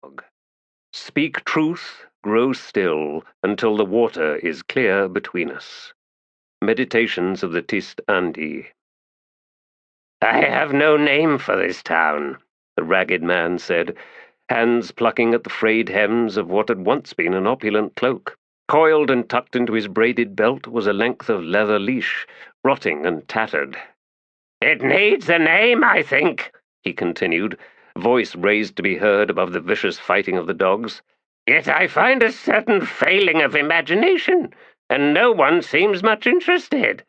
dog. Speak truth, grow still, until the water is clear between us. Meditations of the Tist Andi. I have no name for this town, the ragged man said, hands plucking at the frayed hems of what had once been an opulent cloak. Coiled and tucked into his braided belt was a length of leather leash, rotting and tattered. It needs a name, I think, he continued, voice raised to be heard above the vicious fighting of the dogs. Yet I find a certain failing of imagination, and no one seems much interested.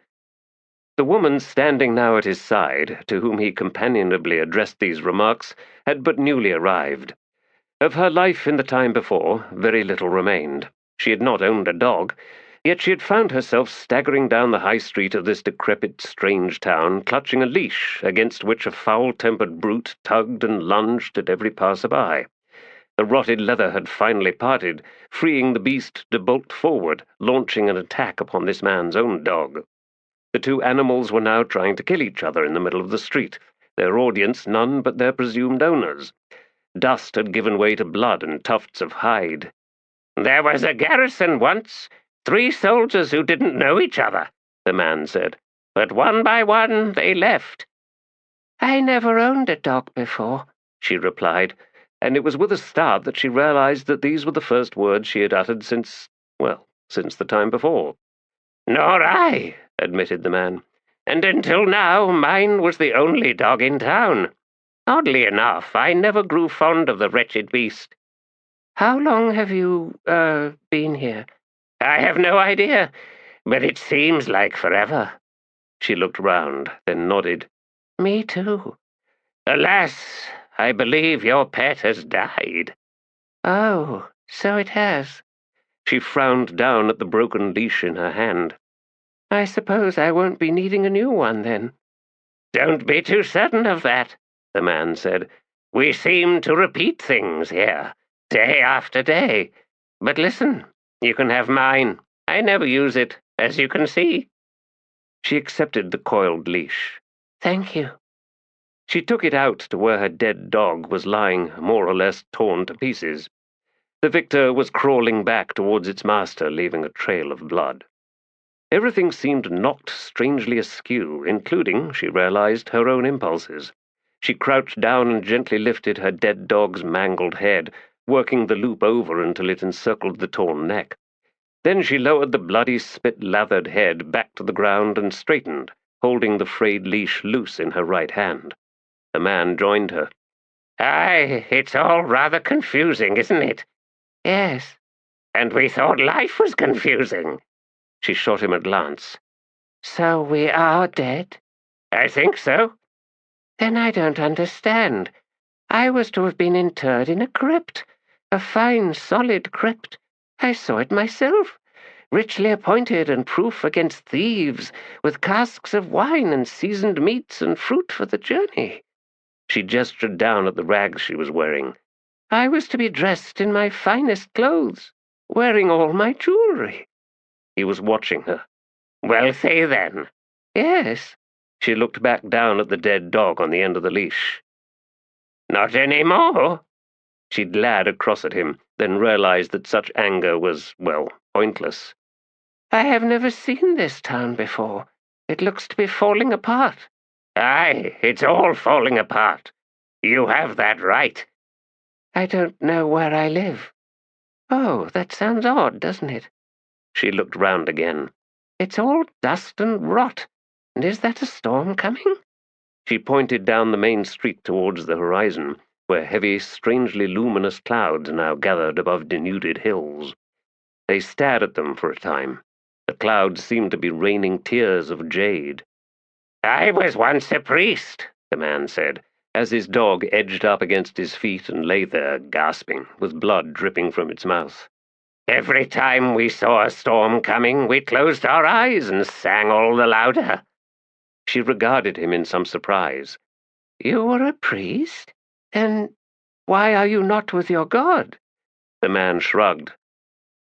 The woman standing now at his side, to whom he companionably addressed these remarks, had but newly arrived. Of her life in the time before, very little remained. She had not owned a dog, yet she had found herself staggering down the high street of this decrepit, strange town, clutching a leash against which a foul-tempered brute tugged and lunged at every passer-by. The rotted leather had finally parted, freeing the beast to bolt forward, launching an attack upon this man's own dog. The two animals were now trying to kill each other in the middle of the street, their audience none but their presumed owners. Dust had given way to blood and tufts of hide. There was a garrison once, 3 soldiers who didn't know each other, the man said, but one by one they left. I never owned a dog before, she replied, and it was with a start that she realized that these were the first words she had uttered since the time before. Nor I, admitted the man, and until now mine was the only dog in town. Oddly enough, I never grew fond of the wretched beast. How long have you, been here? I have no idea, but it seems like forever. She looked round, then nodded. Me too. Alas, I believe your pet has died. Oh, so it has. She frowned down at the broken leash in her hand. I suppose I won't be needing a new one, then. Don't be too certain of that, the man said. We seem to repeat things here, day after day. But listen, you can have mine. I never use it, as you can see. She accepted the coiled leash. Thank you. She took it out to where her dead dog was lying, more or less torn to pieces. The victor was crawling back towards its master, leaving a trail of blood. Everything seemed knocked strangely askew, including, she realized, her own impulses. She crouched down and gently lifted her dead dog's mangled head, working the loop over until it encircled the torn neck. Then she lowered the bloody, spit-lathered head back to the ground and straightened, holding the frayed leash loose in her right hand. The man joined her. Aye, it's all rather confusing, isn't it? Yes. And we thought life was confusing. She shot him a glance. So we are dead? I think so. Then I don't understand. I was to have been interred in a crypt, a fine, solid crypt. I saw it myself, richly appointed and proof against thieves, with casks of wine and seasoned meats and fruit for the journey. She gestured down at the rags she was wearing. I was to be dressed in my finest clothes, wearing all my jewelry. He was watching her. Wealthy, then? Yes. She looked back down at the dead dog on the end of the leash. Not any more? She glared across at him, then realized that such anger was, pointless. I have never seen this town before. It looks to be falling apart. Aye, it's all falling apart. You have that right. I don't know where I live. Oh, that sounds odd, doesn't it? She looked round again. It's all dust and rot. And is that a storm coming? She pointed down the main street towards the horizon, where heavy, strangely luminous clouds now gathered above denuded hills. They stared at them for a time. The clouds seemed to be raining tears of jade. I was once a priest, the man said, as his dog edged up against his feet and lay there, gasping, with blood dripping from its mouth. Every time we saw a storm coming, we closed our eyes and sang all the louder. She regarded him in some surprise. You were a priest? Then why are you not with your god? The man shrugged.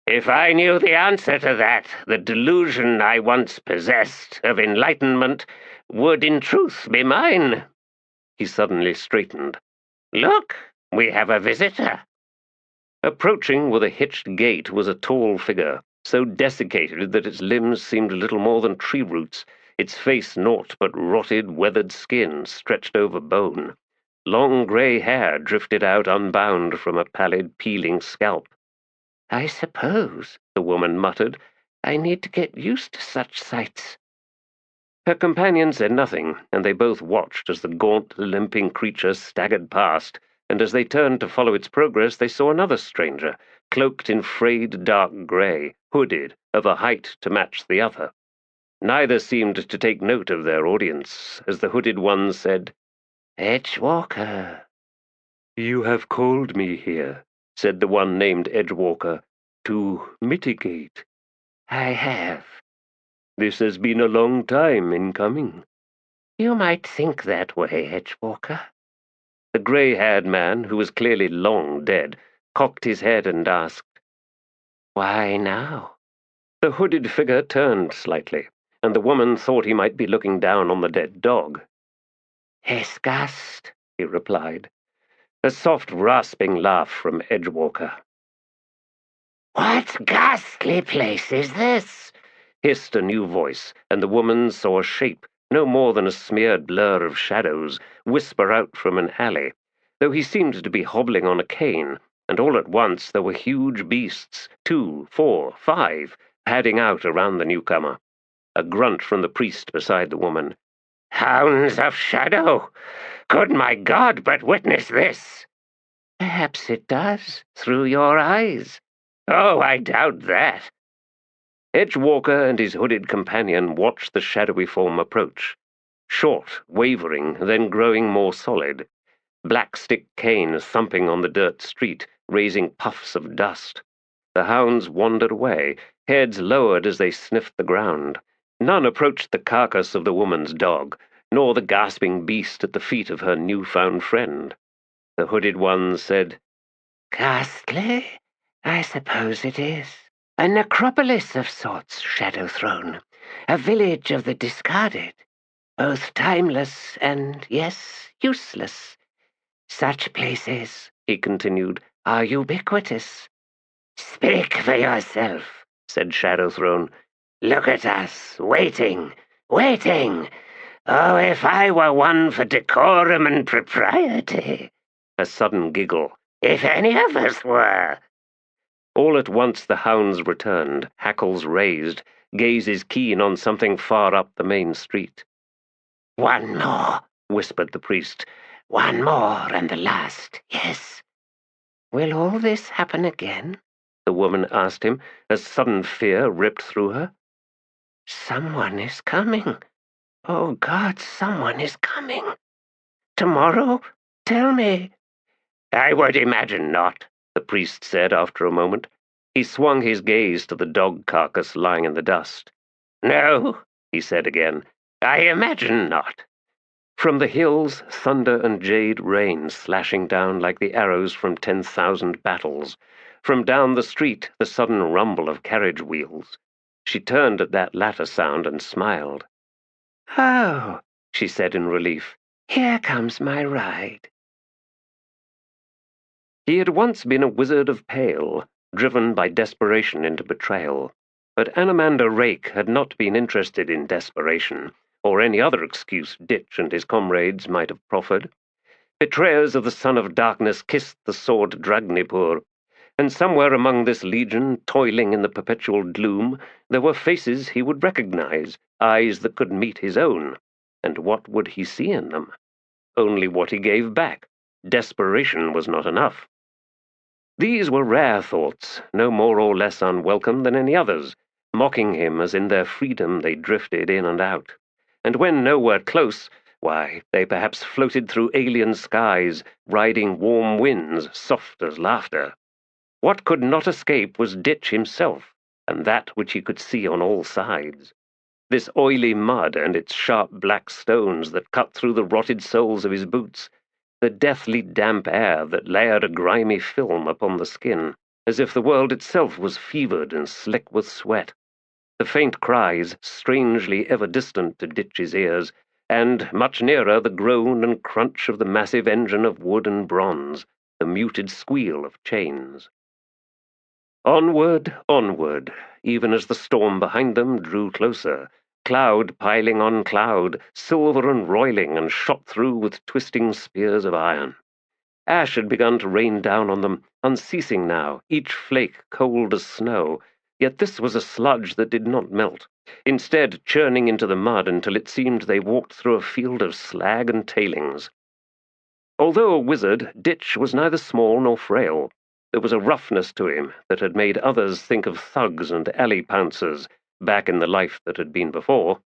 If I knew the answer to that, the delusion I once possessed of enlightenment would in truth be mine. He suddenly straightened. Look, we have a visitor. Approaching with a hitched gait was a tall figure, so desiccated that its limbs seemed little more than tree roots, its face naught but rotted, weathered skin stretched over bone. Long grey hair drifted out unbound from a pallid, peeling scalp. "I suppose," the woman muttered, "I need to get used to such sights." Her companion said nothing, and they both watched as the gaunt, limping creature staggered past, and as they turned to follow its progress they saw another stranger, cloaked in frayed dark grey, hooded, of a height to match the other. Neither seemed to take note of their audience, as the hooded one said, "Edgewalker." "You have called me here," said the one named Edgewalker, "to mitigate." "I have." "This has been a long time in coming." "You might think that way, Edgewalker." The grey-haired man, who was clearly long dead, cocked his head and asked, "Why now?" The hooded figure turned slightly, and the woman thought he might be looking down on the dead dog. "Esgast," he replied. A soft, rasping laugh from Edgewalker. "What ghastly place is this?" hissed a new voice, and the woman saw a shape, no more than a smeared blur of shadows, whisper out from an alley, though he seemed to be hobbling on a cane, and all at once there were huge beasts, 2, 4, 5, padding out around the newcomer. A grunt from the priest beside the woman. "Hounds of Shadow! Could my God but witness this!" "Perhaps it does, through your eyes." "Oh, I doubt that." Edgewalker and his hooded companion watched the shadowy form approach. Short, wavering, then growing more solid. Black-stick cane thumping on the dirt street, raising puffs of dust. The hounds wandered away, heads lowered as they sniffed the ground. None approached the carcass of the woman's dog, nor the gasping beast at the feet of her new-found friend. The hooded one said, "Ghastly? I suppose it is. A necropolis of sorts, Shadow Throne. A village of the discarded. Both timeless and, yes, useless. Such places," he continued, "are ubiquitous." "Speak for yourself," said Shadow Throne. "Look at us, waiting, waiting. Oh, if I were one for decorum and propriety." A sudden giggle. "If any of us were." All at once the hounds returned, hackles raised, gazes keen on something far up the main street. "One more," whispered the priest. "One more and the last, yes." "Will all this happen again?" the woman asked him, as sudden fear ripped through her. "Someone is coming. Oh, God, someone is coming. Tomorrow? Tell me." "I would imagine not," the priest said after a moment. He swung his gaze to the dog carcass lying in the dust. "No," he said again, "I imagine not." From the hills, thunder and jade rain slashing down like the arrows from 10,000 battles. From down the street, the sudden rumble of carriage wheels. She turned at that latter sound and smiled. "Oh," she said in relief, "here comes my ride." He had once been a wizard of Pale, driven by desperation into betrayal. But Anamander Rake had not been interested in desperation, or any other excuse Ditch and his comrades might have proffered. Betrayers of the Son of Darkness kissed the sword Dragnipur, and somewhere among this legion, toiling in the perpetual gloom, there were faces he would recognize, eyes that could meet his own. And what would he see in them? Only what he gave back. Desperation was not enough. These were rare thoughts, no more or less unwelcome than any others, mocking him as in their freedom they drifted in and out. And when nowhere close, why, they perhaps floated through alien skies, riding warm winds soft as laughter. What could not escape was Ditch himself, and that which he could see on all sides. This oily mud and its sharp black stones that cut through the rotted soles of his boots, the deathly damp air that layered a grimy film upon the skin, as if the world itself was fevered and slick with sweat. The faint cries, strangely ever distant to Ditch's ears, and, much nearer, the groan and crunch of the massive engine of wood and bronze, the muted squeal of chains. Onward, onward, even as the storm behind them drew closer, cloud piling on cloud, silver and roiling and shot through with twisting spears of iron. Ash had begun to rain down on them, unceasing now, each flake cold as snow, yet this was a sludge that did not melt, instead churning into the mud until it seemed they walked through a field of slag and tailings. Although a wizard, Ditch was neither small nor frail. There was a roughness to him that had made others think of thugs and alley pouncers back in the life that had been before.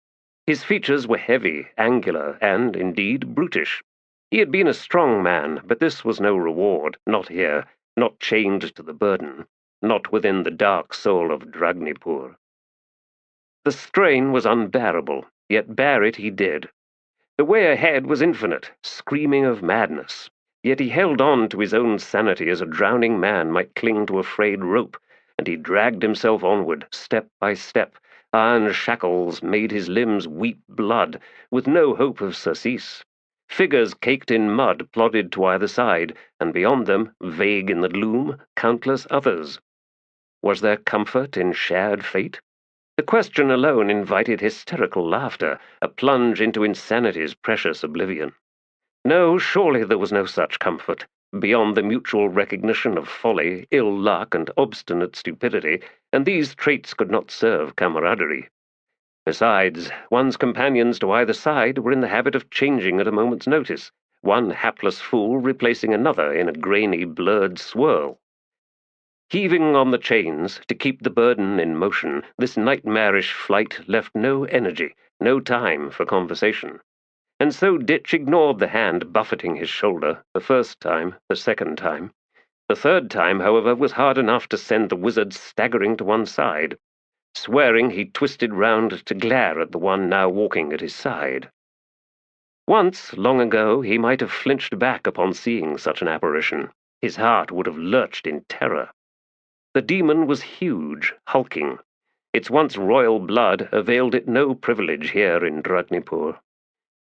His features were heavy, angular, and, indeed, brutish. He had been a strong man, but this was no reward, not here, not chained to the burden, not within the dark soul of Dragnipur. The strain was unbearable, yet bear it he did. The way ahead was infinite, screaming of madness, yet he held on to his own sanity as a drowning man might cling to a frayed rope, and he dragged himself onward, step by step. Iron shackles made his limbs weep blood, with no hope of surcease. Figures caked in mud plodded to either side, and beyond them, vague in the gloom, countless others. Was there comfort in shared fate? The question alone invited hysterical laughter, a plunge into insanity's precious oblivion. No, surely there was no such comfort, beyond the mutual recognition of folly, ill luck, and obstinate stupidity, and these traits could not serve camaraderie. Besides, one's companions to either side were in the habit of changing at a moment's notice, one hapless fool replacing another in a grainy, blurred swirl. Heaving on the chains to keep the burden in motion, this nightmarish flight left no energy, no time for conversation. And so Ditch ignored the hand buffeting his shoulder, the first time, the second time. The third time, however, was hard enough to send the wizard staggering to one side. Swearing, he twisted round to glare at the one now walking at his side. Once, long ago, he might have flinched back upon seeing such an apparition. His heart would have lurched in terror. The demon was huge, hulking. Its once royal blood availed it no privilege here in Dragnipur.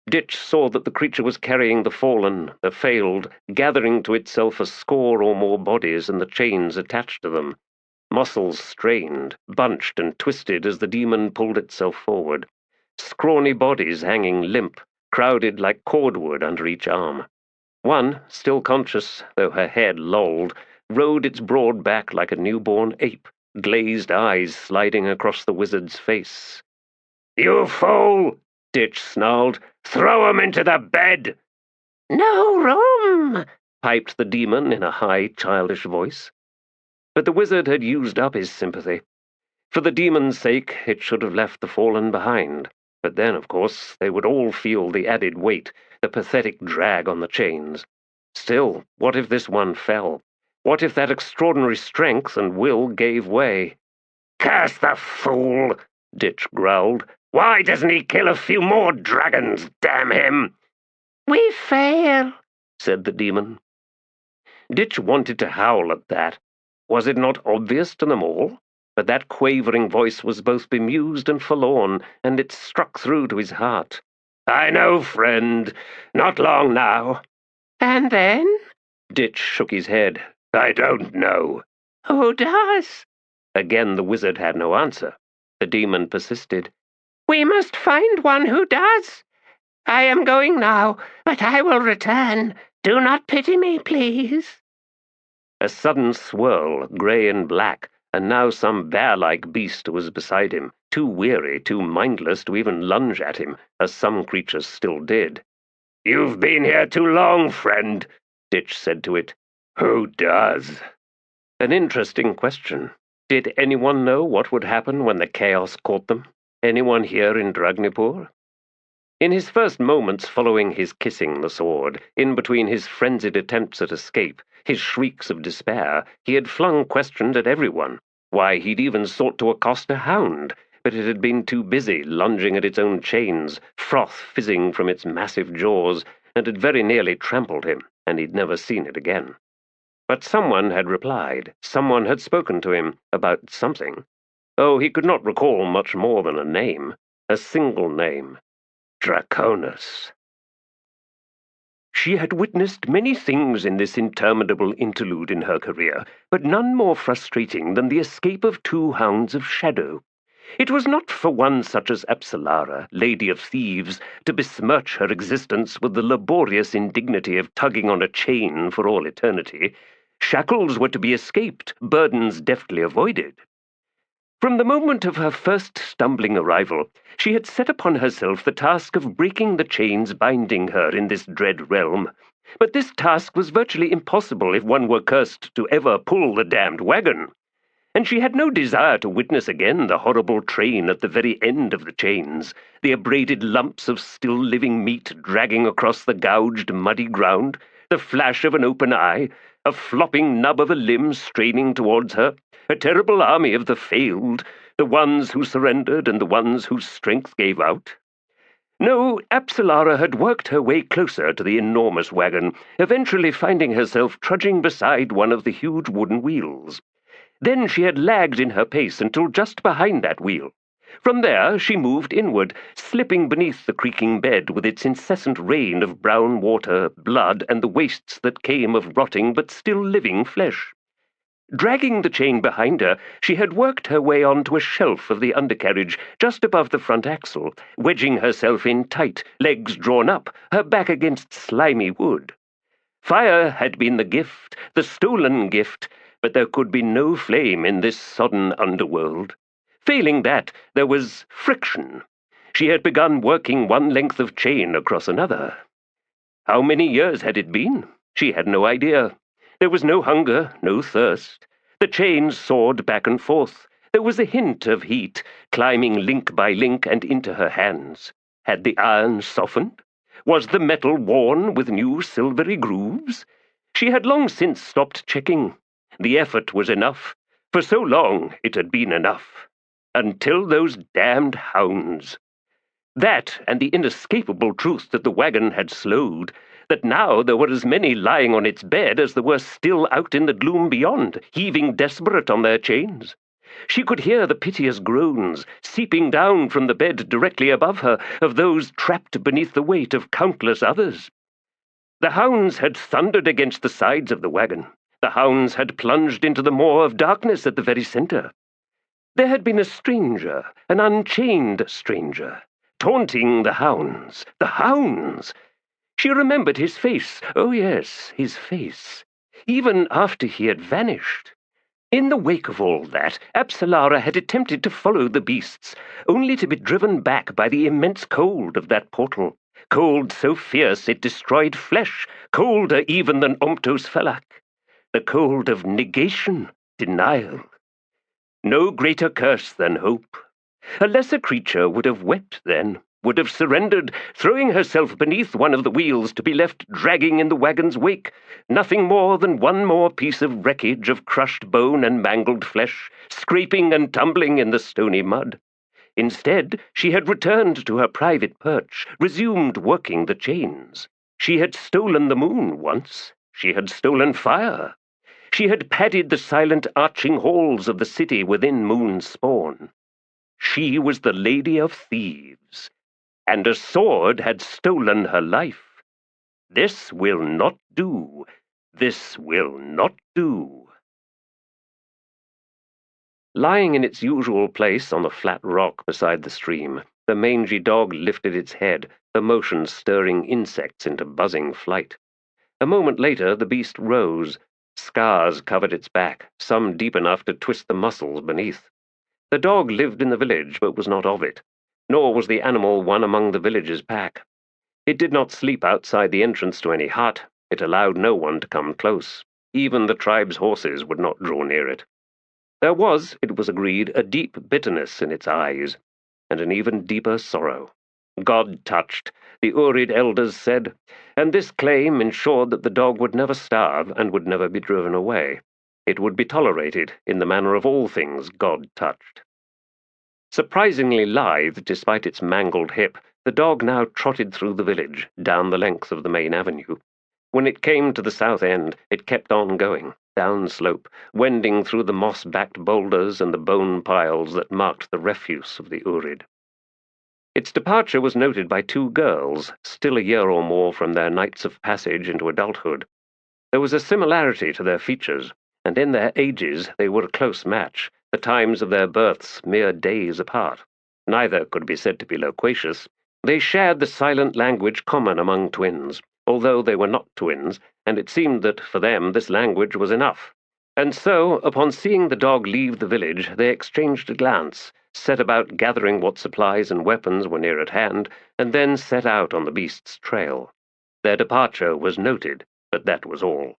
Ditch saw that the creature was carrying the fallen, the failed, gathering to itself a score or more bodies and the chains attached to them. Muscles strained, bunched and twisted as the demon pulled itself forward. Scrawny bodies hanging limp, crowded like cordwood under each arm. One, still conscious, though her head lolled, rode its broad back like a newborn ape, glazed eyes sliding across the wizard's face. "You fool!" Ditch snarled. "Throw 'em into the bed!" "No room!" piped the demon in a high, childish voice. But the wizard had used up his sympathy. For the demon's sake, it should have left the fallen behind. But then, of course, they would all feel the added weight, the pathetic drag on the chains. Still, what if this one fell? What if that extraordinary strength and will gave way? "Curse the fool!" Ditch growled. "Why doesn't he kill a few more dragons, damn him?" "We fail," said the demon. Ditch wanted to howl at that. Was it not obvious to them all? But that quavering voice was both bemused and forlorn, and it struck through to his heart. "I know, friend. Not long now." "And then?" Ditch shook his head. "I don't know." "Who does?" Again the wizard had no answer. The demon persisted. "We must find one who does. I am going now, but I will return. Do not pity me, please." A sudden swirl, grey and black, and now some bear-like beast was beside him, too weary, too mindless to even lunge at him, as some creatures still did. "You've been here too long, friend," Ditch said to it. "Who does?" An interesting question. Did anyone know what would happen when the chaos caught them? Anyone here in Dragnipur? In his first moments following his kissing the sword, in between his frenzied attempts at escape, his shrieks of despair, he had flung questions at everyone. Why, he'd even sought to accost a hound, but it had been too busy lunging at its own chains, froth fizzing from its massive jaws, and had very nearly trampled him, and he'd never seen it again. But someone had replied, someone had spoken to him about something. Oh, he could not recall much more than a name, a single name. Draconis. She had witnessed many things in this interminable interlude in her career, but none more frustrating than the escape of 2 Hounds of Shadow. It was not for one such as Apsalara, Lady of Thieves, to besmirch her existence with the laborious indignity of tugging on a chain for all eternity. Shackles were to be escaped, burdens deftly avoided. From the moment of her first stumbling arrival, she had set upon herself the task of breaking the chains binding her in this dread realm. But this task was virtually impossible if one were cursed to ever pull the damned wagon. And she had no desire to witness again the horrible train at the very end of the chains, the abraded lumps of still-living meat dragging across the gouged, muddy ground, the flash of an open eye, a flopping nub of a limb straining towards her, a terrible army of the failed, the ones who surrendered and the ones whose strength gave out. No, Apsalara had worked her way closer to the enormous wagon, eventually finding herself trudging beside one of the huge wooden wheels. Then she had lagged in her pace until just behind that wheel. From there she moved inward, slipping beneath the creaking bed with its incessant rain of brown water, blood, and the wastes that came of rotting but still living flesh. Dragging the chain behind her, she had worked her way onto a shelf of the undercarriage just above the front axle, wedging herself in tight, legs drawn up, her back against slimy wood. Fire had been the gift, the stolen gift, but there could be no flame in this sodden underworld. Failing that, there was friction. She had begun working one length of chain across another. How many years had it been? She had no idea. There was no hunger, no thirst. The chains soared back and forth. There was a hint of heat, climbing link by link and into her hands. Had the iron softened? Was the metal worn with new silvery grooves? She had long since stopped checking. The effort was enough. For so long it had been enough. Until those damned hounds. That, and the inescapable truth that the wagon had slowed, that now there were as many lying on its bed as there were still out in the gloom beyond, heaving desperate on their chains. She could hear the piteous groans seeping down from the bed directly above her of those trapped beneath the weight of countless others. The hounds had thundered against the sides of the wagon. The hounds had plunged into the maw of darkness at the very center. There had been a stranger, an unchained stranger, taunting the hounds. The hounds! She remembered his face. Oh, yes, his face. Even after he had vanished. In the wake of all that, Apsalara had attempted to follow the beasts, only to be driven back by the immense cold of that portal. Cold so fierce it destroyed flesh, colder even than Omptos Felak. The cold of negation, denial. No greater curse than hope. A lesser creature would have wept then, would have surrendered, throwing herself beneath one of the wheels to be left dragging in the wagon's wake, nothing more than one more piece of wreckage of crushed bone and mangled flesh, scraping and tumbling in the stony mud. Instead, she had returned to her private perch, resumed working the chains. She had stolen the moon once. She had stolen fire. She had padded the silent arching halls of the city within Moon's spawn. She was the Lady of Thieves, and a sword had stolen her life. This will not do. This will not do. Lying in its usual place on the flat rock beside the stream, the mangy dog lifted its head, the motion stirring insects into buzzing flight. A moment later the beast rose. Scars covered its back, some deep enough to twist the muscles beneath. The dog lived in the village, but was not of it, nor was the animal one among the village's pack. It did not sleep outside the entrance to any hut. It allowed no one to come close. Even the tribe's horses would not draw near it. There was, it was agreed, a deep bitterness in its eyes, and an even deeper sorrow. God-touched, the Urid elders said, and this claim ensured that the dog would never starve and would never be driven away. It would be tolerated in the manner of all things God-touched. Surprisingly lithe, despite its mangled hip, the dog now trotted through the village, down the length of the main avenue. When it came to the south end, it kept on going, down slope, wending through the moss-backed boulders and the bone piles that marked the refuse of the Urid. Its departure was noted by two girls, still a year or more from their nights of passage into adulthood. There was a similarity to their features, and in their ages they were a close match, the times of their births mere days apart. Neither could be said to be loquacious. They shared the silent language common among twins, although they were not twins, and it seemed that for them this language was enough. And so, upon seeing the dog leave the village, they exchanged a glance, set about gathering what supplies and weapons were near at hand, and then set out on the beast's trail. Their departure was noted, but that was all.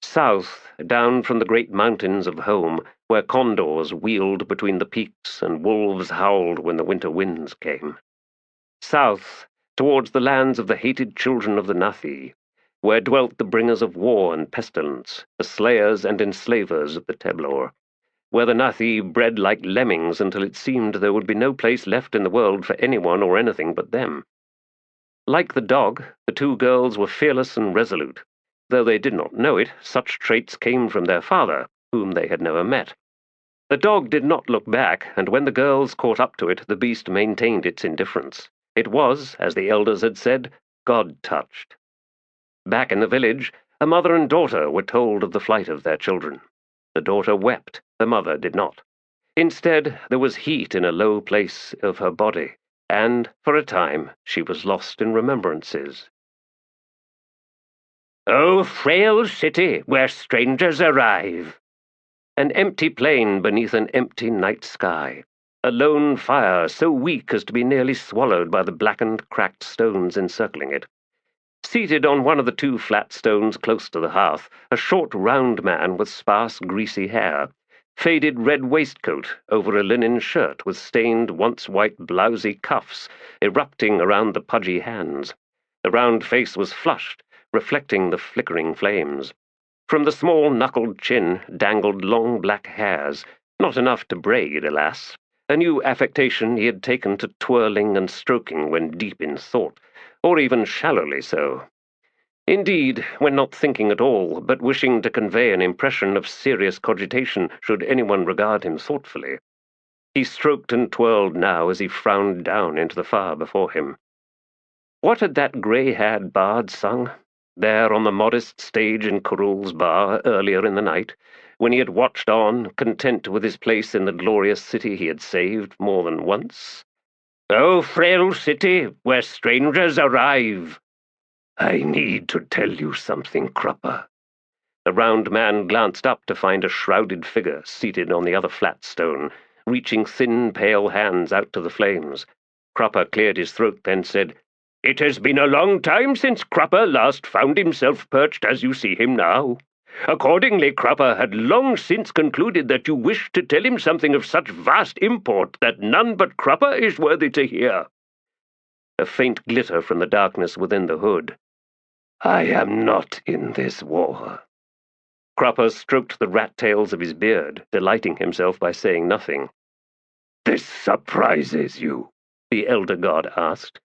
South, down from the great mountains of home, where condors wheeled between the peaks and wolves howled when the winter winds came. South, towards the lands of the hated children of the Nathi, where dwelt the bringers of war and pestilence, the slayers and enslavers of the Teblor, where the Nathi bred like lemmings until it seemed there would be no place left in the world for anyone or anything but them. Like the dog, the two girls were fearless and resolute. Though they did not know it, such traits came from their father, whom they had never met. The dog did not look back, and when the girls caught up to it, the beast maintained its indifference. It was, as the elders had said, God-touched. Back in the village, a mother and daughter were told of the flight of their children. The daughter wept, the mother did not. Instead, there was heat in a low place of her body, and, for a time, she was lost in remembrances. "O frail city, where strangers arrive!" An empty plain beneath an empty night sky. A lone fire so weak as to be nearly swallowed by the blackened, cracked stones encircling it. Seated on one of the two flat stones close to the hearth, a short, round man with sparse, greasy hair, faded red waistcoat over a linen shirt with stained, once-white, blousy cuffs erupting around the pudgy hands. The round face was flushed, reflecting the flickering flames. From the small, knuckled chin dangled long black hairs, not enough to braid, alas, a new affectation he had taken to twirling and stroking when deep in thought, or even shallowly so. Indeed, when not thinking at all, but wishing to convey an impression of serious cogitation should anyone regard him thoughtfully. He stroked and twirled now as he frowned down into the fire before him. What had that grey-haired bard sung, there on the modest stage in Kurul's bar earlier in the night, when he had watched on, content with his place in the glorious city he had saved more than once? "O frail city, where strangers arrive!" "I need to tell you something, Kruppe." The round man glanced up to find a shrouded figure seated on the other flat stone, reaching thin, pale hands out to the flames. Kruppe cleared his throat, then said, "It has been a long time since Kruppe last found himself perched as you see him now. Accordingly, Kruppe had long since concluded that you wished to tell him something of such vast import that none but Kruppe is worthy to hear." A faint glitter from the darkness within the hood. "I am not in this war." Kruppe stroked the rat-tails of his beard, delighting himself by saying nothing. "This surprises you?" the elder god asked.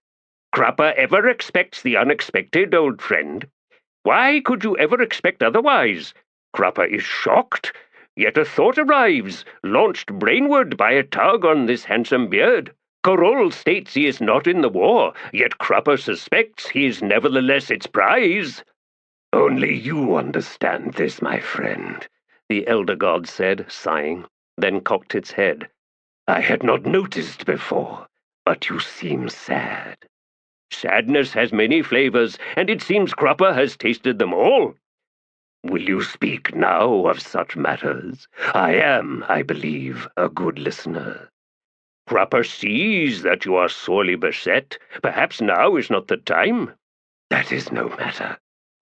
"Kruppe ever expects the unexpected, old friend. Why could you ever expect otherwise? Kruppe is shocked, yet a thought arrives, launched brainward by a tug on this handsome beard. Kurul states he is not in the war, yet Kruppe suspects he is nevertheless its prize." "Only you understand this, my friend," the elder god said, sighing, then cocked its head. "I had not noticed before, but you seem sad." "Sadness has many flavors, and it seems Kruppe has tasted them all." "Will you speak now of such matters? I am, I believe, a good listener." "Kruppe sees that you are sorely beset. Perhaps now is not the time." "That is no matter."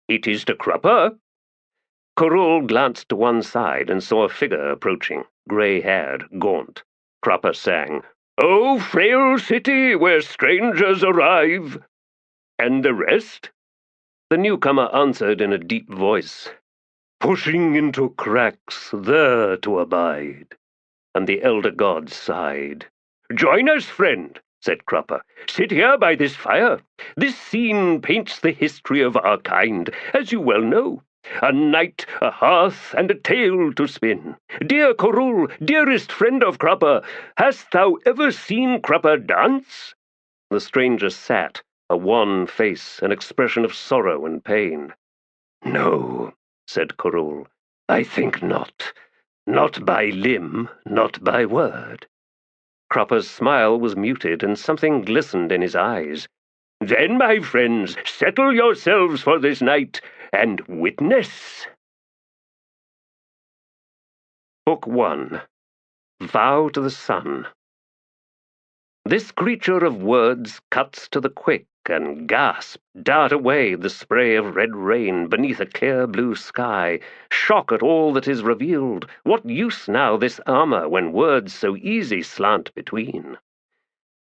"It is to Kruppe." Kurul glanced to one side and saw a figure approaching, grey-haired, gaunt. Kruppe sang, "O frail city, where strangers arrive!" "And the rest?" The newcomer answered in a deep voice, "Pushing into cracks, there to abide." And the elder god sighed. "Join us, friend," said Kruppe. "Sit here by this fire. This scene paints the history of our kind, as you well know. A night, a hearth, and a tale to spin. Dear Kurul, dearest friend of Kruppe, hast thou ever seen Kruppe dance?" The stranger sat, a wan face, an expression of sorrow and pain. "No," said Kurul, "I think not. Not by limb, not by word." Kruppe's smile was muted, and something glistened in his eyes. "Then, my friends, settle yourselves for this night, and witness." Book 1. Vow to the Sun. This creature of words cuts to the quick, and gasp, dart away the spray of red rain beneath a clear blue sky, shock at all that is revealed. What use now this armor when words so easy slant between?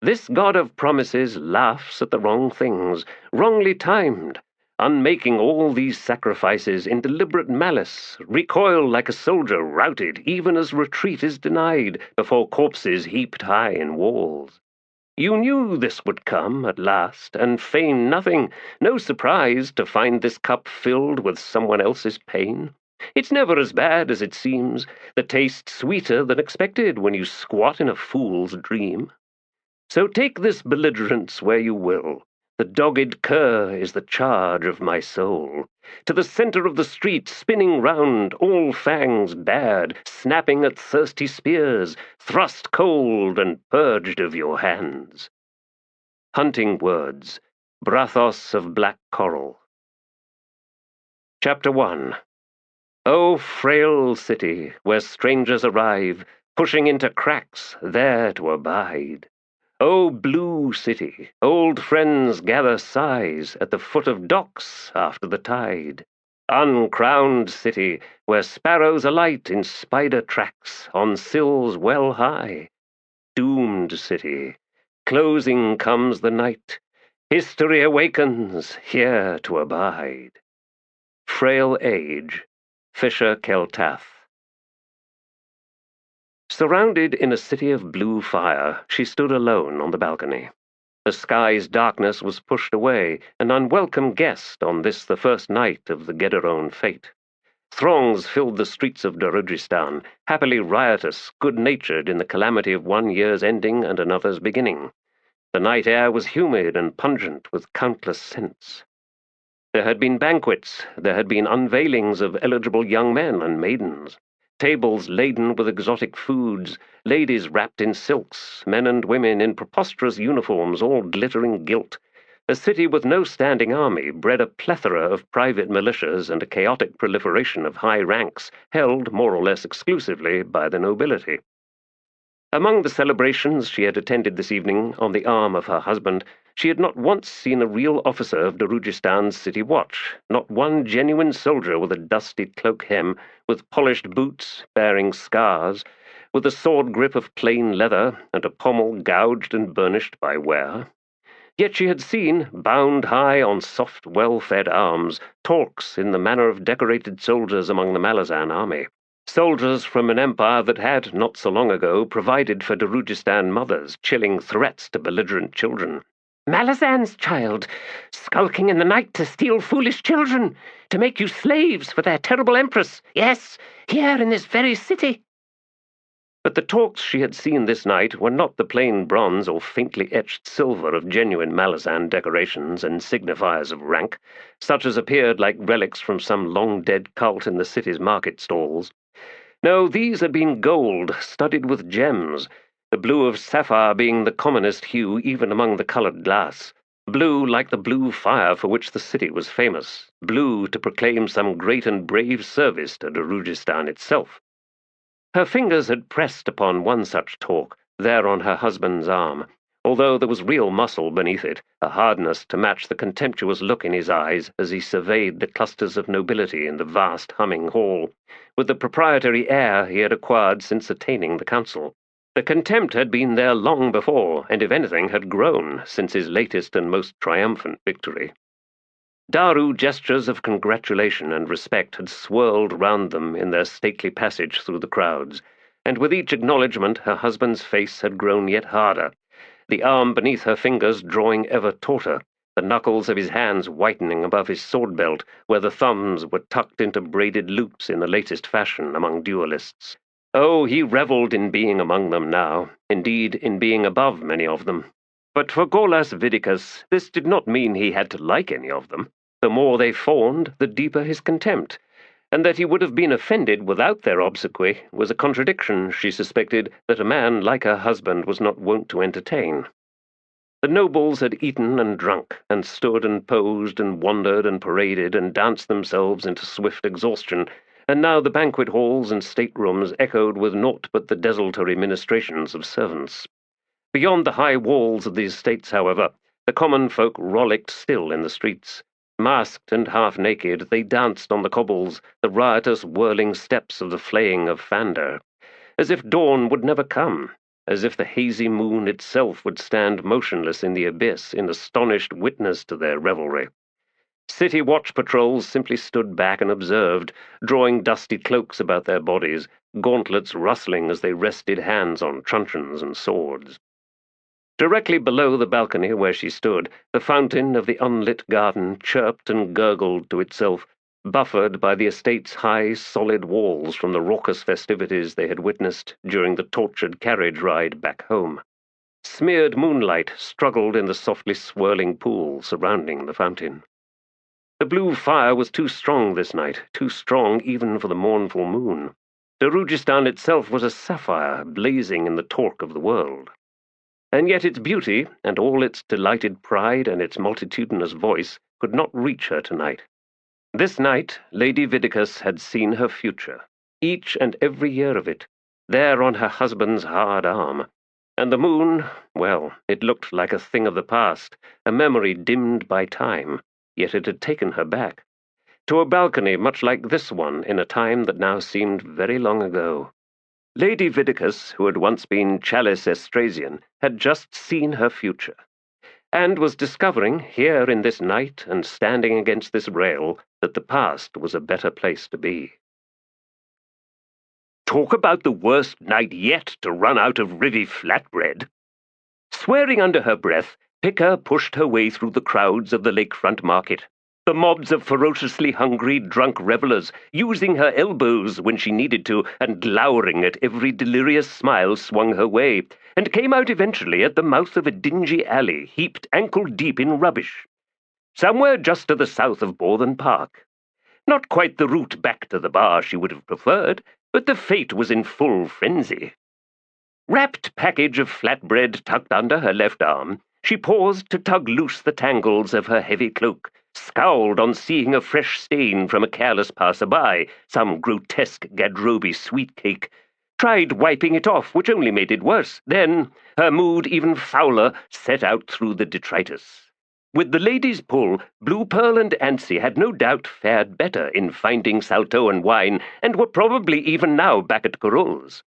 This god of promises laughs at the wrong things, wrongly timed, unmaking all these sacrifices in deliberate malice, recoil like a soldier routed even as retreat is denied before corpses heaped high in walls. You knew this would come at last, and feign nothing, no surprise to find this cup filled with someone else's pain. It's never as bad as it seems, the taste sweeter than expected when you squat in a fool's dream. So take this belligerence where you will. The dogged cur is the charge of my soul. To the center of the street, spinning round, all fangs bared, snapping at thirsty spears, thrust cold and purged of your hands. Hunting Words, Brathos of Black Coral. Chapter 1. O frail city, where strangers arrive, pushing into cracks, there to abide. O blue city, old friends gather sighs at the foot of docks after the tide. Uncrowned city, where sparrows alight in spider tracks on sills well high. Doomed city, closing comes the night. History awakens, here to abide. Frail Age, Fisher Keltath. Surrounded in a city of blue fire, she stood alone on the balcony. The sky's darkness was pushed away, an unwelcome guest on this the first night of the Gederone fete. Throngs filled the streets of Darujhistan, happily riotous, good-natured in the calamity of one year's ending and another's beginning. The night air was humid and pungent with countless scents. There had been banquets, there had been unveilings of eligible young men and maidens. Tables laden with exotic foods, ladies wrapped in silks, men and women in preposterous uniforms, all glittering gilt. A city with no standing army bred a plethora of private militias and a chaotic proliferation of high ranks, held more or less exclusively by the nobility. Among the celebrations she had attended this evening on the arm of her husband, she had not once seen a real officer of Darujhistan's city watch, not one genuine soldier with a dusty cloak hem, with polished boots bearing scars, with a sword grip of plain leather and a pommel gouged and burnished by wear. Yet she had seen, bound high on soft, well-fed arms, torques in the manner of decorated soldiers among the Malazan army. Soldiers from an empire that had, not so long ago, provided for Darujhistan mothers, chilling threats to belligerent children. "Malazan's child, skulking in the night to steal foolish children, to make you slaves for their terrible empress. Yes, here in this very city." But the talks she had seen this night were not the plain bronze or faintly etched silver of genuine Malazan decorations and signifiers of rank, such as appeared like relics from some long-dead cult in the city's market stalls. No, these had been gold, studded with gems, the blue of sapphire being the commonest hue even among the colored glass. Blue like the blue fire for which the city was famous, blue to proclaim some great and brave service to Darujhistan itself. Her fingers had pressed upon one such talk, there on her husband's arm, although there was real muscle beneath it, a hardness to match the contemptuous look in his eyes as he surveyed the clusters of nobility in the vast humming hall, with the proprietary air he had acquired since attaining the council. The contempt had been there long before, and if anything had grown since his latest and most triumphant victory. Daru gestures of congratulation and respect had swirled round them in their stately passage through the crowds, and with each acknowledgment her husband's face had grown yet harder, the arm beneath her fingers drawing ever tauter, the knuckles of his hands whitening above his sword-belt, where the thumbs were tucked into braided loops in the latest fashion among duelists. Oh, he revelled in being among them now, indeed in being above many of them. But for Gorlas Vidicus, this did not mean he had to like any of them. The more they fawned, the deeper his contempt, and that he would have been offended without their obsequy was a contradiction she suspected that a man like her husband was not wont to entertain. The nobles had eaten and drunk, and stood and posed and wandered and paraded and danced themselves into swift exhaustion, and now the banquet halls and staterooms echoed with naught but the desultory ministrations of servants. Beyond the high walls of the estates, however, the common folk rollicked still in the streets. Masked and half-naked, they danced on the cobbles, the riotous whirling steps of the flaying of Fander, as if dawn would never come, as if the hazy moon itself would stand motionless in the abyss in astonished witness to their revelry. City watch patrols simply stood back and observed, drawing dusty cloaks about their bodies, gauntlets rustling as they rested hands on truncheons and swords. Directly below the balcony where she stood, the fountain of the unlit garden chirped and gurgled to itself, buffered by the estate's high, solid walls from the raucous festivities they had witnessed during the tortured carriage ride back home. Smeared moonlight struggled in the softly swirling pool surrounding the fountain. The blue fire was too strong this night, too strong even for the mournful moon. Darujhistan itself was a sapphire blazing in the torque of the world. And yet its beauty, and all its delighted pride and its multitudinous voice, could not reach her tonight. This night, Lady Vidicus had seen her future, each and every year of it, there on her husband's hard arm. And the moon, well, it looked like a thing of the past, a memory dimmed by time, yet it had taken her back, to a balcony much like this one in a time that now seemed very long ago. Lady Vidicus, who had once been Chalice Estrasian, had just seen her future, and was discovering, here in this night and standing against this rail, that the past was a better place to be. Talk about the worst night yet to run out of Rivy flatbread. Swearing under her breath, Picker pushed her way through the crowds of the lakefront market, the mobs of ferociously hungry, drunk revellers, using her elbows when she needed to, and glowering at every delirious smile swung her way, and came out eventually at the mouth of a dingy alley heaped ankle-deep in rubbish, somewhere just to the south of Borden Park. Not quite the route back to the bar she would have preferred, but the fate was in full frenzy. Wrapped package of flatbread tucked under her left arm, she paused to tug loose the tangles of her heavy cloak, scowled on seeing a fresh stain from a careless passer-by, some grotesque Gadrobi sweet cake, tried wiping it off, which only made it worse. Then, her mood even fouler, set out through the detritus. With the ladies' pull, Blue Pearl and Antsy had no doubt fared better in finding Salto and wine, and were probably even now back at Corol's.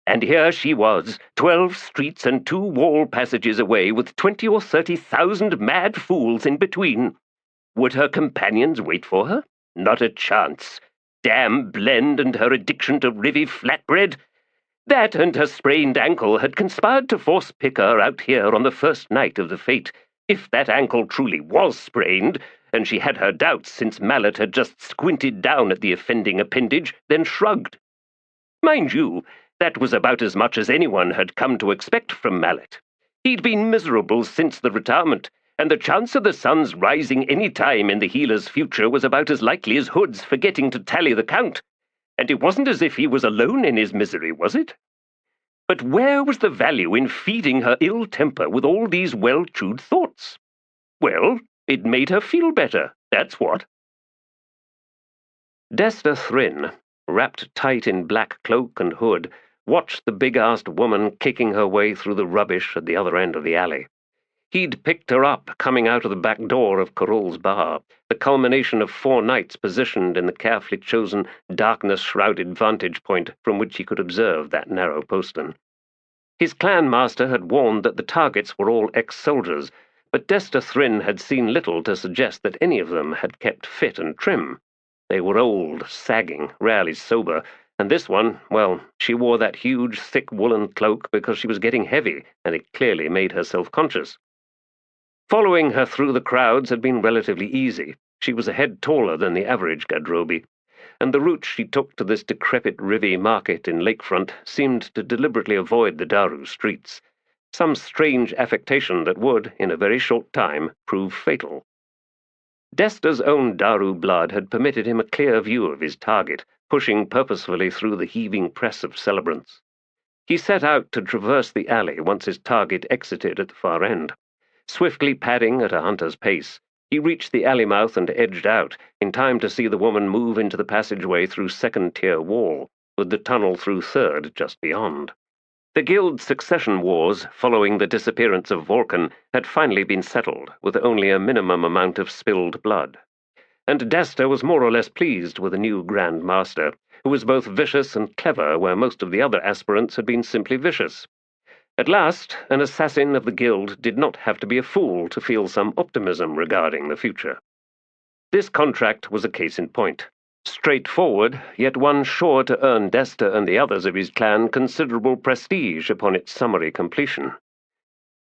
And here she was, 12 streets and 2 wall passages away, with 20 or 30,000 mad fools in between. Would her companions wait for her? Not a chance. Damn Blend and her addiction to Rivy flatbread. That and her sprained ankle had conspired to force Picker out here on the first night of the fete, if that ankle truly was sprained, and she had her doubts since Mallet had just squinted down at the offending appendage, then shrugged. Mind you, that was about as much as anyone had come to expect from Mallet. He'd been miserable since the retirement, and the chance of the sun's rising any time in the healer's future was about as likely as Hood's forgetting to tally the count. And it wasn't as if he was alone in his misery, was it? But where was the value in feeding her ill temper with all these well-chewed thoughts? Well, it made her feel better, that's what. Desta Thrin, wrapped tight in black cloak and hood, watched the big-assed woman kicking her way through the rubbish at the other end of the alley. He'd picked her up coming out of the back door of Corol's bar, the culmination of 4 nights positioned in the carefully chosen, darkness-shrouded vantage point from which he could observe that narrow postern. His clan master had warned that the targets were all ex-soldiers, but Desta Thrin had seen little to suggest that any of them had kept fit and trim. They were old, sagging, rarely sober, and this one, well, she wore that huge, thick woolen cloak because she was getting heavy, and it clearly made her self-conscious. Following her through the crowds had been relatively easy. She was a head taller than the average Gadrobi, and the route she took to this decrepit Rivy market in lakefront seemed to deliberately avoid the Daru streets. some strange affectation that would, in a very short time, prove fatal. Dester's own Daru blood had permitted him a clear view of his target, pushing purposefully through the heaving press of celebrants. He set out to traverse the alley once his target exited at the far end. Swiftly padding at a hunter's pace, he reached the alley mouth and edged out, in time to see the woman move into the passageway through second-tier wall, with the tunnel through third just beyond. The Guild's succession wars, following the disappearance of Vorkan, had finally been settled, with only a minimum amount of spilled blood. And Dester was more or less pleased with the new Grand Master, who was both vicious and clever where most of the other aspirants had been simply vicious. At last, an assassin of the Guild did not have to be a fool to feel some optimism regarding the future. This contract was a case in point. Straightforward, yet one sure to earn Dester and the others of his clan considerable prestige upon its summary completion.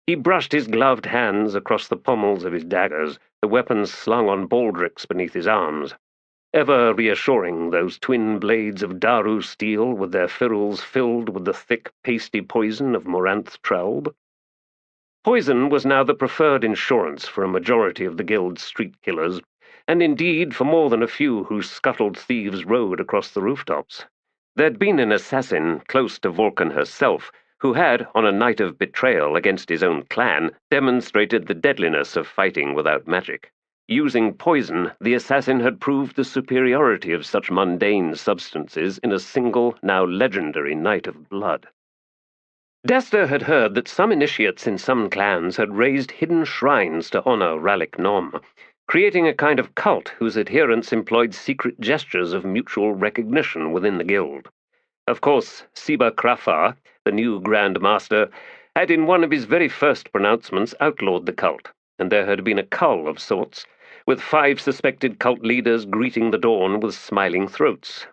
He brushed his gloved hands across the pommels of his daggers, the weapons slung on baldricks beneath his arms, ever reassuring those twin blades of Daru steel with their ferrules filled with the thick, pasty poison of Moranth Traub. Poison was now the preferred insurance for a majority of the Guild's street killers, and indeed for more than a few who scuttled thieves' road across the rooftops. There'd been an assassin close to Vorkan herself, who had, on a night of betrayal against his own clan, demonstrated the deadliness of fighting without magic. Using poison, the assassin had proved the superiority of such mundane substances in a single, now legendary night of blood. Dester had heard that some initiates in some clans had raised hidden shrines to honor Ralik Nom, creating a kind of cult whose adherents employed secret gestures of mutual recognition within the guild. Of course, Siba Krafar, the new Grand Master, had in one of his very first pronouncements outlawed the cult, and there had been a cull of sorts, with 5 suspected cult leaders greeting the dawn with smiling throats.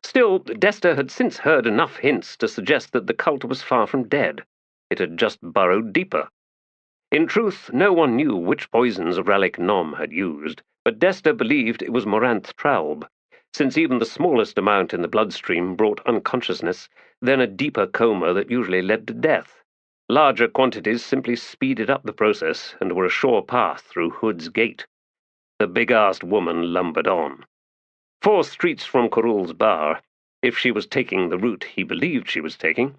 Still, Dester had since heard enough hints to suggest that the cult was far from dead. It had just burrowed deeper. In truth, no one knew which poisons Ralik Nom had used, but Dester believed it was Moranth Traub, since even the smallest amount in the bloodstream brought unconsciousness, then a deeper coma that usually led to death. Larger quantities simply speeded up the process and were a sure path through Hood's Gate. The big-assed woman lumbered on. 4 streets from Korul's bar, if she was taking the route he believed she was taking,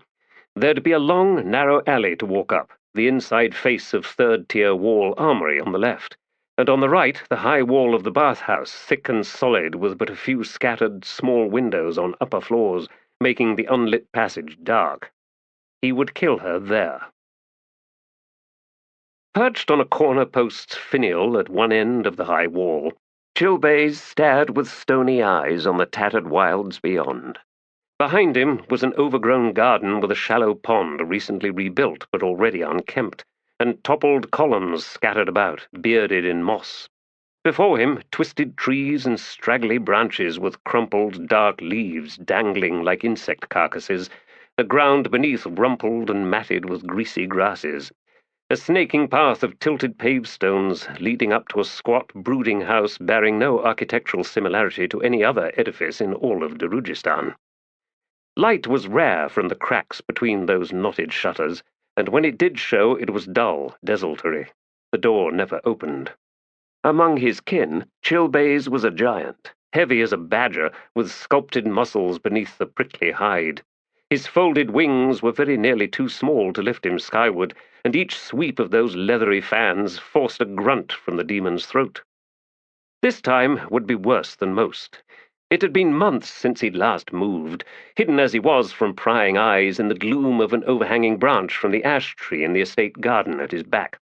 there'd be a long, narrow alley to walk up, the inside face of third-tier wall armory on the left, and on the right the high wall of the bathhouse, thick and solid, with but a few scattered small windows on upper floors, making the unlit passage dark. He would kill her there. Perched on a corner post's finial at one end of the high wall, Chilbays stared with stony eyes on the tattered wilds beyond. Behind him was an overgrown garden with a shallow pond recently rebuilt but already unkempt, and toppled columns scattered about, bearded in moss. Before him, twisted trees and straggly branches with crumpled, dark leaves dangling like insect carcasses, the ground beneath rumpled and matted with greasy grasses. A snaking path of tilted pavestones leading up to a squat, brooding house bearing no architectural similarity to any other edifice in all of Darujhistan. Light was rare from the cracks between those knotted shutters, and when it did show it was dull, desultory. The door never opened. Among his kin, Chilbays was a giant, heavy as a badger, with sculpted muscles beneath the prickly hide. His folded wings were very nearly too small to lift him skyward, and each sweep of those leathery fans forced a grunt from the demon's throat. This time would be worse than most. It had been months since he'd last moved, hidden as he was from prying eyes in the gloom of an overhanging branch from the ash tree in the estate garden at his back.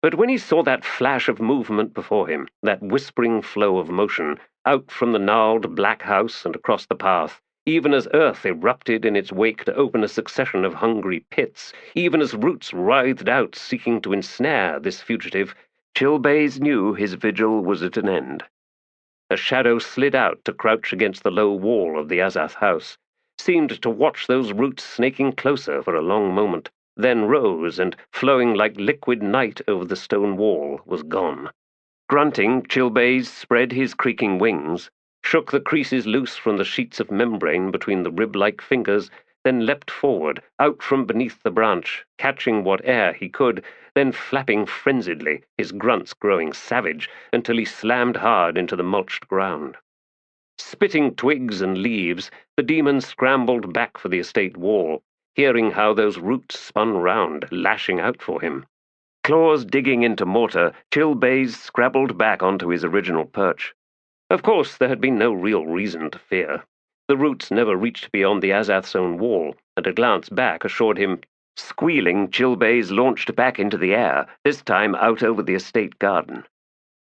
But when he saw that flash of movement before him, that whispering flow of motion, out from the gnarled black house and across the path, even as earth erupted in its wake to open a succession of hungry pits, even as roots writhed out seeking to ensnare this fugitive, Chilbays knew his vigil was at an end. A shadow slid out to crouch against the low wall of the Azath house, seemed to watch those roots snaking closer for a long moment, then rose and, flowing like liquid night over the stone wall, was gone. Grunting, Chilbays spread his creaking wings, shook the creases loose from the sheets of membrane between the rib-like fingers, then leapt forward, out from beneath the branch, catching what air he could, then flapping frenziedly, his grunts growing savage, until he slammed hard into the mulched ground. Spitting twigs and leaves, the demon scrambled back for the estate wall, hearing how those roots spun round, lashing out for him. Claws digging into mortar, Chilbase scrabbled back onto his original perch. Of course, there had been no real reason to fear. The roots never reached beyond the Azath's own wall, and a glance back assured him. Squealing, Chilbase launched back into the air, this time out over the estate garden.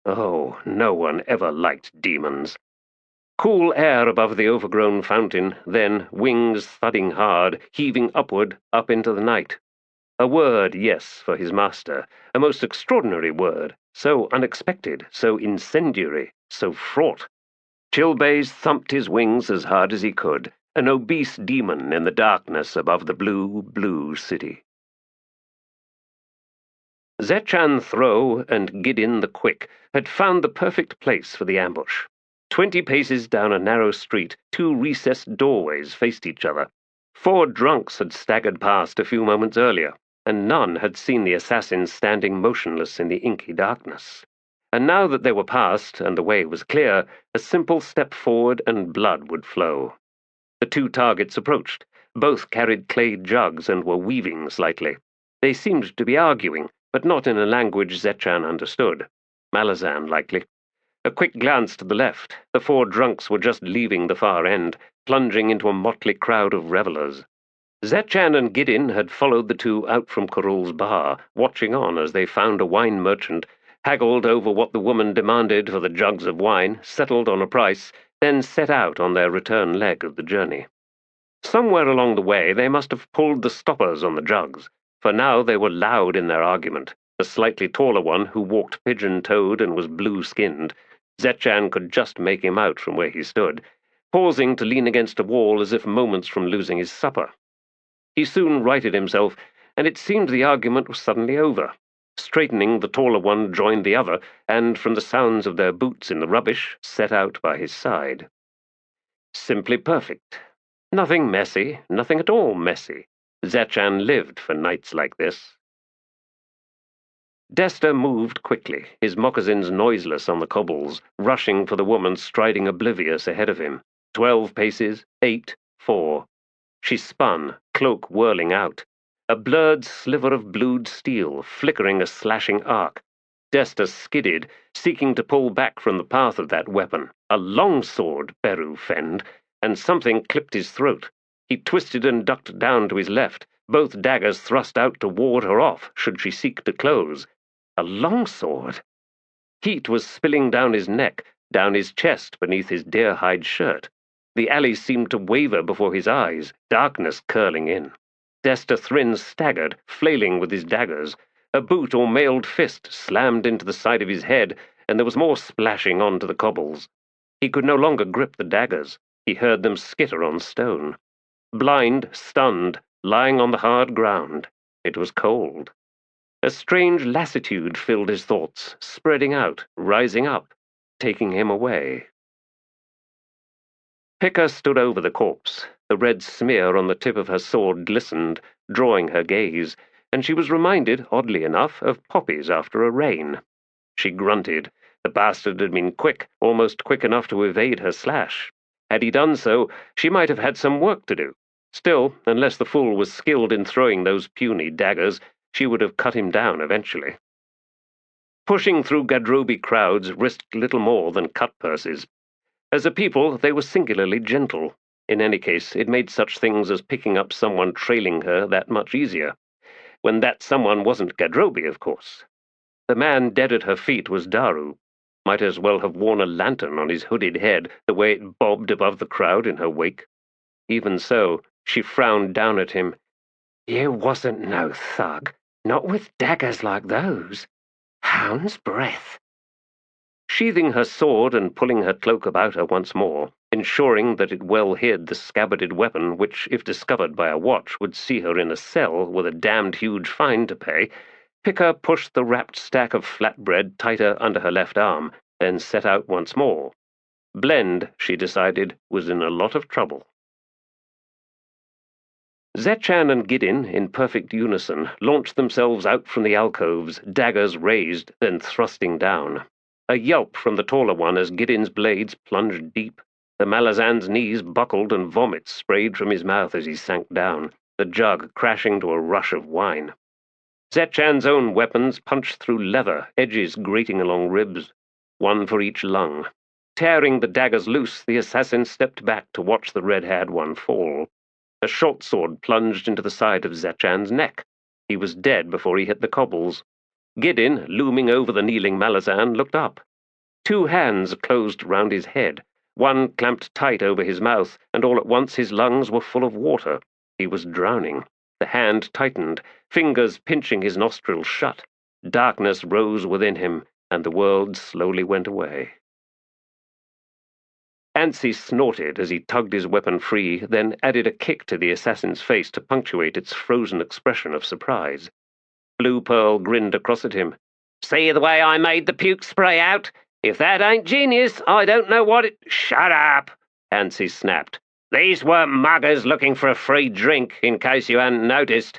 Oh, no one ever liked demons. Cool air above the overgrown fountain, then wings thudding hard, heaving upward, up into the night. A word, yes, for his master, a most extraordinary word, so unexpected, so incendiary, so fraught. Chilbase thumped his wings as hard as he could, an obese demon in the darkness above the blue, blue city. Zechan Throw and Gideon the Quick had found the perfect place for the ambush. 20 paces down a narrow street, 2 recessed doorways faced each other. 4 drunks had staggered past a few moments earlier, and none had seen the assassins standing motionless in the inky darkness. And now that they were past, and the way was clear, a simple step forward and blood would flow. The 2 targets approached. Both carried clay jugs and were weaving slightly. They seemed to be arguing, but not in a language Zechan understood. Malazan, likely. A quick glance to the left. The 4 drunks were just leaving the far end, plunging into a motley crowd of revellers. Zechan and Gideon had followed the 2 out from Corul's bar, watching on as they found a wine merchant, haggled over what the woman demanded for the jugs of wine, settled on a price, then set out on their return leg of the journey. Somewhere along the way they must have pulled the stoppers on the jugs, for now they were loud in their argument. The slightly taller one, who walked pigeon-toed and was blue-skinned, Zechan could just make him out from where he stood, pausing to lean against a wall as if moments from losing his supper. He soon righted himself, and it seemed the argument was suddenly over. Straightening, the taller one joined the other, and, from the sounds of their boots in the rubbish, set out by his side. Simply perfect. Nothing messy, nothing at all messy. Zechan lived for nights like this. Dester moved quickly, his moccasins noiseless on the cobbles, rushing for the woman striding oblivious ahead of him. 12 paces, 8, 4. She spun, cloak whirling out. A blurred sliver of blued steel, flickering a slashing arc. Dester skidded, seeking to pull back from the path of that weapon. A long sword, Beru fend, and something clipped his throat. He twisted and ducked down to his left, both daggers thrust out to ward her off should she seek to close. A longsword. Heat was spilling down his neck, down his chest beneath his deer-hide shirt. The alley seemed to waver before his eyes, darkness curling in. Dester Thryn staggered, flailing with his daggers. A boot or mailed fist slammed into the side of his head, and there was more splashing onto the cobbles. He could no longer grip the daggers. He heard them skitter on stone. Blind, stunned, lying on the hard ground. It was cold. A strange lassitude filled his thoughts, spreading out, rising up, taking him away. Pika stood over the corpse. The red smear on the tip of her sword glistened, drawing her gaze, and she was reminded, oddly enough, of poppies after a rain. She grunted. The bastard had been quick, almost quick enough to evade her slash. Had he done so, she might have had some work to do. Still, unless the fool was skilled in throwing those puny daggers, she would have cut him down eventually. Pushing through Gadrobi crowds risked little more than cut-purses. As a people, they were singularly gentle. In any case, it made such things as picking up someone trailing her that much easier. When that someone wasn't Gadrobi, of course. The man dead at her feet was Daru. Might as well have worn a lantern on his hooded head, the way it bobbed above the crowd in her wake. Even so, she frowned down at him. "You wasn't no thug, not with daggers like those. Hound's breath." Sheathing her sword and pulling her cloak about her once more, ensuring that it well hid the scabbarded weapon which, if discovered by a watch, would see her in a cell with a damned huge fine to pay, Pika pushed the wrapped stack of flatbread tighter under her left arm, then set out once more. Blend, she decided, was in a lot of trouble. Zechan and Giddin, in perfect unison, launched themselves out from the alcoves, daggers raised, then thrusting down. A yelp from the taller one as Giddin's blades plunged deep. The Malazan's knees buckled and vomit sprayed from his mouth as he sank down, the jug crashing to a rush of wine. Zechan's own weapons punched through leather, edges grating along ribs, one for each lung. Tearing the daggers loose, the assassin stepped back to watch the red-haired one fall. A short sword plunged into the side of Zechan's neck. He was dead before he hit the cobbles. Giddin, looming over the kneeling Malazan, looked up. Two hands closed round his head. One clamped tight over his mouth, and all at once his lungs were full of water. He was drowning. The hand tightened, fingers pinching his nostrils shut. Darkness rose within him, and the world slowly went away. Ansi snorted as he tugged his weapon free, then added a kick to the assassin's face to punctuate its frozen expression of surprise. Blue Pearl grinned across at him. "See the way I made the puke spray out? If that ain't genius, I don't know what it—" "Shut up!" Ansi snapped. "These weren't muggers looking for a free drink, in case you hadn't noticed."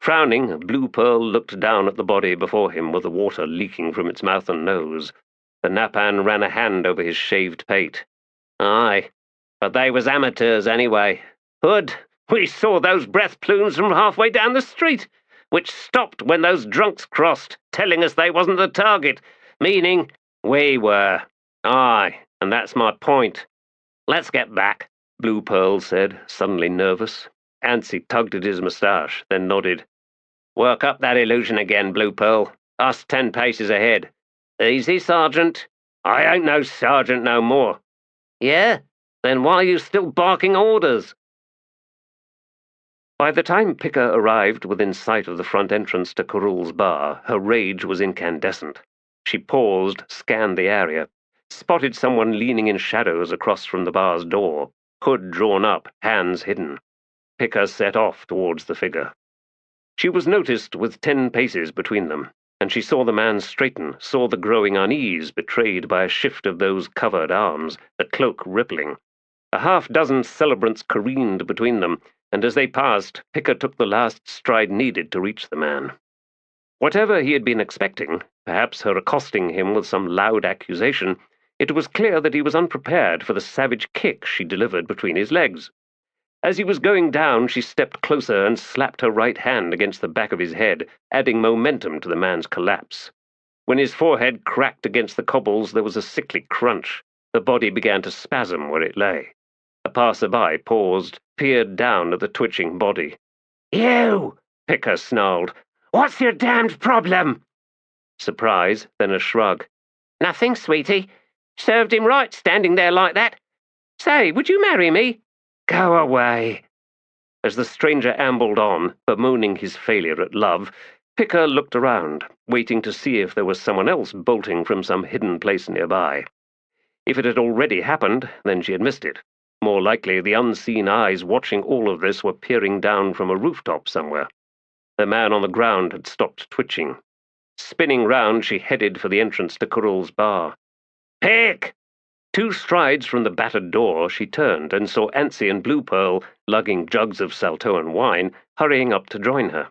Frowning, Blue Pearl looked down at the body before him with the water leaking from its mouth and nose. The Napan ran a hand over his shaved pate. "Aye, but they was amateurs anyway. Hood, we saw those breath plumes from halfway down the street, which stopped when those drunks crossed, telling us they wasn't the target, meaning we were. Aye, and that's my point. Let's get back," Blue Pearl said, suddenly nervous. Ansi tugged at his moustache, then nodded. "Work up that illusion again, Blue Pearl. Us 10 paces ahead. Easy, Sergeant. I ain't no sergeant no more." "Yeah? Then why are you still barking orders?" By the time Picker arrived within sight of the front entrance to Kurul's bar, her rage was incandescent. She paused, scanned the area, spotted someone leaning in shadows across from the bar's door, hood drawn up, hands hidden. Picker set off towards the figure. She was noticed with 10 paces between them, and she saw the man straighten, saw the growing unease betrayed by a shift of those covered arms, the cloak rippling. A half-dozen celebrants careened between them, and as they passed, Picker took the last stride needed to reach the man. Whatever he had been expecting, perhaps her accosting him with some loud accusation, it was clear that he was unprepared for the savage kick she delivered between his legs. As he was going down, she stepped closer and slapped her right hand against the back of his head, adding momentum to the man's collapse. When his forehead cracked against the cobbles, there was a sickly crunch. The body began to spasm where it lay. A passer-by paused, peered down at the twitching body. "You!" Picker snarled. "What's your damned problem?" Surprise, then a shrug. "Nothing, sweetie. Served him right standing there like that. Say, would you marry me?" "Go away." As the stranger ambled on, bemoaning his failure at love, Picker looked around, waiting to see if there was someone else bolting from some hidden place nearby. If it had already happened, then she had missed it. More likely, the unseen eyes watching all of this were peering down from a rooftop somewhere. The man on the ground had stopped twitching. Spinning round, she headed for the entrance to Kurul's bar. "Pick!" 2 strides from the battered door, she turned and saw Ansi and Blue Pearl, lugging jugs of Saltoan wine, hurrying up to join her.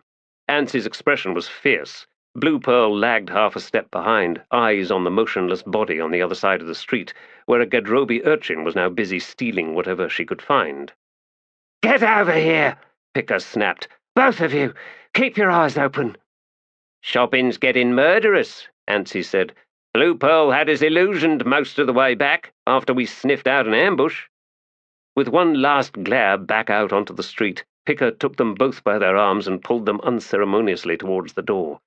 Ansi's expression was fierce. Blue Pearl lagged half a step behind, eyes on the motionless body on the other side of the street, where a Gadrobi urchin was now busy stealing whatever she could find. "Get over here!" Picker snapped. "Both of you! Keep your eyes open!" "Shopping's getting murderous," Ansi said. "Blue Pearl had us illusioned most of the way back, after we sniffed out an ambush." With one last glare back out onto the street, Picker took them both by their arms and pulled them unceremoniously towards the door.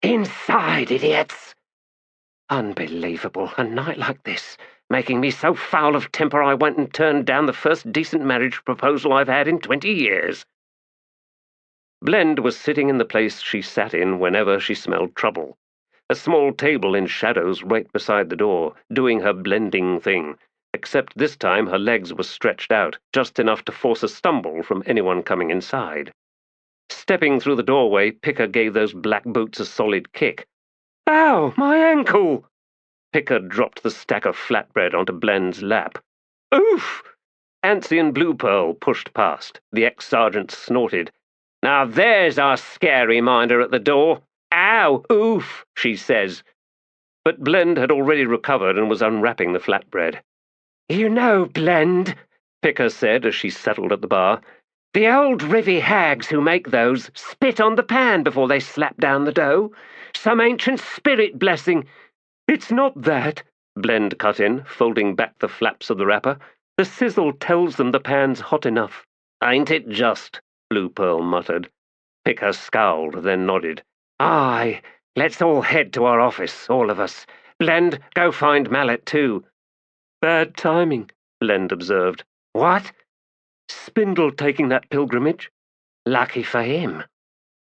"Inside, idiots!" Unbelievable, a night like this, making me so foul of temper I went and turned down the first decent marriage proposal I've had in 20 years. Blend was sitting in the place she sat in whenever she smelled trouble. A small table in shadows right beside the door, doing her blending thing, except this time her legs were stretched out, just enough to force a stumble from anyone coming inside. Stepping through the doorway, Picker gave those black boots a solid kick. "Ow, my ankle!" Picker dropped the stack of flatbread onto Blend's lap. "Oof!" Antsy and Blue Pearl pushed past. The ex-sergeant snorted. "Now there's our scary minder at the door. Ow! Oof!" she says. But Blend had already recovered and was unwrapping the flatbread. "You know, Blend," Picker said as she settled at the bar, "the old rivy hags who make those spit on the pan before they slap down the dough. Some ancient spirit blessing." "It's not that," Blend cut in, folding back the flaps of the wrapper. "The sizzle tells them the pan's hot enough." "Ain't it just?" Blue Pearl muttered. Picker scowled, then nodded. "Aye, let's all head to our office, all of us. Blend, go find Mallet too." "Bad timing," Blend observed. "What?" "Spindle taking that pilgrimage." "Lucky for him."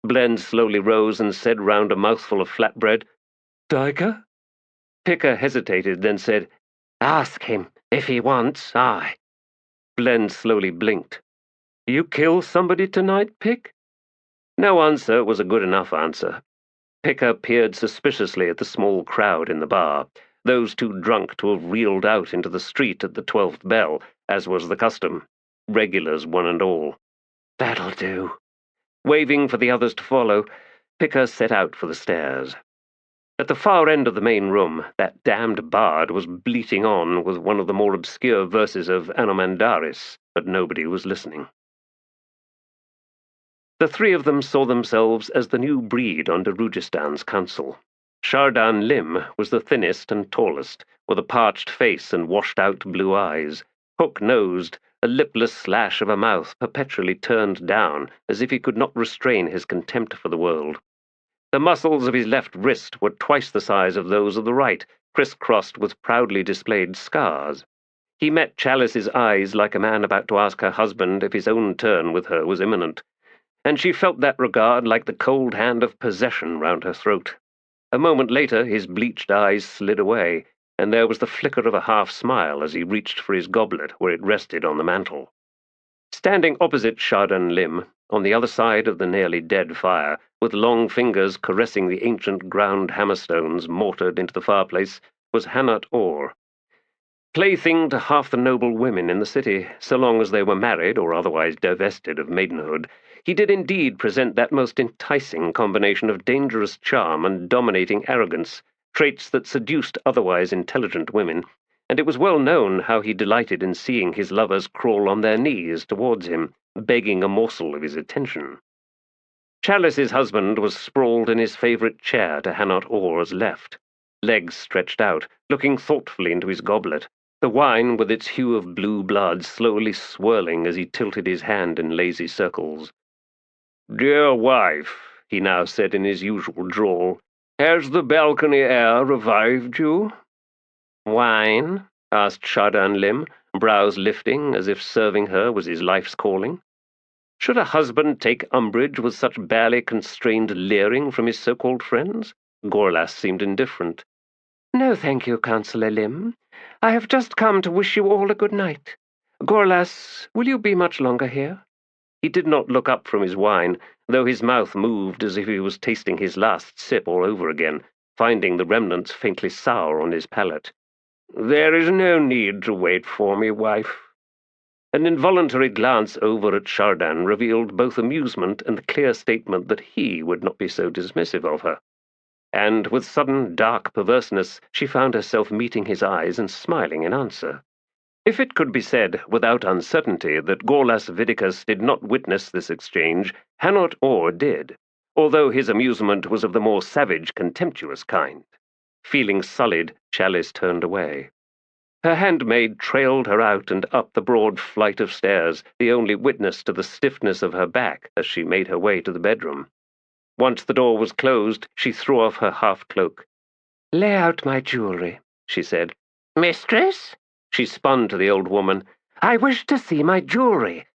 Blend slowly rose and said round a mouthful of flatbread, "Diker?" Picker hesitated, then said, "Ask him, if he wants, aye." Blend slowly blinked. "You kill somebody tonight, Pick?" No answer was a good enough answer. Picker peered suspiciously at the small crowd in the bar, those too drunk to have reeled out into the street at the 12th bell, as was the custom, regulars one and all. "That'll do." Waving for the others to follow, Picker set out for the stairs. At the far end of the main room, that damned bard was bleating on with one of the more obscure verses of Anomandaris, but nobody was listening. The three of them saw themselves as the new breed on Darujhistan's council. Shardan Lim was the thinnest and tallest, with a parched face and washed-out blue eyes, hook-nosed, a lipless slash of a mouth perpetually turned down as if he could not restrain his contempt for the world. The muscles of his left wrist were twice the size of those of the right, criss-crossed with proudly displayed scars. He met Chalice's eyes like a man about to ask her husband if his own turn with her was imminent, and she felt that regard like the cold hand of possession round her throat. A moment later his bleached eyes slid away, and there was the flicker of a half-smile as he reached for his goblet where it rested on the mantel. Standing opposite Shardan Lim, on the other side of the nearly dead fire, with long fingers caressing the ancient ground hammerstones mortared into the fireplace, was Hanat Orr. Plaything to half the noble women in the city, so long as they were married or otherwise divested of maidenhood, he did indeed present that most enticing combination of dangerous charm and dominating arrogance, traits that seduced otherwise intelligent women, and it was well known how he delighted in seeing his lovers crawl on their knees towards him, begging a morsel of his attention. Chalice's husband was sprawled in his favourite chair to Hanat Orr's left, legs stretched out, looking thoughtfully into his goblet, the wine with its hue of blue blood slowly swirling as he tilted his hand in lazy circles. "Dear wife," he now said in his usual drawl, "has the balcony air revived you?" "Wine?" asked Shardan Lim, brows lifting as if serving her was his life's calling. Should a husband take umbrage with such barely constrained leering from his so-called friends? Gorlas seemed indifferent. "No, thank you, Councillor Lim. I have just come to wish you all a good night. Gorlas, will you be much longer here?" He did not look up from his wine, though his mouth moved as if he was tasting his last sip all over again, finding the remnants faintly sour on his palate. "There is no need to wait for me, wife." An involuntary glance over at Shardan revealed both amusement and the clear statement that he would not be so dismissive of her. And with sudden dark perverseness she found herself meeting his eyes and smiling in answer. If it could be said without uncertainty that Gorlas Vidicus did not witness this exchange, Hanot Orr did, although his amusement was of the more savage, contemptuous kind. Feeling sullied, Chalice turned away. Her handmaid trailed her out and up the broad flight of stairs, the only witness to the stiffness of her back as she made her way to the bedroom. Once the door was closed, she threw off her half-cloak. "Lay out my jewelry," she said. "Mistress?" She spun to the old woman. "I wish to see my jewelry."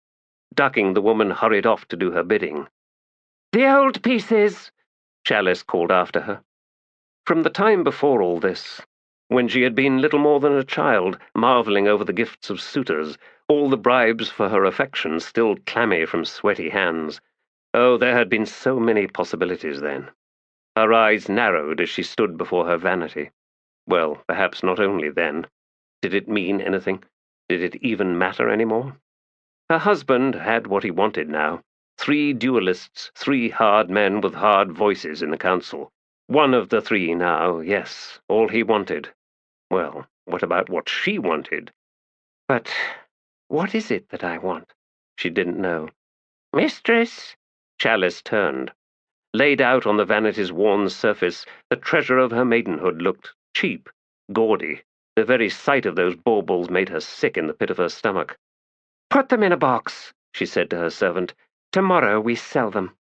Ducking, the woman hurried off to do her bidding. "The old pieces!" Chalice called after her. From the time before all this, when she had been little more than a child, marvelling over the gifts of suitors, all the bribes for her affection still clammy from sweaty hands. Oh, there had been so many possibilities then. Her eyes narrowed as she stood before her vanity. Well, perhaps not only then. Did it mean anything? Did it even matter any more? Her husband had what he wanted now. 3 duelists, 3 hard men with hard voices in the council. One of the 3 now, yes, all he wanted. Well, what about what she wanted? But what is it that I want? She didn't know. Mistress! Chalice turned. Laid out on the vanity's worn surface, the treasure of her maidenhood looked cheap, gaudy. The very sight of those baubles made her sick in the pit of her stomach. "Put them in a box," she said to her servant. "Tomorrow we sell them."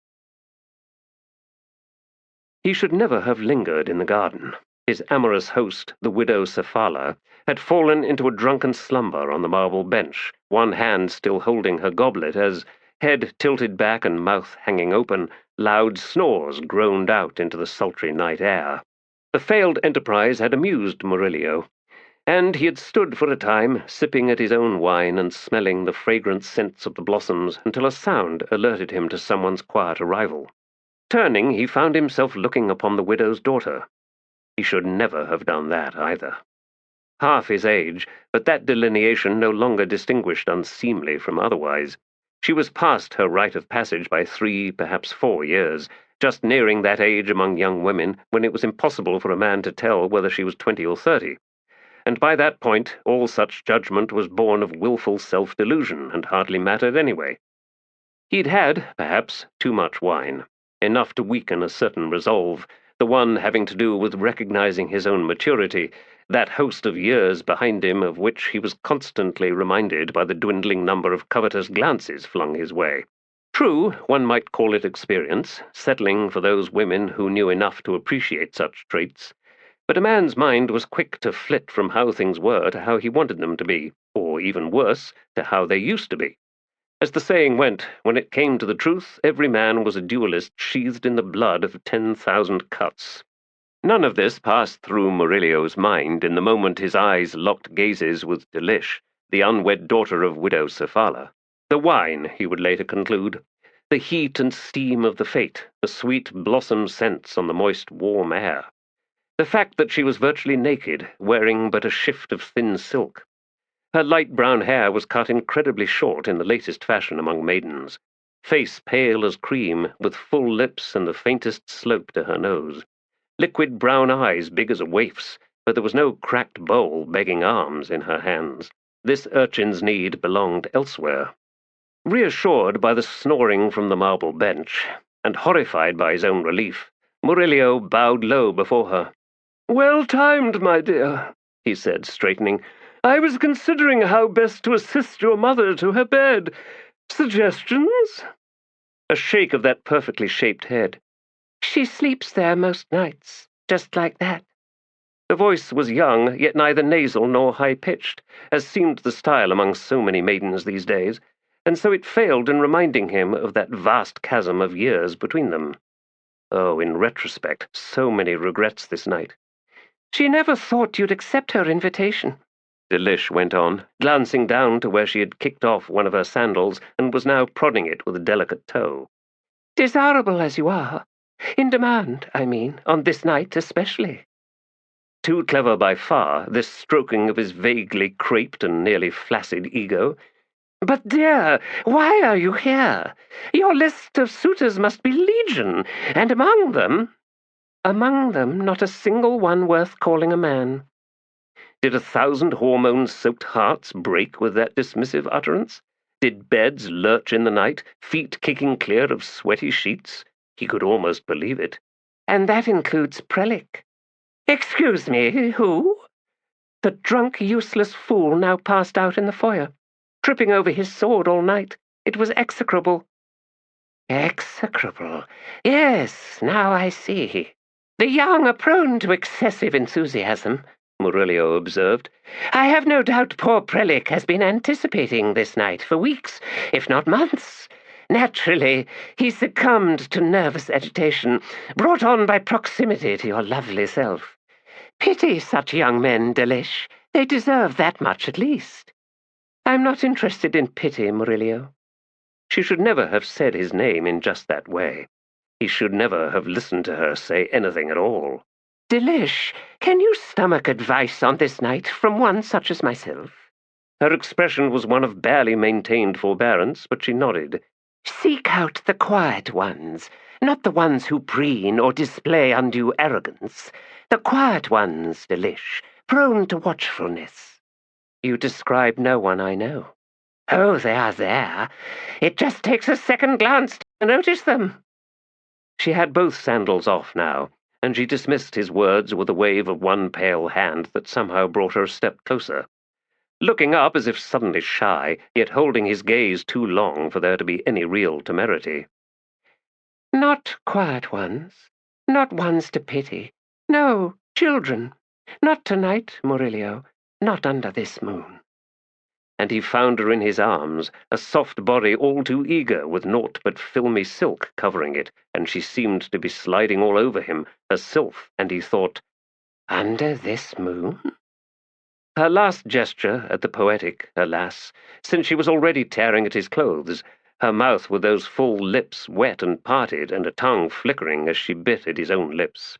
He should never have lingered in the garden. His amorous host, the widow Cephala, had fallen into a drunken slumber on the marble bench, one hand still holding her goblet as, head tilted back and mouth hanging open, loud snores groaned out into the sultry night air. The failed enterprise had amused Murillo, and he had stood for a time, sipping at his own wine and smelling the fragrant scents of the blossoms until a sound alerted him to someone's quiet arrival. Turning, he found himself looking upon the widow's daughter. He should never have done that, either. Half his age, but that delineation no longer distinguished unseemly from otherwise. She was past her rite of passage by 3, perhaps 4 years, just nearing that age among young women when it was impossible for a man to tell whether she was 20 or 30. And by that point, all such judgment was born of wilful self-delusion and hardly mattered anyway. He'd had, perhaps, too much wine, enough to weaken a certain resolve, the one having to do with recognizing his own maturity, that host of years behind him of which he was constantly reminded by the dwindling number of covetous glances flung his way. True, one might call it experience, settling for those women who knew enough to appreciate such traits, but a man's mind was quick to flit from how things were to how he wanted them to be, or even worse, to how they used to be. As the saying went, when it came to the truth, every man was a duelist sheathed in the blood of 10,000 cuts. None of this passed through Murillo's mind in the moment his eyes locked gazes with Delish, the unwed daughter of widow Cephala. The wine, he would later conclude, the heat and steam of the fete, the sweet blossom scents on the moist, warm air. The fact that she was virtually naked, wearing but a shift of thin silk. Her light brown hair was cut incredibly short in the latest fashion among maidens. Face pale as cream, with full lips and the faintest slope to her nose. Liquid brown eyes big as a waif's, but there was no cracked bowl begging alms in her hands. This urchin's need belonged elsewhere. Reassured by the snoring from the marble bench, and horrified by his own relief, Murillo bowed low before her. "Well timed, my dear," he said, straightening. "I was considering how best to assist your mother to her bed. Suggestions?" A shake of that perfectly shaped head. "She sleeps there most nights, just like that." The voice was young, yet neither nasal nor high-pitched, as seemed the style among so many maidens these days, and so it failed in reminding him of that vast chasm of years between them. Oh, in retrospect, so many regrets this night. "She never thought you'd accept her invitation," Delish went on, glancing down to where she had kicked off one of her sandals and was now prodding it with a delicate toe. "Desirable as you are. In demand, I mean, on this night especially." Too clever by far, this stroking of his vaguely craped and nearly flaccid ego. "But, dear, why are you here? Your list of suitors must be legion, and among them—" "Among them not a single one worth calling a man." Did 1,000 hormone-soaked hearts break with that dismissive utterance? Did beds lurch in the night, feet kicking clear of sweaty sheets? He could almost believe it. "And that includes Prellick." "Excuse me, who?" "The drunk, useless fool now passed out in the foyer, tripping over his sword all night. It was execrable." "Execrable. Yes, now I see. The young are prone to excessive enthusiasm," Murillo observed. "I have no doubt poor Prellick has been anticipating this night for weeks, if not months. Naturally, he succumbed to nervous agitation, brought on by proximity to your lovely self. Pity such young men, Delish. They deserve that much at least." "I'm not interested in pity, Murillo." She should never have said his name in just that way. He should never have listened to her say anything at all. "Delish, can you stomach advice on this night from one such as myself?" Her expression was one of barely maintained forbearance, but she nodded. Seek out the quiet ones, not the ones who preen or display undue arrogance. The quiet ones, Delish, prone to watchfulness. You describe no one I know. Oh, they are there. It just takes a second glance to notice them. She had both sandals off now, and she dismissed his words with a wave of one pale hand that somehow brought her a step closer. Looking up as if suddenly shy, yet holding his gaze too long for there to be any real temerity. Not quiet ones, not ones to pity. No, children. Not tonight, Murillo, not under this moon. And he found her in his arms, a soft body all too eager, with naught but filmy silk covering it, and she seemed to be sliding all over him, herself, and he thought, under this moon? Her last gesture at the poetic, alas, since she was already tearing at his clothes, her mouth with those full lips wet and parted, and a tongue flickering as she bit at his own lips.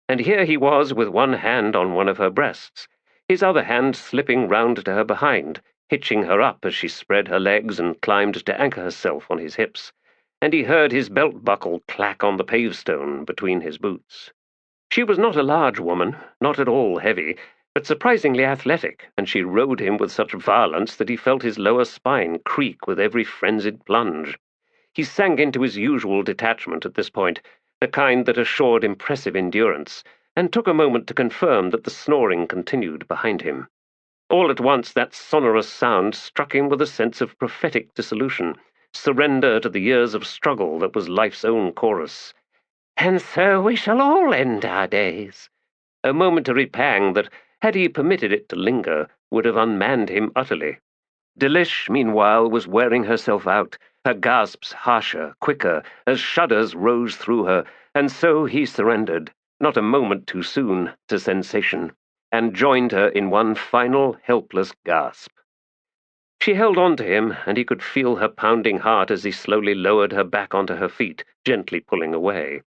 And here he was with one hand on one of her breasts, his other hand slipping round to her behind, hitching her up as she spread her legs and climbed to anchor herself on his hips, and he heard his belt buckle clack on the pavestone between his boots. She was not a large woman, not at all heavy, but surprisingly athletic, and she rode him with such violence that he felt his lower spine creak with every frenzied plunge. He sank into his usual detachment at this point, the kind that assured impressive endurance, and took a moment to confirm that the snoring continued behind him. All at once that sonorous sound struck him with a sense of prophetic dissolution, surrender to the years of struggle that was life's own chorus. And so we shall all end our days. A momentary pang that, had he permitted it to linger, would have unmanned him utterly. Delish, meanwhile, was wearing herself out, her gasps harsher, quicker, as shudders rose through her, and so he surrendered, not a moment too soon, to sensation, and joined her in one final, helpless gasp. She held on to him, and he could feel her pounding heart as he slowly lowered her back onto her feet, gently pulling away.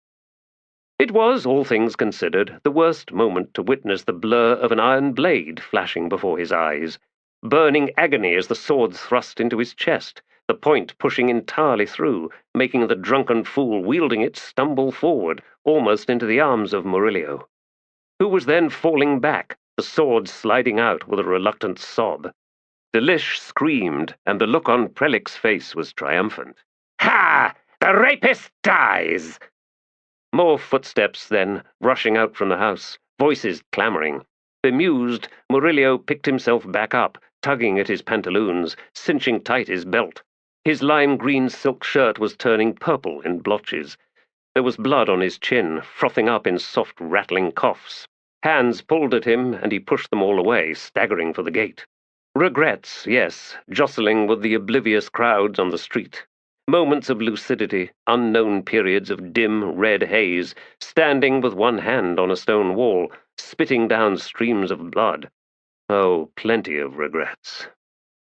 It was, all things considered, the worst moment to witness the blur of an iron blade flashing before his eyes, burning agony as the sword thrust into his chest, the point pushing entirely through, making the drunken fool wielding it stumble forward, almost into the arms of Murillo, who was then falling back, the sword sliding out with a reluctant sob. Delish screamed, and the look on Prelic's face was triumphant. Ha! The rapist dies! More footsteps, then, rushing out from the house, voices clamoring. Bemused, Murillo picked himself back up, tugging at his pantaloons, cinching tight his belt. His lime-green silk shirt was turning purple in blotches. There was blood on his chin, frothing up in soft, rattling coughs. Hands pulled at him, and he pushed them all away, staggering for the gate. Regrets, yes, jostling with the oblivious crowds on the street. Moments of lucidity, unknown periods of dim red haze, standing with one hand on a stone wall, spitting down streams of blood. Oh, plenty of regrets.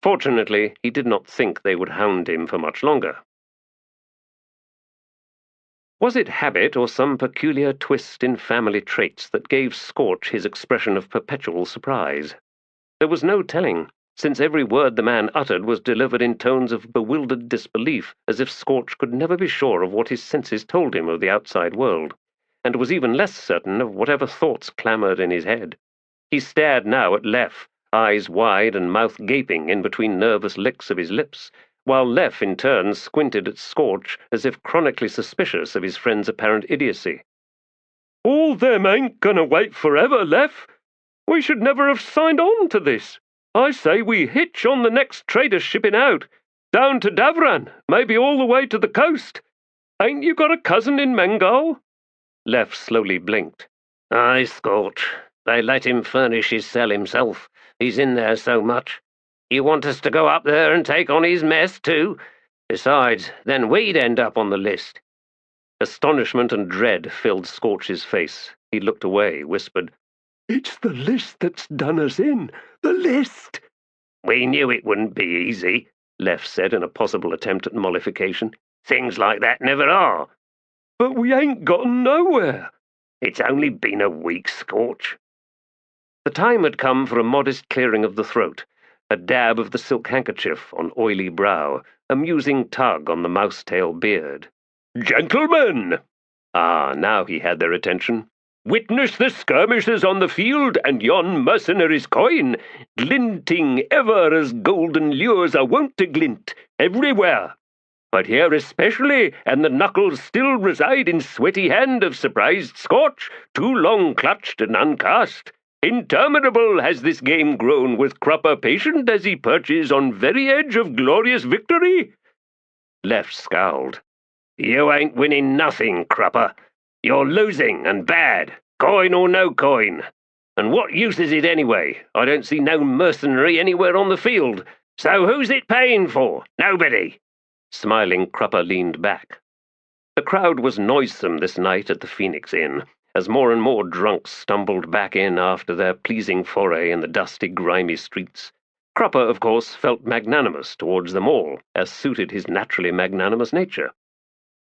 Fortunately, he did not think they would hound him for much longer. Was it habit or some peculiar twist in family traits that gave Scorch his expression of perpetual surprise? There was no telling, since every word the man uttered was delivered in tones of bewildered disbelief, as if Scorch could never be sure of what his senses told him of the outside world, and was even less certain of whatever thoughts clamoured in his head. He stared now at Lef, eyes wide and mouth gaping in between nervous licks of his lips, while Lef in turn squinted at Scorch as if chronically suspicious of his friend's apparent idiocy. "All them ain't gonna wait forever, Lef. We should never have signed on to this. I say we hitch on the next trader shipping out, down to Davran, maybe all the way to the coast. Ain't you got a cousin in Bengal?" Lef slowly blinked. "Aye, Scorch. They let him furnish his cell himself. He's in there so much. You want us to go up there and take on his mess too? Besides, then we'd end up on the list." Astonishment and dread filled Scorch's face. He looked away, whispered, "It's the list that's done us in. The list!" "We knew it wouldn't be easy," Lef said in a possible attempt at mollification. "Things like that never are." "But we ain't gotten nowhere." "It's only been a week, Scorch." The time had come for a modest clearing of the throat, a dab of the silk handkerchief on oily brow, a musing tug on the mouse-tail beard. "Gentlemen!" Ah, now he had their attention. "Witness the skirmishes on the field, and yon mercenary's coin, glinting ever as golden lures are wont to glint, everywhere. But here especially, and the knuckles still reside in sweaty hand of surprised Scotch, too long clutched and uncast. Interminable has this game grown, with Kruppe patient as he perches on very edge of glorious victory." Left scowled. "You ain't winning nothing, Kruppe. You're losing, and bad, coin or no coin. And what use is it anyway? I don't see no mercenary anywhere on the field. So who's it paying for? Nobody." Smiling, Kruppe leaned back. The crowd was noisome this night at the Phoenix Inn, as more and more drunks stumbled back in after their pleasing foray in the dusty, grimy streets. Kruppe, of course, felt magnanimous towards them all, as suited his naturally magnanimous nature.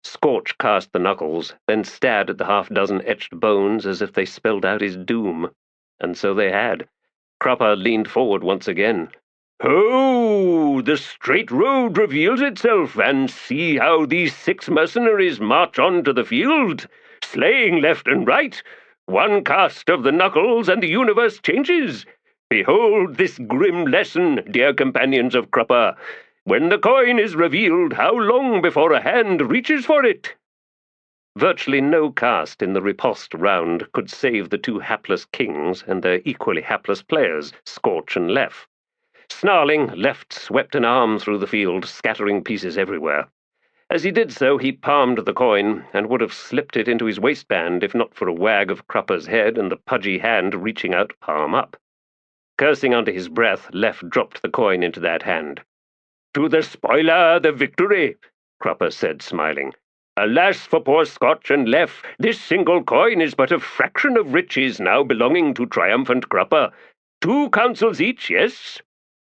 Scorch cast the knuckles, then stared at the half-dozen etched bones as if they spelled out his doom. And so they had. Kruppe leaned forward once again. "Ho! The straight road reveals itself, and see how these 6 mercenaries march on to the field, slaying left and right. One cast of the knuckles and the universe changes. Behold this grim lesson, dear companions of Kruppe. When the coin is revealed, how long before a hand reaches for it?" Virtually no cast in the riposte round could save the 2 hapless kings and their equally hapless players, Scorch and Leff. Snarling, Left swept an arm through the field, scattering pieces everywhere. As he did so, he palmed the coin, and would have slipped it into his waistband if not for a wag of Kruppe's head and the pudgy hand reaching out palm up. Cursing under his breath, Leff dropped the coin into that hand. "To the spoiler the victory," Kruppe said, smiling. "Alas for poor Scotch and Leff, this single coin is but a fraction of riches now belonging to triumphant Kruppe. 2 councils each, yes?"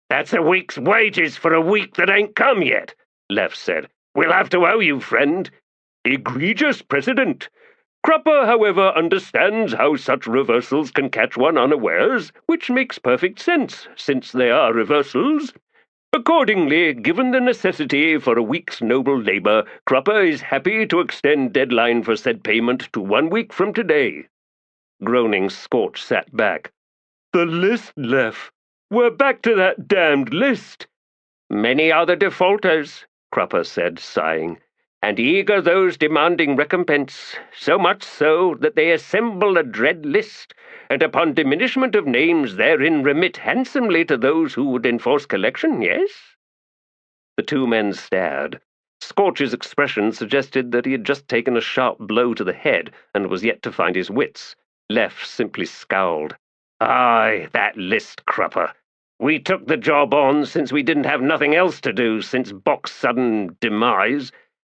"That's a week's wages for a week that ain't come yet," Leff said. "We'll have to owe you, friend." "Egregious precedent. Kruppe, however, understands how such reversals can catch one unawares, which makes perfect sense, since they are reversals. Accordingly, given the necessity for a week's noble labor, Kruppe is happy to extend deadline for said payment to 1 week from today." Groaning, Scorch sat back. "The list, Leff. We're back to that damned list." "Many are the defaulters," Kruppe said, sighing, "and eager those demanding recompense, so much so that they assemble a dread list, and upon diminishment of names therein remit handsomely to those who would enforce collection, yes?" The 2 men stared. Scorch's expression suggested that he had just taken a sharp blow to the head and was yet to find his wits. Leff simply scowled. "Aye, that list, Kruppe. We took the job on since we didn't have nothing else to do since Bock's sudden demise,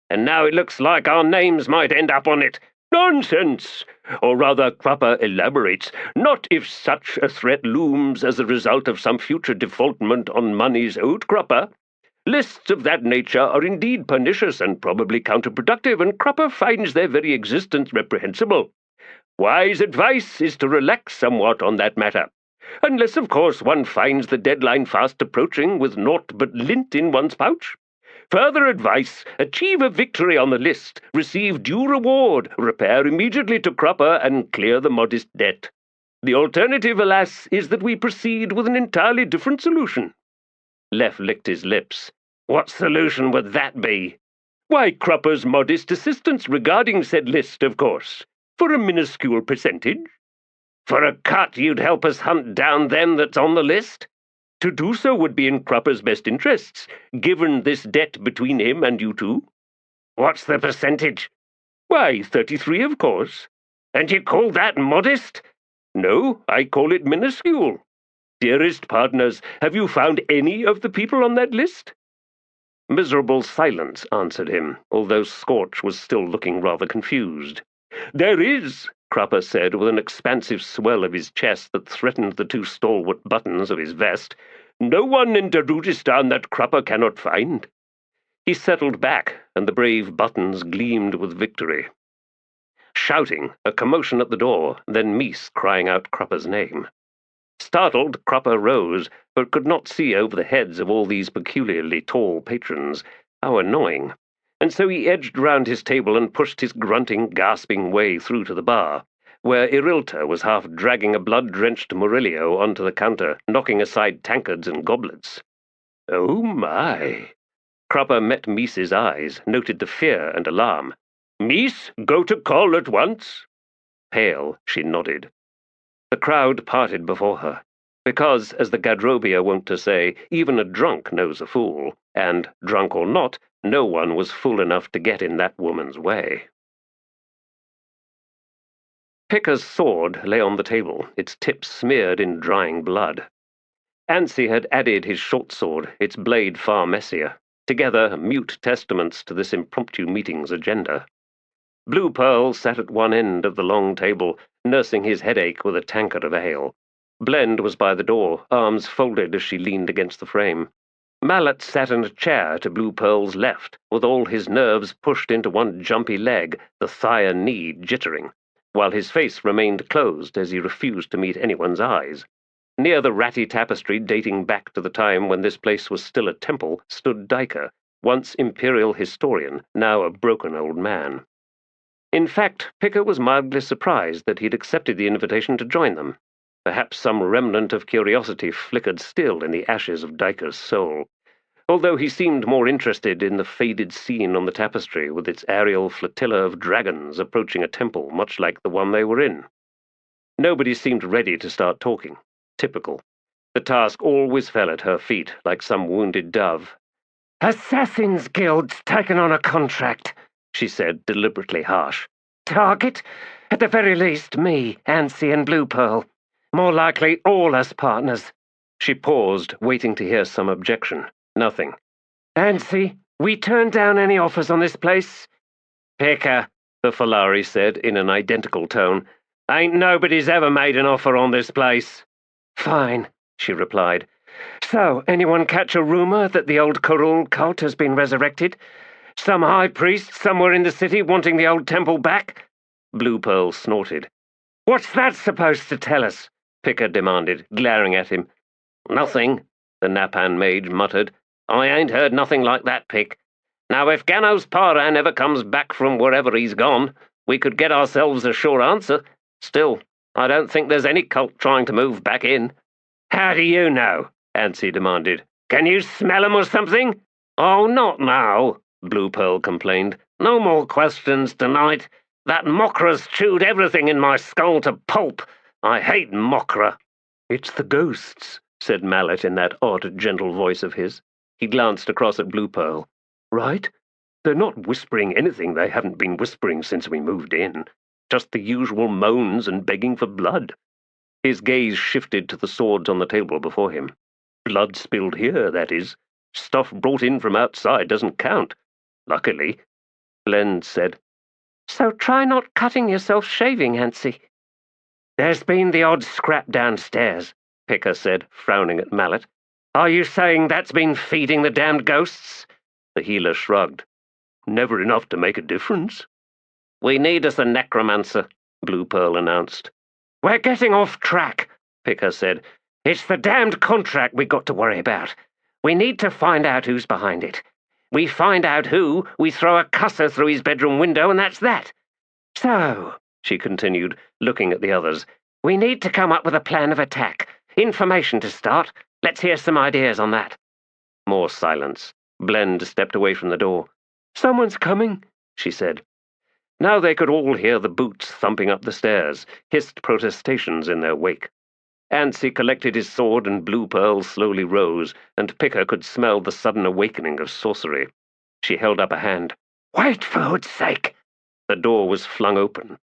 and now it looks like our names might end up on it. Nonsense! Or rather, Kruppe elaborates, not if such a threat looms as a result of some future defaultment on monies owed Kruppe. Lists of that nature are indeed pernicious and probably counterproductive, and Kruppe finds their very existence reprehensible. Wise advice is to relax somewhat on that matter. Unless, of course, one finds the deadline fast approaching with naught but lint in one's pouch. Further advice, achieve a victory on the list, receive due reward, repair immediately to Kruppe, and clear the modest debt. The alternative, alas, is that we proceed with an entirely different solution." Leff licked his lips. "What solution would that be?" "Why, Kruppe's modest assistance regarding said list, of course. For a minuscule percentage." "For a cut you'd help us hunt down them that's on the list?" "To do so would be in Kruppe's best interests, given this debt between him and you 2. "What's the percentage?" "Why, 33, of course." "And you call that modest?" "No, I call it minuscule. Dearest partners, have you found any of the people on that list?" Miserable silence answered him, although Scorch was still looking rather confused. "There is," Kruppe said with an expansive swell of his chest that threatened the 2 stalwart buttons of his vest. "No one in Darujhistan that Kruppe cannot find." He settled back, and the brave buttons gleamed with victory. Shouting, a commotion at the door, then Mies crying out Kruppe's name. Startled, Kruppe rose, but could not see over the heads of all these peculiarly tall patrons. How annoying! And so he edged round his table and pushed his grunting, gasping way through to the bar, where Irilta was half dragging a blood-drenched Murillo onto the counter, knocking aside tankards and goblets. "Oh, my!" Kruppe met Meese's eyes, noted the fear and alarm. "Meese, go to call at once." Pale, she nodded. The crowd parted before her, because, as the Gadrobia wont to say, even a drunk knows a fool, and, drunk or not, no one was fool enough to get in that woman's way. Picker's sword lay on the table, its tip smeared in drying blood. Ansi had added his short sword, its blade far messier, together mute testaments to this impromptu meeting's agenda. Blue Pearl sat at one end of the long table, nursing his headache with a tankard of ale. Blend was by the door, arms folded as she leaned against the frame. Mallet sat in a chair to Blue Pearl's left, with all his nerves pushed into one jumpy leg, the thigh and knee jittering, while his face remained closed as he refused to meet anyone's eyes. Near the ratty tapestry dating back to the time when this place was still a temple stood Diker, once imperial historian, now a broken old man. In fact, Picker was mildly surprised that he'd accepted the invitation to join them. Perhaps some remnant of curiosity flickered still in the ashes of Diker's soul, although he seemed more interested in the faded scene on the tapestry with its aerial flotilla of dragons approaching a temple much like the one they were in. Nobody seemed ready to start talking. Typical. The task always fell at her feet like some wounded dove. "Assassin's Guild's taken on a contract," she said, deliberately harsh. "Target? At the very least, me, Ansi, and Blue Pearl. More likely, all us partners." She paused, waiting to hear some objection. Nothing. "Ansi, we turned down any offers on this place?" "Picker," the Falari said in an identical tone. "Ain't nobody's ever made an offer on this place." "Fine," she replied. "So, anyone catch a rumor that the old Kurul cult has been resurrected? Some high priest somewhere in the city wanting the old temple back?" Blue Pearl snorted. "What's that supposed to tell us?" Picker demanded, glaring at him. "Nothing," the Napan mage muttered. "I ain't heard nothing like that, Pick. Now, if Ganos Paran ever comes back from wherever he's gone, we could get ourselves a sure answer. Still, I don't think there's any cult trying to move back in." "How do you know?" Ansi demanded. "Can you smell 'em or something?" "Oh, not now," Blue Pearl complained. "No more questions tonight. That Mokra's chewed everything in my skull to pulp. I hate Mokra." "It's the ghosts," said Mallet in that odd, gentle voice of his. He glanced across at Blue Pearl. "Right? They're not whispering anything they haven't been whispering since we moved in. Just the usual moans and begging for blood." His gaze shifted to the swords on the table before him. "Blood spilled here, that is. Stuff brought in from outside doesn't count. Luckily." Blend said, "So try not cutting yourself shaving, Ansi." "There's been the odd scrap downstairs," Picker said, frowning at Mallet. "Are you saying that's been feeding the damned ghosts?" The healer shrugged. "Never enough to make a difference." "We need us a necromancer," Blue Pearl announced. "We're getting off track," Picker said. "It's the damned contract we got to worry about. We need to find out who's behind it. We find out who, we throw a cusser through his bedroom window, and that's that. So," she continued, looking at the others, "we need to come up with a plan of attack. Information to start. Let's hear some ideas on that." More silence. Blend stepped away from the door. "Someone's coming," she said. Now they could all hear the boots thumping up the stairs, hissed protestations in their wake. Ansi collected his sword and Blue Pearl slowly rose, and Picker could smell the sudden awakening of sorcery. She held up a hand. "Wait, for hood's sake!" The door was flung open.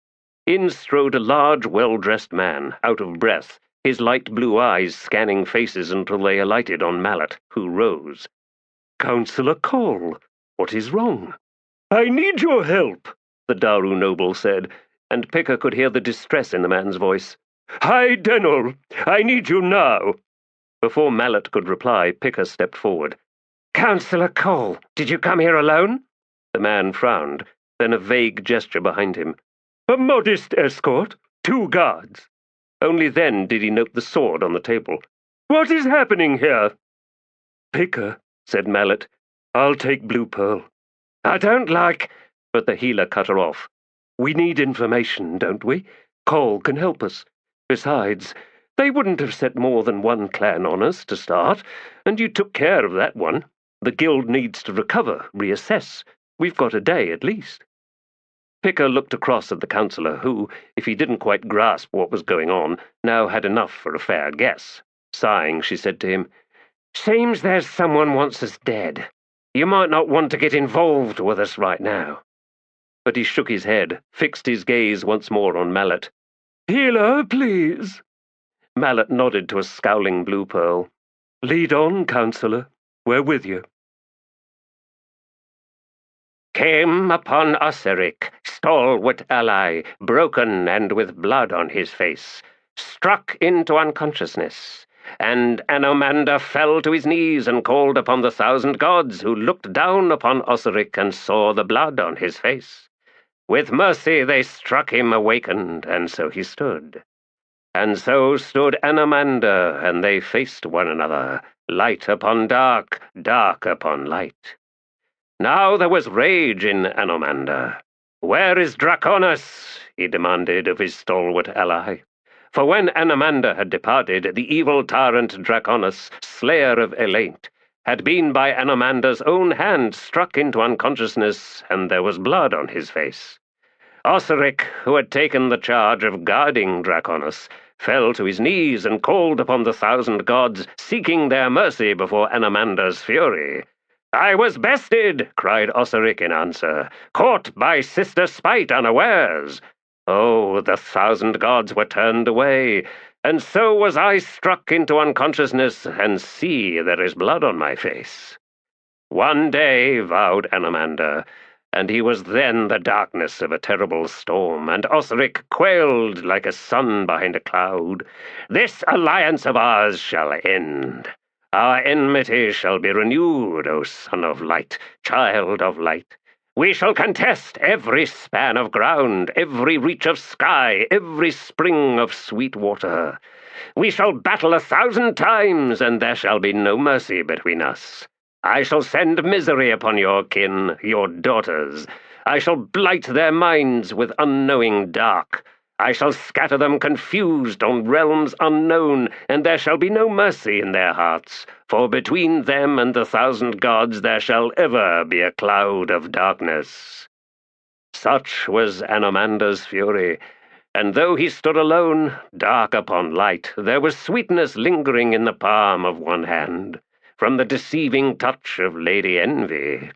In strode a large, well-dressed man, out of breath, his light blue eyes scanning faces until they alighted on Mallet, who rose. "Councillor Cole, what is wrong?" "I need your help," the Daru noble said, and Picker could hear the distress in the man's voice. "Hi, Denor! I need you now!" Before Mallet could reply, Picker stepped forward. "Councillor Cole, did you come here alone?" The man frowned, then a vague gesture behind him. "A modest escort, 2 guards." Only then did he note the sword on the table. "What is happening here?" "Pick her," said Mallet. "I'll take Blue Pearl." "I don't like—" But the healer cut her off. "We need information, don't we? Cole can help us. Besides, they wouldn't have set more than one clan on us to start, and you took care of that one. The guild needs to recover, reassess. We've got a day at least." Picker looked across at the councillor, who, if he didn't quite grasp what was going on, now had enough for a fair guess. Sighing, she said to him, "Seems there's someone wants us dead. You might not want to get involved with us right now." But he shook his head, fixed his gaze once more on Mallet. "Healer, please." Mallet nodded to a scowling Blue Pearl. "Lead on, councillor. We're with you." Came upon Osiric, stalwart ally, broken and with blood on his face, struck into unconsciousness, and Anomander fell to his knees and called upon the 1,000 gods, who looked down upon Osiric and saw the blood on his face. With mercy they struck him awakened, and so he stood. And so stood Anomander, and they faced one another, light upon dark, dark upon light. Now there was rage in Anomander. "Where is Draconis?" he demanded of his stalwart ally. For when Anomander had departed, the evil tyrant Draconis, slayer of Elaint, had been by Anomander's own hand struck into unconsciousness, and there was blood on his face. Osiric, who had taken the charge of guarding Draconis, fell to his knees and called upon the 1,000 gods, seeking their mercy before Anomander's fury. "I was bested," cried Osiric in answer, "caught by sister spite unawares. Oh, the 1,000 gods were turned away, and so was I struck into unconsciousness, and see, there is blood on my face." "One day," vowed Anomander, and he was then the darkness of a terrible storm, and Osiric quailed like a sun behind a cloud. "This alliance of ours shall end. Our enmity shall be renewed, O son of light, child of light. We shall contest every span of ground, every reach of sky, every spring of sweet water. We shall battle 1,000 times, and there shall be no mercy between us. I shall send misery upon your kin, your daughters. I shall blight their minds with unknowing dark. I shall scatter them confused on realms unknown, and there shall be no mercy in their hearts, for between them and the 1,000 gods there shall ever be a cloud of darkness." Such was Anomander's fury, and though he stood alone, dark upon light, there was sweetness lingering in the palm of one hand, from the deceiving touch of Lady Envy.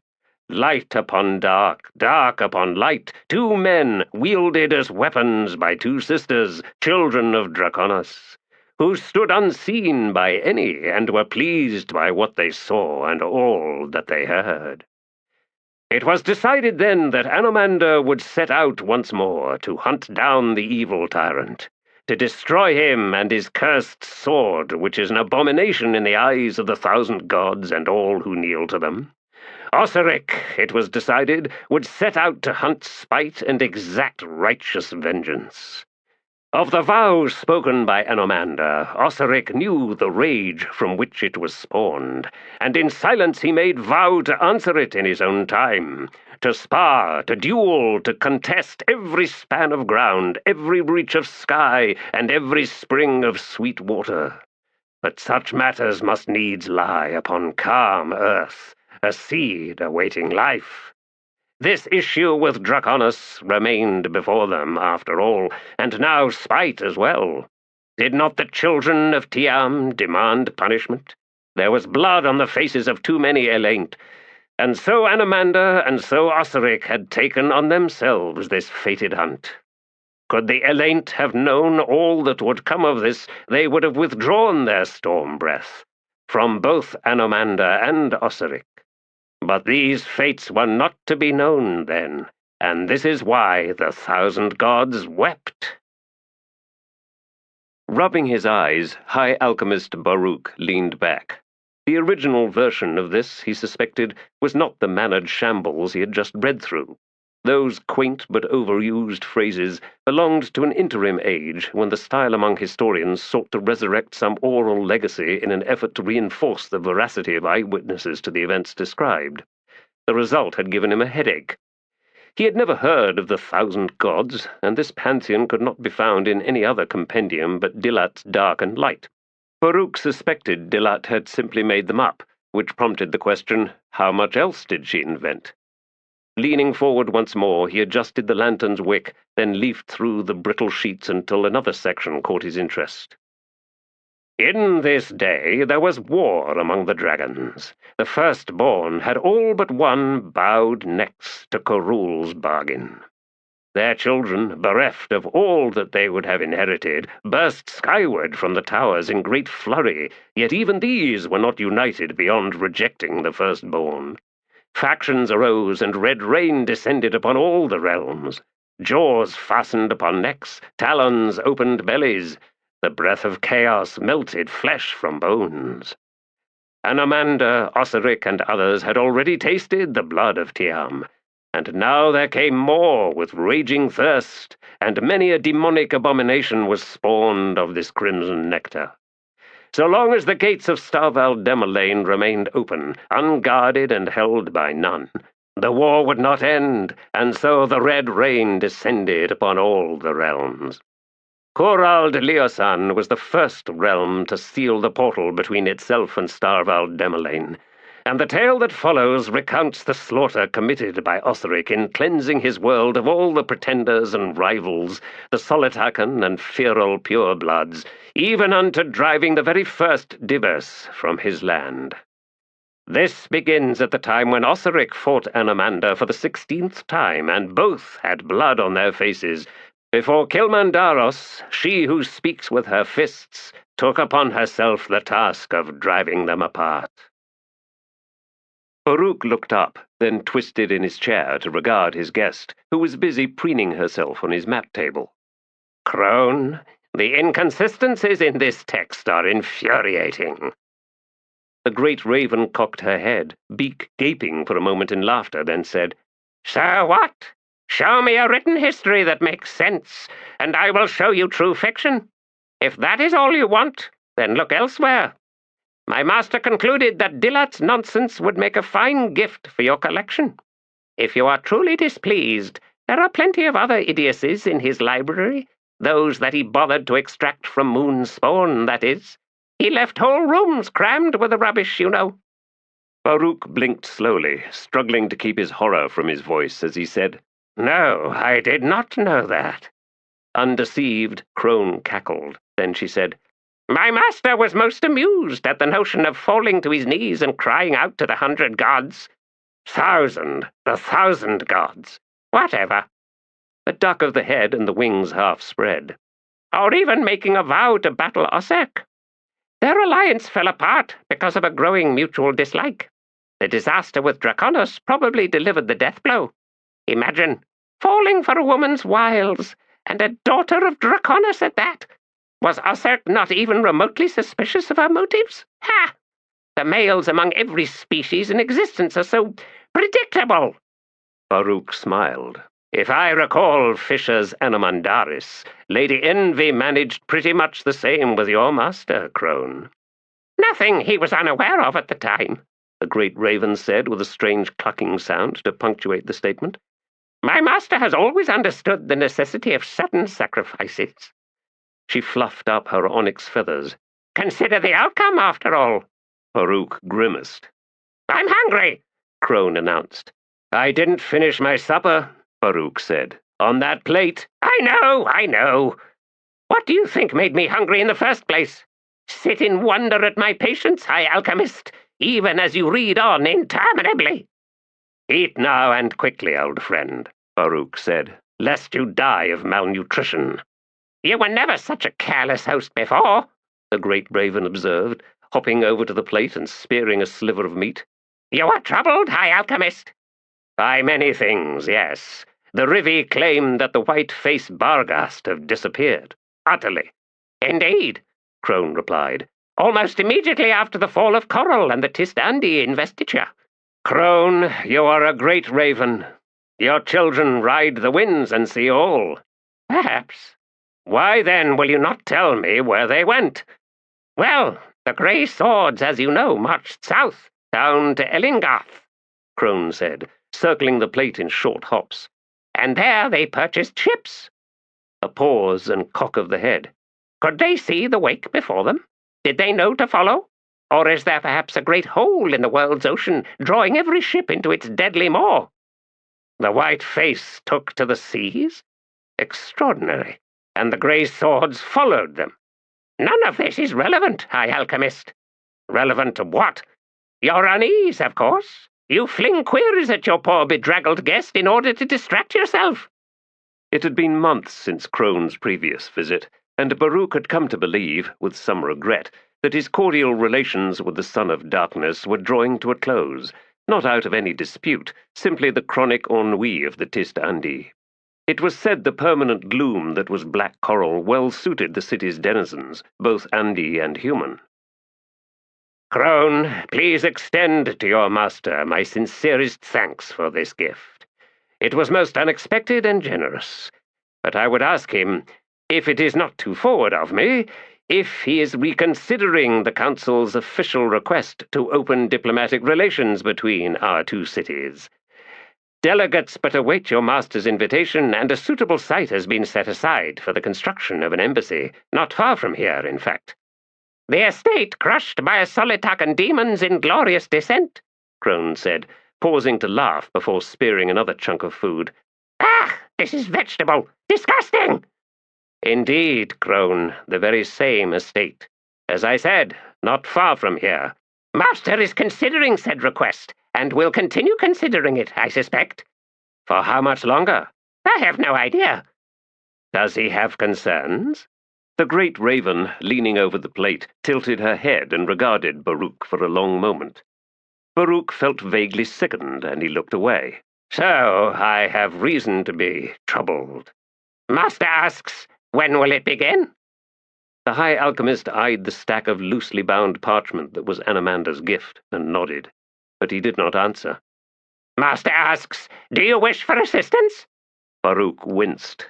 Light upon dark, dark upon light, 2 men wielded as weapons by 2 sisters, children of Draconis, who stood unseen by any and were pleased by what they saw and all that they heard. It was decided then that Anomander would set out once more to hunt down the evil tyrant, to destroy him and his cursed sword, which is an abomination in the eyes of the 1,000 gods and all who kneel to them. Osiric, it was decided, would set out to hunt spite and exact righteous vengeance. Of the vows spoken by Anomander, Osiric knew the rage from which it was spawned, and in silence he made vow to answer it in his own time, to spar, to duel, to contest every span of ground, every reach of sky, and every spring of sweet water. But such matters must needs lie upon calm earth, a seed awaiting life. This issue with Draconis remained before them, after all, and now spite as well. Did not the children of Tiam demand punishment? There was blood on the faces of too many Elaint, and so Anomander and so Osiric had taken on themselves this fated hunt. Could the Elaint have known all that would come of this, they would have withdrawn their storm breath from both Anomander and Osiric. But these fates were not to be known then, and this is why the 1,000 gods wept. Rubbing his eyes, High Alchemist Baruch leaned back. The original version of this, he suspected, was not the mannered shambles he had just read through. Those quaint but overused phrases belonged to an interim age when the style among historians sought to resurrect some oral legacy in an effort to reinforce the veracity of eyewitnesses to the events described. The result had given him a headache. He had never heard of the 1,000 gods, and this pantheon could not be found in any other compendium but Dilat's Dark and Light. Farouk suspected Dilat had simply made them up, which prompted the question, how much else did she invent? Leaning forward once more, he adjusted the lantern's wick, then leafed through the brittle sheets until another section caught his interest. In this day there was war among the dragons. The firstborn had all but one bowed necks to Korul's bargain. Their children, bereft of all that they would have inherited, burst skyward from the towers in great flurry, yet even these were not united beyond rejecting the firstborn. Factions arose, and red rain descended upon all the realms. Jaws fastened upon necks, talons opened bellies. The breath of chaos melted flesh from bones. Anamander, Osiric, and others had already tasted the blood of Tiam, and now there came more with raging thirst, and many a demonic abomination was spawned of this crimson nectar. So long as the gates of Starval Demalain remained open, unguarded and held by none, the war would not end, and so the red rain descended upon all the realms. Korald Leosan was the first realm to seal the portal between itself and Starval Demalain, and the tale that follows recounts the slaughter committed by Osiric in cleansing his world of all the pretenders and rivals, the Solitakan and feral purebloods, even unto driving the very first Divers from his land. This begins at the time when Osiric fought Anamander for the 16th time, and both had blood on their faces, before Kilmandaros, she who speaks with her fists, took upon herself the task of driving them apart. Farouk looked up, then twisted in his chair to regard his guest, who was busy preening herself on his map table. Crone, the inconsistencies in this text are infuriating. The great raven cocked her head, beak gaping for a moment in laughter, then said, So what? Show me a written history that makes sense, and I will show you true fiction. If that is all you want, then look elsewhere. My master concluded that Dilat's nonsense would make a fine gift for your collection. If you are truly displeased, there are plenty of other idiocies in his library, those that he bothered to extract from moon spawn, that is. He left whole rooms crammed with the rubbish, you know. Farouk blinked slowly, struggling to keep his horror from his voice as he said, No, I did not know that. Undeceived, Crone cackled. Then she said, My master was most amused at the notion of falling to his knees and crying out to the 100 gods. The 1,000 gods. Whatever. A duck of the head and the wings half spread. Or even making a vow to battle Osek. Their alliance fell apart because of a growing mutual dislike. The disaster with Draconis probably delivered the death blow. Imagine, falling for a woman's wiles, and a daughter of Draconis at that. Was Osek not even remotely suspicious of her motives? Ha! The males among every species in existence are so predictable. Farouk smiled. If I recall Fisher's Anamandaris, Lady Envy managed pretty much the same with your master, Crone. Nothing he was unaware of at the time, the great raven said with a strange clucking sound to punctuate the statement. My master has always understood the necessity of certain sacrifices. She fluffed up her onyx feathers. Consider the outcome, after all. Farouk grimaced. I'm hungry, Crone announced. I didn't finish my supper, Farouk said. On that plate. I know. What do you think made me hungry in the first place? Sit in wonder at my patience, high alchemist, even as you read on interminably. Eat now and quickly, old friend, Farouk said, lest you die of malnutrition. You were never such a careless host before, the great raven observed, hopping over to the plate and spearing a sliver of meat. You are troubled, high alchemist? By many things, yes. The Rivi claimed that the white-faced Barghast have disappeared. Utterly. Indeed, Crone replied. Almost immediately after the fall of Coral and the Tistandi investiture. Crone, you are a great raven. Your children ride the winds and see all. Perhaps. Why then will you not tell me where they went? Well, the grey swords, as you know, marched south, down to Ellingarth, Crone said, circling the plate in short hops. And there they purchased ships. A pause and cock of the head. Could they see the wake before them? Did they know to follow? Or is there perhaps a great hole in the world's ocean, drawing every ship into its deadly maw? The white face took to the seas? Extraordinary. And the grey swords followed them. None of this is relevant, High Alchemist. Relevant to what? Your unease, of course. You fling queries at your poor bedraggled guest in order to distract yourself. It had been months since Crone's previous visit, and Baruch had come to believe, with some regret, that his cordial relations with the Son of Darkness were drawing to a close, not out of any dispute, simply the chronic ennui of the Tist Andi. It was said the permanent gloom that was black coral well suited the city's denizens, both Andi and human. Crone, please extend to your master my sincerest thanks for this gift. It was most unexpected and generous, but I would ask him, if it is not too forward of me, if he is reconsidering the Council's official request to open diplomatic relations between our two cities. Delegates but await your master's invitation, and a suitable site has been set aside for the construction of an embassy, not far from here, in fact. The estate crushed by a Solitakan demons in glorious descent, Crone said, pausing to laugh before spearing another chunk of food. Ah, this is vegetable! Disgusting! Indeed, Crone, the very same estate. As I said, not far from here. Master is considering said request, and will continue considering it, I suspect. For how much longer? I have no idea. Does he have concerns? The great raven, leaning over the plate, tilted her head and regarded Baruch for a long moment. Baruch felt vaguely sickened, and he looked away. So I have reason to be troubled. Master asks, when will it begin? The High Alchemist eyed the stack of loosely bound parchment that was Anamanda's gift, and nodded. But he did not answer. Master asks, do you wish for assistance? Baruch winced.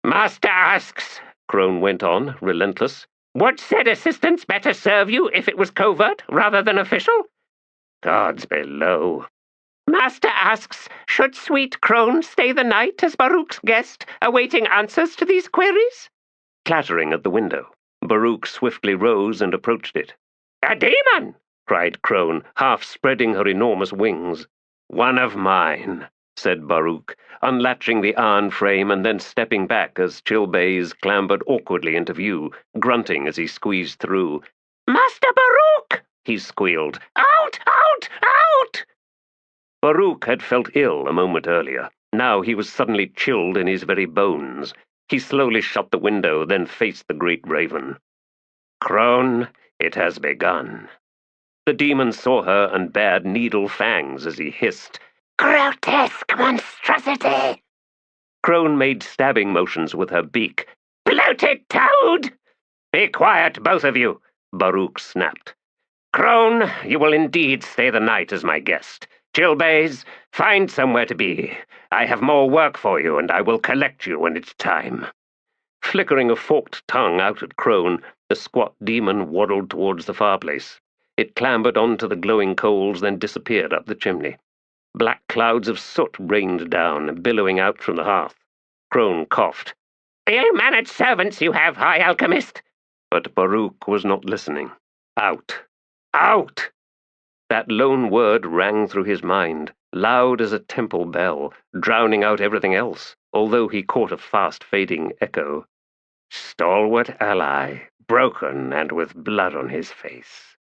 Master asks, Crone went on, relentless, would said assistance better serve you if it was covert rather than official? Gods below. Master asks, should sweet Crone stay the night as Baruch's guest, awaiting answers to these queries? Clattering at the window, Baruch swiftly rose and approached it. A demon! Cried Crone, half spreading her enormous wings. One of mine, said Baruch, unlatching the iron frame and then stepping back as Chilbays clambered awkwardly into view, grunting as he squeezed through. Master Baruch! He squealed. Out! Out! Out! Baruch had felt ill a moment earlier. Now he was suddenly chilled in his very bones. He slowly shut the window, then faced the great raven. Crone, it has begun. The demon saw her and bared needle fangs as he hissed, Grotesque monstrosity! Crone made stabbing motions with her beak. Bloated toad! Be quiet, both of you, Baruch snapped. Crone, you will indeed stay the night as my guest. Chilbays, find somewhere to be. I have more work for you, and I will collect you when it's time. Flickering a forked tongue out at Crone, the squat demon waddled towards the fireplace. It clambered onto the glowing coals, then disappeared up the chimney. Black clouds of soot rained down, billowing out from the hearth. Crone coughed. Ill-mannered servants you have, High Alchemist. But Baruch was not listening. Out! Out! That lone word rang through his mind, loud as a temple bell, drowning out everything else, although he caught a fast-fading echo. Stalwart ally, broken and with blood on his face.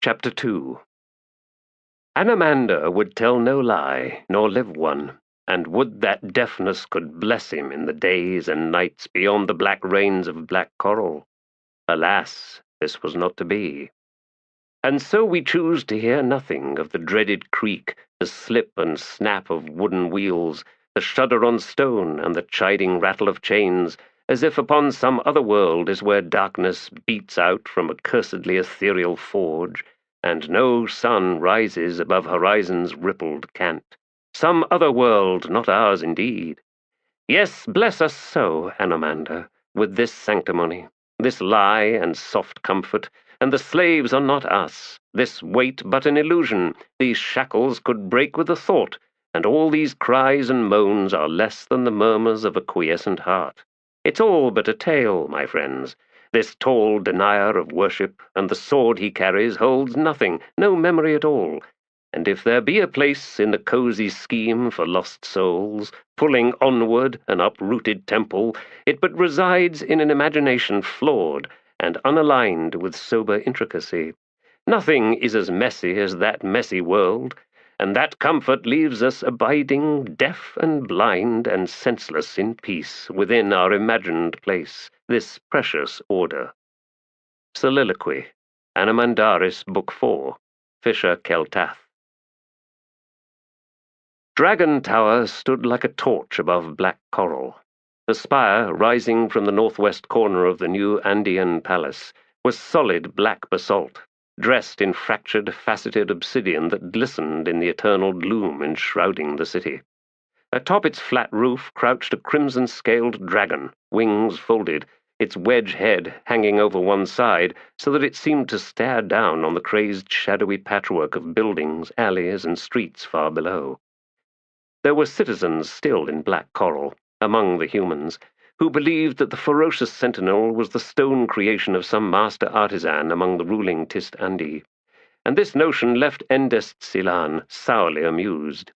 Chapter 2. Anamanda would tell no lie, nor live one, and would that deafness could bless him in the days and nights beyond the black rains of black coral. Alas, this was not to be. And so we choose to hear nothing of the dreaded creak, the slip and snap of wooden wheels, the shudder on stone, and the chiding rattle of chains, as if upon some other world is where darkness beats out from a cursedly ethereal forge, and no sun rises above horizon's rippled cant. Some other world, not ours indeed. Yes, bless us so, Anomander, with this sanctimony, this lie and soft comfort, and the slaves are not us, this weight but an illusion, these shackles could break with a thought, and all these cries and moans are less than the murmurs of a quiescent heart. It's all but a tale, my friends. This tall denier of worship and the sword he carries holds nothing, no memory at all. And if there be a place in the cozy scheme for lost souls, pulling onward an uprooted temple, it but resides in an imagination flawed and unaligned with sober intricacy. Nothing is as messy as that messy world, and that comfort leaves us abiding deaf and blind and senseless in peace within our imagined place, this precious order. Soliloquy, Anomandaris, Book 4, Fisher Keltath. Dragon Tower stood like a torch above black coral. The spire, rising from the northwest corner of the new Andean palace, was solid black basalt, dressed in fractured, faceted obsidian that glistened in the eternal gloom enshrouding the city. Atop its flat roof crouched a crimson-scaled dragon, wings folded, its wedge head hanging over one side so that it seemed to stare down on the crazed, shadowy patchwork of buildings, alleys, and streets far below. There were citizens still in black coral, among the humans, who believed that the ferocious sentinel was the stone creation of some master artisan among the ruling Tist Andi, and this notion left Endest Silan sourly amused.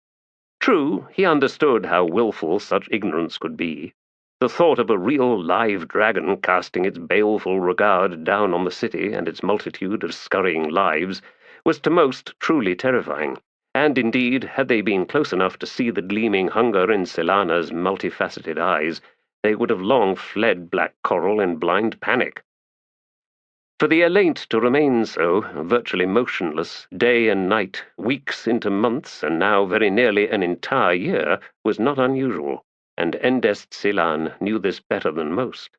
True, he understood how wilful such ignorance could be. The thought of a real live dragon casting its baleful regard down on the city and its multitude of scurrying lives was to most truly terrifying. And indeed, had they been close enough to see the gleaming hunger in Silana's multifaceted eyes, they would have long fled black coral in blind panic. For the Alaint to remain so, virtually motionless, day and night, weeks into months, and now very nearly an entire year, was not unusual, and Endest Silan knew this better than most.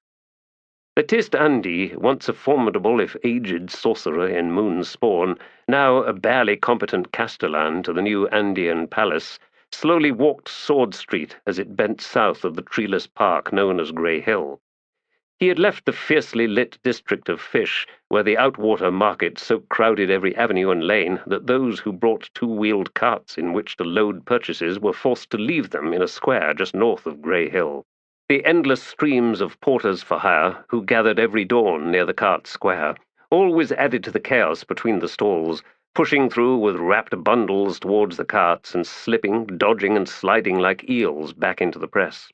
The Tist Andi, once a formidable if aged sorcerer in moon spawn, now a barely competent castellan to the new Andean palace, slowly walked Sword Street as it bent south of the treeless park known as Grey Hill. He had left the fiercely lit district of Fish, where the outwater market so crowded every avenue and lane that those who brought two-wheeled carts in which to load purchases were forced to leave them in a square just north of Grey Hill. The endless streams of porters for hire, who gathered every dawn near the cart square, always added to the chaos between the stalls, pushing through with wrapped bundles towards the carts and slipping, dodging, and sliding like eels back into the press.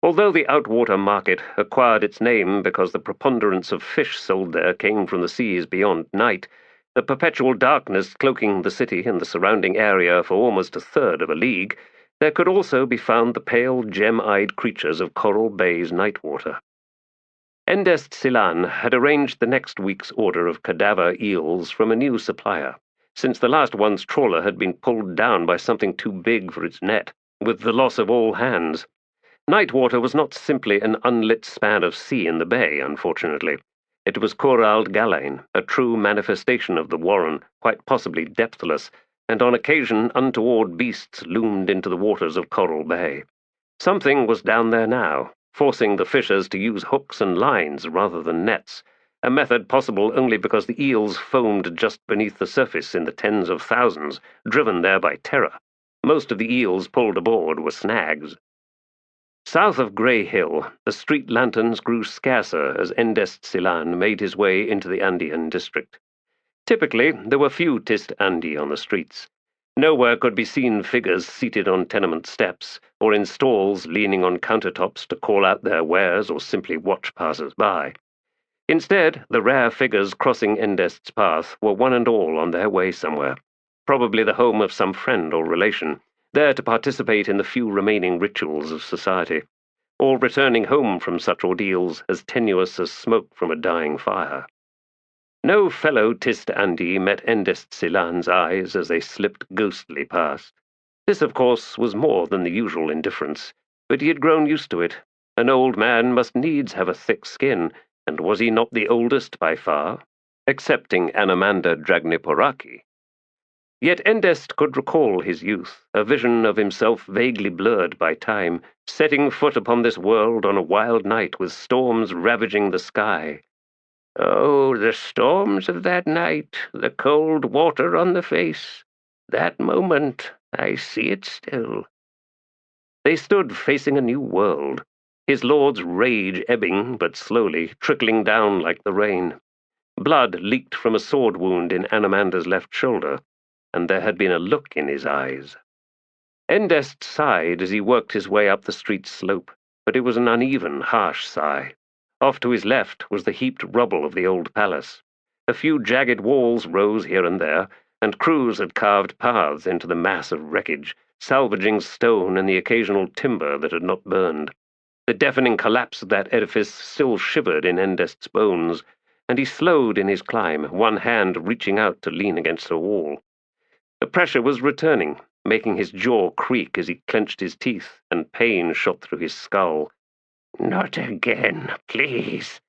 Although the outwater market acquired its name because the preponderance of fish sold there came from the seas beyond night, the perpetual darkness cloaking the city and the surrounding area for almost a third of a league, there could also be found the pale, gem-eyed creatures of Coral Bay's nightwater. Endest Silan had arranged the next week's order of cadaver eels from a new supplier, since the last one's trawler had been pulled down by something too big for its net, with the loss of all hands. Nightwater was not simply an unlit span of sea in the bay, unfortunately. It was Corald Galain, a true manifestation of the warren, quite possibly depthless, and on occasion untoward beasts loomed into the waters of Coral Bay. Something was down there now, forcing the fishers to use hooks and lines rather than nets, a method possible only because the eels foamed just beneath the surface in the tens of thousands, driven there by terror. Most of the eels pulled aboard were snags. South of Grey Hill, the street lanterns grew scarcer as Endest Silan made his way into the Andean district. Typically, there were few Tist Andi on the streets. Nowhere could be seen figures seated on tenement steps, or in stalls leaning on countertops to call out their wares or simply watch passers-by. Instead, the rare figures crossing Endest's path were one and all on their way somewhere, probably the home of some friend or relation, there to participate in the few remaining rituals of society, or returning home from such ordeals as tenuous as smoke from a dying fire. No fellow Tist Andi met Endest Silan's eyes as they slipped ghostly past. This, of course, was more than the usual indifference, but he had grown used to it. An old man must needs have a thick skin, and was he not the oldest by far? excepting Anamanda Dragniporaki. Yet Endest could recall his youth, a vision of himself vaguely blurred by time, setting foot upon this world on a wild night with storms ravaging the sky. Oh, the storms of that night, the cold water on the face. That moment, I see it still. They stood facing a new world, his lord's rage ebbing but slowly, trickling down like the rain. Blood leaked from a sword wound in Anamanda's left shoulder, and there had been a look in his eyes. Endest sighed as he worked his way up the street slope, but it was an uneven, harsh sigh. Off to his left was the heaped rubble of the old palace. A few jagged walls rose here and there, and crews had carved paths into the mass of wreckage, salvaging stone and the occasional timber that had not burned. The deafening collapse of that edifice still shivered in Endest's bones, and he slowed in his climb, one hand reaching out to lean against a wall. The pressure was returning, making his jaw creak as he clenched his teeth, and pain shot through his skull. Not again, please.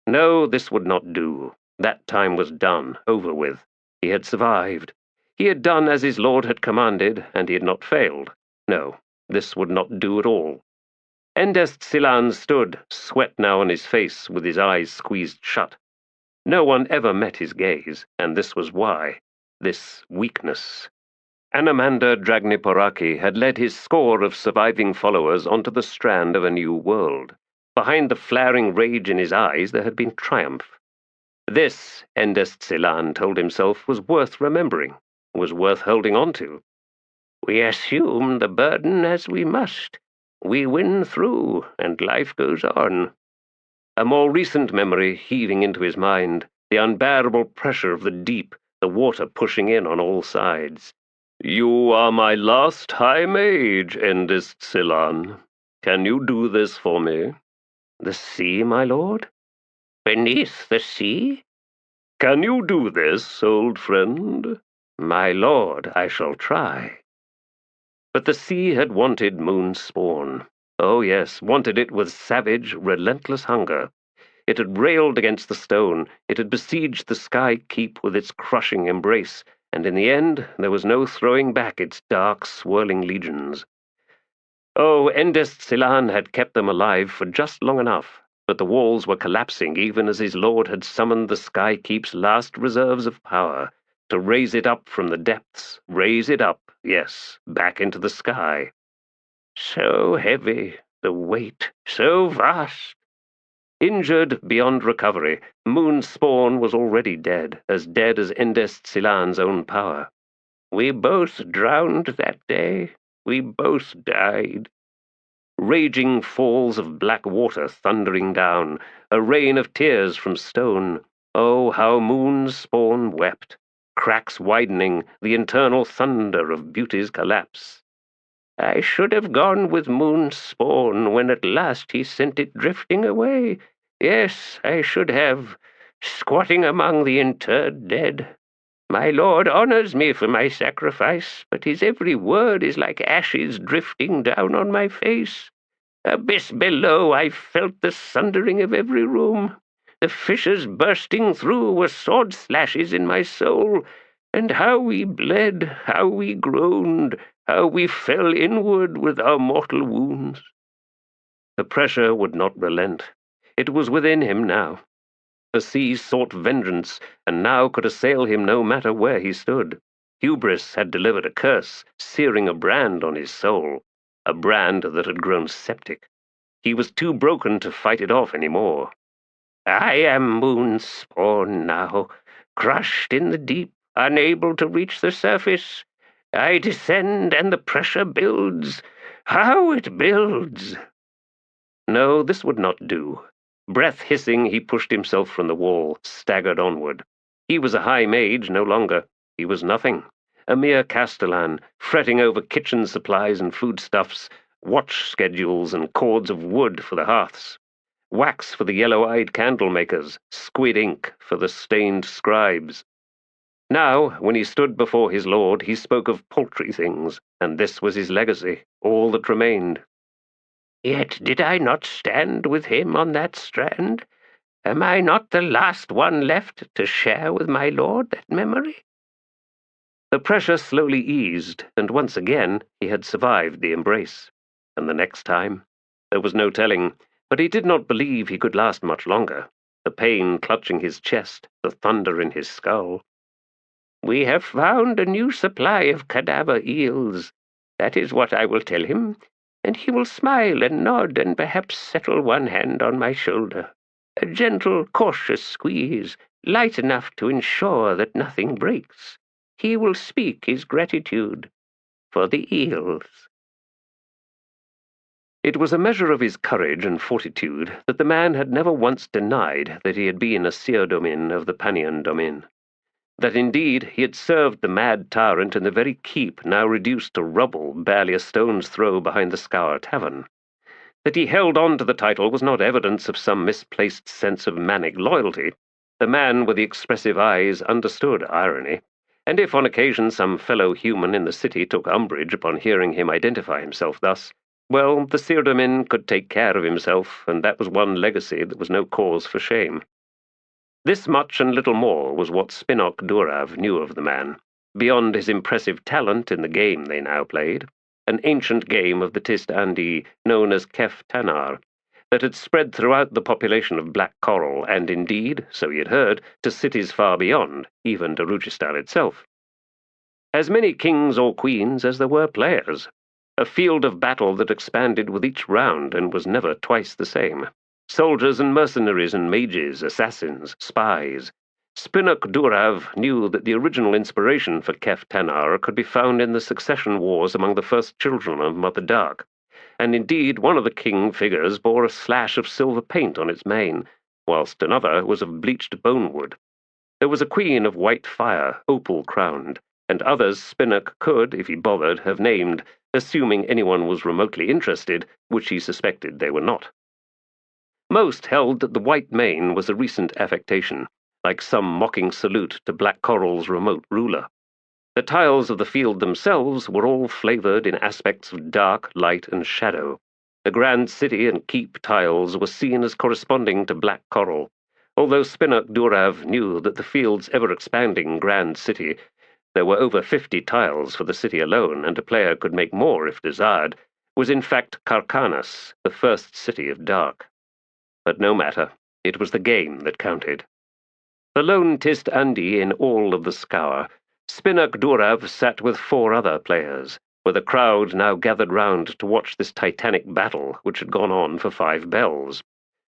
No, this would not do. That time was done, over with. He had survived. He had done as his lord had commanded, and he had not failed. No, this would not do at all. Endest Silan stood, sweat now on his face, with his eyes squeezed shut. No one ever met his gaze, and this was why. This weakness. Anamanda Dragniporaki had led his score of surviving followers onto the strand of a new world. Behind the flaring rage in his eyes there had been triumph. This, Endest Silan told himself, was worth remembering, was worth holding on to. We assume the burden as we must. We win through, and life goes on. A more recent memory heaving into his mind, the unbearable pressure of the deep, the water pushing in on all sides. You are my last high mage, Endest Silan. Can you do this for me? The sea, my lord? Beneath the sea? Can you do this, old friend? My lord, I shall try. But the sea had wanted Moon's spawn. Oh yes, wanted it with savage, relentless hunger. It had railed against the stone, it had besieged the sky keep with its crushing embrace, and in the end there was no throwing back its dark, swirling legions. Oh, Endest Silan had kept them alive for just long enough, but the walls were collapsing even as his lord had summoned the sky keep's last reserves of power, to raise it up from the depths, raise it up, yes, back into the sky. So heavy, the weight, so vast. Injured beyond recovery, Moon's spawn was already dead as Endest Silan's own power. We both drowned that day. We both died. Raging falls of black water thundering down, a rain of tears from stone. Oh, how Moon's spawn wept, cracks widening, the internal thunder of beauty's collapse. I should have gone with Moon's spawn when at last he sent it drifting away. Yes, I should have, squatting among the interred dead. My lord honors me for my sacrifice, but his every word is like ashes drifting down on my face. Abyss below, I felt the sundering of every room. The fissures bursting through were sword slashes in my soul, and how we bled, how we groaned, how we fell inward with our mortal wounds. The pressure would not relent. It was within him now. The sea sought vengeance, and now could assail him no matter where he stood. Hubris had delivered a curse, searing a brand on his soul, a brand that had grown septic. He was too broken to fight it off any more. I am Moon's spawn now, crushed in the deep, unable to reach the surface. I descend, and the pressure builds. How it builds! No, this would not do. Breath hissing, he pushed himself from the wall, staggered onward. He was a high mage no longer. He was nothing. A mere castellan, fretting over kitchen supplies and foodstuffs, watch schedules and cords of wood for the hearths, wax for the yellow-eyed candle-makers, squid ink for the stained scribes. Now, when he stood before his lord, he spoke of paltry things, and this was his legacy, all that remained. Yet did I not stand with him on that strand? Am I not the last one left to share with my lord that memory? The pressure slowly eased, and once again he had survived the embrace. And the next time? There was no telling, but he did not believe he could last much longer. The pain clutching his chest, the thunder in his skull. We have found a new supply of cadaver eels. That is what I will tell him, and he will smile and nod and perhaps settle one hand on my shoulder. A gentle, cautious squeeze, light enough to ensure that nothing breaks. He will speak his gratitude for the eels. It was a measure of his courage and fortitude that the man had never once denied that he had been a seerdomin of the Panion Domin. That indeed he had served the mad tyrant in the very keep now reduced to rubble barely a stone's throw behind the Scour Tavern. That he held on to the title was not evidence of some misplaced sense of manic loyalty. The man with the expressive eyes understood irony, and if on occasion some fellow human in the city took umbrage upon hearing him identify himself thus, well, the seerdomin could take care of himself, and that was one legacy that was no cause for shame. This much and little more was what Spinok Durav knew of the man, beyond his impressive talent in the game they now played, an ancient game of the Tist Andi known as Kef Tanar, that had spread throughout the population of Black Coral, and indeed, so he had heard, to cities far beyond, even Darujhistan itself. As many kings or queens as there were players, a field of battle that expanded with each round and was never twice the same. Soldiers and mercenaries and mages, assassins, spies. Spinok Durav knew that the original inspiration for Kef Tanar could be found in the succession wars among the first children of Mother Dark, and indeed one of the king figures bore a slash of silver paint on its mane, whilst another was of bleached bonewood. There was a queen of white fire, opal-crowned, and others Spinok could, if he bothered, have named, assuming anyone was remotely interested, which he suspected they were not. Most held that the white mane was a recent affectation, like some mocking salute to Black Coral's remote ruler. The tiles of the field themselves were all flavoured in aspects of dark, light, and shadow. The grand city and keep tiles were seen as corresponding to Black Coral, although Spinok Durav knew that the field's ever-expanding grand city, there were over 50 tiles for the city alone, and a player could make more if desired, was in fact Karkanas, the first city of dark. But no matter, it was the game that counted. The lone Tist Andi in all of the Scour, Spinok Durav sat with 4 other players, with a crowd now gathered round to watch this titanic battle which had gone on for 5 bells.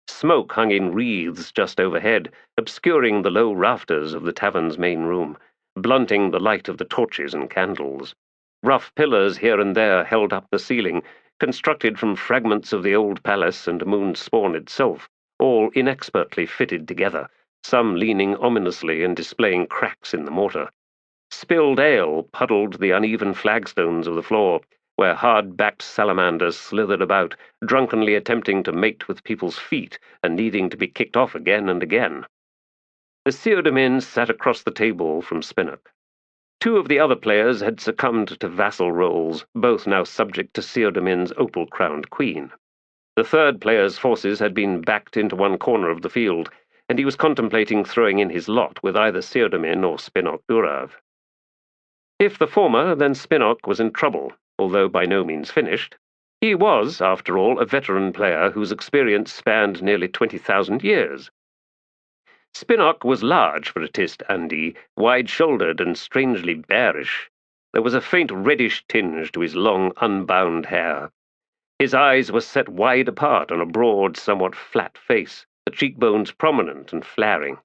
Smoke hung in wreaths just overhead, obscuring the low rafters of the tavern's main room, blunting the light of the torches and candles. Rough pillars here and there held up the ceiling, constructed from fragments of the old palace and moon's spawn itself, all inexpertly fitted together, some leaning ominously and displaying cracks in the mortar. Spilled ale puddled the uneven flagstones of the floor, where hard-backed salamanders slithered about, drunkenly attempting to mate with people's feet and needing to be kicked off again and again. The seerdomin sat across the table from Spinok. 2 of the other players had succumbed to vassal roles, both now subject to seerdomin's opal-crowned queen. The 3rd player's forces had been backed into one corner of the field, and he was contemplating throwing in his lot with either seerdomin or Spinok Durav. If the former, then Spinok was in trouble, although by no means finished. He was, after all, a veteran player whose experience spanned nearly 20,000 years. Spinok was large for a Tist Andi, wide-shouldered and strangely bearish. There was a faint reddish tinge to his long, unbound hair. His eyes were set wide apart on a broad, somewhat flat face, the cheekbones prominent and flaring.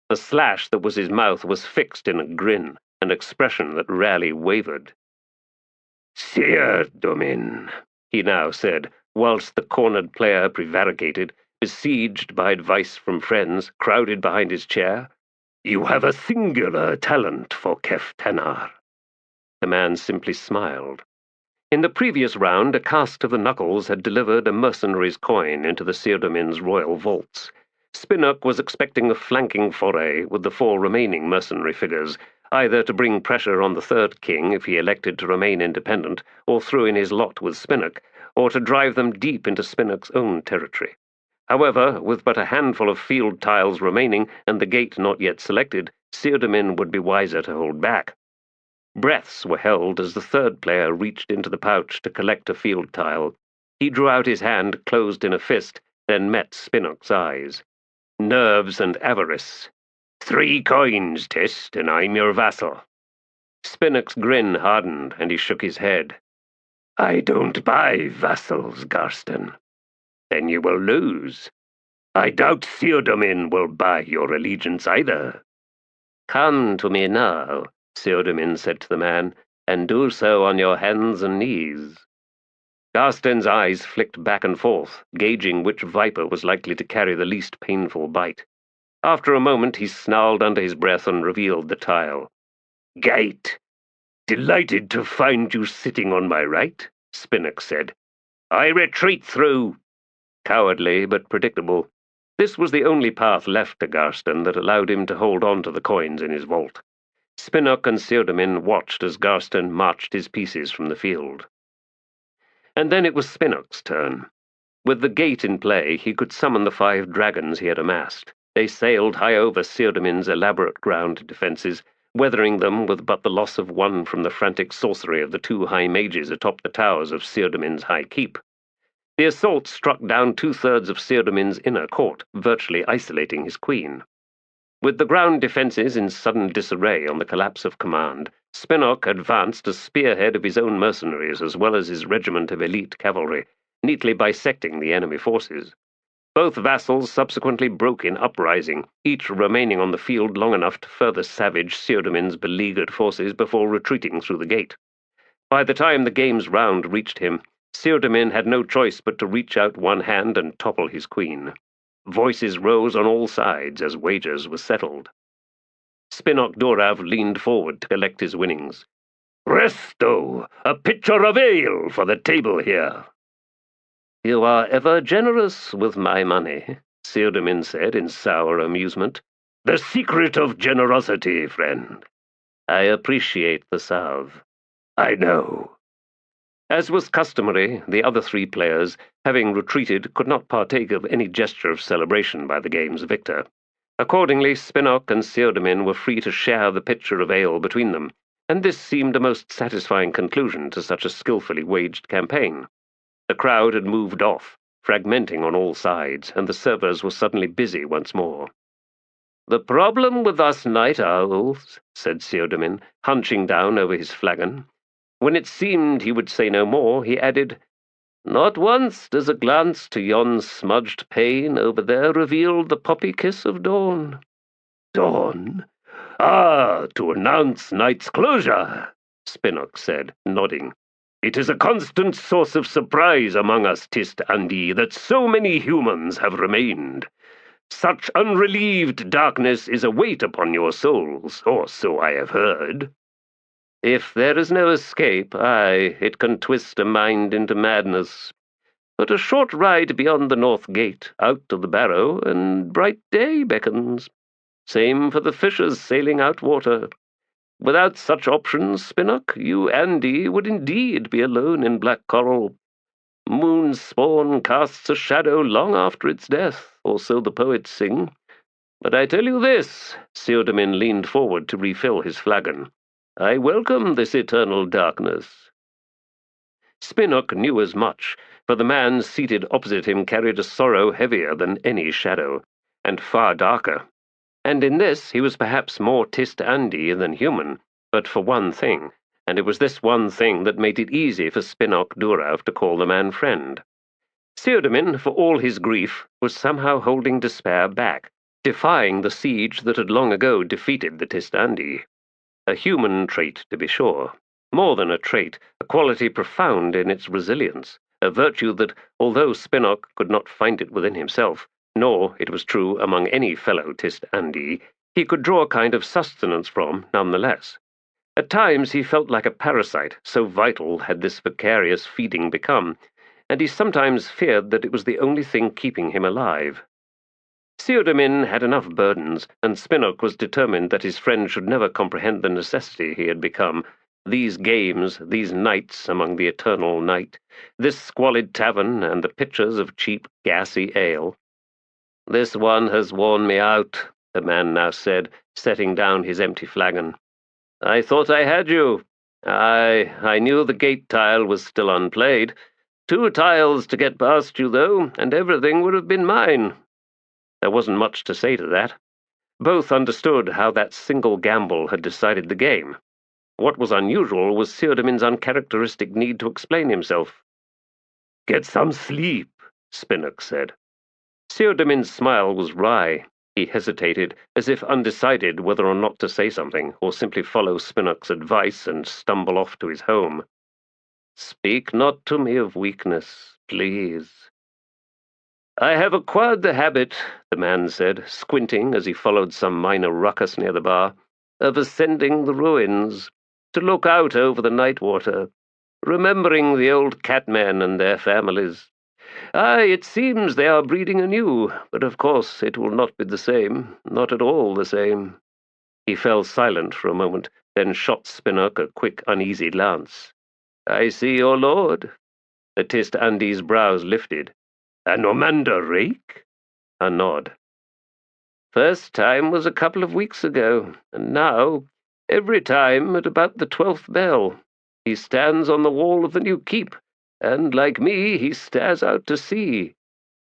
The slash that was his mouth was fixed in a grin, an expression that rarely wavered. "Seerdomin," he now said, whilst the cornered player prevaricated, besieged by advice from friends, crowded behind his chair. "You have a singular talent for Kef Tanar." The man simply smiled. In the previous round, a cast of the knuckles had delivered a mercenary's coin into the seerdomin's royal vaults. Spinok was expecting a flanking foray with the 4 remaining mercenary figures, either to bring pressure on the 3rd king if he elected to remain independent, or throw in his lot with Spinok, or to drive them deep into Spinok's own territory. However, with but a handful of field tiles remaining and the gate not yet selected, Theodomin would be wiser to hold back. Breaths were held as the third player reached into the pouch to collect a field tile. He drew out his hand, closed in a fist, then met Spinnock's eyes. Nerves and avarice. 3 coins, Tist, and I'm your vassal. Spinnock's grin hardened, and he shook his head. I don't buy vassals, Garston. Then you will lose. I doubt Theodomin will buy your allegiance either. Come to me now, Theodomin said to the man, and do so on your hands and knees. Garston's eyes flicked back and forth, gauging which viper was likely to carry the least painful bite. After a moment he snarled under his breath and revealed the tile. Gate! Delighted to find you sitting on my right, Spinnock said. I retreat through. Cowardly, but predictable. This was the only path left to Garston that allowed him to hold on to the coins in his vault. Spinnock and Theodomin watched as Garston marched his pieces from the field. And then it was Spinnock's turn. With the gate in play, he could summon the 5 dragons he had amassed. They sailed high over Theodomin's elaborate ground defences, weathering them with but the loss of 1 from the frantic sorcery of the 2 high mages atop the towers of Theodomin's high keep. The assault struck down 2/3 of Theodomin's inner court, virtually isolating his queen. With the ground defences in sudden disarray on the collapse of command, Spinnock advanced as spearhead of his own mercenaries as well as his regiment of elite cavalry, neatly bisecting the enemy forces. Both vassals subsequently broke in uprising, each remaining on the field long enough to further savage Theodomin's beleaguered forces before retreating through the gate. By the time the game's round reached him, Theodomin had no choice but to reach out one hand and topple his queen. Voices rose on all sides as wagers were settled. Spinnock Dorav leaned forward to collect his winnings. Presto! A pitcher of ale for the table here. You are ever generous with my money, Theodomin said in sour amusement. The secret of generosity, friend. I appreciate the salve. I know. As was customary, the other 3 players, having retreated, could not partake of any gesture of celebration by the game's victor. Accordingly, Spinnock and Theodomin were free to share the pitcher of ale between them, and this seemed a most satisfying conclusion to such a skillfully waged campaign. The crowd had moved off, fragmenting on all sides, and the servers were suddenly busy once more. The problem with us night owls, said Theodomin, hunching down over his flagon. When it seemed he would say no more, he added, Not once does a glance to yon smudged pane over there reveal the poppy kiss of dawn. Dawn? Ah, to announce night's closure, Spinnock said, nodding. It is a constant source of surprise among us, Tist Andi, that so many humans have remained. Such unrelieved darkness is a weight upon your souls, or so I have heard. If there is no escape, aye, it can twist a mind into madness. But a short ride beyond the north gate, out of the barrow, and bright day beckons. Same for the fishers sailing out water. Without such options, Spinnock, you, Andy, would indeed be alone in black coral. Moon's spawn casts a shadow long after its death, or so the poets sing. But I tell you this, Theodomin leaned forward to refill his flagon. I welcome this eternal darkness. Spinnock knew as much, for the man seated opposite him carried a sorrow heavier than any shadow, and far darker. And in this he was perhaps more Tist Andi than human, but for one thing, and it was this one thing that made it easy for Spinnock Dorav to call the man friend. Theodomin, for all his grief, was somehow holding despair back, defying the siege that had long ago defeated the Tist Andi. A human trait, to be sure. More than a trait, a quality profound in its resilience, a virtue that, although Spinnock could not find it within himself, nor, it was true, among any fellow Tist Andi, he could draw a kind of sustenance from, nonetheless. At times he felt like a parasite, so vital had this vicarious feeding become, and he sometimes feared that it was the only thing keeping him alive. Theodomin had enough burdens, and Spinnock was determined that his friend should never comprehend the necessity he had become. These games, these nights among the eternal night, this squalid tavern and the pitchers of cheap, gassy ale. This one has worn me out, the man now said, setting down his empty flagon. I thought I had you. I knew the gate tile was still unplayed. 2 tiles to get past you, though, and everything would have been mine. There wasn't much to say to that. Both understood how that single gamble had decided the game. What was unusual was Theodomin's uncharacteristic need to explain himself. "Get some sleep," Spinnock said. Theodomin's smile was wry. He hesitated, as if undecided whether or not to say something, or simply follow Spinnock's advice and stumble off to his home. "Speak not to me of weakness, please." "I have acquired the habit," the man said, squinting as he followed some minor ruckus near the bar, "of ascending the ruins, to look out over the night water, remembering the old catmen and their families. Aye, it seems they are breeding anew, but of course it will not be the same, not at all the same." He fell silent for a moment, then shot Spinnock a quick, uneasy glance. "I see your lord." The Tist Andy's brows lifted. "An Omander rake?" A nod. "First time was a couple of weeks ago, and now, every time at about the 12th bell. He stands on the wall of the new keep, and, like me, he stares out to sea."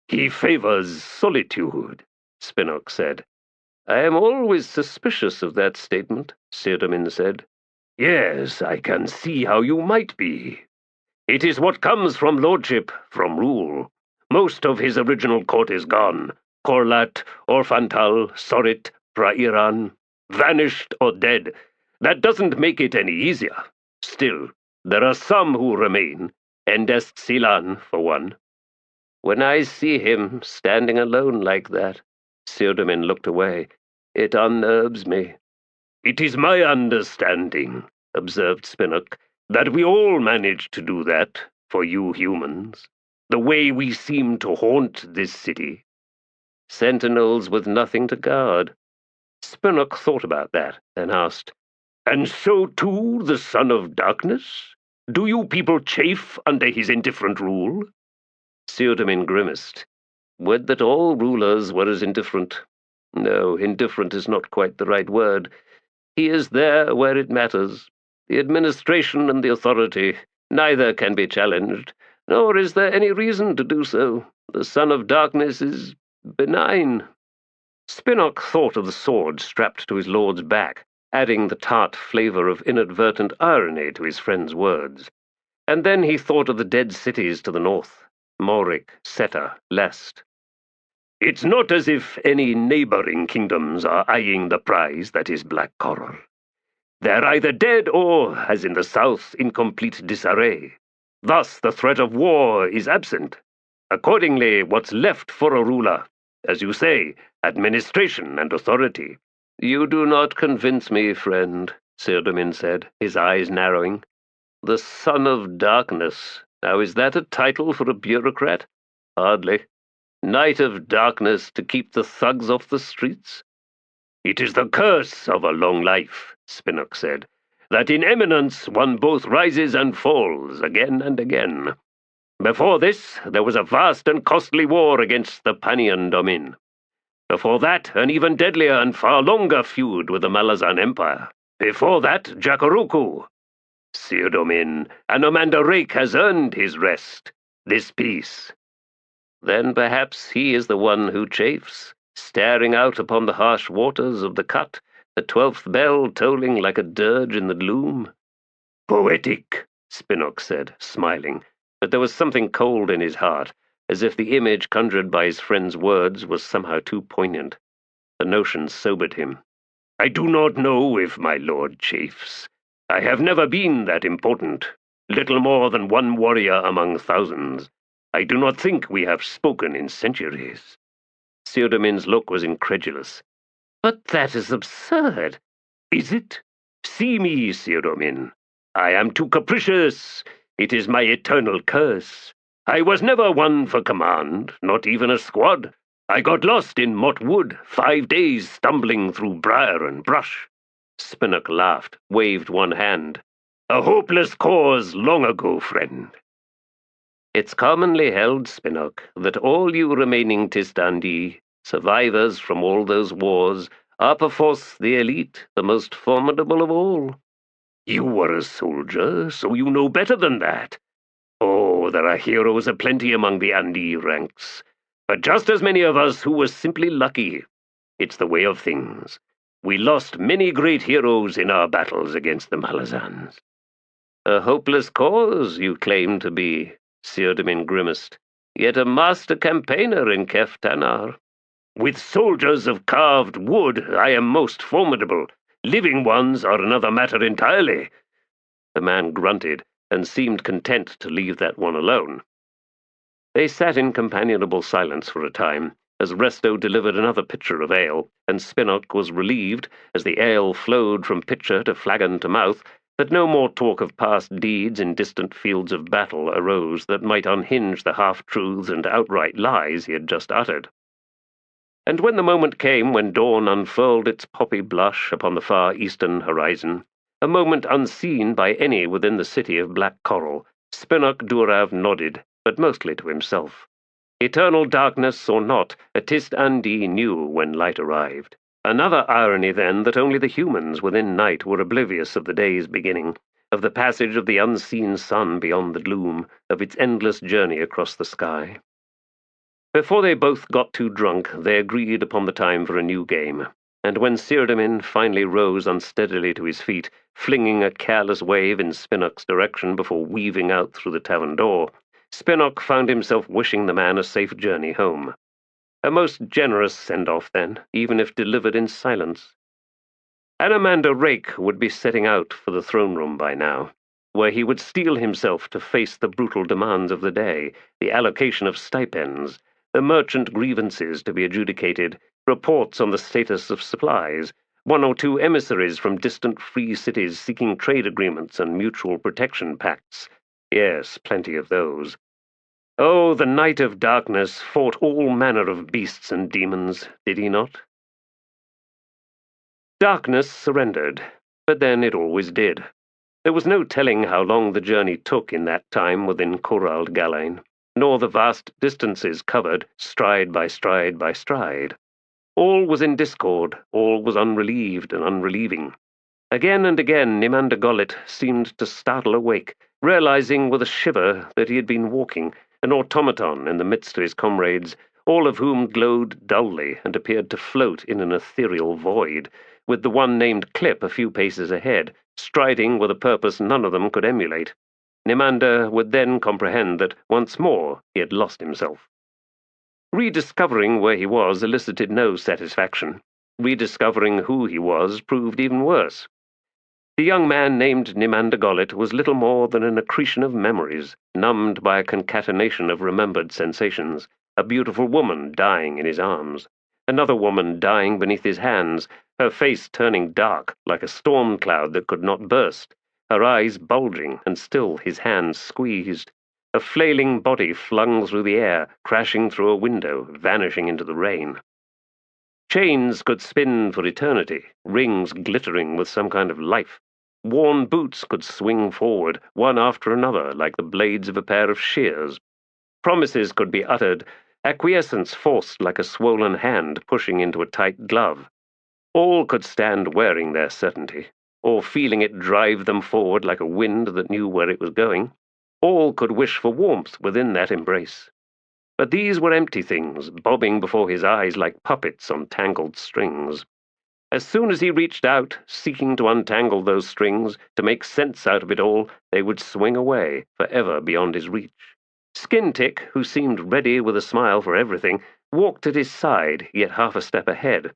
"He favors solitude," Spinnock said. "I am always suspicious of that statement," Theodomin said. "Yes, I can see how you might be. It is what comes from lordship, from rule. Most of his original court is gone. Korlat, Orfantal, Sorit, Prairan, vanished or dead. That doesn't make it any easier. Still, there are some who remain, Endest Silan, for one." "When I see him standing alone like that," Theodomin looked away, "it unnerves me." "It is my understanding," observed Spinnock, "that we all manage to do that, for you humans, the way we seem to haunt this city. Sentinels with nothing to guard." Spinnock thought about that, then asked, "And so too the Son of Darkness? Do you people chafe under his indifferent rule?" Theodomin grimaced. "Would that all rulers were as indifferent. No, indifferent is not quite the right word. He is there where it matters. The administration and the authority, neither can be challenged, nor is there any reason to do so. The Son of Darkness is benign." Spinnock thought of the sword strapped to his lord's back, adding the tart flavor of inadvertent irony to his friend's words. And then he thought of the dead cities to the north, Morik, Seta, Lest. "It's not as if any neighboring kingdoms are eyeing the prize that is black coral. They're either dead or, as in the south, in complete disarray. Thus the threat of war is absent. Accordingly, what's left for a ruler? As you say, administration and authority." "You do not convince me, friend," Theodomin said, his eyes narrowing. "The Son of Darkness. Now is that a title for a bureaucrat? Hardly. Knight of Darkness to keep the thugs off the streets?" "It is the curse of a long life," Spinnock said, "that in eminence one both rises and falls again and again. Before this, there was a vast and costly war against the Panian Domin. Before that, an even deadlier and far longer feud with the Malazan Empire. Before that, Jacuruku. Theodomin, an Omander Rake has earned his rest, this peace." "Then perhaps he is the one who chafes, staring out upon the harsh waters of the cut, the 12th bell tolling like a dirge in the gloom." "Poetic," Spinnock said, smiling, but there was something cold in his heart, as if the image conjured by his friend's words was somehow too poignant. The notion sobered him. "I do not know if my lord chafes. I have never been that important. Little more than one warrior among thousands. I do not think we have spoken in centuries." Theodomin's look was incredulous. "But that is absurd." "Is it? See me, Theodomin. I am too capricious. It is my eternal curse. I was never one for command, not even a squad. I got lost in Mott Wood, 5 days stumbling through briar and brush." Spinnock laughed, waved one hand. "A hopeless cause long ago, friend." "It's commonly held, Spinnock, that all you remaining Tistandi Survivors from all those wars are perforce the elite, the most formidable of all. You were a soldier, so you know better than that. Oh, there are heroes aplenty among the Andi ranks, but just as many of us who were simply lucky. It's the way of things. We lost many great heroes in our battles against the Malazans. A hopeless cause you claim to be, Sirdamin grimaced, yet a master campaigner in Keftanar. With soldiers of carved wood I am most formidable. Living ones are another matter entirely. The man grunted and seemed content to leave that one alone. They sat in companionable silence for a time, as Resto delivered another pitcher of ale, and Spinnock was relieved, as the ale flowed from pitcher to flagon to mouth, that no more talk of past deeds in distant fields of battle arose that might unhinge the half-truths and outright lies he had just uttered. And when the moment came when dawn unfurled its poppy blush upon the far eastern horizon, a moment unseen by any within the city of Black Coral, Spinnock Durav nodded, but mostly to himself. Eternal darkness or not, Atist Andi knew when light arrived. Another irony, then, that only the humans within night were oblivious of the day's beginning, of the passage of the unseen sun beyond the gloom, of its endless journey across the sky. Before they both got too drunk, they agreed upon the time for a new game, and when Sirdamin finally rose unsteadily to his feet, flinging a careless wave in Spinnock's direction before weaving out through the tavern door, Spinnock found himself wishing the man a safe journey home. A most generous send-off, then, even if delivered in silence. Anamander Rake would be setting out for the throne room by now, where he would steel himself to face the brutal demands of the day, the allocation of stipends, the merchant grievances to be adjudicated, reports on the status of supplies, one or two emissaries from distant free cities seeking trade agreements and mutual protection pacts. Yes, plenty of those. Oh, the Knight of Darkness fought all manner of beasts and demons, did he not? Darkness surrendered, but then it always did. There was no telling how long the journey took in that time within Corald Galain, nor the vast distances covered, stride by stride by stride. All was in discord, all was unrelieved and unrelieving. Again and again Nimander Gollet seemed to startle awake, realizing with a shiver that he had been walking, an automaton in the midst of his comrades, all of whom glowed dully and appeared to float in an ethereal void, with the one named Clip a few paces ahead, striding with a purpose none of them could emulate. Nimander would then comprehend that once more he had lost himself. Rediscovering where he was elicited no satisfaction. Rediscovering who he was proved even worse. The young man named Nimander Gollet was little more than an accretion of memories, numbed by a concatenation of remembered sensations. A beautiful woman dying in his arms, another woman dying beneath his hands, her face turning dark like a storm cloud that could not burst, her eyes bulging and still his hands squeezed, a flailing body flung through the air, crashing through a window, vanishing into the rain. Chains could spin for eternity, rings glittering with some kind of life. Worn boots could swing forward, one after another, like the blades of a pair of shears. Promises could be uttered, acquiescence forced like a swollen hand pushing into a tight glove. All could stand wearing their certainty, or feeling it drive them forward like a wind that knew where it was going. All could wish for warmth within that embrace. But these were empty things, bobbing before his eyes like puppets on tangled strings. As soon as he reached out, seeking to untangle those strings, to make sense out of it all, they would swing away, forever beyond his reach. Skintick, who seemed ready with a smile for everything, walked at his side, yet half a step ahead.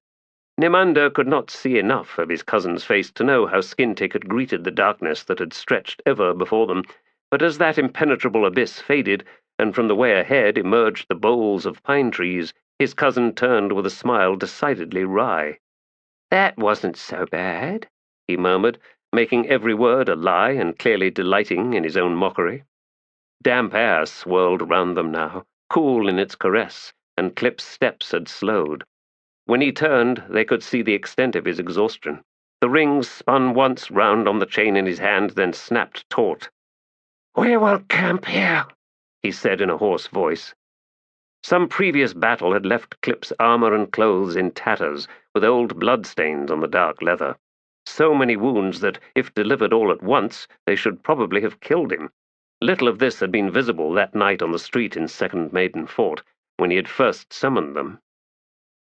Nimander could not see enough of his cousin's face to know how Skintick had greeted the darkness that had stretched ever before them, but as that impenetrable abyss faded, and from the way ahead emerged the boles of pine trees, his cousin turned with a smile decidedly wry. "That wasn't so bad," he murmured, making every word a lie and clearly delighting in his own mockery. Damp air swirled round them now, cool in its caress, and Clip's steps had slowed. When he turned, they could see the extent of his exhaustion. The rings spun once round on the chain in his hand, then snapped taut. "We will camp here," he said in a hoarse voice. Some previous battle had left Klipp's armor and clothes in tatters, with old bloodstains on the dark leather. So many wounds that, if delivered all at once, they should probably have killed him. Little of this had been visible that night on the street in Second Maiden Fort, when he had first summoned them.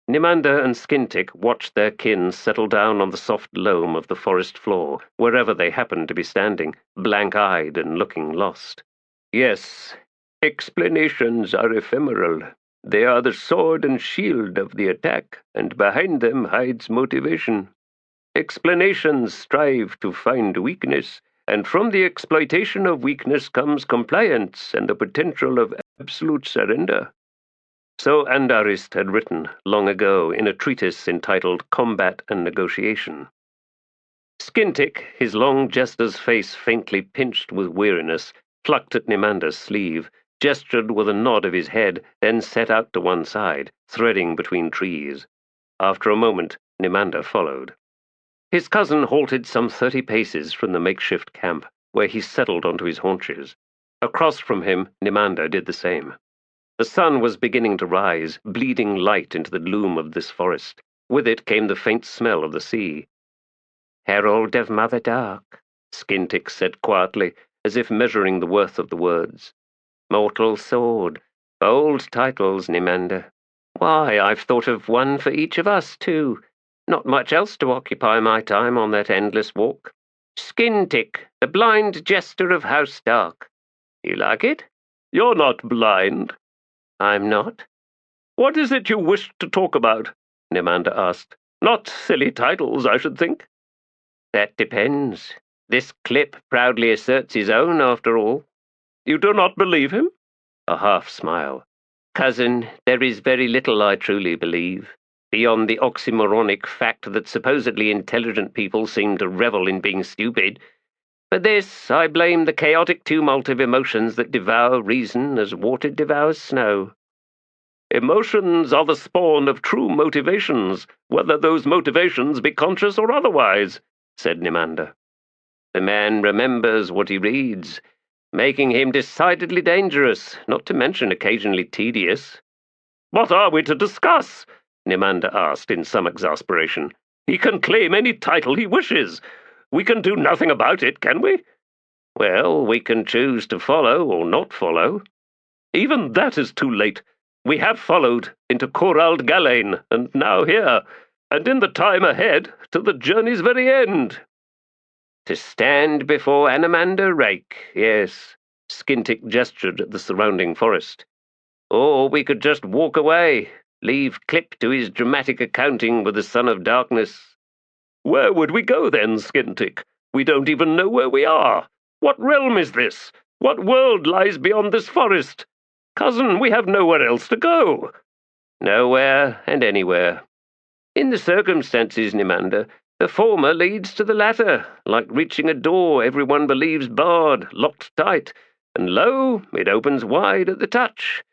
Nimander and Skintick watched their kin settle down on the soft loam of the forest floor, wherever they happened to be standing, blank-eyed and looking lost. Yes, explanations are ephemeral. They are the sword and shield of the attack, and behind them hides motivation. Explanations strive to find weakness, and from the exploitation of weakness comes compliance and the potential of absolute surrender. So Andarist had written long ago in a treatise entitled Combat and Negotiation. Skintick, his long jester's face faintly pinched with weariness, plucked at Nimander's sleeve, gestured with a nod of his head, then set out to one side, threading between trees. After a moment, Nimander followed. His cousin halted some 30 paces from the makeshift camp, where he settled onto his haunches. Across from him, Nimander did the same. The sun was beginning to rise, bleeding light into the gloom of this forest. With it came the faint smell of the sea. "Herald of Mother Dark," Skintick said quietly, as if measuring the worth of the words. "Mortal sword. Bold titles, Nimander. Why, I've thought of one for each of us, too. Not much else to occupy my time on that endless walk. Skintick, the blind jester of House Dark. You like it?" "You're not blind." "I'm not." "What is it you wish to talk about?" Nimander asked. "Not silly titles, I should think." "That depends. This Klipp proudly asserts his own, after all." "You do not believe him?" A half smile. "Cousin, there is very little I truly believe, beyond the oxymoronic fact that supposedly intelligent people seem to revel in being stupid. For this, I blame the chaotic tumult of emotions that devour reason as water devours snow." "Emotions are the spawn of true motivations, whether those motivations be conscious or otherwise," said Nimander. "The man remembers what he reads, making him decidedly dangerous, not to mention occasionally tedious." "What are we to discuss?" Nimander asked in some exasperation. "He can claim any title he wishes. We can do nothing about it, can we?" "Well, we can choose to follow or not follow." "Even that is too late. We have followed into Corald Galain, and now here, and in the time ahead, to the journey's very end." "To stand before Anamander Rake, yes." Skintick gestured at the surrounding forest. "Or we could just walk away, leave Klipp to his dramatic accounting with the Son of Darkness." "Where would we go then, Skintick? We don't even know where we are. What realm is this? What world lies beyond this forest? Cousin, we have nowhere else to go." "Nowhere and anywhere. In the circumstances, Nimander, the former leads to the latter, like reaching a door everyone believes barred, locked tight, and lo, it opens wide at the touch.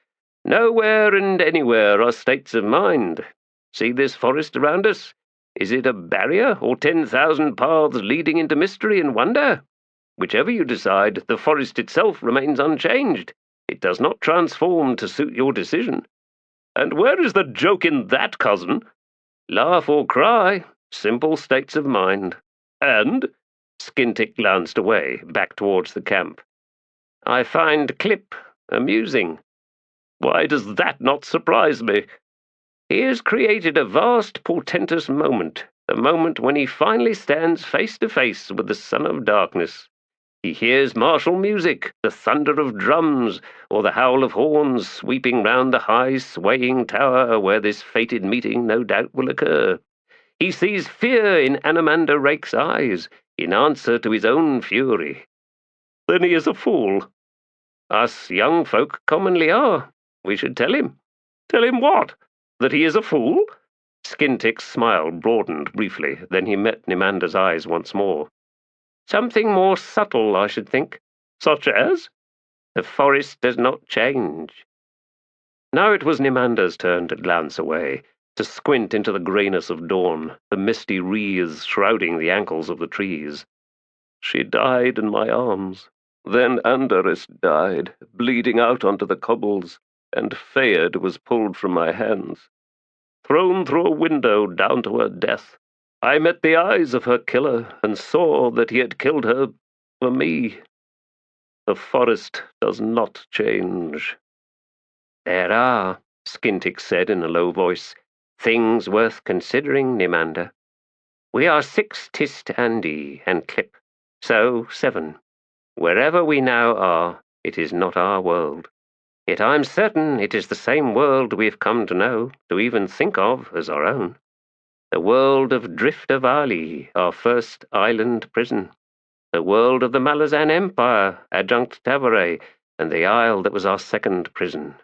Nowhere and anywhere are states of mind. See this forest around us? Is it a barrier, or 10,000 paths leading into mystery and wonder? Whichever you decide, the forest itself remains unchanged. It does not transform to suit your decision." "And where is the joke in that, cousin?" "Laugh or cry, simple states of mind." "And?" Skintick glanced away, back towards the camp. "I find Klipp amusing." "Why does that not surprise me?" "He has created a vast portentous moment, the moment when he finally stands face to face with the Son of Darkness. He hears martial music, the thunder of drums, or the howl of horns sweeping round the high, swaying tower where this fated meeting no doubt will occur. He sees fear in Anamander Rake's eyes, in answer to his own fury." "Then he is a fool." "Us young folk commonly are. We should tell him." "Tell him what? That he is a fool?" Skintick's smile broadened briefly, then he met Nimander's eyes once more. "Something more subtle, I should think." "Such as?" "The forest does not change." Now it was Nimander's turn to glance away, to squint into the greyness of dawn, the misty wreaths shrouding the ankles of the trees. "She died in my arms. Then Andarist died, bleeding out onto the cobbles. and Fayed was pulled from my hands. Thrown through a window down to her death, I met the eyes of her killer and saw that he had killed her for me. The forest does not change. There are, Skintic said in a low voice, things worth considering, Nimander. We are 6 Tist Andi and Klipp, so 7. Wherever we now are, it is not our world. Yet I'm certain it is the same world we've come to know, to even think of as our own. The world of Drifter Valley, our first island prison. The world of the Malazan Empire, Adjunct Tavare, and the isle that was our second prison.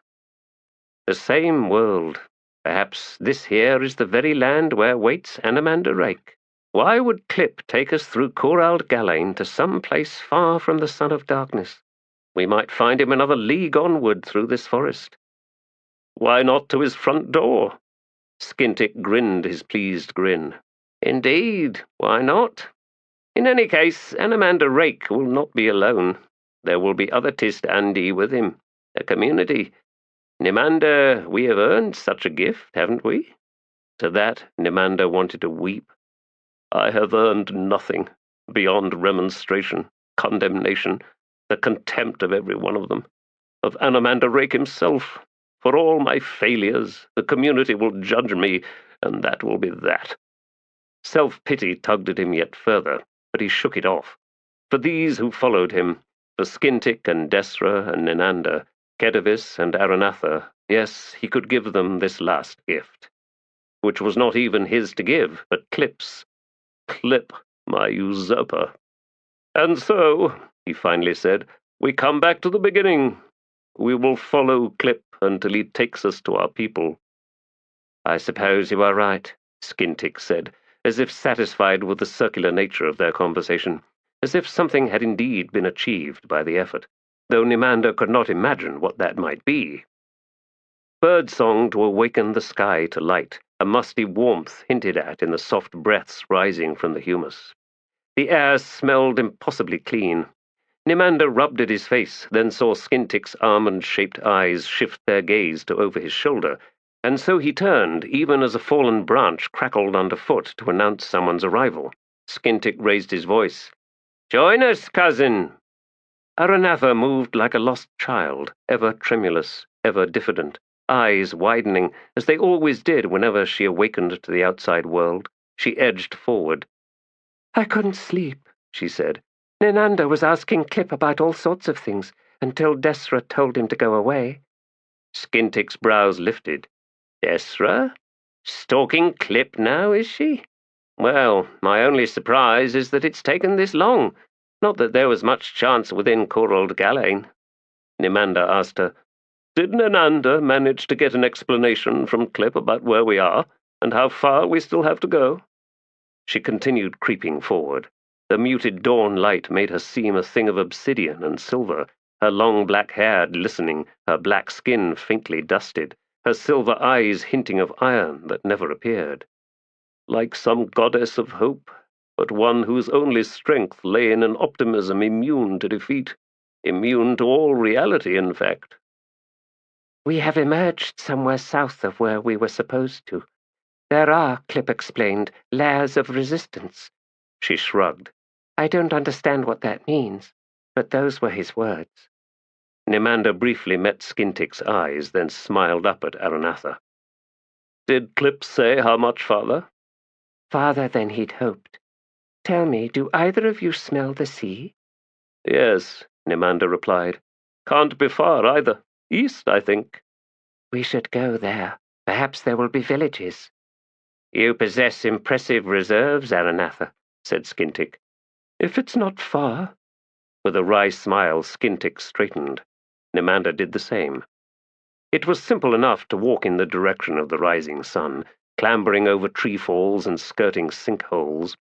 The same world. Perhaps this here is the very land where waits Anamander Rake. Why would Klipp take us through Corald Galain to some place far from the Son of Darkness? We might find him another league onward through this forest. Why not to his front door? Skintic grinned his pleased grin. Indeed, why not? In any case, Anamander Rake will not be alone. There will be other Tist Andi with him, a community. Nimander, we have earned such a gift, haven't we? To that, Nimander wanted to weep. I have earned nothing beyond remonstration, condemnation, the contempt of every one of them, of Anamander Rake himself. For all my failures, the community will judge me, and that will be that. Self-pity tugged at him yet further, but he shook it off. For these who followed him, for Skintic and Desra and Ninander, Kedavis and Aranatha, yes, he could give them this last gift, which was not even his to give, but Klipp's. Klipp, my usurper. And so, he finally said, we come back to the beginning. We will follow Klipp until he takes us to our people. I suppose you are right, Skintic said, as if satisfied with the circular nature of their conversation, as if something had indeed been achieved by the effort, though Nimander could not imagine what that might be. Birdsong to awaken the sky to light, a musty warmth hinted at in the soft breaths rising from the humus. The air smelled impossibly clean. Nimander rubbed at his face, then saw Skintic's almond-shaped eyes shift their gaze to over his shoulder, and so he turned, even as a fallen branch crackled underfoot to announce someone's arrival. Skintic raised his voice. "Join us, cousin!" Aranatha moved like a lost child, ever tremulous, ever diffident, eyes widening, as they always did whenever she awakened to the outside world. She edged forward. "I couldn't sleep," she said. "Ninander was asking Klipp about all sorts of things, until Desra told him to go away." Skintic's brows lifted. "Desra? Stalking Klipp now, is she? Well, my only surprise is that it's taken this long. Not that there was much chance within Corald Galain." Nimander asked her, "Did Ninander manage to get an explanation from Klipp about where we are, and how far we still have to go?" She continued creeping forward. The muted dawn light made her seem a thing of obsidian and silver, her long black hair glistening, her black skin faintly dusted, her silver eyes hinting of iron that never appeared. Like some goddess of hope, but one whose only strength lay in an optimism immune to defeat, immune to all reality, in fact. "We have emerged somewhere south of where we were supposed to. There are," Klipp explained, "layers of resistance." She shrugged. "I don't understand what that means, but those were his words." Nimander briefly met Skintic's eyes, then smiled up at Aranatha. "Did Klipp say how much farther?" "Farther than he'd hoped. Tell me, do either of you smell the sea?" "Yes," Nimander replied. "Can't be far either. East, I think." "We should go there. Perhaps there will be villages." "You possess impressive reserves, Aranatha," said Skintic. "If it's not far." With a wry smile, Skintic straightened. Nimander did the same. It was simple enough to walk in the direction of the rising sun, clambering over treefalls and skirting sinkholes.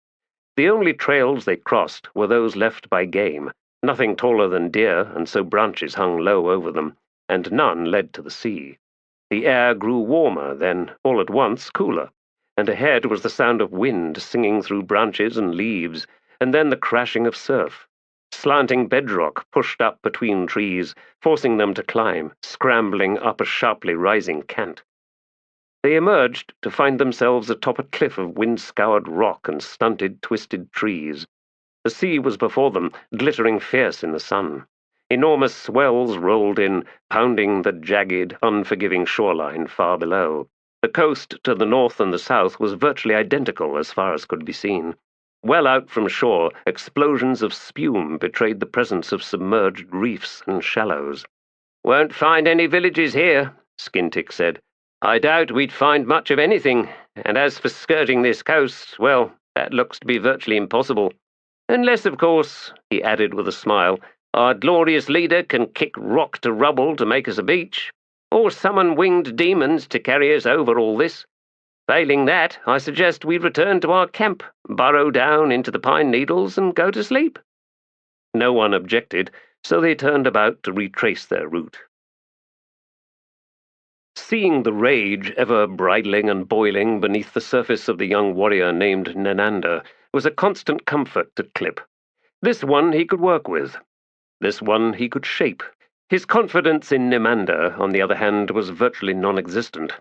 The only trails they crossed were those left by game, nothing taller than deer, and so branches hung low over them, and none led to the sea. The air grew warmer, then, all at once, cooler, and ahead was the sound of wind singing through branches and leaves, and then the crashing of surf. Slanting bedrock pushed up between trees, forcing them to climb, scrambling up a sharply rising cant. They emerged to find themselves atop a cliff of wind-scoured rock and stunted, twisted trees. The sea was before them, glittering fierce in the sun. Enormous swells rolled in, pounding the jagged, unforgiving shoreline far below. The coast to the north and the south was virtually identical as far as could be seen. Well out from shore, explosions of spume betrayed the presence of submerged reefs and shallows. "Won't find any villages here," Skintick said. "I doubt we'd find much of anything, and as for skirting this coast, well, that looks to be virtually impossible. Unless, of course," he added with a smile, "our glorious leader can kick rock to rubble to make us a beach, or summon winged demons to carry us over all this. Failing that, I suggest we return to our camp, burrow down into the pine needles, and go to sleep." No one objected, so they turned about to retrace their route. Seeing the rage ever bridling and boiling beneath the surface of the young warrior named Nenanda was a constant comfort to Kruppe. This one he could work with. This one he could shape. His confidence in Nemanda, on the other hand, was virtually non-existent.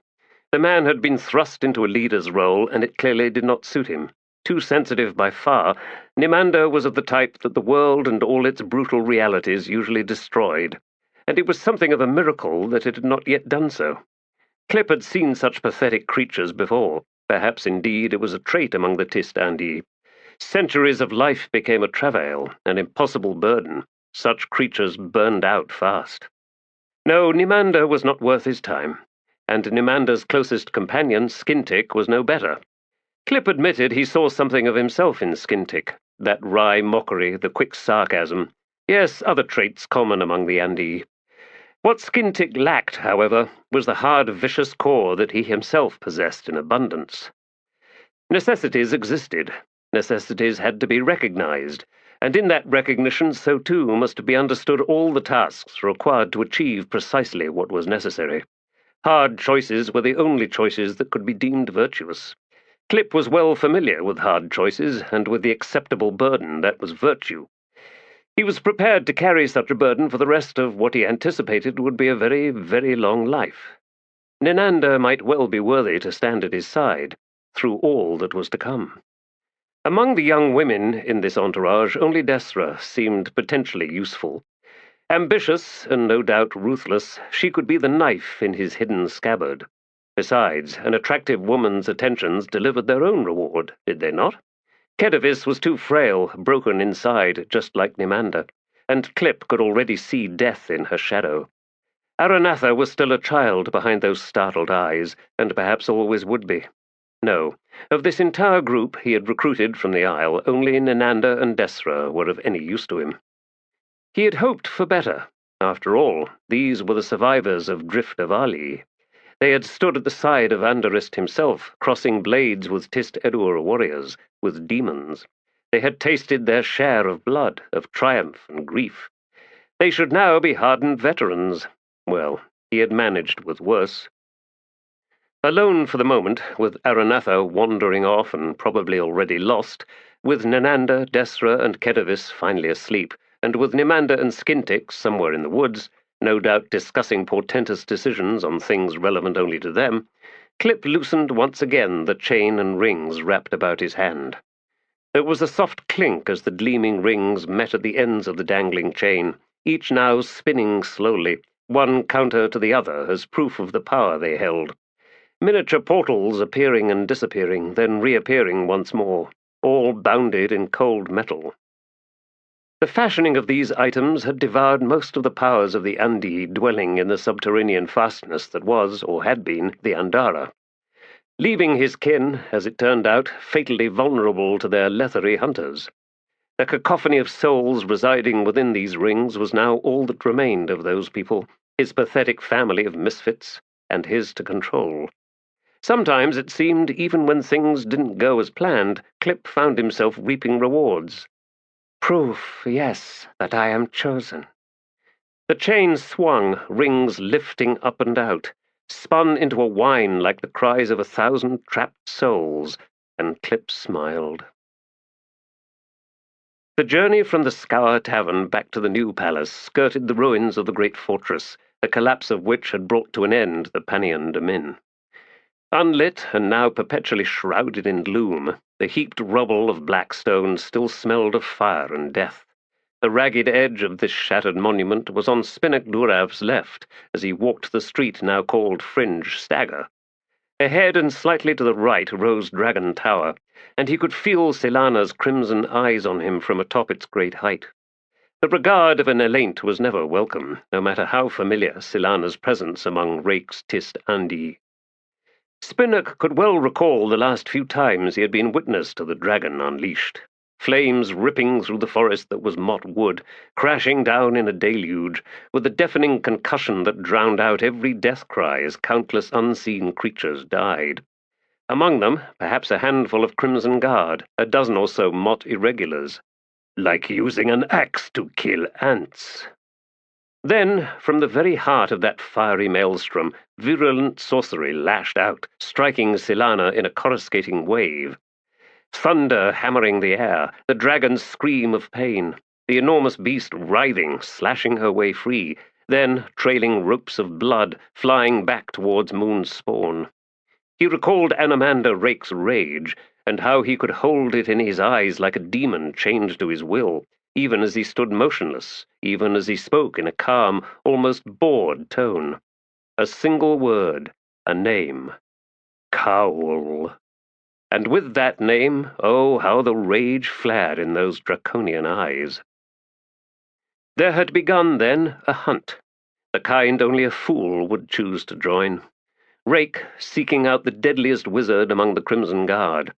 The man had been thrust into a leader's role, and it clearly did not suit him. Too sensitive by far, Nemanda was of the type that the world and all its brutal realities usually destroyed, and it was something of a miracle that it had not yet done so. Kruppe had seen such pathetic creatures before. Perhaps, indeed, it was a trait among the Tistandi. Centuries of life became a travail, an impossible burden. Such creatures burned out fast. No, Nemanda was not worth his time, and Nemanda's closest companion, Skintick, was no better. Kruppe admitted he saw something of himself in Skintick, that wry mockery, the quick sarcasm. Yes, other traits common among the Andi. What Skintick lacked, however, was the hard, vicious core that he himself possessed in abundance. Necessities existed. Necessities had to be recognized, and in that recognition so too must be understood all the tasks required to achieve precisely what was necessary. Hard choices were the only choices that could be deemed virtuous. Kruppe was well familiar with hard choices, and with the acceptable burden that was virtue. He was prepared to carry such a burden for the rest of what he anticipated would be a very, very long life. Nenanda might well be worthy to stand at his side, through all that was to come. Among the young women in this entourage, only Desra seemed potentially useful. Ambitious, and no doubt ruthless, she could be the knife in his hidden scabbard. Besides, an attractive woman's attentions delivered their own reward, did they not? Kedivis was too frail, broken inside, just like Nemanda, and Kruppe could already see death in her shadow. Aranatha was still a child behind those startled eyes, and perhaps always would be. No, of this entire group he had recruited from the Isle, only Nenanda and Desra were of any use to him. He had hoped for better. After all, these were the survivors of Drift of Ali. They had stood at the side of Andarist himself, crossing blades with Tist Edur warriors, with demons. They had tasted their share of blood, of triumph and grief. They should now be hardened veterans. Well, he had managed with worse. Alone for the moment, with Aranatha wandering off and probably already lost, with Nenanda, Desra, and Kedivis finally asleep, and with Nemanda and Skintick somewhere in the woods, no doubt discussing portentous decisions on things relevant only to them, Kruppe loosened once again the chain and rings wrapped about his hand. There was a soft clink as the gleaming rings met at the ends of the dangling chain, each now spinning slowly, one counter to the other as proof of the power they held. Miniature portals appearing and disappearing, then reappearing once more, all bounded in cold metal. The fashioning of these items had devoured most of the powers of the Andi dwelling in the subterranean fastness that was, or had been, the Andara, leaving his kin, as it turned out, fatally vulnerable to their leathery hunters. The cacophony of souls residing within these rings was now all that remained of those people, his pathetic family of misfits, and his to control. Sometimes it seemed, even when things didn't go as planned, Kruppe found himself reaping rewards. Proof, yes, that I am chosen. The chain swung, rings lifting up and out, spun into a whine like the cries of 1,000 trapped souls, and Kruppe smiled. The journey from the Scour Tavern back to the new palace skirted the ruins of the great fortress, the collapse of which had brought to an end the Panion Domin. Unlit and now perpetually shrouded in gloom, the heaped rubble of black stone still smelled of fire and death. The ragged edge of this shattered monument was on Spinak Durav's left as he walked the street now called Fringe Stagger. Ahead and slightly to the right rose Dragon Tower, and he could feel Silana's crimson eyes on him from atop its great height. The regard of an Elaint was never welcome, no matter how familiar Silana's presence among Rake's Tist Andi. Spinak could well recall the last few times he had been witness to the dragon unleashed. Flames ripping through the forest that was Mott Wood, crashing down in a deluge, with a deafening concussion that drowned out every death cry as countless unseen creatures died. Among them, perhaps a handful of Crimson Guard, a dozen or so Mott irregulars. Like using an axe to kill ants. Then, from the very heart of that fiery maelstrom, virulent sorcery lashed out, striking Silana in a coruscating wave. Thunder hammering the air, the dragon's scream of pain, the enormous beast writhing, slashing her way free, then trailing ropes of blood, flying back towards Moon's spawn. He recalled Anamander Rake's rage, and how he could hold it in his eyes like a demon chained to his will, even as he stood motionless, even as he spoke in a calm, almost bored tone. A single word, a name. Cowl. And with that name, oh, how the rage flared in those draconian eyes. There had begun, then, a hunt, the kind only a fool would choose to join. Rake seeking out the deadliest wizard among the Crimson Guard.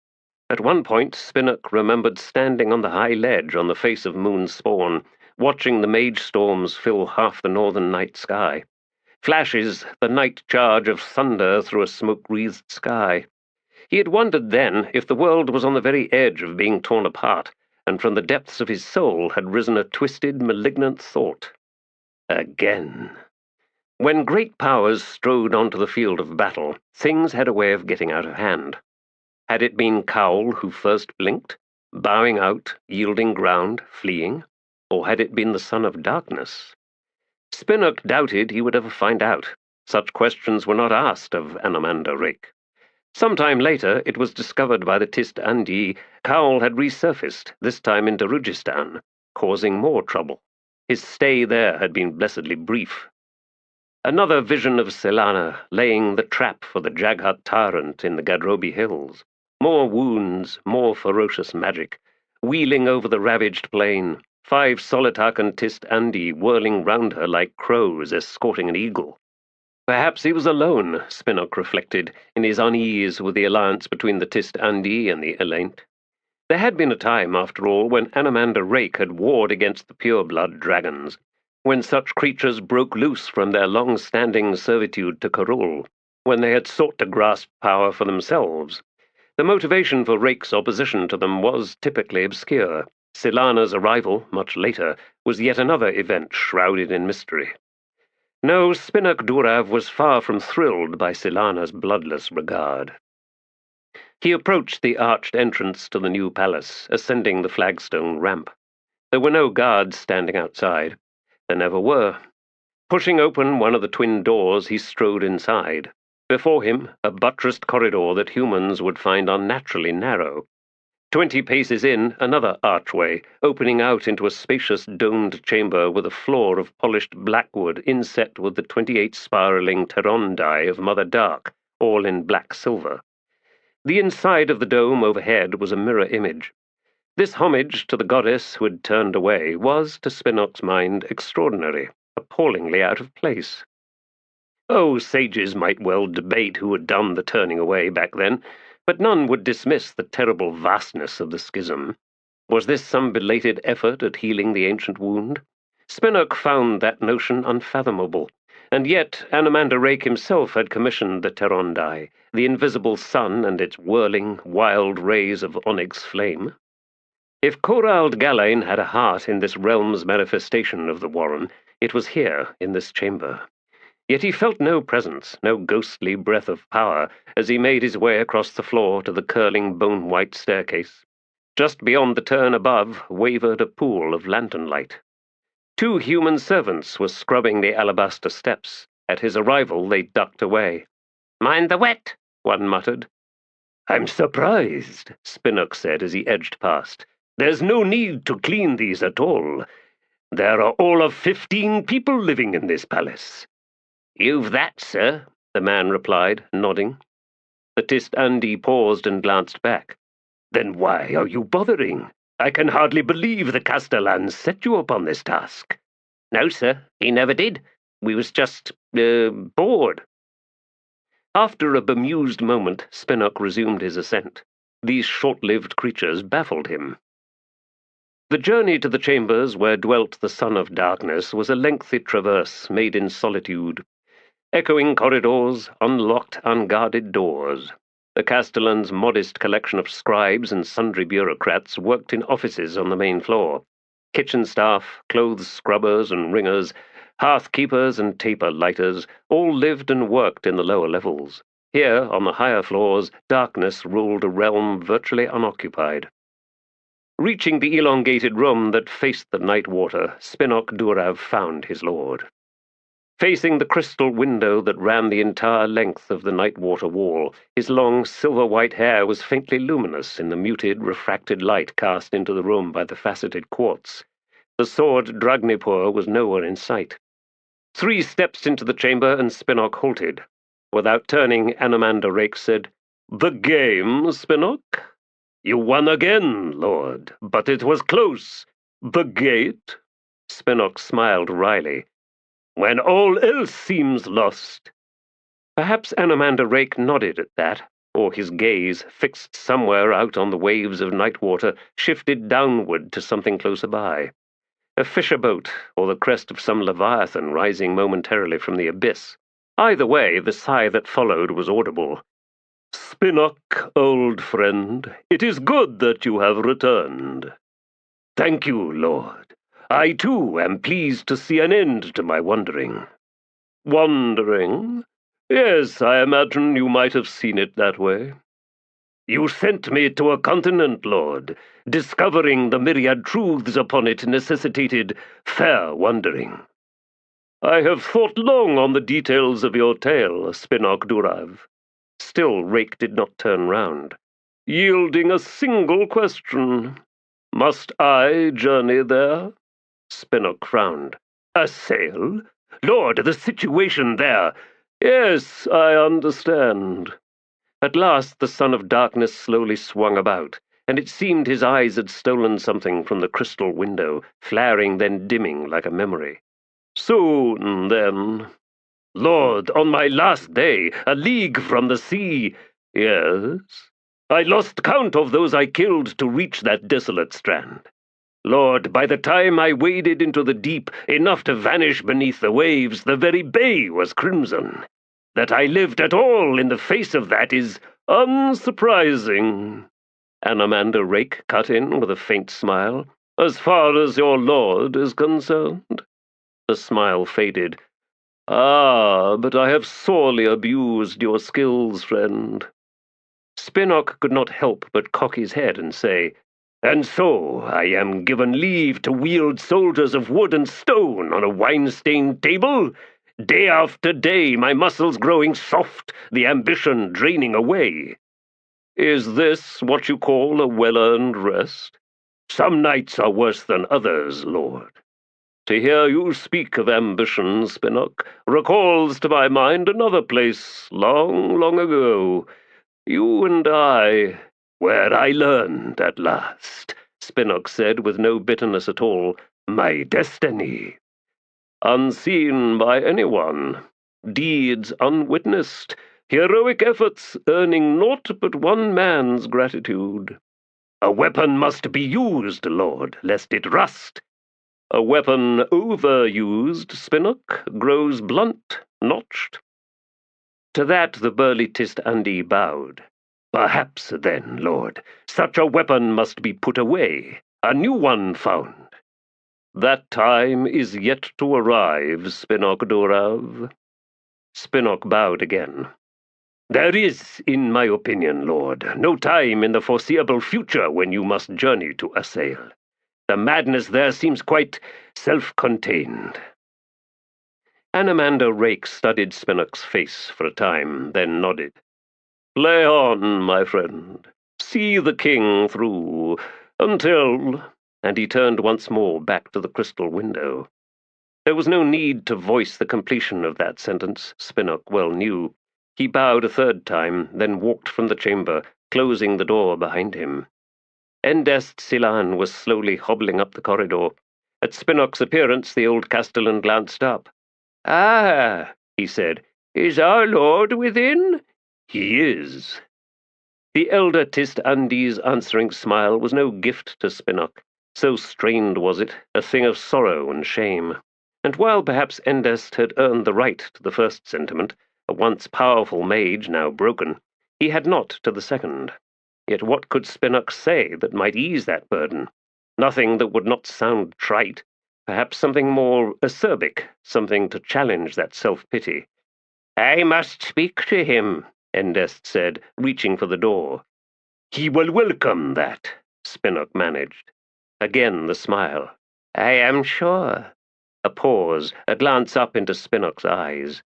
At one point, Spinak remembered standing on the high ledge on the face of Moon's spawn, watching the mage storms fill half the northern night sky. Flashes, the night charge of thunder through a smoke-wreathed sky. He had wondered then if the world was on the very edge of being torn apart, and from the depths of his soul had risen a twisted, malignant thought. Again. When great powers strode onto the field of battle, things had a way of getting out of hand. Had it been Cowl who first blinked, bowing out, yielding ground, fleeing? Or had it been the Son of Darkness? Spinak doubted he would ever find out. Such questions were not asked of Anamander Rake. Sometime later, it was discovered by the Tist Andi Cowl had resurfaced, this time in Darujhistan, causing more trouble. His stay there had been blessedly brief. Another vision of Silana laying the trap for the Jaghat tyrant in the Gadrobi hills. More wounds, more ferocious magic, wheeling over the ravaged plain, 5 Solitak and Tist Andi whirling round her like crows escorting an eagle. Perhaps he was alone, Spinak reflected, in his unease with the alliance between the Tist Andi and the Elaint. There had been a time, after all, when Anamander Rake had warred against the pure-blood dragons, when such creatures broke loose from their long-standing servitude to Karul, when they had sought to grasp power for themselves. The motivation for Rake's opposition to them was typically obscure. Silana's arrival, much later, was yet another event shrouded in mystery. No, Spinak Durav was far from thrilled by Silana's bloodless regard. He approached the arched entrance to the new palace, ascending the flagstone ramp. There were no guards standing outside. There never were. Pushing open one of the twin doors, he strode inside. Before him, a buttressed corridor that humans would find unnaturally narrow. 20 paces in, another archway, opening out into a spacious domed chamber with a floor of polished blackwood inset with the 28 spiraling Terondai of Mother Dark, all in black silver. The inside of the dome overhead was a mirror image. This homage to the goddess who had turned away was, to Spinok's mind, extraordinary, appallingly out of place. Oh, sages might well debate who had done the turning away back then, but none would dismiss the terrible vastness of the schism. Was this some belated effort at healing the ancient wound? Spinok found that notion unfathomable, and yet Anamander Rake himself had commissioned the Terondai, the invisible sun and its whirling, wild rays of onyx flame. If Corald Galain had a heart in this realm's manifestation of the Warren, it was here, in this chamber. Yet he felt no presence, no ghostly breath of power, as he made his way across the floor to the curling bone-white staircase. Just beyond the turn above wavered a pool of lantern light. 2 human servants were scrubbing the alabaster steps. At his arrival, they ducked away. "Mind the wet," one muttered. "I'm surprised," Spinnock said as he edged past. "There's no need to clean these at all. There are all of 15 people living in this palace." "You've that, sir," the man replied, nodding. The Tist-Andi paused and glanced back. "Then why are you bothering? I can hardly believe the Castellan set you upon this task." "No, sir, he never did. We was just, bored." After a bemused moment, Spinnock resumed his ascent. These short-lived creatures baffled him. The journey to the chambers where dwelt the Son of Darkness was a lengthy traverse made in solitude. Echoing corridors, unlocked, unguarded doors. The Castellan's modest collection of scribes and sundry bureaucrats worked in offices on the main floor. Kitchen staff, clothes scrubbers and ringers, hearth-keepers and taper-lighters all lived and worked in the lower levels. Here, on the higher floors, darkness ruled a realm virtually unoccupied. Reaching the elongated room that faced the night water, Spinnock Durav found his lord. Facing the crystal window that ran the entire length of the night-water wall, his long silver-white hair was faintly luminous in the muted, refracted light cast into the room by the faceted quartz. The sword Dragnipur was nowhere in sight. 3 steps into the chamber and Spinnock halted. Without turning, Anamanda Rake said, "The game, Spinnock? You won again, Lord, but it was close. The gate?" Spinnock smiled wryly. "When all else seems lost." Perhaps Anamanda Rake nodded at that, or his gaze, fixed somewhere out on the waves of Nightwater, shifted downward to something closer by. A fisher boat, or the crest of some leviathan rising momentarily from the abyss. Either way, the sigh that followed was audible. "Spinnock, old friend, it is good that you have returned." "Thank you, Lord. I, too, am pleased to see an end to my wandering." "Wandering? Yes, I imagine you might have seen it that way." "You sent me to a continent, Lord. Discovering the myriad truths upon it necessitated fair wandering." "I have thought long on the details of your tale, Spinnock Durav." Still Rake did not turn round. "Yielding a single question. Must I journey there?" Spinnock frowned. "A sail? Lord, the situation there—" "Yes, I understand." At last the Son of Darkness slowly swung about, and it seemed his eyes had stolen something from the crystal window, flaring then dimming like a memory. "Soon, then. Lord, on my last day, a league from the sea—" "Yes?" "I lost count of those I killed to reach that desolate strand. Lord, by the time I waded into the deep, enough to vanish beneath the waves, the very bay was crimson. That I lived at all in the face of that is unsurprising." Anamanda Rake cut in with a faint smile. "As far as your lord is concerned." The smile faded. "Ah, but I have sorely abused your skills, friend." Spinnock could not help but cock his head and say, "And so I am given leave to wield soldiers of wood and stone on a wine-stained table? Day after day, my muscles growing soft, the ambition draining away. Is this what you call a well-earned rest? Some nights are worse than others, Lord. To hear you speak of ambition, Spinnock, recalls to my mind another place, long, long ago. You and I, where I learned at last," Spinnock said with no bitterness at all, "my destiny. Unseen by anyone, deeds unwitnessed, heroic efforts earning naught but one man's gratitude. A weapon must be used, Lord, lest it rust. A weapon overused, Spinnock, grows blunt, notched." To that the burly Tist-Andi bowed. "Perhaps, then, Lord, such a weapon must be put away, a new one found." "That time is yet to arrive, Spinnock Durav." Spinnock bowed again. There is, in my opinion, Lord, no time in the foreseeable future when you must journey to Assail. The madness there seems quite self-contained. Anamander Rake studied Spinnock's face for a time, then nodded. Play on, my friend. See the king through, until... And he turned once more back to the crystal window. There was no need to voice the completion of that sentence, Spinnock well knew. He bowed a third time, then walked from the chamber, closing the door behind him. Endest Silan was slowly hobbling up the corridor. At Spinnock's appearance, the old castellan glanced up. "Ah," he said, "is our lord within?" "He is." The elder Tist Andy's answering smile was no gift to Spinnock. So strained was it, a thing of sorrow and shame. And while perhaps Endest had earned the right to the first sentiment, a once powerful mage now broken, he had not to the second. Yet what could Spinnock say that might ease that burden? Nothing that would not sound trite. Perhaps something more acerbic, something to challenge that self-pity. "I must speak to him," Endest said, reaching for the door. "He will welcome that," Spinnock managed. Again the smile. "I am sure." A pause, a glance up into Spinnock's eyes.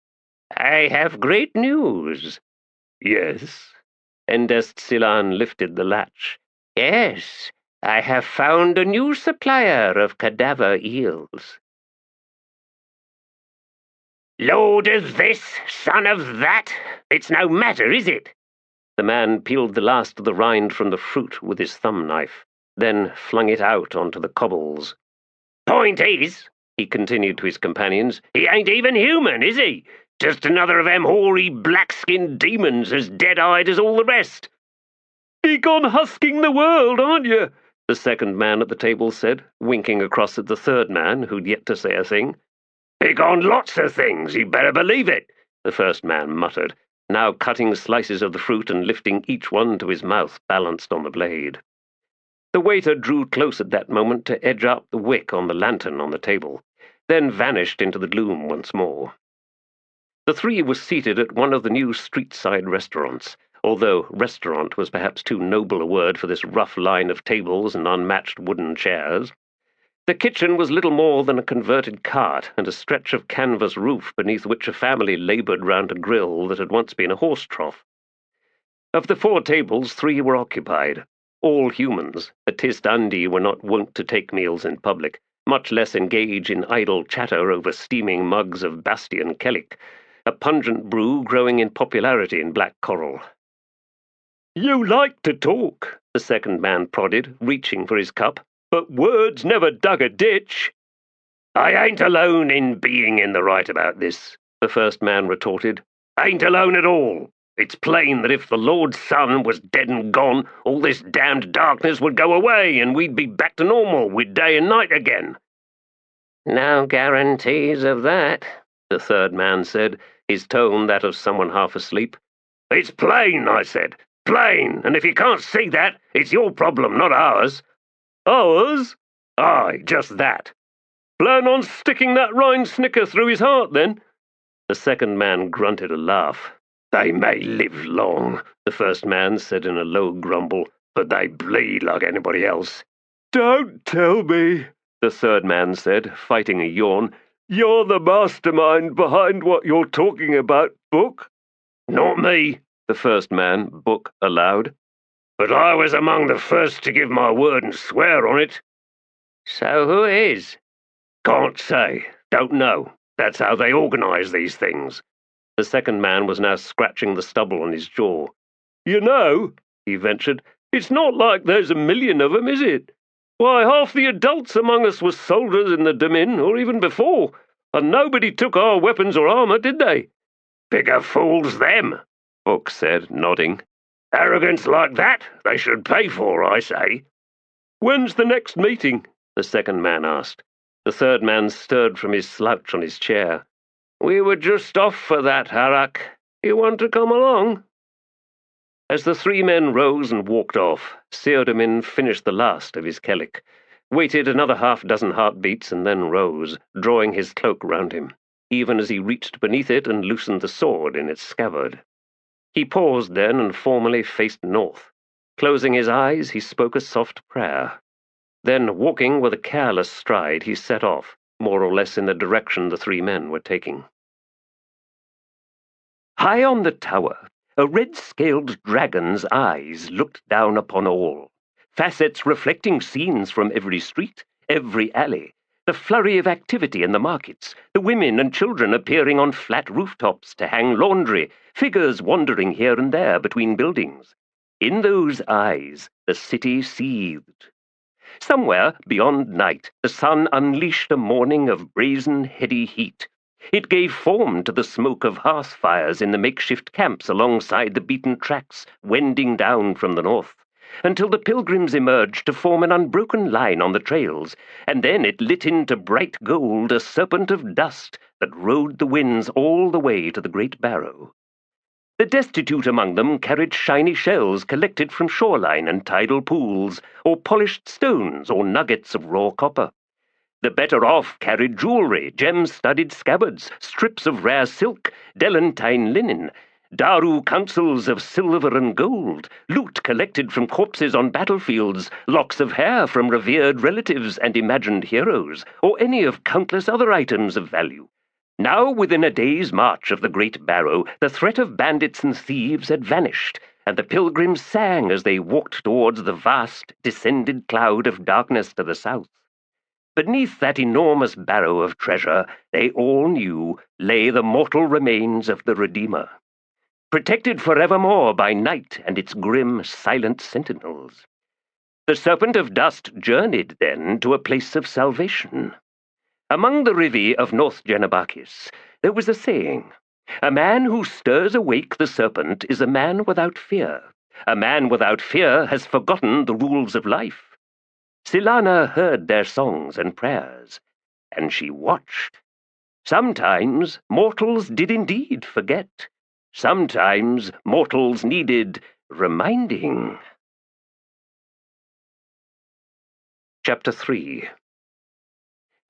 "I have great news." "Yes?" Endest Silan lifted the latch. "Yes, I have found a new supplier of cadaver eels." "Lord of this, son of that, it's no matter, is it?" The man peeled the last of the rind from the fruit with his thumb knife, then flung it out onto the cobbles. "Point is," he continued to his companions, "he ain't even human, is he? Just another of them hoary black-skinned demons as dead-eyed as all the rest." "Big on husking the world, aren't you?" the second man at the table said, winking across at the third man, who'd yet to say a thing. "Big on lots of things, you better believe it," the first man muttered, now cutting slices of the fruit and lifting each one to his mouth, balanced on the blade. The waiter drew close at that moment to edge out the wick on the lantern on the table, then vanished into the gloom once more. The three were seated at one of the new street-side restaurants, although restaurant was perhaps too noble a word for this rough line of tables and unmatched wooden chairs. The kitchen was little more than a converted cart and a stretch of canvas roof beneath which a family laboured round a grill that had once been a horse trough. Of the 4 tables, 3 were occupied. All humans. The Tist Andi were not wont to take meals in public, much less engage in idle chatter over steaming mugs of Bastion Kellic, a pungent brew growing in popularity in Black Coral. "You like to talk," the second man prodded, reaching for his cup, "but words never dug a ditch." "I ain't alone in being in the right about this," the first man retorted. "Ain't alone at all. It's plain that if the Lord's Son was dead and gone, all this damned darkness would go away and we'd be back to normal with day and night again." "No guarantees of that," the third man said, his tone that of someone half asleep. "It's plain, I said. Plain, and if you can't see that, it's your problem, not ours." "Ours?" "Aye, just that." "Plan on sticking that rind snicker through his heart, then?" The second man grunted a laugh. "They may live long," the first man said in a low grumble, "but they bleed like anybody else." "Don't tell me," the third man said, fighting a yawn. "You're the mastermind behind what you're talking about, Book." "Not me," the first man, Book, allowed. "But I was among the first to give my word and swear on it." "So who is?" "Can't say. Don't know. That's how they organise these things." The second man was now scratching the stubble on his jaw. "You know," he ventured, "it's not like there's a million of 'em, is it? Why, half the adults among us were soldiers in the Domin, or even before, and nobody took our weapons or armour, did they?" "Bigger fools them," Book said, nodding. "Arrogance like that they should pay for, I say." "When's the next meeting?" the second man asked. The third man stirred from his slouch on his chair. "We were just off for that, Harak. You want to come along?" As the 3 men rose and walked off, Seodamin finished the last of his Kellic, waited another half-dozen heartbeats, and then rose, drawing his cloak round him, even as he reached beneath it and loosened the sword in its scabbard. He paused then and formally faced north. Closing his eyes, he spoke a soft prayer. Then, walking with a careless stride, he set off, more or less in the direction the three men were taking. High on the tower, a red-scaled dragon's eyes looked down upon all, facets reflecting scenes from every street, every alley, the flurry of activity in the markets, the women and children appearing on flat rooftops to hang laundry, figures wandering here and there between buildings. In those eyes, the city seethed. Somewhere beyond night, the sun unleashed a morning of brazen, heady heat. It gave form to the smoke of hearth fires in the makeshift camps alongside the beaten tracks wending down from the north, until the pilgrims emerged to form an unbroken line on the trails, and then it lit into bright gold a serpent of dust that rode the winds all the way to the Great Barrow. The destitute among them carried shiny shells collected from shoreline and tidal pools, or polished stones or nuggets of raw copper. The better off carried jewelry, gem-studded scabbards, strips of rare silk, delantine linen, Daru councils of silver and gold, loot collected from corpses on battlefields, locks of hair from revered relatives and imagined heroes, or any of countless other items of value. Now, within a day's march of the Great Barrow, the threat of bandits and thieves had vanished, and the pilgrims sang as they walked towards the vast, descended cloud of darkness to the south. Beneath that enormous barrow of treasure, they all knew, lay the mortal remains of the Redeemer, protected forevermore by night and its grim, silent sentinels. The Serpent of Dust journeyed, then, to a place of salvation. Among the Rivi of North Genabakis, there was a saying, "A man who stirs awake the serpent is a man without fear. A man without fear has forgotten the rules of life." Silana heard their songs and prayers, and she watched. Sometimes mortals did indeed forget. Sometimes mortals needed reminding. Chapter 3.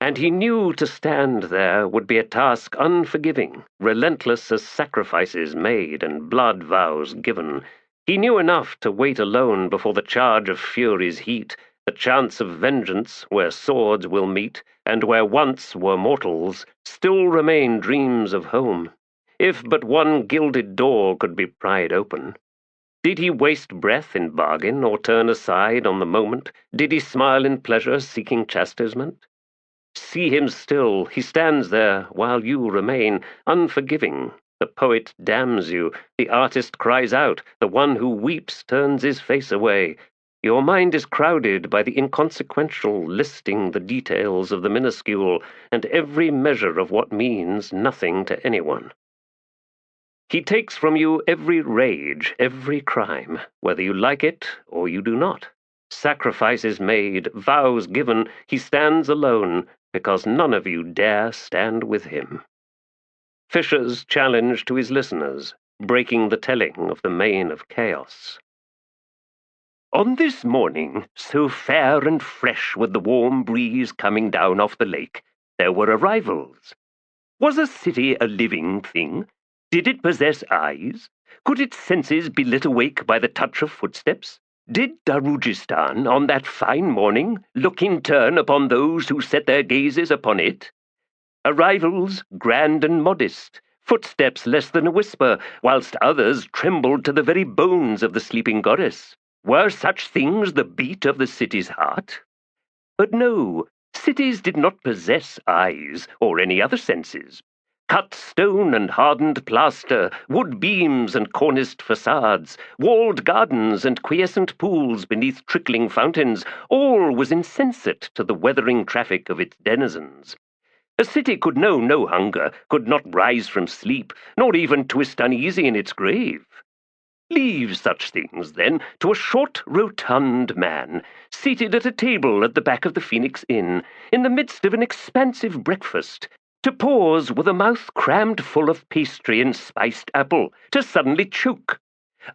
And he knew to stand there would be a task unforgiving, relentless as sacrifices made and blood vows given. He knew enough to wait alone before the charge of fury's heat, the chance of vengeance where swords will meet, and where once were mortals, still remain dreams of home, if but one gilded door could be pried open. Did he waste breath in bargain, or turn aside on the moment? Did he smile in pleasure, seeking chastisement? See him still, he stands there, while you remain, unforgiving. The poet damns you, the artist cries out, the one who weeps turns his face away. Your mind is crowded by the inconsequential, listing the details of the minuscule, and every measure of what means nothing to anyone. He takes from you every rage, every crime, whether you like it or you do not. Sacrifices made, vows given, he stands alone, because none of you dare stand with him. Fisher's challenge to his listeners, breaking the telling of the mane of chaos. On this morning, so fair and fresh with the warm breeze coming down off the lake, there were arrivals. Was a city a living thing? Did it possess eyes? Could its senses be lit awake by the touch of footsteps? Did Darujhistan, on that fine morning, look in turn upon those who set their gazes upon it? Arrivals grand and modest, footsteps less than a whisper, whilst others trembled to the very bones of the sleeping goddess. Were such things the beat of the city's heart? But no, cities did not possess eyes or any other senses. Cut stone and hardened plaster, wood beams and corniced facades, walled gardens and quiescent pools beneath trickling fountains, all was insensate to the weathering traffic of its denizens. A city could know no hunger, could not rise from sleep, nor even twist uneasy in its grave. Leave such things, then, to a short, rotund man, seated at a table at the back of the Phoenix Inn, in the midst of an expansive breakfast, to pause with a mouth crammed full of pastry and spiced apple, to suddenly choke,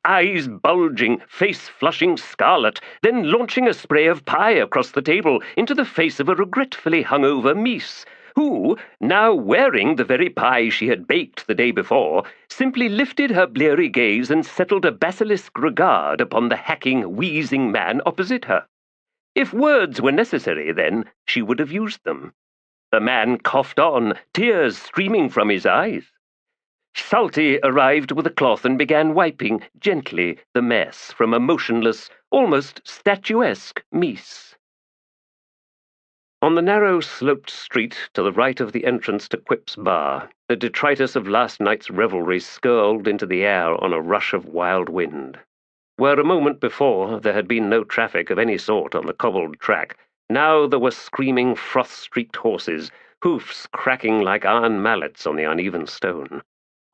eyes bulging, face flushing scarlet, then launching a spray of pie across the table into the face of a regretfully hungover Mies, who, now wearing the very pie she had baked the day before, simply lifted her bleary gaze and settled a basilisk regard upon the hacking, wheezing man opposite her. If words were necessary, then, she would have used them. The man coughed on, tears streaming from his eyes. Salty arrived with a cloth and began wiping gently the mess from a motionless, almost statuesque Mies. On the narrow sloped street to the right of the entrance to Quip's bar, the detritus of last night's revelry skirled into the air on a rush of wild wind. Where a moment before there had been no traffic of any sort on the cobbled track, now there were screaming frost-streaked horses, hoofs cracking like iron mallets on the uneven stone.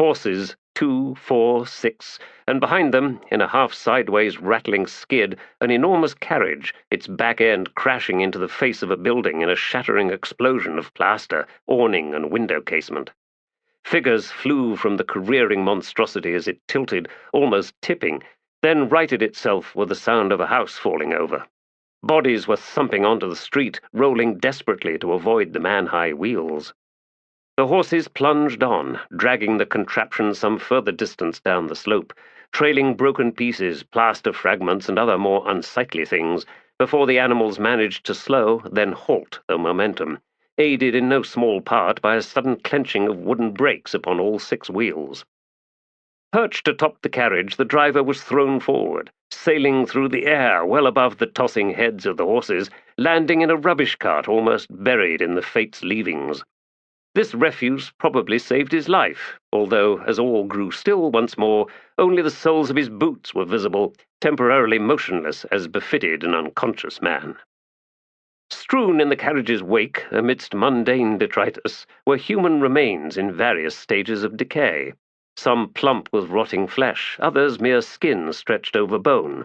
Horses, 2, 4, 6, and behind them, in a half-sideways rattling skid, an enormous carriage, its back end crashing into the face of a building in a shattering explosion of plaster, awning, and window casement. Figures flew from the careering monstrosity as it tilted, almost tipping, then righted itself with the sound of a house falling over. Bodies were thumping onto the street, rolling desperately to avoid the man-high wheels. The horses plunged on, dragging the contraption some further distance down the slope, trailing broken pieces, plaster fragments, and other more unsightly things, before the animals managed to slow, then halt their momentum, aided in no small part by a sudden clenching of wooden brakes upon all 6 wheels. Perched atop the carriage, the driver was thrown forward, sailing through the air well above the tossing heads of the horses, landing in a rubbish cart almost buried in the fate's leavings. This refuse probably saved his life, although, as all grew still once more, only the soles of his boots were visible, temporarily motionless as befitted an unconscious man. Strewn in the carriage's wake, amidst mundane detritus, were human remains in various stages of decay, some plump with rotting flesh, others mere skin stretched over bone.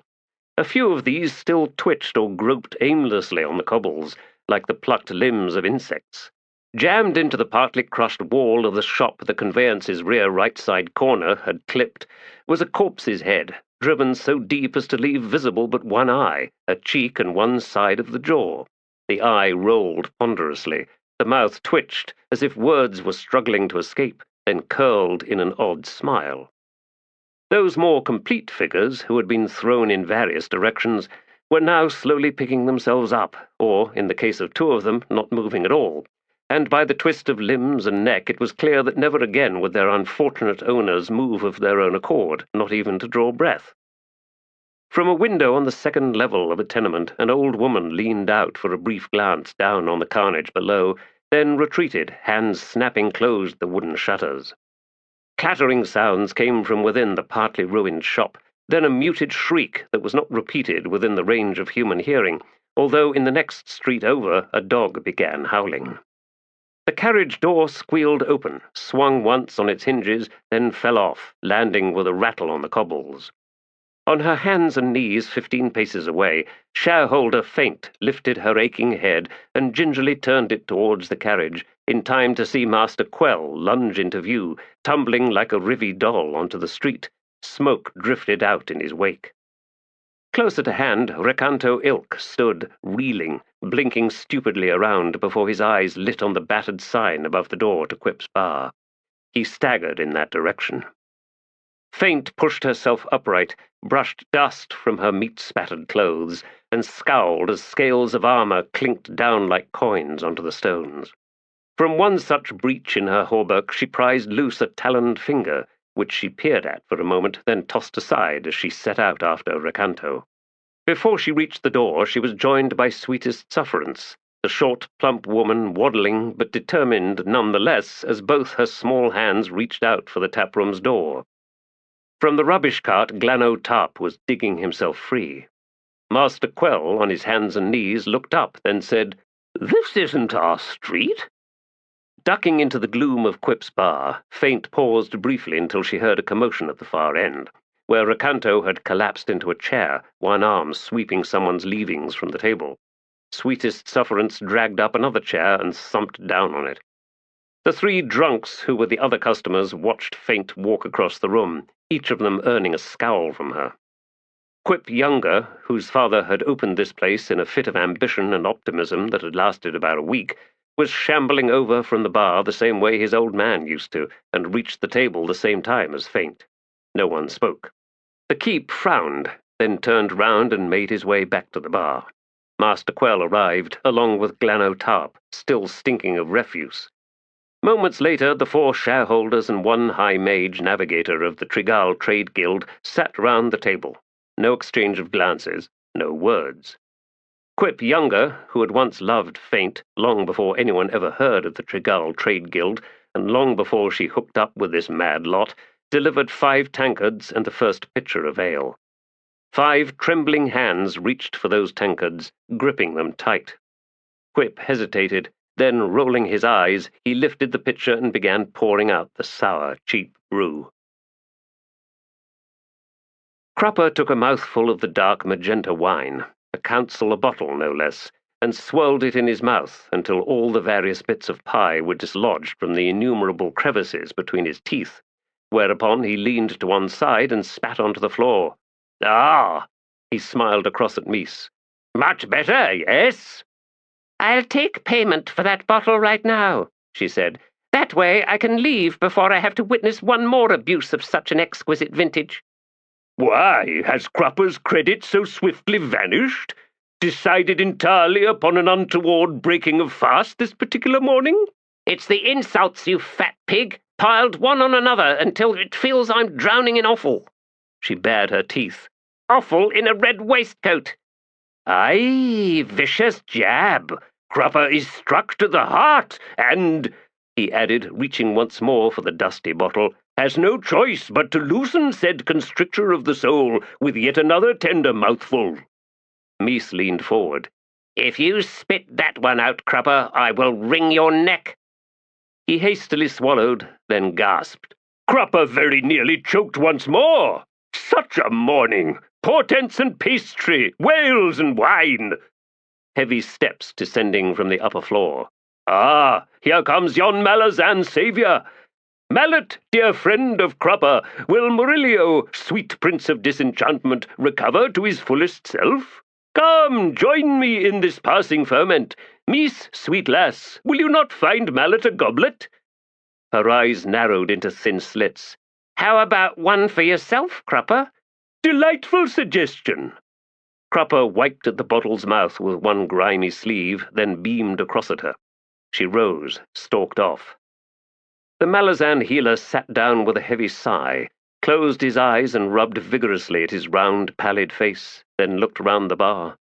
A few of these still twitched or groped aimlessly on the cobbles, like the plucked limbs of insects. Jammed into the partly crushed wall of the shop the conveyance's rear right-side corner had clipped was a corpse's head, driven so deep as to leave visible but one eye, a cheek and one side of the jaw. The eye rolled ponderously, the mouth twitched as if words were struggling to escape, then curled in an odd smile. Those more complete figures, who had been thrown in various directions, were now slowly picking themselves up, or, in the case of 2 of them, not moving at all, and by the twist of limbs and neck it was clear that never again would their unfortunate owners move of their own accord, not even to draw breath. From a window on the 2nd level of a tenement, an old woman leaned out for a brief glance down on the carnage below, then retreated, hands snapping closed the wooden shutters. Clattering sounds came from within the partly ruined shop, then a muted shriek that was not repeated within the range of human hearing, although in the next street over a dog began howling. The carriage door squealed open, swung once on its hinges, then fell off, landing with a rattle on the cobbles. On her hands and knees 15 paces away, shareholder Faint lifted her aching head and gingerly turned it towards the carriage, in time to see Master Quell lunge into view, tumbling like a rivy doll onto the street. Smoke drifted out in his wake. Closer to hand, Recanto Ilk stood, reeling, blinking stupidly around before his eyes lit on the battered sign above the door to Quip's bar. He staggered in that direction. Faint pushed herself upright, brushed dust from her meat-spattered clothes, and scowled as scales of armor clinked down like coins onto the stones. From one such breach in her hauberk she prized loose a taloned finger, which she peered at for a moment, then tossed aside as she set out after Recanto. Before she reached the door, she was joined by Sweetest Sufferance, the short, plump woman waddling but determined none the less as both her small hands reached out for the taproom's door. From the rubbish cart, Glano Tarp was digging himself free. Master Quell, on his hands and knees, looked up, then said, "This isn't our street." Ducking into the gloom of Quip's bar, Faint paused briefly until she heard a commotion at the far end, where Recanto had collapsed into a chair, one arm sweeping someone's leavings from the table. Sweetest Sufferance dragged up another chair and thumped down on it. The 3 drunks who were the other customers watched Faint walk across the room, each of them earning a scowl from her. Quip Younger, whose father had opened this place in a fit of ambition and optimism that had lasted about a week, was shambling over from the bar the same way his old man used to, and reached the table the same time as Faint. No one spoke. The keep frowned, then turned round and made his way back to the bar. Master Quell arrived, along with Glano Tarp, still stinking of refuse. Moments later, the 4 shareholders and 1 high mage navigator of the Trigal Trade Guild sat round the table. No exchange of glances, no words. Quip Younger, who had once loved Faint, long before anyone ever heard of the Trigal Trade Guild, and long before she hooked up with this mad lot, delivered 5 tankards and the first pitcher of ale. 5 trembling hands reached for those tankards, gripping them tight. Quip hesitated, then, rolling his eyes, he lifted the pitcher and began pouring out the sour, cheap brew. Kruppe took a mouthful of the dark magenta wine, a council a bottle no less, and swirled it in his mouth until all the various bits of pie were dislodged from the innumerable crevices between his teeth, whereupon he leaned to one side and spat onto the floor. "Ah!" He smiled across at Mies. "Much better, yes?" "I'll take payment for that bottle right now," she said. "That way I can leave before I have to witness one more abuse of such an exquisite vintage." "Why, has Kruppe's credit so swiftly vanished? Decided entirely upon an untoward breaking of fast this particular morning?" "It's the insults, you fat pig, piled one on another until it feels I'm drowning in offal." She bared her teeth. "Offal in a red waistcoat." "Aye, vicious jab. Kruppe is struck to the heart, and," he added, reaching once more for the dusty bottle, "has no choice but to loosen said constrictor of the soul with yet another tender mouthful." Mies leaned forward. "If you spit that one out, Kruppe, I will wring your neck." He hastily swallowed, then gasped. "Kruppe very nearly choked once more. Such a morning! Portents and pastry, whales and wine." Heavy steps descending from the upper floor. "Ah, here comes yon Malazan saviour. Mallet, dear friend of Kruppe, will Murillo, sweet prince of disenchantment, recover to his fullest self? Come, join me in this passing ferment. Mies, sweet lass, will you not find Mallet a goblet?" Her eyes narrowed into thin slits. "How about one for yourself, Kruppe?" "Delightful suggestion." Kruppe wiped at the bottle's mouth with one grimy sleeve, then beamed across at her. She rose, stalked off. The Malazan healer sat down with a heavy sigh, closed his eyes and rubbed vigorously at his round, pallid face, then looked round the bar.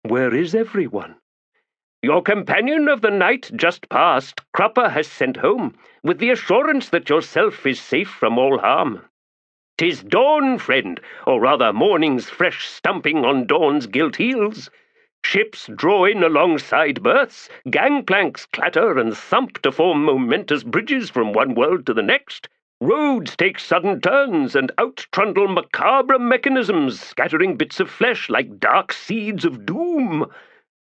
"Where is everyone?" "Your companion of the night just past, Kruppe has sent home, with the assurance that yourself is safe from all harm. 'Tis dawn, friend, or rather morning's fresh stumping on dawn's gilt heels. Ships draw in alongside berths, gangplanks clatter and thump to form momentous bridges from one world to the next. Roads take sudden turns, and out trundle macabre mechanisms, scattering bits of flesh like dark seeds of doom.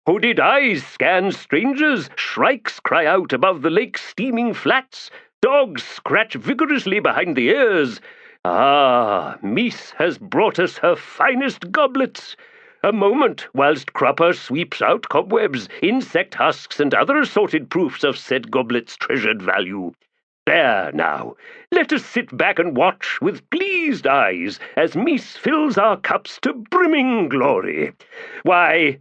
Hooded eyes scan strangers, shrikes cry out above the lake's steaming flats, dogs scratch vigorously behind the ears. Ah, Mies has brought us her finest goblets. A moment whilst Kruppe sweeps out cobwebs, insect husks, and other assorted proofs of said goblet's treasured value. There now, let us sit back and watch with pleased eyes as Mies fills our cups to brimming glory. Why—"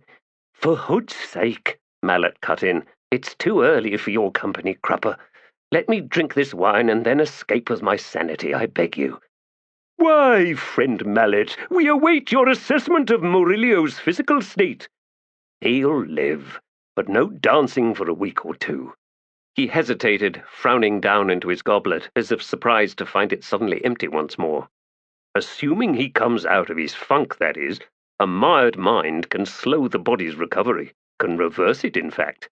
"For hood's sake," Mallet cut in, "it's too early for your company, Kruppe. Let me drink this wine and then escape with my sanity, I beg you." "Why, friend Mallet, we await your assessment of Murillo's physical state." "He'll live, but no dancing for a week or 2. He hesitated, frowning down into his goblet, as if surprised to find it suddenly empty once more. "Assuming he comes out of his funk, that is, a mired mind can slow the body's recovery, can reverse it, in fact."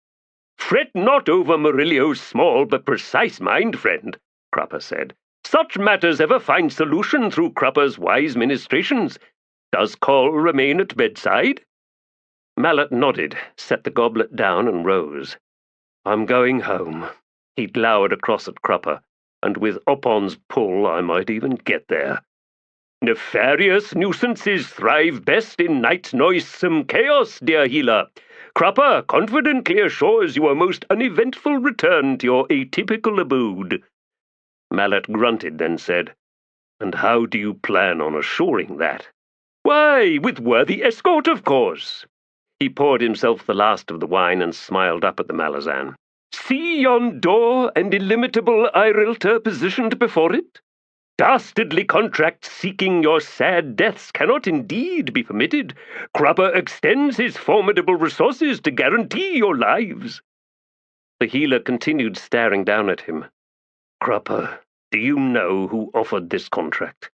"Fret not over Murillo's small but precise mind, friend," Kruppe said. "Such matters ever find solution through Kruppe's wise ministrations. Does Coll remain at bedside?" Mallet nodded, set the goblet down, and rose. "I'm going home." He glowered across at Kruppe, "and with Opon's pull I might even get there." Nefarious nuisances thrive best in night's noisome chaos, dear healer. Kruppe confidently assures you a most uneventful return to your atypical abode. Mallet grunted, then said, And how do you plan on assuring that? Why, with worthy escort, of course. He poured himself the last of the wine and smiled up at the Malazan. See yon door and illimitable Irilta positioned before it? Dastardly contracts seeking your sad deaths cannot indeed be permitted. Kruppe extends his formidable resources to guarantee your lives. The healer continued staring down at him. Kruppe, do you know who offered this contract?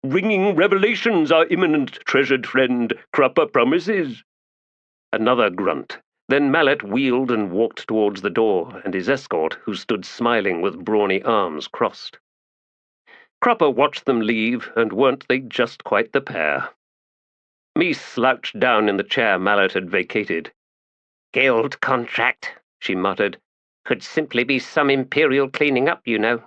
Ringing revelations are imminent, treasured friend, Kruppe promises. Another grunt. Then Mallet wheeled and walked towards the door, and his escort, who stood smiling with brawny arms crossed. Kruppe watched them leave, and weren't they just quite the pair? Mies slouched down in the chair Mallet had vacated. Guild contract, she muttered. Could simply be some imperial cleaning up, you know.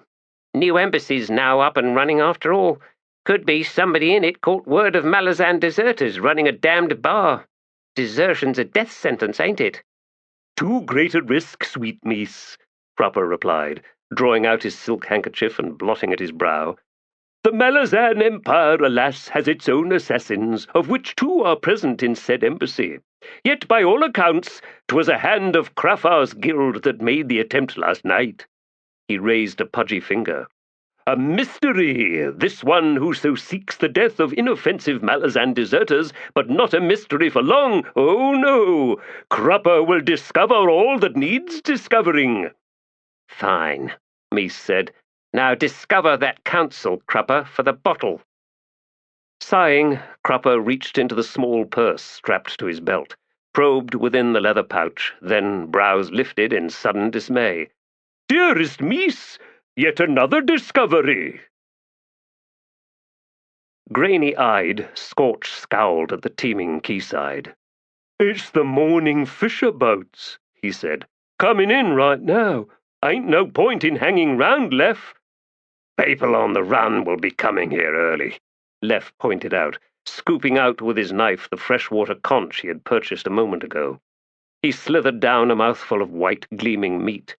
New embassy's now up and running after all. Could be somebody in it caught word of Malazan deserters running a damned bar. Desertion's a death sentence, ain't it? Too great a risk, sweet Mies, Kruppe replied, drawing out his silk handkerchief and blotting at his brow. The Malazan Empire, alas, has its own assassins, of which 2 are present in said embassy. Yet, by all accounts, 'twas a hand of Krafar's guild that made the attempt last night. He raised a pudgy finger. A mystery, this one who so seeks the death of inoffensive Malazan deserters, but not a mystery for long. Oh no! Kruppe will discover all that needs discovering. Fine, Mies said. Now discover that council, Kruppe, for the bottle. Sighing, Kruppe reached into the small purse strapped to his belt, probed within the leather pouch, then brows lifted in sudden dismay. Dearest Mies, yet another discovery! Grainy-eyed, Scorch scowled at the teeming quayside. It's the morning fisher boats, he said. Coming in right now. Ain't no point in hanging round, Lef. People on the run will be coming here early, Lef pointed out, scooping out with his knife the freshwater conch he had purchased a moment ago. He slithered down a mouthful of white, gleaming meat.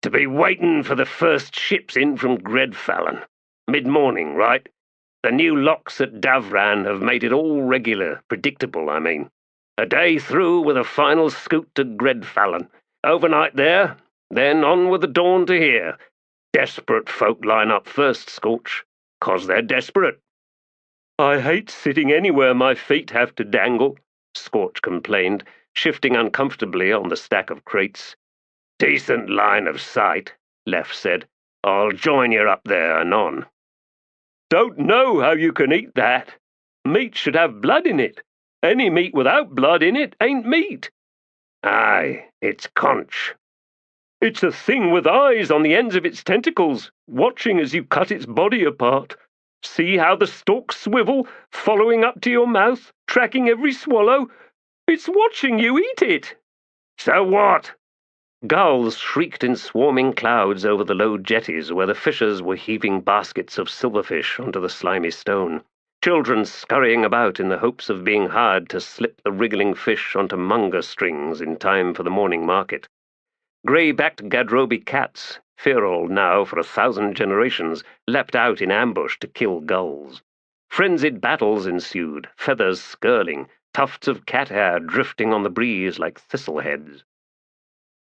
To be waiting for the first ships in from Gredfallen. Mid-morning, right? The new locks at Davran have made it all regular, predictable, I mean. A day through with a final scoot to Gredfallen. Overnight there, then on with the dawn to here. Desperate folk line up first, Scorch, 'cause they're desperate. I hate sitting anywhere my feet have to dangle, Scorch complained, shifting uncomfortably on the stack of crates. Decent line of sight, Lef said. I'll join you up there anon. Don't know how you can eat that. Meat should have blood in it. Any meat without blood in it ain't meat. Aye, it's conch. It's a thing with eyes on the ends of its tentacles, watching as you cut its body apart. See how the stalks swivel, following up to your mouth, tracking every swallow? It's watching you eat it. So what? Gulls shrieked in swarming clouds over the low jetties where the fishers were heaving baskets of silverfish onto the slimy stone, children scurrying about in the hopes of being hired to slip the wriggling fish onto munga strings in time for the morning market. Grey-backed Gadrobi cats, feral now for 1,000 generations, leapt out in ambush to kill gulls. Frenzied battles ensued, feathers skirling, tufts of cat hair drifting on the breeze like thistleheads.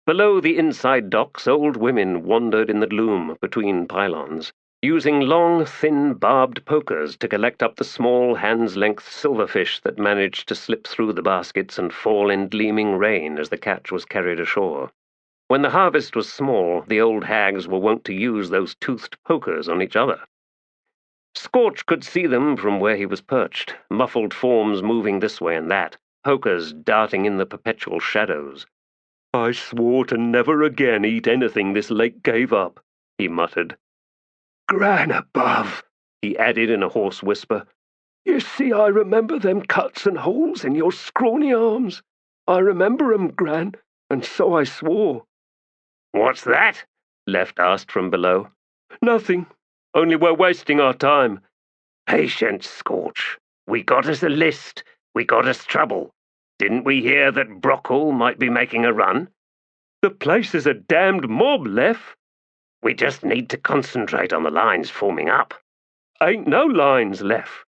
Below the inside docks, old women wandered in the gloom between pylons, using long, thin, barbed pokers to collect up the small, hand's-length silverfish that managed to slip through the baskets and fall in gleaming rain as the catch was carried ashore. When the harvest was small, the old hags were wont to use those toothed pokers on each other. Scorch could see them from where he was perched, muffled forms moving this way and that, pokers darting in the perpetual shadows. I swore to never again eat anything this lake gave up, he muttered. Gran above, he added in a hoarse whisper. You see, I remember them cuts and holes in your scrawny arms. I remember 'em, Gran, and so I swore. What's that? Left asked from below. Nothing. Only we're wasting our time. Patience, Scorch. We got us a list. We got us trouble. Didn't we hear that Brockle might be making a run? The place is a damned mob, Lef. We just need to concentrate on the lines forming up. Ain't no lines, Lef.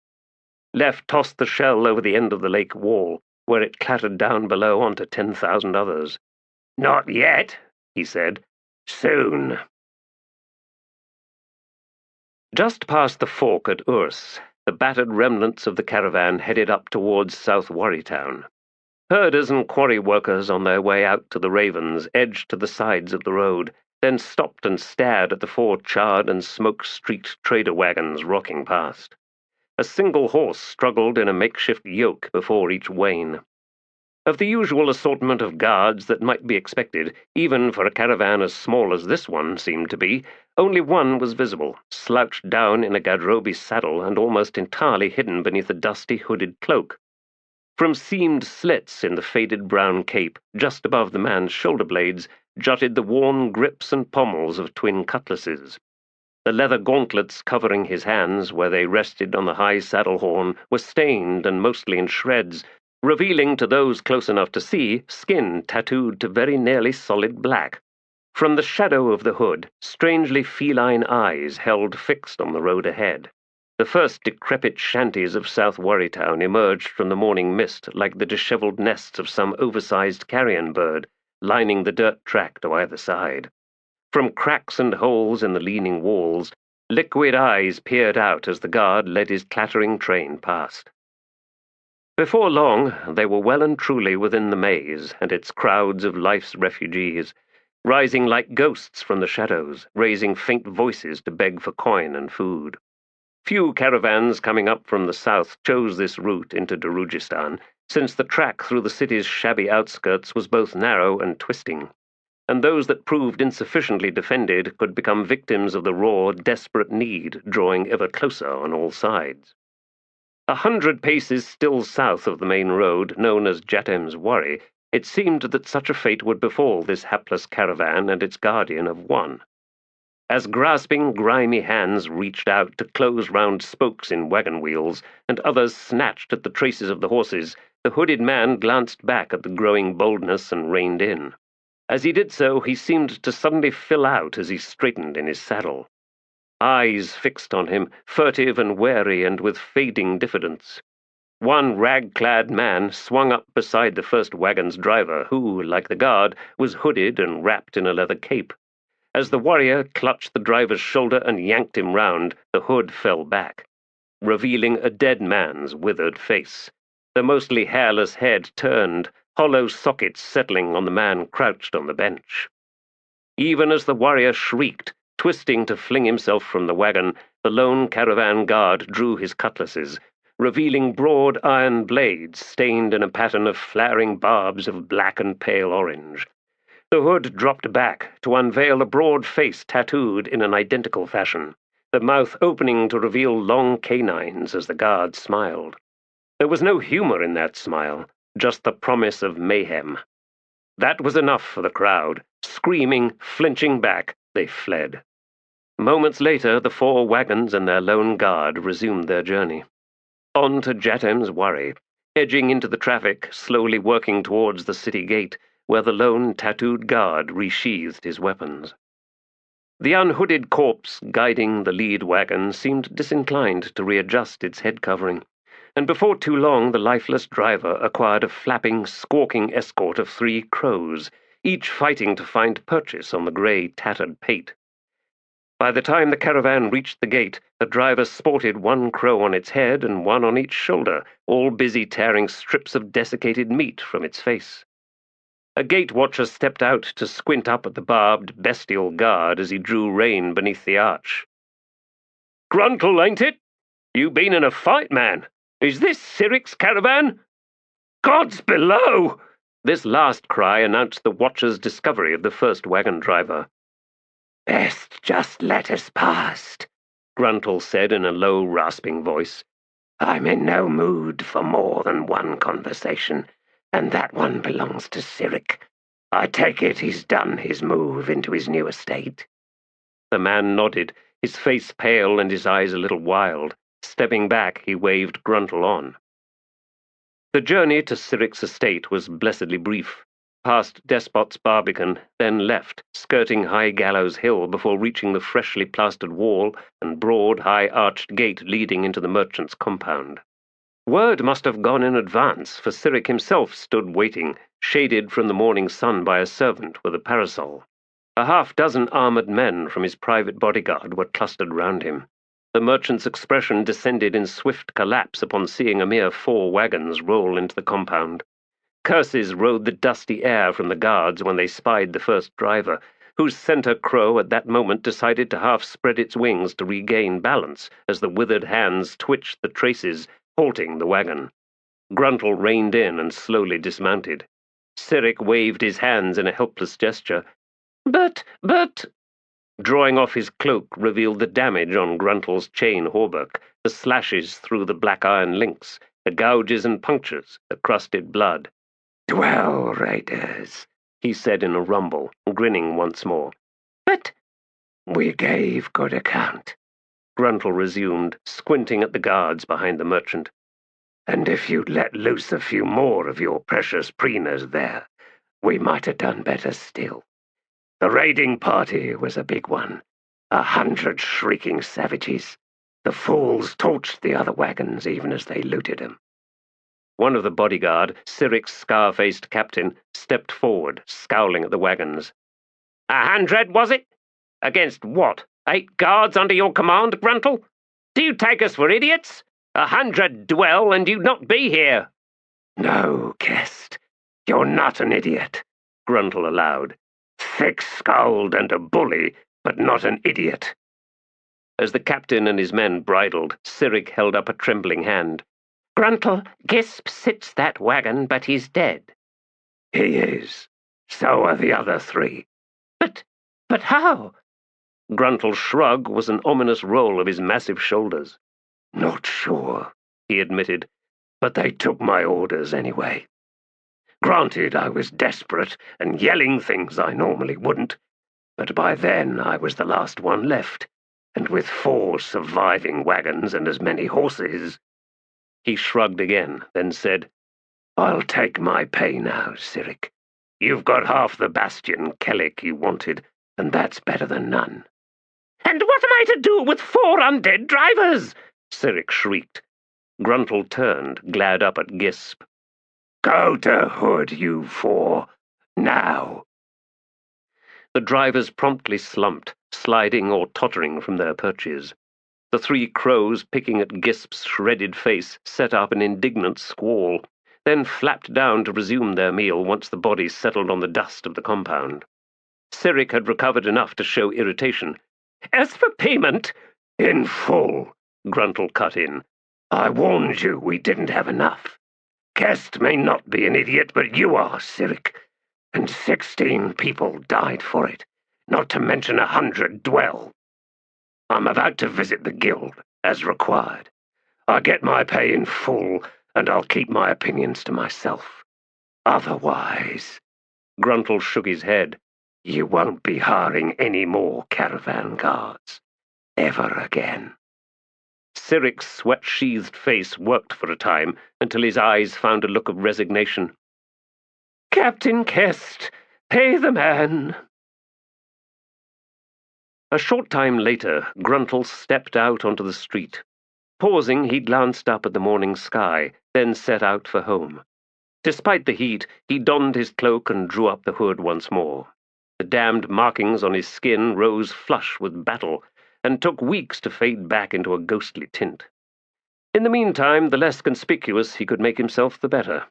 Lef tossed the shell over the end of the lake wall, where it clattered down below onto 10,000 others. Not yet, he said. Soon. Just past the fork at Urs, the battered remnants of the caravan headed up towards South Warrytown. Herders and quarry workers on their way out to the Ravens edged to the sides of the road, then stopped and stared at the 4 charred and smoke-streaked trader wagons rocking past. A single horse struggled in a makeshift yoke before each wain. Of the usual assortment of guards that might be expected, even for a caravan as small as this one seemed to be, only one was visible, slouched down in a Gadrobi saddle and almost entirely hidden beneath a dusty hooded cloak. From seamed slits in the faded brown cape, just above the man's shoulder blades, jutted the worn grips and pommels of twin cutlasses. The leather gauntlets covering his hands, where they rested on the high saddle horn, were stained and mostly in shreds, revealing to those close enough to see skin tattooed to very nearly solid black. From the shadow of the hood, strangely feline eyes held fixed on the road ahead. The first decrepit shanties of South Warrytown emerged from the morning mist like the dishevelled nests of some oversized carrion bird, lining the dirt track to either side. From cracks and holes in the leaning walls, liquid eyes peered out as the guard led his clattering train past. Before long, they were well and truly within the maze and its crowds of life's refugees, rising like ghosts from the shadows, raising faint voices to beg for coin and food. Few caravans coming up from the south chose this route into Darujhistan, since the track through the city's shabby outskirts was both narrow and twisting, and those that proved insufficiently defended could become victims of the raw, desperate need drawing ever closer on all sides. 100 paces still south of the main road, known as Jatem's Worry, it seemed that such a fate would befall this hapless caravan and its guardian of one. As grasping, grimy hands reached out to close round spokes in wagon wheels, and others snatched at the traces of the horses, the hooded man glanced back at the growing boldness and reined in. As he did so, he seemed to suddenly fill out as he straightened in his saddle. Eyes fixed on him, furtive and wary and with fading diffidence. One rag-clad man swung up beside the first wagon's driver, who, like the guard, was hooded and wrapped in a leather cape. As the warrior clutched the driver's shoulder and yanked him round, the hood fell back, revealing a dead man's withered face. The mostly hairless head turned, hollow sockets settling on the man crouched on the bench. Even as the warrior shrieked, twisting to fling himself from the wagon, the lone caravan guard drew his cutlasses, revealing broad iron blades stained in a pattern of flaring barbs of black and pale orange. The hood dropped back to unveil a broad face tattooed in an identical fashion, the mouth opening to reveal long canines as the guard smiled. There was no humor in that smile, just the promise of mayhem. That was enough for the crowd. Screaming, flinching back, they fled. Moments later, the 4 wagons and their lone guard resumed their journey. On to Jatem's Worry, edging into the traffic, slowly working towards the city gate, where the lone tattooed guard resheathed his weapons. The unhooded corpse guiding the lead wagon seemed disinclined to readjust its head covering, and before too long the lifeless driver acquired a flapping, squawking escort of 3 crows, each fighting to find purchase on the grey, tattered pate. By the time the caravan reached the gate, the driver sported 1 crow on its head and 1 on each shoulder, all busy tearing strips of desiccated meat from its face. A gate watcher stepped out to squint up at the barbed, bestial guard as he drew rein beneath the arch. "Gruntle, ain't it? You been in a fight, man. Is this Sirik's caravan?" "Gods below!" This last cry announced the watcher's discovery of the first wagon driver. "Best just let us past," Gruntle said in a low, rasping voice. "I'm in no mood for more than one conversation, and that one belongs to Sirik. I take it he's done his move into his new estate." The man nodded, his face pale and his eyes a little wild. Stepping back, he waved Gruntle on. The journey to Siric's estate was blessedly brief. Past Despot's Barbican, then left, skirting High Gallows Hill before reaching the freshly plastered wall and broad, high-arched gate leading into the merchant's compound. Word must have gone in advance, for Siric himself stood waiting, shaded from the morning sun by a servant with a parasol. A half-dozen armoured men from his private bodyguard were clustered round him. The merchant's expression descended in swift collapse upon seeing a mere 4 wagons roll into the compound. Curses rode the dusty air from the guards when they spied the first driver, whose centre crow at that moment decided to half spread its wings to regain balance as the withered hands twitched the traces, halting the wagon. Gruntle reined in and slowly dismounted. Siric waved his hands in a helpless gesture. But... Drawing off his cloak revealed the damage on Gruntle's chain hauberk, the slashes through the black iron links, the gouges and punctures, the crusted blood. "Well, raiders," he said in a rumble, grinning once more. "But we gave good account," Gruntle resumed, squinting at the guards behind the merchant. "And if you'd let loose a few more of your precious preeners there, we might have done better still. The raiding party was a big one, 100 shrieking savages. The fools torched the other wagons even as they looted them." One of the bodyguard, Siric's scar-faced captain, stepped forward, scowling at the wagons. 100, was it? Against what? 8 guards under your command, Gruntle? Do you take us for idiots? 100 dwell, and you'd not be here. "No, Kest, you're not an idiot," Gruntle allowed. "Thick-skulled and a bully, but not an idiot." As the captain and his men bridled, Siric held up a trembling hand. "Gruntle, Gisp sits that wagon, but he's dead." "He is. So are the other 3. But how?" Gruntle's shrug was an ominous roll of his massive shoulders. "Not sure," he admitted, "but they took my orders anyway. Granted, I was desperate and yelling things I normally wouldn't, but by then I was the last one left, and with 4 surviving wagons and as many horses." He shrugged again, then said, "I'll take my pay now, Siric. You've got half the bastion Kellic you wanted, and that's better than none." "And what am I to do with 4 undead drivers?" Siric shrieked. Gruntle turned, glared up at Gisp. "Go to Hood, you 4. Now." The drivers promptly slumped, sliding or tottering from their perches. The 3 crows, picking at Gisp's shredded face, set up an indignant squall, then flapped down to resume their meal once the bodies settled on the dust of the compound. Siric had recovered enough to show irritation. "As for payment—" "In full," Gruntle cut in. "I warned you we didn't have enough. Kest may not be an idiot, but you are, Siric, and 16 people died for it, not to mention 100 dwell. I'm about to visit the guild, as required. I get my pay in full, and I'll keep my opinions to myself. Otherwise," Gruntle shook his head, "you won't be hiring any more caravan guards. Ever again." Siric's sweat-sheathed face worked for a time, until his eyes found a look of resignation. "Captain Kest, pay the man." A short time later, Gruntle stepped out onto the street. Pausing, he glanced up at the morning sky, then set out for home. Despite the heat, he donned his cloak and drew up the hood once more. The damned markings on his skin rose flush with battle, and took weeks to fade back into a ghostly tint. In the meantime, the less conspicuous he could make himself, the better.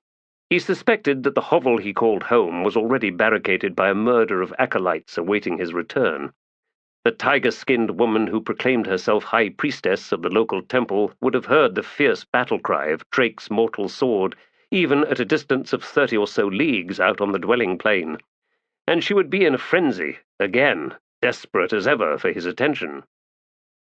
He suspected that the hovel he called home was already barricaded by a murder of acolytes awaiting his return. The tiger-skinned woman who proclaimed herself high priestess of the local temple would have heard the fierce battle-cry of Drake's mortal sword, even at a distance of 30 or so leagues out on the dwelling plain, and she would be in a frenzy, again, desperate as ever for his attention.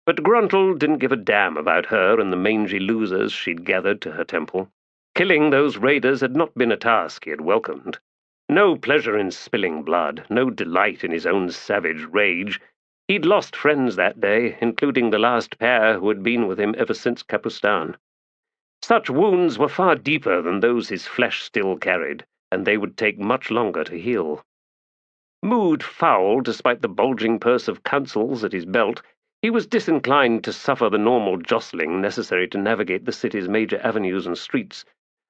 But Gruntle didn't give a damn about her and the mangy losers she'd gathered to her temple. Killing those raiders had not been a task he had welcomed. No pleasure in spilling blood, no delight in his own savage rage. He'd lost friends that day, including the last pair who had been with him ever since Kapustan. Such wounds were far deeper than those his flesh still carried, and they would take much longer to heal. Mood foul, despite the bulging purse of counsels at his belt, he was disinclined to suffer the normal jostling necessary to navigate the city's major avenues and streets.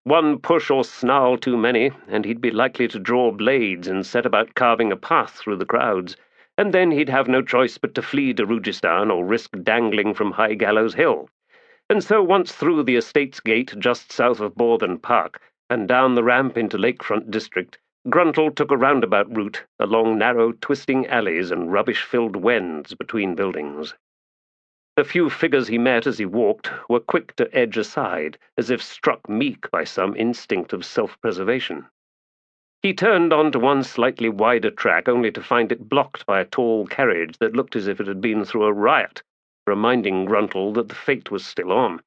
One push or snarl too many, and he'd be likely to draw blades and set about carving a path through the crowds, and then he'd have no choice but to flee Darujhistan or risk dangling from High Gallows Hill. And so once through the estate's gate just south of Borden Park, and down the ramp into Lakefront District, Gruntle took a roundabout route along narrow, twisting alleys and rubbish-filled wens between buildings. The few figures he met as he walked were quick to edge aside, as if struck meek by some instinct of self-preservation. He turned onto one slightly wider track only to find it blocked by a tall carriage that looked as if it had been through a riot, reminding Gruntle that the fate was still on.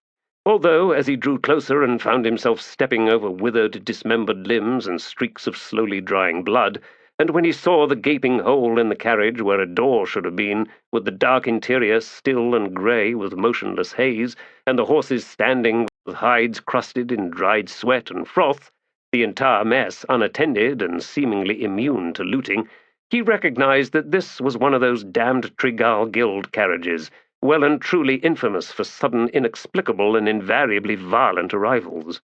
Although, as he drew closer and found himself stepping over withered, dismembered limbs and streaks of slowly drying blood, and when he saw the gaping hole in the carriage where a door should have been, with the dark interior still and grey with motionless haze, and the horses standing with hides crusted in dried sweat and froth, the entire mess unattended and seemingly immune to looting, he recognized that this was one of those damned Trigal Guild carriages, well and truly infamous for sudden, inexplicable, and invariably violent arrivals.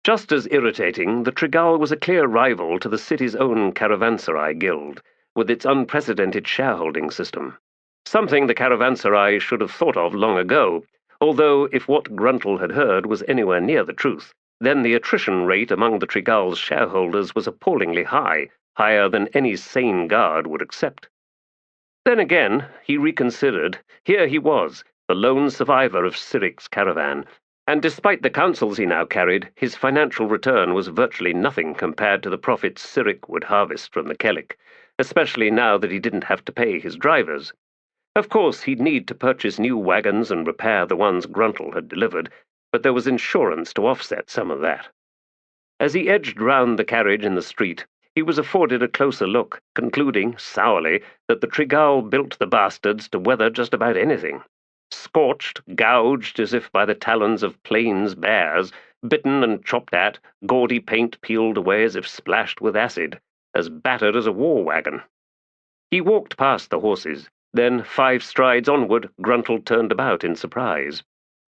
Just as irritating, the Trigal was a clear rival to the city's own Caravanserai Guild, with its unprecedented shareholding system. Something the Caravanserai should have thought of long ago, although if what Gruntle had heard was anywhere near the truth, then the attrition rate among the Trigal's shareholders was appallingly high, higher than any sane guard would accept. Then again, he reconsidered. Here he was, the lone survivor of Sirik's caravan, and despite the counsels he now carried, his financial return was virtually nothing compared to the profits Sirik would harvest from the Kellic, especially now that he didn't have to pay his drivers. Of course, he'd need to purchase new wagons and repair the ones Gruntle had delivered, but there was insurance to offset some of that. As he edged round the carriage in the street, he was afforded a closer look, concluding, sourly, that the Trigal built the bastards to weather just about anything. Scorched, gouged as if by the talons of plains bears, bitten and chopped at, gaudy paint peeled away as if splashed with acid, as battered as a war wagon. He walked past the horses, then 5 strides onward, Gruntle turned about in surprise.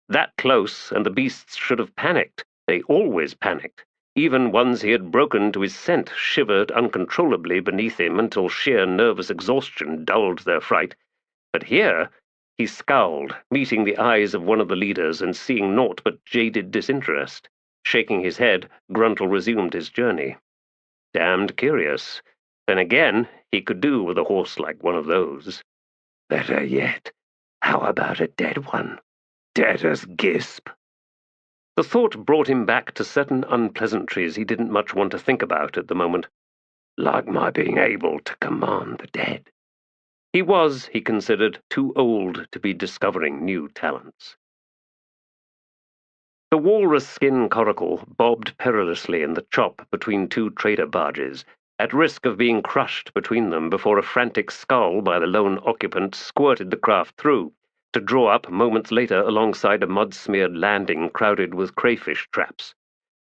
That close, and the beasts should have panicked. They always panicked. Even ones he had broken to his scent shivered uncontrollably beneath him until sheer nervous exhaustion dulled their fright. But here he scowled, meeting the eyes of one of the leaders and seeing naught but jaded disinterest. Shaking his head, Gruntle resumed his journey. Damned curious. Then again, he could do with a horse like one of those. Better yet, how about a dead one? Dead as Gisp. The thought brought him back to certain unpleasantries he didn't much want to think about at the moment, like my being able to command the dead. He was, he considered, too old to be discovering new talents. The walrus-skin coracle bobbed perilously in the chop between 2 trader barges, at risk of being crushed between them before a frantic scull by the lone occupant squirted the craft through, to draw up moments later alongside a mud-smeared landing crowded with crayfish traps.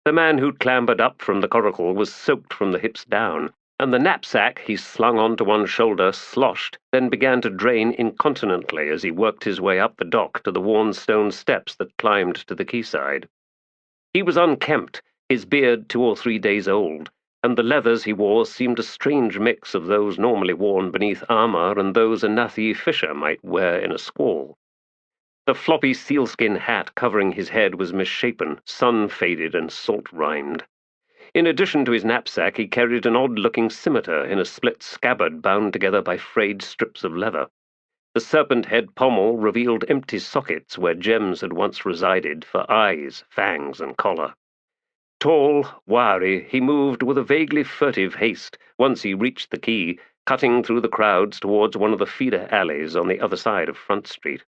The man who'd clambered up from the coracle was soaked from the hips down, and the knapsack he slung onto one shoulder sloshed, then began to drain incontinently as he worked his way up the dock to the worn stone steps that climbed to the quayside. He was unkempt, his beard 2 or 3 days old, and the leathers he wore seemed a strange mix of those normally worn beneath armor and those a Nathi fisher might wear in a squall. The floppy sealskin hat covering his head was misshapen, sun-faded and salt-rimed. In addition to his knapsack, he carried an odd-looking scimitar in a split scabbard bound together by frayed strips of leather. The serpent-head pommel revealed empty sockets where gems had once resided for eyes, fangs, and collar. Tall, wiry, he moved with a vaguely furtive haste once he reached the quay, cutting through the crowds towards one of the feeder alleys on the other side of Front Street.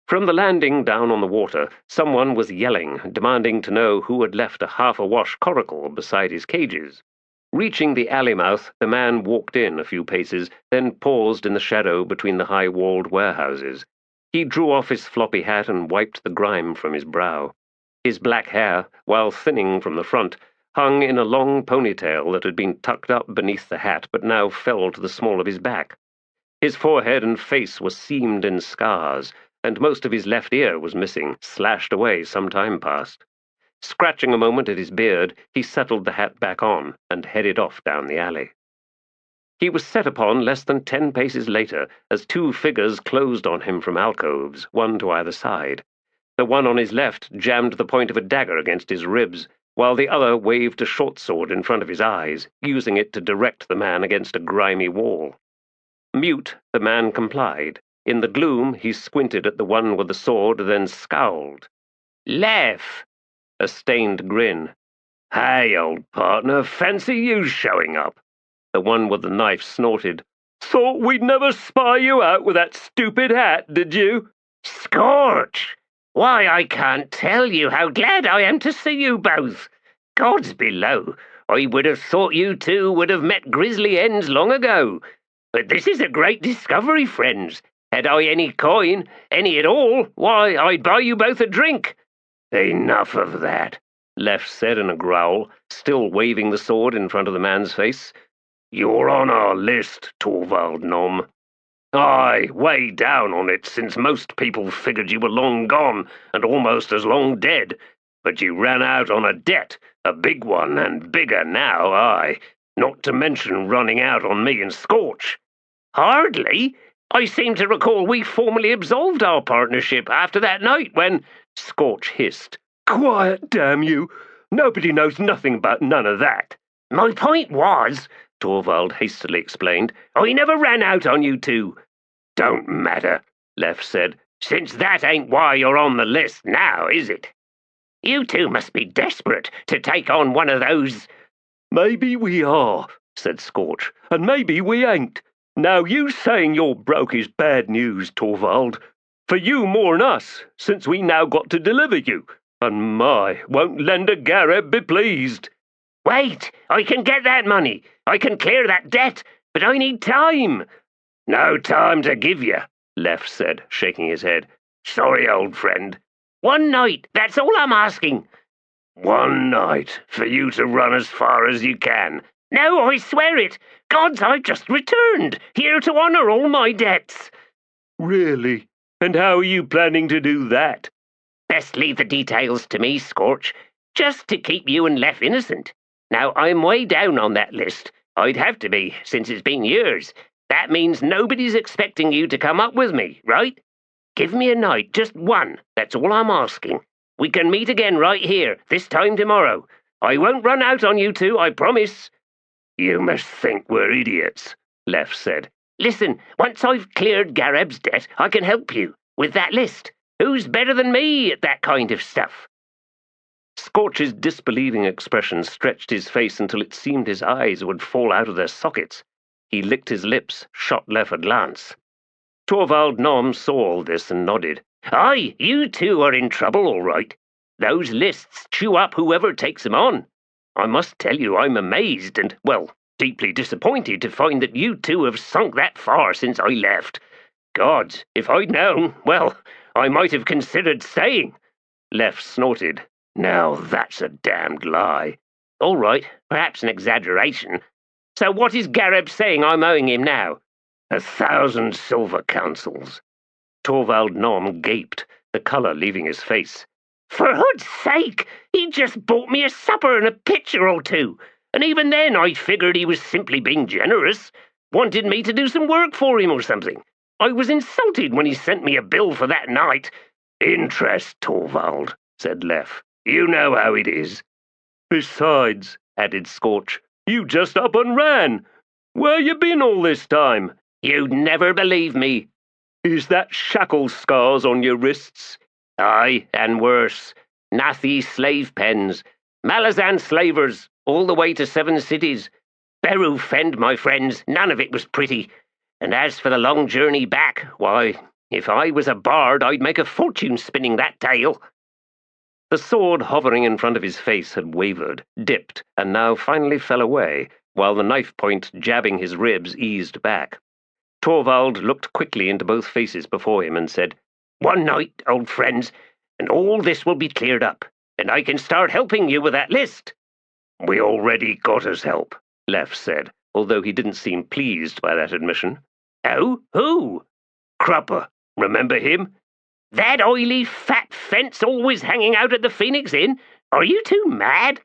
From the landing down on the water, someone was yelling, demanding to know who had left a half-awash coracle beside his cages. Reaching the alley mouth, the man walked in a few paces, then paused in the shadow between the high-walled warehouses. He drew off his floppy hat and wiped the grime from his brow. His black hair, while thinning from the front, hung in a long ponytail that had been tucked up beneath the hat but now fell to the small of his back. His forehead and face were seamed in scars, and most of his left ear was missing, slashed away some time past. Scratching a moment at his beard, he settled the hat back on and headed off down the alley. He was set upon less than 10 paces later as two figures closed on him from alcoves, one to either side. The one on his left jammed the point of a dagger against his ribs, while the other waved a short sword in front of his eyes, using it to direct the man against a grimy wall. Mute, the man complied. In the gloom, he squinted at the one with the sword, then scowled. "Lev!" A stained grin. "Hey, old partner, fancy you showing up." The one with the knife snorted. "Thought we'd never spy you out with that stupid hat, did you?" "Scorch! Why, I can't tell you how glad I am to see you both. Gods below, I would have thought you two would have met grisly ends long ago. But this is a great discovery, friends. Had I any coin, any at all, why, I'd buy you both a drink." "Enough of that," Leff said in a growl, still waving the sword in front of the man's face. "You're on our list, Torvald Nom. Aye, way down on it, since most people figured you were long gone and almost as long dead. But you ran out on a debt, a big one and bigger now, aye, not to mention running out on me and Scorch." "Hardly. I seem to recall we formally absolved our partnership after that night when—" Scorch hissed. "Quiet, damn you! Nobody knows nothing about none of that." "My point was," Torvald hastily explained, "I never ran out on you two." "Don't matter," Leff said, "since that ain't why you're on the list now, is it? You two must be desperate to take on one of those—" "Maybe we are," said Scorch, "and maybe we ain't. Now, you saying you're broke is bad news, Torvald. For you more'n us, since we now got to deliver you. And my, won't Lender Gareb be pleased." "Wait, I can get that money. I can clear that debt, but I need time." "No time to give you," Leff said, shaking his head. "Sorry, old friend." "One night, that's all I'm asking." "One night, for you to run as far as you can." "No, I swear it. Gods, I've just returned, here to honor all my debts." "Really? And how are you planning to do that?" "Best leave the details to me, Scorch, just to keep you and Leff innocent. Now, I'm way down on that list. I'd have to be, since it's been years. That means nobody's expecting you to come up with me, right? Give me a night, just one, that's all I'm asking. We can meet again right here, this time tomorrow. I won't run out on you two, I promise." "You must think we're idiots," Leff said. "Listen, once I've cleared Gareb's debt, I can help you, with that list. Who's better than me at that kind of stuff?" Scorch's disbelieving expression stretched his face until it seemed his eyes would fall out of their sockets. He licked his lips, shot Leff a glance. Torvald Nom saw all this and nodded. "Aye, you two are in trouble, all right. Those lists chew up whoever takes them on. I must tell you I'm amazed and, well, deeply disappointed to find that you two have sunk that far since I left. Gods, if I'd known, well, I might have considered staying." Leff snorted. "Now that's a damned lie." "All right, perhaps an exaggeration. So what is Gareb saying I'm owing him now?" 1,000 silver councils." Torvald Nom gaped, the colour leaving his face. "For hood's sake! He just bought me a supper and a pitcher or two, and even then I figured he was simply being generous, wanted me to do some work for him or something. I was insulted when he sent me a bill for that night." "Interest, Torvald," said Leff. "You know how it is." "Besides," added Scorch, "you just up and ran. Where you been all this time?" "You'd never believe me." "Is that shackle scars on your wrists?" "Aye, and worse. Nathi slave pens. Malazan slavers, all the way to 7 cities. Beru fend, my friends, none of it was pretty. And as for the long journey back, why, if I was a bard, I'd make a fortune spinning that tale." The sword hovering in front of his face had wavered, dipped, and now finally fell away, while the knife point jabbing his ribs eased back. Torvald looked quickly into both faces before him and said, "One night, old friends, and all this will be cleared up, and I can start helping you with that list." "We already got us help," Lef said, although he didn't seem pleased by that admission. "Oh, who?" "Kruppe. Remember him?" "That oily, fat fence always hanging out at the Phoenix Inn? Are you two mad?"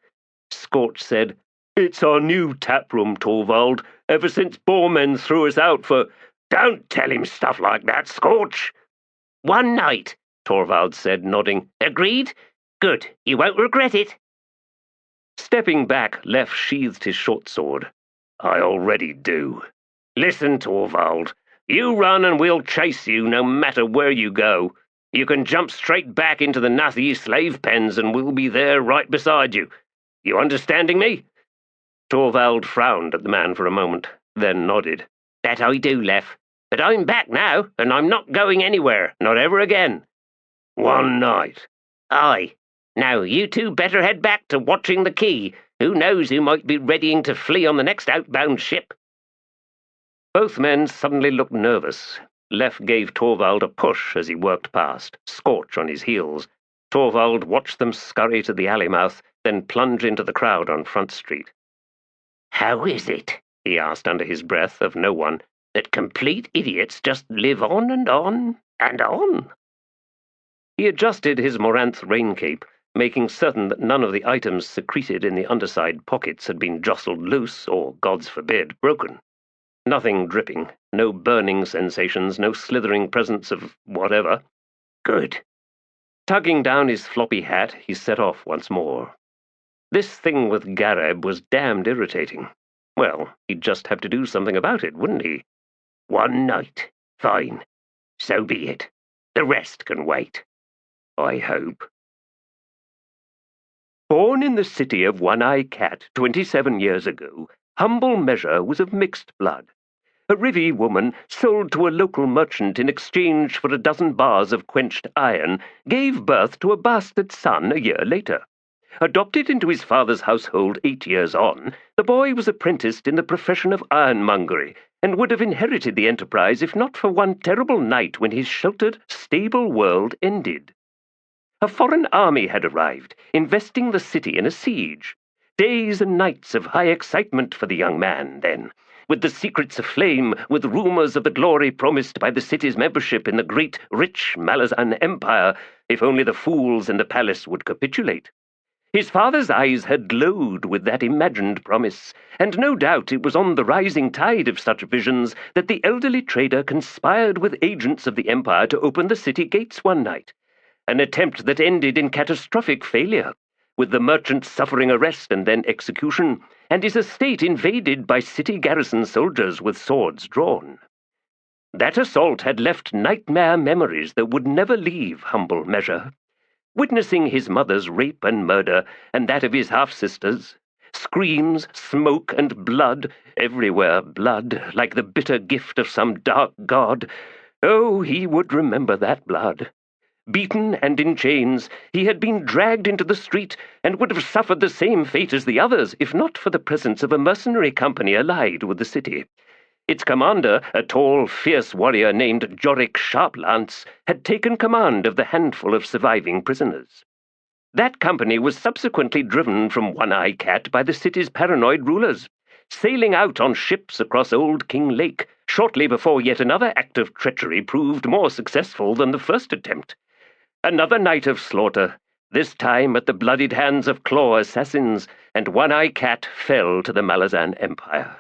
Scorch said, "It's our new taproom, Torvald, ever since Boormen threw us out for—" "Don't tell him stuff like that, Scorch." "One night," Torvald said, nodding. "Agreed? Good. You won't regret it." Stepping back, Lef sheathed his short sword. "I already do. Listen, Torvald. You run and we'll chase you no matter where you go. You can jump straight back into the Nathi slave pens and we'll be there right beside you. You understanding me?" Torvald frowned at the man for a moment, then nodded. "That I do, Lef. But I'm back now, and I'm not going anywhere, not ever again." "One night." "Aye. Now you two better head back to watching the quay. Who knows who might be readying to flee on the next outbound ship." Both men suddenly looked nervous. Lef gave Torvald a push as he worked past, Scorch on his heels. Torvald watched them scurry to the alley mouth, then plunge into the crowd on Front Street. "How is it," he asked under his breath of no one, "that complete idiots just live on and on and on?" He adjusted his Moranth raincape, making certain that none of the items secreted in the underside pockets had been jostled loose or, gods forbid, broken. Nothing dripping, no burning sensations, no slithering presence of whatever. Good. Tugging down his floppy hat, he set off once more. This thing with Gareb was damned irritating. Well, he'd just have to do something about it, wouldn't he? One night. Fine. So be it. The rest can wait. I hope. Born in the city of One-Eye Cat 27 years ago, Humble Measure was of mixed blood. A Rivi woman, sold to a local merchant in exchange for a dozen bars of quenched iron, gave birth to a bastard son a year later. Adopted into his father's household 8 years on, the boy was apprenticed in the profession of ironmongery, and would have inherited the enterprise if not for one terrible night when his sheltered, stable world ended. A foreign army had arrived, investing the city in a siege. Days and nights of high excitement for the young man, then, with the secrets aflame, with rumors of the glory promised by the city's membership in the great, rich Malazan Empire, if only the fools in the palace would capitulate. His father's eyes had glowed with that imagined promise, and no doubt it was on the rising tide of such visions that the elderly trader conspired with agents of the Empire to open the city gates one night, an attempt that ended in catastrophic failure, with the merchant suffering arrest and then execution, and his estate invaded by city garrison soldiers with swords drawn. That assault had left nightmare memories that would never leave Humble Measure. Witnessing his mother's rape and murder, and that of his half-sisters, screams, smoke, and blood, everywhere blood, like the bitter gift of some dark god. Oh, he would remember that blood. Beaten and in chains, he had been dragged into the street and would have suffered the same fate as the others if not for the presence of a mercenary company allied with the city. Its commander, a tall, fierce warrior named Jorik Sharplance, had taken command of the handful of surviving prisoners. That company was subsequently driven from One-Eye Cat by the city's paranoid rulers, sailing out on ships across Old King Lake, shortly before yet another act of treachery proved more successful than the first attempt. Another night of slaughter, this time at the bloodied hands of claw assassins, and One-Eye Cat fell to the Malazan Empire.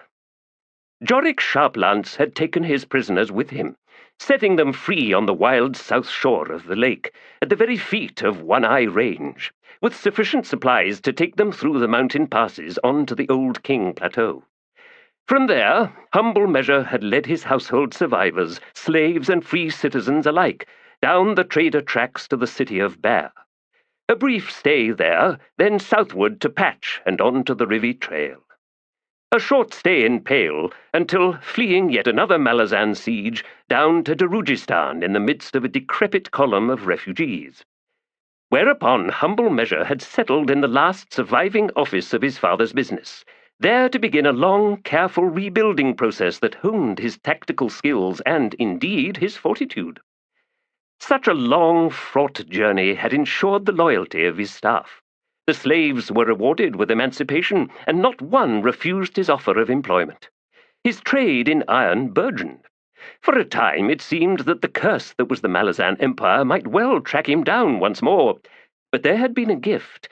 Jorik Sharplance had taken his prisoners with him, setting them free on the wild south shore of the lake, at the very feet of One-Eye Range, with sufficient supplies to take them through the mountain passes on to the Old King Plateau. From there, Humble Measure had led his household survivors, slaves and free citizens alike, down the trader tracks to the city of Bear. A brief stay there, then southward to Patch and on to the Rivi Trail. A short stay in Pale, until, fleeing yet another Malazan siege, down to Darujhistan in the midst of a decrepit column of refugees. Whereupon Humble Measure had settled in the last surviving office of his father's business, there to begin a long, careful rebuilding process that honed his tactical skills and, indeed, his fortitude. Such a long, fraught journey had ensured the loyalty of his staff. The slaves were rewarded with emancipation, and not one refused his offer of employment. His trade in iron burgeoned. For a time it seemed that the curse that was the Malazan Empire might well track him down once more. But there had been a gift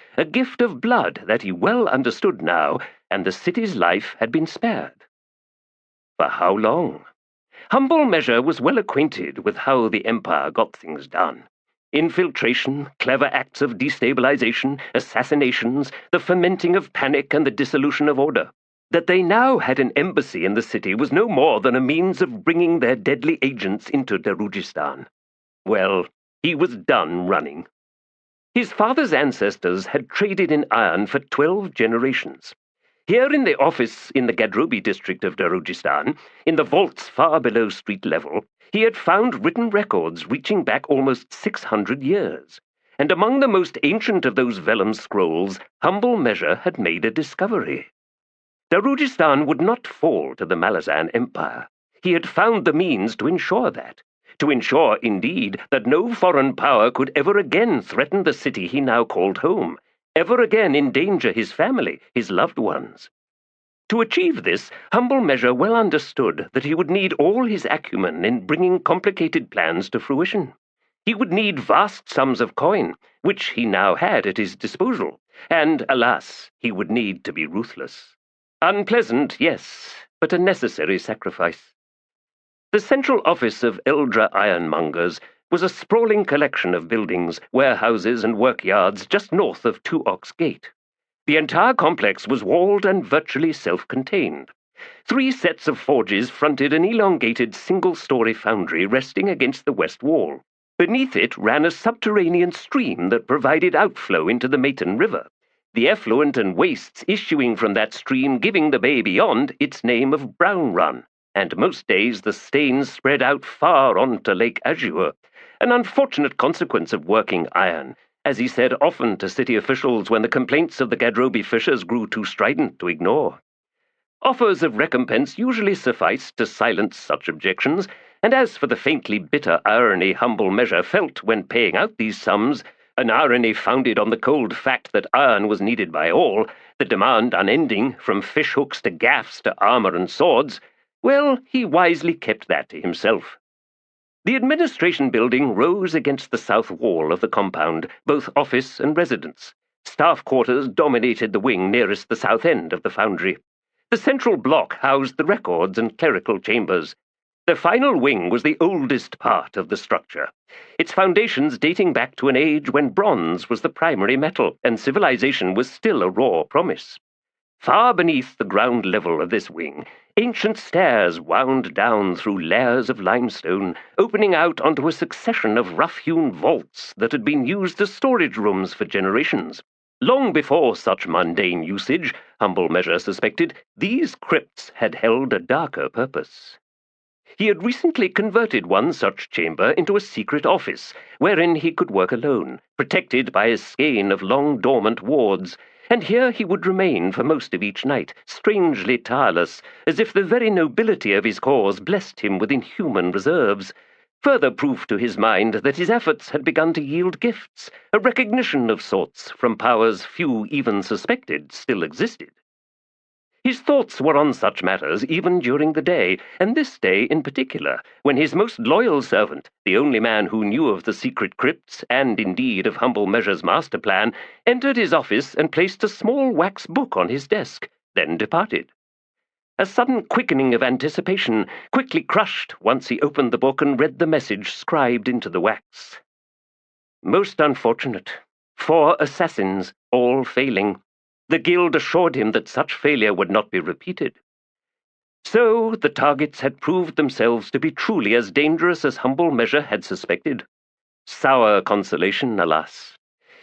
of blood that he well understood now, and the city's life had been spared. For how long? Humble Measure was well acquainted with how the Empire got things done. Infiltration, clever acts of destabilization, assassinations, the fomenting of panic and the dissolution of order. That they now had an embassy in the city was no more than a means of bringing their deadly agents into Darujhistan. Well, he was done running. His father's ancestors had traded in iron for 12 generations. Here in the office in the Gadrobi district of Darujhistan, in the vaults far below street level, he had found written records reaching back almost 600 years. And among the most ancient of those vellum scrolls, Humble Measure had made a discovery. Darujhistan would not fall to the Malazan Empire. He had found the means to ensure that. To ensure, indeed, that no foreign power could ever again threaten the city he now called home, ever again endanger his family, his loved ones. To achieve this, Humble Measure well understood that he would need all his acumen in bringing complicated plans to fruition. He would need vast sums of coin, which he now had at his disposal, and, alas, he would need to be ruthless. Unpleasant, yes, but a necessary sacrifice. The central office of Eldra Ironmongers was a sprawling collection of buildings, warehouses, and workyards just north of Two Ox Gate. The entire complex was walled and virtually self-contained. 3 sets of forges fronted an elongated single-story foundry resting against the west wall. Beneath it ran a subterranean stream that provided outflow into the Maton River, the effluent and wastes issuing from that stream giving the bay beyond its name of Brown Run, and most days the stains spread out far onto Lake Azure, an unfortunate consequence of working iron, as he said often to city officials when the complaints of the Gadrobi fishers grew too strident to ignore. Offers of recompense usually sufficed to silence such objections, and as for the faintly bitter irony Humble Measure felt when paying out these sums, an irony founded on the cold fact that iron was needed by all, the demand unending, from fishhooks to gaffs to armor and swords, well, he wisely kept that to himself. The administration building rose against the south wall of the compound, both office and residence. Staff quarters dominated the wing nearest the south end of the foundry. The central block housed the records and clerical chambers. The final wing was the oldest part of the structure, its foundations dating back to an age when bronze was the primary metal and civilization was still a raw promise. Far beneath the ground level of this wing, ancient stairs wound down through layers of limestone, opening out onto a succession of rough-hewn vaults that had been used as storage rooms for generations. Long before such mundane usage, Humble Measure suspected, these crypts had held a darker purpose. He had recently converted one such chamber into a secret office, wherein he could work alone, protected by a skein of long-dormant wards, and here he would remain for most of each night, strangely tireless, as if the very nobility of his cause blessed him with inhuman reserves, further proof to his mind that his efforts had begun to yield gifts, a recognition of sorts from powers few even suspected still existed. His thoughts were on such matters even during the day, and this day in particular, when his most loyal servant, the only man who knew of the secret crypts, and indeed of Humble Measure's master plan, entered his office and placed a small wax book on his desk, then departed. A sudden quickening of anticipation, quickly crushed once he opened the book and read the message scribed into the wax. Most unfortunate. 4 assassins, all failing. The guild assured him that such failure would not be repeated. So the targets had proved themselves to be truly as dangerous as Humble Measure had suspected. Sour consolation, alas.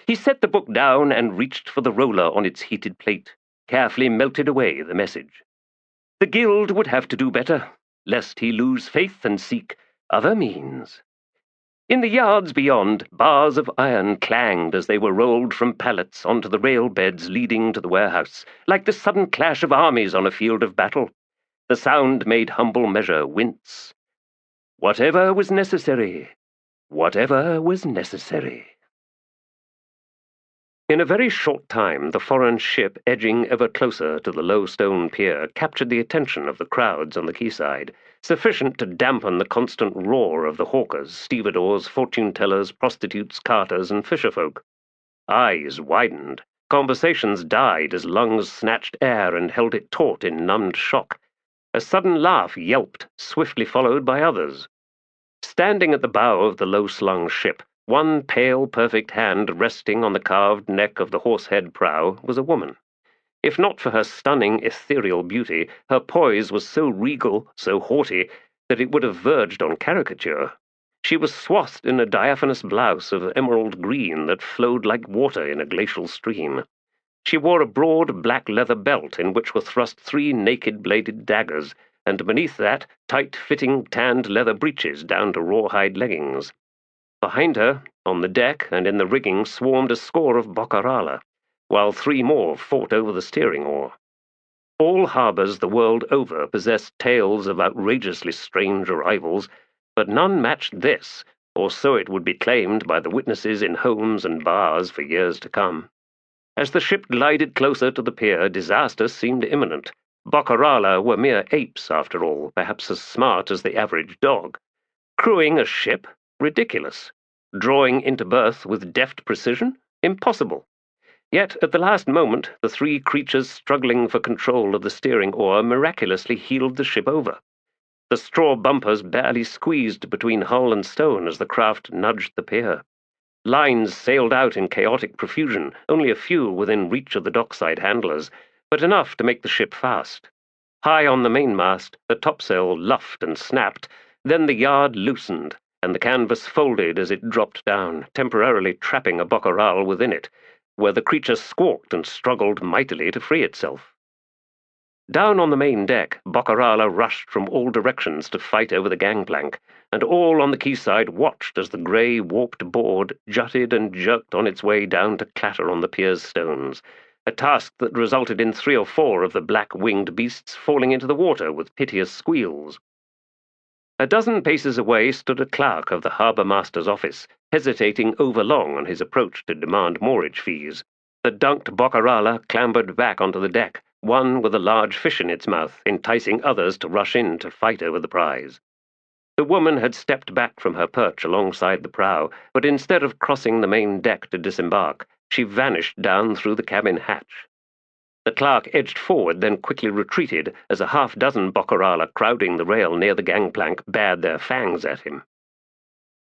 He set the book down and reached for the roller on its heated plate, carefully melted away the message. The guild would have to do better, lest he lose faith and seek other means. In the yards beyond, bars of iron clanged as they were rolled from pallets onto the rail beds leading to the warehouse, like the sudden clash of armies on a field of battle. The sound made humble measure wince. Whatever was necessary. Whatever was necessary. In a very short time, the foreign ship, edging ever closer to the low stone pier, captured the attention of the crowds on the quayside, sufficient to dampen the constant roar of the hawkers, stevedores, fortune-tellers, prostitutes, carters, and fisherfolk. Eyes widened. Conversations died as lungs snatched air and held it taut in numbed shock. A sudden laugh yelped, swiftly followed by others. Standing at the bow of the low-slung ship, one pale, perfect hand resting on the carved neck of the horsehead prow, was a woman. If not for her stunning, ethereal beauty, her poise was so regal, so haughty, that it would have verged on caricature. She was swathed in a diaphanous blouse of emerald green that flowed like water in a glacial stream. She wore a broad black leather belt in which were thrust 3 naked-bladed daggers, and beneath that, tight-fitting tanned leather breeches down to rawhide leggings. Behind her, on the deck and in the rigging, swarmed a score of Bocarala, while 3 more fought over the steering oar. All harbours the world over possessed tales of outrageously strange arrivals, but none matched this, or so it would be claimed by the witnesses in homes and bars for years to come. As the ship glided closer to the pier, disaster seemed imminent. Bocarala were mere apes, after all, perhaps as smart as the average dog. Crewing a ship? Ridiculous. Drawing into berth with deft precision? Impossible. Yet, at the last moment, the 3 creatures struggling for control of the steering oar miraculously heeled the ship over. The straw bumpers barely squeezed between hull and stone as the craft nudged the pier. Lines sailed out in chaotic profusion, only a few within reach of the dockside handlers, but enough to make the ship fast. High on the mainmast, the topsail luffed and snapped, then the yard loosened, and the canvas folded as it dropped down, temporarily trapping a boccaral within it, where the creature squawked and struggled mightily to free itself. Down on the main deck, Boccarala rushed from all directions to fight over the gangplank, and all on the quayside watched as the grey, warped board jutted and jerked on its way down to clatter on the pier's stones, a task that resulted in 3 or 4 of the black-winged beasts falling into the water with piteous squeals. A dozen paces away stood a clerk of the harbour-master's office, hesitating overlong on his approach to demand moorage fees. The dunked Boccarala clambered back onto the deck, one with a large fish in its mouth, enticing others to rush in to fight over the prize. The woman had stepped back from her perch alongside the prow, but instead of crossing the main deck to disembark, she vanished down through the cabin hatch. The clerk edged forward, then quickly retreated as a half-dozen Boccarala crowding the rail near the gangplank bared their fangs at him.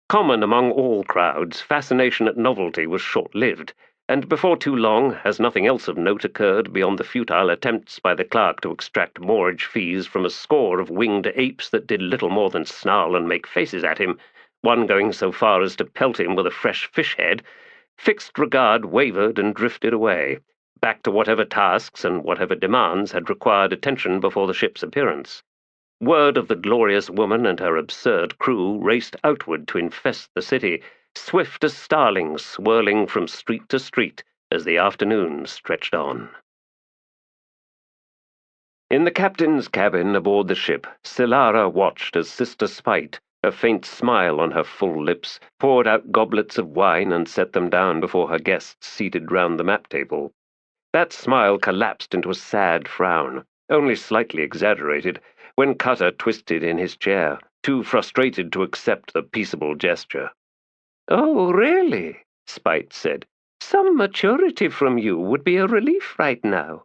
Common among all crowds, fascination at novelty was short-lived, and before too long, as nothing else of note occurred beyond the futile attempts by the clerk to extract moorage fees from a score of winged apes that did little more than snarl and make faces at him, one going so far as to pelt him with a fresh fish head, fixed regard wavered and drifted away, back to whatever tasks and whatever demands had required attention before the ship's appearance. Word of the glorious woman and her absurd crew raced outward to infest the city, swift as starlings swirling from street to street as the afternoon stretched on. In the captain's cabin aboard the ship, Silara watched as Sister Spite, a faint smile on her full lips, poured out goblets of wine and set them down before her guests seated round the map table. That smile collapsed into a sad frown, only slightly exaggerated, when Cutter twisted in his chair, too frustrated to accept the peaceable gesture. "Oh, really?" Spite said. "Some maturity from you would be a relief right now.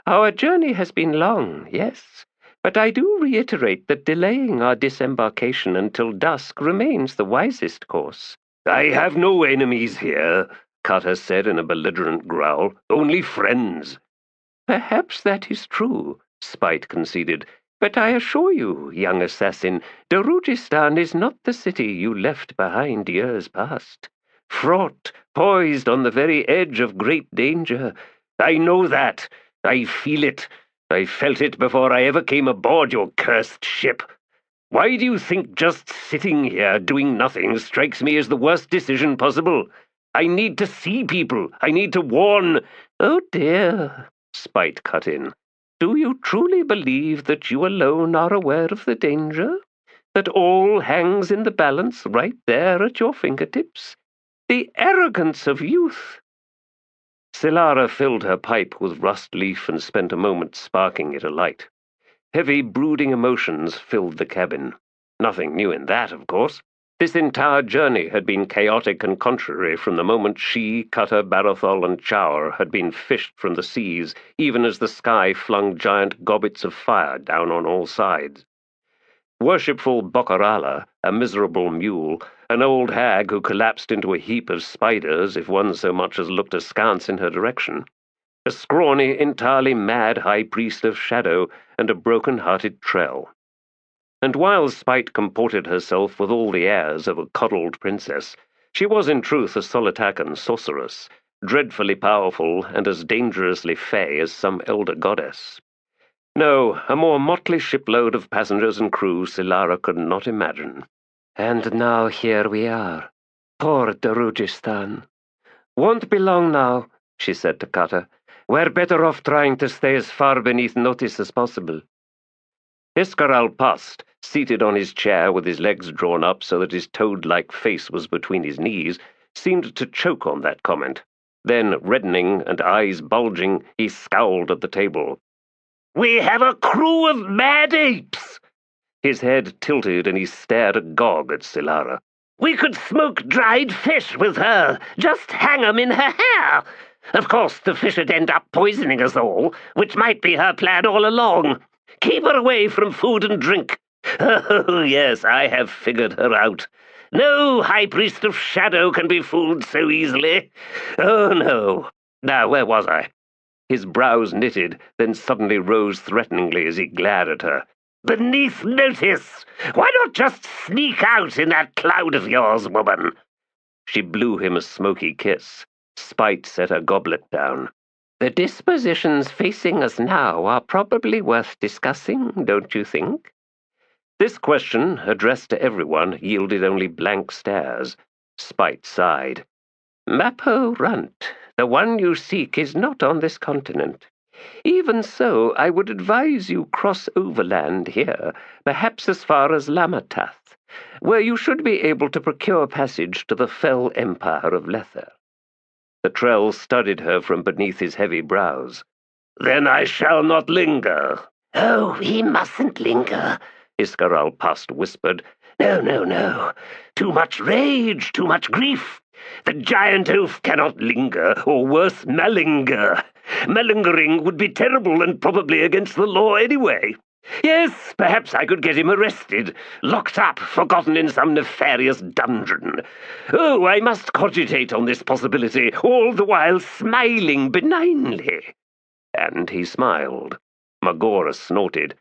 Our journey has been long, yes, but I do reiterate that delaying our disembarkation until dusk remains the wisest course." "I have no enemies here," Cutter said in a belligerent growl. "Only friends." "Perhaps that is true," Spite conceded, "but I assure you, young assassin, Darujhistan is not the city you left behind years past. Fraught, poised on the very edge of great danger. I know that. I feel it. I felt it before I ever came aboard your cursed ship. Why do you think just sitting here doing nothing strikes me as the worst decision possible? I need to see people. I need to warn—" "Oh dear," Spite cut in. "Do you truly believe that you alone are aware of the danger? That all hangs in the balance right there at your fingertips? The arrogance of youth!" Silara filled her pipe with rust leaf and spent a moment sparking it alight. Heavy, brooding emotions filled the cabin. Nothing new in that, of course. This entire journey had been chaotic and contrary from the moment she, Cutter, Barathol, and Chower had been fished from the seas, even as the sky flung giant gobbets of fire down on all sides. Worshipful Bokarala, a miserable mule, an old hag who collapsed into a heap of spiders if one so much as looked askance in her direction, a scrawny, entirely mad high priest of shadow, and a broken-hearted Trell. And while Spite comported herself with all the airs of a coddled princess, she was in truth a Solitacan sorceress, dreadfully powerful and as dangerously fey as some elder goddess. No, a more motley shipload of passengers and crew Silara could not imagine. "And now here we are. Poor Darujhistan. Won't be long now," she said to Cutter. "We're better off trying to stay as far beneath notice as possible." Iskaral Past, seated on his chair with his legs drawn up so that his toad-like face was between his knees, seemed to choke on that comment. Then, reddening and eyes bulging, he scowled at the table. "We have a crew of mad apes!" His head tilted and he stared agog at Silara. "We could smoke dried fish with her, just hang 'em in her hair. Of course, the fish would end up poisoning us all, which might be her plan all along. Keep her away from food and drink. Oh, yes, I have figured her out. No High Priest of Shadow can be fooled so easily. Oh, no. Now, where was I?" His brows knitted, then suddenly rose threateningly as he glared at her. "Beneath notice! Why not just sneak out in that cloud of yours, woman?" She blew him a smoky kiss. Spite set her goblet down. "The dispositions facing us now are probably worth discussing, don't you think?" This question, addressed to everyone, yielded only blank stares. Spite sighed. "Mapo Runt, the one you seek is not on this continent. Even so, I would advise you cross overland here, perhaps as far as Lamatath, where you should be able to procure passage to the fell empire of Lether." The Trell studied her from beneath his heavy brows. "Then I shall not linger." "Oh, he mustn't linger," Iskaral Past whispered. No. Too much rage, too much grief. The giant oaf cannot linger, or worse, malinger. Malingering would be terrible and probably against the law anyway. Yes, perhaps I could get him arrested, locked up, forgotten in some nefarious dungeon. Oh, I must cogitate on this possibility, all the while smiling benignly. And he smiled. Magora snorted.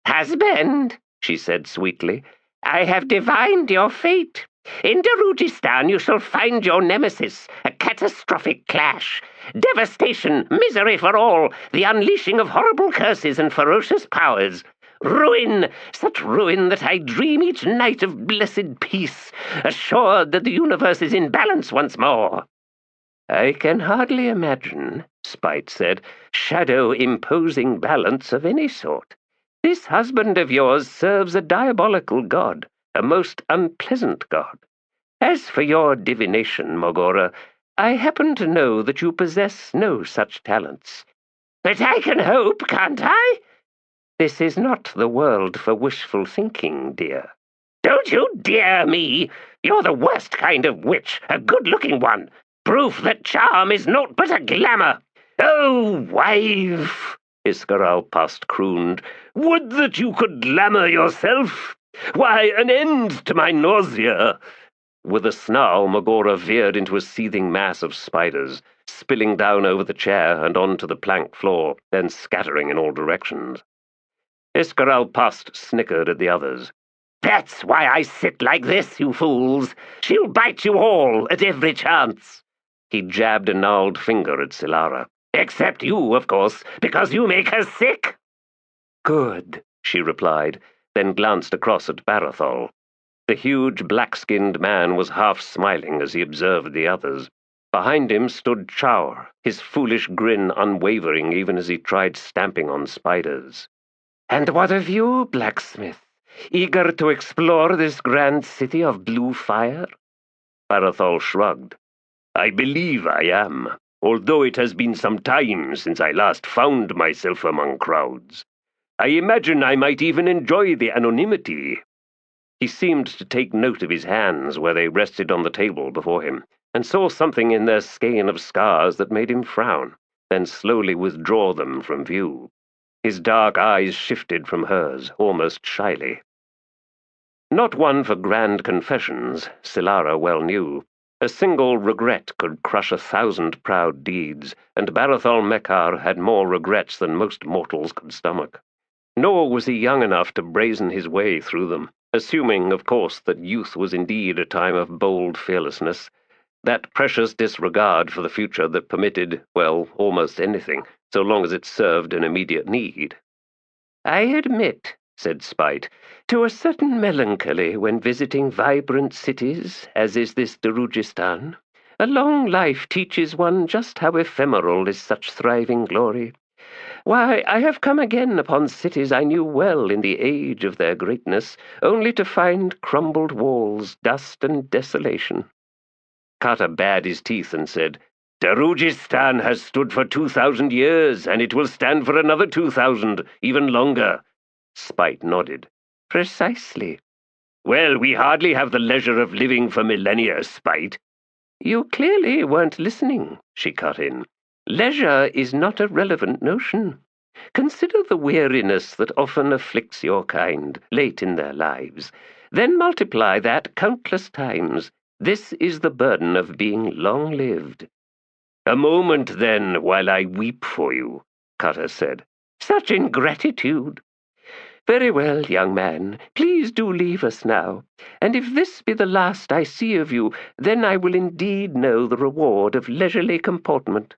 "Husband," she said sweetly, "I have divined your fate. In Darujhistan you shall find your nemesis, a catastrophic clash. Devastation, misery for all, the unleashing of horrible curses and ferocious powers. Ruin, such ruin that I dream each night of blessed peace, assured that the universe is in balance once more." "I can hardly imagine," Spite said, "shadow imposing balance of any sort. This husband of yours serves a diabolical god, a most unpleasant god. As for your divination, Magora, I happen to know that you possess no such talents." "But I can hope, can't I?" "This is not the world for wishful thinking, dear." "Don't you dare me! You're the worst kind of witch, a good-looking one. Proof that charm is naught but a glamour. Oh, wife," Iskaral Past crooned, "would that you could glamour yourself! Why, an end to my nausea!" With a snarl, Magora veered into a seething mass of spiders, spilling down over the chair and onto the plank floor, then scattering in all directions. Iskaral Past snickered at the others. "That's why I sit like this, you fools. She'll bite you all at every chance." He jabbed a gnarled finger at Silara. "Except you, of course, because you make her sick." "Good," she replied. then glanced across at Barathol. The huge black-skinned man was half smiling as he observed the others. Behind him stood Chaur, his foolish grin unwavering even as he tried stamping on spiders. "And what of you, blacksmith? Eager to explore this grand city of blue fire?" Barathol shrugged. I believe I am, although it has been some time since I last found myself among crowds. I imagine I might even enjoy the anonymity. He seemed to take note of his hands where they rested on the table before him, and saw something in their skein of scars that made him frown, then slowly withdraw them from view. His dark eyes shifted from hers, almost shyly. Not one for grand confessions, Silara well knew. A single regret could crush 1,000 proud deeds, and Barathol Mekar had more regrets than most mortals could stomach. Nor was he young enough to brazen his way through them, assuming, of course, that youth was indeed a time of bold fearlessness, that precious disregard for the future that permitted, well, almost anything, so long as it served an immediate need. "I admit," said Spite, "to a certain melancholy when visiting vibrant cities, as is this Darujhistan. A long life teaches one just how ephemeral is such thriving glory. Why, I have come again upon cities I knew well in the age of their greatness, only to find crumbled walls, dust and desolation." Kata bared his teeth and said, Darujhistan has stood for 2,000 years, and it will stand for another 2,000, even longer. Spite nodded. "Precisely." Well, we hardly have the leisure of living for millennia, Spite. "You clearly weren't listening," she cut in. "Leisure is not a relevant notion. Consider the weariness that often afflicts your kind late in their lives. Then multiply that countless times. This is the burden of being long-lived." A moment, then, while I weep for you, Cutter said. "Such ingratitude! Very well, young man, please do leave us now, and if this be the last I see of you, then I will indeed know the reward of leisurely comportment."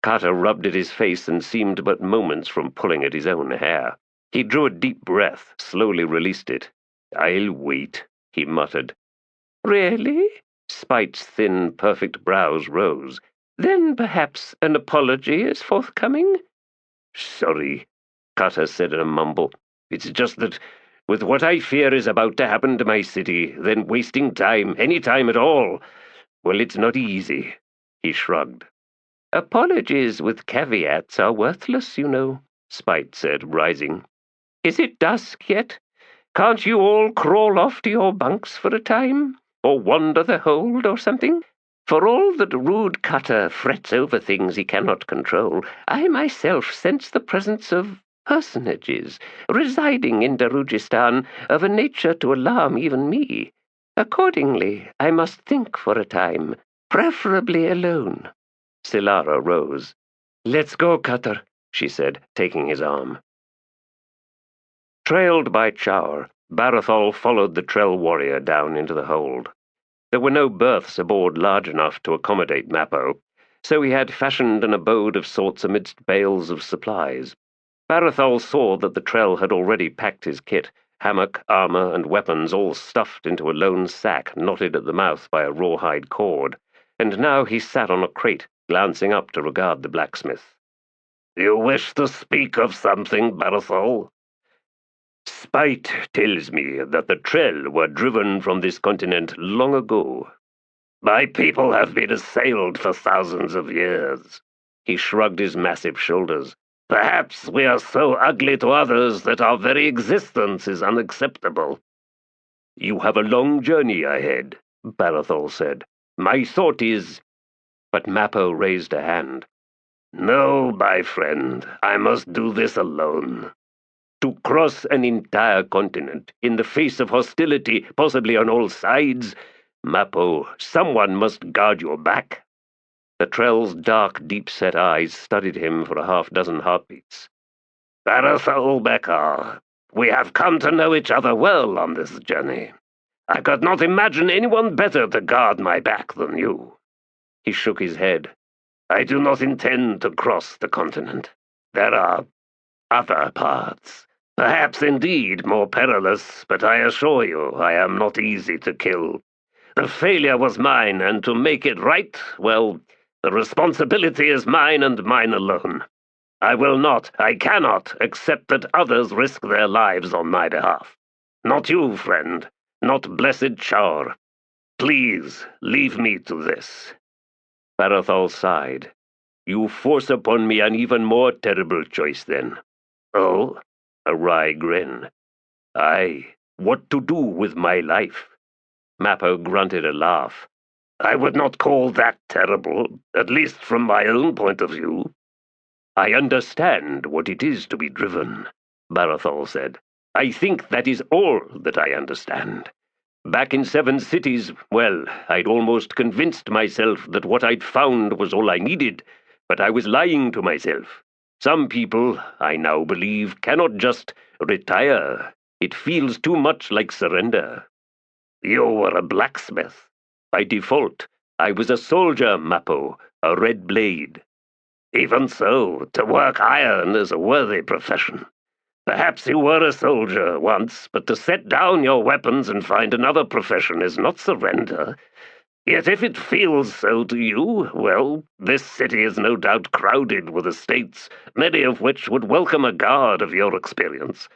Carter rubbed at his face and seemed but moments from pulling at his own hair. He drew a deep breath, slowly released it. "I'll wait," he muttered. "Really?" Spite's thin, perfect brows rose. "Then perhaps an apology is forthcoming?" "Sorry," Carter said in a mumble. "It's just that, with what I fear is about to happen to my city, then wasting time, any time at all, well, it's not easy." He shrugged. "Apologies with caveats are worthless, you know," Spite said, rising. "Is it dusk yet? Can't you all crawl off to your bunks for a time? Or wander the hold or something? For all that rude Cutter frets over things he cannot control, I myself sense the presence of personages residing in Darujhistan of a nature to alarm even me. Accordingly, I must think for a time, preferably alone." Silara rose. "Let's go, Cutter," she said, taking his arm. Trailed by Chaur, Barathol followed the Trell warrior down into the hold. There were no berths aboard large enough to accommodate Mappo, so he had fashioned an abode of sorts amidst bales of supplies. Barathol saw that the Trell had already packed his kit, hammock, armor, and weapons all stuffed into a lone sack knotted at the mouth by a rawhide cord, and now he sat on a crate, glancing up to regard the blacksmith. "You wish to speak of something, Barathol?" "Spite tells me that the Trell were driven from this continent long ago. My people have been assailed for thousands of years." He shrugged his massive shoulders. "Perhaps we are so ugly to others that our very existence is unacceptable." "You have a long journey ahead," Barathol said. "My thought is—" But Mappo raised a hand. "No, my friend, I must do this alone. To cross an entire continent, in the face of hostility, possibly on all sides, Mappo, someone must guard your back." The Trell's dark, deep-set eyes studied him for a half-dozen heartbeats. "Barathol Mekar, we have come to know each other well on this journey. I could not imagine anyone better to guard my back than you." He shook his head. "I do not intend to cross the continent. There are other paths. Perhaps indeed more perilous, but I assure you I am not easy to kill. The failure was mine, and to make it right, well, the responsibility is mine and mine alone. I cannot accept that others risk their lives on my behalf. Not you, friend, not blessed Chaur. Please, leave me to this. Barathol sighed. You force upon me an even more terrible choice, then. Oh? A wry grin. Aye, what to do with my life? Mappo grunted a laugh. I would not call that terrible, at least from my own point of view. I understand what it is to be driven, Barathol said. I think that is all that I understand. Back in Seven Cities, well, I'd almost convinced myself that what I'd found was all I needed, but I was lying to myself. Some people, I now believe, cannot just retire. It feels too much like surrender. You were a blacksmith. By default, I was a soldier, Mappo, a red blade. Even so, to work iron is a worthy profession. Perhaps you were a soldier once, but to set down your weapons and find another profession is not surrender. Yet if it feels so to you, well, this city is no doubt crowded with estates, many of which would welcome a guard of your experience.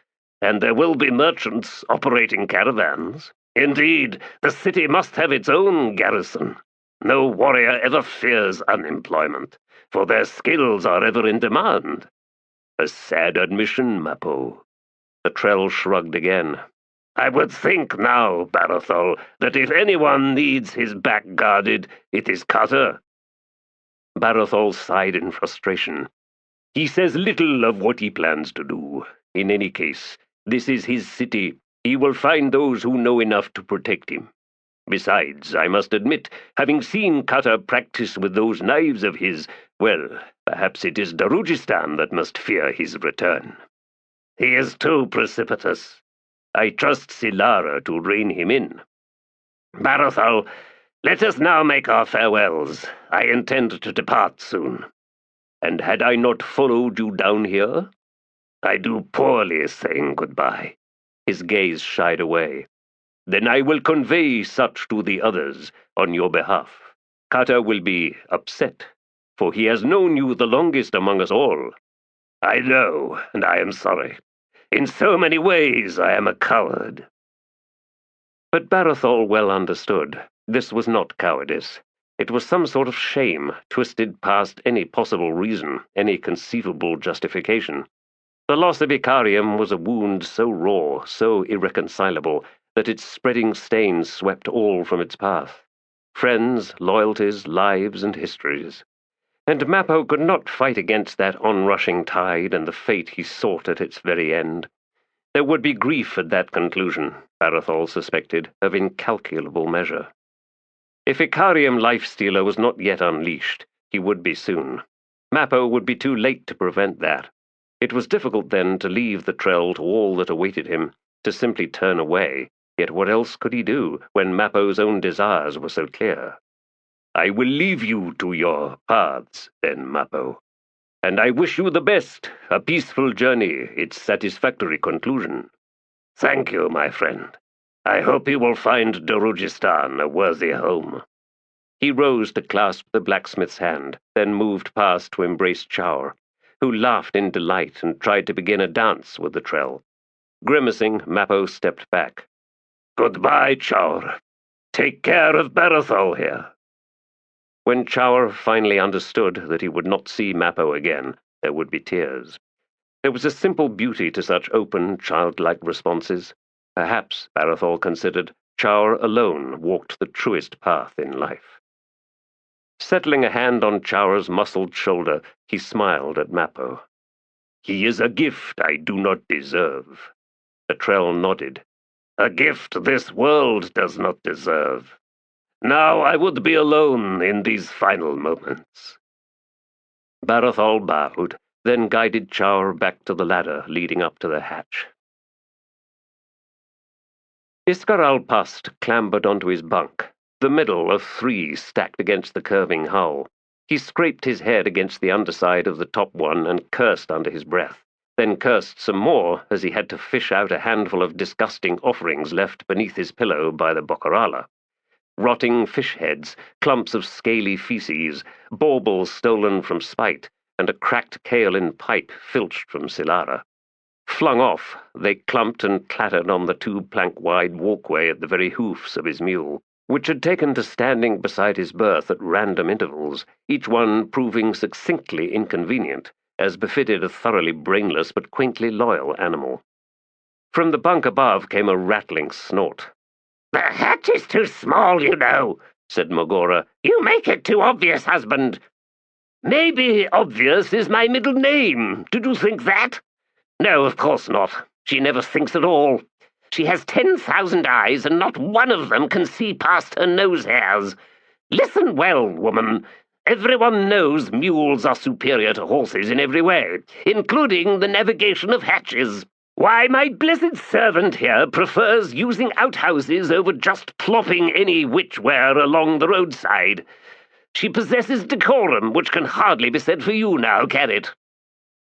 And there will be merchants operating caravans. Indeed, the city must have its own garrison. No warrior ever fears unemployment, for their skills are ever in demand. A sad admission, Mappo. The Trell shrugged again. I would think now, Barathol, that if anyone needs his back guarded, it is Cutter. Barathol sighed in frustration. He says little of what he plans to do. In any case, this is his city. He will find those who know enough to protect him. Besides, I must admit, having seen Cutter practice with those knives of his, well, perhaps it is Darujhistan that must fear his return. He is too precipitous. I trust Silara to rein him in. Barathol, let us now make our farewells. I intend to depart soon. And had I not followed you down here? I do poorly saying goodbye. His gaze shied away. Then I will convey such to the others on your behalf. Kata will be upset, for he has known you the longest among us all. I know, and I am sorry. In so many ways I am a coward. But Barathol well understood. This was not cowardice. It was some sort of shame, twisted past any possible reason, any conceivable justification. The loss of Icarium was a wound so raw, so irreconcilable, that its spreading stains swept all from its path. Friends, loyalties, lives, and histories. And Mappo could not fight against that onrushing tide and the fate he sought at its very end. There would be grief at that conclusion, Barathol suspected, of incalculable measure. If Icarium Lifestealer was not yet unleashed, he would be soon. Mappo would be too late to prevent that. It was difficult then to leave the Trell to all that awaited him, to simply turn away. Yet what else could he do when Mappo's own desires were so clear? I will leave you to your paths, then, Mappo. And I wish you the best, a peaceful journey, its satisfactory conclusion. Thank you, my friend. I hope you will find Darujhistan a worthy home. He rose to clasp the blacksmith's hand, then moved past to embrace Chaur, who laughed in delight and tried to begin a dance with the Trell. Grimacing, Mappo stepped back. Goodbye, Chaur. Take care of Barathol here. When Chaur finally understood that he would not see Mappo again, there would be tears. There was a simple beauty to such open, childlike responses. Perhaps, Barathol considered, Chaur alone walked the truest path in life. Settling a hand on Chaur's muscled shoulder, he smiled at Mappo. He is a gift I do not deserve. The Trell nodded. A gift this world does not deserve. Now I would be alone in these final moments. Barathol bowed, then guided Chaur back to the ladder leading up to the hatch. Iskaral Past clambered onto his bunk, the middle of three stacked against the curving hull. He scraped his head against the underside of the top one and cursed under his breath. then cursed some more as he had to fish out a handful of disgusting offerings left beneath his pillow by the Bocarala. Rotting fish heads, clumps of scaly feces, baubles stolen from spite, and a cracked kaolin pipe filched from Silara. Flung off, they clumped and clattered on the 2-plank-wide walkway at the very hoofs of his mule, which had taken to standing beside his berth at random intervals, each one proving succinctly inconvenient, as befitted a thoroughly brainless but quaintly loyal animal. From the bunk above came a rattling snort. "The hatch is too small, you know," said Mogora. "You make it too obvious, husband." "Maybe obvious is my middle name. Did you think that?" "No, of course not. She never thinks at all. She has 10,000 eyes, and not one of them can see past her nose hairs. Listen well, woman. Everyone knows mules are superior to horses in every way, including the navigation of hatches. Why, my blessed servant here prefers using outhouses over just plopping any which-where along the roadside. She possesses decorum, which can hardly be said for you now, can it?"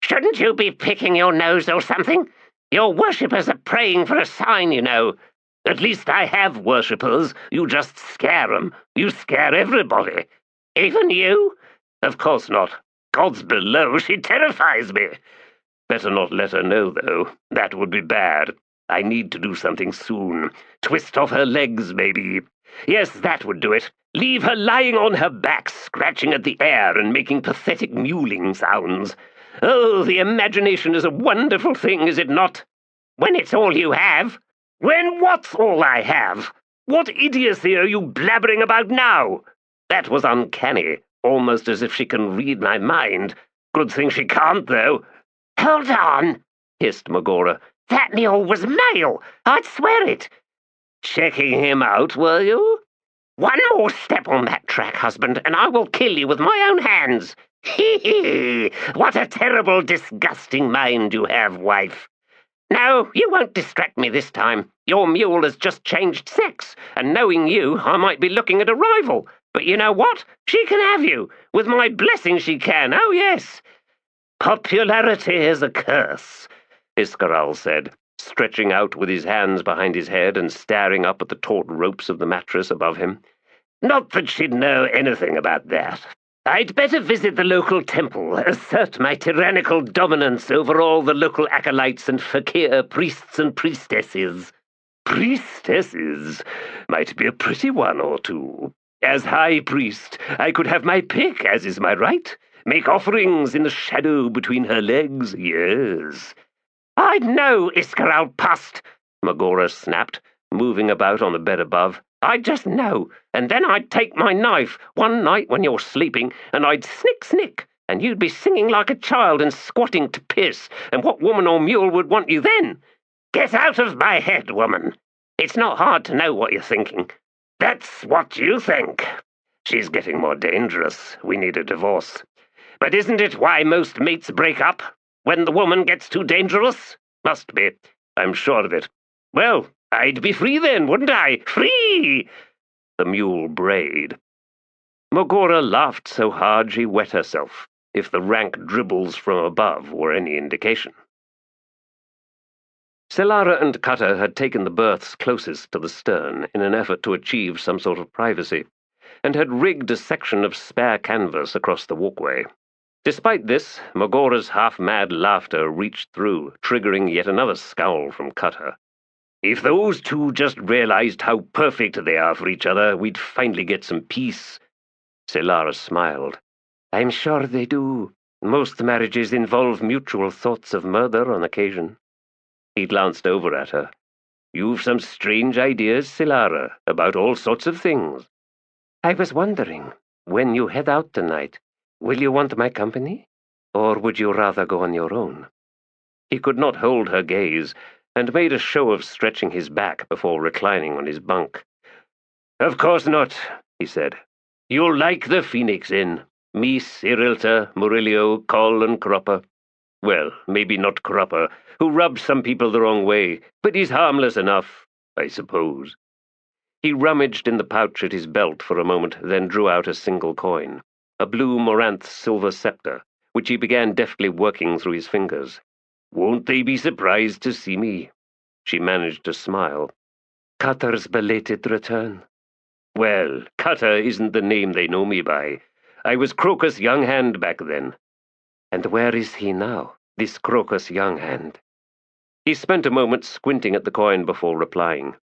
"Shouldn't you be picking your nose or something? Your worshippers are praying for a sign, you know." "At least I have worshippers. You just scare 'em. You scare everybody." "Even you?" "Of course not. Gods below, she terrifies me. Better not let her know, though. That would be bad. I need to do something soon. Twist off her legs, maybe. Yes, that would do it. Leave her lying on her back, scratching at the air and making pathetic mewling sounds. Oh, the imagination is a wonderful thing, is it not?" "When it's all you have." "When what's all I have? What idiocy are you blabbering about now?" That was uncanny, almost as if she can read my mind. Good thing she can't, though. "Hold on," hissed Mogora. "That mule was male. I'd swear it." "Checking him out, were you?" "One more step on that track, husband, and I will kill you with my own hands." "Hee hee! What a terrible, disgusting mind you have, wife." "No, you won't distract me this time. Your mule has just changed sex, and knowing you, I might be looking at a rival. But you know what? She can have you. With my blessing she can, oh yes." "Popularity is a curse," Iskaral said, stretching out with his hands behind his head and staring up at the taut ropes of the mattress above him. "Not that she'd know anything about that. I'd better visit the local temple, assert my tyrannical dominance over all the local acolytes and fakir priests and priestesses." "Priestesses? Might be a pretty one or two. As high priest, I could have my pick, as is my right. Make offerings in the shadow between her legs, yes." "I'd know, Iskaral Pust," Mogora snapped, moving about on the bed above. "I'd just know, and then I'd take my knife one night when you're sleeping, and I'd snick, and you'd be singing like a child and squatting to piss, and what woman or mule would want you then? Get out of my head, woman. It's not hard to know what you're thinking." "That's what you think. She's getting more dangerous. We need a divorce. But isn't it why most mates break up? When the woman gets too dangerous? Must be. I'm sure of it. Well, I'd be free then, wouldn't I? Free!" The mule brayed. Mogora laughed so hard she wet herself, if the rank dribbles from above were any indication. Silara and Cutter had taken the berths closest to the stern in an effort to achieve some sort of privacy, and had rigged a section of spare canvas across the walkway. Despite this, Mogora's half-mad laughter reached through, triggering yet another scowl from Cutter. "If those two just realized how perfect they are for each other, we'd finally get some peace." Silara smiled. "I'm sure they do. Most marriages involve mutual thoughts of murder on occasion." He glanced over at her. "You've some strange ideas, Silara, about all sorts of things." "I was wondering, when you head out tonight, will you want my company? Or would you rather go on your own?" He could not hold her gaze, and made a show of stretching his back before reclining on his bunk. "Of course not," he said. "You'll like the Phoenix Inn. Me, Cyrilta, Murillo, Coll, and Kruppe. Well, maybe not Kruppe, who rubs some people the wrong way, but he's harmless enough, I suppose." He rummaged in the pouch at his belt for a moment, then drew out a single coin, a blue Moranth silver scepter, which he began deftly working through his fingers. Won't they be surprised to see me?" She managed to smile. Cutter's belated return. "Well, Cutter isn't the name they know me by. I was Crocus Young Hand back then." And where is he now, this Crocus Young Hand? He spent a moment squinting at the coin before replying.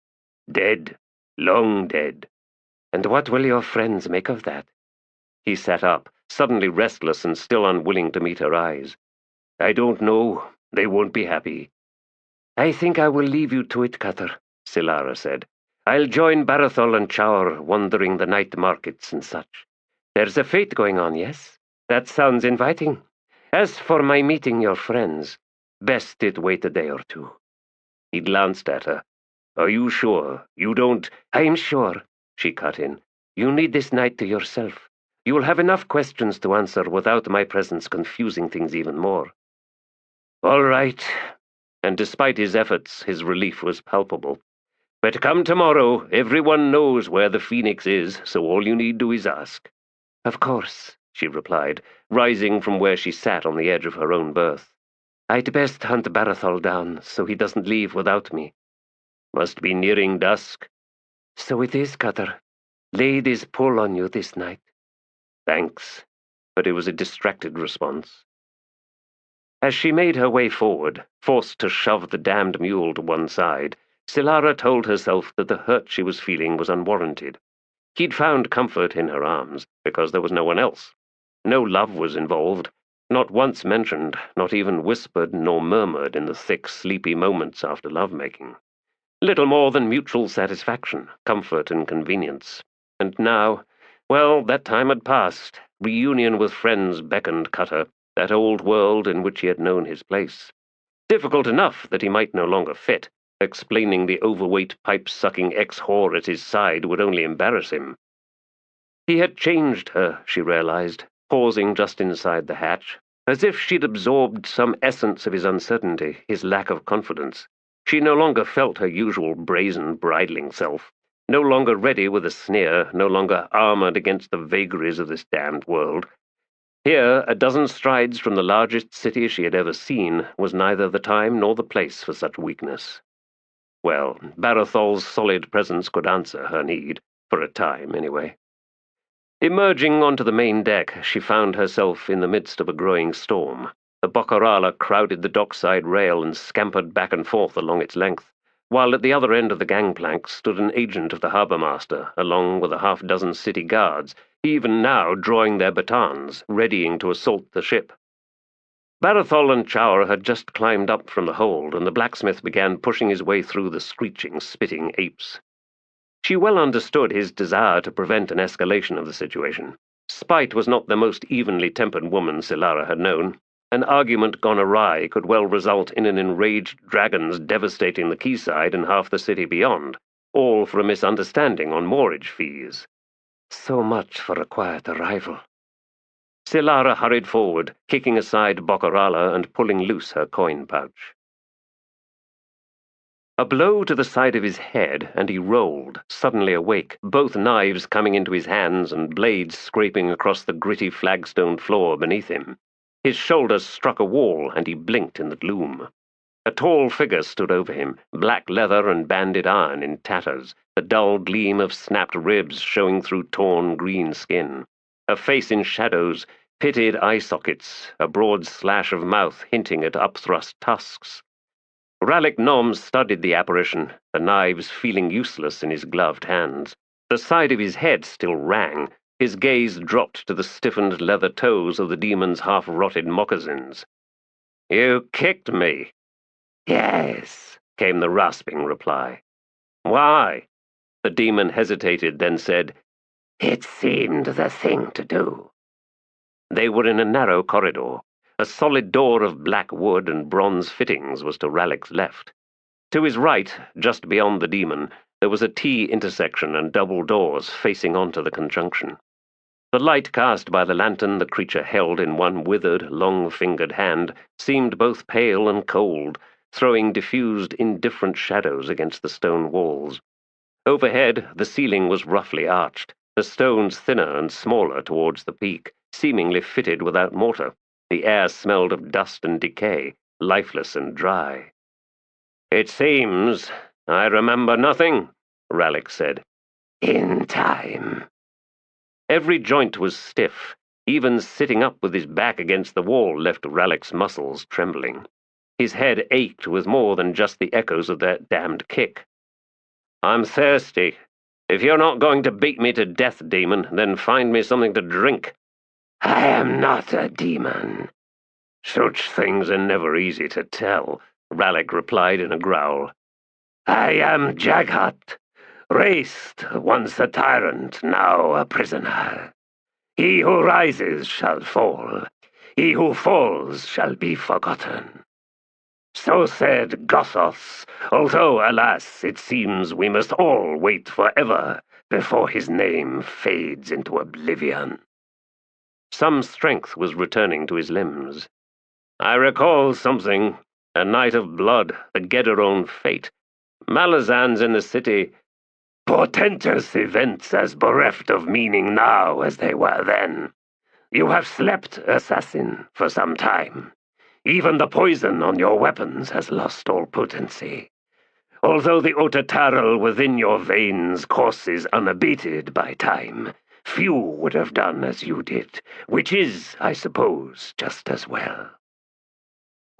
"Dead. Long dead." And what will your friends make of that? He sat up, suddenly restless and still unwilling to meet her eyes. "I don't know. They won't be happy." "I think I will leave you to it, Cutter," Silara said. "I'll join Barathol and Chower wandering the night markets and such. There's a fete going on, yes? That sounds inviting. As for my meeting your friends, best it wait a day or two." He glanced at her. "Are you sure? You don't—" "I'm sure," she cut in. "You need this night to yourself. You will have enough questions to answer without my presence confusing things even more." "All right." And despite his efforts, his relief was palpable. "But come tomorrow. Everyone knows where the Phoenix is, so all you need do is ask." "Of course," she replied, rising from where she sat on the edge of her own berth. "I'd best hunt Barathol down so he doesn't leave without me." "Must be nearing dusk." "So it is, Cutter. Ladies pull on you this night." "Thanks." But it was a distracted response. As she made her way forward, forced to shove the damned mule to one side, Silara told herself that the hurt she was feeling was unwarranted. He'd found comfort in her arms, because there was no one else. No love was involved, not once mentioned, not even whispered nor murmured in the thick, sleepy moments after lovemaking. Little more than mutual satisfaction, comfort and convenience. And now, well, that time had passed. Reunion with friends beckoned Cutter, that old world in which he had known his place. Difficult enough that he might no longer fit. Explaining the overweight, pipe-sucking ex-whore at his side would only embarrass him. He had changed her, she realized, pausing just inside the hatch, as if she'd absorbed some essence of his uncertainty, his lack of confidence. She no longer felt her usual brazen, bridling self, no longer ready with a sneer, no longer armored against the vagaries of this damned world. Here, a dozen strides from the largest city she had ever seen, was neither the time nor the place for such weakness. Well, Barathol's solid presence could answer her need, for a time anyway. Emerging onto the main deck, she found herself in the midst of a growing storm. The Bocarala crowded the dockside rail and scampered back and forth along its length, while at the other end of the gangplank stood an agent of the harbour-master, along with a half-dozen city guards, even now drawing their batons, readying to assault the ship. Barathol and Chower had just climbed up from the hold, and the blacksmith began pushing his way through the screeching, spitting apes. She well understood his desire to prevent an escalation of the situation. Spite was not the most evenly tempered woman Silara had known. An argument gone awry could well result in an enraged dragons devastating the quayside and half the city beyond, all for a misunderstanding on moorage fees. So much for a quiet arrival. Silara hurried forward, kicking aside Bocarala and pulling loose her coin pouch. A blow to the side of his head, and he rolled, suddenly awake, both knives coming into his hands and blades scraping across the gritty flagstone floor beneath him. His shoulders struck a wall, and he blinked in the gloom. A tall figure stood over him, black leather and banded iron in tatters, the dull gleam of snapped ribs showing through torn green skin. A face in shadows, pitted eye sockets, a broad slash of mouth hinting at upthrust tusks. Rallick Nom studied the apparition, the knives feeling useless in his gloved hands. The side of his head still rang. His gaze dropped to the stiffened leather toes of the demon's half-rotted moccasins. "You kicked me." "Yes," came the rasping reply. "Why?" The demon hesitated, then said, "It seemed the thing to do." They were in a narrow corridor. A solid door of black wood and bronze fittings was to Rallick's left. To his right, just beyond the demon, there was a T-intersection and double doors facing onto the conjunction. The light cast by the lantern the creature held in one withered, long-fingered hand seemed both pale and cold, throwing diffused, indifferent shadows against the stone walls. Overhead, the ceiling was roughly arched, the stones thinner and smaller towards the peak, seemingly fitted without mortar. The air smelled of dust and decay, lifeless and dry. "It seems I remember nothing," Rallick said. "In time." Every joint was stiff. Even sitting up with his back against the wall left Rallick's muscles trembling. His head ached with more than just the echoes of that damned kick. "I'm thirsty. If you're not going to beat me to death, demon, then find me something to drink." "I am not a demon." "Such things are never easy to tell," Rallick replied in a growl. "I am Jaghat, raised, once a tyrant, now a prisoner. He who rises shall fall. He who falls shall be forgotten." So said Gothos, although, alas, it seems we must all wait forever before his name fades into oblivion. Some strength was returning to his limbs. "I recall something. A night of blood, the Gederon fate. Malazan's in the city." "Portentous events as bereft of meaning now as they were then. You have slept, assassin, for some time. Even the poison on your weapons has lost all potency. Although the Otatarl within your veins courses unabated by time, few would have done as you did, which is, I suppose, just as well."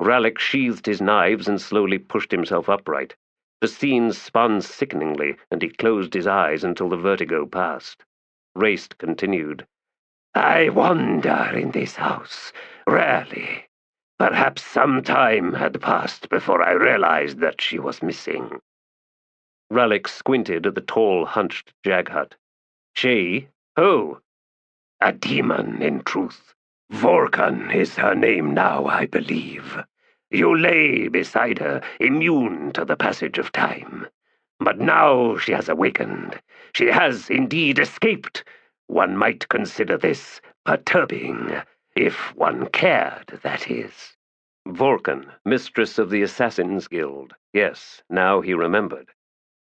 Rallick sheathed his knives and slowly pushed himself upright. The scene spun sickeningly, and he closed his eyes until the vertigo passed. Raist continued. "I wander in this house, rarely. Perhaps some time had passed before I realized that she was missing." Rallick squinted at the tall, hunched Jaghat. "She? Who?" "A demon, in truth. Vorkan is her name now, I believe. You lay beside her, immune to the passage of time. But now she has awakened. She has indeed escaped. One might consider this perturbing, if one cared, that is." Vorkan, mistress of the Assassin's Guild. Yes, now he remembered.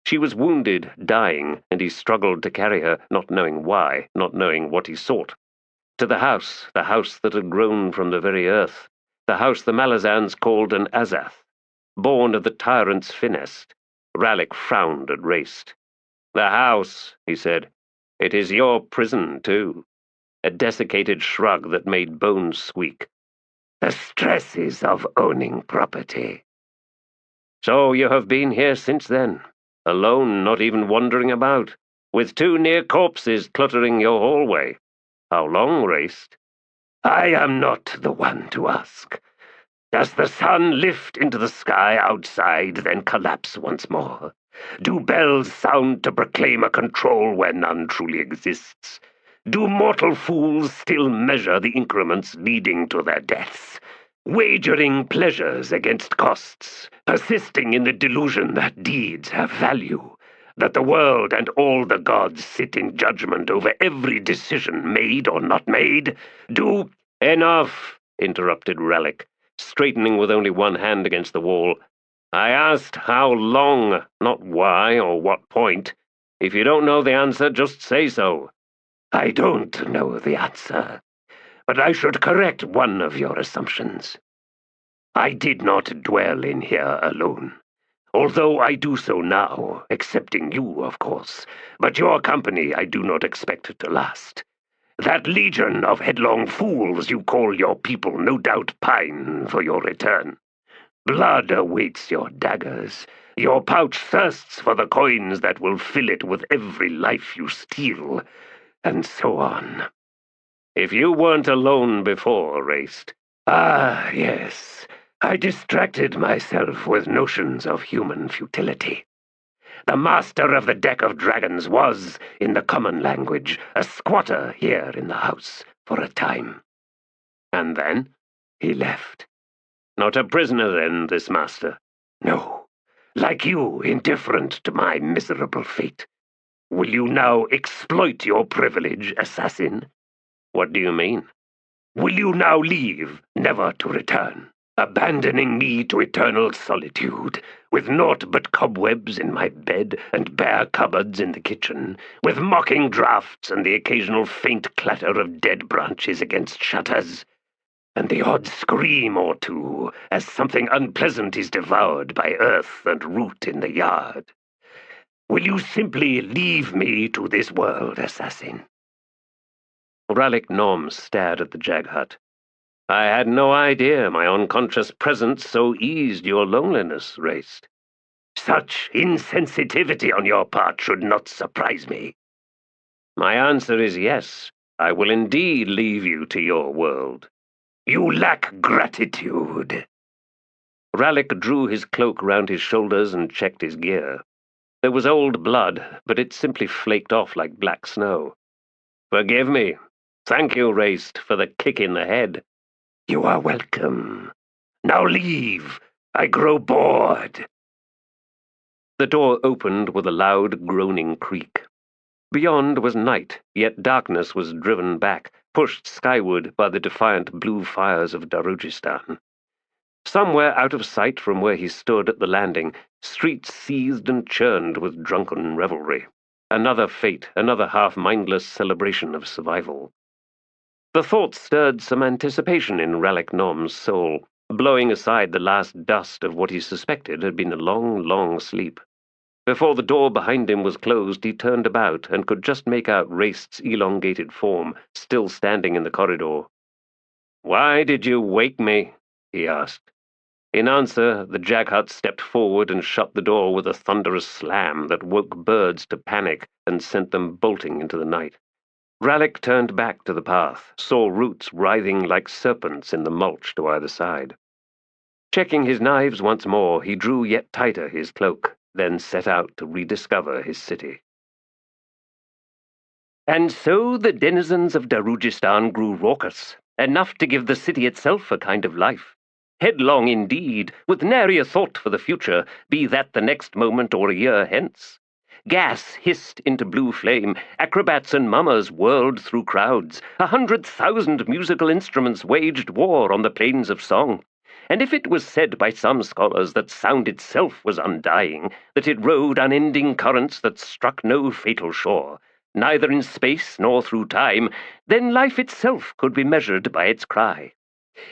She was wounded, dying, and he struggled to carry her, not knowing why, not knowing what he sought. To the house that had grown from the very earth, the house the Malazans called an Azath, born of the tyrant's finest. Rallick frowned at Raist. "The house," he said. "It is your prison, too." A desiccated shrug that made bones squeak. "The stresses of owning property." "So you have been here since then, alone, not even wandering about, with two near corpses cluttering your hallway. How long, Raist?" "I am not the one to ask. Does the sun lift into the sky outside, then collapse once more? Do bells sound to proclaim a control where none truly exists? Do mortal fools still measure the increments leading to their deaths, wagering pleasures against costs, persisting in the delusion that deeds have value, that the world and all the gods sit in judgment over every decision made or not made? Do—" "Enough," interrupted Rallick, straightening with only one hand against the wall. "I asked how long, not why or what point. If you don't know the answer, just say so." "I don't know the answer, but I should correct one of your assumptions. I did not dwell in here alone, although I do so now, excepting you, of course, but your company I do not expect to last. That legion of headlong fools you call your people no doubt pine for your return. Blood awaits your daggers. Your pouch thirsts for the coins that will fill it with every life you steal, and so on." "If you weren't alone before, Raist." "Ah, yes. I distracted myself with notions of human futility. The master of the deck of dragons was, in the common language, a squatter here in the house for a time." "And then?" "He left." "Not a prisoner, then, this master?" "No. Like you, indifferent to my miserable fate. Will you now exploit your privilege, assassin?" "What do you mean?" "Will you now leave, never to return, abandoning me to eternal solitude, with naught but cobwebs in my bed and bare cupboards in the kitchen, with mocking draughts and the occasional faint clatter of dead branches against shutters? and the odd scream or two as something unpleasant is devoured by earth and root in the yard. Will you simply leave me to this world, assassin?" Ralik Nom stared at the Jaghut. "I had no idea my unconscious presence so eased your loneliness, Raist." "Such insensitivity on your part should not surprise me." "My answer is yes. I will indeed leave you to your world." "You lack gratitude." Ralik drew his cloak round his shoulders and checked his gear. There was old blood, but it simply flaked off like black snow. "Forgive me. Thank you, Raist, for the kick in the head." "You are welcome. Now leave. I grow bored." The door opened with a loud, groaning creak. Beyond was night, yet darkness was driven back, pushed skyward by the defiant blue fires of Darujhistan. Somewhere out of sight from where he stood at the landing, streets seethed and churned with drunken revelry. Another fate, another half-mindless celebration of survival. The thought stirred some anticipation in Ralik Nom's soul, blowing aside the last dust of what he suspected had been a long, long sleep. Before the door behind him was closed, he turned about and could just make out Raist's elongated form, still standing in the corridor. "Why did you wake me?" he asked. In answer, the Jaghut stepped forward and shut the door with a thunderous slam that woke birds to panic and sent them bolting into the night. Ralik turned back to the path, saw roots writhing like serpents in the mulch to either side. Checking his knives once more, he drew yet tighter his cloak, then set out to rediscover his city. And so the denizens of Darujhistan grew raucous, enough to give the city itself a kind of life. Headlong indeed, with nary a thought for the future, be that the next moment or a year hence. Gas hissed into blue flame, acrobats and mummers whirled through crowds, 100,000 musical instruments waged war on the plains of song. And if it was said by some scholars that sound itself was undying, that it rode unending currents that struck no fatal shore, neither in space nor through time, then life itself could be measured by its cry.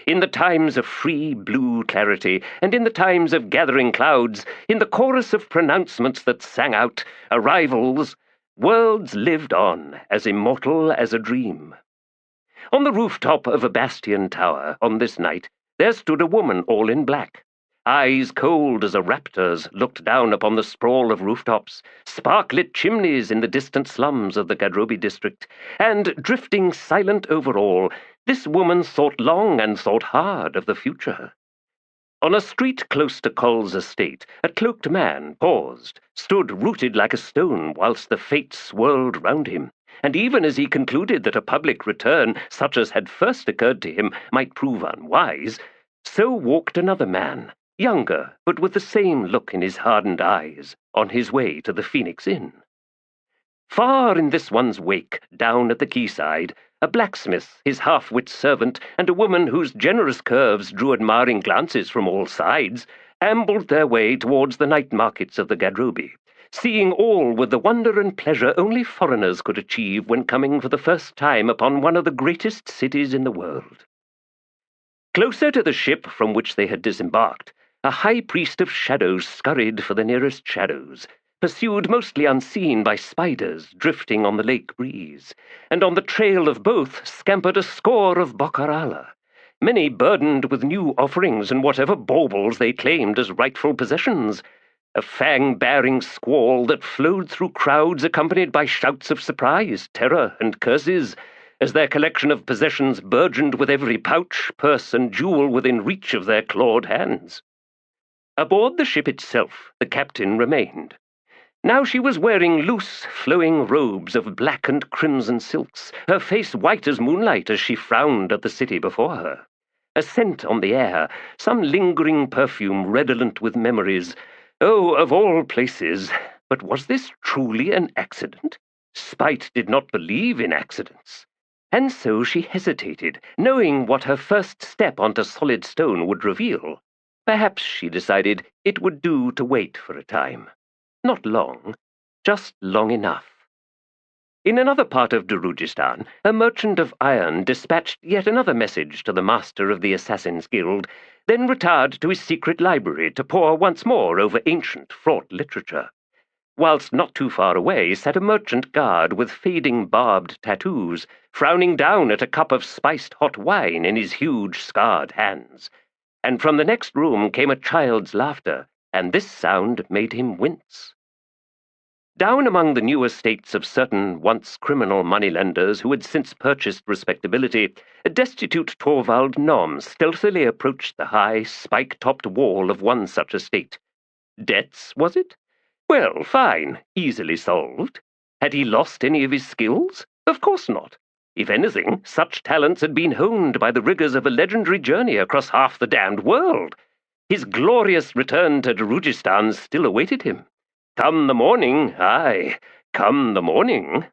In the times of free blue clarity, and in the times of gathering clouds, in the chorus of pronouncements that sang out, "Arrivals," worlds lived on, as immortal as a dream. On the rooftop of a bastion tower, on this night, there stood a woman all in black. Eyes cold as a raptor's looked down upon the sprawl of rooftops, spark-lit chimneys in the distant slums of the Gadrobi district, and, drifting silent over all, this woman thought long and thought hard of the future. On a street close to Kol's estate, a cloaked man paused, stood rooted like a stone whilst the fates swirled round him, and even as he concluded that a public return, such as had first occurred to him, might prove unwise, so walked another man, younger, but with the same look in his hardened eyes, on his way to the Phoenix Inn. Far in this one's wake, down at the quayside, a blacksmith, his half-wit servant, and a woman whose generous curves drew admiring glances from all sides, ambled their way towards the night markets of the Gadrobi, seeing all with the wonder and pleasure only foreigners could achieve when coming for the first time upon one of the greatest cities in the world. Closer to the ship from which they had disembarked, a high priest of shadows scurried for the nearest shadows, pursued mostly unseen by spiders drifting on the lake breeze, and on the trail of both scampered a score of Bokarala, many burdened with new offerings and whatever baubles they claimed as rightful possessions, a fang-bearing squall that flowed through crowds accompanied by shouts of surprise, terror, and curses, as their collection of possessions burgeoned with every pouch, purse, and jewel within reach of their clawed hands. Aboard the ship itself, the captain remained. Now she was wearing loose, flowing robes of black and crimson silks, her face white as moonlight as she frowned at the city before her. A scent on the air, some lingering perfume redolent with memories. Oh, of all places! But was this truly an accident? Spite did not believe in accidents. And so she hesitated, knowing what her first step onto solid stone would reveal. Perhaps, she decided, it would do to wait for a time. Not long, just long enough. In another part of Darujhistan, a merchant of iron dispatched yet another message to the master of the Assassin's Guild, then retired to his secret library to pore once more over ancient, fraught literature. Whilst not too far away sat a merchant guard with fading barbed tattoos, frowning down at a cup of spiced hot wine in his huge scarred hands. And from the next room came a child's laughter, and this sound made him wince. Down among the new estates of certain once criminal moneylenders who had since purchased respectability, a destitute Torvald Nom stealthily approached the high, spike-topped wall of one such estate. Debts, was it? Well, fine, easily solved. Had he lost any of his skills? Of course not. If anything, such talents had been honed by the rigors of a legendary journey across half the damned world. His glorious return to Darujhistan still awaited him. Come the morning, aye, come the morning.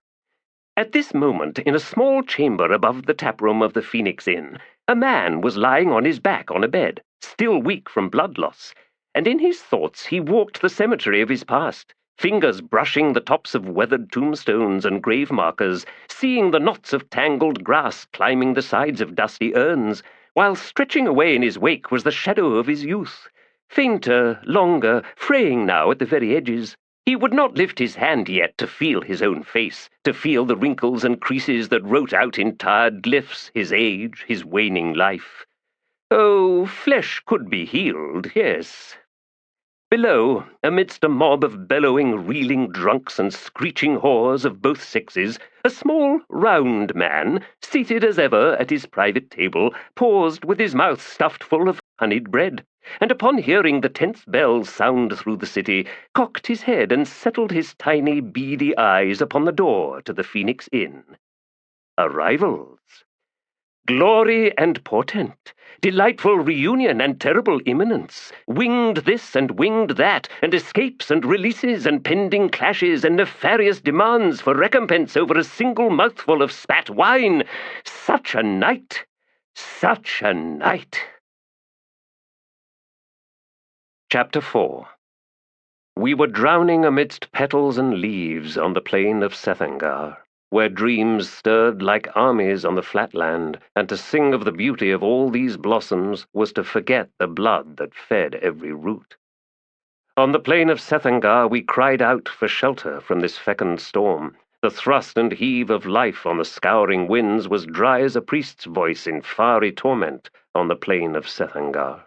At this moment, in a small chamber above the taproom of the Phoenix Inn, a man was lying on his back on a bed, still weak from blood loss, and in his thoughts he walked the cemetery of his past, fingers brushing the tops of weathered tombstones and grave markers, seeing the knots of tangled grass climbing the sides of dusty urns, while stretching away in his wake was the shadow of his youth. Fainter, longer, fraying now at the very edges. He would not lift his hand yet to feel his own face, to feel the wrinkles and creases that wrote out in tired glyphs his age, his waning life. Oh, flesh could be healed, yes. Below, amidst a mob of bellowing, reeling drunks and screeching whores of both sexes, a small, round man, seated as ever at his private table, paused with his mouth stuffed full of honeyed bread, and upon hearing the tenth bells sound through the city, cocked his head and settled his tiny, beady eyes upon the door to the Phoenix Inn. Arrivals. Glory and portent, delightful reunion and terrible imminence, winged this and winged that, and escapes and releases and pending clashes and nefarious demands for recompense over a single mouthful of spat wine. Such a night! Such a night! Chapter 4. We were drowning amidst petals and leaves on the plain of Sethangar, where dreams stirred like armies on the flatland, and to sing of the beauty of all these blossoms was to forget the blood that fed every root. On the plain of Sethangar we cried out for shelter from this fecund storm. The thrust and heave of life on the scouring winds was dry as a priest's voice in fiery torment on the plain of Sethangar.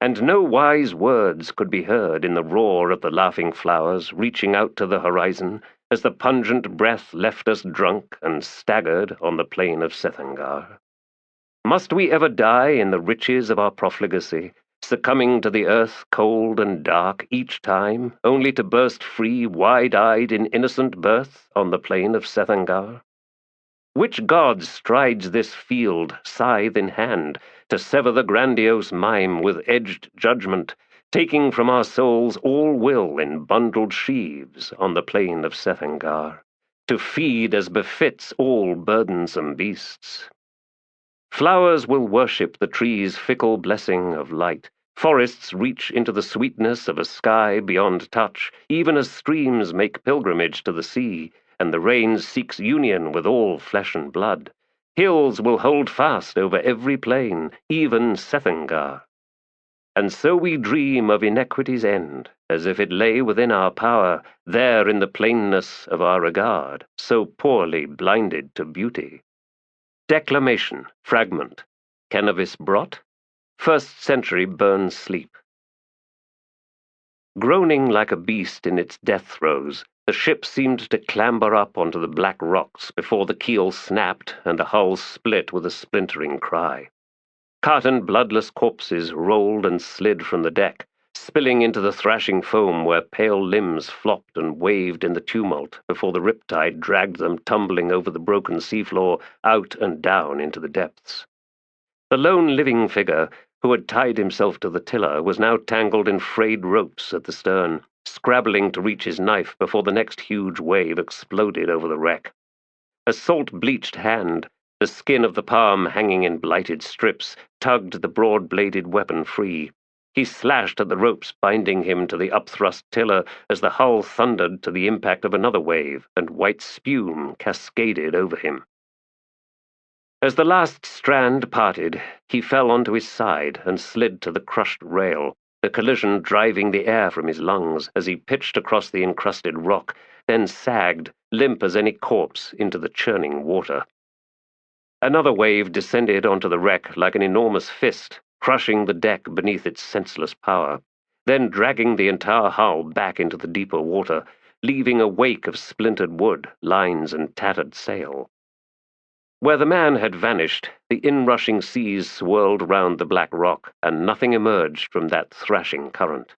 And no wise words could be heard in the roar of the laughing flowers reaching out to the horizon, as the pungent breath left us drunk and staggered on the plain of Sethangar. Must we ever die in the riches of our profligacy, succumbing to the earth cold and dark each time, only to burst free, wide-eyed in innocent birth on the plain of Sethangar? Which god strides this field, scythe in hand, to sever the grandiose mime with edged judgment, taking from our souls all will in bundled sheaves on the plain of Sethangar, to feed as befits all burdensome beasts? Flowers will worship the tree's fickle blessing of light. Forests reach into the sweetness of a sky beyond touch, even as streams make pilgrimage to the sea, and the rain seeks union with all flesh and blood. Hills will hold fast over every plain, even Sethangar. And so we dream of inequity's end, as if it lay within our power, there in the plainness of our regard, so poorly blinded to beauty. Declamation, fragment, Cannabis Brot, 1st century Burns Sleep. Groaning like a beast in its death throes, the ship seemed to clamber up onto the black rocks before the keel snapped and the hull split with a splintering cry. Cut and bloodless corpses rolled and slid from the deck, spilling into the thrashing foam where pale limbs flopped and waved in the tumult before the riptide dragged them tumbling over the broken seafloor out and down into the depths. The lone living figure, who had tied himself to the tiller, was now tangled in frayed ropes at the stern, scrabbling to reach his knife before the next huge wave exploded over the wreck. A salt-bleached hand, the skin of the palm hanging in blighted strips, tugged the broad-bladed weapon free. He slashed at the ropes binding him to the upthrust tiller as the hull thundered to the impact of another wave, and white spume cascaded over him. As the last strand parted, he fell onto his side and slid to the crushed rail, the collision driving the air from his lungs as he pitched across the encrusted rock, then sagged, limp as any corpse, into the churning water. Another wave descended onto the wreck like an enormous fist, crushing the deck beneath its senseless power, then dragging the entire hull back into the deeper water, leaving a wake of splintered wood, lines, and tattered sail. Where the man had vanished, the inrushing seas swirled round the black rock, and nothing emerged from that thrashing current.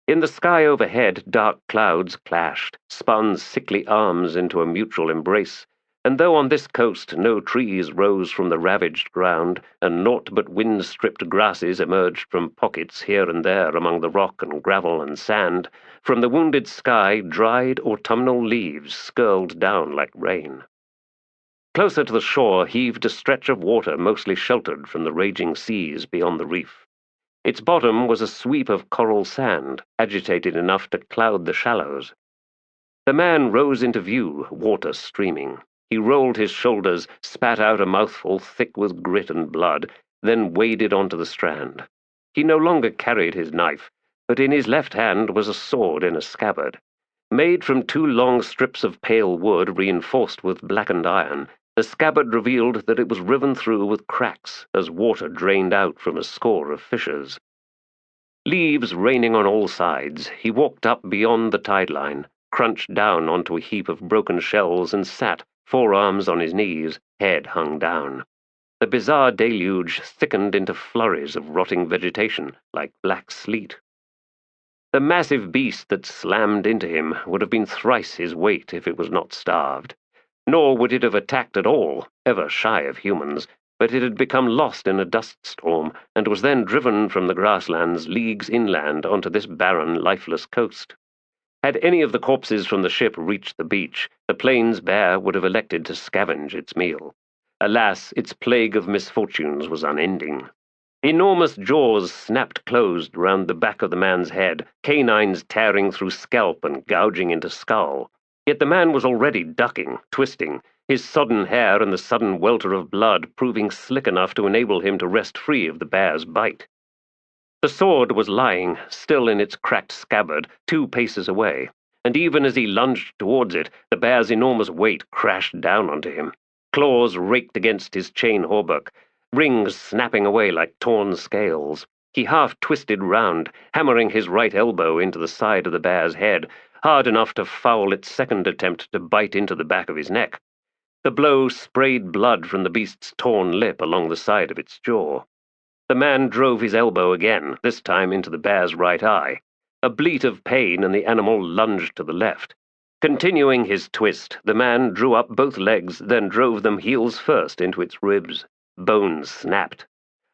In the sky overhead, dark clouds clashed, spun sickly arms into a mutual embrace, and though on this coast no trees rose from the ravaged ground, and naught but wind-stripped grasses emerged from pockets here and there among the rock and gravel and sand, from the wounded sky dried autumnal leaves skirled down like rain. Closer to the shore heaved a stretch of water mostly sheltered from the raging seas beyond the reef. Its bottom was a sweep of coral sand, agitated enough to cloud the shallows. The man rose into view, water streaming. He rolled his shoulders, spat out a mouthful thick with grit and blood, then waded onto the strand. He no longer carried his knife, but in his left hand was a sword in a scabbard. Made from 2 long strips of pale wood reinforced with blackened iron, the scabbard revealed that it was riven through with cracks as water drained out from a score of fissures. Leaves raining on all sides, he walked up beyond the tide line, crunched down onto a heap of broken shells, and sat, forearms on his knees, head hung down. The bizarre deluge thickened into flurries of rotting vegetation, like black sleet. The massive beast that slammed into him would have been thrice his weight if it was not starved. Nor would it have attacked at all, ever shy of humans, but it had become lost in a dust storm, and was then driven from the grasslands leagues inland onto this barren, lifeless coast. Had any of the corpses from the ship reached the beach, the plains bear would have elected to scavenge its meal. Alas, its plague of misfortunes was unending. Enormous jaws snapped closed round the back of the man's head, canines tearing through scalp and gouging into skull. Yet the man was already ducking, twisting, his sodden hair and the sudden welter of blood proving slick enough to enable him to wrest free of the bear's bite. The sword was lying, still in its cracked scabbard, 2 paces away, and even as he lunged towards it, the bear's enormous weight crashed down onto him. Claws raked against his chain hauberk, rings snapping away like torn scales. He half-twisted round, hammering his right elbow into the side of the bear's head, hard enough to foul its second attempt to bite into the back of his neck. The blow sprayed blood from the beast's torn lip along the side of its jaw. The man drove his elbow again, this time into the bear's right eye. A bleat of pain, and the animal lunged to the left. Continuing his twist, the man drew up both legs, then drove them heels first into its ribs. Bones snapped.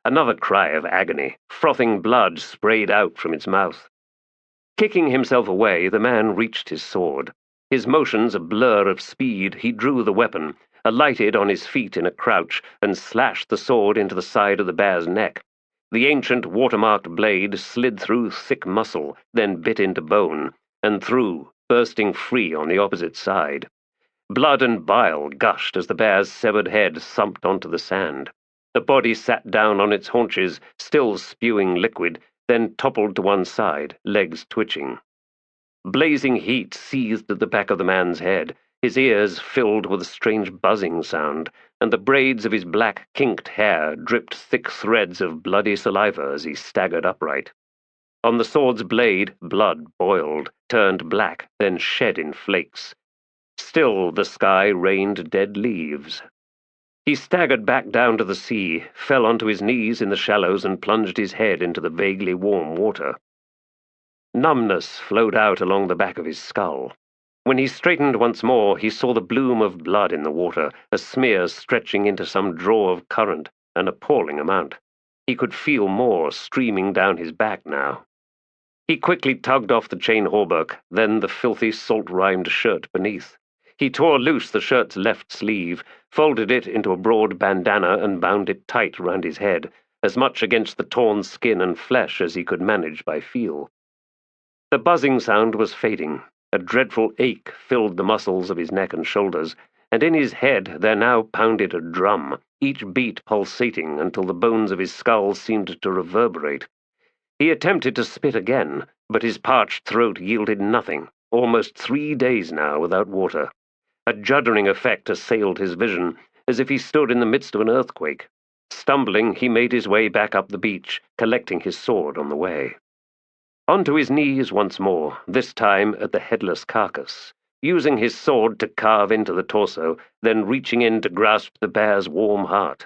Another cry of agony. Frothing blood sprayed out from its mouth. Kicking himself away, the man reached his sword. His motions a blur of speed, he drew the weapon, alighted on his feet in a crouch, and slashed the sword into the side of the bear's neck. The ancient watermarked blade slid through thick muscle, then bit into bone, and through, bursting free on the opposite side. Blood and bile gushed as the bear's severed head thumped onto the sand. The body sat down on its haunches, still spewing liquid, then toppled to one side, legs twitching. Blazing heat seethed at the back of the man's head, his ears filled with a strange buzzing sound, and the braids of his black, kinked hair dripped thick threads of bloody saliva as he staggered upright. On the sword's blade, blood boiled, turned black, then shed in flakes. Still the sky rained dead leaves. He staggered back down to the sea, fell onto his knees in the shallows, and plunged his head into the vaguely warm water. Numbness flowed out along the back of his skull. When he straightened once more, he saw the bloom of blood in the water, a smear stretching into some draw of current, an appalling amount. He could feel more streaming down his back now. He quickly tugged off the chain hauberk, then the filthy salt-rimed shirt beneath. He tore loose the shirt's left sleeve, folded it into a broad bandana, and bound it tight round his head, as much against the torn skin and flesh as he could manage by feel. The buzzing sound was fading. A dreadful ache filled the muscles of his neck and shoulders, and in his head there now pounded a drum, each beat pulsating until the bones of his skull seemed to reverberate. He attempted to spit again, but his parched throat yielded nothing, almost 3 days now without water. A juddering effect assailed his vision, as if he stood in the midst of an earthquake. Stumbling, he made his way back up the beach, collecting his sword on the way. Onto his knees once more, this time at the headless carcass, using his sword to carve into the torso, then reaching in to grasp the bear's warm heart.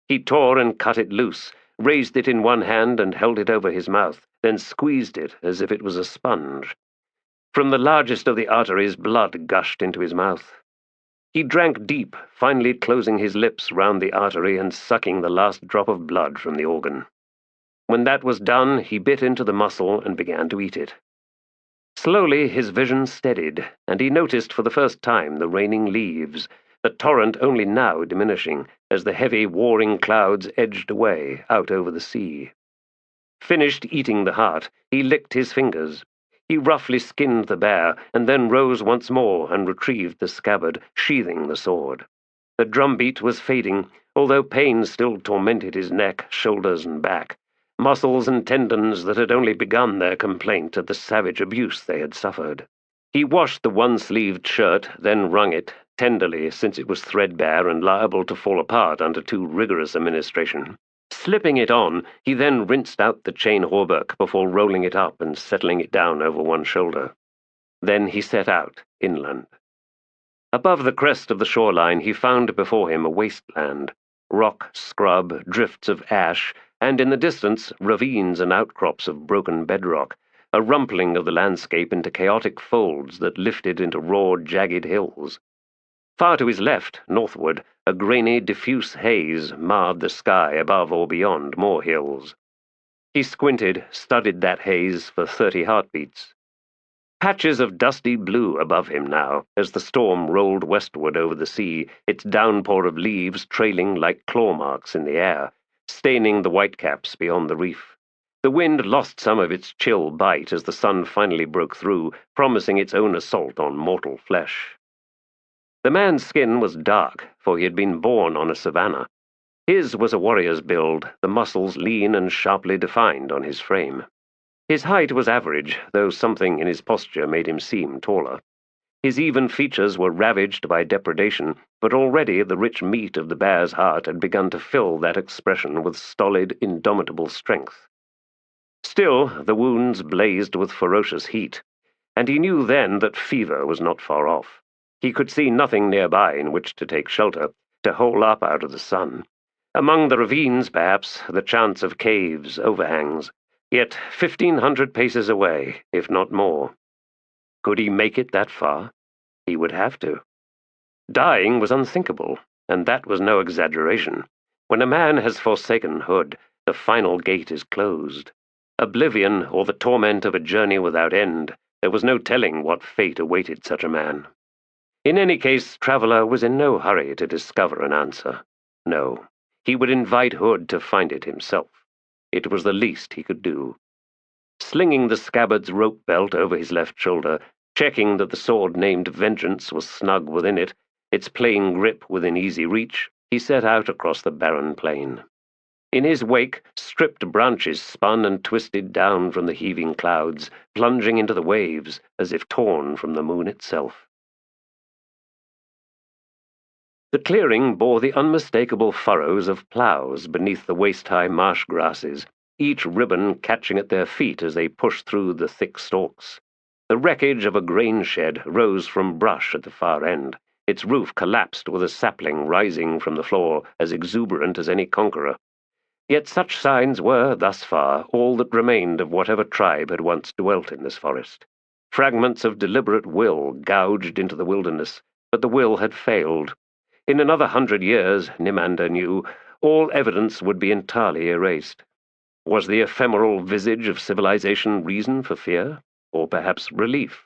He tore and cut it loose, raised it in one hand and held it over his mouth, then squeezed it as if it was a sponge. From the largest of the arteries, blood gushed into his mouth. He drank deep, finally closing his lips round the artery and sucking the last drop of blood from the organ. When that was done, he bit into the muscle and began to eat it. Slowly his vision steadied, and he noticed for the first time the raining leaves, the torrent only now diminishing as the heavy, warring clouds edged away out over the sea. Finished eating the heart, he licked his fingers. He roughly skinned the bear, and then rose once more and retrieved the scabbard, sheathing the sword. The drumbeat was fading, although pain still tormented his neck, shoulders, and back, muscles and tendons that had only begun their complaint at the savage abuse they had suffered. He washed the one-sleeved shirt, then wrung it, tenderly since it was threadbare and liable to fall apart under too rigorous administration. Slipping it on, he then rinsed out the chain hauberk before rolling it up and settling it down over one shoulder. Then he set out, inland. Above the crest of the shoreline he found before him a wasteland, rock, scrub, drifts of ash, and in the distance ravines and outcrops of broken bedrock, a rumpling of the landscape into chaotic folds that lifted into raw, jagged hills. Far to his left, northward, a grainy, diffuse haze marred the sky above or beyond more hills. He squinted, studied that haze for 30 heartbeats. Patches of dusty blue above him now, as the storm rolled westward over the sea, its downpour of leaves trailing like claw marks in the air, staining the whitecaps beyond the reef. The wind lost some of its chill bite as the sun finally broke through, promising its own assault on mortal flesh. The man's skin was dark, for he had been born on a savanna. His was a warrior's build, the muscles lean and sharply defined on his frame. His height was average, though something in his posture made him seem taller. His even features were ravaged by depredation, but already the rich meat of the bear's heart had begun to fill that expression with stolid, indomitable strength. Still, the wounds blazed with ferocious heat, and he knew then that fever was not far off. He could see nothing nearby in which to take shelter, to hole up out of the sun. Among the ravines, perhaps, the chance of caves, overhangs, yet 1,500 paces away, if not more. Could he make it that far? He would have to. Dying was unthinkable, and that was no exaggeration. When a man has forsaken Hood, the final gate is closed. Oblivion, or the torment of a journey without end, there was no telling what fate awaited such a man. In any case, Traveller was in no hurry to discover an answer. No, he would invite Hood to find it himself. It was the least he could do. Slinging the scabbard's rope belt over his left shoulder, checking that the sword named Vengeance was snug within it, its plain grip within easy reach, he set out across the barren plain. In his wake, stripped branches spun and twisted down from the heaving clouds, plunging into the waves as if torn from the moon itself. The clearing bore the unmistakable furrows of ploughs beneath the waist-high marsh grasses, each ribbon catching at their feet as they pushed through the thick stalks. The wreckage of a grain shed rose from brush at the far end, its roof collapsed with a sapling rising from the floor as exuberant as any conqueror. Yet such signs were, thus far, all that remained of whatever tribe had once dwelt in this forest. Fragments of deliberate will gouged into the wilderness, but the will had failed. In another 100 years, Nimander knew, all evidence would be entirely erased. Was the ephemeral visage of civilization reason for fear, or perhaps relief?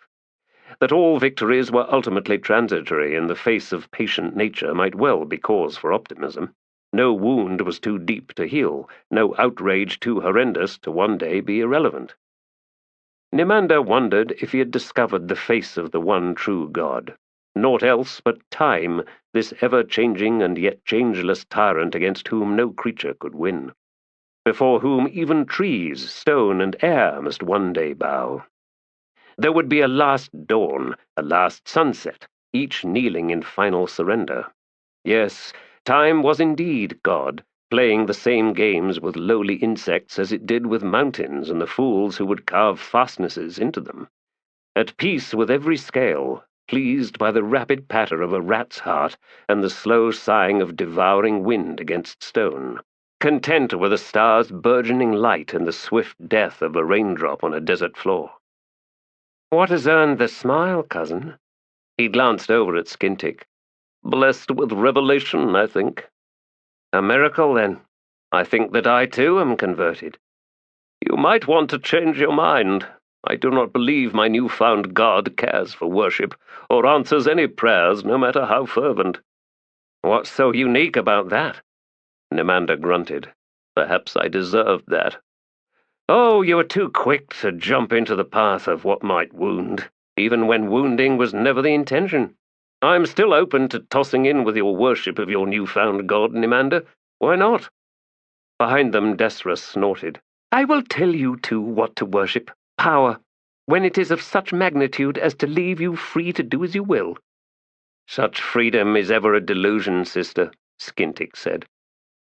That all victories were ultimately transitory in the face of patient nature might well be cause for optimism. No wound was too deep to heal, no outrage too horrendous to one day be irrelevant. Nimander wondered if he had discovered the face of the one true god. Naught else but time, this ever-changing and yet changeless tyrant against whom no creature could win, before whom even trees, stone, and air must one day bow. There would be a last dawn, a last sunset, each kneeling in final surrender. Yes, time was indeed God, playing the same games with lowly insects as it did with mountains and the fools who would carve fastnesses into them. At peace with every scale, pleased by the rapid patter of a rat's heart and the slow sighing of devouring wind against stone, content with a star's burgeoning light and the swift death of a raindrop on a desert floor. What has earned the smile, cousin? He glanced over at Skintick. Blessed with revelation, I think. A miracle, then. I think that I, too, am converted. You might want to change your mind. I do not believe my new-found God cares for worship, or answers any prayers, no matter how fervent. What's so unique about that? Nimander grunted. Perhaps I deserved that. Oh, you were too quick to jump into the path of what might wound, even when wounding was never the intention. I'm still open to tossing in with your worship of your new-found god, Nimander. Why not? Behind them, Desra snorted. I will tell you, too, what to worship. Power, when it is of such magnitude as to leave you free to do as you will. Such freedom is ever a delusion, sister, Skintick said.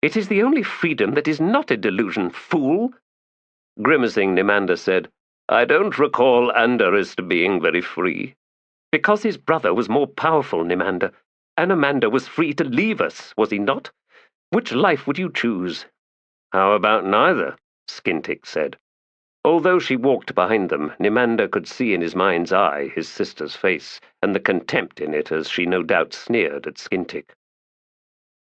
It is the only freedom that is not a delusion, fool. Grimacing, Nimander said, I don't recall Andarist being very free. Because his brother was more powerful, Nimander. Anamander was free to leave us, was he not? Which life would you choose? How about neither? Skintick said. Although she walked behind them, Nimander could see in his mind's eye his sister's face, and the contempt in it as she no doubt sneered at Skintick.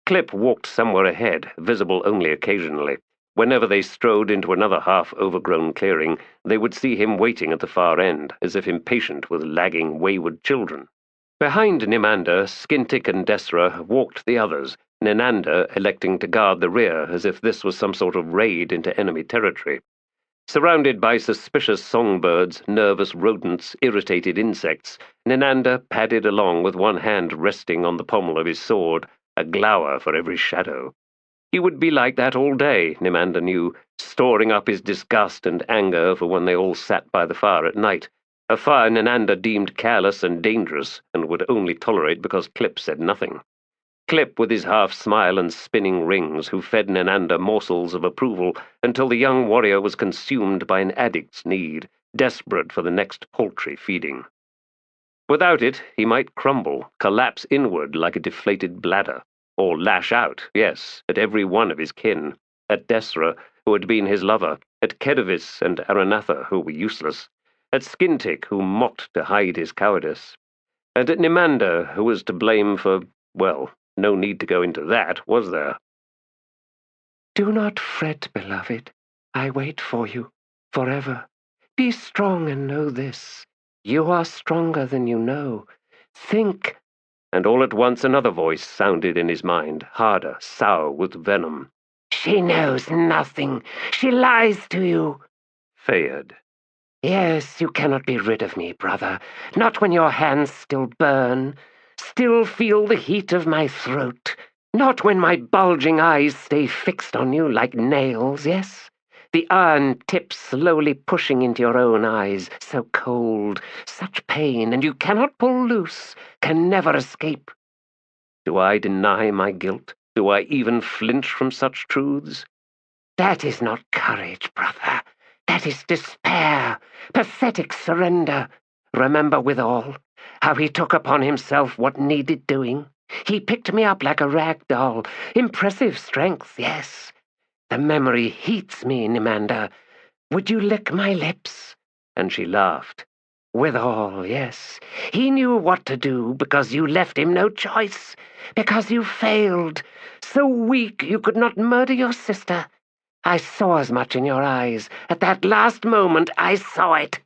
Clip walked somewhere ahead, visible only occasionally. Whenever they strode into another half-overgrown clearing, they would see him waiting at the far end, as if impatient with lagging, wayward children. Behind Nimander, Skintick and Desra walked the others, Ninander electing to guard the rear as if this was some sort of raid into enemy territory. Surrounded by suspicious songbirds, nervous rodents, irritated insects, Ninander padded along with one hand resting on the pommel of his sword, a glower for every shadow. He would be like that all day, Nimander knew, storing up his disgust and anger for when they all sat by the fire at night, a fire Ninander deemed careless and dangerous, and would only tolerate because Clip said nothing. Clip with his half-smile and spinning rings, who fed Ninander morsels of approval until the young warrior was consumed by an addict's need, desperate for the next paltry feeding. Without it, he might crumble, collapse inward like a deflated bladder, or lash out, yes, at every one of his kin, at Desra, who had been his lover, at Kedavis and Aranatha, who were useless, at Skintick, who mocked to hide his cowardice, and at Nimander, who was to blame for, well, no need to go into that, was there? Do not fret, beloved. I wait for you, forever. Be strong and know this. You are stronger than you know. Think. And all at once another voice sounded in his mind, harder, sour with venom. She knows nothing. She lies to you. Fayed. Yes, you cannot be rid of me, brother. Not when your hands still burn. Still feel the heat of my throat. Not when my bulging eyes stay fixed on you like nails, yes? The iron tips slowly pushing into your own eyes, so cold, such pain, and you cannot pull loose, can never escape. Do I deny my guilt? Do I even flinch from such truths? That is not courage, brother. That is despair, pathetic surrender. Remember withal how he took upon himself what needed doing. He picked me up like a rag doll. Impressive strength, yes. The memory heats me, Nimander. Would you lick my lips? And she laughed. Withal, yes. He knew what to do because you left him no choice. Because you failed. So weak you could not murder your sister. I saw as much in your eyes. At that last moment, I saw it.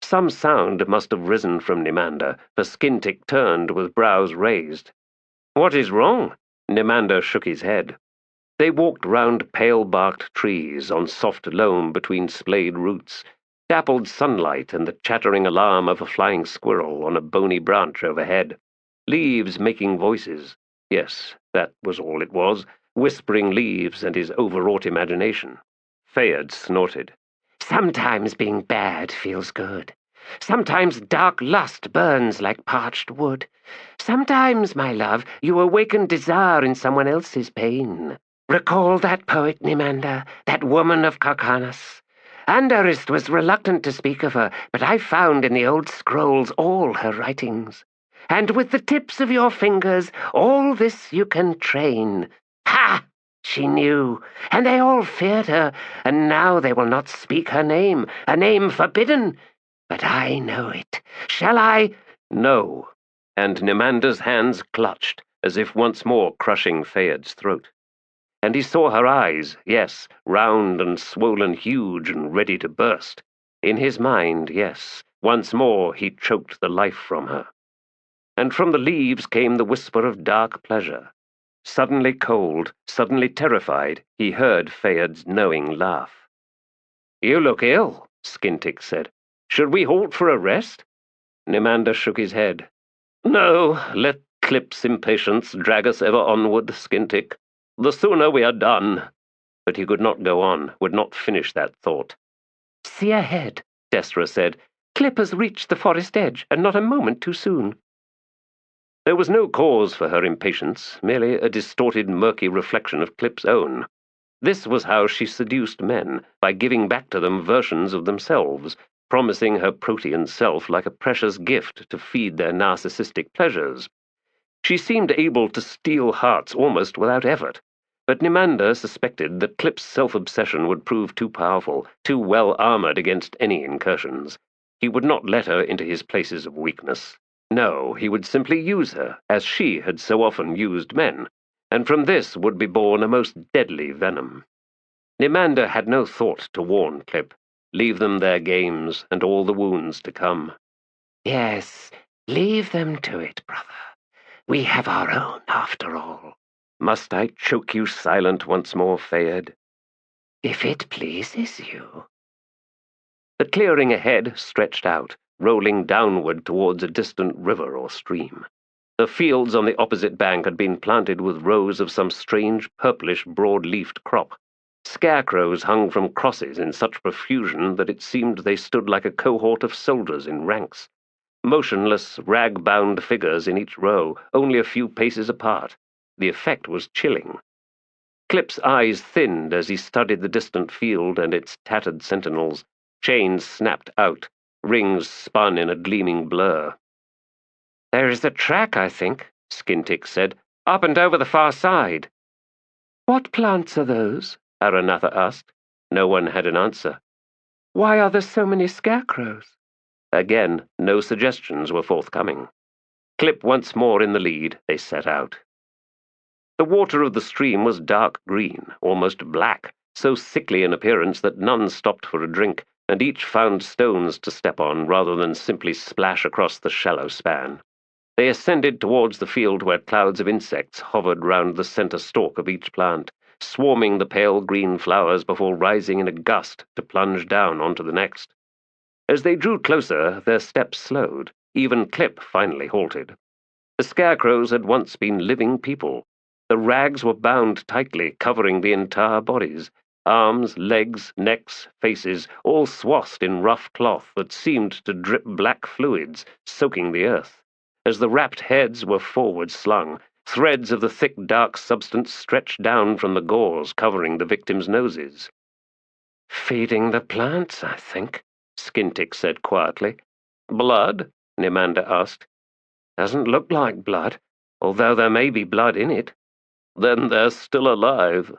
Some sound must have risen from Nimander, for Skintick turned with brows raised. What is wrong? Nimander shook his head. They walked round pale-barked trees on soft loam between splayed roots, dappled sunlight and the chattering alarm of a flying squirrel on a bony branch overhead, leaves making voices. Yes, that was all it was, whispering leaves and his overwrought imagination. Fayard snorted. Sometimes being bad feels good. Sometimes dark lust burns like parched wood. Sometimes, my love, you awaken desire in someone else's pain. Recall that poet, Nimander, that woman of Karkanas. Andarist was reluctant to speak of her, but I found in the old scrolls all her writings. And with the tips of your fingers, all this you can train. Ha! She knew, and they all feared her, and now they will not speak her name, a name forbidden. But I know it. Shall I? No. And Nimander's hands clutched, as if once more crushing Fayard's throat. And he saw her eyes, yes, round and swollen, huge and ready to burst. In his mind, yes, once more he choked the life from her. And from the leaves came the whisper of dark pleasure. Suddenly cold, suddenly terrified, he heard Fayard's knowing laugh. "You look ill," Skintick said. "Should we halt for a rest?" Nimander shook his head. "No, let Klipp's impatience drag us ever onward, Skintick. The sooner we are done." But he could not go on, would not finish that thought. See ahead, Destra said. Klipp has reached the forest edge, and not a moment too soon. There was no cause for her impatience, merely a distorted, murky reflection of Klipp's own. This was how she seduced men, by giving back to them versions of themselves, promising her protean self like a precious gift to feed their narcissistic pleasures. She seemed able to steal hearts almost without effort, but Nimander suspected that Klipp's self-obsession would prove too powerful, too well-armored against any incursions. He would not let her into his places of weakness. No, he would simply use her, as she had so often used men, and from this would be born a most deadly venom. Nimander had no thought to warn Klipp. Leave them their games, and all the wounds to come. Yes, leave them to it, brother. We have our own, after all. Must I choke you silent once more, Fayard? If it pleases you. The clearing ahead stretched out, rolling downward towards a distant river or stream. The fields on the opposite bank had been planted with rows of some strange purplish broad-leafed crop. Scarecrows hung from crosses in such profusion that it seemed they stood like a cohort of soldiers in ranks. Motionless, rag-bound figures in each row, only a few paces apart. The effect was chilling. Klipp's eyes thinned as he studied the distant field and its tattered sentinels. Chains snapped out, rings spun in a gleaming blur. There is a track, I think, Skintick said, up and over the far side. What plants are those? Aranatha asked. No one had an answer. Why are there so many scarecrows? Again, no suggestions were forthcoming. Klipp once more in the lead, they set out. The water of the stream was dark green, almost black, so sickly in appearance that none stopped for a drink, and each found stones to step on rather than simply splash across the shallow span. They ascended towards the field where clouds of insects hovered round the center stalk of each plant, swarming the pale green flowers before rising in a gust to plunge down onto the next. As they drew closer, their steps slowed. Even Klipp finally halted. The scarecrows had once been living people. The rags were bound tightly, covering the entire bodies. Arms, legs, necks, faces, all swathed in rough cloth that seemed to drip black fluids, soaking the earth. As the wrapped heads were forward slung, threads of the thick dark substance stretched down from the gauze covering the victims' noses. Feeding the plants, I think, Skintick said quietly. Blood? Nimander asked. Doesn't look like blood, although there may be blood in it. Then they're still alive.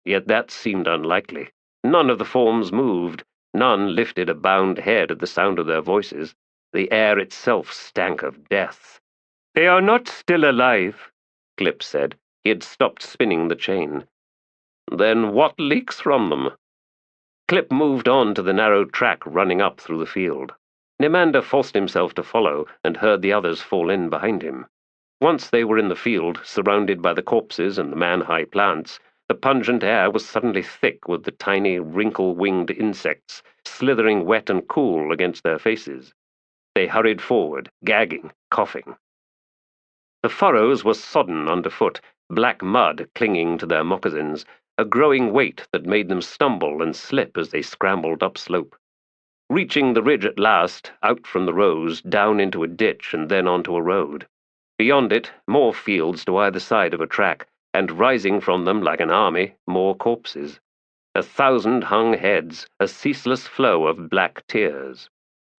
Yet that seemed unlikely. None of the forms moved. None lifted a bound head at the sound of their voices. The air itself stank of death. They are not still alive, Klipp said. He had stopped spinning the chain. Then what leaks from them? Klipp moved on to the narrow track running up through the field. Nimander forced himself to follow and heard the others fall in behind him. Once they were in the field, surrounded by the corpses and the man-high plants, the pungent air was suddenly thick with the tiny, wrinkle-winged insects slithering wet and cool against their faces. They hurried forward, gagging, coughing. The furrows were sodden underfoot, black mud clinging to their moccasins, a growing weight that made them stumble and slip as they scrambled upslope. Reaching the ridge at last, out from the rows, down into a ditch and then onto a road. Beyond it, more fields to either side of a track, and rising from them like an army, more corpses. 1,000 hung heads, a ceaseless flow of black tears.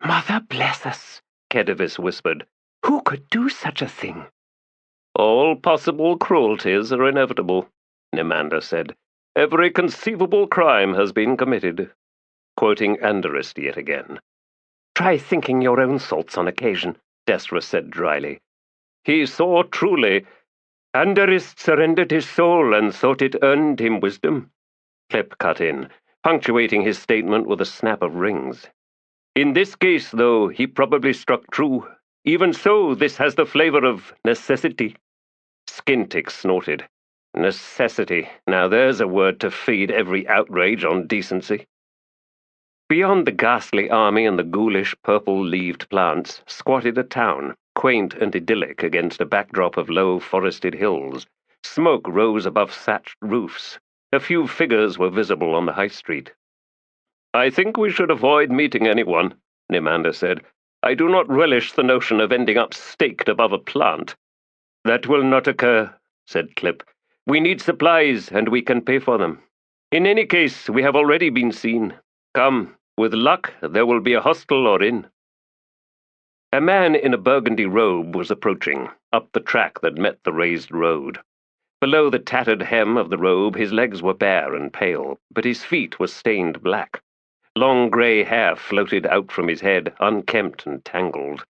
"Mother bless us," Khedivis whispered. "Who could do such a thing?" "All possible cruelties are inevitable," Nimander said. "Every conceivable crime has been committed." Quoting Andarist yet again. "Try thinking your own thoughts on occasion," Desra said dryly. "He saw truly. Andarist surrendered his soul and thought it earned him wisdom," Kruppe cut in, punctuating his statement with a snap of rings. "In this case, though, he probably struck true. Even so, this has the flavor of necessity." Skintick snorted. "Necessity. Now there's a word to feed every outrage on decency." Beyond the ghastly army and the ghoulish purple-leaved plants squatted a town, quaint and idyllic against a backdrop of low forested hills. Smoke rose above thatched roofs. A few figures were visible on the high street. "I think we should avoid meeting anyone," Nimander said. "I do not relish the notion of ending up staked above a plant." "That will not occur," said Kruppe. "We need supplies, and we can pay for them. In any case, we have already been seen. Come, with luck, there will be a hostel or inn." A man in a burgundy robe was approaching, up the track that met the raised road. Below the tattered hem of the robe his legs were bare and pale, but his feet were stained black. Long grey hair floated out from his head, unkempt and tangled.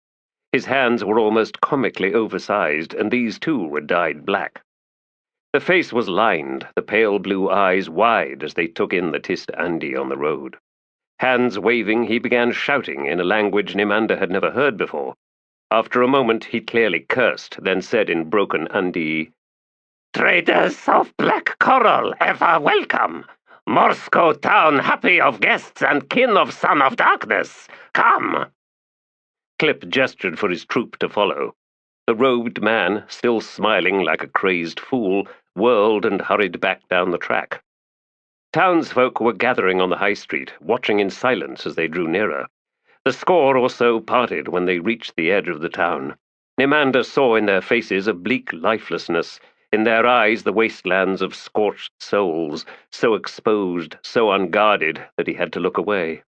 His hands were almost comically oversized, and these too were dyed black. The face was lined, the pale blue eyes wide as they took in the Tist Andi on the road. Hands waving, he began shouting in a language Nimander had never heard before. After a moment he clearly cursed, then said in broken Andi, "Traders of black coral, ever welcome! Moscow town happy of guests and kin of Son of Darkness! Come!" Kruppe gestured for his troop to follow. The robed man, still smiling like a crazed fool, whirled and hurried back down the track. Townsfolk were gathering on the high street, watching in silence as they drew nearer. The score or so parted when they reached the edge of the town. Nimander saw in their faces a bleak lifelessness, in their eyes the wastelands of scorched souls, so exposed, so unguarded that he had to look away.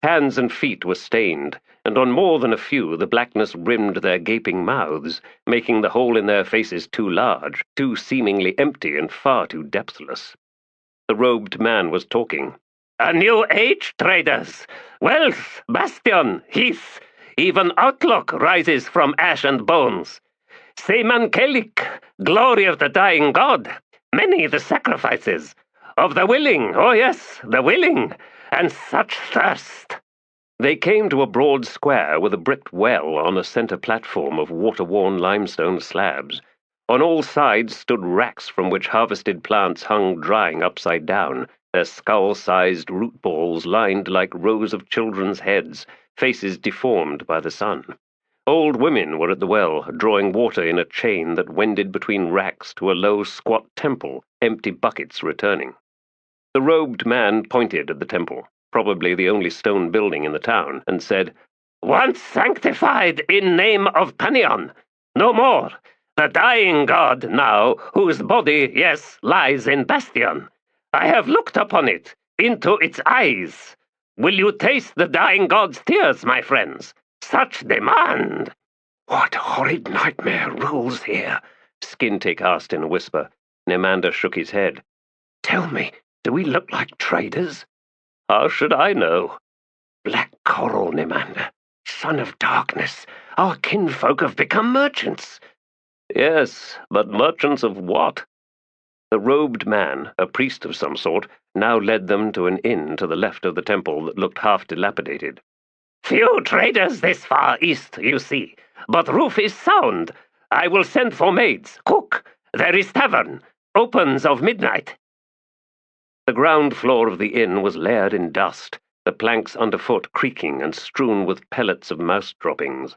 Hands and feet were stained, and on more than a few the blackness rimmed their gaping mouths, making the hole in their faces too large, too seemingly empty and far too depthless. The robed man was talking. "A new age, traders! Wealth, bastion, heath, even outlook rises from ash and bones. Semankelik, glory of the dying god, many the sacrifices. Of the willing, oh yes, the willing, and such thirst." They came to a broad square with a bricked well on a centre platform of water-worn limestone slabs. On all sides stood racks from which harvested plants hung drying upside down, their skull-sized root balls lined like rows of children's heads, faces deformed by the sun. Old women were at the well, drawing water in a chain that wended between racks to a low, squat temple, empty buckets returning. The robed man pointed at the temple, probably the only stone building in the town, and said, "Once sanctified in name of Panion, no more. The dying god now, whose body, yes, lies in Bastion. I have looked upon it, into its eyes. Will you taste the dying god's tears, my friends? Such demand!" "What horrid nightmare rules here?" Skintick asked in a whisper. Nimander shook his head. "Tell me, do we look like traders?" "How should I know?" "Black coral, Nimander. Son of Darkness. Our kinfolk have become merchants." "Yes, but merchants of what?" The robed man, a priest of some sort, now led them to an inn to the left of the temple that looked half dilapidated. "Few traders this far east, you see, but roof is sound. I will send for maids. Cook! There is tavern. Opens of midnight. The ground floor of the inn was layered in dust, the planks underfoot creaking and strewn with pellets of mouse droppings.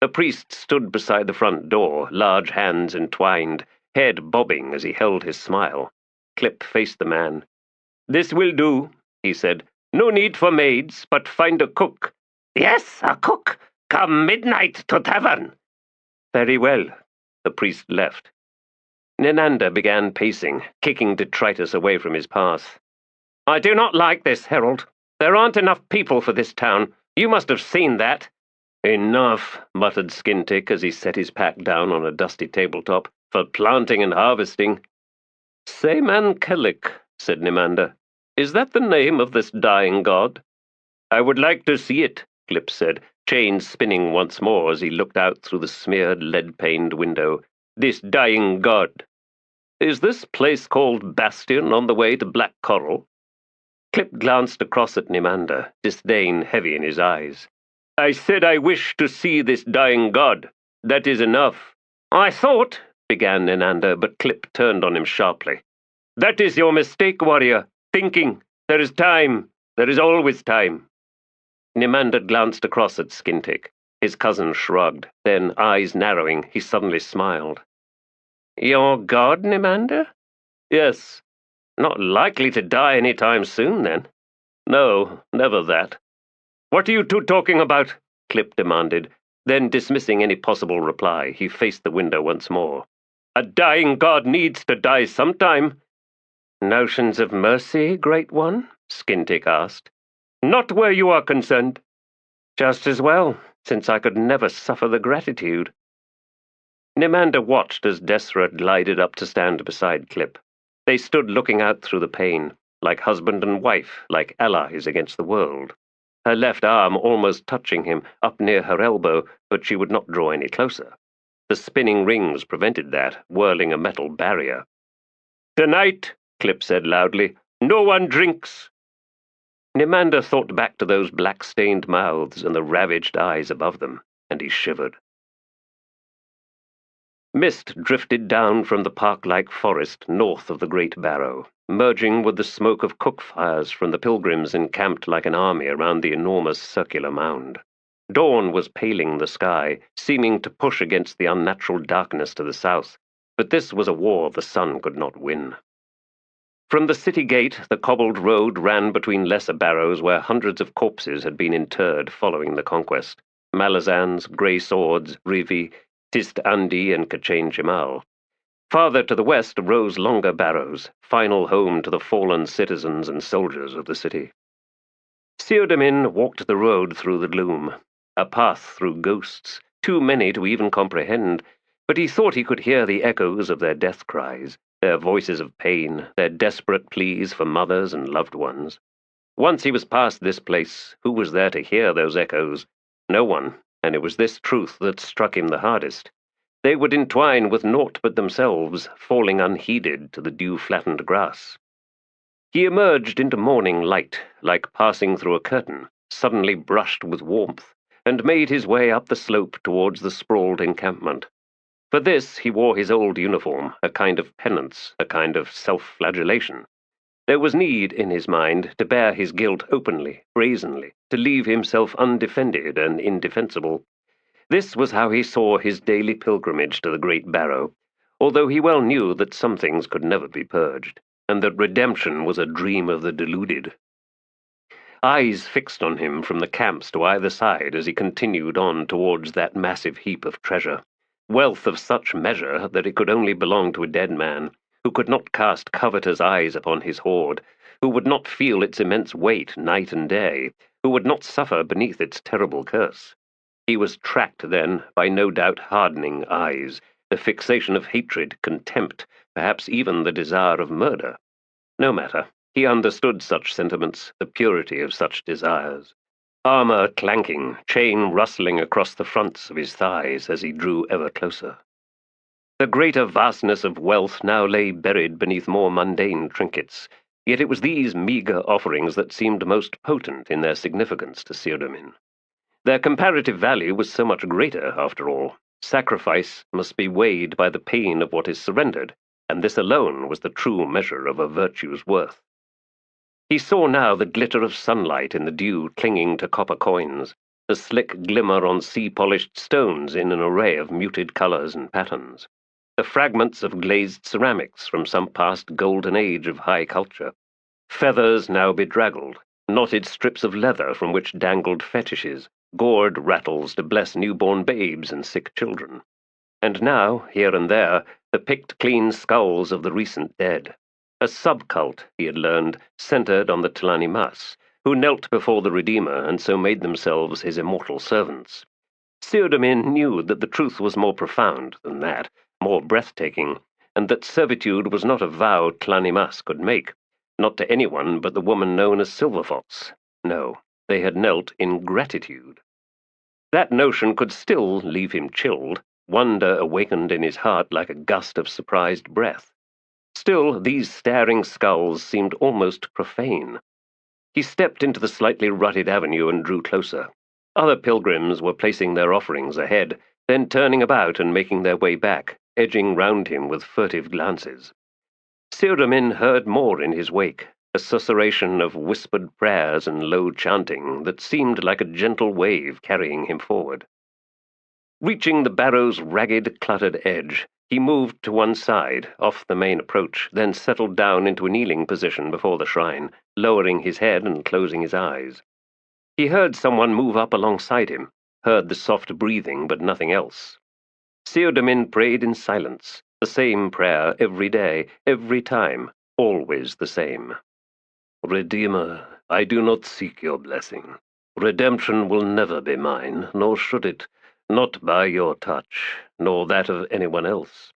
The priest stood beside the front door, large hands entwined, head bobbing as he held his smile. Kruppe faced the man. "This will do," he said. "No need for maids, but find a cook." "Yes, a cook. Come midnight to tavern." "Very well." The priest left. Nenander began pacing, kicking detritus away from his path. "I do not like this, Herald. There aren't enough people for this town. You must have seen that." "Enough," muttered Skintick as he set his pack down on a dusty tabletop, "for planting and harvesting." "Seman Kelik," said Nenander. "Is that the name of this dying god?" "I would like to see it," Kruppe said, chains spinning once more as he looked out through the smeared, lead-paned window. "This dying god. Is this place called Bastion on the way to Black Coral?" Kruppe glanced across at Nenander, disdain heavy in his eyes. "I said I wish to see this dying god. That is enough." "I thought," began Nenander, but Kruppe turned on him sharply. "That is your mistake, warrior. Thinking. There is time. There is always time." Nenander glanced across at Skintick. His cousin shrugged. Then, eyes narrowing, he suddenly smiled. "Your god, Nenander?" "Yes. Not likely to die any time soon, then?" "No, never that." "What are you two talking about?" Kruppe demanded. Then, dismissing any possible reply, he faced the window once more. "A dying god needs to die sometime." "Notions of mercy, Great One?" Skintick asked. "Not where you are concerned." "Just as well, since I could never suffer the gratitude." Nenander watched as Desra glided up to stand beside Kruppe. They stood looking out through the pane, like husband and wife, like allies against the world. Her left arm almost touching him, up near her elbow, but she would not draw any closer. The spinning rings prevented that, whirling a metal barrier. "Tonight," Kruppe said loudly, "no one drinks." Nenander thought back to those black-stained mouths and the ravaged eyes above them, and he shivered. Mist drifted down from the park-like forest north of the Great Barrow, merging with the smoke of cook fires from the pilgrims encamped like an army around the enormous circular mound. Dawn was paling the sky, seeming to push against the unnatural darkness to the south, but this was a war the sun could not win. From the city gate, the cobbled road ran between lesser barrows where hundreds of corpses had been interred following the conquest. Malazans, grey swords, Rivi, Tist Andi, and Kachain Jamal. Farther to the west rose longer barrows, final home to the fallen citizens and soldiers of the city. Theodomin walked the road through the gloom, a path through ghosts, too many to even comprehend, but he thought he could hear the echoes of their death cries, their voices of pain, their desperate pleas for mothers and loved ones. Once he was past this place, who was there to hear those echoes? No one, and it was this truth that struck him the hardest. They would entwine with naught but themselves, falling unheeded to the dew-flattened grass. He emerged into morning light, like passing through a curtain, suddenly brushed with warmth, and made his way up the slope towards the sprawled encampment. For this he wore his old uniform, a kind of penance, a kind of self-flagellation. There was need, in his mind, to bear his guilt openly, brazenly, to leave himself undefended and indefensible. This was how he saw his daily pilgrimage to the Great Barrow, although he well knew that some things could never be purged, and that redemption was a dream of the deluded. Eyes fixed on him from the camps to either side as he continued on towards that massive heap of treasure, wealth of such measure that it could only belong to a dead man, who could not cast covetous eyes upon his hoard, who would not feel its immense weight night and day, who would not suffer beneath its terrible curse. He was tracked, then, by no doubt hardening eyes, the fixation of hatred, contempt, perhaps even the desire of murder. No matter. He understood such sentiments, the purity of such desires. Armor clanking, chain rustling across the fronts of his thighs as he drew ever closer. The greater vastness of wealth now lay buried beneath more mundane trinkets, yet it was these meagre offerings that seemed most potent in their significance to Theodomin. Their comparative value was so much greater, after all. Sacrifice must be weighed by the pain of what is surrendered, and this alone was the true measure of a virtue's worth. He saw now the glitter of sunlight in the dew clinging to copper coins, the slick glimmer on sea-polished stones in an array of muted colors and patterns, the fragments of glazed ceramics from some past golden age of high culture, feathers now bedraggled, knotted strips of leather from which dangled fetishes, gourd rattles to bless newborn babes and sick children. And now, here and there, the picked clean skulls of the recent dead. A subcult, he had learned, centered on the Tlani Mas, who knelt before the Redeemer and so made themselves his immortal servants. Theodomin knew that the truth was more profound than that, more breathtaking, and that servitude was not a vow Tlani Mas could make, not to anyone but the woman known as Silverfox. No, they had knelt in gratitude. That notion could still leave him chilled, wonder awakened in his heart like a gust of surprised breath. Still, these staring skulls seemed almost profane. He stepped into the slightly rutted avenue and drew closer. Other pilgrims were placing their offerings ahead, then turning about and making their way back, edging round him with furtive glances. Theodomin heard more in his wake, a susurration of whispered prayers and low chanting that seemed like a gentle wave carrying him forward. Reaching the barrow's ragged, cluttered edge, he moved to one side, off the main approach, then settled down into a kneeling position before the shrine, lowering his head and closing his eyes. He heard someone move up alongside him, heard the soft breathing, but nothing else. Theodomin prayed in silence, the same prayer every day, every time, always the same. Redeemer, I do not seek your blessing. Redemption will never be mine, nor should it, not by your touch, nor that of anyone else.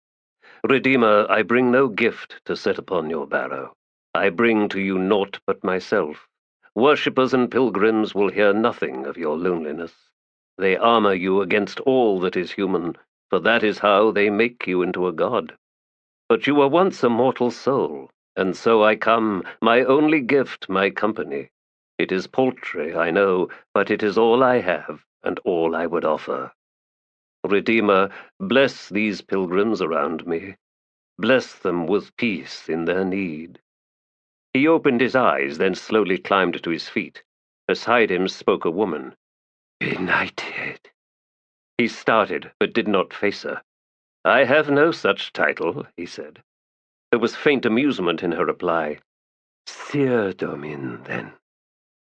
Redeemer, I bring no gift to set upon your barrow. I bring to you naught but myself. Worshippers and pilgrims will hear nothing of your loneliness. They armor you against all that is human, for that is how they make you into a god. But you were once a mortal soul, and so I come, my only gift, my company. It is paltry, I know, but it is all I have, and all I would offer. Redeemer, bless these pilgrims around me. Bless them with peace in their need. He opened his eyes, then slowly climbed to his feet. Beside him spoke a woman. Benighted. He started, but did not face her. I have no such title, he said. There was faint amusement in her reply. Theodomin, then.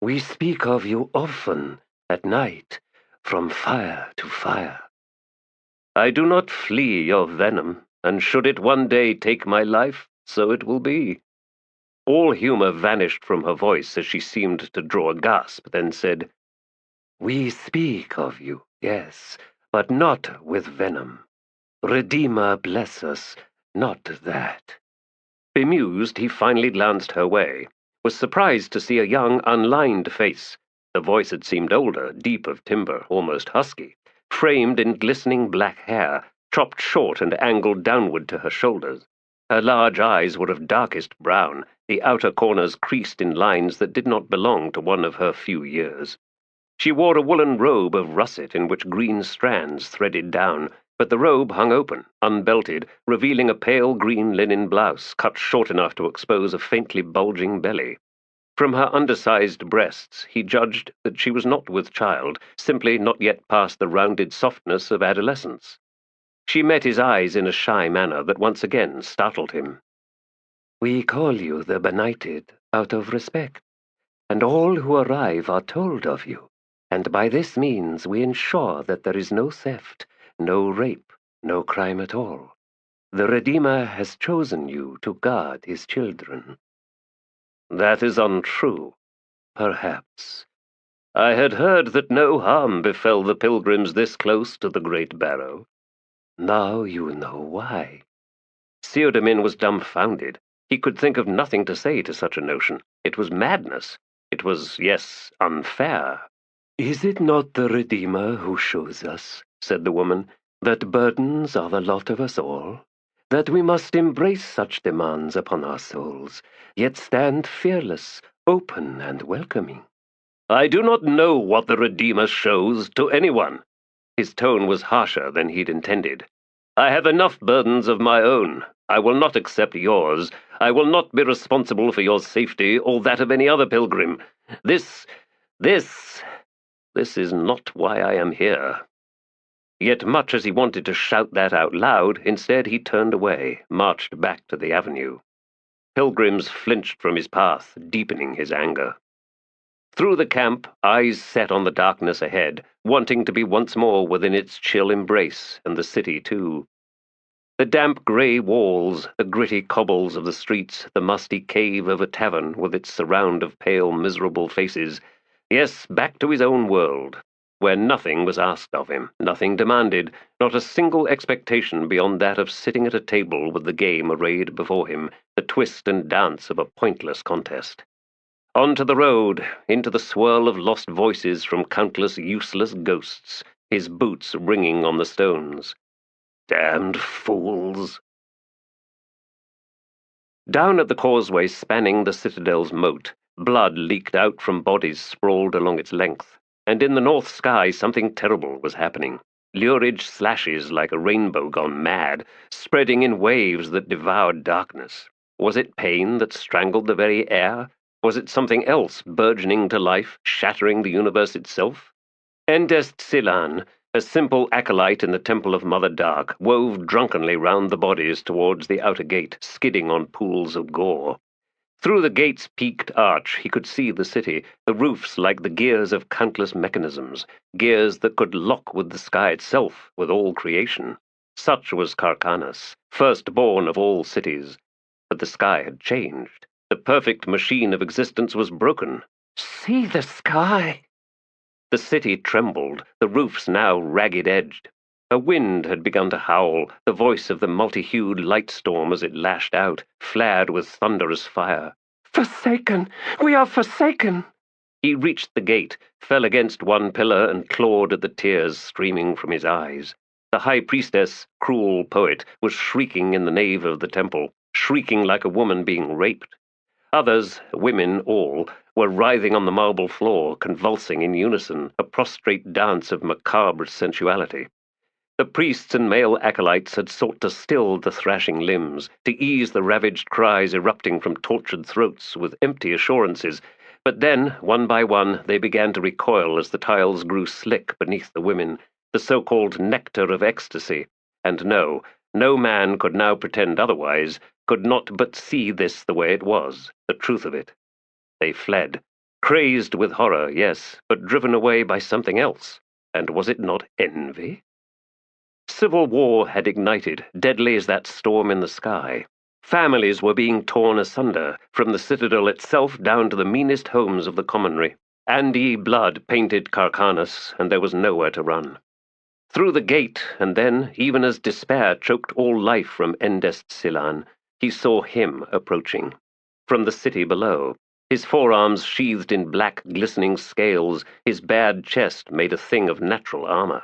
We speak of you often, at night, from fire to fire. I do not flee your venom, and should it one day take my life, so it will be. All humor vanished from her voice as she seemed to draw a gasp, then said, We speak of you, yes, but not with venom. Redeemer bless us, not that. Bemused, he finally glanced her way, was surprised to see a young, unlined face. The voice had seemed older, deep of timbre, almost husky, framed in glistening black hair, chopped short and angled downward to her shoulders. Her large eyes were of darkest brown, the outer corners creased in lines that did not belong to one of her few years. She wore a woolen robe of russet in which green strands threaded down, but the robe hung open, unbelted, revealing a pale green linen blouse cut short enough to expose a faintly bulging belly. From her undersized breasts, he judged that she was not with child, simply not yet past the rounded softness of adolescence. She met his eyes in a shy manner that once again startled him. We call you the Benighted out of respect, and all who arrive are told of you, and by this means we ensure that there is no theft, no rape, no crime at all. The Redeemer has chosen you to guard his children. That is untrue. Perhaps. I had heard that no harm befell the pilgrims this close to the Great Barrow. Now you know why. Theodomin was dumbfounded. He could think of nothing to say to such a notion. It was madness. It was, yes, unfair. Is it not the Redeemer who shows us, said the woman, that burdens are the lot of us all? That we must embrace such demands upon our souls, yet stand fearless, open, and welcoming? I do not know what the Redeemer shows to anyone. His tone was harsher than he'd intended. "I have enough burdens of my own. I will not accept yours. I will not be responsible for your safety or that of any other pilgrim. This is not why I am here." Yet much as he wanted to shout that out loud, instead he turned away, marched back to the avenue. Pilgrims flinched from his path, deepening his anger. Through the camp, eyes set on the darkness ahead, wanting to be once more within its chill embrace, and the city too. The damp grey walls, the gritty cobbles of the streets, the musty cave of a tavern with its surround of pale, miserable faces. Yes, back to his own world, where nothing was asked of him, nothing demanded, not a single expectation beyond that of sitting at a table with the game arrayed before him, the twist and dance of a pointless contest. Onto the road, into the swirl of lost voices from countless useless ghosts, his boots ringing on the stones. Damned fools! Down at the causeway spanning the citadel's moat, blood leaked out from bodies sprawled along its length, and in the north sky something terrible was happening. Lurid slashes like a rainbow gone mad, spreading in waves that devoured darkness. Was it pain that strangled the very air? Was it something else burgeoning to life, shattering the universe itself? Endest Silan, a simple acolyte in the Temple of Mother Dark, wove drunkenly round the bodies towards the outer gate, skidding on pools of gore. Through the gate's peaked arch he could see the city, the roofs like the gears of countless mechanisms, gears that could lock with the sky itself, with all creation. Such was Karkanas, firstborn of all cities. But the sky had changed. The perfect machine of existence was broken. See the sky! The city trembled, the roofs now ragged-edged. A wind had begun to howl, the voice of the multi-hued light storm as it lashed out, flared with thunderous fire. Forsaken! We are forsaken! He reached the gate, fell against one pillar and clawed at the tears streaming from his eyes. The high priestess, cruel poet, was shrieking in the nave of the temple, shrieking like a woman being raped. Others, women all, were writhing on the marble floor, convulsing in unison, a prostrate dance of macabre sensuality. The priests and male acolytes had sought to still the thrashing limbs, to ease the ravaged cries erupting from tortured throats with empty assurances, but then, one by one, they began to recoil as the tiles grew slick beneath the women, the so-called nectar of ecstasy, and no man could now pretend otherwise, could not but see this the way it was, the truth of it. They fled, crazed with horror, yes, but driven away by something else. And was it not envy? Civil war had ignited, deadly as that storm in the sky. Families were being torn asunder, from the citadel itself down to the meanest homes of the commonry. Andi blood painted Karkanas, and there was nowhere to run. Through the gate, and then, even as despair choked all life from Endest Silan, he saw him approaching. From the city below, his forearms sheathed in black, glistening scales, his bared chest made a thing of natural armor.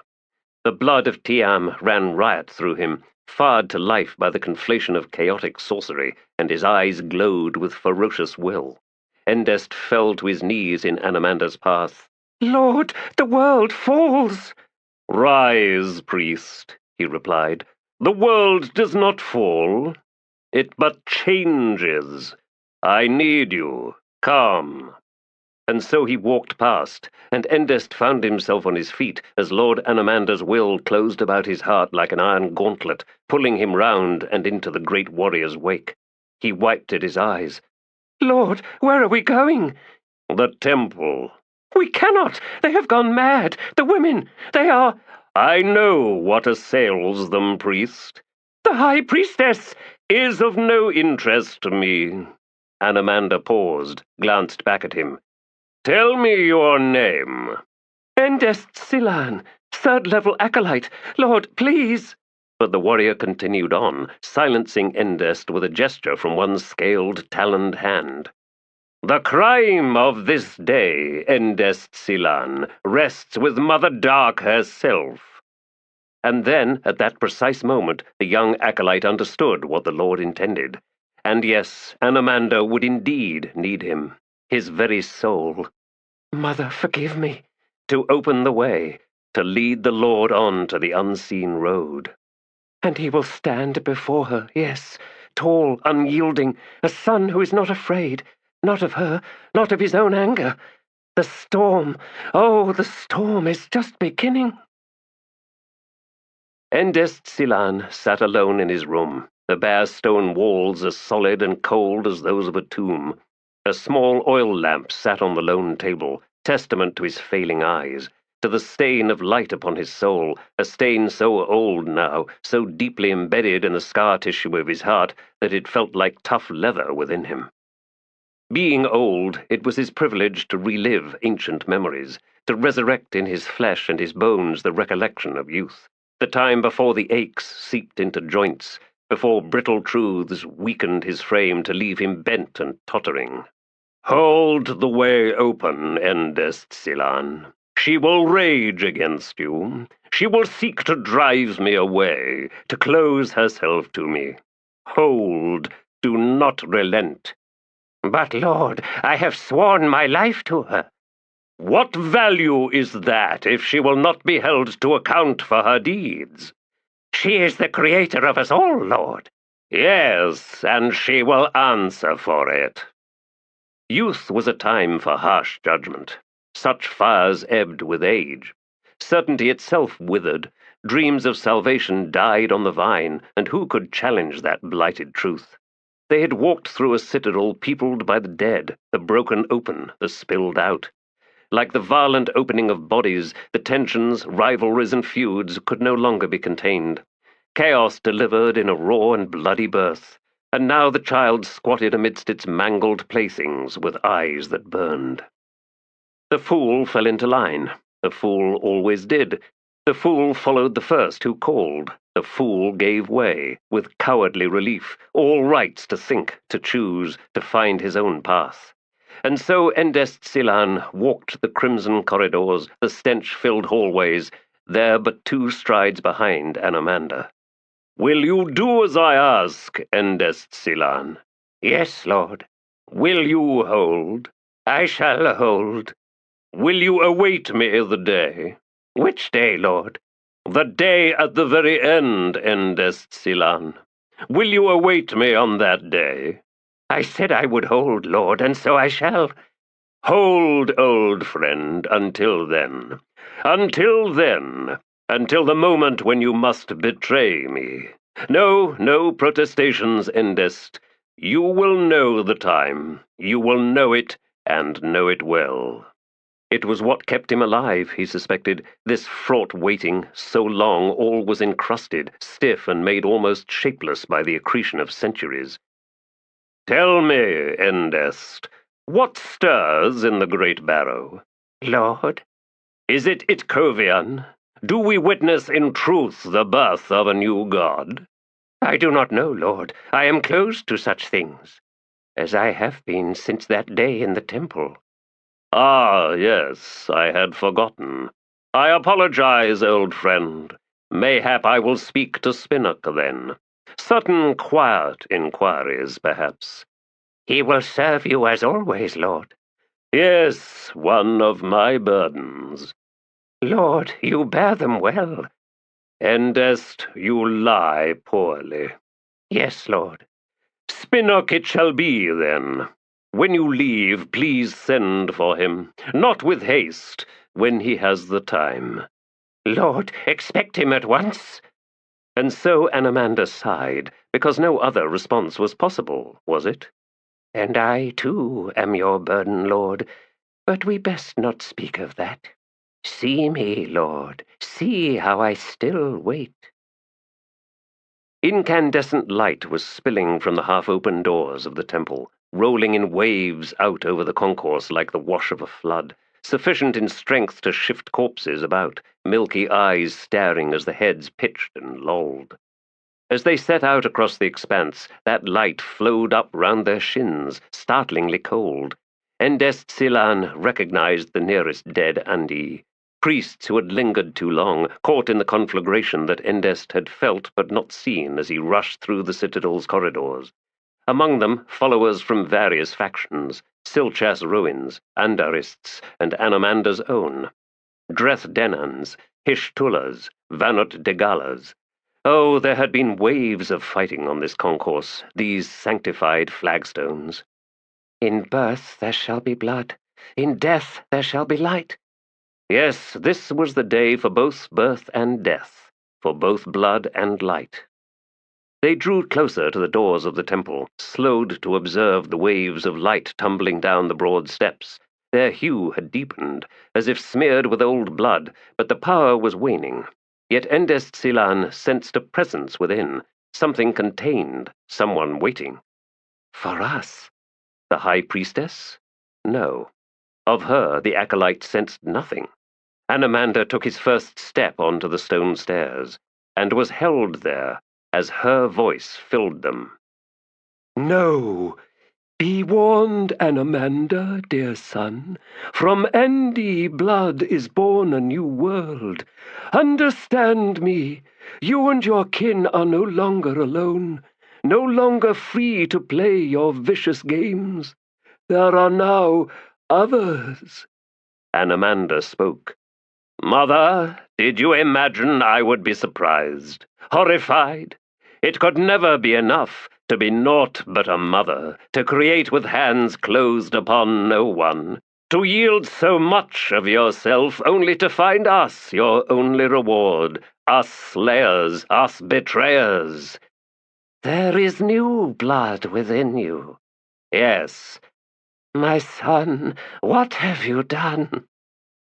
The blood of Tiam ran riot through him, fired to life by the conflation of chaotic sorcery, and his eyes glowed with ferocious will. Endest fell to his knees in Anamanda's path. Lord, the world falls! Rise, priest, he replied. The world does not fall. It but changes. I need you. Come. And so he walked past, and Endest found himself on his feet as Lord Anamanda's will closed about his heart like an iron gauntlet, pulling him round and into the great warrior's wake. He wiped at his eyes. Lord, where are we going? The temple. We cannot! They have gone mad! The women! They are— I know what assails them, priest. The High Priestess! Is of no interest to me. Anamanda paused, glanced back at him. Tell me your name. Endest Silan, third-level acolyte. Lord, please. But the warrior continued on, silencing Endest with a gesture from one scaled, taloned hand. The crime of this day, Endest Silan, rests with Mother Dark herself. And then, at that precise moment, the young acolyte understood what the Lord intended. And yes, Anamanda would indeed need him, his very soul. Mother, forgive me. To open the way, to lead the Lord on to the unseen road. And he will stand before her, yes, tall, unyielding, a son who is not afraid, not of her, not of his own anger. The storm, oh, the storm is just beginning. Endest Silan sat alone in his room, the bare stone walls as solid and cold as those of a tomb. A small oil lamp sat on the lone table, testament to his failing eyes, to the stain of light upon his soul, a stain so old now, so deeply embedded in the scar tissue of his heart that it felt like tough leather within him. Being old, it was his privilege to relive ancient memories, to resurrect in his flesh and his bones the recollection of youth, the time before the aches seeped into joints, before brittle truths weakened his frame to leave him bent and tottering. Hold the way open, Endest Silan. She will rage against you. She will seek to drive me away, to close herself to me. Hold, do not relent. But, Lord, I have sworn my life to her. What value is that if she will not be held to account for her deeds? She is the creator of us all, Lord. Yes, and she will answer for it. Youth was a time for harsh judgment. Such fires ebbed with age. Certainty itself withered. Dreams of salvation died on the vine, and who could challenge that blighted truth? They had walked through a citadel peopled by the dead, the broken open, the spilled out. Like the violent opening of bodies, the tensions, rivalries, and feuds could no longer be contained. Chaos delivered in a raw and bloody birth, and now the child squatted amidst its mangled playthings with eyes that burned. The fool fell into line. The fool always did. The fool followed the first who called. The fool gave way, with cowardly relief, all rights to think, to choose, to find his own path. And so Endest Silan walked the crimson corridors, the stench-filled hallways, there but 2 strides behind Anamanda. Will you do as I ask, Endest Silan? Yes, Lord. Will you hold? I shall hold. Will you await me the day? Which day, Lord? The day at the very end, Endest Silan. Will you await me on that day? I said I would hold, Lord, and so I shall. Hold, old friend, until then. Until then. Until the moment when you must betray me. No protestations, Endest. You will know the time. You will know it, and know it well. It was what kept him alive, he suspected, this fraught waiting, so long all was encrusted, stiff, and made almost shapeless by the accretion of centuries. Tell me, Endest, what stirs in the great barrow? Lord? Is it Itkovian? Do we witness in truth the birth of a new god? I do not know, Lord. I am closed to such things, as I have been since that day in the temple. Ah, yes, I had forgotten. I apologize, old friend. Mayhap I will speak to Spinnock then. Certain quiet inquiries, perhaps. He will serve you as always, Lord. Yes, one of my burdens. Lord, you bear them well. Endest, you lie poorly. Yes, Lord. Spinnock it shall be, then. When you leave, please send for him, not with haste, when he has the time. Lord, expect him at once. And so Anamanda sighed, because no other response was possible, was it? And I, too, am your burden, Lord, but we best not speak of that. See me, Lord, see how I still wait. Incandescent light was spilling from the half-open doors of the temple, rolling in waves out over the concourse like the wash of a flood, sufficient in strength to shift corpses about, milky eyes staring as the heads pitched and lolled. As they set out across the expanse, that light flowed up round their shins, startlingly cold. Endest Silan recognized the nearest dead Andi, priests who had lingered too long, caught in the conflagration that Endest had felt but not seen as he rushed through the citadel's corridors. Among them, followers from various factions, Silchas Ruins, Andarists, and Anamanda's own. Drethdennans, Hishtullas, Vanot-Degalas. Oh, there had been waves of fighting on this concourse, these sanctified flagstones. In birth there shall be blood, in death there shall be light. Yes, this was the day for both birth and death, for both blood and light. They drew closer to the doors of the temple, slowed to observe the waves of light tumbling down the broad steps. Their hue had deepened, as if smeared with old blood, but the power was waning. Yet Endest-Silan sensed a presence within, something contained, someone waiting. For us? The high priestess? No. Of her the acolyte sensed nothing. Anamander took his first step onto the stone stairs, and was held there as her voice filled them. No! Be warned, Anamander, dear son. From Endi blood is born a new world. Understand me. You and your kin are no longer alone, no longer free to play your vicious games. There are now others. Anamander spoke. Mother, did you imagine I would be surprised, horrified? It could never be enough to be naught but a mother, to create with hands closed upon no one, to yield so much of yourself only to find us your only reward, us slayers, us betrayers. There is new blood within you. Yes. My son, what have you done?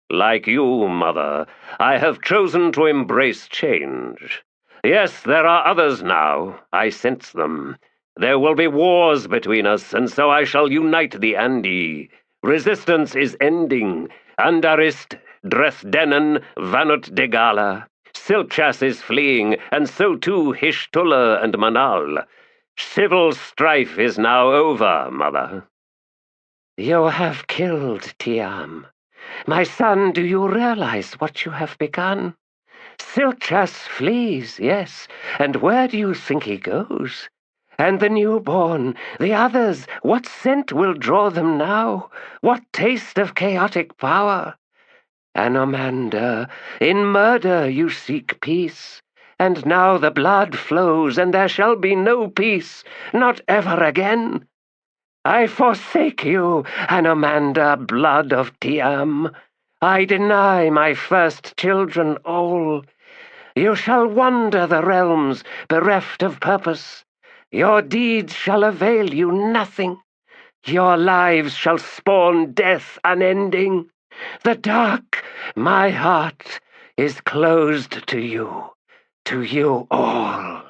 Like you, Mother, I have chosen to embrace change. Yes, there are others now. I sense them. There will be wars between us, and so I shall unite the Andi. Resistance is ending. Andarist, Drethdenen, Vanot-Degala. Silchas is fleeing, and so too Hishtullah and Manal. Civil strife is now over, Mother. You have killed Tiam. My son, do you realize what you have begun? Silchas flees, yes, and where do you think he goes? And the newborn, the others, what scent will draw them now? What taste of chaotic power? Anamander, in murder you seek peace, and now the blood flows, and there shall be no peace, not ever again. I forsake you, Anamander, blood of Tiam. I deny my first children all. You shall wander the realms, bereft of purpose. Your deeds shall avail you nothing. Your lives shall spawn death unending. The dark, my heart, is closed to you all.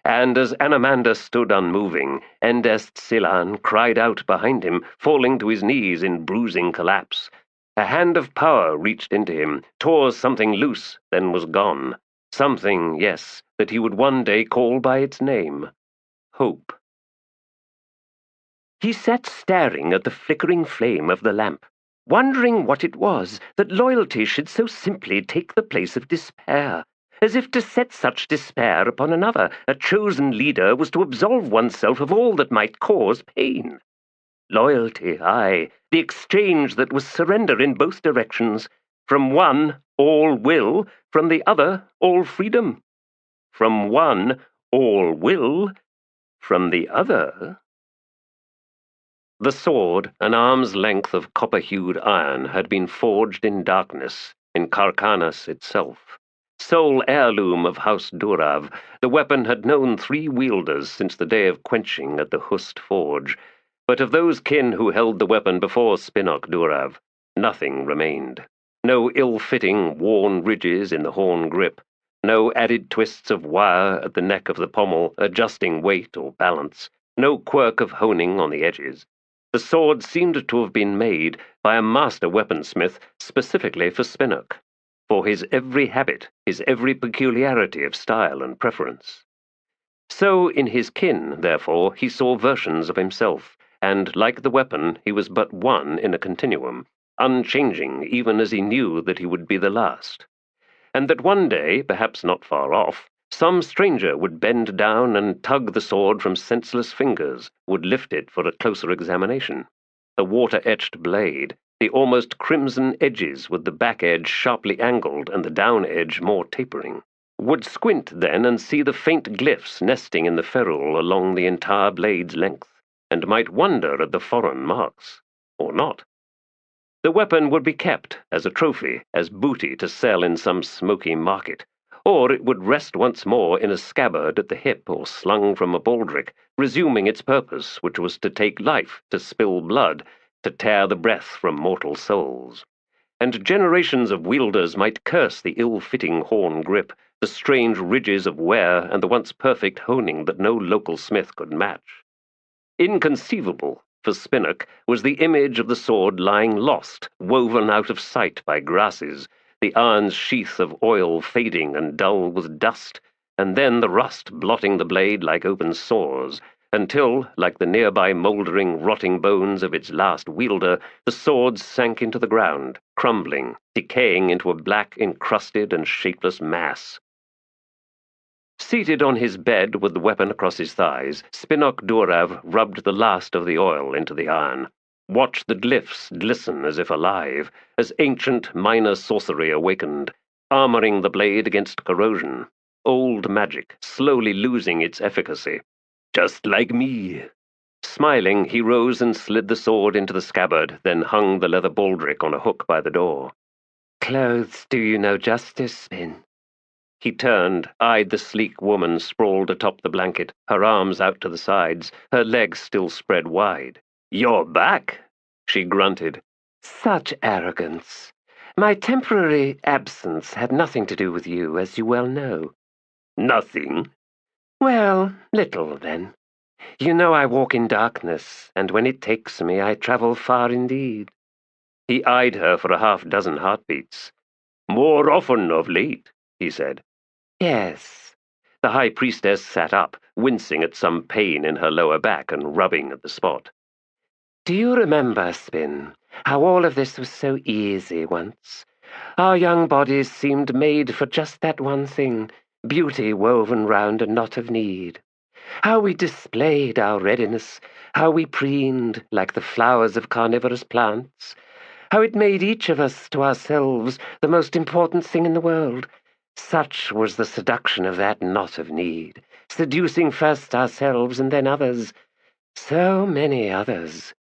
And as Anamander stood unmoving, Endest-Silan cried out behind him, falling to his knees in bruising collapse. A hand of power reached into him, tore something loose, then was gone. Something, yes, that he would one day call by its name. Hope. He sat staring at the flickering flame of the lamp, wondering what it was that loyalty should so simply take the place of despair. As if to set such despair upon another, a chosen leader was to absolve oneself of all that might cause pain. Loyalty, aye, the exchange that was surrender in both directions. From one, all will, from the other, all freedom. From one, all will, from the other... The sword, an arm's length of copper-hued iron, had been forged in darkness, in Karkanas itself. Sole heirloom of House Durav, the weapon had known 3 wielders since the day of quenching at the Hust forge, but of those kin who held the weapon before Spinok Durav, nothing remained. No ill-fitting, worn ridges in the horn grip, no added twists of wire at the neck of the pommel adjusting weight or balance, no quirk of honing on the edges. The sword seemed to have been made by a master weaponsmith specifically for Spinok, for his every habit, his every peculiarity of style and preference. So in his kin, therefore, he saw versions of himself, and, like the weapon, he was but one in a continuum, unchanging even as he knew that he would be the last. And that one day, perhaps not far off, some stranger would bend down and tug the sword from senseless fingers, would lift it for a closer examination. A water-etched blade, the almost crimson edges with the back edge sharply angled and the down edge more tapering. Would squint then and see the faint glyphs nesting in the ferrule along the entire blade's length, and might wonder at the foreign marks. Or not. The weapon would be kept as a trophy, as booty to sell in some smoky market, or it would rest once more in a scabbard at the hip or slung from a baldric, resuming its purpose, which was to take life, to spill blood, to tear the breath from mortal souls. And generations of wielders might curse the ill-fitting horn grip, the strange ridges of wear, and the once perfect honing that no local smith could match. Inconceivable, for Spinnock, was the image of the sword lying lost, woven out of sight by grasses, the iron's sheath of oil fading and dull with dust, and then the rust blotting the blade like open sores, until, like the nearby mouldering, rotting bones of its last wielder, the sword sank into the ground, crumbling, decaying into a black, encrusted and shapeless mass. Seated on his bed with the weapon across his thighs, Spinnock Durav rubbed the last of the oil into the iron, watched the glyphs glisten as if alive, as ancient minor sorcery awakened, armoring the blade against corrosion, old magic slowly losing its efficacy. Just like me. Smiling, he rose and slid the sword into the scabbard, then hung the leather baldric on a hook by the door. Clothes do you no justice, Spin. He turned, eyed the sleek woman sprawled atop the blanket, her arms out to the sides, her legs still spread wide. You're back, she grunted. Such arrogance. My temporary absence had nothing to do with you, as you well know. Nothing? Well, little, then. You know I walk in darkness, and when it takes me, I travel far indeed. He eyed her for a half-dozen heartbeats. More often of late, he said. Yes. The high priestess sat up, wincing at some pain in her lower back and rubbing at the spot. Do you remember, Spin, how all of this was so easy once? Our young bodies seemed made for just that one thing, beauty woven round a knot of need. How we displayed our readiness, how we preened like the flowers of carnivorous plants, how it made each of us to ourselves the most important thing in the world. Such was the seduction of that knot of need, seducing first ourselves and then others. So many others.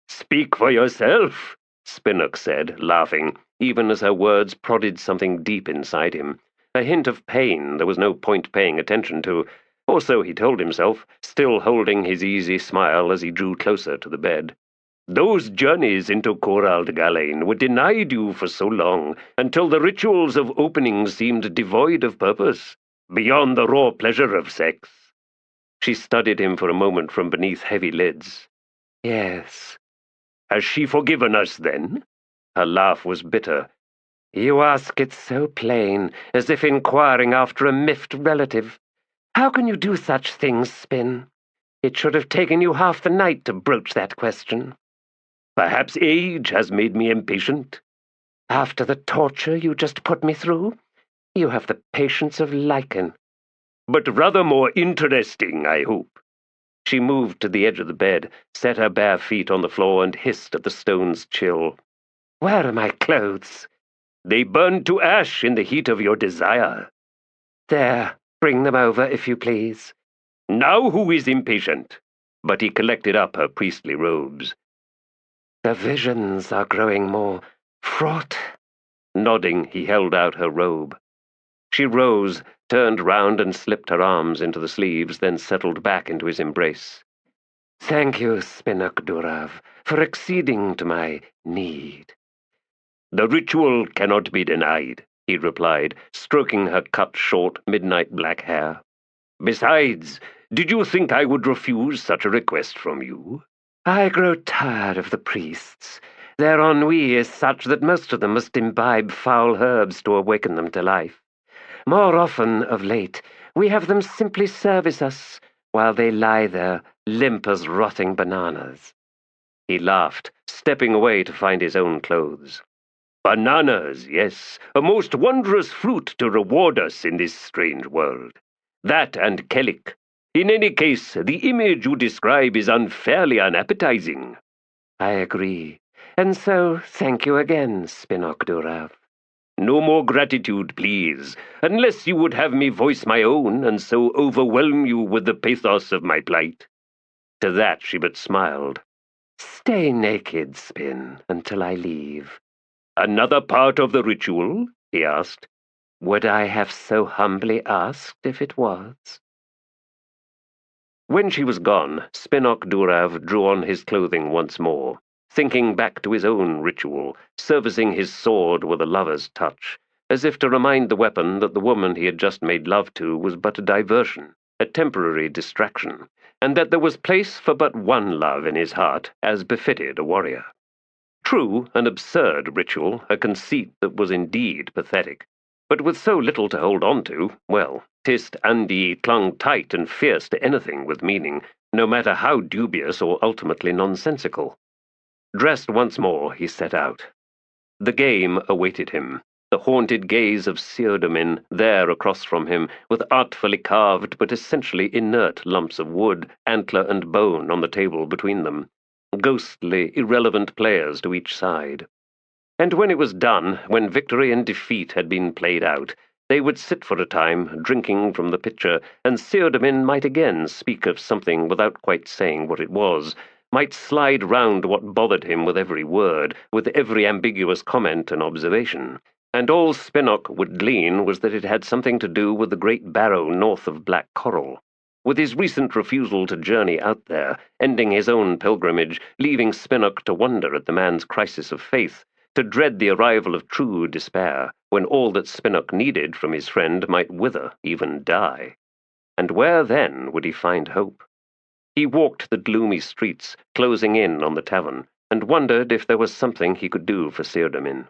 Speak for yourself, Spinnock said, laughing, even as her words prodded something deep inside him. A hint of pain there was no point paying attention to, or so he told himself, still holding his easy smile as he drew closer to the bed. Those journeys into Coral de Galain were denied you for so long, until the rituals of opening seemed devoid of purpose, beyond the raw pleasure of sex. She studied him for a moment from beneath heavy lids. Yes. Has she forgiven us, then? Her laugh was bitter. You ask it so plain, as if inquiring after a miffed relative. How can you do such things, Spin? It should have taken you half the night to broach that question. Perhaps age has made me impatient. After the torture you just put me through, you have the patience of lichen. But rather more interesting, I hope. She moved to the edge of the bed, set her bare feet on the floor, and hissed at the stone's chill. Where are my clothes? They burned to ash in the heat of your desire. There, bring them over, if you please. Now who is impatient? But he collected up her priestly robes. The visions are growing more fraught. Nodding, he held out her robe. She rose, turned round and slipped her arms into the sleeves, then settled back into his embrace. Thank you, Spinnock Durav, for acceding to my need. The ritual cannot be denied, he replied, stroking her cut short midnight black hair. Besides, did you think I would refuse such a request from you? I grow tired of the priests. Their ennui is such that most of them must imbibe foul herbs to awaken them to life. More often, of late, we have them simply service us, while they lie there, limp as rotting bananas. He laughed, stepping away to find his own clothes. Bananas, yes, a most wondrous fruit to reward us in this strange world. That and kellic. In any case, the image you describe is unfairly unappetizing. I agree. And so, thank you again, Spinok. No more gratitude, please, unless you would have me voice my own and so overwhelm you with the pathos of my plight. To that she but smiled. Stay naked, Spin, until I leave. Another part of the ritual? He asked. Would I have so humbly asked if it was? When she was gone, Spinok drew on his clothing once more, thinking back to his own ritual, servicing his sword with a lover's touch, as if to remind the weapon that the woman he had just made love to was but a diversion, a temporary distraction, and that there was place for but one love in his heart, as befitted a warrior. True, an absurd ritual, a conceit that was indeed pathetic, but with so little to hold on to, well, Tist Andi clung tight and fierce to anything with meaning, no matter how dubious or ultimately nonsensical. Dressed once more, he set out. The game awaited him, the haunted gaze of Theodomin there across from him, with artfully carved but essentially inert lumps of wood, antler and bone on the table between them, ghostly, irrelevant players to each side. And when it was done, when victory and defeat had been played out, they would sit for a time, drinking from the pitcher, and Theodomin might again speak of something without quite saying what it was, might slide round what bothered him with every word, with every ambiguous comment and observation. And all Spinok would glean was that it had something to do with the great barrow north of Black Coral, with his recent refusal to journey out there, ending his own pilgrimage, leaving Spinok to wonder at the man's crisis of faith, to dread the arrival of true despair, when all that Spinok needed from his friend might wither, even die. And where then would he find hope? He walked the gloomy streets, closing in on the tavern, and wondered if there was something he could do for Theodomin.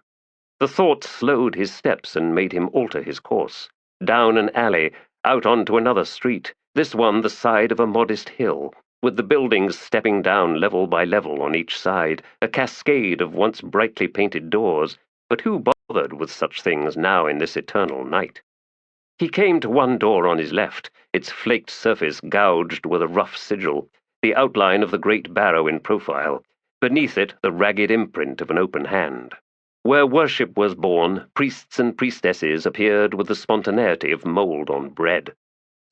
The thought slowed his steps and made him alter his course, down an alley, out onto another street, this one the side of a modest hill, with the buildings stepping down level by level on each side, a cascade of once brightly painted doors, but who bothered with such things now in this eternal night? He came to one door on his left, its flaked surface gouged with a rough sigil, the outline of the great barrow in profile, beneath it the ragged imprint of an open hand. Where worship was born, priests and priestesses appeared with the spontaneity of mold on bread.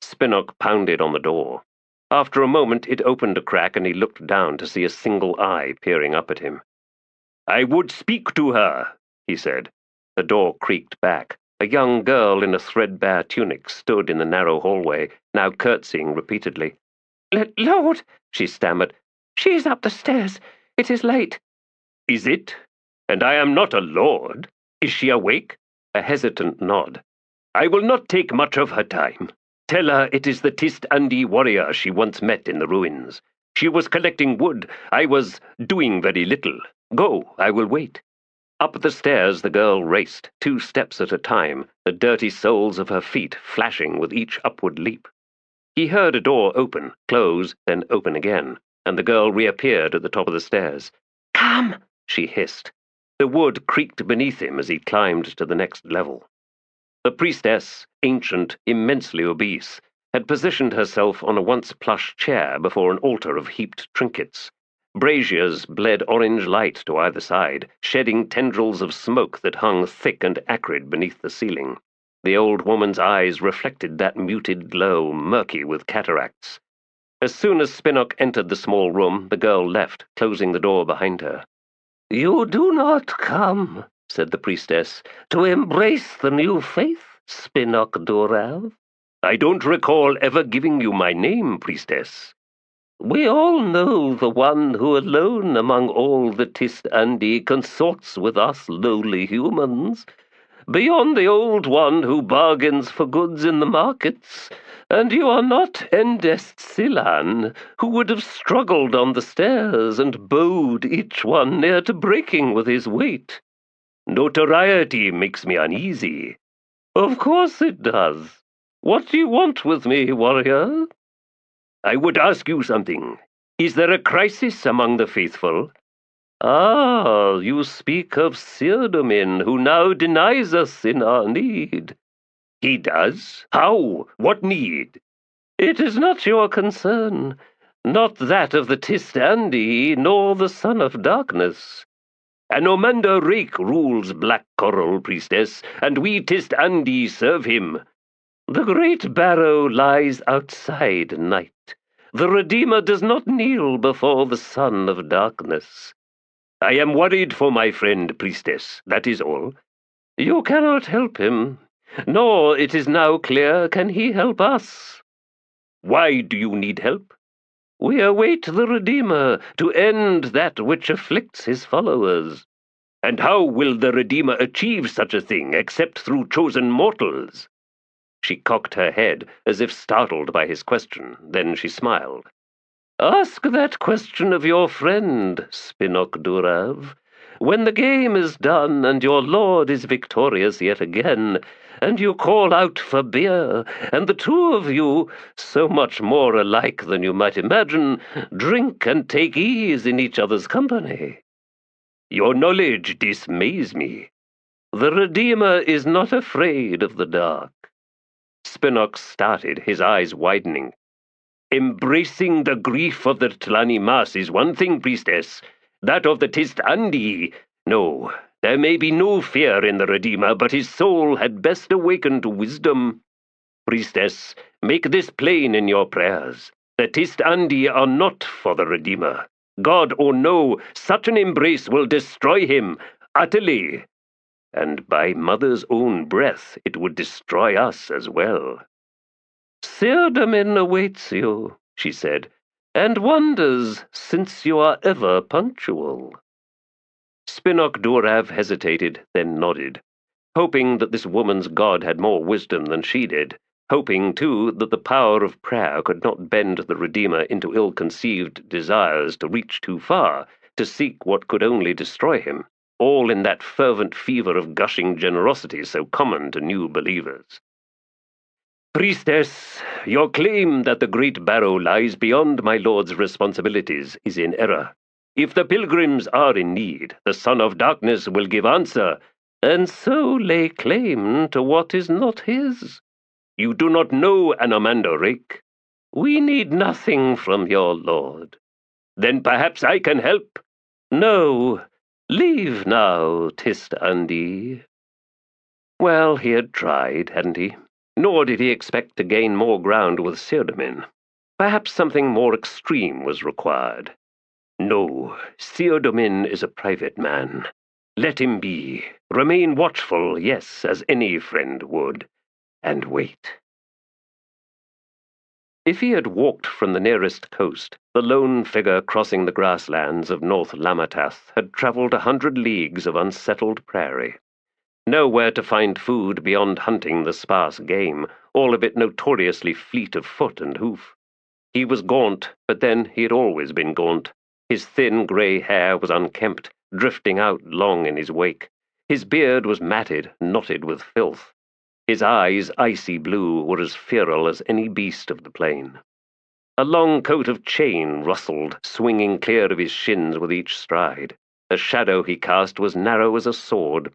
Spinok pounded on the door. After a moment it opened a crack and he looked down to see a single eye peering up at him. "I would speak to her," he said. The door creaked back. A young girl in a threadbare tunic stood in the narrow hallway, now curtsying repeatedly. Lord, she stammered, she is up the stairs. It is late. Is it? And I am not a lord. Is she awake? A hesitant nod. I will not take much of her time. Tell her it is the Tist Andi warrior she once met in the ruins. She was collecting wood. I was doing very little. Go, I will wait. Up the stairs the girl raced, 2 steps at a time, the dirty soles of her feet flashing with each upward leap. He heard a door open, close, then open again, and the girl reappeared at the top of the stairs. Come, she hissed. The wood creaked beneath him as he climbed to the next level. The priestess, ancient, immensely obese, had positioned herself on a once plush chair before an altar of heaped trinkets. Braziers bled orange light to either side, shedding tendrils of smoke that hung thick and acrid beneath the ceiling. The old woman's eyes reflected that muted glow, murky with cataracts. As soon as Spinok entered the small room, the girl left, closing the door behind her. You do not come, said the priestess, to embrace the new faith, Spinok. I don't recall ever giving you my name, priestess. We all know the one who alone among all the Tist Andi consorts with us lowly humans, beyond the old one who bargains for goods in the markets, and you are not Endest Silan, who would have struggled on the stairs and bowed each one near to breaking with his weight. Notoriety makes me uneasy. Of course it does. What do you want with me, warrior? I would ask you something. Is there a crisis among the faithful? Ah, you speak of Theodomin, who now denies us in our need. He does? How? What need? It is not your concern, not that of the Tist Andi, nor the Son of Darkness. Anomander Rake rules Black Coral, priestess, and we Tist Andi serve him. The great barrow lies outside night. The Redeemer does not kneel before the son of darkness. I am worried for my friend, priestess, that is all. You cannot help him, nor, it is now clear, can he help us. Why do you need help? We await the Redeemer to end that which afflicts his followers. And how will the Redeemer achieve such a thing except through chosen mortals? She cocked her head, as if startled by his question. Then she smiled. Ask that question of your friend, Spinok Durav. When the game is done and your lord is victorious yet again, and you call out for beer, and the two of you, so much more alike than you might imagine, drink and take ease in each other's company. Your knowledge dismays me. The Redeemer is not afraid of the dark. Spinok started, his eyes widening. Embracing the grief of the Tlani Mas is one thing, priestess. That of the Tist Andi, no. There may be no fear in the Redeemer, but his soul had best awaken to wisdom. Priestess, make this plain in your prayers. The Tist Andi are not for the Redeemer. God or no, such an embrace will destroy him, utterly. And by Mother's own breath, it would destroy us as well. Seardamin awaits you, she said, and wonders, since you are ever punctual. Spinok Durav hesitated, then nodded, hoping that this woman's god had more wisdom than she did, hoping, too, that the power of prayer could not bend the Redeemer into ill-conceived desires to reach too far, to seek what could only destroy him, all in that fervent fever of gushing generosity so common to new believers. Priestess, your claim that the great barrow lies beyond my lord's responsibilities is in error. If the pilgrims are in need, the Son of Darkness will give answer, and so lay claim to what is not his. You do not know Anomander Rake. We need nothing from your lord. Then perhaps I can help. No, leave now, Tist Andi. Well, he had tried, hadn't he? Nor did he expect to gain more ground with Seardamin. Perhaps something more extreme was required. No, Seardamin is a private man. Let him be. Remain watchful, yes, as any friend would. And wait. If he had walked from the nearest coast, the lone figure crossing the grasslands of North Lamatath had travelled 100 leagues of unsettled prairie. Nowhere to find food beyond hunting the sparse game, all of it notoriously fleet of foot and hoof. He was gaunt, but then he had always been gaunt. His thin grey hair was unkempt, drifting out long in his wake. His beard was matted, knotted with filth. His eyes, icy blue, were as feral as any beast of the plain. A long coat of chain rustled, swinging clear of his shins with each stride. The shadow he cast was narrow as a sword.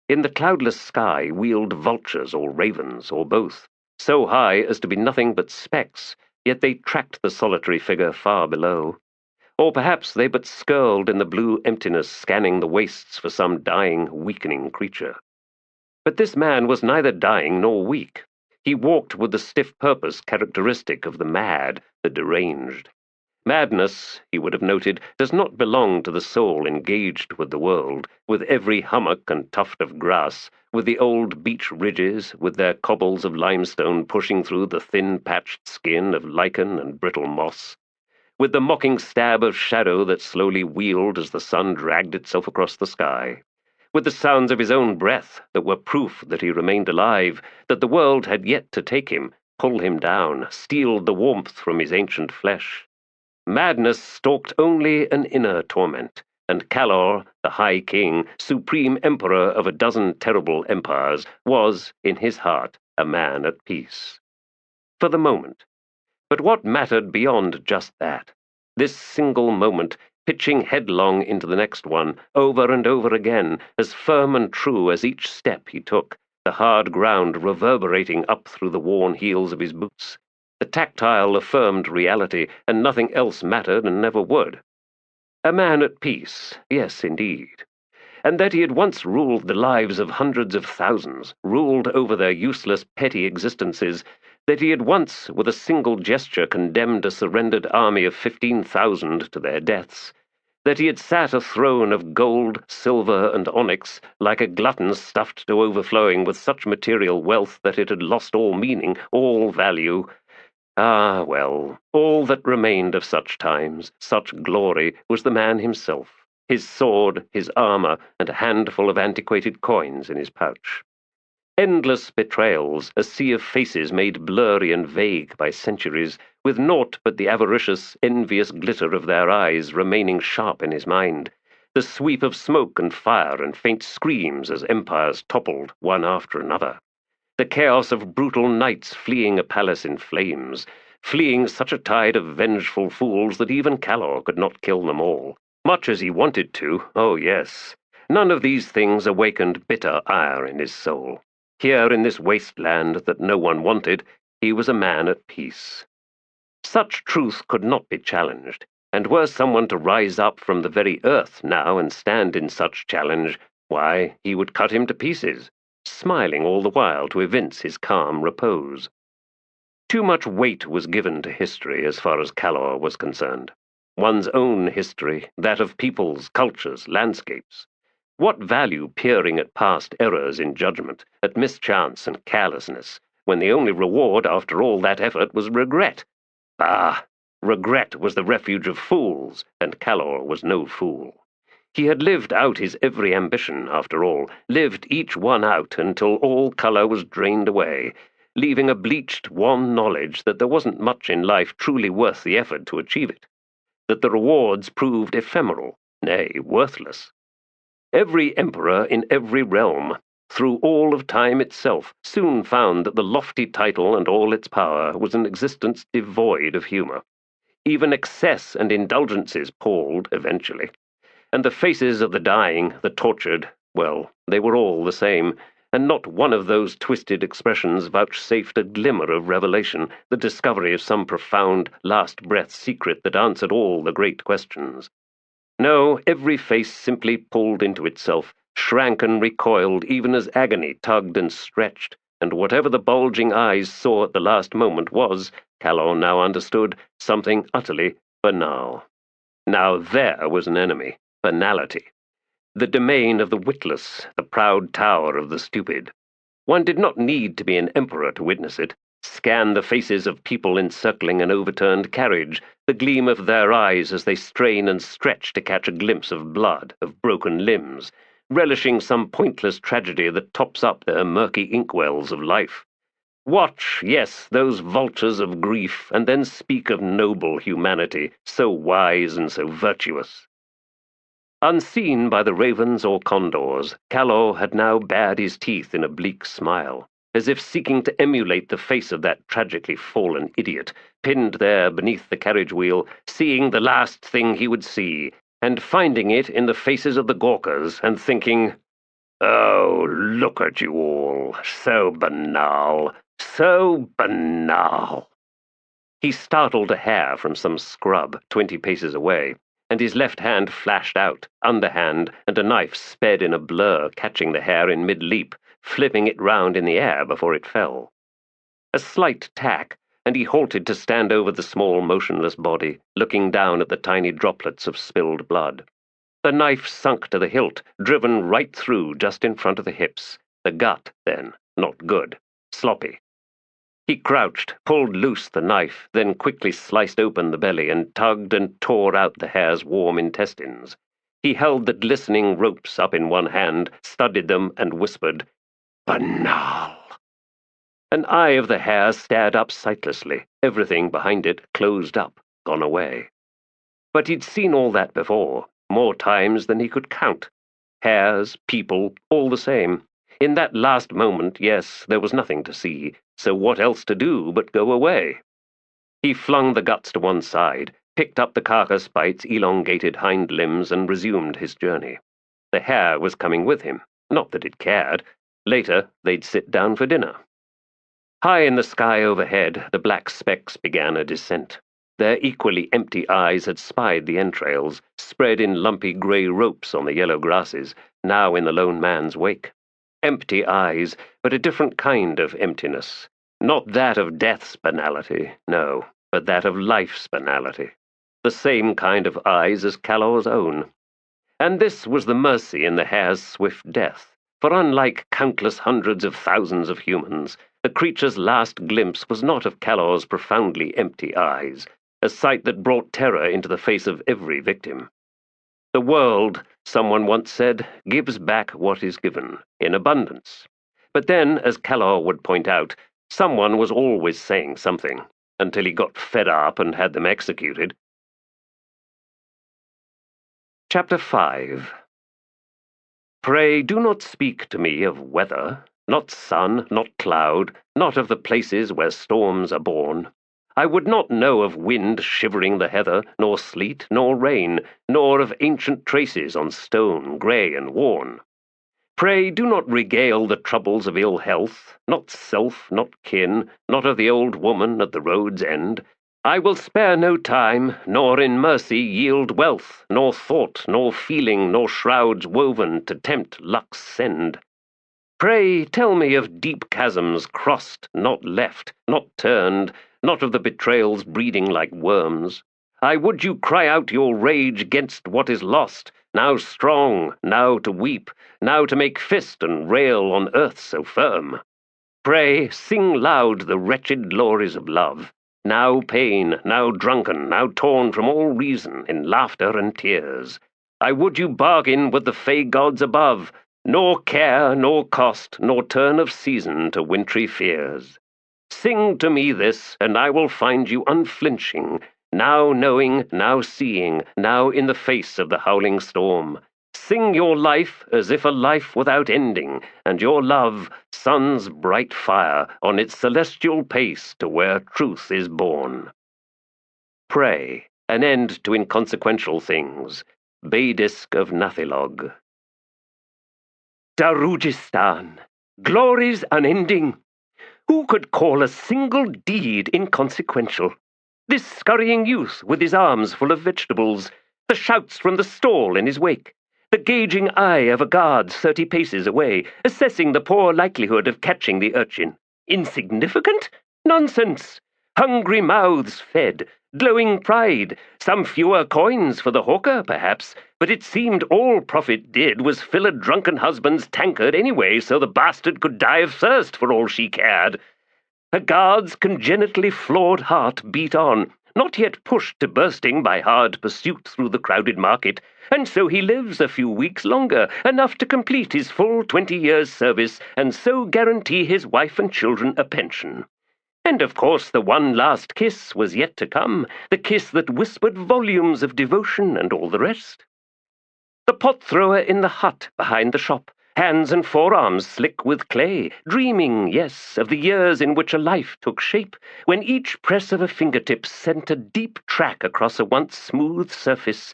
In the cloudless sky wheeled vultures or ravens, or both, so high as to be nothing but specks, yet they tracked the solitary figure far below. Or perhaps they but skirled in the blue emptiness, scanning the wastes for some dying, weakening creature. But this man was neither dying nor weak. He walked with the stiff purpose characteristic of the mad, the deranged. Madness, he would have noted, does not belong to the soul engaged with the world, with every hummock and tuft of grass, with the old beech ridges, with their cobbles of limestone pushing through the thin patched skin of lichen and brittle moss, with the mocking stab of shadow that slowly wheeled as the sun dragged itself across the sky, with the sounds of his own breath that were proof that he remained alive, that the world had yet to take him, pull him down, steal the warmth from his ancient flesh. Madness stalked only an inner torment, and Calor, the High King, supreme emperor of a dozen terrible empires, was, in his heart, a man at peace. For the moment. But what mattered beyond just that? This single moment, pitching headlong into the next one, over and over again, as firm and true as each step he took, the hard ground reverberating up through the worn heels of his boots. The tactile affirmed reality, and nothing else mattered and never would. A man at peace, yes, indeed. and that he had once ruled the lives of hundreds of thousands, ruled over their useless petty existences, that he had once, with a single gesture, condemned a surrendered army of 15,000 to their deaths, that he had sat a throne of gold, silver, and onyx, like a glutton stuffed to overflowing with such material wealth that it had lost all meaning, all value. Ah, well, all that remained of such times, such glory, was the man himself, his sword, his armor, and a handful of antiquated coins in his pouch. Endless betrayals, a sea of faces made blurry and vague by centuries, with naught but the avaricious, envious glitter of their eyes remaining sharp in his mind, the sweep of smoke and fire and faint screams as empires toppled one after another, the chaos of brutal knights fleeing a palace in flames, fleeing such a tide of vengeful fools that even Calor could not kill them all, much as he wanted to, oh yes. None of these things awakened bitter ire in his soul. Here in this wasteland that no one wanted, he was a man at peace. Such truth could not be challenged, and were someone to rise up from the very earth now and stand in such challenge, why, he would cut him to pieces, smiling all the while to evince his calm repose. Too much weight was given to history as far as Calor was concerned. One's own history, that of peoples, cultures, landscapes. What value peering at past errors in judgment, at mischance and carelessness, when the only reward after all that effort was regret? Ah, regret was the refuge of fools, and Calor was no fool. He had lived out his every ambition, after all, lived each one out until all colour was drained away, leaving a bleached, wan knowledge that there wasn't much in life truly worth the effort to achieve it, that the rewards proved ephemeral, nay, worthless. Every emperor in every realm, through all of time itself, soon found that the lofty title and all its power was an existence devoid of humour. Even excess and indulgences palled eventually, and the faces of the dying, the tortured, well, they were all the same, and not one of those twisted expressions vouchsafed a glimmer of revelation, the discovery of some profound, last-breath secret that answered all the great questions. No, every face simply pulled into itself, shrank and recoiled even as agony tugged and stretched, and whatever the bulging eyes saw at the last moment was, Calor now understood, something utterly banal. Now there was an enemy, banality. The domain of the witless, the proud tower of the stupid. One did not need to be an emperor to witness it. Scan the faces of people encircling an overturned carriage, the gleam of their eyes as they strain and stretch to catch a glimpse of blood, of broken limbs, relishing some pointless tragedy that tops up their murky inkwells of life. Watch, yes, those vultures of grief, and then speak of noble humanity, so wise and so virtuous. Unseen by the ravens or condors, Calor had now bared his teeth in a bleak smile, as if seeking to emulate the face of that tragically fallen idiot, pinned there beneath the carriage wheel, seeing the last thing he would see, and finding it in the faces of the gawkers, and thinking, "Oh, look at you all, so banal, so banal." He startled a hare from some scrub 20 paces away, and his left hand flashed out, underhand, and a knife sped in a blur, catching the hare in mid-leap, flipping it round in the air before it fell. A slight tack, and he halted to stand over the small, motionless body, looking down at the tiny droplets of spilled blood. The knife sunk to the hilt, driven right through just in front of the hips. The gut, then, not good, sloppy. He crouched, pulled loose the knife, then quickly sliced open the belly and tugged and tore out the hare's warm intestines. He held the glistening ropes up in one hand, studied them, and whispered, "Banal." An eye of the hare stared up sightlessly, everything behind it closed up, gone away. But he'd seen all that before, more times than he could count. Hares, people, all the same. In that last moment, yes, there was nothing to see, so what else to do but go away? He flung the guts to one side, picked up the carcass by its elongated hind limbs, and resumed his journey. The hare was coming with him, not that it cared. Later, they'd sit down for dinner. High in the sky overhead, the black specks began a descent. Their equally empty eyes had spied the entrails, spread in lumpy grey ropes on the yellow grasses, now in the lone man's wake. Empty eyes, but a different kind of emptiness. Not that of death's banality, no, but that of life's banality. The same kind of eyes as Callor's own. And this was the mercy in the hare's swift death, for unlike countless hundreds of thousands of humans, the creature's last glimpse was not of Callor's profoundly empty eyes, a sight that brought terror into the face of every victim. The world, someone once said, gives back what is given, in abundance. But then, as Callor would point out, someone was always saying something, until he got fed up and had them executed. Chapter 5. Pray do not speak to me of weather, not sun, not cloud, not of the places where storms are born. I would not know of wind shivering the heather, nor sleet, nor rain, nor of ancient traces on stone, grey and worn. Pray do not regale the troubles of ill health, not self, not kin, not of the old woman at the road's end. I will spare no time, nor in mercy yield wealth, nor thought, nor feeling, nor shrouds woven to tempt luck's send. Pray tell me of deep chasms crossed, not left, not turned, not of the betrayals breeding like worms. I would you cry out your rage against what is lost, now strong, now to weep, now to make fist and rail on earth so firm. Pray sing loud the wretched glories of love, now pain, now drunken, now torn from all reason in laughter and tears. I would you bargain with the fey gods above, nor care, nor cost, nor turn of season to wintry fears. Sing to me this, and I will find you unflinching, now knowing, now seeing, now in the face of the howling storm. Sing your life as if a life without ending, and your love, sun's bright fire, on its celestial pace to where truth is born. Pray, an end to inconsequential things. Baydisk of Nathilog. Darujhistan, glories unending. Who could call a single deed inconsequential? This scurrying youth with his arms full of vegetables, the shouts from the stall in his wake, the gauging eye of a guard 30 paces away, assessing the poor likelihood of catching the urchin. Insignificant? Nonsense! Hungry mouths fed, glowing pride, some fewer coins for the hawker, perhaps, but it seemed all profit did was fill a drunken husband's tankard anyway, so the bastard could die of thirst for all she cared. A guard's congenitally flawed heart beat on, not yet pushed to bursting by hard pursuit through the crowded market, and so he lives a few weeks longer, enough to complete his full 20 years' service, and so guarantee his wife and children a pension. And of course the one last kiss was yet to come, the kiss that whispered volumes of devotion and all the rest. The pot-thrower in the hut behind the shop, hands and forearms slick with clay, dreaming, yes, of the years in which a life took shape, when each press of a fingertip sent a deep track across a once smooth surface,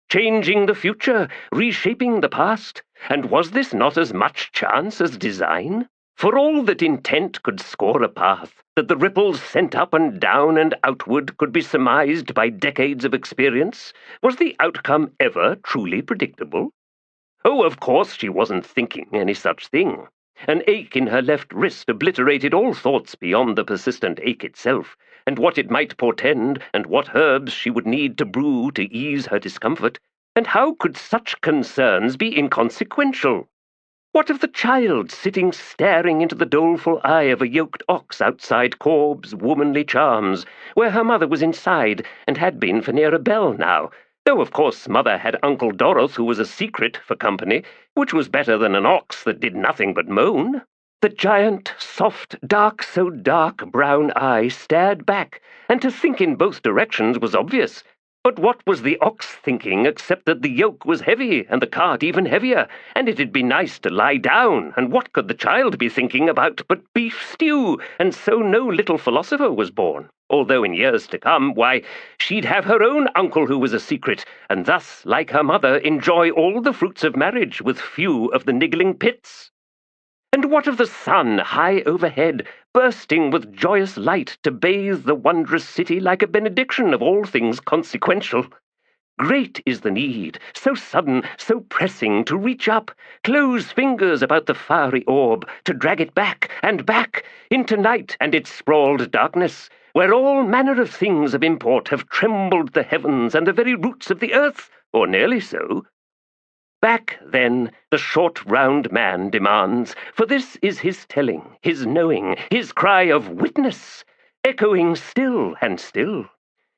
changing the future, reshaping the past. And was this not as much chance as design? For all that intent could score a path, that the ripples sent up and down and outward could be surmised by decades of experience, was the outcome ever truly predictable? Oh, of course she wasn't thinking any such thing. An ache in her left wrist obliterated all thoughts beyond the persistent ache itself, and what it might portend, and what herbs she would need to brew to ease her discomfort. And how could such concerns be inconsequential? What of the child sitting staring into the doleful eye of a yoked ox outside Corb's womanly charms, where her mother was inside, and had been for near a bell now, though of course mother had Uncle Doroth, who was a secret, for company, which was better than an ox that did nothing but moan. The giant, soft, so dark brown eye stared back, and to think in both directions was obvious. But what was the ox thinking except that the yoke was heavy and the cart even heavier, and it'd be nice to lie down, and what could the child be thinking about but beef stew, and so no little philosopher was born, although in years to come, why, she'd have her own uncle who was a secret, and thus, like her mother, enjoy all the fruits of marriage with few of the niggling pits. And what of the sun high overhead, bursting with joyous light to bathe the wondrous city like a benediction of all things consequential? Great is the need, so sudden, so pressing, to reach up, close fingers about the fiery orb, to drag it back and back into night and its sprawled darkness, where all manner of things of import have trembled the heavens and the very roots of the earth, or nearly so. Back, then, the short round man demands, for this is his telling, his knowing, his cry of witness, echoing still and still.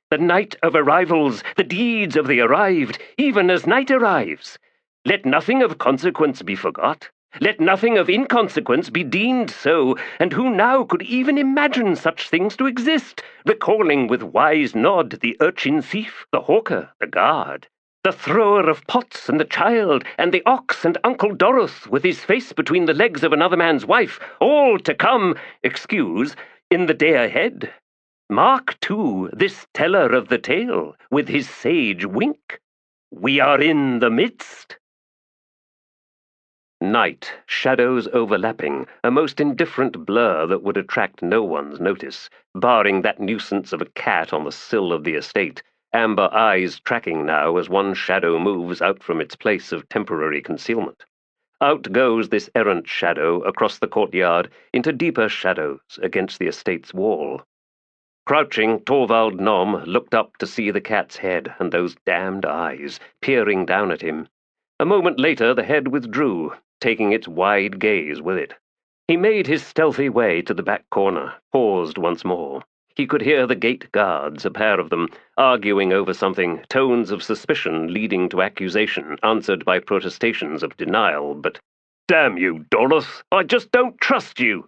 The night of arrivals, the deeds of the arrived, even as night arrives. Let nothing of consequence be forgot. Let nothing of inconsequence be deemed so, and who now could even imagine such things to exist, recalling with wise nod the urchin thief, the hawker, the guard, the thrower of pots and the child, and the ox and Uncle Doroth with his face between the legs of another man's wife, all to come, excuse, in the day ahead. Mark, too, this teller of the tale, with his sage wink. We are in the midst. Night, shadows overlapping, a most indifferent blur that would attract no one's notice, barring that nuisance of a cat on the sill of the estate, amber eyes tracking now as one shadow moves out from its place of temporary concealment. Out goes this errant shadow across the courtyard into deeper shadows against the estate's wall. Crouching, Torvald Nom looked up to see the cat's head and those damned eyes peering down at him. A moment later the head withdrew, taking its wide gaze with it. He made his stealthy way to the back corner, paused once more. He could hear the gate guards, a pair of them, arguing over something, tones of suspicion leading to accusation, answered by protestations of denial, but, "Damn you, Doroth, I just don't trust you."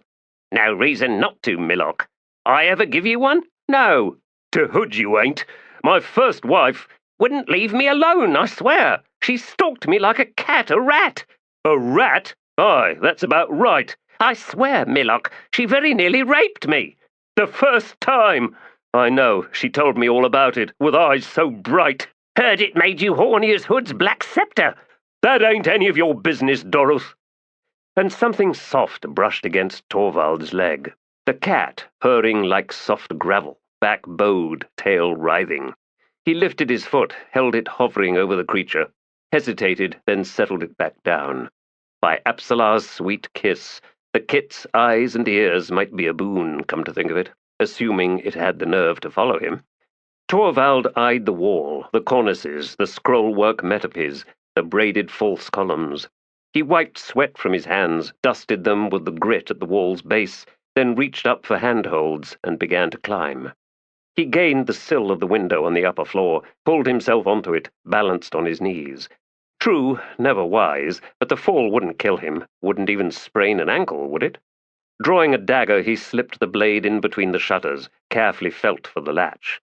"No reason not to, Millock. I ever give you one? No." "To hood you ain't. My first wife—" "Wouldn't leave me alone, I swear. She stalked me like a cat a rat." "A rat? Aye, that's about right." "I swear, Millock, she very nearly raped me." "The first time!" "I know, she told me all about it, with eyes so bright." "Heard it made you horny as Hood's black scepter." "That ain't any of your business, Doroth." And something soft brushed against Torvald's leg. The cat, purring like soft gravel, back bowed, tail writhing. He lifted his foot, held it hovering over the creature, hesitated, then settled it back down. By Apsala's sweet kiss, the kit's eyes and ears might be a boon, come to think of it, assuming it had the nerve to follow him. Torvald eyed the wall, the cornices, the scrollwork metopies, the braided false columns. He wiped sweat from his hands, dusted them with the grit at the wall's base, then reached up for handholds and began to climb. He gained the sill of the window on the upper floor, pulled himself onto it, balanced on his knees. True, never wise, but the fall wouldn't kill him, wouldn't even sprain an ankle, would it? Drawing a dagger, he slipped the blade in between the shutters, carefully felt for the latch.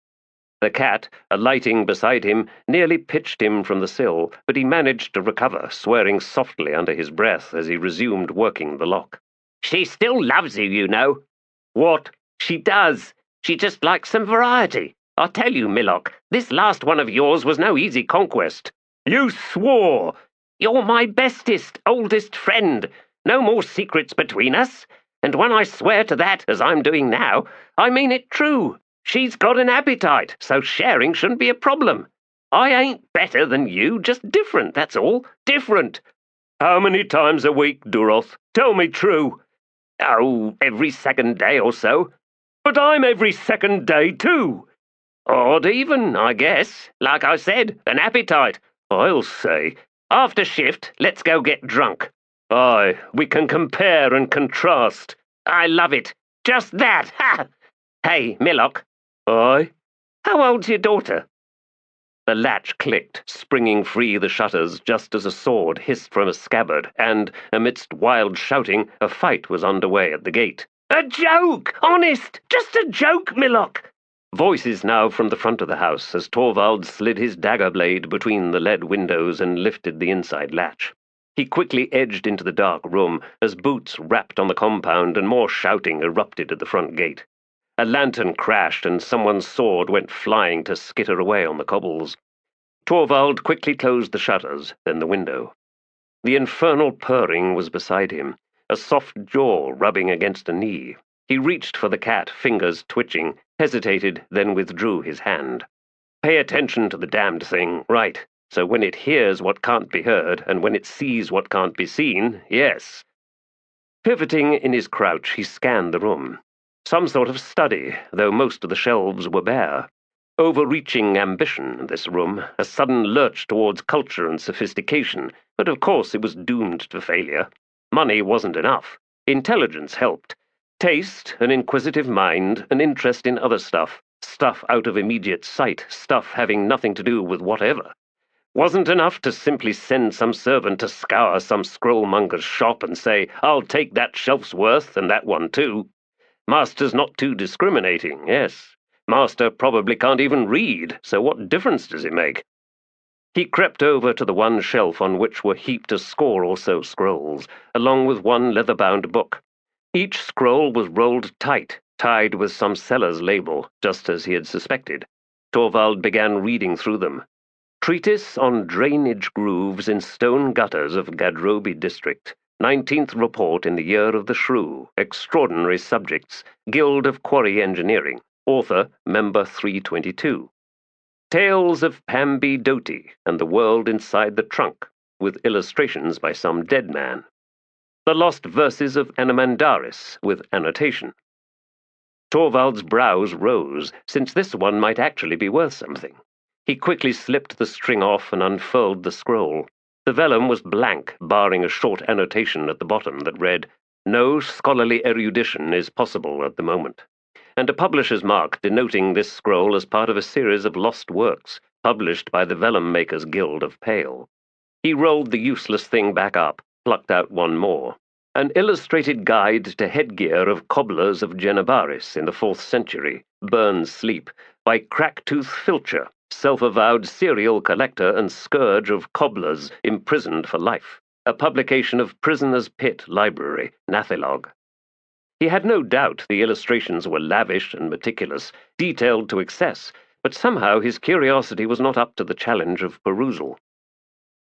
The cat, alighting beside him, nearly pitched him from the sill, but he managed to recover, swearing softly under his breath as he resumed working the lock. "She still loves you, you know." "What?" "She does. She just likes some variety. I tell you, Millock, this last one of yours was no easy conquest." "You swore!" "You're my bestest, oldest friend. No more secrets between us. And when I swear to that, as I'm doing now, I mean it true. She's got an appetite, so sharing shouldn't be a problem. I ain't better than you, just different, that's all. Different." "How many times a week, Doroth? Tell me true." "Oh, every second day or so." "But I'm every second day, too." "Odd even, I guess. Like I said, an appetite." "I'll say." "After shift, let's go get drunk." "Aye, we can compare and contrast." "I love it. Just that, ha! Hey, Millock." "Aye?" "How old's your daughter?" The latch clicked, springing free the shutters just as a sword hissed from a scabbard, and, amidst wild shouting, a fight was underway at the gate. "A joke! Honest! Just a joke, Millock!" Voices now from the front of the house as Torvald slid his dagger blade between the lead windows and lifted the inside latch. He quickly edged into the dark room as boots rapped on the compound and more shouting erupted at the front gate. A lantern crashed and someone's sword went flying to skitter away on the cobbles. Torvald quickly closed the shutters, then the window. The infernal purring was beside him, a soft jaw rubbing against a knee. He reached for the cat, fingers twitching, hesitated, then withdrew his hand. Pay attention to the damned thing, right, so when it hears what can't be heard, and when it sees what can't be seen, yes. Pivoting in his crouch, he scanned the room. Some sort of study, though most of the shelves were bare. Overreaching ambition, this room, a sudden lurch towards culture and sophistication, but of course it was doomed to failure. Money wasn't enough. Intelligence helped. Taste, an inquisitive mind, an interest in other stuff out of immediate sight, stuff having nothing to do with whatever. Wasn't enough to simply send some servant to scour some scrollmonger's shop and say, "I'll take that shelf's worth, and that one too." Master's not too discriminating, yes. Master probably can't even read, so what difference does it make? He crept over to the one shelf on which were heaped a score or so scrolls, along with one leather-bound book. Each scroll was rolled tight, tied with some seller's label, just as he had suspected. Torvald began reading through them. Treatise on Drainage Grooves in Stone Gutters of Gadrobi District. 19th Report in the Year of the Shrew. Extraordinary Subjects. Guild of Quarry Engineering. Author, Member 322. Tales of Pambi Doti and the World Inside the Trunk, with illustrations by some dead man. The Lost Verses of Anamandaris, with annotation. Torvald's brows rose, since this one might actually be worth something. He quickly slipped the string off and unfurled the scroll. The vellum was blank, barring a short annotation at the bottom that read, "No scholarly erudition is possible at the moment," and a publisher's mark denoting this scroll as part of a series of lost works, published by the Vellum Makers' Guild of Pale. He rolled the useless thing back up, plucked out one more. An illustrated guide to headgear of cobblers of Genebaris in the 4th century, Burns Sleep, by Cracktooth Filcher, self-avowed serial collector and scourge of cobblers imprisoned for life, a publication of Prisoner's Pit Library, Nathelog. He had no doubt the illustrations were lavish and meticulous, detailed to excess, but somehow his curiosity was not up to the challenge of perusal.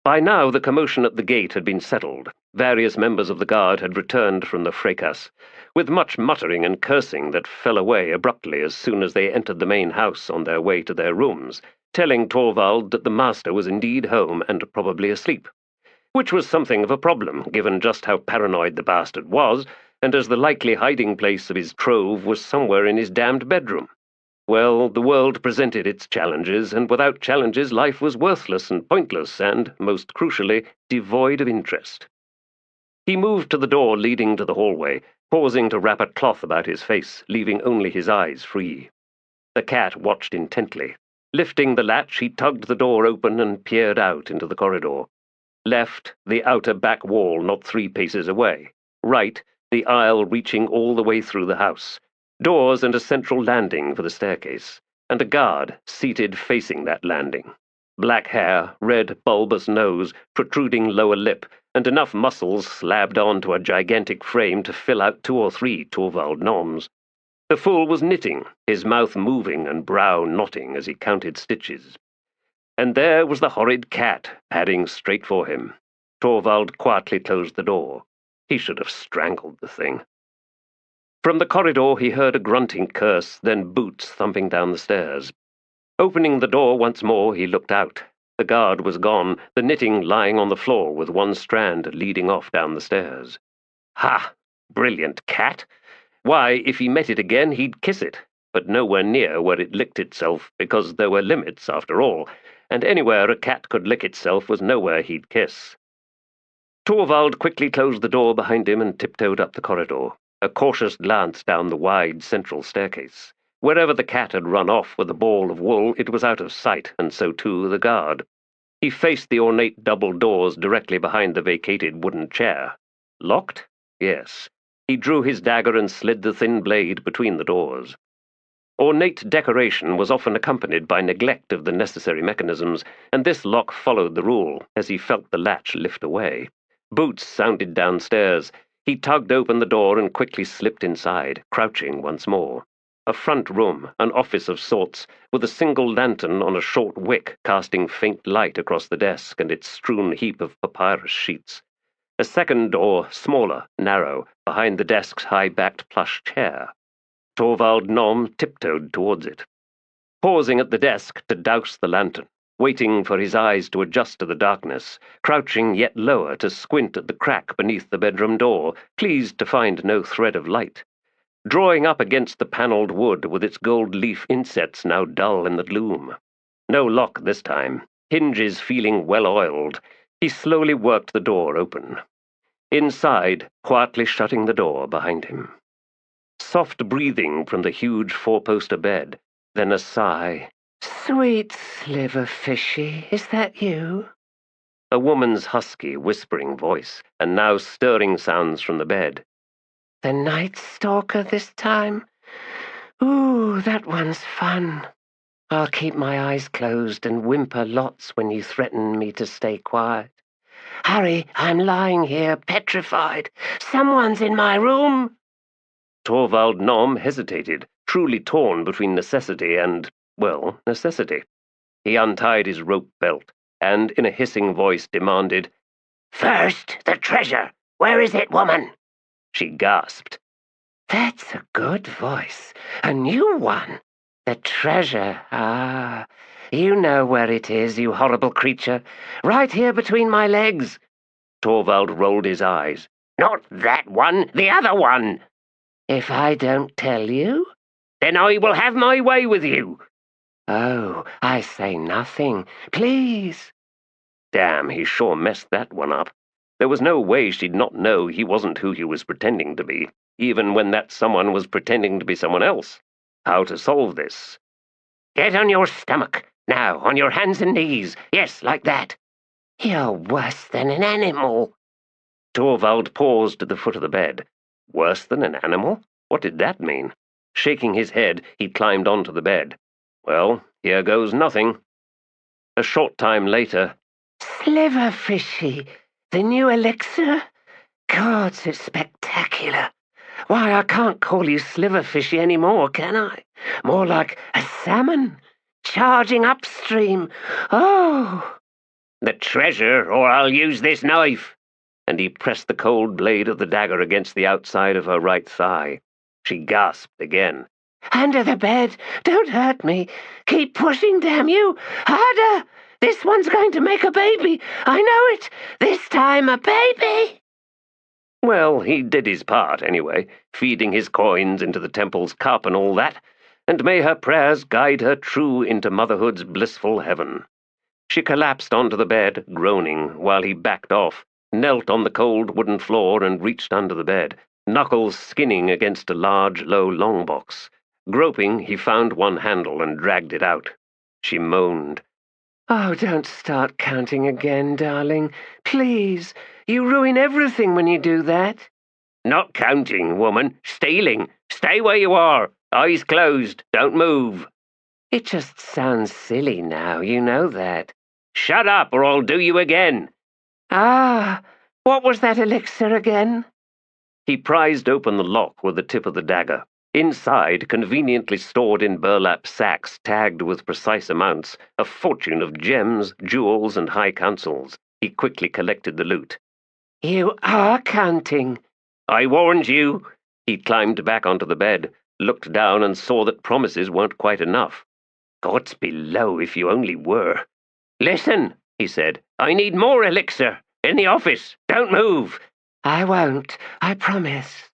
By now the commotion at the gate had been settled. Various members of the guard had returned from the fracas, with much muttering and cursing that fell away abruptly as soon as they entered the main house on their way to their rooms, telling Torvald that the master was indeed home and probably asleep. Which was something of a problem, given just how paranoid the bastard was, and as the likely hiding place of his trove was somewhere in his damned bedroom. Well, the world presented its challenges, and without challenges life was worthless and pointless and, most crucially, devoid of interest. He moved to the door leading to the hallway, pausing to wrap a cloth about his face, leaving only his eyes free. The cat watched intently. Lifting the latch, he tugged the door open and peered out into the corridor. Left, the outer back wall not 3 paces away. Right, the aisle reaching all the way through the house. Doors and a central landing for the staircase, and a guard seated facing that landing. Black hair, red bulbous nose, protruding lower lip, and enough muscles slabbed onto a gigantic frame to fill out 2 or 3 Torvald noms. The fool was knitting, his mouth moving and brow knotting as he counted stitches. And there was the horrid cat, padding straight for him. Torvald quietly closed the door. He should have strangled the thing. From the corridor he heard a grunting curse, then boots thumping down the stairs. Opening the door once more, he looked out. The guard was gone, the knitting lying on the floor with one strand leading off down the stairs. Ha! Brilliant cat! Why, if he met it again, he'd kiss it, but nowhere near where it licked itself, because there were limits, after all, and anywhere a cat could lick itself was nowhere he'd kiss. Torvald quickly closed the door behind him and tiptoed up the corridor. A cautious glance down the wide central staircase. Wherever the cat had run off with a ball of wool, it was out of sight, and so too the guard. He faced the ornate double doors directly behind the vacated wooden chair. Locked? Yes. He drew his dagger and slid the thin blade between the doors. Ornate decoration was often accompanied by neglect of the necessary mechanisms, and this lock followed the rule, as he felt the latch lift away. Boots sounded downstairs. He tugged open the door and quickly slipped inside, crouching once more. A front room, an office of sorts, with a single lantern on a short wick casting faint light across the desk and its strewn heap of papyrus sheets. A second door, smaller, narrow, behind the desk's high-backed plush chair. Torvald Nom tiptoed towards it. pausing at the desk to douse the lantern, waiting for his eyes to adjust to the darkness, crouching yet lower to squint at the crack beneath the bedroom door, pleased to find no thread of light. Drawing up against the panelled wood with its gold leaf insets now dull in the gloom. No lock this time, hinges feeling well-oiled, he slowly worked the door open. Inside, quietly shutting the door behind him. Soft breathing from the huge four-poster bed, then a sigh. "Sweet Sliver Fishy, is that you?" A woman's husky, whispering voice, and now stirring sounds from the bed. "The Night Stalker this time? Ooh, that one's fun. I'll keep my eyes closed and whimper lots when you threaten me to stay quiet. Hurry, I'm lying here, petrified. Someone's in my room." Torvald Nom hesitated, truly torn between necessity and, well, necessity. He untied his rope belt, and in a hissing voice demanded, "First, the treasure. Where is it, woman?" She gasped. "That's a good voice. A new one. The treasure, ah. You know where it is, you horrible creature. Right here between my legs." Torvald rolled his eyes. "Not that one, the other one." "If I don't tell you?" "Then I will have my way with you." "Oh, I say nothing. Please." Damn, he sure messed that one up. There was no way she'd not know he wasn't who he was pretending to be, even when that someone was pretending to be someone else. How to solve this? "Get on your stomach. Now, on your hands and knees. Yes, like that." "You're worse than an animal." Torvald paused at the foot of the bed. Worse than an animal? What did that mean? Shaking his head, he climbed onto the bed. Well, here goes nothing. A short time later. "Sliver Fishy, the new elixir? Gods, it's spectacular. Why, I can't call you Sliver Fishy any more, can I? More like a salmon, charging upstream. Oh!" "The treasure, or I'll use this knife." And he pressed the cold blade of the dagger against the outside of her right thigh. She gasped again. "Under the bed. Don't hurt me. Keep pushing, damn you. Harder. This one's going to make a baby. I know it. This time a baby." Well, he did his part, anyway, feeding his coins into the temple's cup and all that, and may her prayers guide her true into motherhood's blissful heaven. She collapsed onto the bed, groaning, while he backed off, knelt on the cold wooden floor and reached under the bed, knuckles skinning against a large, low long box. Groping, he found one handle and dragged it out. She moaned. "Oh, don't start counting again, darling. Please. You ruin everything when you do that." "Not counting, woman. Stealing. Stay where you are. Eyes closed. Don't move." "It just sounds silly now, you know that." "Shut up, or I'll do you again." "Ah, what was that elixir again?" He prized open the lock with the tip of the dagger. Inside, conveniently stored in burlap sacks tagged with precise amounts, a fortune of gems, jewels, and high counsels. He quickly collected the loot. "You are counting." "I warned you." He climbed back onto the bed, looked down and saw that promises weren't quite enough. Gods below, if you only were. "Listen," he said. "I need more elixir. In the office. Don't move." "I won't. I promise."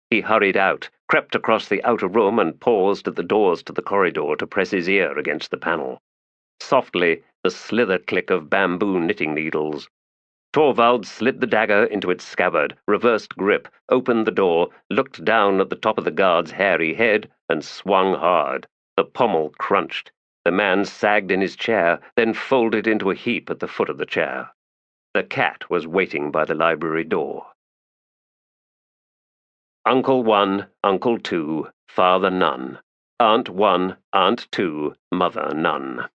He hurried out, crept across the outer room and paused at the doors to the corridor to press his ear against the panel. Softly, the slither click of bamboo knitting needles. Torvald slid the dagger into its scabbard, reversed grip, opened the door, looked down at the top of the guard's hairy head, and swung hard. The pommel crunched. The man sagged in his chair, then folded into a heap at the foot of the chair. The cat was waiting by the library door. Uncle 1, Uncle 2, Father none. Aunt 1, Aunt 2, Mother none.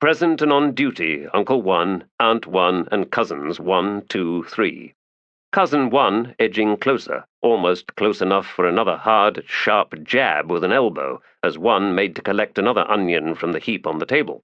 Present and on duty, Uncle 1, Aunt 1, and cousins 1, 2, 3. Cousin 1 edging closer, almost close enough for another hard, sharp jab with an elbow, as 1 made to collect another onion from the heap on the table.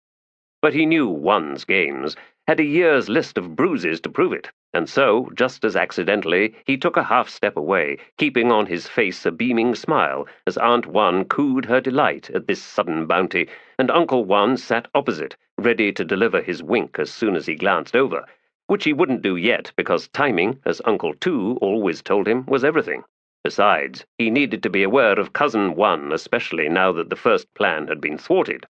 But he knew 1's games, had a year's list of bruises to prove it, and so, just as accidentally, he took a half-step away, keeping on his face a beaming smile as Aunt One cooed her delight at this sudden bounty, and Uncle One sat opposite, ready to deliver his wink as soon as he glanced over, which he wouldn't do yet because timing, as Uncle Two always told him, was everything. Besides, he needed to be aware of Cousin One, especially now that the first plan had been thwarted.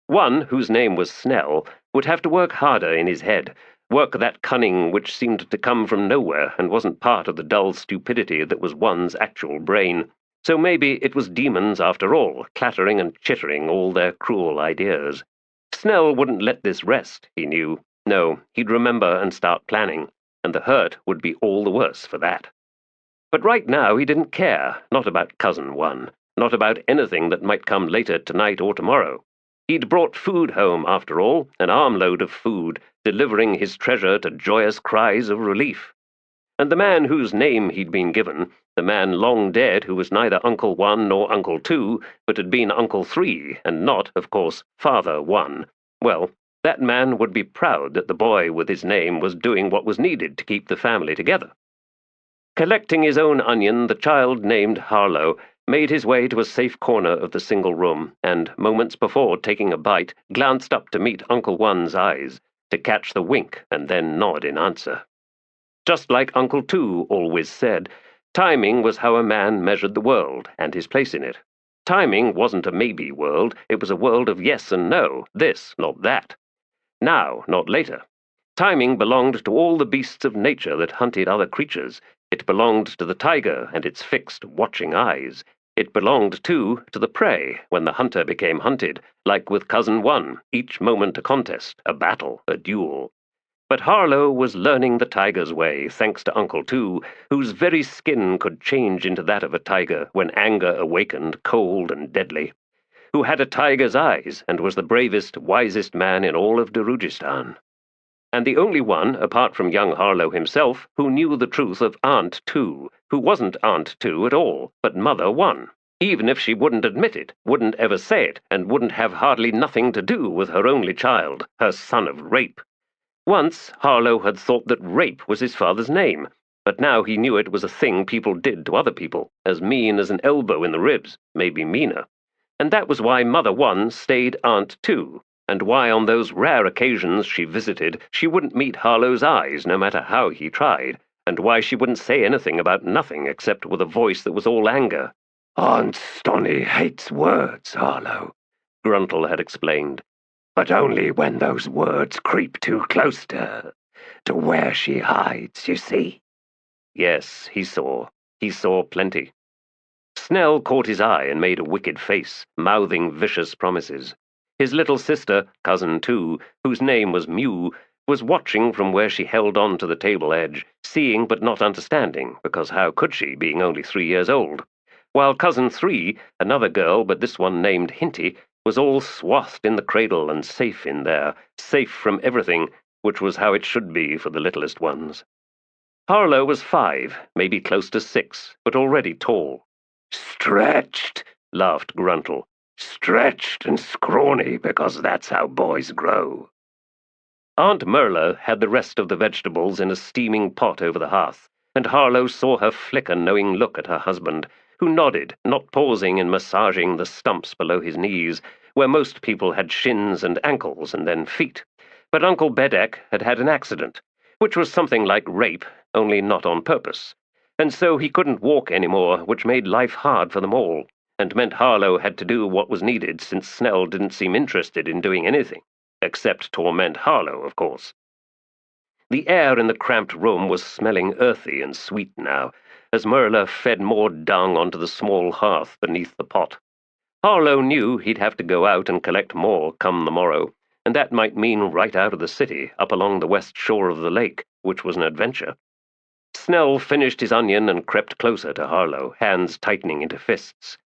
One, whose name was Snell, would have to work harder in his head, work that cunning which seemed to come from nowhere and wasn't part of the dull stupidity that was One's actual brain. So maybe it was demons after all, clattering and chittering all their cruel ideas. Snell wouldn't let this rest, he knew. No, he'd remember and start planning, and the hurt would be all the worse for that. But right now he didn't care, not about Cousin One, not about anything that might come later tonight or tomorrow. He'd brought food home, after all, an armload of food, delivering his treasure to joyous cries of relief. And the man whose name he'd been given, the man long dead who was neither Uncle One nor Uncle Two, but had been Uncle Three, and not, of course, Father One, well, that man would be proud that the boy with his name was doing what was needed to keep the family together. Collecting his own onion, the child named Harlow made his way to a safe corner of the single room, and, moments before taking a bite, glanced up to meet Uncle One's eyes, to catch the wink and then nod in answer. Just like Uncle Two always said, timing was how a man measured the world and his place in it. Timing wasn't a maybe world, it was a world of yes and no, this, not that. Now, not later. Timing belonged to all the beasts of nature that hunted other creatures. It belonged to the tiger and its fixed, watching eyes. It belonged, too, to the prey when the hunter became hunted, like with Cousin One, each moment a contest, a battle, a duel. But Harlow was learning the tiger's way, thanks to Uncle Two, whose very skin could change into that of a tiger when anger awakened, cold and deadly, who had a tiger's eyes and was the bravest, wisest man in all of Darujhistan. And the only one, apart from young Harlow himself, who knew the truth of Aunt Two, who wasn't Aunt Two at all, but Mother One, even if she wouldn't admit it, wouldn't ever say it, and wouldn't have hardly nothing to do with her only child, her son of rape. Once, Harlow had thought that rape was his father's name, but now he knew it was a thing people did to other people, as mean as an elbow in the ribs, maybe meaner. And that was why Mother One stayed Aunt Two, and why on those rare occasions she visited she wouldn't meet Harlow's eyes no matter how he tried, and why she wouldn't say anything about nothing except with a voice that was all anger. Aunt Stoney hates words, Harlow, Gruntle had explained, but only when those words creep too close to her, to where she hides, you see. Yes, he saw. He saw plenty. Snell caught his eye and made a wicked face, mouthing vicious promises. His little sister, Cousin Two, whose name was Mew, was watching from where she held on to the table edge, seeing but not understanding, because how could she, being only 3 years old? While Cousin Three, another girl, but this one named Hinty, was all swathed in the cradle and safe in there, safe from everything, which was how it should be for the littlest ones. Harlow was 5, maybe close to 6, but already tall. Stretched, laughed Gruntle. Stretched and scrawny, because that's how boys grow. Aunt Merla had the rest of the vegetables in a steaming pot over the hearth, and Harlow saw her flick a knowing look at her husband, who nodded, not pausing in massaging the stumps below his knees, where most people had shins and ankles and then feet. But Uncle Bedeck had had an accident, which was something like rape, only not on purpose, and so he couldn't walk anymore, which made life hard for them all, and meant Harlow had to do what was needed since Snell didn't seem interested in doing anything, except torment Harlow, of course. The air in the cramped room was smelling earthy and sweet now, as Merla fed more dung onto the small hearth beneath the pot. Harlow knew he'd have to go out and collect more come the morrow, and that might mean right out of the city, up along the west shore of the lake, which was an adventure. Snell finished his onion and crept closer to Harlow, hands tightening into fists.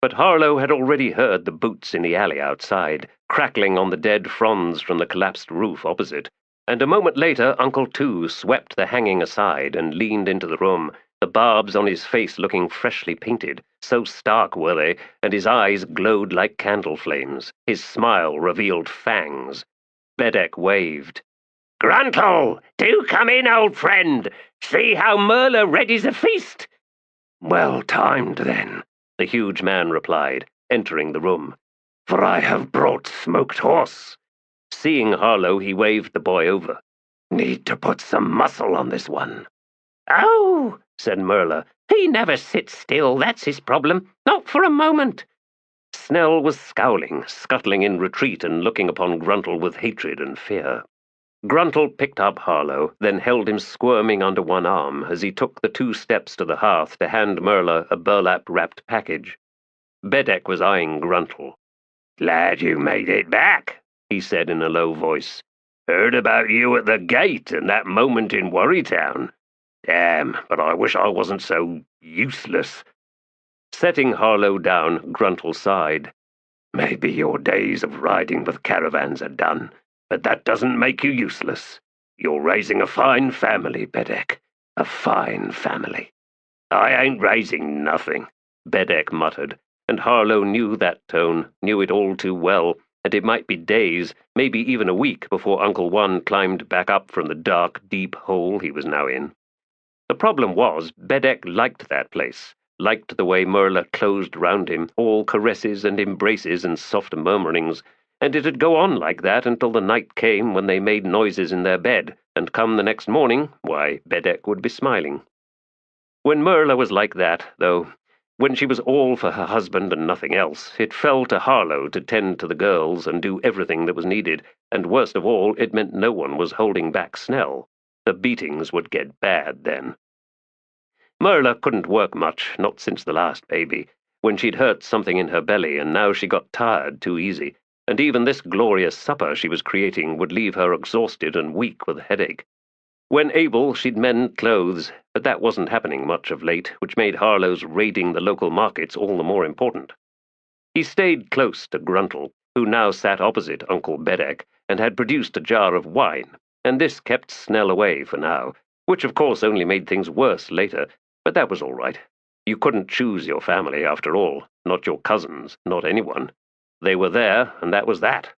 But Harlow had already heard the boots in the alley outside, crackling on the dead fronds from the collapsed roof opposite, and a moment later Uncle Two swept the hanging aside and leaned into the room, the barbs on his face looking freshly painted, so stark were they, and his eyes glowed like candle flames. His smile revealed fangs. Bedeck waved. "Gruntle, do come in, old friend. See how Merla readies a feast." "Well timed, then," the huge man replied, entering the room, "for I have brought smoked horse." Seeing Harlow, he waved the boy over. "Need to put some muscle on this one." "Oh," said Merla, "he never sits still, that's his problem. Not for a moment." Snell was scowling, scuttling in retreat and looking upon Gruntle with hatred and fear. Gruntle picked up Harlow, then held him squirming under one arm as he took the 2 steps to the hearth to hand Merla a burlap-wrapped package. Bedek was eyeing Gruntle. "Glad you made it back," he said in a low voice. "Heard about you at the gate and that moment in Worrytown. Damn, but I wish I wasn't so useless." Setting Harlow down, Gruntle sighed. "Maybe your days of riding with caravans are done, but that doesn't make you useless. You're raising a fine family, Bedek. A fine family." "I ain't raising nothing," Bedek muttered, and Harlow knew that tone, knew it all too well, and it might be days, maybe even a week, before Uncle One climbed back up from the dark, deep hole he was now in. The problem was, Bedek liked that place, liked the way Merla closed round him, all caresses and embraces and soft murmurings, and it'd go on like that until the night came when they made noises in their bed, and come the next morning, why, Bedek would be smiling. When Merla was like that, though, when she was all for her husband and nothing else, it fell to Harlow to tend to the girls and do everything that was needed, and worst of all, it meant no one was holding back Snell. The beatings would get bad then. Merla couldn't work much, not since the last baby, when she'd hurt something in her belly, and now she got tired too easy, and even this glorious supper she was creating would leave her exhausted and weak with a headache. When able, she'd mend clothes, but that wasn't happening much of late, which made Harlow's raiding the local markets all the more important. He stayed close to Gruntle, who now sat opposite Uncle Bedek, and had produced a jar of wine, and this kept Snell away for now, which of course only made things worse later, but that was all right. You couldn't choose your family, after all, not your cousins, not anyone. They were there, and that was that.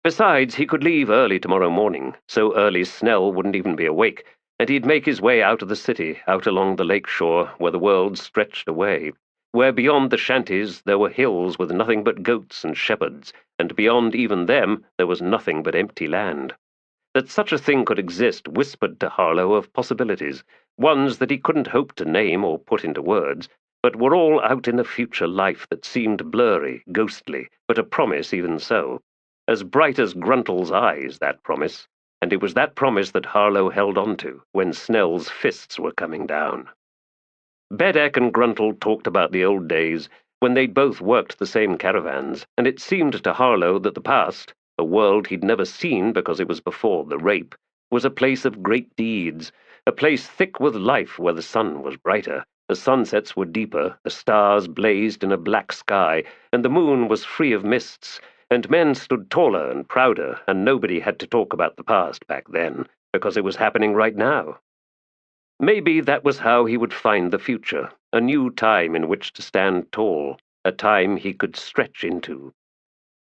Besides, he could leave early tomorrow morning, so early Snell wouldn't even be awake, and he'd make his way out of the city, out along the lake shore, where the world stretched away, where beyond the shanties there were hills with nothing but goats and shepherds, and beyond even them there was nothing but empty land. That such a thing could exist whispered to Harlow of possibilities, ones that he couldn't hope to name or put into words, but were all out in the future life that seemed blurry, ghostly, but a promise even so. As bright as Gruntle's eyes, that promise, and it was that promise that Harlow held on to when Snell's fists were coming down. Bedek and Gruntle talked about the old days, when they'd both worked the same caravans, and it seemed to Harlow that the past, a world he'd never seen because it was before the rape, was a place of great deeds, a place thick with life where the sun was brighter, the sunsets were deeper, the stars blazed in a black sky, and the moon was free of mists, and men stood taller and prouder, and nobody had to talk about the past back then, because it was happening right now. Maybe that was how he would find the future, a new time in which to stand tall, a time he could stretch into.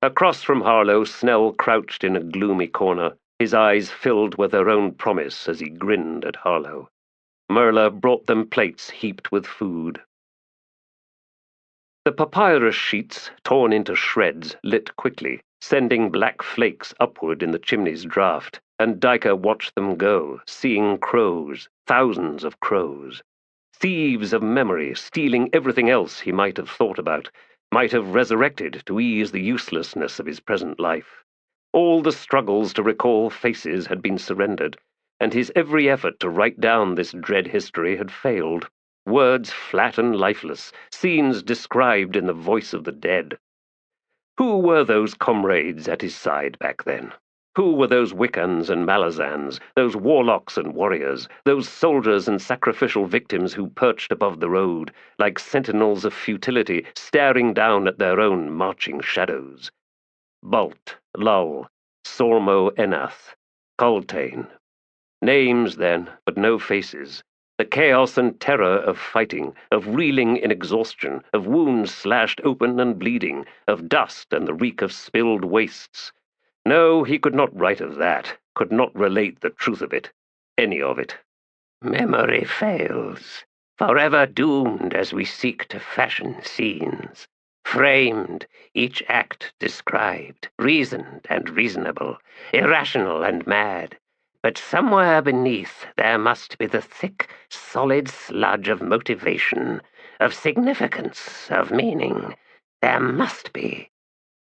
Across from Harlow, Snell crouched in a gloomy corner, his eyes filled with her own promise as he grinned at Harlow. Merla brought them plates heaped with food. The papyrus sheets, torn into shreds, lit quickly, sending black flakes upward in the chimney's draught, and Dyker watched them go, seeing crows, thousands of crows. Thieves of memory, stealing everything else he might have thought about, might have resurrected to ease the uselessness of his present life. All the struggles to recall faces had been surrendered, and his every effort to write down this dread history had failed. Words flat and lifeless, scenes described in the voice of the dead. Who were those comrades at his side back then? Who were those Wiccans and Malazans, those warlocks and warriors, those soldiers and sacrificial victims who perched above the road, like sentinels of futility, staring down at their own marching shadows? Balt, Lull, Sormo Enath, Coltane. Names, then, but no faces. The chaos and terror of fighting, of reeling in exhaustion, of wounds slashed open and bleeding, of dust and the reek of spilled wastes. No, he could not write of that, could not relate the truth of it, any of it. Memory fails, forever doomed as we seek to fashion scenes. Framed, each act described, reasoned and reasonable, irrational and mad. But somewhere beneath there must be the thick, solid sludge of motivation, of significance, of meaning. There must be.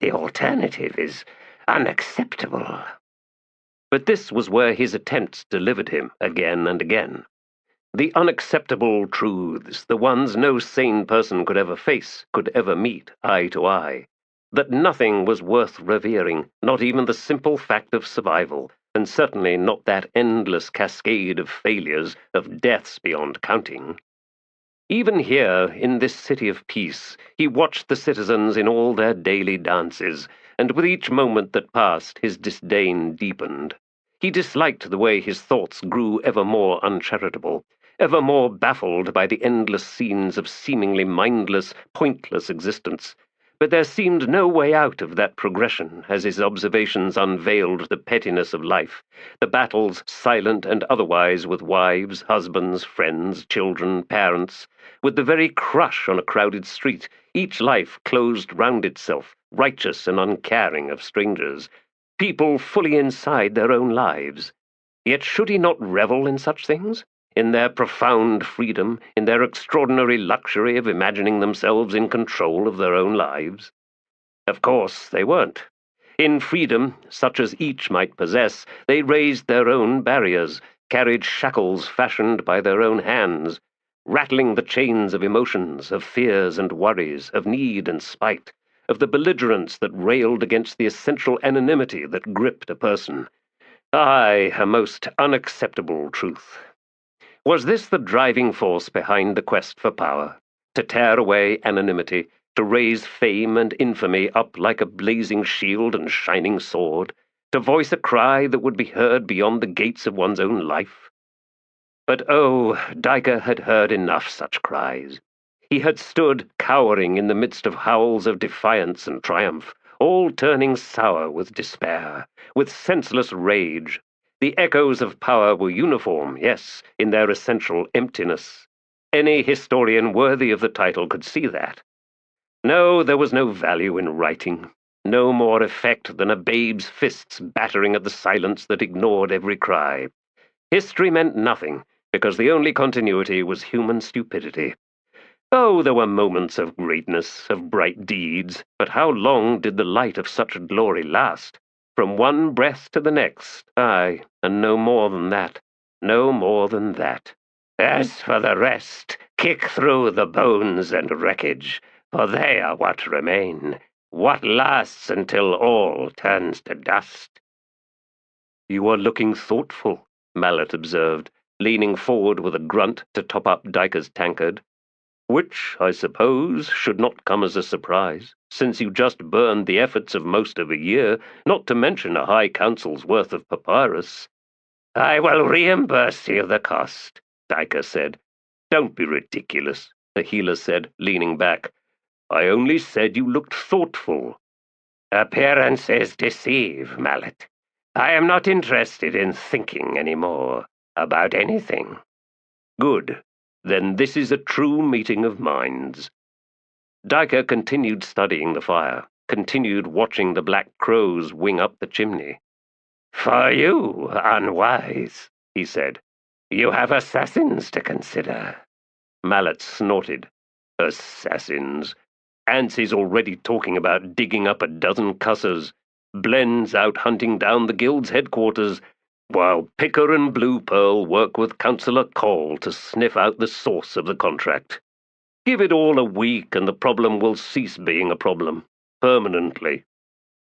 The alternative is unacceptable. But this was where his attempts delivered him again and again. The unacceptable truths, the ones no sane person could ever face, could ever meet eye to eye. That nothing was worth revering, not even the simple fact of survival, and certainly not that endless cascade of failures, of deaths beyond counting. Even here, in this city of peace, he watched the citizens in all their daily dances, and with each moment that passed his disdain deepened. He disliked the way his thoughts grew ever more uncharitable, ever more baffled by the endless scenes of seemingly mindless, pointless existence. But there seemed no way out of that progression as his observations unveiled the pettiness of life, the battles, silent and otherwise, with wives, husbands, friends, children, parents, with the very crush on a crowded street, each life closed round itself, righteous and uncaring of strangers, people fully inside their own lives. Yet should he not revel in such things? In their profound freedom, in their extraordinary luxury of imagining themselves in control of their own lives? Of course they weren't. In freedom, such as each might possess, they raised their own barriers, carried shackles fashioned by their own hands, rattling the chains of emotions, of fears and worries, of need and spite, of the belligerence that railed against the essential anonymity that gripped a person. Aye, a most unacceptable truth. Was this the driving force behind the quest for power? To tear away anonymity, to raise fame and infamy up like a blazing shield and shining sword, to voice a cry that would be heard beyond the gates of one's own life? But oh, Dyker had heard enough such cries. He had stood cowering in the midst of howls of defiance and triumph, all turning sour with despair, with senseless rage. The echoes of power were uniform, yes, in their essential emptiness. Any historian worthy of the title could see that. No, there was no value in writing, no more effect than a babe's fists battering at the silence that ignored every cry. History meant nothing, because the only continuity was human stupidity. Oh, there were moments of greatness, of bright deeds, but how long did the light of such glory last? From one breath to the next, aye, and no more than that, no more than that. As for the rest, kick through the bones and wreckage, for they are what remain, what lasts until all turns to dust. You are looking thoughtful, Mallet observed, leaning forward with a grunt to top up Dyker's tankard. Which, I suppose, should not come as a surprise, since you just burned the efforts of most of a year, not to mention a high council's worth of papyrus. I will reimburse you the cost, Dyker said. Don't be ridiculous, the healer said, leaning back. I only said you looked thoughtful. Appearances deceive, Mallet. I am not interested in thinking any more about anything. Good. Then this is a true meeting of minds. Dyker continued studying the fire, continued watching the black crows wing up the chimney. For you, unwise, he said. You have assassins to consider. Mallet snorted. Assassins. Ansie's already talking about digging up a dozen cussers. Blen's out hunting down the guild's headquarters, while Picker and Blue Pearl work with Councillor Cole to sniff out the source of the contract. Give it all a week and the problem will cease being a problem. Permanently.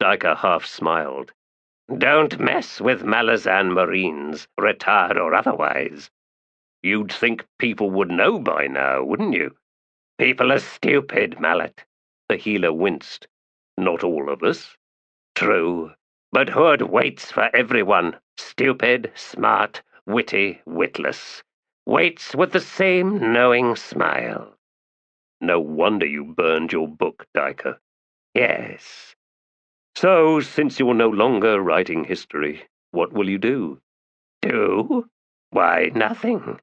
Dyker half smiled. Don't mess with Malazan Marines, retired or otherwise. You'd think people would know by now, wouldn't you? People are stupid, Mallet. The healer winced. Not all of us. True. But Hood waits for everyone. Stupid, smart, witty, witless. Waits with the same knowing smile. No wonder you burned your book, Dyker. Yes. So, since you're no longer writing history, what will you do? Do? Why, nothing.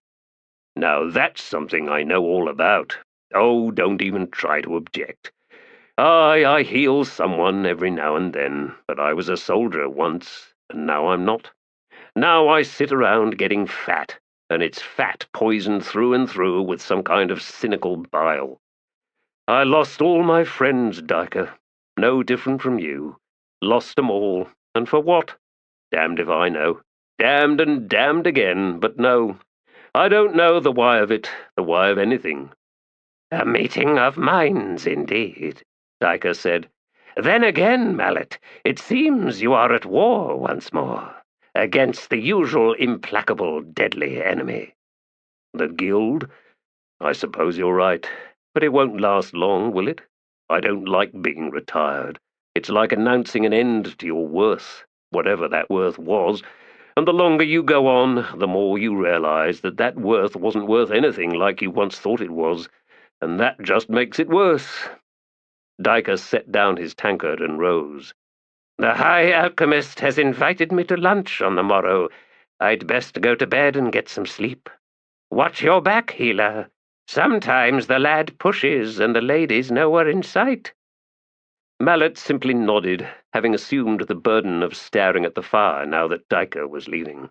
Now that's something I know all about. Oh, don't even try to object. I heal someone every now and then, but I was a soldier once, and now I'm not. Now I sit around getting fat, and it's fat poisoned through and through with some kind of cynical bile. I lost all my friends, Dyker. No different from you. Lost 'em all. And for what? Damned if I know. Damned and damned again, but no. I don't know the why of it, the why of anything. A meeting of minds, indeed, Dyker said. Then again, Mallet, it seems you are at war once more, against the usual implacable, deadly enemy. The Guild? I suppose you're right. But it won't last long, will it? I don't like being retired. It's like announcing an end to your worth, whatever that worth was, and the longer you go on, the more you realize that that worth wasn't worth anything like you once thought it was, and that just makes it worse. Dyker set down his tankard and rose. The High Alchemist has invited me to lunch on the morrow. I'd best go to bed and get some sleep. Watch your back, healer. Sometimes the lad pushes and the lady's nowhere in sight. Mallet simply nodded, having assumed the burden of staring at the fire now that Dyker was leaving.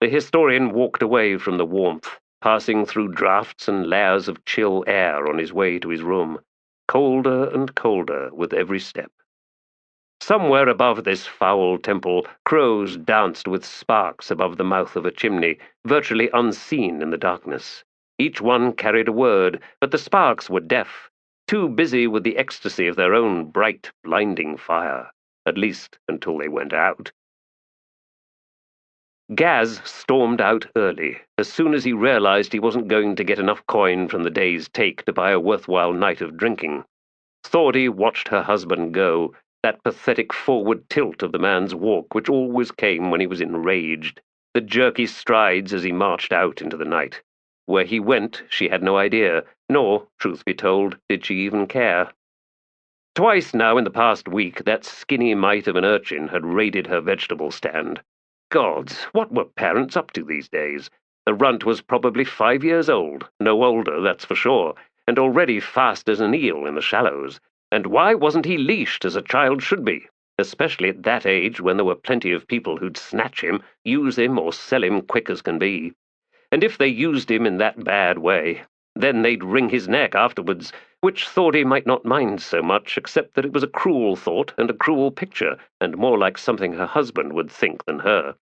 The historian walked away from the warmth, passing through draughts and layers of chill air on his way to his room, colder and colder with every step. Somewhere above this foul temple, crows danced with sparks above the mouth of a chimney, virtually unseen in the darkness. Each one carried a word, but the sparks were deaf, too busy with the ecstasy of their own bright, blinding fire, at least until they went out. Gaz stormed out early, as soon as he realized he wasn't going to get enough coin from the day's take to buy a worthwhile night of drinking. Thordy watched her husband go, that pathetic forward tilt of the man's walk which always came when he was enraged, the jerky strides as he marched out into the night. Where he went, she had no idea, nor, truth be told, did she even care. Twice now in the past week, that skinny mite of an urchin had raided her vegetable stand. Gods, what were parents up to these days? The runt was probably 5 years old, no older, that's for sure, and already fast as an eel in the shallows. And why wasn't he leashed as a child should be, especially at that age when there were plenty of people who'd snatch him, use him, or sell him quick as can be? And if they used him in that bad way, then they'd wring his neck afterwards, which Thordy might not mind so much, except that it was a cruel thought and a cruel picture, and more like something her husband would think than her.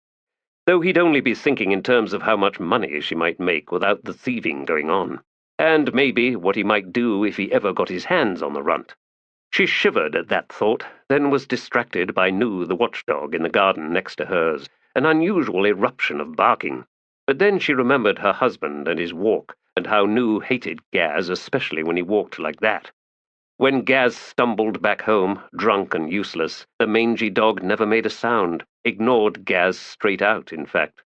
Though he'd only be thinking in terms of how much money she might make without the thieving going on, and maybe what he might do if he ever got his hands on the runt. She shivered at that thought, then was distracted by Nu the watchdog in the garden next to hers, an unusual eruption of barking. But then she remembered her husband and his walk, and how Nu hated Gaz, especially when he walked like that. When Gaz stumbled back home, drunk and useless, the mangy dog never made a sound, ignored Gaz straight out, in fact.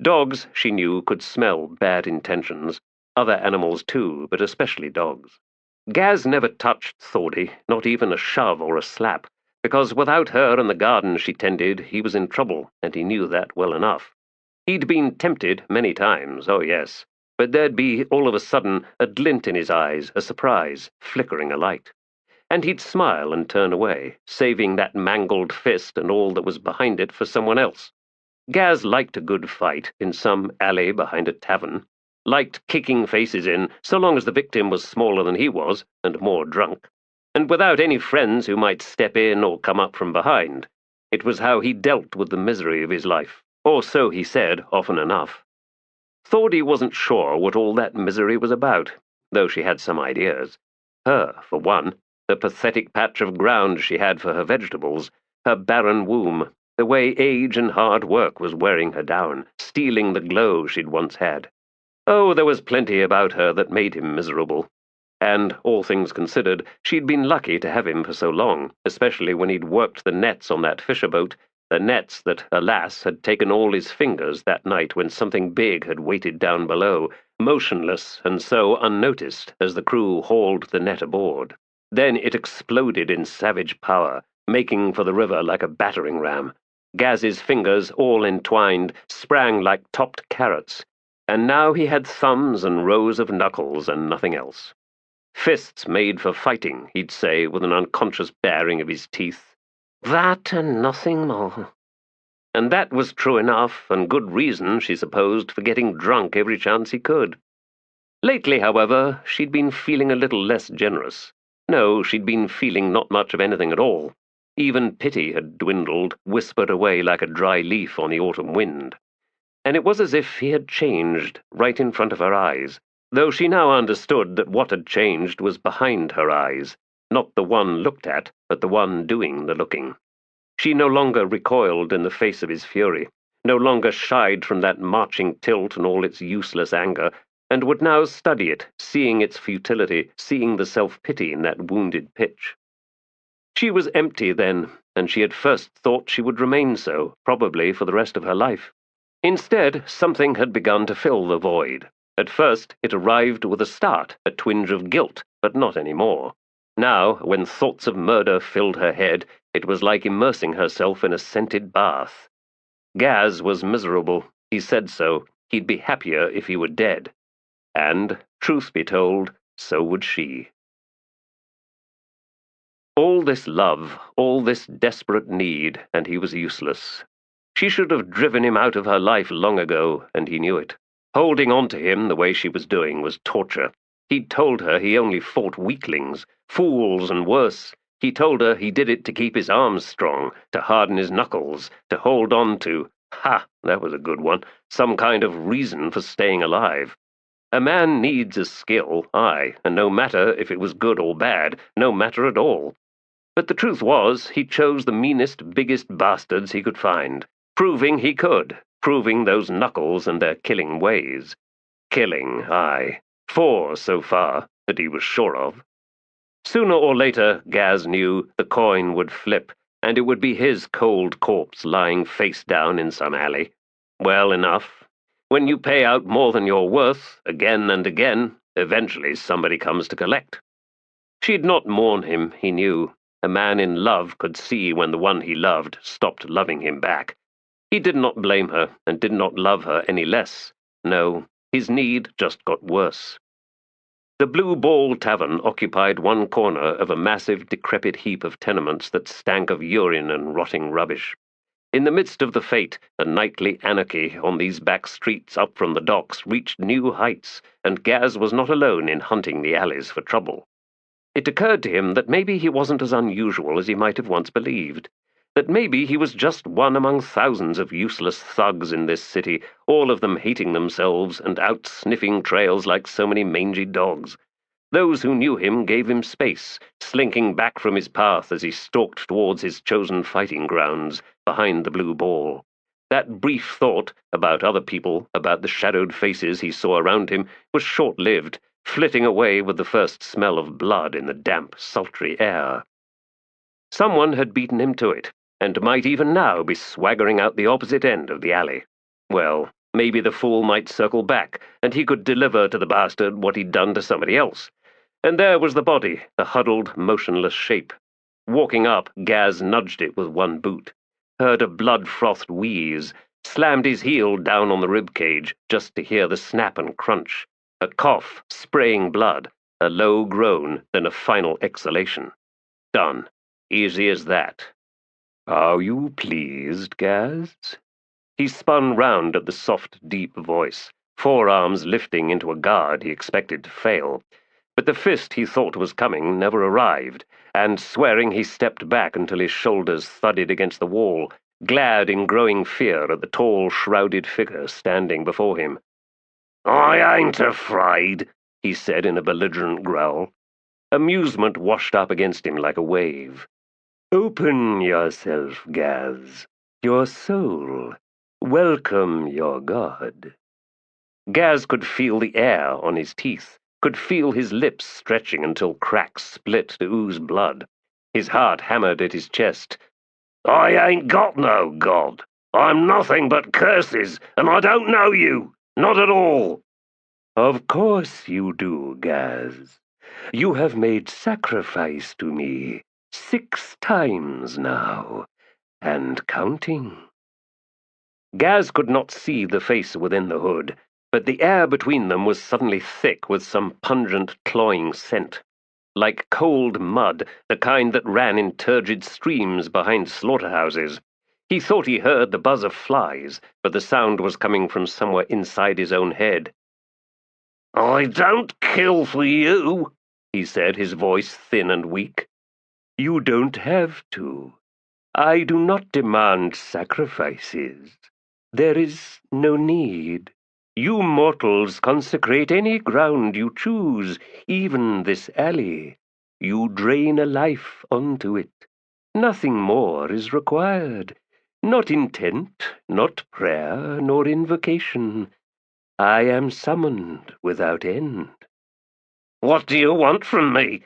Dogs, she knew, could smell bad intentions. Other animals too, but especially dogs. Gaz never touched Thordy, not even a shove or a slap, because without her and the garden she tended, he was in trouble, and he knew that well enough. He'd been tempted many times, oh yes, but there'd be all of a sudden a glint in his eyes, a surprise, flickering a light. And he'd smile and turn away, saving that mangled fist and all that was behind it for someone else. Gaz liked a good fight in some alley behind a tavern, liked kicking faces in, so long as the victim was smaller than he was, and more drunk, and without any friends who might step in or come up from behind. It was how he dealt with the misery of his life, or so he said often enough. Thordy wasn't sure what all that misery was about, though she had some ideas. Her, for one, the pathetic patch of ground she had for her vegetables, her barren womb, the way age and hard work was wearing her down, stealing the glow she'd once had. Oh, there was plenty about her that made him miserable. And, all things considered, she'd been lucky to have him for so long, especially when he'd worked the nets on that fisher boat, the nets that, alas, had taken all his fingers that night when something big had waited down below, motionless and so unnoticed as the crew hauled the net aboard. Then it exploded in savage power, making for the river like a battering ram. Gaz's fingers, all entwined, sprang like topped carrots, and now he had thumbs and rows of knuckles and nothing else. Fists made for fighting, he'd say, with an unconscious baring of his teeth. That and nothing more. And that was true enough, and good reason, she supposed, for getting drunk every chance he could. Lately, however, she'd been feeling a little less generous. No, she'd been feeling not much of anything at all. Even pity had dwindled, whispered away like a dry leaf on the autumn wind. And it was as if he had changed, right in front of her eyes, though she now understood that what had changed was behind her eyes, not the one looked at, but the one doing the looking. She no longer recoiled in the face of his fury, no longer shied from that marching tilt and all its useless anger, and would now study it, seeing its futility, seeing the self-pity in that wounded pitch. She was empty then, and she had first thought she would remain so, probably for the rest of her life. Instead, something had begun to fill the void. At first, it arrived with a start, a twinge of guilt, but not any more. Now, when thoughts of murder filled her head, it was like immersing herself in a scented bath. Gaz was miserable. He said so. He'd be happier if he were dead. And, truth be told, so would she. All this love, all this desperate need, and he was useless. She should have driven him out of her life long ago, and he knew it. Holding on to him the way she was doing was torture. He'd told her he only fought weaklings, fools and worse. He told her he did it to keep his arms strong, to harden his knuckles, to hold on to, that was a good one, some kind of reason for staying alive. A man needs a skill, aye, and no matter if it was good or bad, no matter at all. But the truth was, he chose the meanest, biggest bastards he could find, proving he could, proving those knuckles and their killing ways. Killing, aye. 4 so far, that he was sure of. Sooner or later, Gaz knew, the coin would flip, and it would be his cold corpse lying face down in some alley. Well enough. When you pay out more than you're worth, again and again, eventually somebody comes to collect. She'd not mourn him, he knew. A man in love could see when the one he loved stopped loving him back. He did not blame her, and did not love her any less. No, his need just got worse. The Blue Ball Tavern occupied one corner of a massive, decrepit heap of tenements that stank of urine and rotting rubbish. In the midst of the fete, the nightly anarchy on these back streets up from the docks reached new heights, and Gaz was not alone in hunting the alleys for trouble. It occurred to him that maybe he wasn't as unusual as he might have once believed, that maybe he was just one among thousands of useless thugs in this city, all of them hating themselves and out sniffing trails like so many mangy dogs. Those who knew him gave him space, slinking back from his path as he stalked towards his chosen fighting grounds, behind the blue ball. That brief thought, about other people, about the shadowed faces he saw around him, was short-lived, flitting away with the first smell of blood in the damp, sultry air. Someone had beaten him to it, and might even now be swaggering out the opposite end of the alley. Well, maybe the fool might circle back, and he could deliver to the bastard what he'd done to somebody else. And there was the body, a huddled, motionless shape. Walking up, Gaz nudged it with one boot, heard a blood-frothed wheeze, slammed his heel down on the rib cage just to hear the snap and crunch. A cough, spraying blood, a low groan, then a final exhalation. Done. Easy as that. "Are you pleased, Gaz?" He spun round at the soft, deep voice, forearms lifting into a guard he expected to fail. But the fist he thought was coming never arrived, and swearing he stepped back until his shoulders thudded against the wall, glad in growing fear at the tall, shrouded figure standing before him. "I ain't afraid," he said in a belligerent growl. Amusement washed up against him like a wave. "Open yourself, Gaz. Your soul. Welcome your god." Gaz could feel the air on his teeth, could feel his lips stretching until cracks split to ooze blood. His heart hammered at his chest. "I ain't got no god. I'm nothing but curses, and I don't know you. Not at all." "Of course you do, Gaz. You have made sacrifice to me, 6 times now, and counting." Gaz could not see the face within the hood, but the air between them was suddenly thick with some pungent, cloying scent. Like cold mud, the kind that ran in turgid streams behind slaughterhouses. He thought he heard the buzz of flies, but the sound was coming from somewhere inside his own head. "I don't kill for you," he said, his voice thin and weak. "You don't have to. I do not demand sacrifices. There is no need. You mortals consecrate any ground you choose, even this alley. You drain a life onto it. Nothing more is required. Not intent, not prayer, nor invocation. I am summoned without end." "What do you want from me?"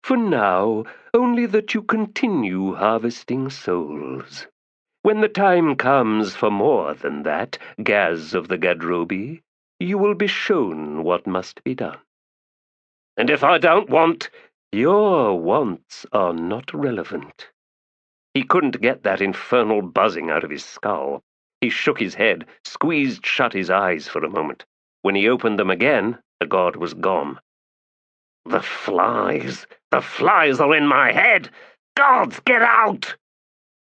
"For now, only that you continue harvesting souls. When the time comes for more than that, Gaz of the Gadrobi, you will be shown what must be done." "And if I don't want—" "Your wants are not relevant." He couldn't get that infernal buzzing out of his skull. He shook his head, squeezed shut his eyes for a moment. When he opened them again, the god was gone. "The flies! The flies are in my head! Gods, get out!"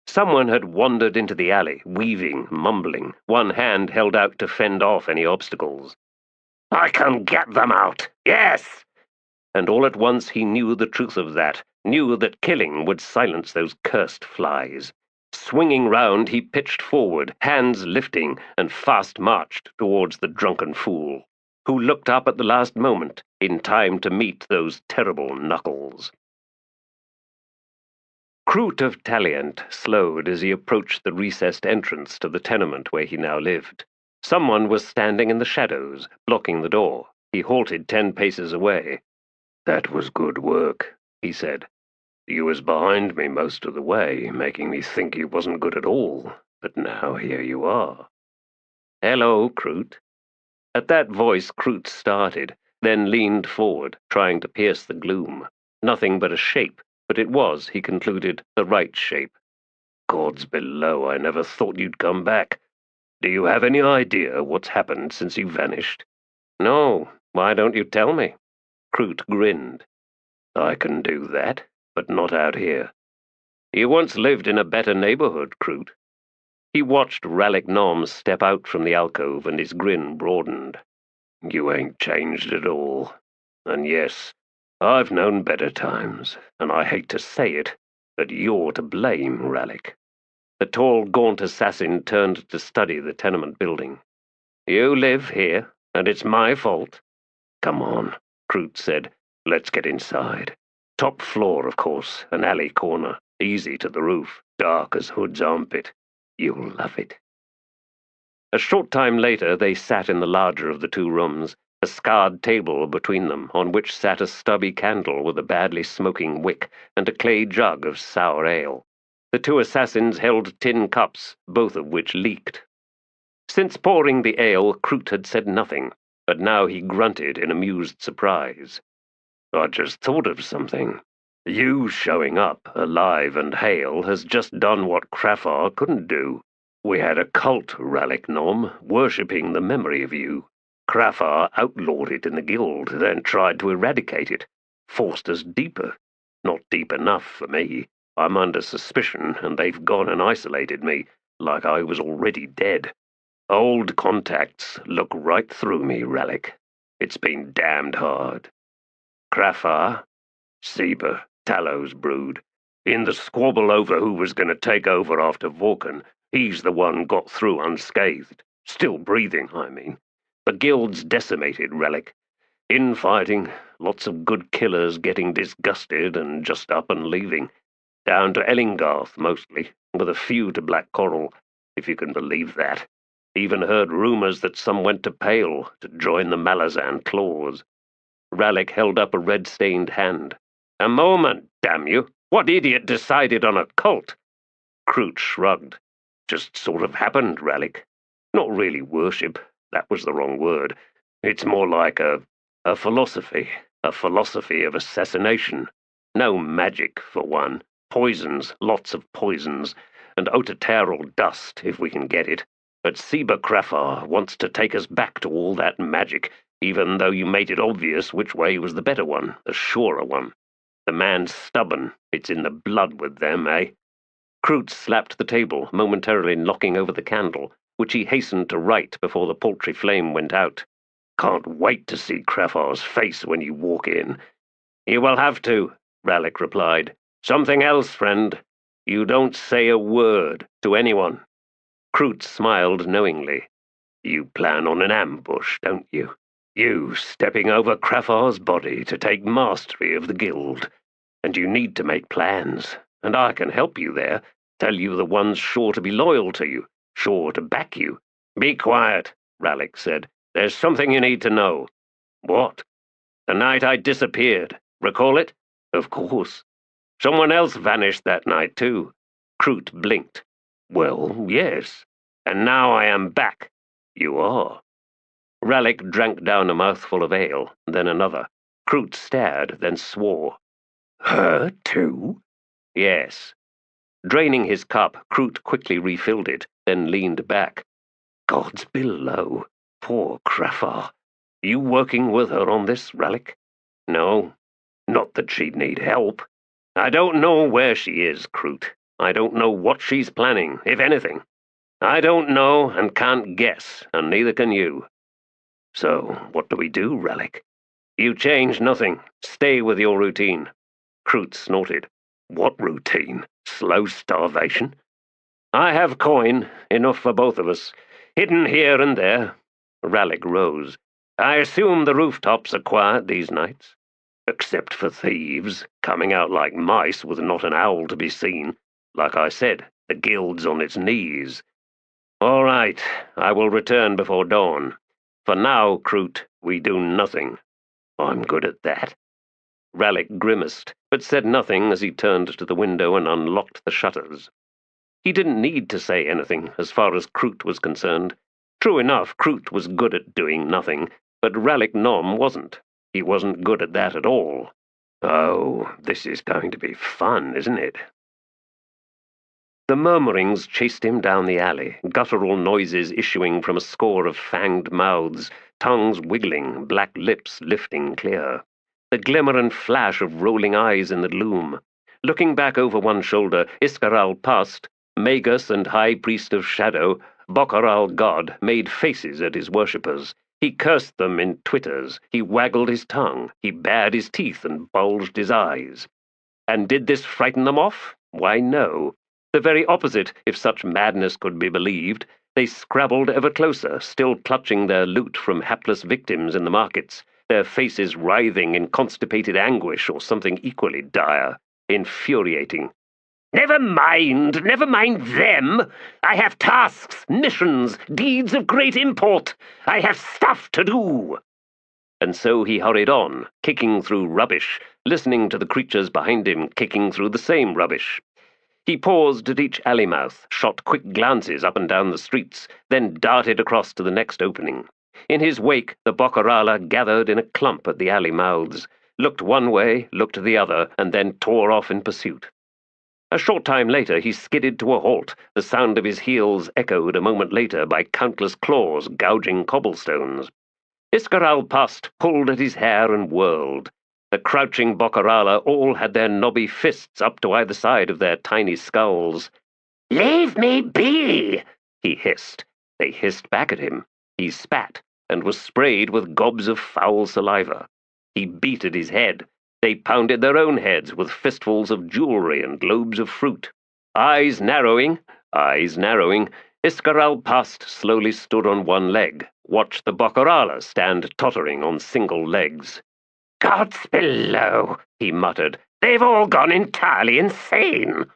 Someone had wandered into the alley, weaving, mumbling, one hand held out to fend off any obstacles. "I can get them out, yes!" And all at once he knew the truth of that, knew that killing would silence those cursed flies. Swinging round, he pitched forward, hands lifting, and fast marched towards the drunken fool, who looked up at the last moment, in time to meet those terrible knuckles. Kruppe of Taliant slowed as he approached the recessed entrance to the tenement where he now lived. Someone was standing in the shadows, blocking the door. He halted 10 paces away. "That was good work," he said. "You was behind me most of the way, making me think you wasn't good at all. But now here you are." "Hello, Kruppe." At that voice Kruppe started, then leaned forward, trying to pierce the gloom. Nothing but a shape, but it was, he concluded, the right shape. "Gods below, I never thought you'd come back. Do you have any idea what's happened since you vanished?" "No. Why don't you tell me?" Kruppe grinned. "I can do that, but not out here. You once lived in a better neighborhood, Kruppe." He watched Rallick Nom step out from the alcove, and his grin broadened. "You ain't changed at all. And yes, I've known better times, and I hate to say it, but you're to blame, Rallick." The tall, gaunt assassin turned to study the tenement building. "You live here, and it's my fault?" "Come on," Kruppe said. "Let's get inside. Top floor, of course, an alley corner, easy to the roof, dark as Hood's armpit. You'll love it." A short time later they sat in the larger of the 2 rooms, a scarred table between them, on which sat a stubby candle with a badly smoking wick and a clay jug of sour ale. The 2 assassins held tin cups, both of which leaked. Since pouring the ale, Kruppe had said nothing, but now he grunted in amused surprise. "I just thought of something. You showing up, alive and hale, has just done what Kruppe couldn't do. We had a cult, Rallick Nom, worshipping the memory of you. Kruppe outlawed it in the guild, then tried to eradicate it. Forced us deeper. Not deep enough for me. I'm under suspicion, and they've gone and isolated me, like I was already dead. Old contacts look right through me, Rallick. It's been damned hard. Kruppe, Sieber, Tallow's brood. In the squabble over who was going to take over after Vorken, he's the one got through unscathed. Still breathing, I mean. The guild's decimated, Rallick. Infighting, lots of good killers getting disgusted and just up and leaving. Down to Ellingarth, mostly, with a few to Black Coral, if you can believe that. Even heard rumors that some went to Pale to join the Malazan claws." Rallick held up a red-stained hand. "A moment, damn you! What idiot decided on a cult?" Kruppe shrugged. "Just sort of happened, Rallick. Not really worship, that was the wrong word. It's more like a philosophy of assassination. No magic, for one. Poisons, lots of poisons, and otateral dust, if we can get it. But Seba Krafar wants to take us back to all that magic, even though you made it obvious which way was the better one, the surer one. The man's stubborn. It's in the blood with them, eh? Kroot slapped the table, momentarily knocking over the candle, which he hastened to right before the paltry flame went out. Can't wait to see Krafar's face when you walk in. You will have to, Rallick replied. Something else, friend. You don't say a word to anyone. Kroot smiled knowingly. You plan on an ambush, don't you? You stepping over Krafar's body to take mastery of the guild. And you need to make plans, and I can help you there, tell you the ones sure to be loyal to you, sure to back you. Be quiet, Rallick said. There's something you need to know. What? The night I disappeared. Recall it? Of course. Someone else vanished that night, too. Kroot blinked. Well, yes. And now I am back. You are. Rallick drank down a mouthful of ale, then another. Kroot stared, then swore. Her, too? Yes. Draining his cup, Kroot quickly refilled it, then leaned back. Gods below. Poor Krafar. You working with her on this, Rallick? No. Not that she'd need help. I don't know where she is, Kroot. I don't know what she's planning, if anything. I don't know and can't guess, and neither can you. So, what do we do, Rallick? You change nothing. Stay with your routine. Kroot snorted. What routine? Slow starvation? I have coin, enough for both of us, hidden here and there. Rallick rose. I assume the rooftops are quiet these nights. Except for thieves, coming out like mice with not an owl to be seen. Like I said, the guild's on its knees. All right, I will return before dawn. For now, Kroot, we do nothing. I'm good at that. Rallick grimaced, but said nothing as he turned to the window and unlocked the shutters. He didn't need to say anything as far as Kroot was concerned. True enough, Kroot was good at doing nothing, but Rallick Nom wasn't. He wasn't good at that at all. Oh, this is going to be fun, isn't it? The murmurings chased him down the alley, guttural noises issuing from a score of fanged mouths, tongues wiggling, black lips lifting clear. The glimmer and flash of rolling eyes in the gloom. Looking back over one shoulder, Iskaral passed. Magus and High Priest of Shadow, Bokharal God, made faces at his worshippers. He cursed them in twitters, he waggled his tongue, he bared his teeth and bulged his eyes. And did this frighten them off? Why, no. The very opposite, if such madness could be believed. They scrabbled ever closer, still clutching their loot from hapless victims in the markets, their faces writhing in constipated anguish or something equally dire, infuriating. Never mind them. I have tasks, missions, deeds of great import. I have stuff to do. And so he hurried on, kicking through rubbish, listening to the creatures behind him kicking through the same rubbish. He paused at each alley mouth, shot quick glances up and down the streets, then darted across to the next opening. In his wake, the Bokharala gathered in a clump at the alley mouths, looked one way, looked the other, and then tore off in pursuit. A short time later he skidded to a halt, the sound of his heels echoed a moment later by countless claws gouging cobblestones. Iskaral passed, pulled at his hair and whirled. The crouching Bokharala all had their knobby fists up to either side of their tiny skulls. "Leave me be!" he hissed. They hissed back at him. He spat, and was sprayed with gobs of foul saliva. He beat at his head. They pounded their own heads with fistfuls of jewelry and globes of fruit. Eyes narrowing, Iskaral passed slowly stood on one leg, watched the Bokharala stand tottering on single legs. "Gods below," he muttered. "They've all gone entirely insane."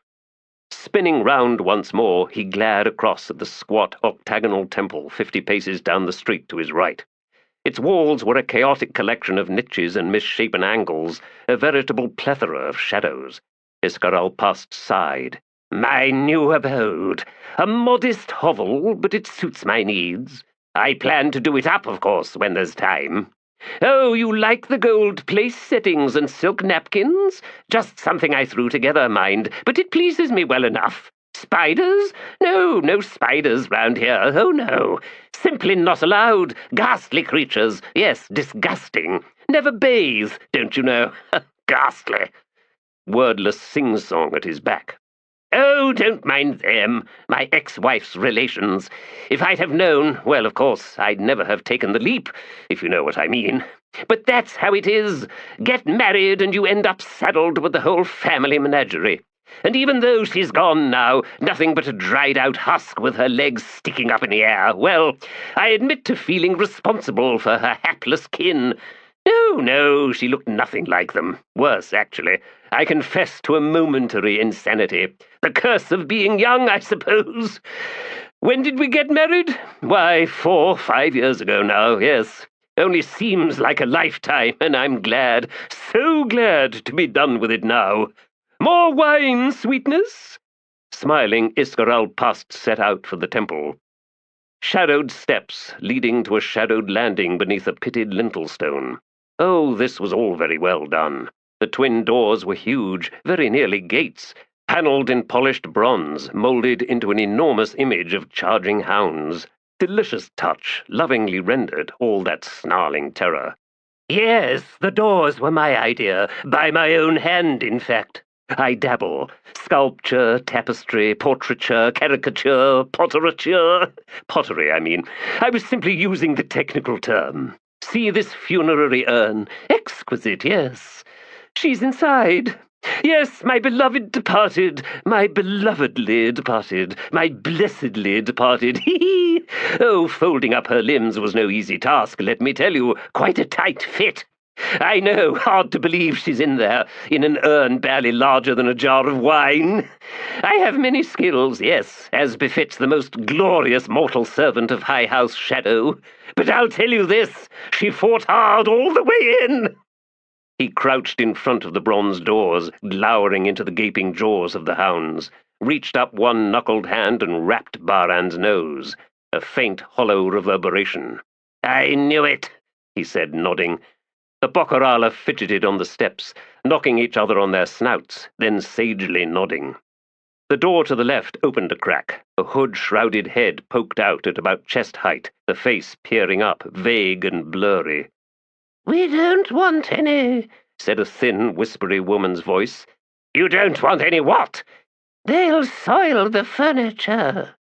Spinning round once more, he glared across at the squat octagonal temple 50 paces down the street to his right. Its walls were a chaotic collection of niches and misshapen angles, a veritable plethora of shadows. Iskaral passed sighed. "My new abode. A modest hovel, but it suits my needs. I plan to do it up, of course, when there's time." Oh, you like the gold place settings and silk napkins? Just something I threw together, mind, but it pleases me well enough. Spiders? No, no spiders round here. Oh, no. Simply not allowed. Ghastly creatures. Yes, disgusting. Never bathe, don't you know? Ghastly. Wordless sing-song at his back. Oh, don't mind them, my ex-wife's relations. If I'd have known, well, of course, I'd never have taken the leap, if you know what I mean. But that's how it is. Get married and you end up saddled with the whole family menagerie. And even though she's gone now, nothing but a dried-out husk with her legs sticking up in the air, well, I admit to feeling responsible for her hapless kin. No, no, she looked nothing like them. Worse, actually. I confess to a momentary insanity. The curse of being young, I suppose. When did we get married? Why, 5 years ago now, yes. Only seems like a lifetime, and I'm glad, so glad to be done with it now. More wine, sweetness? Smiling, Iscar-al-Past set out for the temple. Shadowed steps leading to a shadowed landing beneath a pitted lintel stone. Oh, this was all very well done. The twin doors were huge, very nearly gates, panelled in polished bronze, moulded into an enormous image of charging hounds. Delicious touch, lovingly rendered, all that snarling terror. Yes, the doors were my idea, by my own hand, in fact. I dabble. Sculpture, tapestry, portraiture, caricature, potterature. Pottery, I mean. I was simply using the technical term. See this funerary urn. Exquisite, yes. She's inside. Yes, my beloved departed, my belovedly departed, my blessedly departed. Hee-hee! Oh, folding up her limbs was no easy task, let me tell you. Quite a tight fit. I know, hard to believe she's in there, in an urn barely larger than a jar of wine. I have many skills, yes, as befits the most glorious mortal servant of High House Shadow. But I'll tell you this, she fought hard all the way in. He crouched in front of the bronze doors, glowering into the gaping jaws of the hounds, reached up one knuckled hand and rapped Baran's nose, a faint, hollow reverberation. I knew it, he said, nodding. The Bokarala fidgeted on the steps, knocking each other on their snouts, then sagely nodding. The door to the left opened a crack. A hood-shrouded head poked out at about chest height, the face peering up, vague and blurry. "We don't want any," said a thin, whispery woman's voice. "You don't want any what?" "They'll soil the furniture."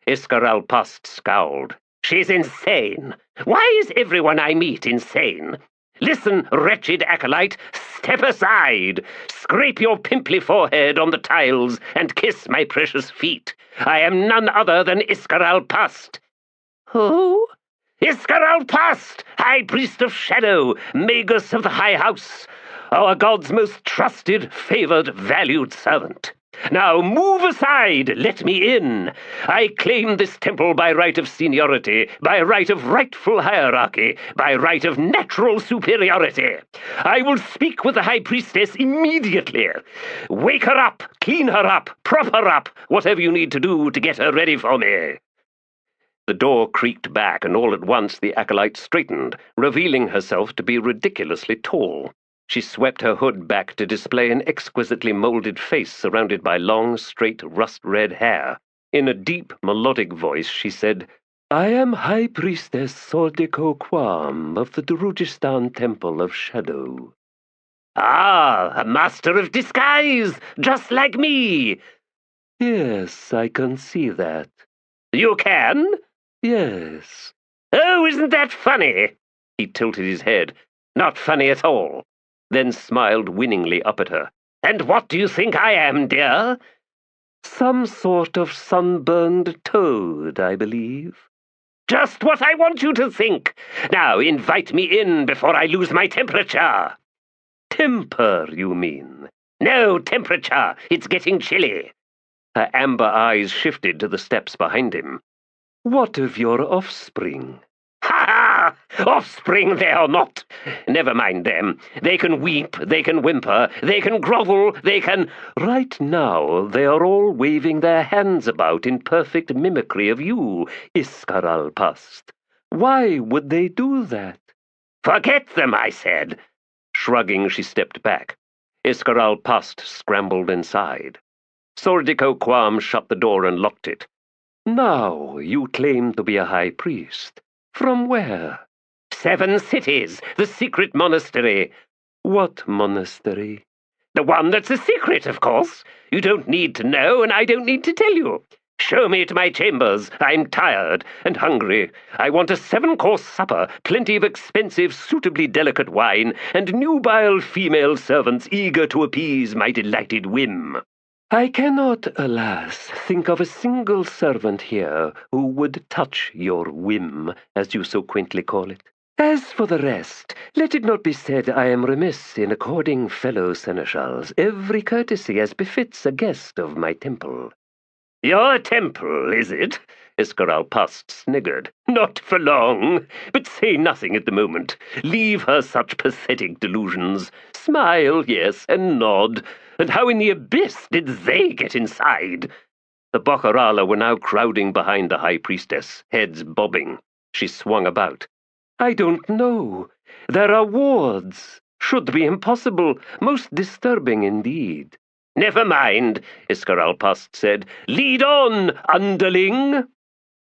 Iscar-al-Past scowled. "She's insane. Why is everyone I meet insane? Listen, wretched acolyte, step aside. Scrape your pimply forehead on the tiles and kiss my precious feet. I am none other than Iscar-al-Past." "Who?" "Iscar-al-Past, High Priest of Shadow, Magus of the High House, our god's most trusted, favored, valued servant. Now move aside, let me in. I claim this temple by right of seniority, by right of rightful hierarchy, by right of natural superiority. I will speak with the High Priestess immediately. Wake her up, clean her up, prop her up, whatever you need to do to get her ready for me." The door creaked back, and all at once the acolyte straightened, revealing herself to be ridiculously tall. She swept her hood back to display an exquisitely molded face surrounded by long, straight, rust-red hair. In a deep, melodic voice, she said, "I am High Priestess Sordiko Quam of the Darujhistan Temple of Shadow." "Ah, a master of disguise, just like me." "Yes, I can see that." "You can?" "Yes." "Oh, isn't that funny?" He tilted his head. "Not funny at all." Then smiled winningly up at her. "And what do you think I am, dear?" "Some sort of sunburned toad, I believe." "Just what I want you to think. Now invite me in before I lose my temperature." "Temper, you mean?" "No, temperature. It's getting chilly." Her amber eyes shifted to the steps behind him. "What of your offspring?" "Ha ha! Offspring they are not. Never mind them. They can weep, they can whimper, they can grovel, they can—" "Right now they are all waving their hands about in perfect mimicry of you, Iscar-al-Past. Why would they do that?" Forget them, I said. Shrugging, she stepped back. Iscaral Past scrambled inside. Sordico Quam shut the door and locked it. Now you claim to be a high priest. From where? 7 cities, the secret monastery. What monastery? The one that's a secret, of course. You don't need to know, and I don't need to tell you. Show me to my chambers. I'm tired and hungry. I want a 7-course supper, plenty of expensive, suitably delicate wine, and nubile female servants eager to appease my delighted whim. I cannot, alas, think of a single servant here who would touch your whim, as you so quaintly call it. As for the rest, let it not be said I am remiss in according fellow seneschals every courtesy as befits a guest of my temple. Your temple, is it? Iscaral Past sniggered. Not for long. But say nothing at the moment. Leave her such pathetic delusions. Smile, yes, and nod. And how in the abyss did they get inside? The Boccarala were now crowding behind the high priestess, heads bobbing. She swung about. I don't know. There are wards. Should be impossible. Most disturbing indeed. Never mind, Iscaral Past said. Lead on, underling.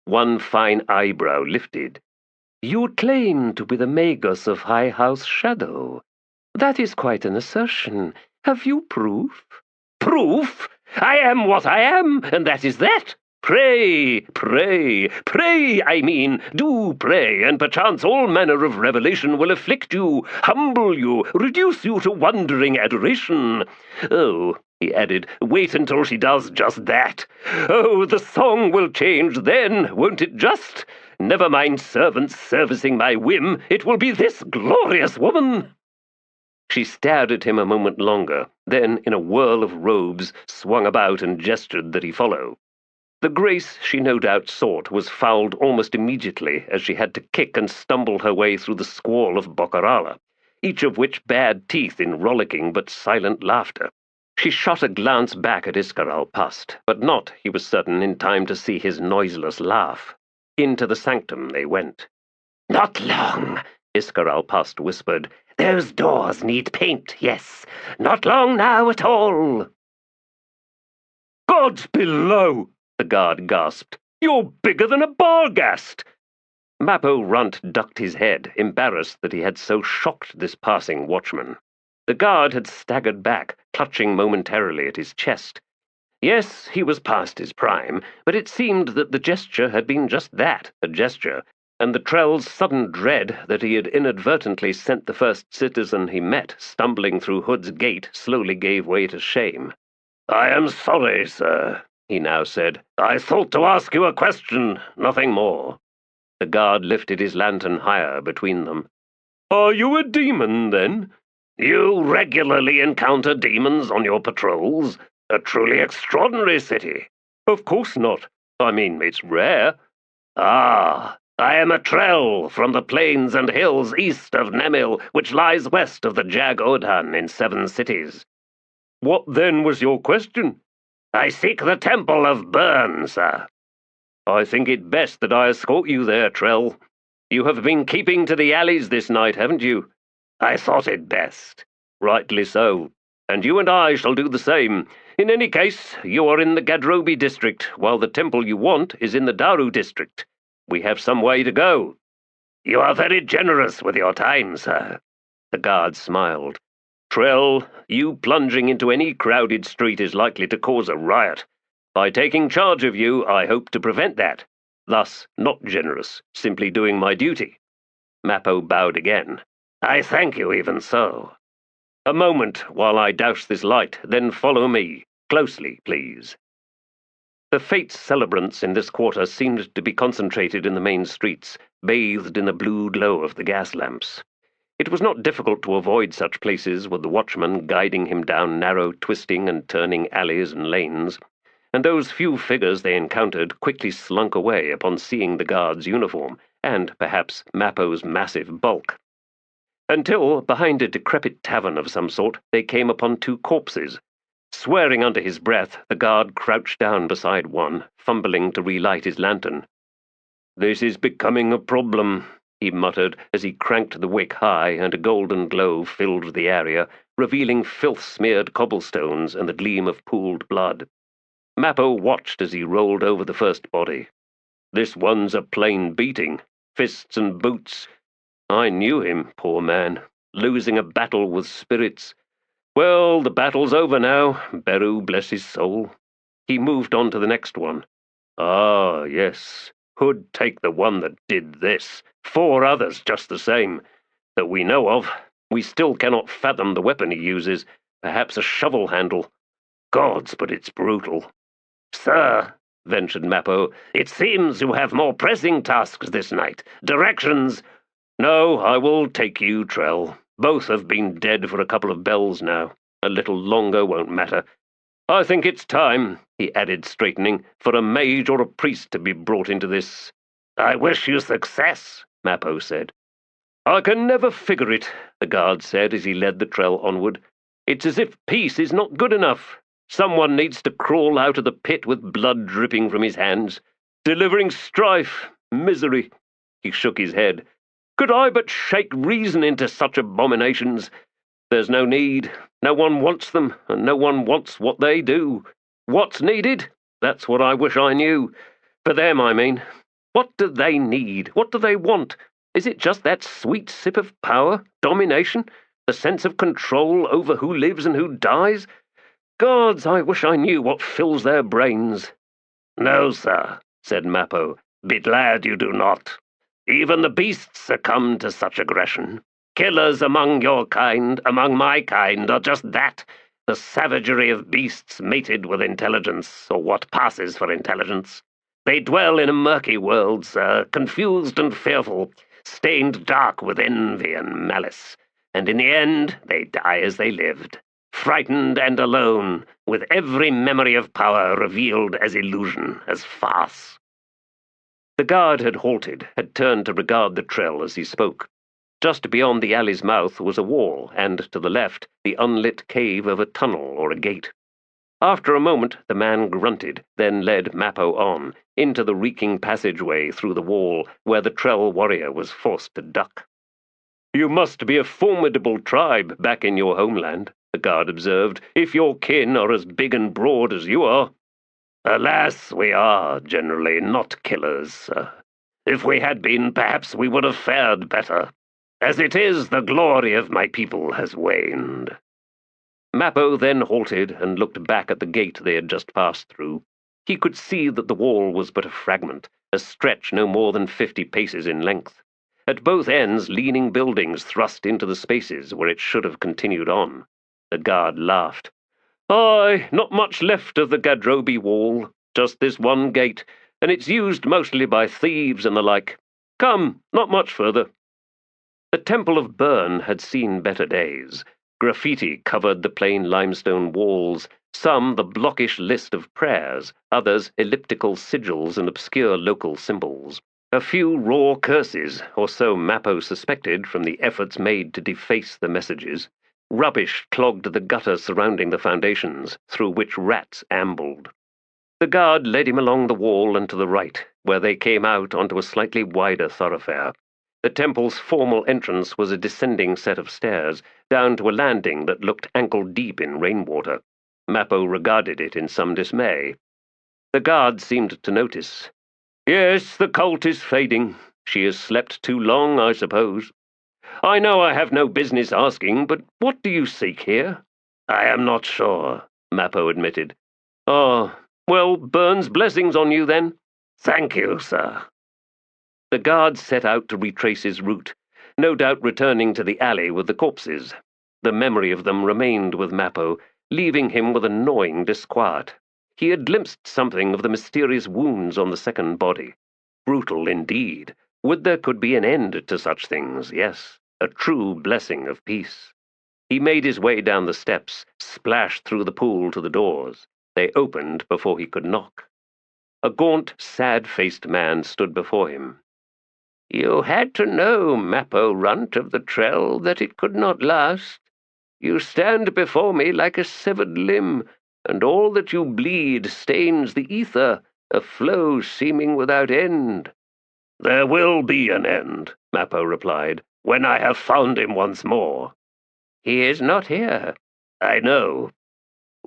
One fine eyebrow lifted. You claim to be the Magos of High House Shadow. That is quite an assertion. Have you proof? Proof? I am what I am, and that is that. Pray, I mean, do pray, and perchance all manner of revelation will afflict you, humble you, reduce you to wondering adoration. Oh, he added, wait until she does just that. Oh, the song will change then, won't it just? Never mind servants servicing my whim, it will be this glorious woman. She stared at him a moment longer, then, in a whirl of robes, swung about and gestured that he follow. The grace she no doubt sought was fouled almost immediately as she had to kick and stumble her way through the squall of Boccarala, each of which bared teeth in rollicking but silent laughter. She shot a glance back at Iscaral Past, but not, he was certain, in time to see his noiseless laugh. Into the sanctum they went. Not long, Iscaral Past whispered. Those doors need paint, yes. Not long now at all. Gods below! The guard gasped. You're bigger than a barghast! Mappo Runt ducked his head, embarrassed that he had so shocked this passing watchman. The guard had staggered back, clutching momentarily at his chest. Yes, he was past his prime, but it seemed that the gesture had been just that, a gesture, and the Trell's sudden dread that he had inadvertently sent the first citizen he met stumbling through Hood's gate slowly gave way to shame. I am sorry, sir, he now said. I thought to ask you a question, nothing more. The guard lifted his lantern higher between them. Are you a demon, then? You regularly encounter demons on your patrols? A truly extraordinary city. Of course not. I mean, it's rare. Ah, I am a Trell from the plains and hills east of Nemil, which lies west of the Jag-Odhan in 7 cities. What then was your question? I seek the Temple of Burn, sir. I think it best that I escort you there, Trell. You have been keeping to the alleys this night, haven't you? I thought it best. Rightly so. And you and I shall do the same. In any case, you are in the Gadrobi district, while the temple you want is in the Daru district. We have some way to go. You are very generous with your time, sir. The guard smiled. Trell, you plunging into any crowded street is likely to cause a riot. By taking charge of you, I hope to prevent that. Thus, not generous, simply doing my duty. Mappo bowed again. I thank you even so. A moment while I douse this light, then follow me. Closely, please. The Fates celebrants in this quarter seemed to be concentrated in the main streets, bathed in the blue glow of the gas lamps. It was not difficult to avoid such places with the watchman guiding him down narrow, twisting and turning alleys and lanes, and those few figures they encountered quickly slunk away upon seeing the guard's uniform, and, perhaps, Mappo's massive bulk. Until, behind a decrepit tavern of some sort, they came upon 2 corpses. Swearing under his breath, the guard crouched down beside one, fumbling to relight his lantern. This is becoming a problem, he muttered as he cranked the wick high and a golden glow filled the area, revealing filth-smeared cobblestones and the gleam of pooled blood. Mappo watched as he rolled over the first body. This one's a plain beating, fists and boots. I knew him, poor man, losing a battle with spirits. Well, the battle's over now, Beru bless his soul. He moved on to the next one. Ah, yes, who'd take the one that did this? 4 others just the same, that we know of. We still cannot fathom the weapon he uses, perhaps a shovel handle. Gods, but it's brutal. Sir, ventured Mappo, it seems you have more pressing tasks this night. Directions. No, I will take you, Trell. Both have been dead for a couple of bells now. A little longer won't matter. I think it's time, he added, straightening, for a mage or a priest to be brought into this. I wish you success, Mappo said. I can never figure it, the guard said as he led the Trell onward. It's as if peace is not good enough. Someone needs to crawl out of the pit with blood dripping from his hands, delivering strife, misery. He shook his head. Could I but shake reason into such abominations? There's no need. No one wants them, and no one wants what they do. What's needed? That's what I wish I knew. For them, I mean. What do they need? What do they want? Is it just that sweet sip of power, domination, the sense of control over who lives and who dies? Gods, I wish I knew what fills their brains. No, sir, said Mappo. Be glad you do not. Even the beasts succumb to such aggression. Killers among your kind, among my kind, are just that, the savagery of beasts mated with intelligence, or what passes for intelligence. They dwell in a murky world, sir, confused and fearful, stained dark with envy and malice, and in the end they die as they lived, frightened and alone, with every memory of power revealed as illusion, as farce. The guard had halted, had turned to regard the Trell as he spoke. Just beyond the alley's mouth was a wall, and to the left, the unlit cave of a tunnel or a gate. After a moment, the man grunted, then led Mappo on, into the reeking passageway through the wall, where the Trell warrior was forced to duck. You must be a formidable tribe back in your homeland, the guard observed, if your kin are as big and broad as you are. Alas, we are generally not killers, sir. If we had been, perhaps we would have fared better. As it is, the glory of my people has waned. Mappo then halted and looked back at the gate they had just passed through. He could see that the wall was but a fragment, a stretch no more than 50 paces in length. At both ends, leaning buildings thrust into the spaces where it should have continued on. The guard laughed. Aye, not much left of the Gadrobi wall, just this one gate, and it's used mostly by thieves and the like. Come, not much further. The Temple of Burn had seen better days. Graffiti covered the plain limestone walls, some the blockish list of prayers, others elliptical sigils and obscure local symbols. A few raw curses, or so Mappo suspected from the efforts made to deface the messages. Rubbish clogged the gutter surrounding the foundations, through which rats ambled. The guard led him along the wall and to the right, where they came out onto a slightly wider thoroughfare. The temple's formal entrance was a descending set of stairs, down to a landing that looked ankle-deep in rainwater. Mappo regarded it in some dismay. The guard seemed to notice. Yes, the cult is fading. She has slept too long, I suppose. I know I have no business asking, but what do you seek here? I am not sure, Mappo admitted. Oh, well, Burn's blessings on you, then. Thank you, sir. The guard set out to retrace his route, no doubt returning to the alley with the corpses. The memory of them remained with Mappo, leaving him with a gnawing disquiet. He had glimpsed something of the mysterious wounds on the second body. Brutal indeed. Would there could be an end to such things, yes, a true blessing of peace. He made his way down the steps, splashed through the pool to the doors. They opened before he could knock. A gaunt, sad-faced man stood before him. You had to know, Mappo Runt of the Trell, that it could not last. You stand before me like a severed limb, and all that you bleed stains the ether, a flow seeming without end. There will be an end, Mappo replied, when I have found him once more. He is not here. I know.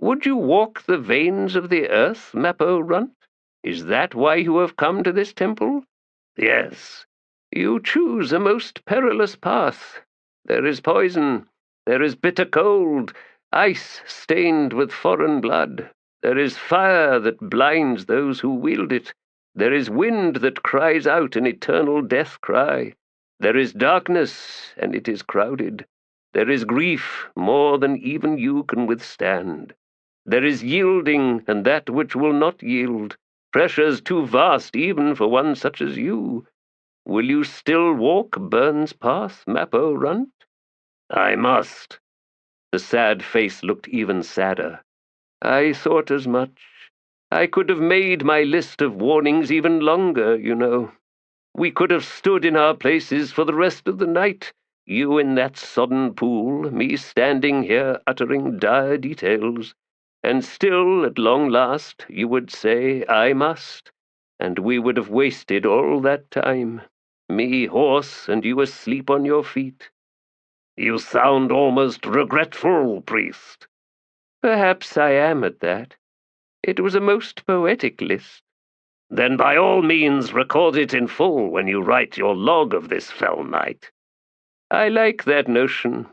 Would you walk the veins of the earth, Mappo Runt? Is that why you have come to this temple? Yes. You choose a most perilous path. There is poison. There is bitter cold, ice stained with foreign blood. There is fire that blinds those who wield it. There is wind that cries out an eternal death cry. There is darkness, and it is crowded. There is grief more than even you can withstand. There is yielding, and that which will not yield. Pressures too vast even for one such as you. Will you still walk Burn's path, Mappo Runt? I must. The sad face looked even sadder. I thought as much. I could have made my list of warnings even longer, you know. We could have stood in our places for the rest of the night, you in that sodden pool, me standing here uttering dire details, and still, at long last, you would say, I must, and we would have wasted all that time. Me hoarse, and you asleep on your feet. You sound almost regretful, priest. Perhaps I am at that. It was a most poetic list. Then by all means record it in full when you write your log of this fell night. I like that notion.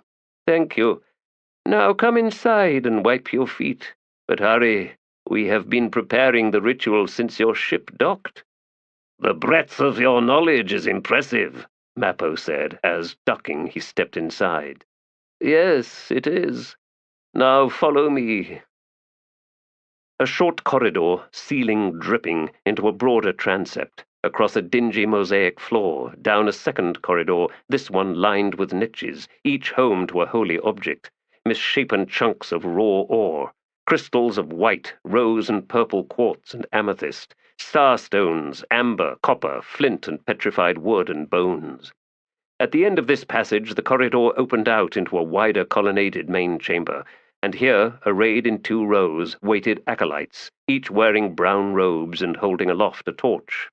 Thank you. Now come inside and wipe your feet. But hurry, we have been preparing the ritual since your ship docked. The breadth of your knowledge is impressive, Mappo said, as, ducking, he stepped inside. Yes, it is. Now follow me. A short corridor, ceiling dripping, into a broader transept, across a dingy mosaic floor, down a second corridor, this one lined with niches, each home to a holy object, misshapen chunks of raw ore, crystals of white, rose and purple quartz and amethyst, starstones, amber, copper, flint and petrified wood and bones. At the end of this passage the corridor opened out into a wider colonnaded main chamber, and here, arrayed in 2 rows, waited acolytes, each wearing brown robes and holding aloft a torch.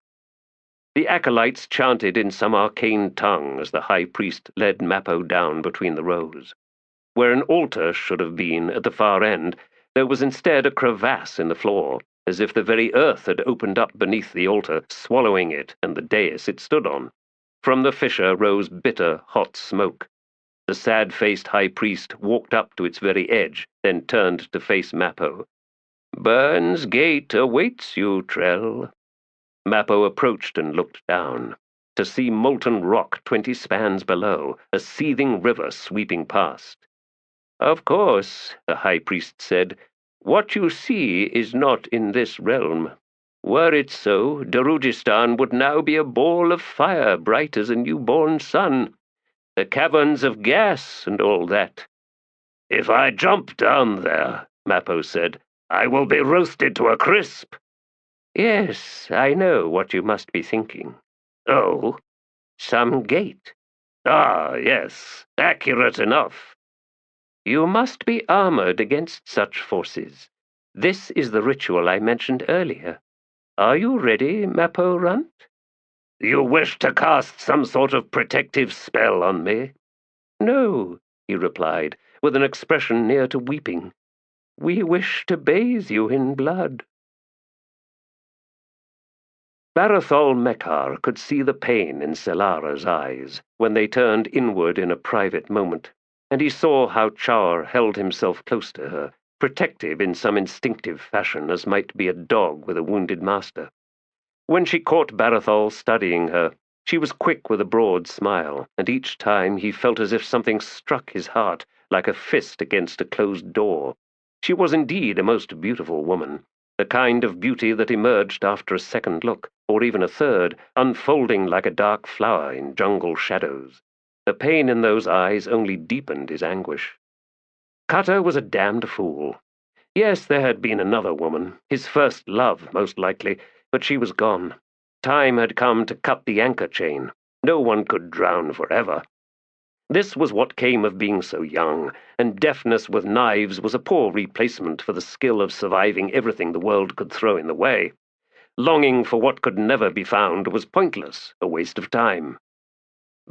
The acolytes chanted in some arcane tongue as the high priest led Mappo down between the rows. Where an altar should have been at the far end, there was instead a crevasse in the floor, as if the very earth had opened up beneath the altar, swallowing it and the dais it stood on. From the fissure rose bitter, hot smoke. The sad-faced high priest walked up to its very edge, then turned to face Mappo. Burn's gate awaits you, Trell. Mappo approached and looked down, to see molten rock 20 spans below, a seething river sweeping past. Of course, the high priest said, what you see is not in this realm. Were it so, Darujhistan would now be a ball of fire bright as a newborn sun. The caverns of gas and all that. If I jump down there, Mappo said, I will be roasted to a crisp. Yes, I know what you must be thinking. Oh? Some gate. Ah, yes, accurate enough. You must be armored against such forces. This is the ritual I mentioned earlier. Are you ready, Mappo Runt? You wish to cast some sort of protective spell on me? No, he replied, with an expression near to weeping. We wish to bathe you in blood. Barathol Mekar could see the pain in Selara's eyes when they turned inward in a private moment, and he saw how Char held himself close to her, protective in some instinctive fashion as might be a dog with a wounded master. When she caught Barathol studying her, she was quick with a broad smile, and each time he felt as if something struck his heart like a fist against a closed door. She was indeed a most beautiful woman, the kind of beauty that emerged after a second look, or even a third, unfolding like a dark flower in jungle shadows. The pain in those eyes only deepened his anguish. Cutter was a damned fool. Yes, there had been another woman, his first love, most likely, but she was gone. Time had come to cut the anchor chain. No one could drown forever. This was what came of being so young, and deftness with knives was a poor replacement for the skill of surviving everything the world could throw in the way. Longing for what could never be found was pointless, a waste of time.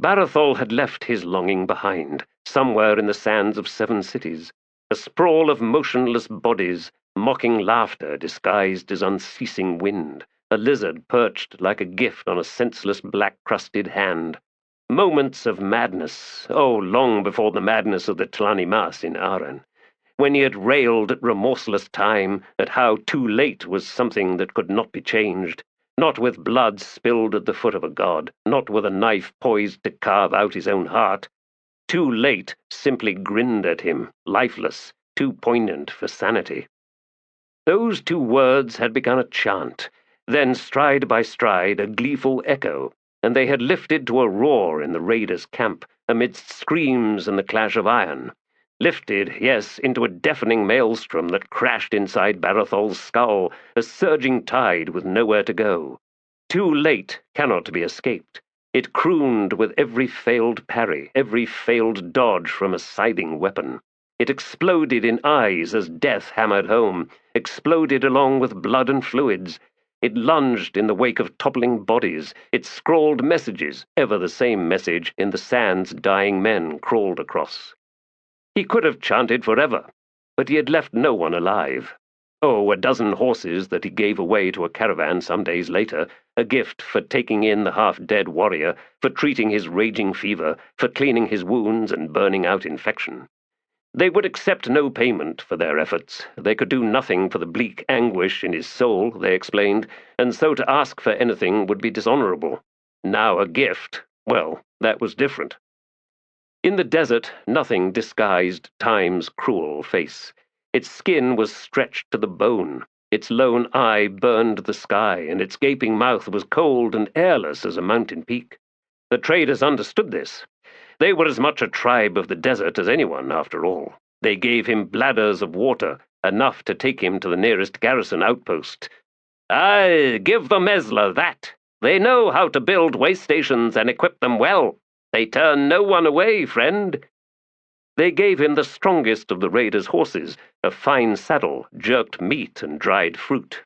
Barathol had left his longing behind, somewhere in the sands of 7 cities, a sprawl of motionless bodies, mocking laughter disguised as unceasing wind, a lizard perched like a gift on a senseless black-crusted hand. Moments of madness, oh, long before the madness of the Tlanimas in Aren, when he had railed at remorseless time, at how too late was something that could not be changed, not with blood spilled at the foot of a god, not with a knife poised to carve out his own heart. Too late simply grinned at him, lifeless, too poignant for sanity. Those 2 words had begun a chant, then stride by stride a gleeful echo, and they had lifted to a roar in the raiders' camp, amidst screams and the clash of iron. Lifted, yes, into a deafening maelstrom that crashed inside Barathol's skull, a surging tide with nowhere to go. Too late cannot be escaped. It crooned with every failed parry, every failed dodge from a scything weapon. It exploded in eyes as death hammered home, exploded along with blood and fluids. It lunged in the wake of toppling bodies. It scrawled messages, ever the same message, in the sands dying men crawled across. He could have chanted forever, but he had left no one alive. Oh, a dozen horses that he gave away to a caravan some days later, a gift for taking in the half-dead warrior, for treating his raging fever, for cleaning his wounds and burning out infection. They would accept no payment for their efforts. They could do nothing for the bleak anguish in his soul, they explained, and so to ask for anything would be dishonorable. Now a gift, well, that was different. In the desert, nothing disguised Time's cruel face. Its skin was stretched to the bone. Its lone eye burned the sky, and its gaping mouth was cold and airless as a mountain peak. The traders understood this. They were as much a tribe of the desert as anyone, after all. They gave him bladders of water, enough to take him to the nearest garrison outpost. Aye, give the Mesla that. They know how to build way stations and equip them well. They turn no one away, friend. They gave him the strongest of the raiders' horses, a fine saddle, jerked meat, and dried fruit.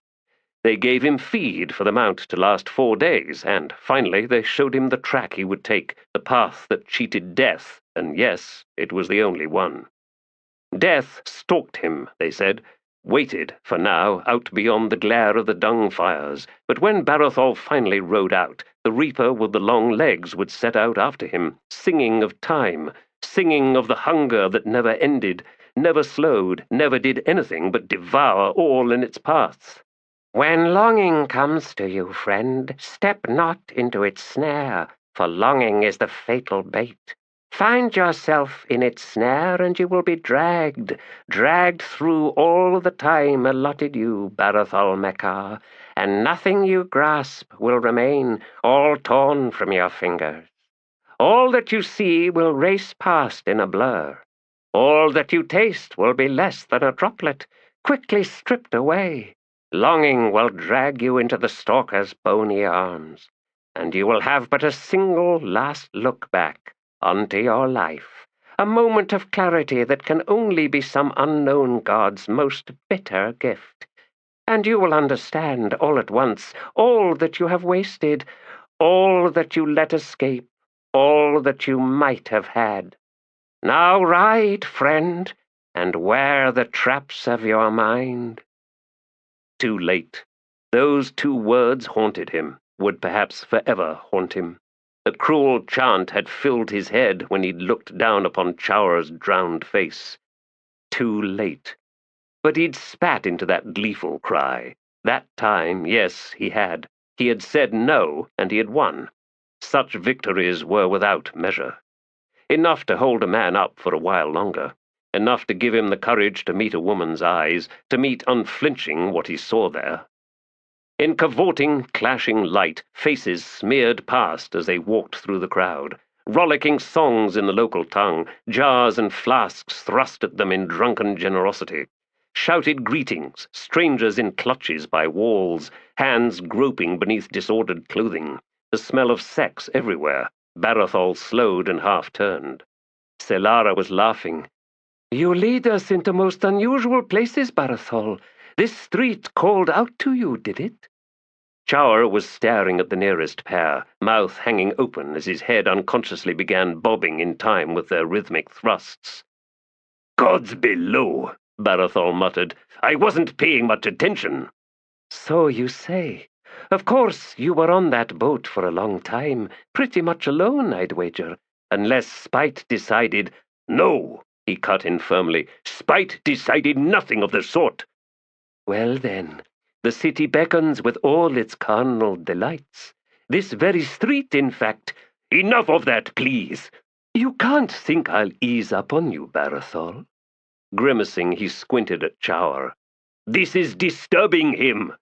They gave him feed for the mount to last 4 days, and finally they showed him the track he would take, the path that cheated death, and yes, it was the only one. Death stalked him, they said, waited, for now, out beyond the glare of the dung fires, but when Barathol finally rode out, the reaper with the long legs would set out after him, singing of time, singing of the hunger that never ended, never slowed, never did anything but devour all in its paths. When longing comes to you, friend, step not into its snare, for longing is the fatal bait. Find yourself in its snare, and you will be dragged through all the time allotted you, Barathol Mekar, and nothing you grasp will remain, all torn from your fingers. All that you see will race past in a blur. All that you taste will be less than a droplet, quickly stripped away. Longing will drag you into the stalker's bony arms, and you will have but a single last look back onto your life, a moment of clarity that can only be some unknown god's most bitter gift. And you will understand all at once all that you have wasted, all that you let escape, all that you might have had. Now ride, friend, and wear the traps of your mind. Too late. Those 2 words haunted him, would perhaps forever haunt him. A cruel chant had filled his head when he'd looked down upon Chaur's drowned face. Too late. But he'd spat into that gleeful cry. That time, yes, he had. He had said no, and he had won. Such victories were without measure. Enough to hold a man up for a while longer. Enough to give him the courage to meet a woman's eyes, to meet unflinching what he saw there. In cavorting, clashing light, faces smeared past as they walked through the crowd, rollicking songs in the local tongue, jars and flasks thrust at them in drunken generosity, shouted greetings, strangers in clutches by walls, hands groping beneath disordered clothing, the smell of sex everywhere. Barathol slowed and half-turned. Selara was laughing. You lead us into most unusual places, Barathol. This street called out to you, did it? Chower was staring at the nearest pair, mouth hanging open as his head unconsciously began bobbing in time with their rhythmic thrusts. "Gods below," Barathol muttered. "I wasn't paying much attention." "So you say. Of course, you were on that boat for a long time, pretty much alone, I'd wager, unless Spite decided—" "No," he cut in firmly. "Spite decided nothing of the sort." "Well then, the city beckons with all its carnal delights. This very street, in fact—" "Enough of that, please." "You can't think I'll ease up on you, Barathol." Grimacing, he squinted at Chower. "This is disturbing him."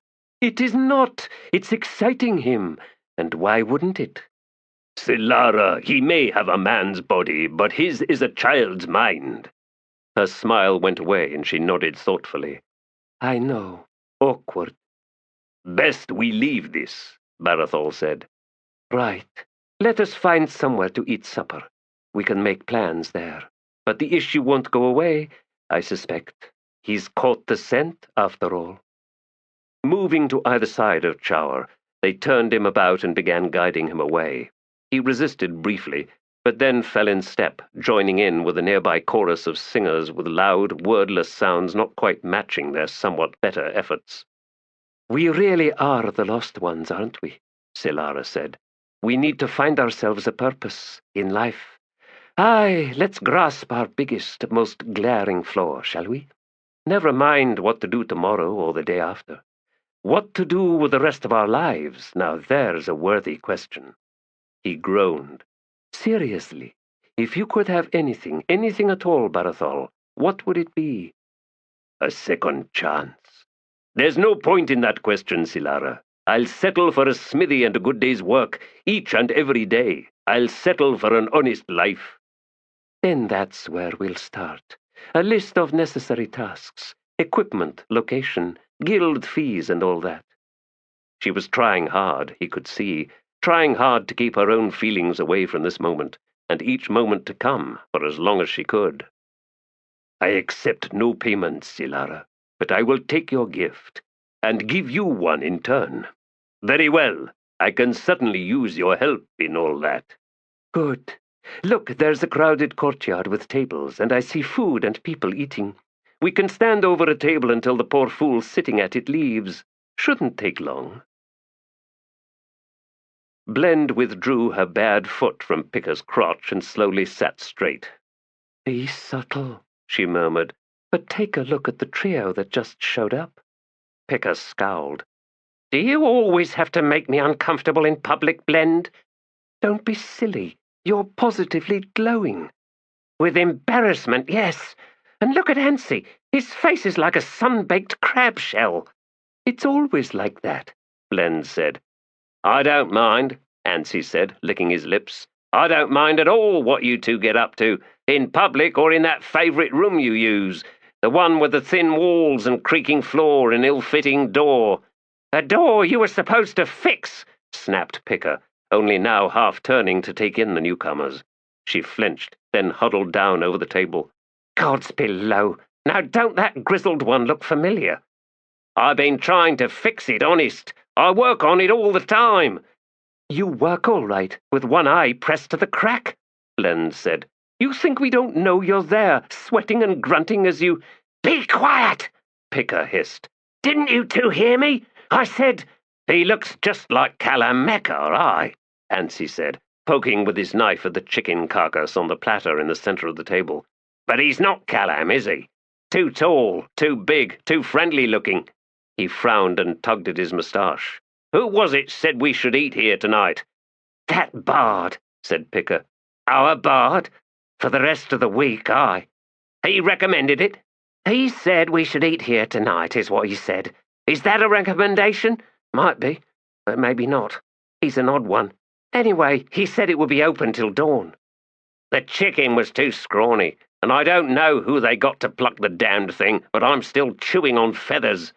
"It is not. It's exciting him. And why wouldn't it?" "Silara, he may have a man's body, but his is a child's mind." Her smile went away and she nodded thoughtfully. "I know. Awkward." "Best we leave this," Barathol said. "Right. Let us find somewhere to eat supper. We can make plans there. But the issue won't go away, I suspect. He's caught the scent, after all." Moving to either side of Chower, they turned him about and began guiding him away. He resisted briefly, but then fell in step, joining in with a nearby chorus of singers with loud, wordless sounds not quite matching their somewhat better efforts. "We really are the lost ones, aren't we?" Silara said. "We need to find ourselves a purpose in life. Aye, let's grasp our biggest, most glaring flaw, shall we? Never mind what to do tomorrow or the day after. What to do with the rest of our lives, now there's a worthy question." He groaned. "Seriously, if you could have anything at all, Barathol, what would it be?" "A second chance. There's no point in that question, Silara. I'll settle for a smithy and a good day's work, each and every day. I'll settle for an honest life." "Then that's where we'll start. A list of necessary tasks, equipment, location, guild fees, and all that." She was trying hard, he could see, trying hard to keep her own feelings away from this moment, and each moment to come, for as long as she could. "I accept no payment, Silara, but I will take your gift, and give you one in turn. Very well, I can certainly use your help in all that." "Good. Look, there's a crowded courtyard with tables, and I see food and people eating. We can stand over a table until the poor fool sitting at it leaves. Shouldn't take long." Blend withdrew her bad foot from Picker's crotch and slowly sat straight. "Be subtle," she murmured, "but take a look at the trio that just showed up." Picker scowled. "Do you always have to make me uncomfortable in public, Blend?" "Don't be silly. You're positively glowing." "With embarrassment, yes. And look at Ansi. His face is like a sun-baked crab shell." "It's always like that," Blend said. "I don't mind," Ansi said, licking his lips. "I don't mind at all what you two get up to, in public or in that favourite room you use, the one with the thin walls and creaking floor and ill-fitting door." "A door you were supposed to fix," snapped Picker, only now half turning to take in the newcomers. She flinched, then huddled down over the table. "Gods below! Now don't that grizzled one look familiar?" "I've been trying to fix it, honest. I work on it all the time." "You work all right, with one eye pressed to the crack," Blend said. "You think we don't know you're there, sweating and grunting as you—" "Be quiet!" Picker hissed. "Didn't you two hear me? I said—" "He looks just like Kalameka, aye," Ansi said, poking with his knife at the chicken carcass on the platter in the center of the table. "But he's not Kalam, is he? Too tall, too big, too friendly looking." He frowned and tugged at his moustache. "Who was it said we should eat here tonight?" "That bard," said Picker. "Our bard? For the rest of the week, aye." "He recommended it?" "He said we should eat here tonight, is what he said. Is that a recommendation? Might be, but maybe not. He's an odd one. Anyway, he said it would be open till dawn." "The chicken was too scrawny, and I don't know who they got to pluck the damned thing, but I'm still chewing on feathers."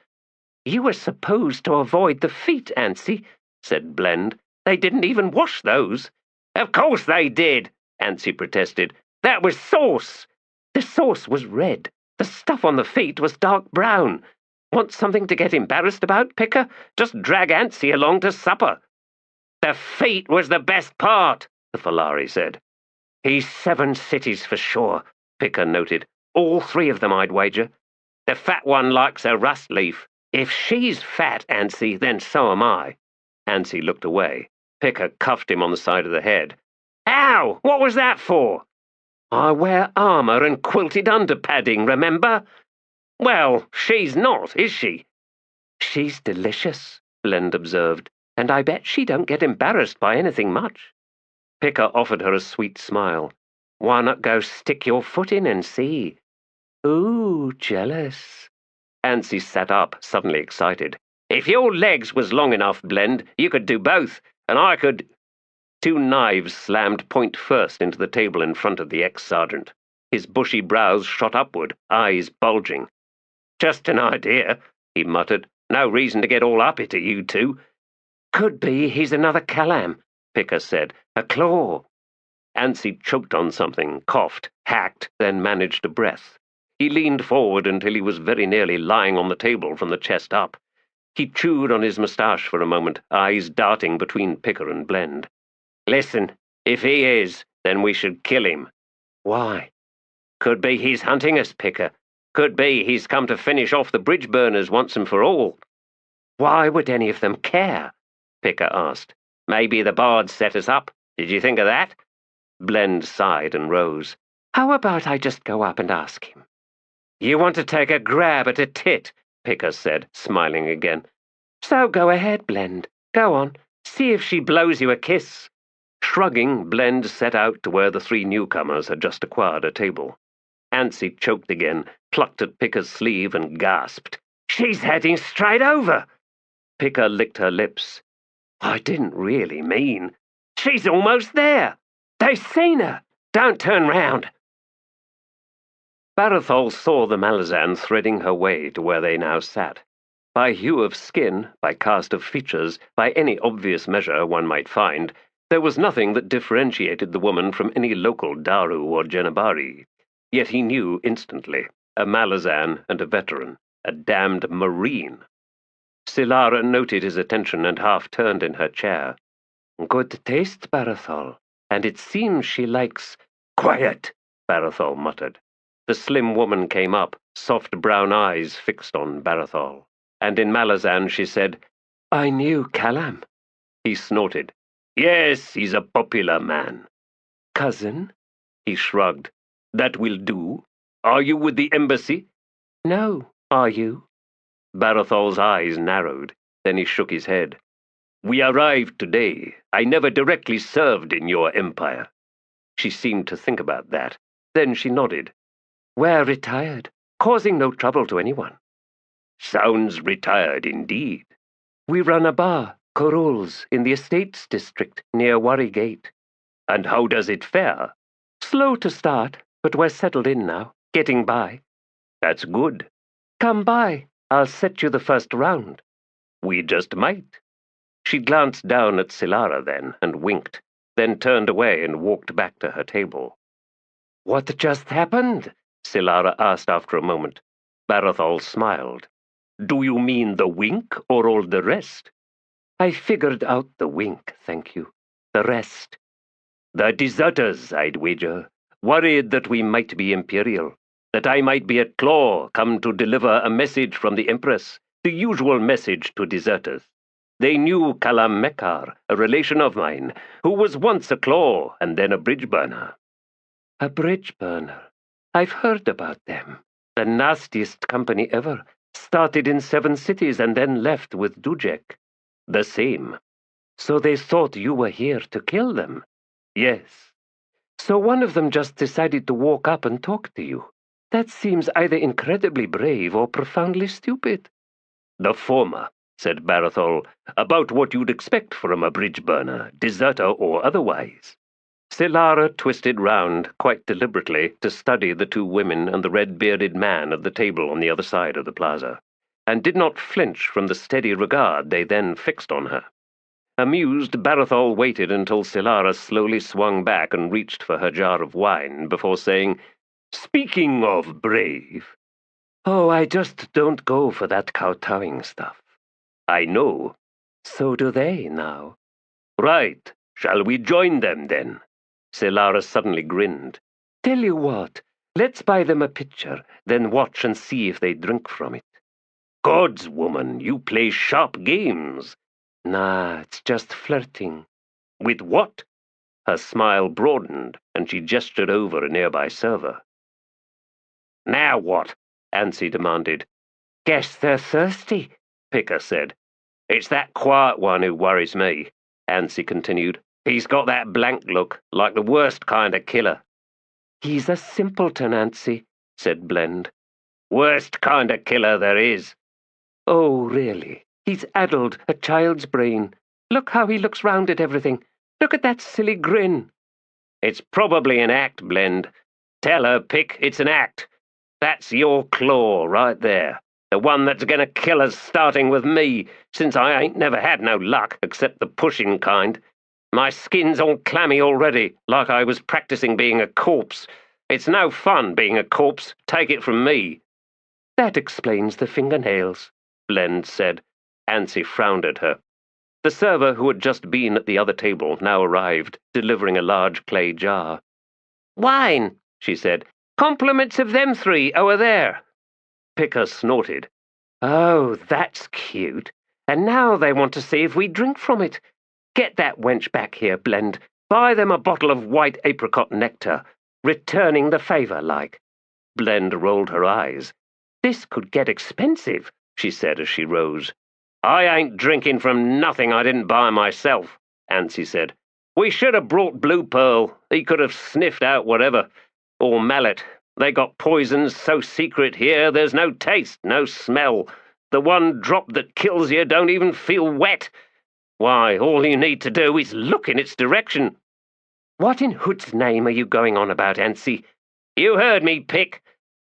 "You were supposed to avoid the feet, Ansi," said Blend. "They didn't even wash those." "Of course they did," Ansi protested. "That was sauce." "The sauce was red. The stuff on the feet was dark brown." Want something to get embarrassed about, Picker? Just drag Antsy along to supper. The feet was the best part, the Falari said. He's 7 cities for sure, Picker noted. All 3 of them, I'd wager. The fat one likes a rust leaf. If she's fat, Antsy, then so am I. Antsy looked away. Picker cuffed him on the side of the head. Ow! What was that for? I wear armour and quilted underpadding, remember? Well, she's not, is she? She's delicious, Blend observed, and I bet she don't get embarrassed by anything much. Picker offered her a sweet smile. Why not go stick your foot in and see? Ooh, jealous. Antsy sat up, suddenly excited. If your legs was long enough, Blend, you could do both, and I could... 2 knives slammed point first into the table in front of the ex-sergeant. His bushy brows shot upward, eyes bulging. Just an idea, he muttered. No reason to get all uppity, you 2. Could be he's another Kalam, Picker said. A claw. Antsy choked on something, coughed, hacked, then managed a breath. He leaned forward until he was very nearly lying on the table from the chest up. He chewed on his moustache for a moment, eyes darting between Picker and Blend. Listen, if he is, then we should kill him. Why? Could be he's hunting us, Picker. Could be he's come to finish off the bridge burners once and for all. Why would any of them care? Picker asked. Maybe the bards set us up. Did you think of that? Blend sighed and rose. How about I just go up and ask him? You want to take a grab at a tit, Picker said, smiling again. So go ahead, Blend. Go on. See if she blows you a kiss. Shrugging, Blend set out to where the 3 newcomers had just acquired a table. Antsy choked again, plucked at Picker's sleeve and gasped. She's heading straight over. Picker licked her lips. I didn't really mean. She's almost there. They've seen her. Don't turn round. Barathol saw the Malazan threading her way to where they now sat. By hue of skin, by cast of features, by any obvious measure one might find, there was nothing that differentiated the woman from any local Daru or Jenabari. Yet he knew instantly, a Malazan and a veteran, a damned Marine. Silara noted his attention and half-turned in her chair. Good taste, Barathol, and it seems she likes... Quiet, Barathol muttered. The slim woman came up, soft brown eyes fixed on Barathol, and in Malazan she said, I knew Kalam. He snorted. Yes, he's a popular man. Cousin? He shrugged. That will do. Are you with the embassy? No. Are you? Barathol's eyes narrowed. Then he shook his head. We arrived today. I never directly served in your empire. She seemed to think about that. Then she nodded. We're retired, causing no trouble to anyone. Sounds retired indeed. We run a bar, Korul's, in the Estates District, near Worry Gate. And how does it fare? Slow to start, but we're settled in now, getting by. That's good. Come by. I'll set you the first round. We just might. She glanced down at Silara then and winked, then turned away and walked back to her table. What just happened? Silara asked after a moment. Barathol smiled. Do you mean the wink or all the rest? I figured out the wink, thank you. The rest. The deserters, I'd wager, worried that we might be Imperial, that I might be a claw come to deliver a message from the Empress, the usual message to deserters. They knew Kalam Mekar, a relation of mine, who was once a claw and then a bridge burner. A bridge burner? I've heard about them. The nastiest company ever. Started in 7 cities and then left with Dujek. The same. So they thought you were here to kill them? Yes. So one of them just decided to walk up and talk to you. That seems either incredibly brave or profoundly stupid. The former, said Barathol, about what you'd expect from a bridge burner, deserter or otherwise. Silara twisted round, quite deliberately, to study the 2 women and the red-bearded man at the table on the other side of the plaza, and did not flinch from the steady regard they then fixed on her. Amused, Barathol waited until Silara slowly swung back and reached for her jar of wine before saying, Speaking of brave... Oh, I just don't go for that kowtowing stuff. I know. So do they now. Right. Shall we join them then? Selara suddenly grinned. Tell you what, let's buy them a pitcher, then watch and see if they drink from it. Gods, woman, you play sharp games. Nah, it's just flirting. With what? Her smile broadened, and she gestured over a nearby server. Now what? Ansi demanded. Guess they're thirsty, Picker said. It's that quiet one who worries me, Ansi continued. He's got that blank look, like the worst kind of killer. He's a simpleton, Ansi, said Blend. Worst kind of killer there is. Oh, really? He's addled a child's brain. Look how he looks round at everything. Look at that silly grin. It's probably an act, Blend. Tell her, Pick, it's an act. That's your claw right there. The one that's gonna kill us, starting with me, since I ain't never had no luck, except the pushing kind. My skin's all clammy already, like I was practicing being a corpse. It's no fun being a corpse, take it from me. That explains the fingernails, Blend said. Ansi frowned at her. The server who had just been at the other table now arrived, delivering a large clay jar. Wine, she said. Compliments of them three over there. Picker snorted. Oh, that's cute. And now they want to see if we drink from it. Get that wench back here, Blend. Buy them a bottle of white apricot nectar. Returning the favour, like. Blend rolled her eyes. This could get expensive, she said as she rose. I ain't drinking from nothing I didn't buy myself, Ansi said. We should have brought Blue Pearl. He could have sniffed out whatever. Or Mallet. They got poisons so secret here there's no taste, no smell. The one drop that kills you don't even feel wet. Why, all you need to do is look in its direction. What in Hood's name are you going on about, Ansi? You heard me, Pick.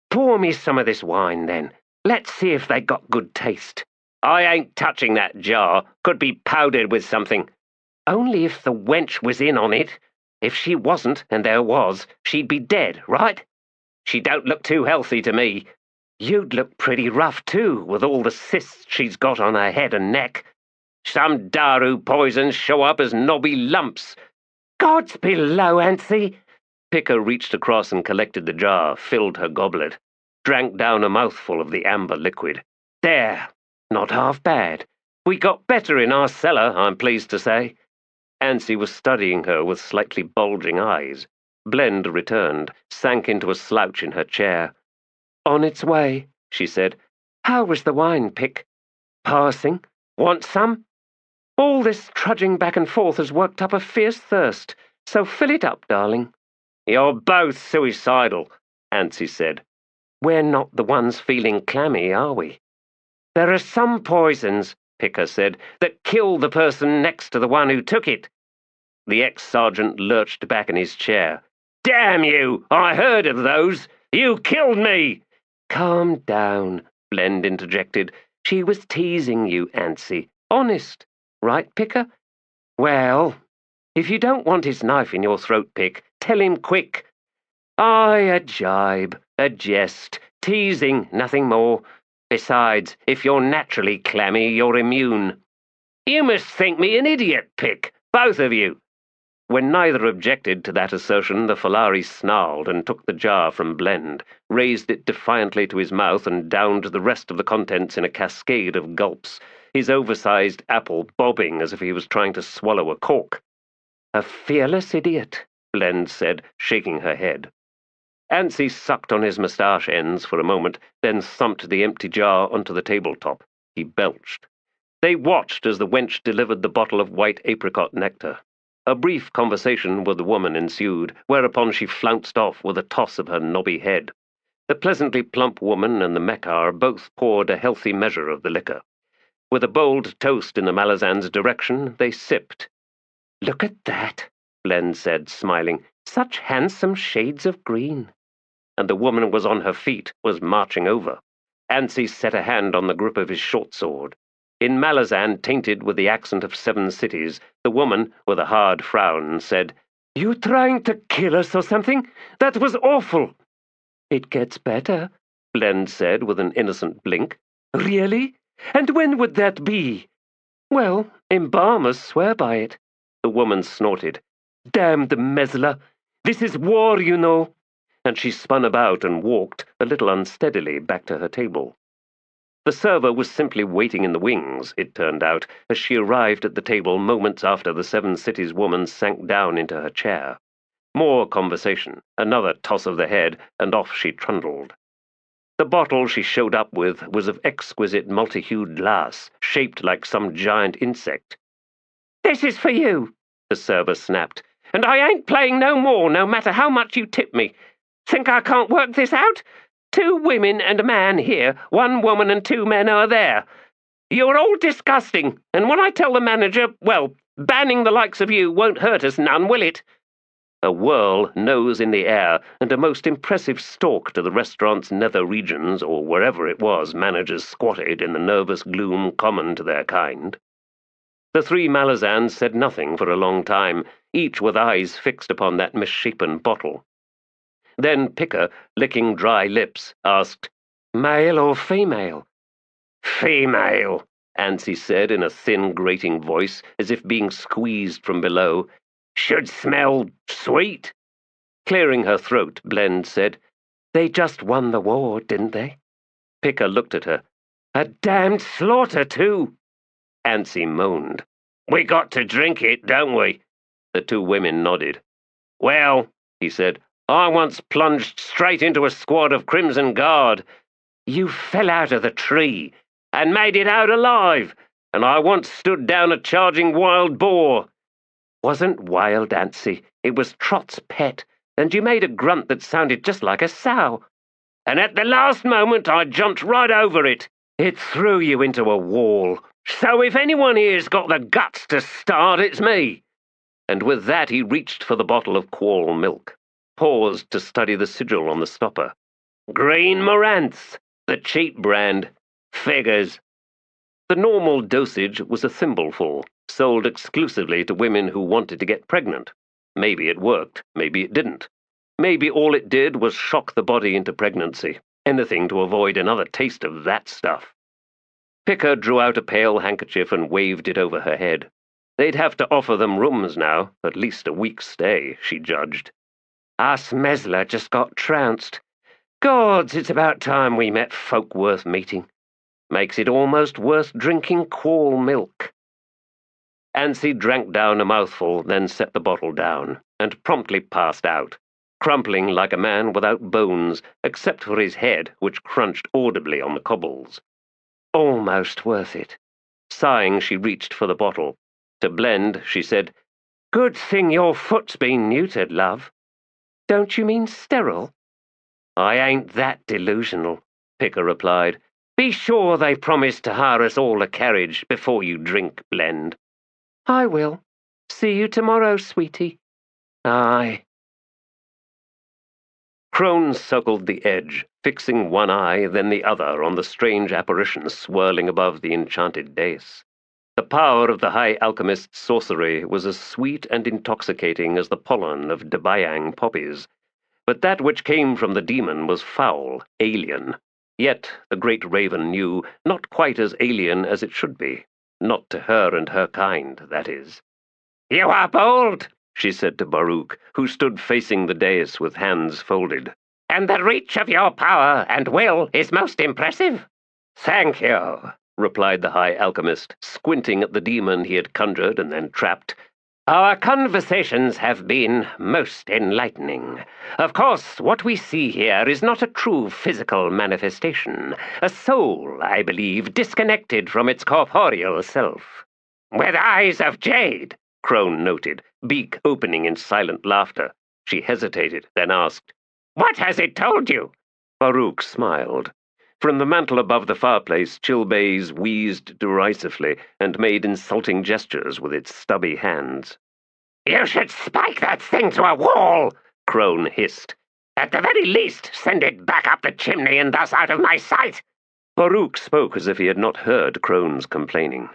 Pour me some of this wine, then. Let's see if they got good taste. I ain't touching that jar. Could be powdered with something. Only if the wench was in on it. If she wasn't, and there was, she'd be dead, right? She don't look too healthy to me. You'd look pretty rough, too, with all the cysts she's got on her head and neck. Some Daru poisons show up as knobby lumps. Gods below, Ansi! Picker reached across and collected the jar, filled her goblet, drank down a mouthful of the amber liquid. There! Not half bad. We got better in our cellar, I'm pleased to say. Ansi was studying her with slightly bulging eyes. Blend returned, sank into a slouch in her chair. On its way, she said. How was the wine, Pick? Passing? Want some? All this trudging back and forth has worked up a fierce thirst, so fill it up, darling. You're both suicidal, Ansi said. We're not the ones feeling clammy, are we? There are some poisons, Picker said, that kill the person next to the one who took it. The ex-sergeant lurched back in his chair. Damn you! I heard of those! You killed me! Calm down, Blend interjected. She was teasing you, Ansi. Honest. Right, Picker? Well, if you don't want his knife in your throat, Pick, tell him quick. Aye, a jibe, a jest, teasing, nothing more. Besides, if you're naturally clammy, you're immune. You must think me an idiot, Pick, both of you. When neither objected to that assertion, the Falari snarled and took the jar from Blend, raised it defiantly to his mouth and downed the rest of the contents in a cascade of gulps, his oversized apple bobbing as if he was trying to swallow a cork. A fearless idiot, Blend said, shaking her head. Ansi sucked on his moustache ends for a moment, then thumped the empty jar onto the tabletop. He belched. They watched as the wench delivered the bottle of white apricot nectar. A brief conversation with the woman ensued, whereupon she flounced off with a toss of her knobby head. The pleasantly plump woman and the Mekar both poured a healthy measure of the liquor. With a bold toast in the Malazan's direction, they sipped. Look at that, Blend said, smiling. Such handsome shades of green. And the woman was on her feet, was marching over. Ansi set a hand on the grip of his short sword. In Malazan, tainted with the accent of 7 cities, the woman, with a hard frown, said, You trying to kill us or something? That was awful. It gets better, Blend said with an innocent blink. Really? And when would that be? Well, embalmers swear by it. The woman snorted. Damn the Mesla. This is war, you know. And she spun about and walked, a little unsteadily, back to her table. The server was simply waiting in the wings, it turned out, as she arrived at the table moments after the Seven Cities woman sank down into her chair. More conversation, another toss of the head, and off she trundled. The bottle she showed up with was of exquisite multi-hued glass, shaped like some giant insect. "This is for you," the server snapped, "and I ain't playing no more, no matter how much you tip me. Think I can't work this out? 2 women and a man here, 1 woman and 2 men are there. You're all disgusting, and when I tell the manager, well, banning the likes of you won't hurt us none, will it?" A whirl, nose in the air, and a most impressive stalk to the restaurant's nether regions, or wherever it was managers squatted in the nervous gloom common to their kind. The 3 Malazans said nothing for a long time, each with eyes fixed upon that misshapen bottle. Then Picker, licking dry lips, asked, "Male or female?" "Female," Ansi said in a thin, grating voice, as if being squeezed from below. "Should smell sweet." Clearing her throat, Blend said, "They just won the war, didn't they?" Picker looked at her. "A damned slaughter, too." Ansi moaned. "We got to drink it, don't we?" The 2 women nodded. "Well," he said, "I once plunged straight into a squad of Crimson Guard. You fell out of the tree and made it out alive, and I once stood down a charging wild boar." "Wasn't wild, Ansi. It was Trot's pet, and you made a grunt that sounded just like a sow." "And at the last moment I jumped right over it. It threw you into a wall. So if anyone here's got the guts to start, it's me." And with that he reached for the bottle of quall milk, paused to study the sigil on the stopper. "Green Marantz, the cheap brand. Figures." The normal dosage was a thimbleful, sold exclusively to women who wanted to get pregnant. Maybe it worked, maybe it didn't. Maybe all it did was shock the body into pregnancy. Anything to avoid another taste of that stuff. Picker drew out a pale handkerchief and waved it over her head. They'd have to offer them rooms now, at least a week's stay, she judged. Us Mesla just got trounced. Gods, it's about time we met folk worth meeting. Makes it almost worth drinking quall milk." Ansi drank down a mouthful, then set the bottle down, and promptly passed out, crumpling like a man without bones, except for his head, which crunched audibly on the cobbles. Almost worth it. Sighing, she reached for the bottle. To Blend, she said, "Good thing your foot's been neutered, love." "Don't you mean sterile?" "I ain't that delusional," Picker replied. "Be sure they promised to hire us all a carriage before you drink, Blend." "I will. See you tomorrow, sweetie." "Aye." Crone circled the edge, fixing one eye, then the other on the strange apparition swirling above the enchanted dais. The power of the high alchemist's sorcery was as sweet and intoxicating as the pollen of Debayang poppies, but that which came from the demon was foul, alien. Yet, the great raven knew, not quite as alien as it should be. Not to her and her kind, that is. "You are bold," she said to Baruch, who stood facing the dais with hands folded. "and the reach of your power and will is most impressive." "Thank you," replied the high alchemist, squinting at the demon he had conjured and then trapped. "Our conversations have been most enlightening. Of course, what we see here is not a true physical manifestation. A soul, I believe, disconnected from its corporeal self." "With eyes of jade," Crone noted, beak opening in silent laughter. She hesitated, then asked, "What has it told you?" Baruch smiled. From the mantel above the fireplace, Chilbays wheezed derisively and made insulting gestures with its stubby hands. "You should spike that thing to a wall," Crone hissed. "At the very least, send it back up the chimney and thus out of my sight." Baruch spoke as if he had not heard Crone's complaining.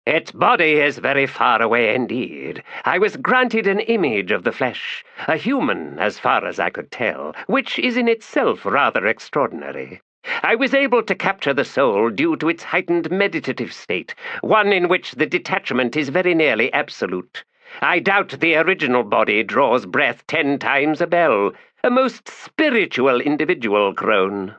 Its body is very far away indeed. I was granted an image of the flesh, a human as far as I could tell, which is in itself rather extraordinary. I was able to capture the soul due to its heightened meditative state, one in which the detachment is very nearly absolute. I doubt the original body draws breath 10 times a bell. A most spiritual individual, crone.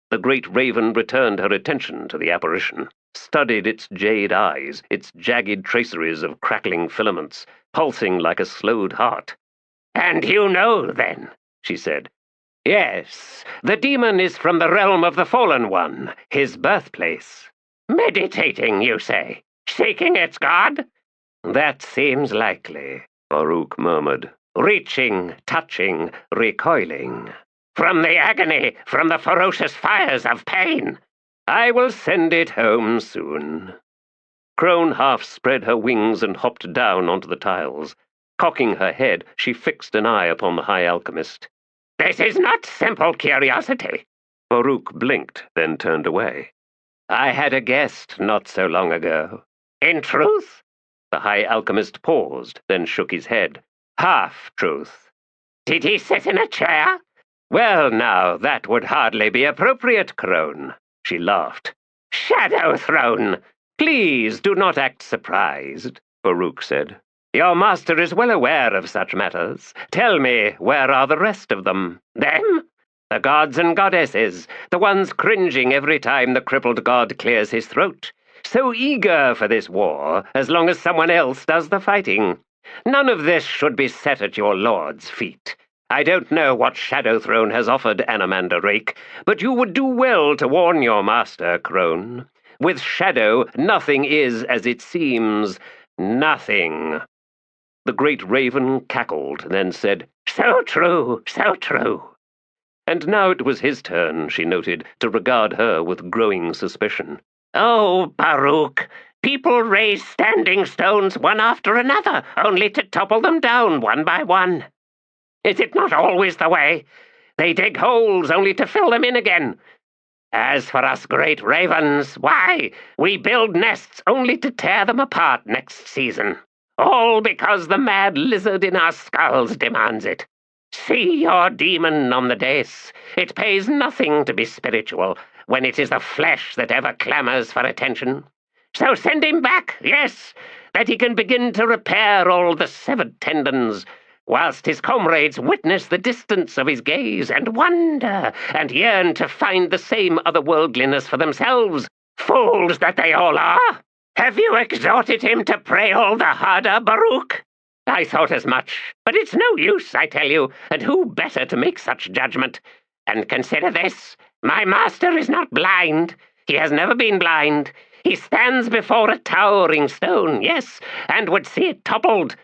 The great raven returned her attention to the apparition, studied its jade eyes, its jagged traceries of crackling filaments, pulsing like a slowed heart. "And you know, then," she said. "Yes, the demon is from the realm of the Fallen One, his birthplace. Meditating, you say? Seeking its god? That seems likely," Baruch murmured. "Reaching, touching, recoiling. From the agony, from the ferocious fires of pain. I will send it home soon." Crone half spread her wings and hopped down onto the tiles. Cocking her head, she fixed an eye upon the High Alchemist. "This is not simple curiosity." Baruch blinked, then turned away. "I had a guest not so long ago." "In truth?" The High Alchemist paused, then shook his head. "Half-truth." "Did he sit in a chair?" "Well, now, that would hardly be appropriate, crone." She laughed. "Shadow Throne! Please do not act surprised," Baruch said. "Your master is well aware of such matters. Tell me, where are the rest of them?" "Them?" "The gods and goddesses, the ones cringing every time the crippled god clears his throat. So eager for this war, as long as someone else does the fighting. None of this should be set at your lord's feet. I don't know what Shadow Throne has offered Anamander Rake, but you would do well to warn your master, crone. With Shadow, nothing is as it seems. Nothing." The great raven cackled, then said, "So true, so true." And now it was his turn, she noted, to regard her with growing suspicion. "Oh, Baruch, people raise standing stones one after another, only to topple them down one by one. Is it not always the way? They dig holes only to fill them in again. As for us great ravens, why, we build nests only to tear them apart next season. All because the mad lizard in our skulls demands it. See your demon on the dais. It pays nothing to be spiritual when it is the flesh that ever clamors for attention. So send him back, yes, that he can begin to repair all the severed tendons, whilst his comrades witness the distance of his gaze and wonder and yearn to find the same otherworldliness for themselves. Fools that they all are! Have you exhorted him to pray all the harder, Baruch? I thought as much, but it's no use, I tell you, and who better to make such judgment? And consider this, my master is not blind. He has never been blind. He stands before a towering stone, yes, and would see it toppled.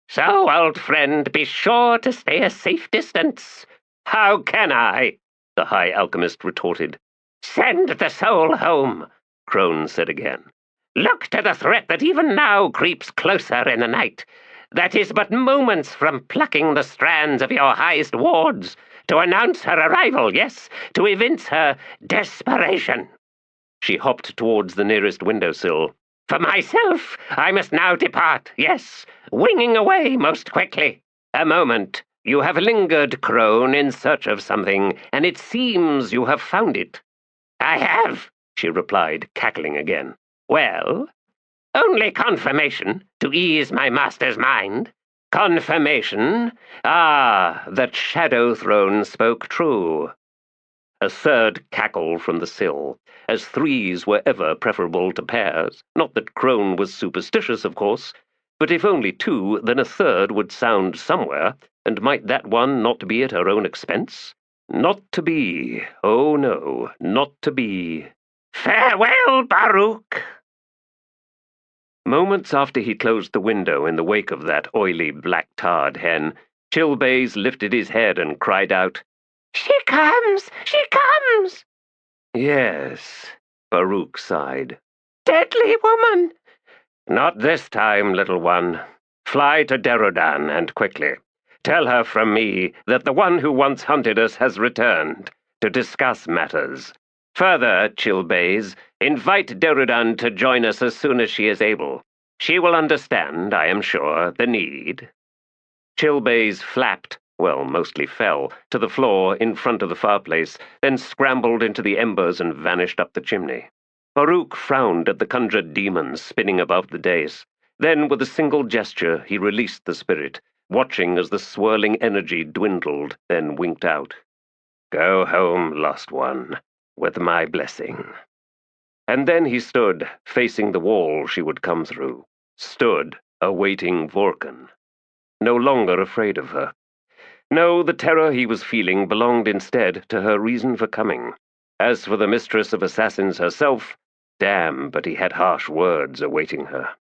So, old friend, be sure to stay a safe distance." "How can I?" the High Alchemist retorted. "Send the soul home," Crone said again. "Look to the threat that even now creeps closer in the night. That is but moments from plucking the strands of your highest wards, to announce her arrival, yes, to evince her desperation." She hopped towards the nearest windowsill. "For myself, I must now depart, yes, winging away most quickly. A moment. You have lingered, crone, in search of something, and it seems you have found it." "I have," she replied, cackling again. "Well?" "Only confirmation, to ease my master's mind." "Confirmation? Ah, that Shadow Throne spoke true." A third cackle from the sill, as threes were ever preferable to pairs. Not that Crone was superstitious, of course, but if only two, then a third would sound somewhere, and might that one not be at her own expense? Not to be. Oh no, not to be. "Farewell, Baruch!" Moments after he closed the window in the wake of that oily, black-tarred hen, Chilbays lifted his head and cried out, "She comes! She comes!" "Yes," Baruch sighed. "Deadly woman!" "Not this time, little one. Fly to Darujhistan, and quickly. Tell her from me that the one who once hunted us has returned to discuss matters. Further, Chilbays, invite Darujhistan to join us as soon as she is able. She will understand, I am sure, the need." Chilbays flapped, well, mostly fell, to the floor in front of the fireplace, then scrambled into the embers and vanished up the chimney. Farouk frowned at the conjured demons spinning above the dais. Then, with a single gesture, he released the spirit, watching as the swirling energy dwindled, then winked out. "Go home, lost one, with my blessing." And then he stood, facing the wall she would come through. Stood, awaiting Vorkan. No longer afraid of her. No, the terror he was feeling belonged instead to her reason for coming. As for the mistress of assassins herself, damn, but he had harsh words awaiting her.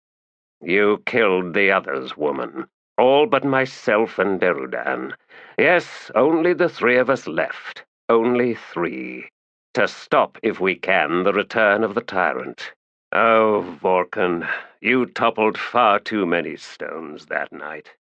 "You killed the others, woman. All but myself and Darujhistan. Yes, only the three of us left. Only three. To stop, if we can, the return of the tyrant. Oh, Vorkan, you toppled far too many stones that night."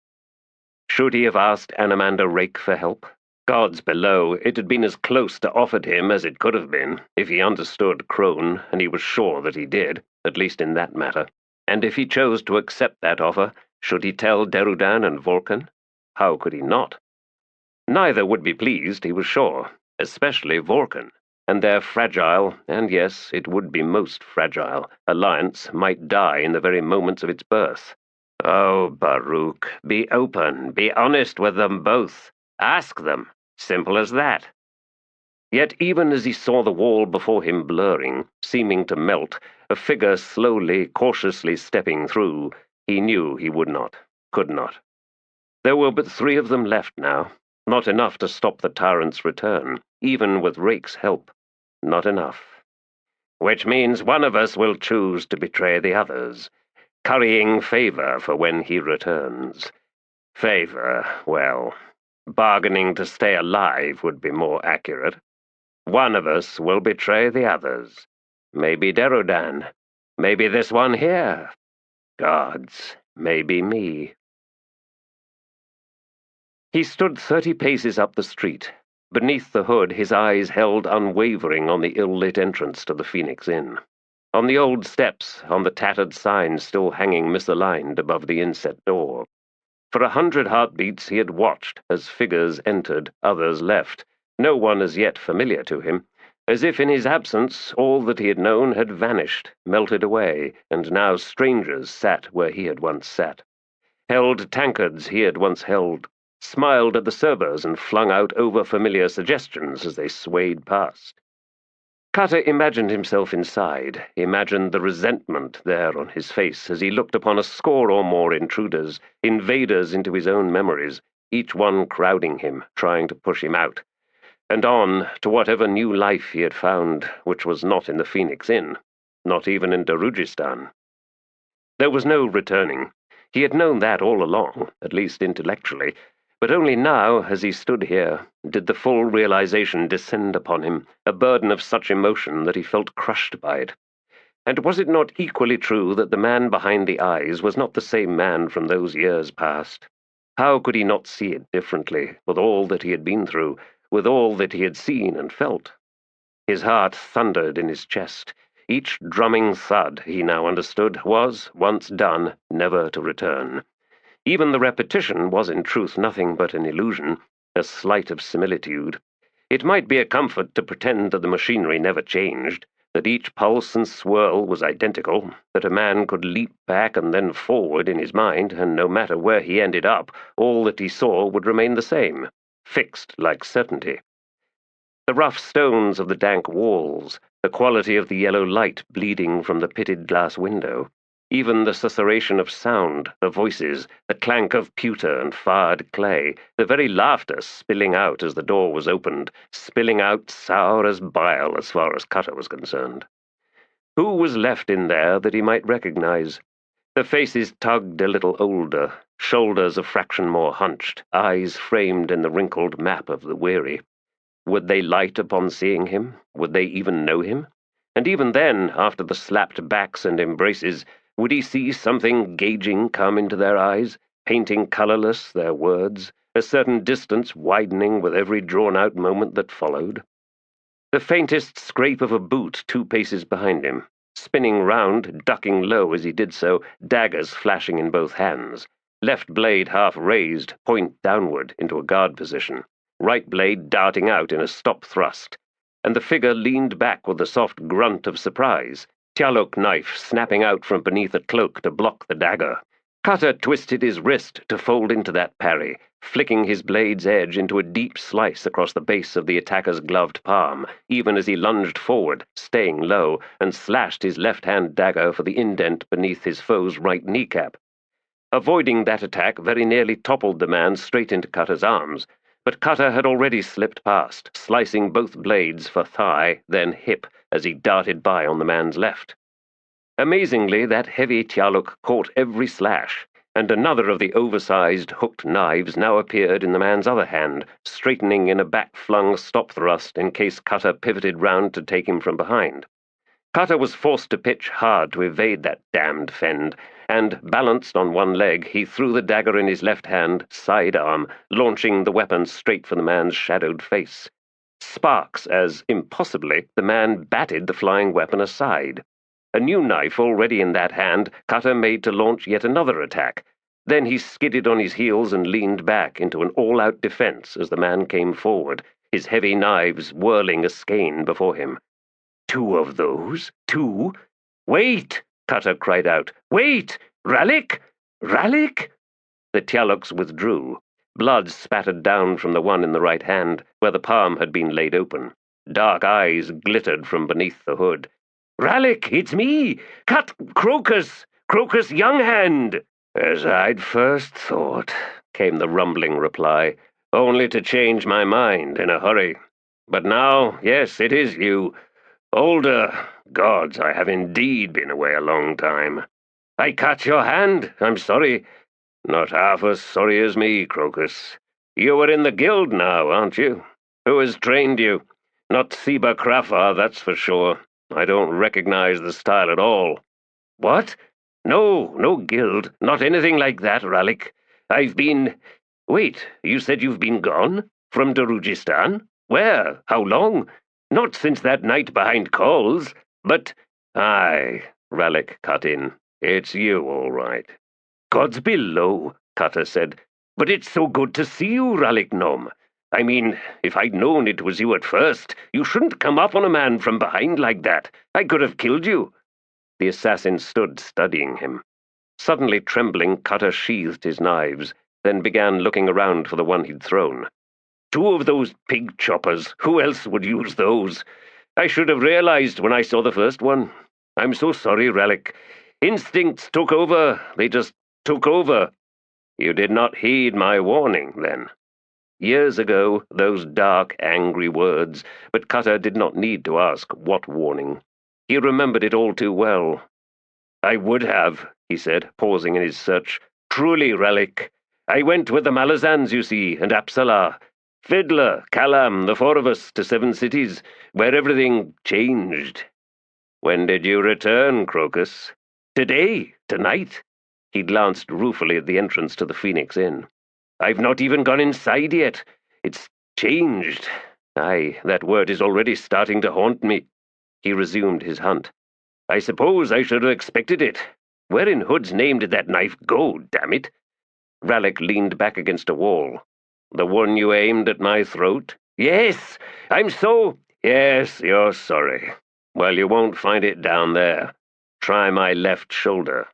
Should he have asked Anamanda Rake for help? Gods below, it had been as close to offered him as it could have been, if he understood Crone, and he was sure that he did, at least in that matter. And if he chose to accept that offer, should he tell Darujhistan and Vorkan? How could he not? Neither would be pleased, he was sure, especially Vorkan, and their fragile, and yes, it would be most fragile, alliance might die in the very moments of its birth. Oh, Baruch, be open, be honest with them both. Ask them. Simple as that. Yet even as he saw the wall before him blurring, seeming to melt, a figure slowly, cautiously stepping through, he knew he would not, could not. There were but three of them left now. Not enough to stop the tyrant's return, even with Rake's help. Not enough. Which means one of us will choose to betray the others, currying favor for when he returns. Favor, well, bargaining to stay alive would be more accurate. One of us will betray the others. Maybe Darujhistan. Maybe this one here. Gods, maybe me. He stood 30 paces up the street. Beneath the hood, his eyes held unwavering on the ill-lit entrance to the Phoenix Inn. On the old steps, on the tattered sign still hanging misaligned above the inset door. For 100 heartbeats he had watched as figures entered, others left, no one as yet familiar to him, as if in his absence all that he had known had vanished, melted away, and now strangers sat where he had once sat, held tankards he had once held, smiled at the servers and flung out over-familiar suggestions as they swayed past. Carter imagined himself inside, imagined the resentment there on his face as he looked upon a score or more intruders, invaders into his own memories, each one crowding him, trying to push him out, and on to whatever new life he had found, which was not in the Phoenix Inn, not even in Darujhistan. There was no returning. He had known that all along, at least intellectually, but only now, as he stood here, did the full realization descend upon him, a burden of such emotion that he felt crushed by it. And was it not equally true that the man behind the eyes was not the same man from those years past? How could he not see it differently, with all that he had been through, with all that he had seen and felt? His heart thundered in his chest. Each drumming thud, he now understood, was, once done, never to return. Even the repetition was in truth nothing but an illusion, a sleight of similitude. It might be a comfort to pretend that the machinery never changed, that each pulse and swirl was identical, that a man could leap back and then forward in his mind, and no matter where he ended up, all that he saw would remain the same, fixed like certainty. The rough stones of the dank walls, the quality of the yellow light bleeding from the pitted glass window, even the susurration of sound, the voices, the clank of pewter and fired clay, the very laughter spilling out as the door was opened, spilling out sour as bile as far as Cutter was concerned. Who was left in there that he might recognize? The faces tugged a little older, shoulders a fraction more hunched, eyes framed in the wrinkled map of the weary. Would they light upon seeing him? Would they even know him? And even then, after the slapped backs and embraces, would he see something gauging come into their eyes, painting colorless their words, a certain distance widening with every drawn-out moment that followed? The faintest scrape of a boot 2 paces behind him. Spinning round, ducking low as he did so, daggers flashing in both hands. Left blade half raised, point downward, into a guard position. Right blade darting out in a stop thrust. And the figure leaned back with a soft grunt of surprise, Tialuk knife snapping out from beneath a cloak to block the dagger. Cutter twisted his wrist to fold into that parry, flicking his blade's edge into a deep slice across the base of the attacker's gloved palm, even as he lunged forward, staying low, and slashed his left-hand dagger for the indent beneath his foe's right kneecap. Avoiding that attack very nearly toppled the man straight into Cutter's arms, but Cutter had already slipped past, slicing both blades for thigh, then hip, as he darted by on the man's left. Amazingly, that heavy Tialuk caught every slash, and another of the oversized, hooked knives now appeared in the man's other hand, straightening in a back-flung stop thrust in case Cutter pivoted round to take him from behind. Cutter was forced to pitch hard to evade that damned fend, and, balanced on one leg, he threw the dagger in his left hand, sidearm, launching the weapon straight for the man's shadowed face. Sparks as, impossibly, the man batted the flying weapon aside. A new knife already in that hand, Cutter made to launch yet another attack. Then he skidded on his heels and leaned back into an all-out defense as the man came forward, his heavy knives whirling a skein before him. 2 of those? 2? Wait! Cutter cried out. Wait! Ralik! Ralik! The Tialuks withdrew. Blood spattered down from the one in the right hand, where the palm had been laid open. Dark eyes glittered from beneath the hood. Ralik, it's me! Crocus Young Hand! As I'd first thought, came the rumbling reply, only to change my mind in a hurry. But now, yes, it is you. Older. Gods, I have indeed been away a long time. I cut your hand, I'm sorry. Not half as sorry as me, Crocus. You are in the guild now, aren't you? Who has trained you? Not Seba Krafa, that's for sure. I don't recognize the style at all. What? No guild. Not anything like that, Ralik. I've been... Wait, you said you've been gone? From Darujhistan? Where? How long? Not since that night behind Calls, but... Aye, Ralik cut in. It's you, all right. Gods below, Cutter said. But it's so good to see you, Ralik Nom. I mean, if I'd known it was you at first, you shouldn't come up on a man from behind like that. I could have killed you. The assassin stood studying him. Suddenly trembling, Cutter sheathed his knives, then began looking around for the one he'd thrown. 2 of those pig choppers. Who else would use those? I should have realized when I saw the first one. I'm so sorry, Ralik. Instincts took over. They just took over. You did not heed my warning, then. Years ago, those dark, angry words, but Cutter did not need to ask what warning. He remembered it all too well. I would have, he said, pausing in his search. Truly, Ralik. I went with the Malazans, you see, and Apsala. Fiddler, Kalam, the 4 of us, to 7 cities, where everything changed. When did you return, Crocus? Today, tonight. He glanced ruefully at the entrance to the Phoenix Inn. I've not even gone inside yet. It's changed. Aye, that word is already starting to haunt me. He resumed his hunt. I suppose I should have expected it. Where in Hood's name did that knife go, damn it? Ralik leaned back against a wall. The one you aimed at my throat? Yes, I'm so... Yes, you're sorry. Well, you won't find it down there. Try my left shoulder.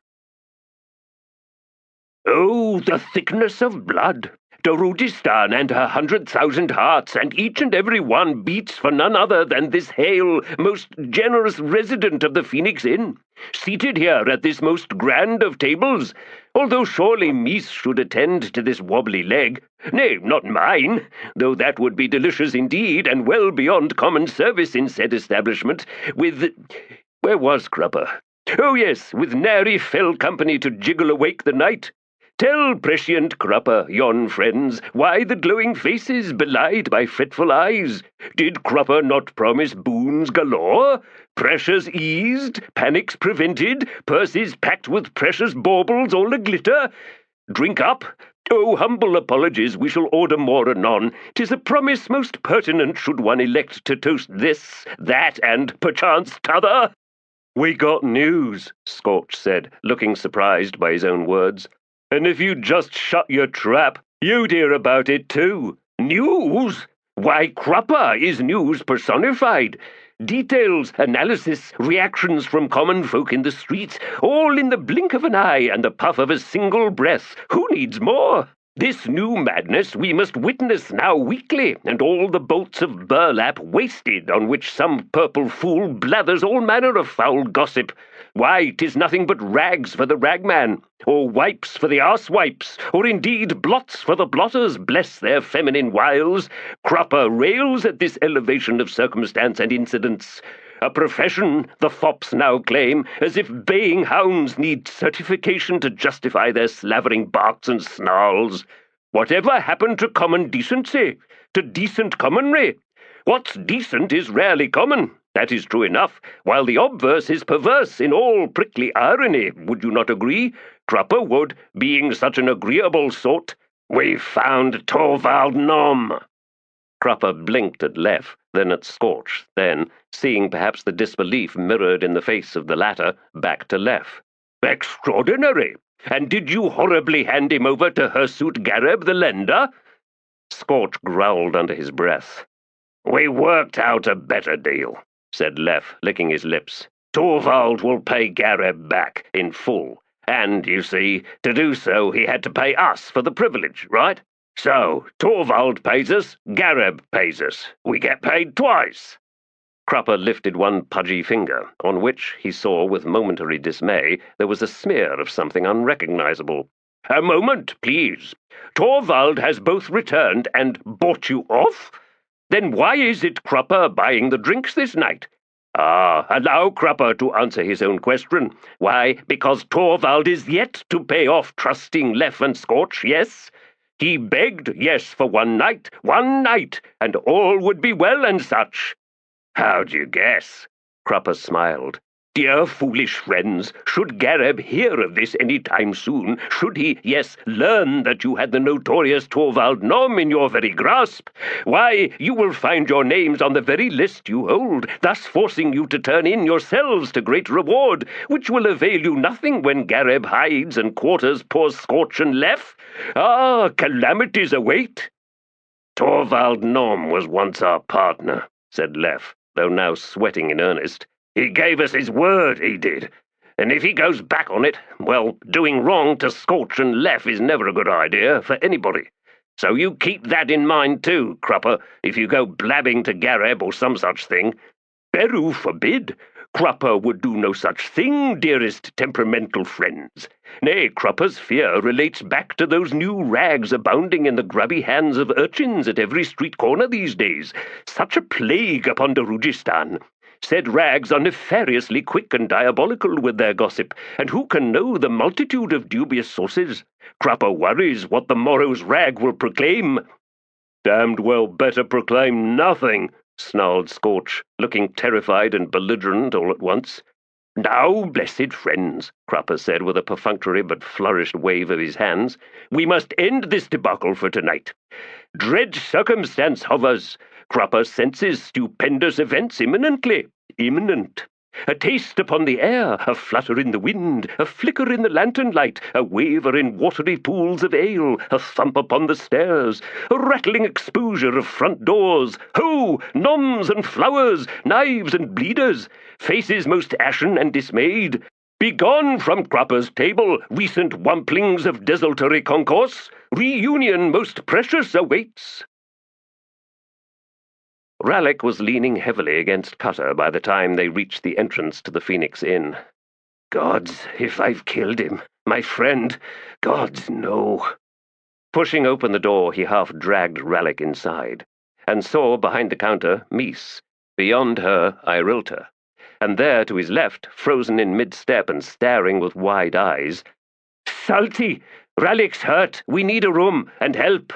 Oh, the thickness of blood! Darujhistan and her 100,000 hearts, and each and every one beats for none other than this hale, most generous resident of the Phoenix Inn, seated here at this most grand of tables, although surely meese should attend to this wobbly leg. Nay, not mine, though that would be delicious indeed, and well beyond common service in said establishment, with... Where was Kruppe? Oh yes, with nary fell company to jiggle awake the night. Tell prescient Kruppe, yon friends, why the glowing faces belied by fretful eyes? Did Kruppe not promise boons galore? Pressures eased, panics prevented, purses packed with precious baubles all a-glitter? Drink up? Oh, humble apologies, we shall order more anon. 'Tis a promise most pertinent should one elect to toast this, that, and perchance t'other. We got news, Scorch said, looking surprised by his own words. And if you'd just shut your trap, you'd hear about it too. News? Why, Kruppe is news personified. Details, analysis, reactions from common folk in the streets, all in the blink of an eye and the puff of a single breath. Who needs more? This new madness we must witness now weekly, and all the bolts of burlap wasted on which some purple fool blathers all manner of foul gossip. Why, 'tis nothing but rags for the ragman, or wipes for the arse-wipes, or indeed blots for the blotters, bless their feminine wiles. Kruppe rails at this elevation of circumstance and incidents. A profession, the fops now claim, as if baying hounds need certification to justify their slavering barks and snarls. Whatever happened to common decency? To decent commonry? What's decent is rarely common, that is true enough, while the obverse is perverse in all prickly irony, would you not agree? Kruppe would, being such an agreeable sort. We've found Torvald Nom. Kruppe blinked at Leff, then at Scorch, then, seeing perhaps the disbelief mirrored in the face of the latter, back to Leff. Extraordinary! And did you horribly hand him over to Hirsute Gareb the lender? Scorch growled under his breath. We worked out a better deal, said Leff, licking his lips. Torvald will pay Gareb back in full, and, you see, to do so he had to pay us for the privilege, right? So, Torvald pays us, Gareb pays us. We get paid twice. Kruppe lifted one pudgy finger, on which, he saw with momentary dismay, there was a smear of something unrecognizable. A moment, please. Torvald has both returned and bought you off? Then why is it Kruppe buying the drinks this night? Allow Kruppe to answer his own question. Why, because Torvald is yet to pay off trusting Leff and Scorch, yes? He begged, yes, for one night, and all would be well and such. How'd you guess? Kruppe smiled. Dear foolish friends, should Gareb hear of this any time soon, should he, yes, learn that you had the notorious Torvald Nom in your very grasp, why, you will find your names on the very list you hold, thus forcing you to turn in yourselves to great reward, which will avail you nothing when Gareb hides and quarters poor Scorch and Leff. Calamities await. Torvald Nom was once our partner, said Leff, though now sweating in earnest. He gave us his word, he did. And if he goes back on it, well, doing wrong to Scorch and Leff is never a good idea for anybody. So you keep that in mind too, Kruppe, if you go blabbing to Gareb or some such thing. Beru forbid. Kruppe would do no such thing, dearest temperamental friends. Nay, Kruppe's fear relates back to those new rags abounding in the grubby hands of urchins at every street corner these days. Such a plague upon Darujhistan. Said rags are nefariously quick and diabolical with their gossip, and who can know the multitude of dubious sources? Kruppe worries what the morrow's rag will proclaim. Damned well better proclaim nothing, snarled Scorch, looking terrified and belligerent all at once. Now, blessed friends, Kruppe said with a perfunctory but flourished wave of his hands, we must end this debacle for tonight. Dread circumstance hovers. Kruppe senses stupendous events imminently. Imminent. A taste upon the air, a flutter in the wind, a flicker in the lantern light, a waver in watery pools of ale, a thump upon the stairs, a rattling exposure of front doors. Ho! Noms and flowers, knives and bleeders, faces most ashen and dismayed. Begone from Kruppe's table, recent wumplings of desultory concourse. Reunion most precious awaits. Rallick was leaning heavily against Cutter by the time they reached the entrance to the Phoenix Inn. Gods, if I've killed him, my friend, gods, no. Pushing open the door, he half dragged Rallick inside, and saw behind the counter Mies, beyond her Irilta, and there to his left, frozen in mid-step and staring with wide eyes, Salty! Rallick's hurt! We need a room, and help!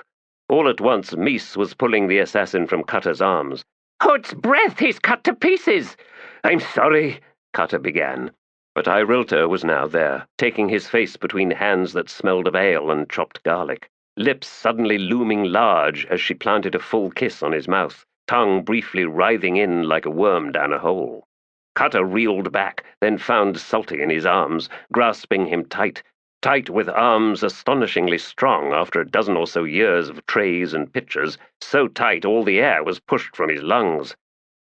All at once, Mies was pulling the assassin from Cutter's arms. Hood's breath! He's cut to pieces! I'm sorry, Cutter began. But Irilta was now there, taking his face between hands that smelled of ale and chopped garlic. lips suddenly looming large as she planted a full kiss on his mouth, tongue briefly writhing in like a worm down a hole. Cutter reeled back, then found Salty in his arms, grasping him tight, tight with arms astonishingly strong after a dozen or so years of trays and pitchers, so tight all the air was pushed from his lungs.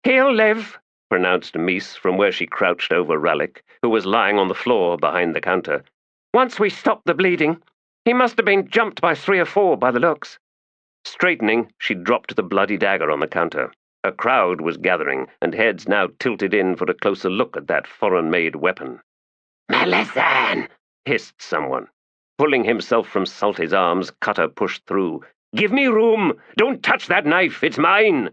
"He'll live," pronounced Mies from where she crouched over Rallick, who was lying on the floor behind the counter. "once we stop the bleeding. He must have been jumped by 3 or 4 by the looks." Straightening, she dropped the bloody dagger on the counter. A crowd was gathering, and heads now tilted in for a closer look at that foreign-made weapon. "Melissan!" hissed someone. Pulling himself from Salty's arms, Cutter pushed through. "Give me room! Don't touch that knife! It's mine!"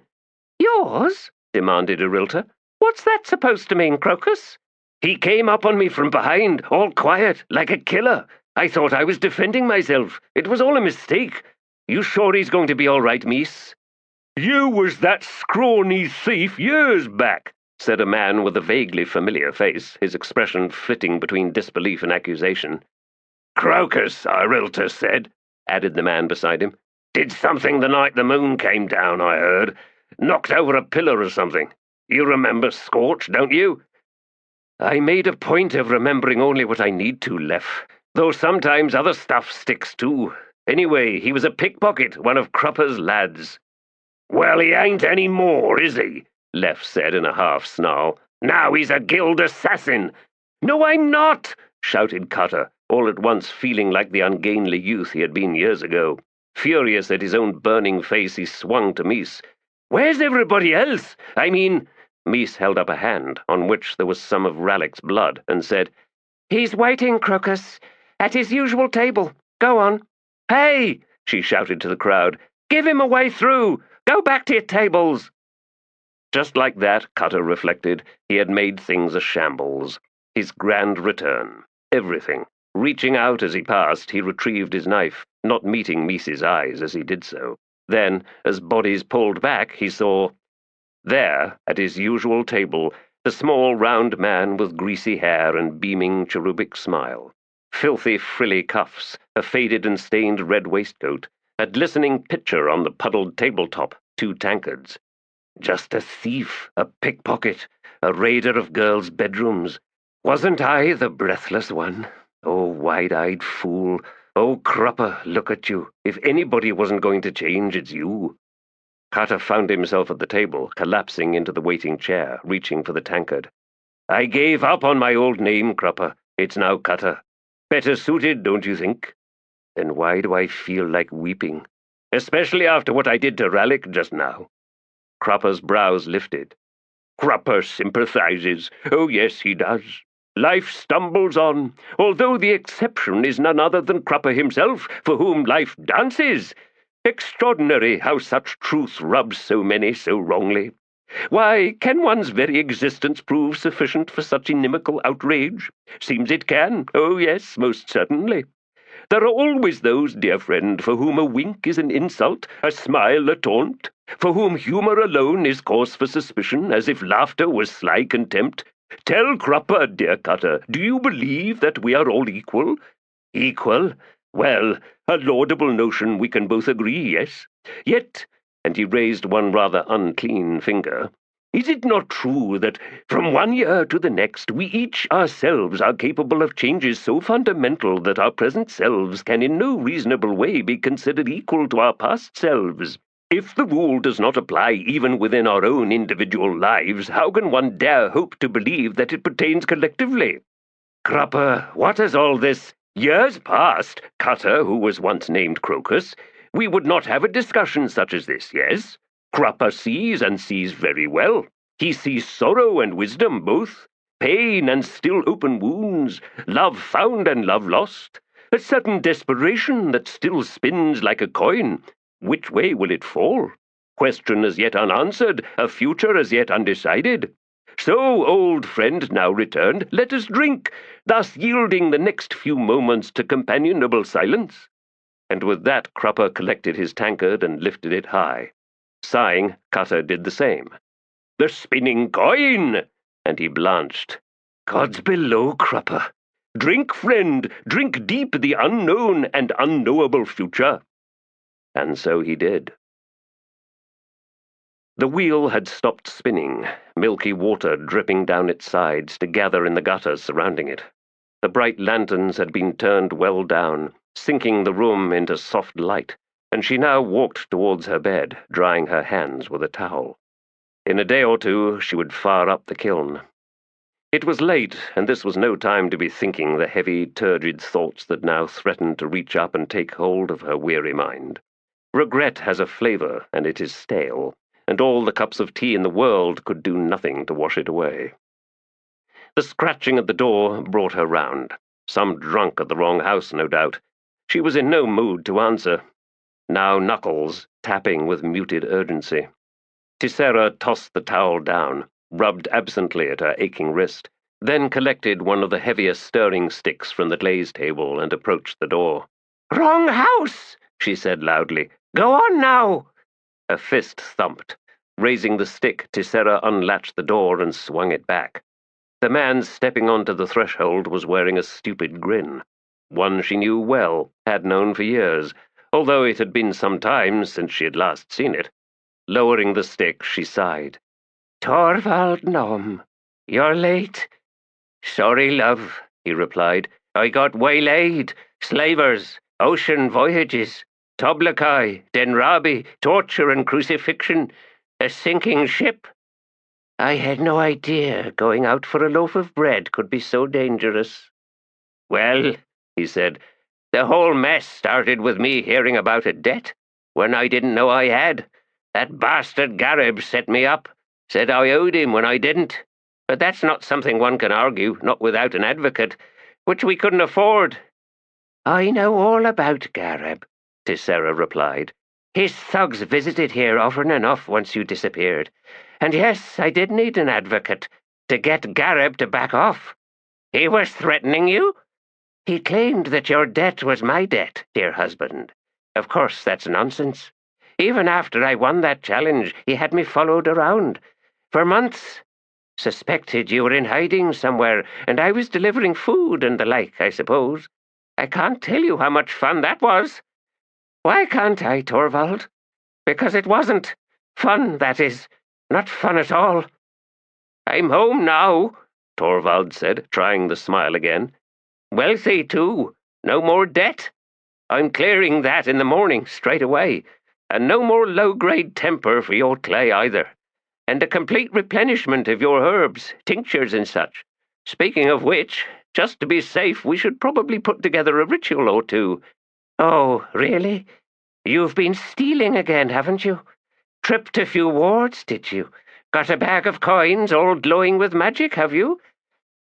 "Yours?" demanded Arilta. "What's that supposed to mean, Crocus?" "He came up on me from behind, all quiet, like a killer. I thought I was defending myself. It was all a mistake. You sure he's going to be all right, Mies?" "You was that scrawny thief years back," said a man with a vaguely familiar face, his expression flitting between disbelief and accusation. "Crocus, Arilta said," added the man beside him. "Did something the night the moon came down, I heard. Knocked over a pillar or something. You remember Scorch, don't you?" "I made a point of remembering only what I need to, Lef, though sometimes other stuff sticks too. Anyway, he was a pickpocket, one of Kruppe's lads." "Well, he ain't any more, is he?" Lef said in a half-snarl. "Now he's a guild assassin." "No, I'm not!" shouted Cutter, all at once feeling like the ungainly youth he had been years ago. Furious at his own burning face, he swung to Mies. "Where's everybody else? I mean—" Mies held up a hand, on which there was some of Rallick's blood, and said, "He's waiting, Crocus, at his usual table. Go on." "Hey!" she shouted to the crowd. "Give him a way through! Go back to your tables!" Just like that, Cutter reflected, he had made things a shambles. His grand return. Everything. Reaching out as he passed, he retrieved his knife, not meeting Mies's eyes as he did so. Then, as bodies pulled back, he saw... There, at his usual table, the small round man with greasy hair and beaming cherubic smile. Filthy frilly cuffs, a faded and stained red waistcoat, a glistening pitcher on the puddled tabletop, 2 tankards. Just a thief, a pickpocket, a raider of girls' bedrooms. Wasn't I the breathless one? Oh, wide-eyed fool. Oh, Kruppe, look at you. If anybody wasn't going to change, it's you. Cutter found himself at the table, collapsing into the waiting chair, reaching for the tankard. "I gave up on my old name, Kruppe. It's now Cutter. Better suited, don't you think? Then why do I feel like weeping? Especially after what I did to Rallick just now." Kruppe's brows lifted. "Kruppe sympathizes. Oh, yes, he does. Life stumbles on, although the exception is none other than Kruppe himself, for whom life dances. Extraordinary how such truth rubs so many so wrongly. Why, can one's very existence prove sufficient for such inimical outrage? Seems it can. Oh, yes, most certainly. There are always those, dear friend, for whom a wink is an insult, a smile a taunt, for whom humour alone is cause for suspicion, as if laughter was sly contempt. Tell Kruppe, dear Cutter, do you believe that we are all equal? Equal? Well, a laudable notion, we can both agree, yes? Yet," and he raised one rather unclean finger, "is it not true that from one year to the next we each ourselves are capable of changes so fundamental that our present selves can in no reasonable way be considered equal to our past selves? If the rule does not apply even within our own individual lives, how can one dare hope to believe that it pertains collectively? Kruppe, what is all this? Years past, Cutter, who was once named Crocus, we would not have a discussion such as this, yes? Kruppe sees, and sees very well. He sees sorrow and wisdom both, pain and still open wounds, love found and love lost, a certain desperation that still spins like a coin. Which way will it fall? Question as yet unanswered, a future as yet undecided. So, old friend now returned, let us drink, thus yielding the next few moments to companionable silence." And with that Kruppe collected his tankard and lifted it high. Sighing, Cutter did the same. "The spinning coin!" And he blanched. "Gods below, Kruppe. Drink, friend, drink deep the unknown and unknowable future. And so he did. The wheel had stopped spinning, milky water dripping down its sides to gather in the gutters surrounding it. The bright lanterns had been turned well down, sinking the room into soft light, and she now walked towards her bed, drying her hands with a towel. In a day or two she would fire up the kiln. It was late, and this was no time to be thinking the heavy, turgid thoughts that now threatened to reach up and take hold of her weary mind. Regret has a flavour, and it is stale, and all the cups of tea in the world could do nothing to wash it away. The scratching at the door brought her round. Some drunk at the wrong house, no doubt. She was in no mood to answer. Now knuckles, tapping with muted urgency. Tissera tossed the towel down, rubbed absently at her aching wrist, then collected one of the heavier stirring sticks from the glaze table and approached the door. "Wrong house," she said loudly. "Go on now." A fist thumped. Raising the stick, Tissera unlatched the door and swung it back. The man stepping onto the threshold was wearing a stupid grin, one she knew well, had known for years, although it had been some time since she had last seen it. Lowering the stick, she sighed. "Torvald Nom, you're late." "Sorry, love," he replied. "I got waylaid. Slavers, ocean voyages, Toblakai, Denrabi, torture and crucifixion, a sinking ship." "I had no idea going out for a loaf of bread could be so dangerous." "Well," he said, "the whole mess started with me hearing about a debt, when I didn't know I had. That bastard Gareb set me up, said I owed him when I didn't. But that's not something one can argue, not without an advocate, which we couldn't afford." "I know all about Gareb," Tissera replied. "His thugs visited here often enough once you disappeared. And yes, I did need an advocate to get Gareb to back off." "He was threatening you?" "He claimed that your debt was my debt, dear husband. Of course, that's nonsense. Even after I won that challenge, he had me followed around. For months. Suspected you were in hiding somewhere, and I was delivering food and the like, I suppose. I can't tell you how much fun that was." "Why can't I, Torvald?" "Because it wasn't. Fun, that is. Not fun at all." "I'm home now," Torvald said, trying the smile again. "Wealthy, too. No more debt. I'm clearing that in the morning, straight away. And no more low-grade temper for your clay either. And a complete replenishment of your herbs, tinctures and such. Speaking of which, just to be safe, we should probably put together a ritual or two." "Oh, really? You've been stealing again, haven't you? Tripped a few wards, did you? Got a bag of coins all glowing with magic, have you?"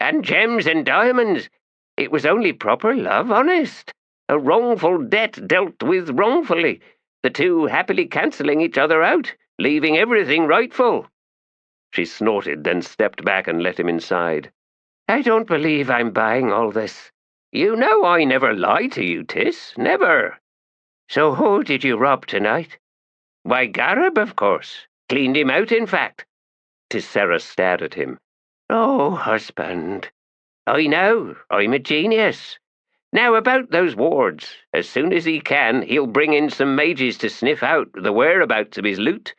"And gems and diamonds. It was only proper love, honest. A wrongful debt dealt with wrongfully, the two happily cancelling each other out, leaving everything rightful." She snorted, then stepped back and let him inside. "I don't believe I'm buying all this." "You know I never lie to you, Tiss, never." "So who did you rob tonight?" "Why, Gareb, of course. Cleaned him out, in fact." Tissera stared at him. "Oh, husband." "I know, I'm a genius. Now about those wards. As soon as he can, he'll bring in some mages to sniff out the whereabouts of his loot."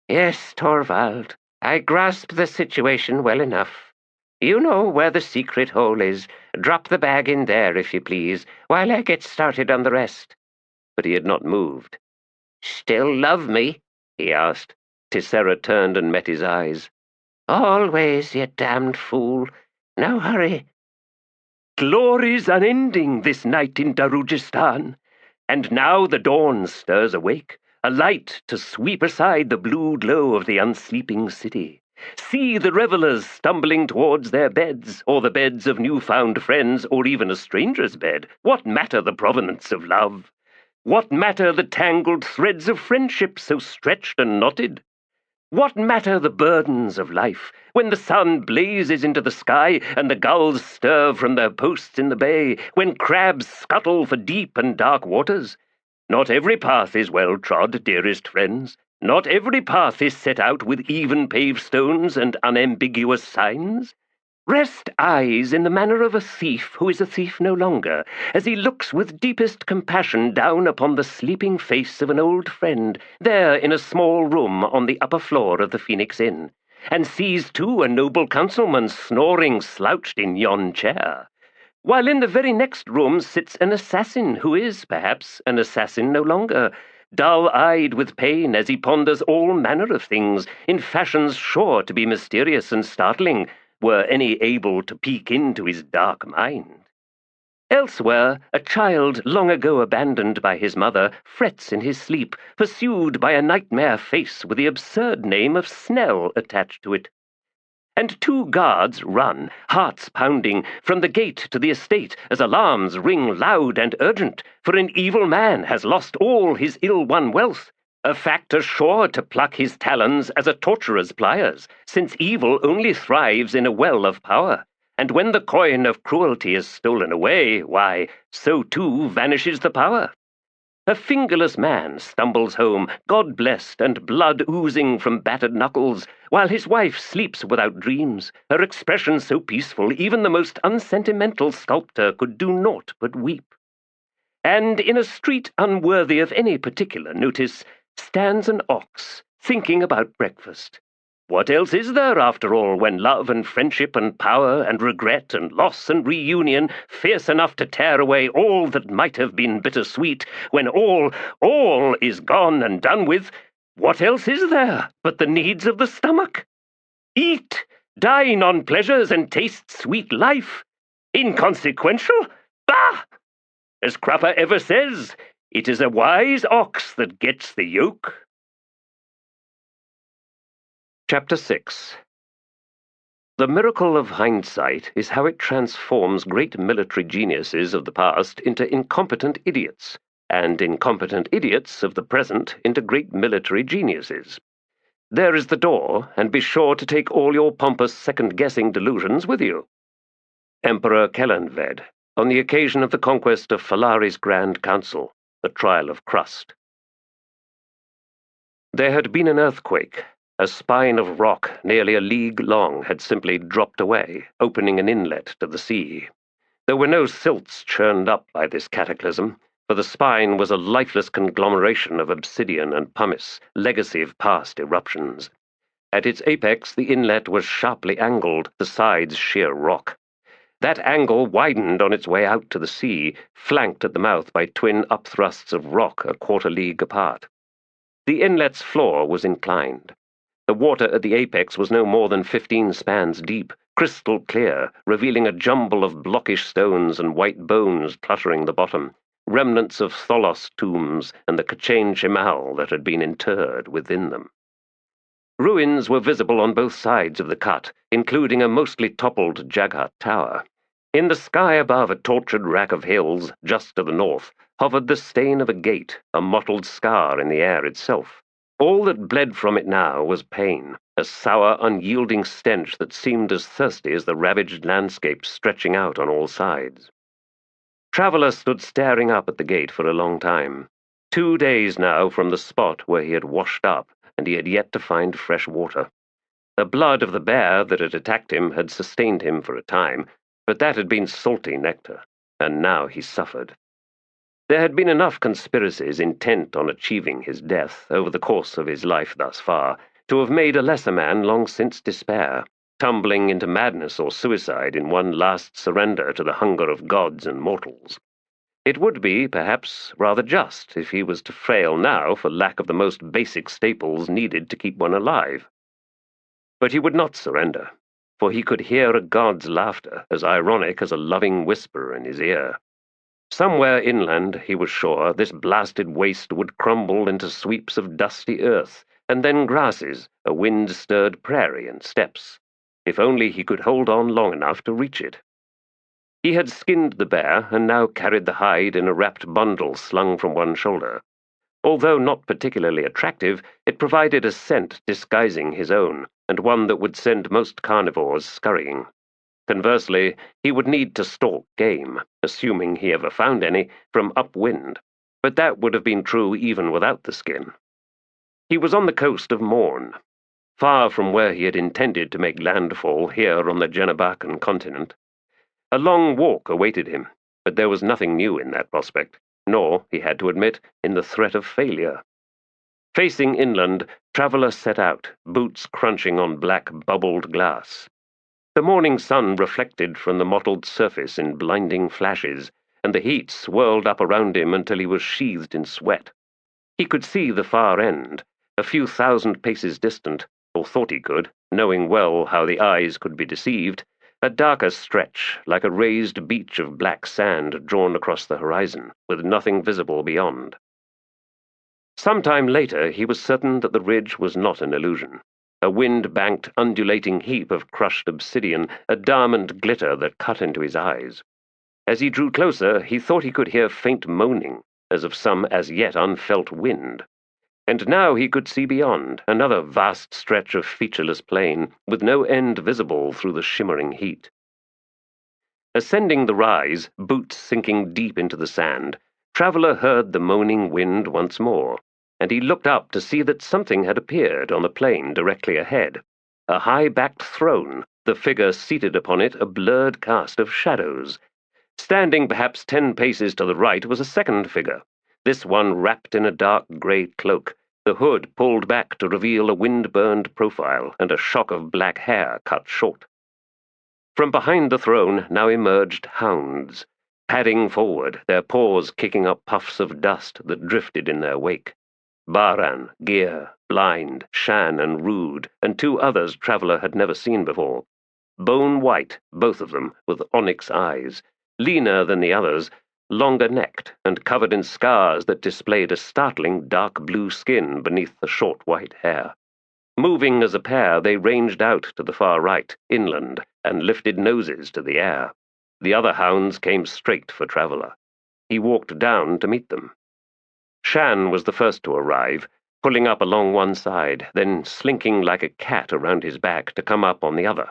"Yes, Torvald, I grasp the situation well enough. You know where the secret hole is. Drop the bag in there, if you please, while I get started on the rest." But he had not moved. "Still love me?" he asked. Tissera turned and met his eyes. "Always, you damned fool. Now hurry." Glory's unending this night in Darujhistan, and now the dawn stirs awake, a light to sweep aside the blue glow of the unsleeping city. See the revellers stumbling towards their beds, or the beds of new-found friends, or even a stranger's bed. What matter the provenance of love? What matter the tangled threads of friendship so stretched and knotted? What matter the burdens of life, when the sun blazes into the sky and the gulls stir from their posts in the bay, when crabs scuttle for deep and dark waters? Not every path is well trod, dearest friends. Not every path is set out with even paved stones and unambiguous signs. Rest eyes in the manner of a thief who is a thief no longer, as he looks with deepest compassion down upon the sleeping face of an old friend, there in a small room on the upper floor of the Phoenix Inn, and sees too a noble councilman snoring slouched in yon chair, while in the very next room sits an assassin who is, perhaps, an assassin no longer, dull-eyed with pain as he ponders all manner of things in fashions sure to be mysterious and startling, were any able to peek into his dark mind. Elsewhere, a child long ago abandoned by his mother frets in his sleep, pursued by a nightmare face with the absurd name of Snell attached to it. And two guards run, hearts pounding, from the gate to the estate as alarms ring loud and urgent, for an evil man has lost all his ill-won wealth, a fact as sure to pluck his talons as a torturer's pliers, since evil only thrives in a well of power, and when the coin of cruelty is stolen away, why, so too vanishes the power. A fingerless man stumbles home, God-blessed and blood oozing from battered knuckles, while his wife sleeps without dreams, her expression so peaceful even the most unsentimental sculptor could do naught but weep. And in a street unworthy of any particular notice stands an ox, thinking about breakfast. What else is there, after all, when love and friendship and power and regret and loss and reunion, fierce enough to tear away all that might have been bittersweet, when all is gone and done with, what else is there but the needs of the stomach? Eat, dine on pleasures and taste sweet life. Inconsequential? Bah! As Kruppe ever says, it is a wise ox that gets the yoke. Chapter 6. The miracle of hindsight is how it transforms great military geniuses of the past into incompetent idiots, and incompetent idiots of the present into great military geniuses. There is the door, and be sure to take all your pompous second-guessing delusions with you. Emperor Kellanved, on the occasion of the conquest of Falari's Grand Council, the trial of Crust. There had been an earthquake. A spine of rock nearly a league long had simply dropped away, opening an inlet to the sea. There were no silts churned up by this cataclysm, for the spine was a lifeless conglomeration of obsidian and pumice, legacy of past eruptions. At its apex the inlet was sharply angled, the sides sheer rock. That angle widened on its way out to the sea, flanked at the mouth by twin upthrusts of rock a quarter league apart. The inlet's floor was inclined. The water at the apex was no more than 15 spans deep, crystal clear, revealing a jumble of blockish stones and white bones cluttering the bottom, remnants of Tholos tombs and the K'chain Shemal that had been interred within them. Ruins were visible on both sides of the cut, including a mostly toppled Jaghat tower. In the sky above a tortured rack of hills, just to the north, hovered the stain of a gate, a mottled scar in the air itself. All that bled from it now was pain, a sour, unyielding stench that seemed as thirsty as the ravaged landscape stretching out on all sides. Traveller stood staring up at the gate for a long time. 2 days now from the spot where he had washed up, and he had yet to find fresh water. The blood of the bear that had attacked him had sustained him for a time, but that had been salty nectar, and now he suffered. There had been enough conspiracies intent on achieving his death over the course of his life thus far to have made a lesser man long since despair, tumbling into madness or suicide in one last surrender to the hunger of gods and mortals. It would be, perhaps, rather just if he was to fail now for lack of the most basic staples needed to keep one alive. But he would not surrender, for he could hear a god's laughter as ironic as a loving whisper in his ear. Somewhere inland, he was sure, this blasted waste would crumble into sweeps of dusty earth, and then grasses, a wind-stirred prairie and steppes, if only he could hold on long enough to reach it. He had skinned the bear, and now carried the hide in a wrapped bundle slung from one shoulder. Although not particularly attractive, it provided a scent disguising his own, and one that would send most carnivores scurrying. Conversely, he would need to stalk game, assuming he ever found any, from upwind, but that would have been true even without the skin. He was on the coast of Morn. far from where he had intended to make landfall here on the Genebakan continent. A long walk awaited him, but there was nothing new in that prospect, nor, he had to admit, in the threat of failure. Facing inland, Traveller set out, boots crunching on black bubbled glass. The morning sun reflected from the mottled surface in blinding flashes, and the heat swirled up around him until he was sheathed in sweat. He could see the far end, a few thousand paces distant, or thought he could, knowing well how the eyes could be deceived, a darker stretch, like a raised beach of black sand drawn across the horizon, with nothing visible beyond. Some time later he was certain that the ridge was not an illusion. A wind-banked, undulating heap of crushed obsidian, a diamond glitter that cut into his eyes. As he drew closer, he thought he could hear faint moaning, as of some as yet unfelt wind. And now he could see beyond, another vast stretch of featureless plain, with no end visible through the shimmering heat. Ascending the rise, boots sinking deep into the sand, Traveller heard the moaning wind once more, and he looked up to see that something had appeared on the plain directly ahead. A high-backed throne, the figure seated upon it a blurred cast of shadows. Standing perhaps 10 paces to the right was a second figure, this one wrapped in a dark grey cloak, the hood pulled back to reveal a wind-burned profile and a shock of black hair cut short. From behind the throne now emerged hounds, padding forward, their paws kicking up puffs of dust that drifted in their wake. Baran, Gear, Blind, Shan, and Rude, and 2 others Traveller had never seen before. Bone-white, both of them, with onyx eyes, leaner than the others, longer-necked, and covered in scars that displayed a startling dark blue skin beneath the short white hair. Moving as a pair, they ranged out to the far right, inland, and lifted noses to the air. The other hounds came straight for Traveller. He walked down to meet them. Shan was the first to arrive, pulling up along one side, then slinking like a cat around his back to come up on the other.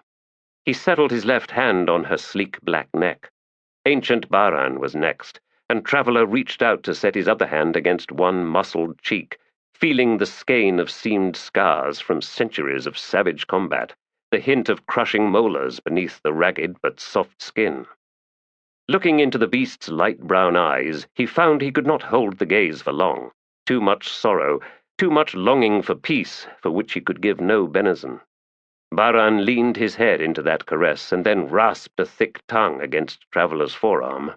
He settled his left hand on her sleek black neck. Ancient Baran was next, and Traveller reached out to set his other hand against one muscled cheek, feeling the skein of seamed scars from centuries of savage combat, the hint of crushing molars beneath the ragged but soft skin. Looking into the beast's light brown eyes, he found he could not hold the gaze for long. Too much sorrow, too much longing for peace, for which he could give no benison. Baran leaned his head into that caress, and then rasped a thick tongue against Traveller's forearm.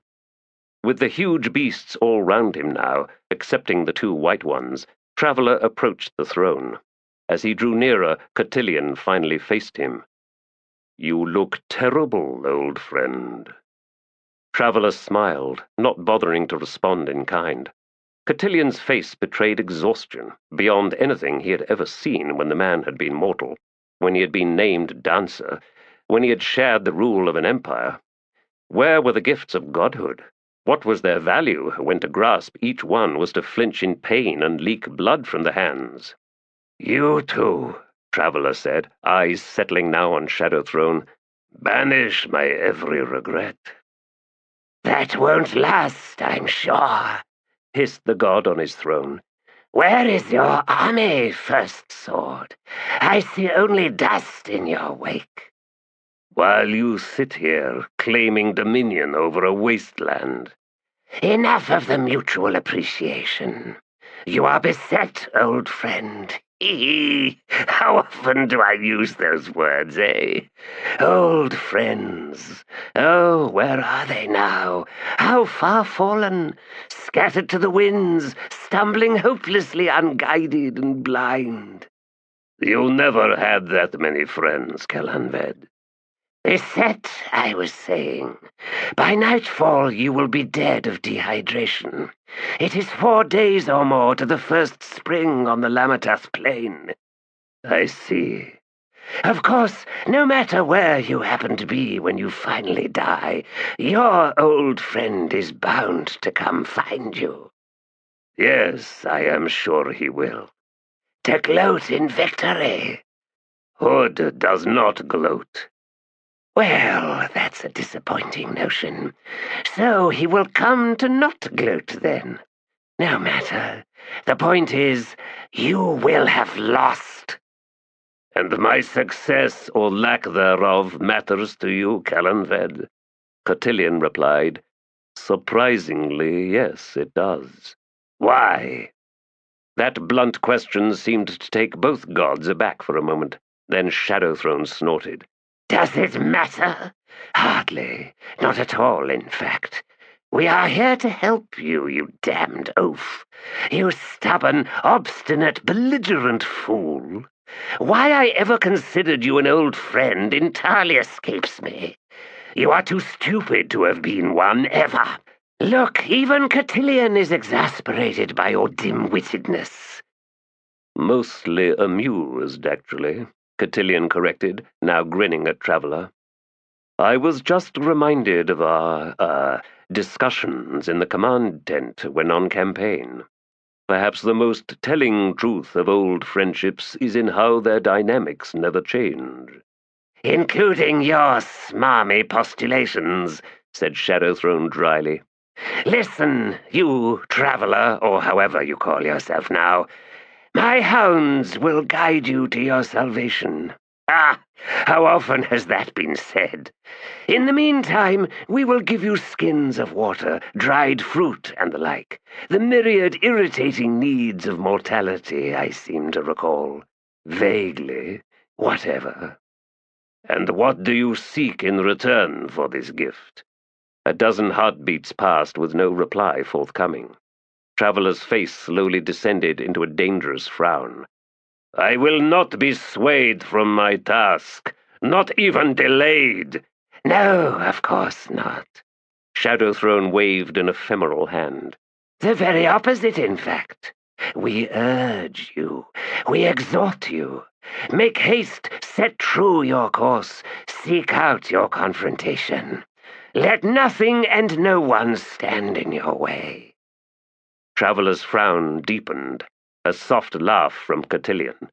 With the huge beasts all round him now, excepting the 2 white ones, Traveller approached the throne. As he drew nearer, Cotillion finally faced him. "You look terrible, old friend." Traveller smiled, not bothering to respond in kind. Cotillion's face betrayed exhaustion, beyond anything he had ever seen when the man had been mortal, when he had been named Dancer, when he had shared the rule of an empire. Where were the gifts of godhood? What was their value when to grasp each one was to flinch in pain and leak blood from the hands? "You too," Traveller said, eyes settling now on Shadow Throne. "Banish my every regret." "That won't last, I'm sure," hissed the god on his throne. "Where is your army, First Sword? I see only dust in your wake." "While you sit here, claiming dominion over a wasteland." "Enough of the mutual appreciation. You are beset, old friend. Hee! How often do I use those words, eh? Old friends. Oh, where are they now? How far fallen? Scattered to the winds, stumbling hopelessly unguided and blind." "You never had that many friends, Calanved." "Beset, I was saying. By nightfall you will be dead of dehydration. It is 4 days or more to the first spring on the Lamatath plain." "I see." "Of course, no matter where you happen to be when you finally die, your old friend is bound to come find you." "Yes, I am sure he will." "To gloat in victory." "Hood does not gloat." "Well, that's a disappointing notion. So he will come to not gloat then. No matter. The point is, you will have lost." And my success or lack thereof matters to you, Callanved? Cotillion replied, Surprisingly, yes, it does. Why? That blunt question seemed to take both gods aback for a moment. Then Shadowthrone snorted. Does it matter? Hardly. Not at all, in fact. We are here to help you, you damned oaf. You stubborn, obstinate, belligerent fool. Why I ever considered you an old friend entirely escapes me. You are too stupid to have been one ever. Look, even Cotillion is exasperated by your dim-wittedness. Mostly amused, actually, Cotillion corrected, now grinning at Traveller. I was just reminded of our, discussions in the command tent when on campaign. Perhaps the most telling truth of old friendships is in how their dynamics never change. Including your smarmy postulations, said Shadowthrone dryly. Listen, you traveller, or however you call yourself now. My hounds will guide you to your salvation. Ah, how often has that been said? In the meantime, we will give you skins of water, dried fruit, and the like. The myriad irritating needs of mortality, I seem to recall. Vaguely, whatever. And what do you seek in return for this gift? A dozen heartbeats passed with no reply forthcoming. Traveller's face slowly descended into a dangerous frown. I will not be swayed from my task, not even delayed. No, of course not. Shadowthrone waved an ephemeral hand. The very opposite, in fact. We urge you, we exhort you. Make haste, set true your course, seek out your confrontation. Let nothing and no one stand in your way. Traveller's frown deepened, a soft laugh from Cotillion.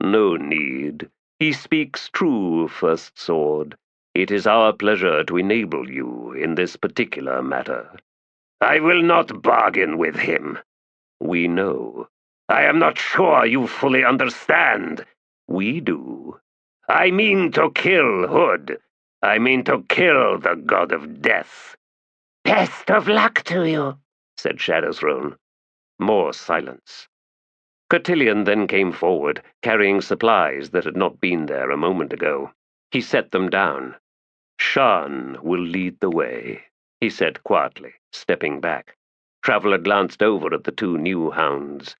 No need. He speaks true, First Sword. It is our pleasure to enable you in this particular matter. I will not bargain with him. We know. I am not sure you fully understand. We do. I mean to kill Hood. I mean to kill the god of death. Best of luck to you, said Shadowthrone. More silence. Cotillion then came forward, carrying supplies that had not been there a moment ago. He set them down. Shan will lead the way, he said quietly, stepping back. Traveller glanced over at the two new hounds.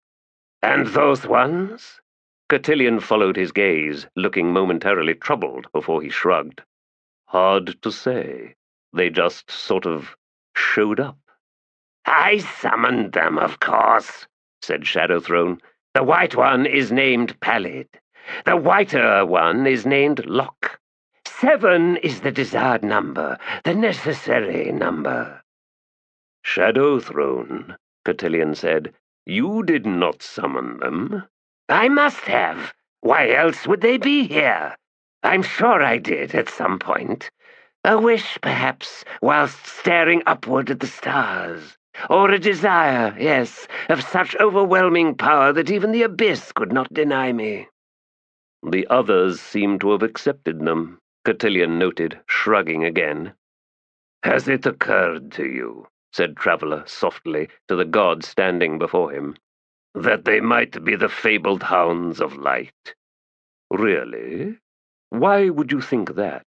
And those ones? Cotillion followed his gaze, looking momentarily troubled before he shrugged. Hard to say. They just sort of showed up. I summoned them, of course, said Shadowthrone. The white one is named Pallid. The whiter one is named Lock. 7 is the desired number, the necessary number. Shadowthrone, Cotillion said, you did not summon them. I must have. Why else would they be here? I'm sure I did at some point. A wish, perhaps, whilst staring upward at the stars. Or a desire, yes, of such overwhelming power that even the abyss could not deny me. The others seem to have accepted them, Cotillion noted, shrugging again. Has it occurred to you, said Traveller softly to the god standing before him, that they might be the fabled Hounds of Light? Really? Why would you think that?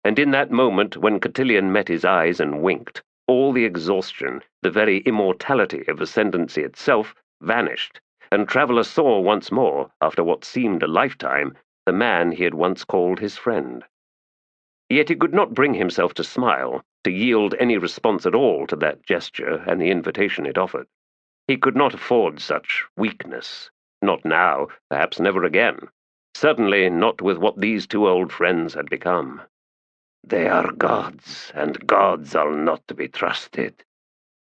And in that moment, when Cotillion met his eyes and winked, all the exhaustion, the very immortality of ascendancy itself, vanished, and Traveller saw once more, after what seemed a lifetime, the man he had once called his friend. Yet he could not bring himself to smile, to yield any response at all to that gesture and the invitation it offered. He could not afford such weakness. Not now, perhaps never again. Certainly not with what these two old friends had become. They are gods, and gods are not to be trusted.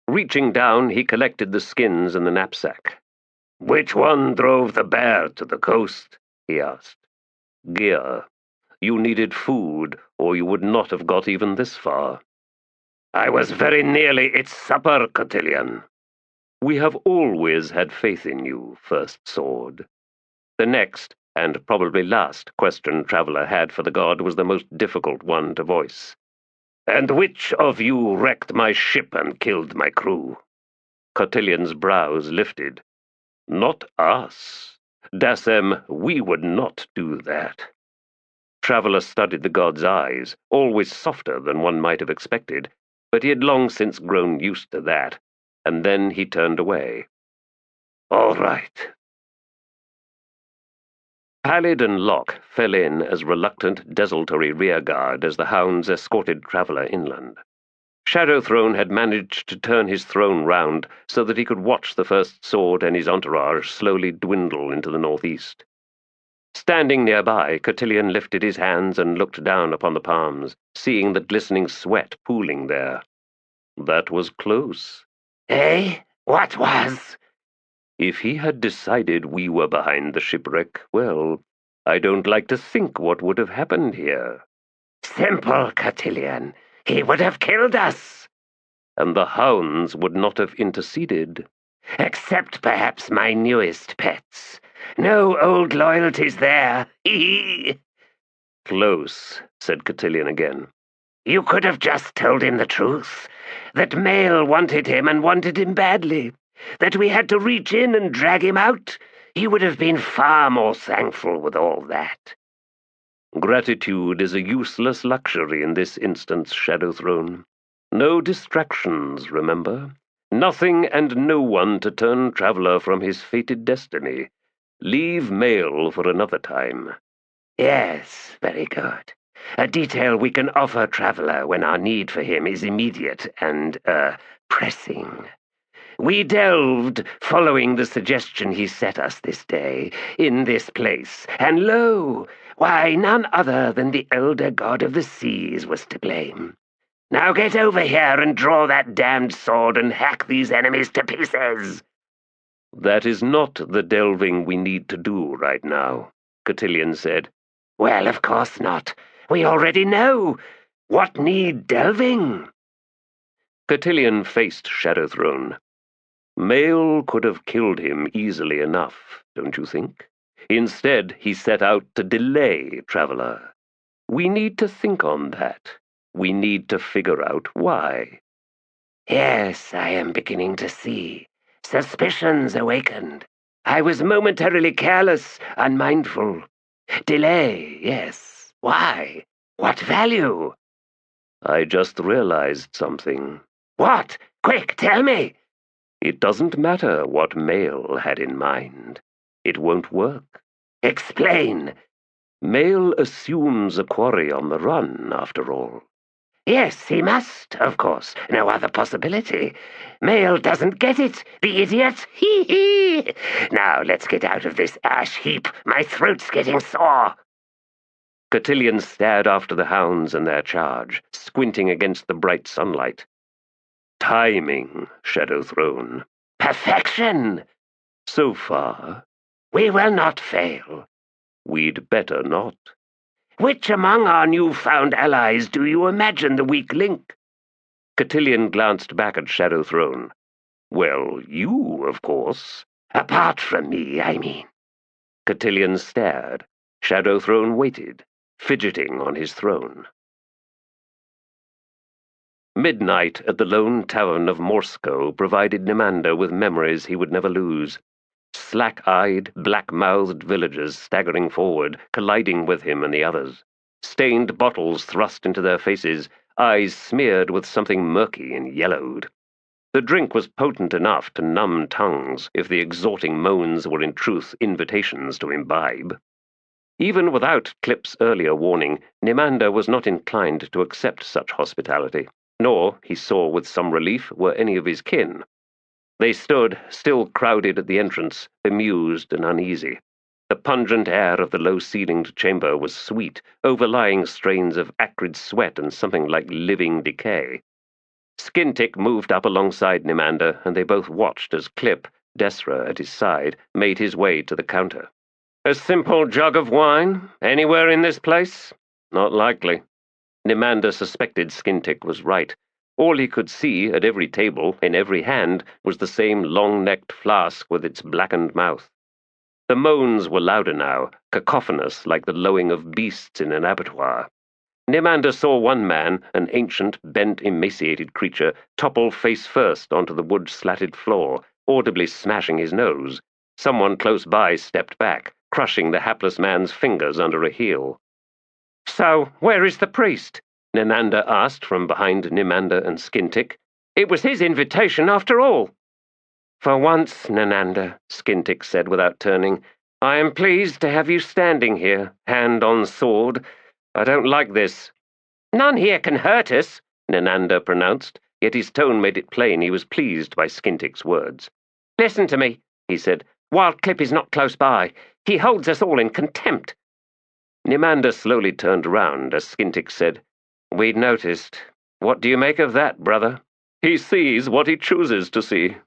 Reaching down, he collected the skins in the knapsack. Which one drove the bear to the coast? He asked. Gear. You needed food, or you would not have got even this far. I was very nearly its supper, Cotillion. We have always had faith in you, First Sword. The next, and probably last question Traveller had for the god was the most difficult one to voice. "And which of you wrecked my ship and killed my crew?" Cotillian's brows lifted. "Not us. Dasem, we would not do that." Traveller studied the god's eyes, always softer than one might have expected, but he had long since grown used to that, and then he turned away. "All right." Pallid and Locke fell in as reluctant, desultory rearguard as the hounds escorted Traveller inland. Shadowthrone had managed to turn his throne round so that he could watch the First Sword and his entourage slowly dwindle into the northeast. Standing nearby, Cotillion lifted his hands and looked down upon the palms, seeing the glistening sweat pooling there. That was close. Eh? What was? If he had decided we were behind the shipwreck, well, I don't like to think what would have happened here. Simple, Cotillion. He would have killed us. And the hounds would not have interceded. Except perhaps my newest pets. No old loyalties there. Hee. Close, said Cotillion again. You could have just told him the truth. That Mail wanted him and wanted him badly. That we had to reach in and drag him out. He would have been far more thankful with all that. Gratitude is a useless luxury in this instance, Shadowthrone. No distractions, remember? Nothing and no one to turn Traveller from his fated destiny. Leave Mail for another time. Yes, very good. A detail we can offer Traveller when our need for him is immediate and, pressing. We delved, following the suggestion he set us this day, in this place, and lo, why, none other than the elder god of the seas was to blame. Now get over here and draw that damned sword and hack these enemies to pieces. That is not the delving we need to do right now, Cotillion said. Well, of course not. We already know. What need delving? Cotillion faced Shadowthrone. Mail could have killed him easily enough, don't you think? Instead, he set out to delay Traveller. We need to think on that. We need to figure out why. Yes, I am beginning to see. Suspicions awakened. I was momentarily careless, unmindful. Delay, yes. Why? What value? I just realized something. What? Quick, tell me! It doesn't matter what Mail had in mind. It won't work. Explain. Mail assumes a quarry on the run, after all. Yes, he must, of course. No other possibility. Mail doesn't get it, the idiot. Hee. Now let's get out of this ash heap. My throat's getting sore. Cotillion stared after the hounds and their charge, squinting against the bright sunlight. Timing, Shadowthrone. Perfection. So far. We will not fail. We'd better not. Which among our new-found allies do you imagine the weak link? Cotillion glanced back at Shadowthrone. Well, you, of course. Apart from me, I mean. Cotillion stared. Shadowthrone waited, fidgeting on his throne. Midnight at the lone tavern of Morsko provided Nimander with memories he would never lose. Slack-eyed, black-mouthed villagers staggering forward, colliding with him and the others. Stained bottles thrust into their faces, eyes smeared with something murky and yellowed. The drink was potent enough to numb tongues if the exhorting moans were in truth invitations to imbibe. Even without Clip's earlier warning, Nimander was not inclined to accept such hospitality, nor, he saw with some relief, were any of his kin. They stood, still crowded at the entrance, bemused and uneasy. The pungent air of the low-ceilinged chamber was sweet, overlying strains of acrid sweat and something like living decay. Skintick moved up alongside Nimander, and they both watched as Clip, Desra at his side, made his way to the counter. "A simple jug of wine? Anywhere in this place?" "Not likely." Nimander suspected Skintick was right. All he could see at every table, in every hand, was the same long-necked flask with its blackened mouth. The moans were louder now, cacophonous like the lowing of beasts in an abattoir. Nimander saw one man, an ancient, bent, emaciated creature, topple face first onto the wood-slatted floor, audibly smashing his nose. Someone close by stepped back, crushing the hapless man's fingers under a heel. "So, where is the priest?" Ninander asked from behind Nimander and Skintick. "It was his invitation after all." "For once, Ninander," Skintick said without turning, "I am pleased to have you standing here, hand on sword. I don't like this." "None here can hurt us," Ninander pronounced, yet his tone made it plain he was pleased by Skintick's words. "Listen to me," he said. "While Kruppe is not close by, he holds us all in contempt." Nimander slowly turned round as Skintick said, "We'd noticed. What do you make of that, brother?" "He sees what he chooses to see."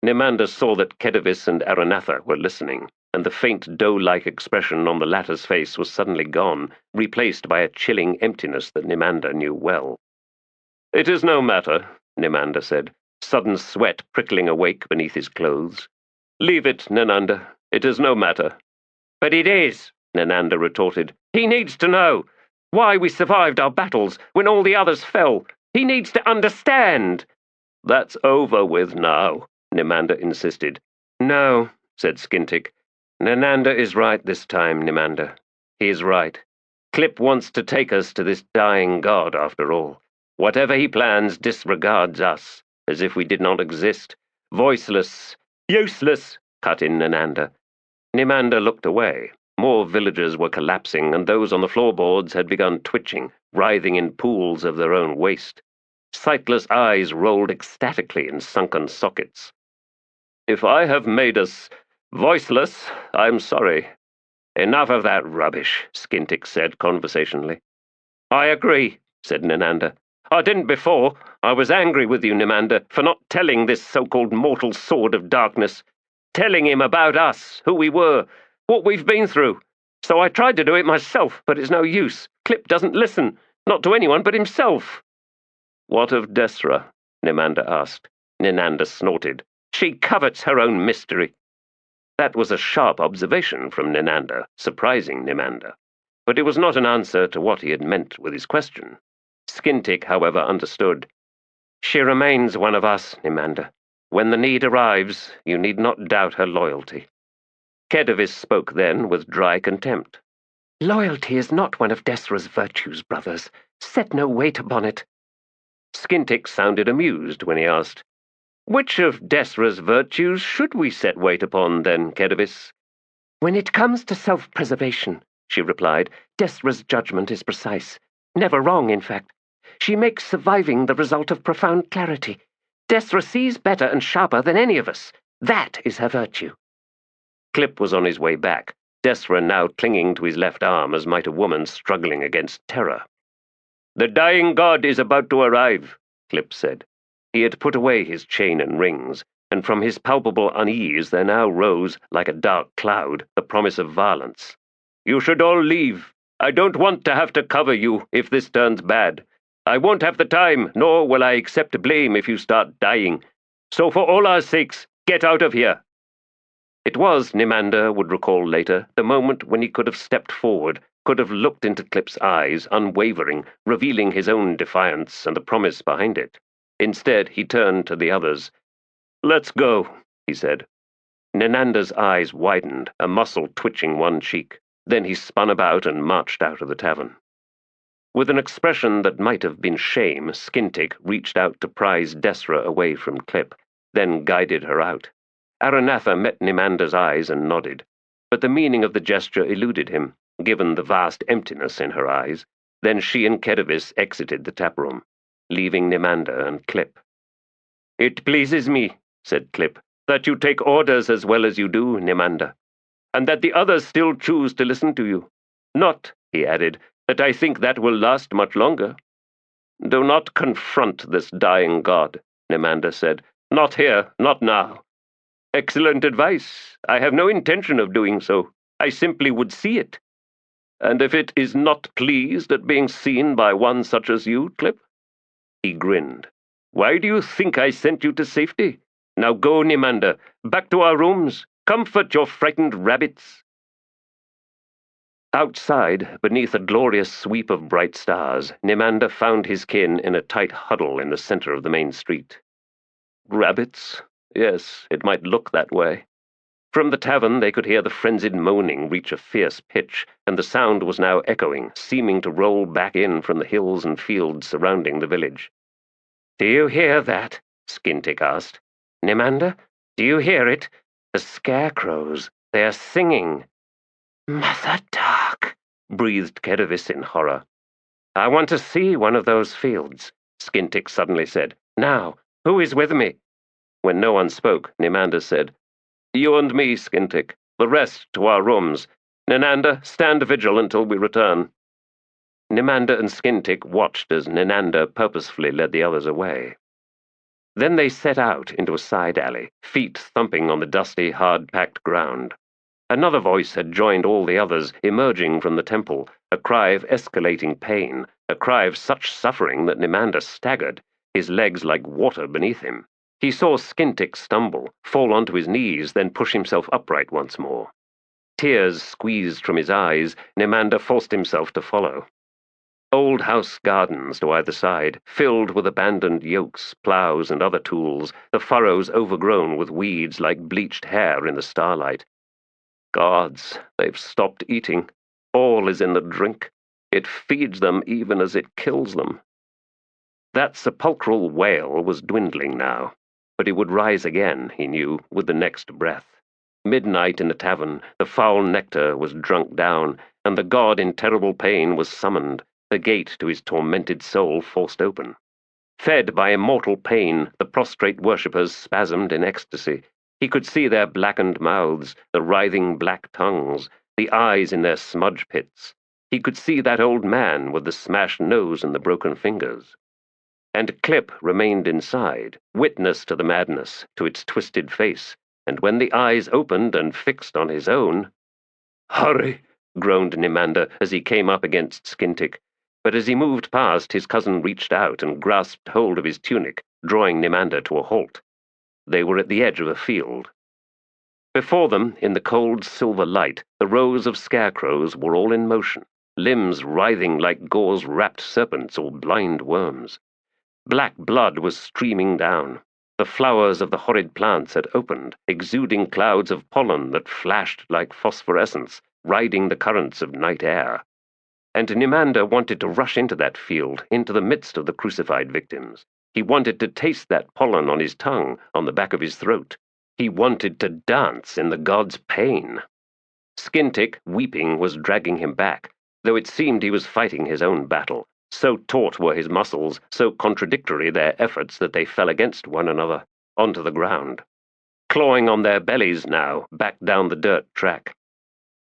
Nimander saw that Kedivus and Aranatha were listening, and the faint doe-like expression on the latter's face was suddenly gone, replaced by a chilling emptiness that Nimander knew well. "It is no matter," Nimander said, sudden sweat prickling awake beneath his clothes. "Leave it, Ninander. It is no matter." "But it is," Ninander retorted. "He needs to know why we survived our battles when all the others fell. He needs to understand." "That's over with now," Nimander insisted. "No," said Skintick. "Ninander is right this time, Nimander. He is right. Kruppe wants to take us to this dying god, after all. Whatever he plans disregards us, as if we did not exist. Voiceless, "Useless," cut in Ninander. Nimander looked away. More villagers were collapsing, and those on the floorboards had begun twitching, writhing in pools of their own waste. Sightless eyes rolled ecstatically in sunken sockets. "If I have made us voiceless, I'm sorry." "Enough of that rubbish," Skintick said conversationally. "I agree," said Ninander. "I didn't before. I was angry with you, Nimander, for not telling this so-called mortal sword of darkness. Telling him about us, who we were, what we've been through. So I tried to do it myself, but it's no use. Kruppe doesn't listen, not to anyone but himself." "What of Desra?" Nimander asked. Ninander snorted. "She covets her own mystery." That was a sharp observation from Ninander, surprising Nimander. But it was not an answer to what he had meant with his question. Skintick, however, understood. "She remains one of us, Nimander. When the need arrives, you need not doubt her loyalty." Kedivus spoke then with dry contempt. "Loyalty is not one of Desra's virtues, brothers. Set no weight upon it." Skintick sounded amused when he asked, "Which of Desra's virtues should we set weight upon, then, Kedivus?" "When it comes to self-preservation," she replied, "Desra's judgment is precise. Never wrong, in fact. She makes surviving the result of profound clarity. Desra sees better and sharper than any of us. That is her virtue." Kruppe was on his way back, Desra now clinging to his left arm as might a woman struggling against terror. "The dying god is about to arrive," Kruppe said. He had put away his chain and rings, and from his palpable unease there now rose, like a dark cloud, the promise of violence. "You should all leave. I don't want to have to cover you if this turns bad. I won't have the time, nor will I accept blame if you start dying. So for all our sakes, get out of here." It was, Nimander would recall later, the moment when he could have stepped forward, could have looked into Klippe's eyes, unwavering, revealing his own defiance and the promise behind it. Instead, he turned to the others. "Let's go," he said. Ninander's eyes widened, a muscle twitching one cheek. Then he spun about and marched out of the tavern. With an expression that might have been shame, Skintick reached out to prise Desra away from Kruppe, then guided her out. Aranatha met Nimander's eyes and nodded, but the meaning of the gesture eluded him, given the vast emptiness in her eyes. Then she and Kedivus exited the taproom, leaving Nimander and Kruppe. "It pleases me," said Kruppe, "that you take orders as well as you do, Nimander, and that the others still choose to listen to you. Not," he added, "that I think that will last much longer." "Do not confront this dying god," Nimander said. "Not here, not now." "Excellent advice. I have no intention of doing so. I simply would see it." "And if it is not pleased at being seen by one such as you, Kruppe?" He grinned. "Why do you think I sent you to safety? Now go, Nimander, back to our rooms. Comfort your frightened rabbits! Outside, beneath a glorious sweep of bright stars, Nimander found his kin in a tight huddle in the center of the main street. Rabbits? Yes, it might look that way. From the tavern they could hear the frenzied moaning reach a fierce pitch, and the sound was now echoing, seeming to roll back in from the hills and fields surrounding the village. "Do you hear that?" Skintick asked. "Nimander, do you hear it? The scarecrows, they are singing." "Mother Dark," breathed Kerevis in horror. "I want to see one of those fields," Skintick suddenly said. "Now, who is with me?" When no one spoke, Nimander said, "You and me, Skintick. The rest to our rooms. Ninander, stand vigil until we return." Nimander and Skintick watched as Ninander purposefully led the others away. Then they set out into a side alley, feet thumping on the dusty, hard-packed ground. Another voice had joined all the others, emerging from the temple, a cry of escalating pain, a cry of such suffering that Nimander staggered, his legs like water beneath him. He saw Skintick stumble, fall onto his knees, then push himself upright once more. Tears squeezed from his eyes, Nimander forced himself to follow. Old house gardens to either side, filled with abandoned yokes, ploughs, and other tools, the furrows overgrown with weeds like bleached hair in the starlight. Gods, they've stopped eating. All is in the drink. It feeds them even as it kills them. That sepulchral wail was dwindling now, but it would rise again, he knew, with the next breath. Midnight in the tavern, the foul nectar was drunk down, and the god in terrible pain was summoned, the gate to his tormented soul forced open. Fed by immortal pain, the prostrate worshippers spasmed in ecstasy. He could see their blackened mouths, the writhing black tongues, the eyes in their smudge pits. He could see that old man with the smashed nose and the broken fingers. And Klipp remained inside, witness to the madness, to its twisted face, and when the eyes opened and fixed on his own— "Hurry!" groaned Nimander as he came up against Skintick. But as he moved past, his cousin reached out and grasped hold of his tunic, drawing Nimander to a halt. They were at the edge of a field. Before them, in the cold silver light, the rows of scarecrows were all in motion, limbs writhing like gauze-wrapped serpents or blind worms. Black blood was streaming down. The flowers of the horrid plants had opened, exuding clouds of pollen that flashed like phosphorescence, riding the currents of night air. And Nimander wanted to rush into that field, into the midst of the crucified victims. He wanted to taste that pollen on his tongue, on the back of his throat. He wanted to dance in the god's pain. Skintick, weeping, was dragging him back, though it seemed he was fighting his own battle. So taut were his muscles, so contradictory their efforts that they fell against one another, onto the ground. Clawing on their bellies now, back down the dirt track.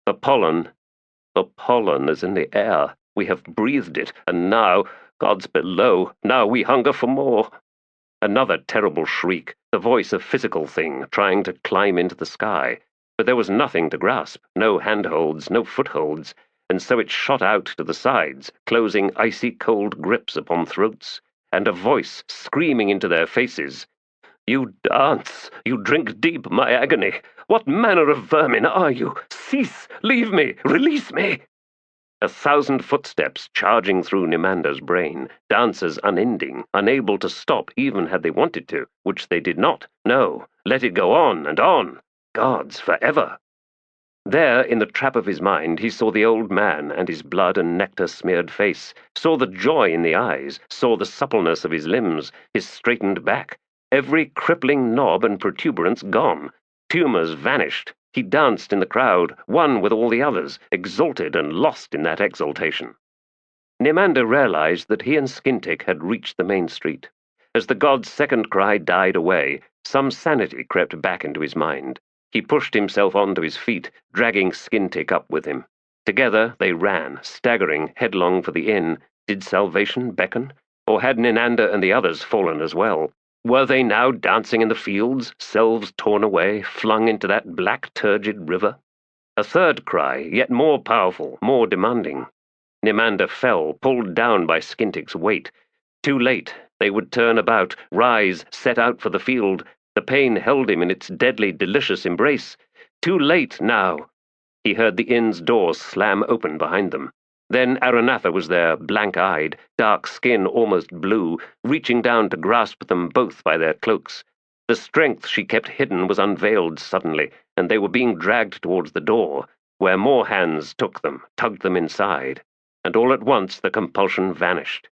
The pollen is in the air. We have breathed it, and now, God's below, now we hunger for more. Another terrible shriek, the voice of physical thing trying to climb into the sky, but there was nothing to grasp, no handholds, no footholds, and so it shot out to the sides, closing icy cold grips upon throats, and a voice screaming into their faces. "You dance, you drink deep my agony. What manner of vermin are you? Cease, leave me, release me!" 1,000 footsteps charging through Nimander's brain, dances unending, unable to stop even had they wanted to, which they did not. No, let it go on and on. Gods, forever. There, in the trap of his mind, he saw the old man and his blood and nectar-smeared face, saw the joy in the eyes, saw the suppleness of his limbs, his straightened back, every crippling knob and protuberance gone. Tumors vanished. He danced in the crowd, one with all the others, exalted and lost in that exaltation. Nimander realized that he and Skintick had reached the main street. As the god's second cry died away, some sanity crept back into his mind. He pushed himself onto his feet, dragging Skintick up with him. Together they ran, staggering headlong for the inn. Did salvation beckon? Or had Nimander and the others fallen as well? Were they now dancing in the fields, selves torn away, flung into that black, turgid river? A third cry, yet more powerful, more demanding. Nimander fell, pulled down by Skintick's weight. Too late. They would turn about, rise, set out for the field. The pain held him in its deadly, delicious embrace. Too late now. He heard the inn's door slam open behind them. Then Aranatha was there, blank-eyed, dark skin almost blue, reaching down to grasp them both by their cloaks. The strength she kept hidden was unveiled suddenly, and they were being dragged towards the door, where more hands took them, tugged them inside, and all at once the compulsion vanished.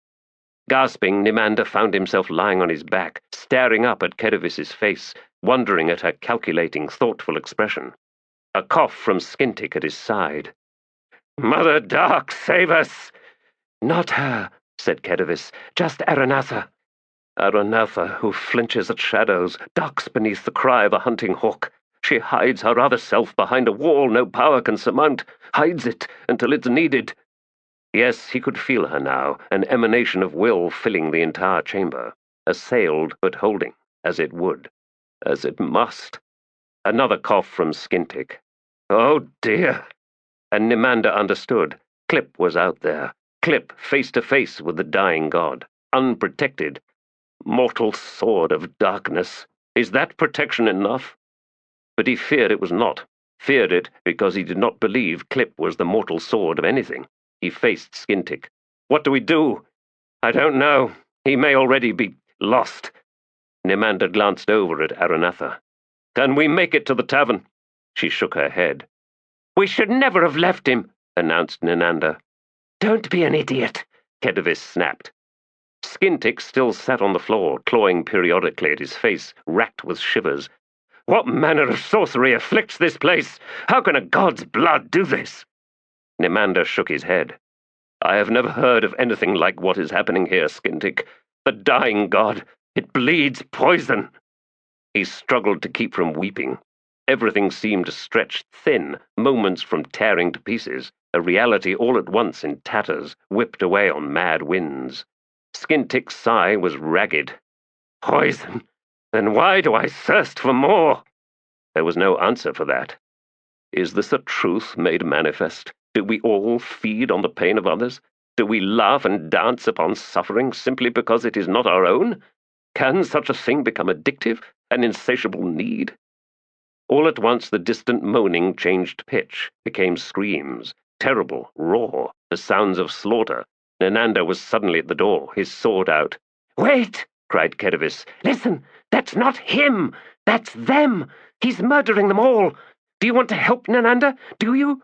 Gasping, Nimander found himself lying on his back, staring up at Kerevis's face, wondering at her calculating, thoughtful expression. A cough from Skintic at his side. "Mother Dark, save us!" "Not her," said Kerevis, "just Aranatha." Aranatha, who flinches at shadows, ducks beneath the cry of a hunting hawk. She hides her other self behind a wall no power can surmount, hides it until it's needed. Yes, he could feel her now, an emanation of will filling the entire chamber, assailed but holding, as it would, as it must. Another cough from Skintic. Oh dear! And Nimander understood. Clip was out there. Clip face to face with the dying god, unprotected. Mortal sword of darkness. Is that protection enough? But he feared it was not. Feared it because he did not believe Clip was the mortal sword of anything. He faced Skintic. What do we do? I don't know. He may already be lost. Nimander glanced over at Aranatha. Can we make it to the tavern? She shook her head. We should never have left him, announced Nimander. Don't be an idiot, Kerevis snapped. Skintic still sat on the floor, clawing periodically at his face, racked with shivers. What manner of sorcery afflicts this place? How can a god's blood do this? Nimander shook his head. I have never heard of anything like what is happening here, Skintic. The dying god. It bleeds poison. He struggled to keep from weeping. Everything seemed stretched thin, moments from tearing to pieces, a reality all at once in tatters, whipped away on mad winds. Skintic's sigh was ragged. Poison! Then why do I thirst for more? There was no answer for that. Is this a truth made manifest? Do we all feed on the pain of others? Do we laugh and dance upon suffering simply because it is not our own? Can such a thing become addictive, an insatiable need? All at once the distant moaning changed pitch, became screams, terrible, raw, the sounds of slaughter. Nimander was suddenly at the door, his sword out. Wait! Cried Kerevis. Listen! That's not him! That's them! He's murdering them all! Do you want to help, Nimander? Do you?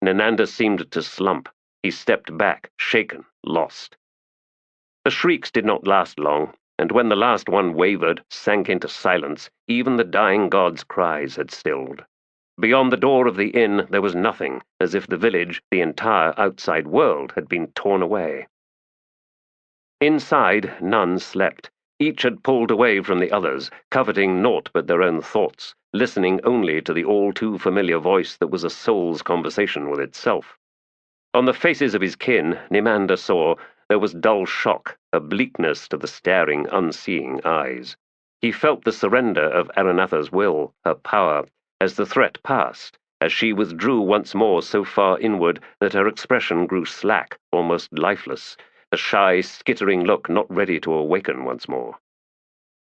Nimander seemed to slump. He stepped back, shaken, lost. The shrieks did not last long, and when the last one wavered, sank into silence, even the dying god's cries had stilled. Beyond the door of the inn there was nothing, as if the village, the entire outside world, had been torn away. Inside, none slept. Each had pulled away from the others, coveting naught but their own thoughts, listening only to the all-too-familiar voice that was a soul's conversation with itself. On the faces of his kin, Nimander saw, there was dull shock, a bleakness to the staring, unseeing eyes. He felt the surrender of Aranatha's will, her power, as the threat passed, as she withdrew once more so far inward that her expression grew slack, almost lifeless, a shy, skittering look not ready to awaken once more.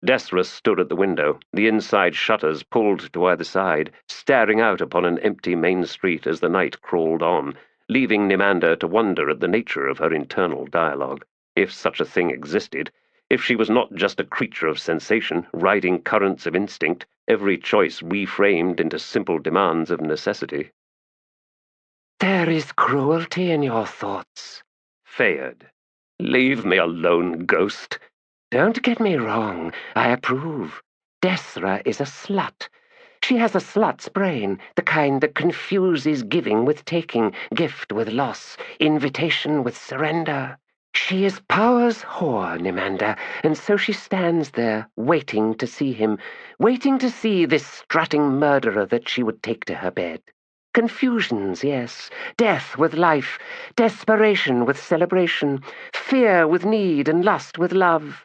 Darujhistan stood at the window, the inside shutters pulled to either side, staring out upon an empty main street as the night crawled on, leaving Nimander to wonder at the nature of her internal dialogue, if such a thing existed, if she was not just a creature of sensation, riding currents of instinct, every choice reframed into simple demands of necessity. There is cruelty in your thoughts. Fayed. Leave me alone, ghost. Don't get me wrong, I approve. Darujhistan is a slut. She has a slut's brain, the kind that confuses giving with taking, gift with loss, invitation with surrender. She is power's whore, Nimander, and so she stands there, waiting to see him, waiting to see this strutting murderer that she would take to her bed. Confusions, yes, death with life, desperation with celebration, fear with need, and lust with love.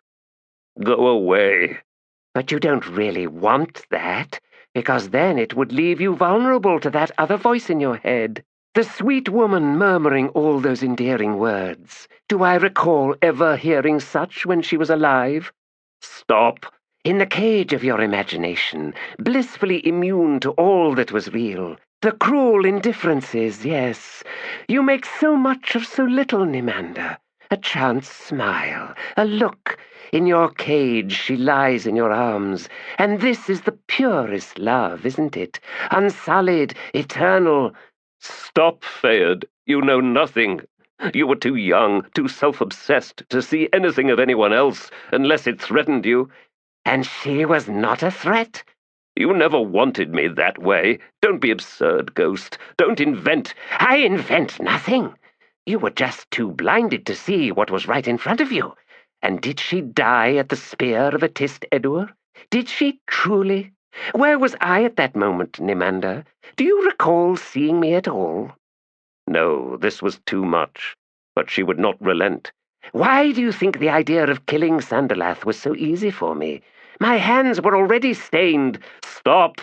Go away. But you don't really want that, because then it would leave you vulnerable to that other voice in your head. The sweet woman murmuring all those endearing words. Do I recall ever hearing such when she was alive? Stop. In the cage of your imagination, blissfully immune to all that was real. The cruel indifferences, yes. You make so much of so little, Nimander. A chance smile, a look. In your cage she lies in your arms, and this is the purest love, isn't it? Unsullied, eternal. Stop, Fayed. You know nothing. You were too young, too self-obsessed to see anything of anyone else, unless it threatened you. And she was not a threat? You never wanted me that way. Don't be absurd, Ghost. Don't invent. I invent nothing. You were just too blinded to see what was right in front of you. And did she die at the spear of a Tist Edur? Did she truly? Where was I at that moment, Nimander? Do you recall seeing me at all? No, this was too much. But she would not relent. Why do you think the idea of killing Sandalath was so easy for me? My hands were already stained. Stop!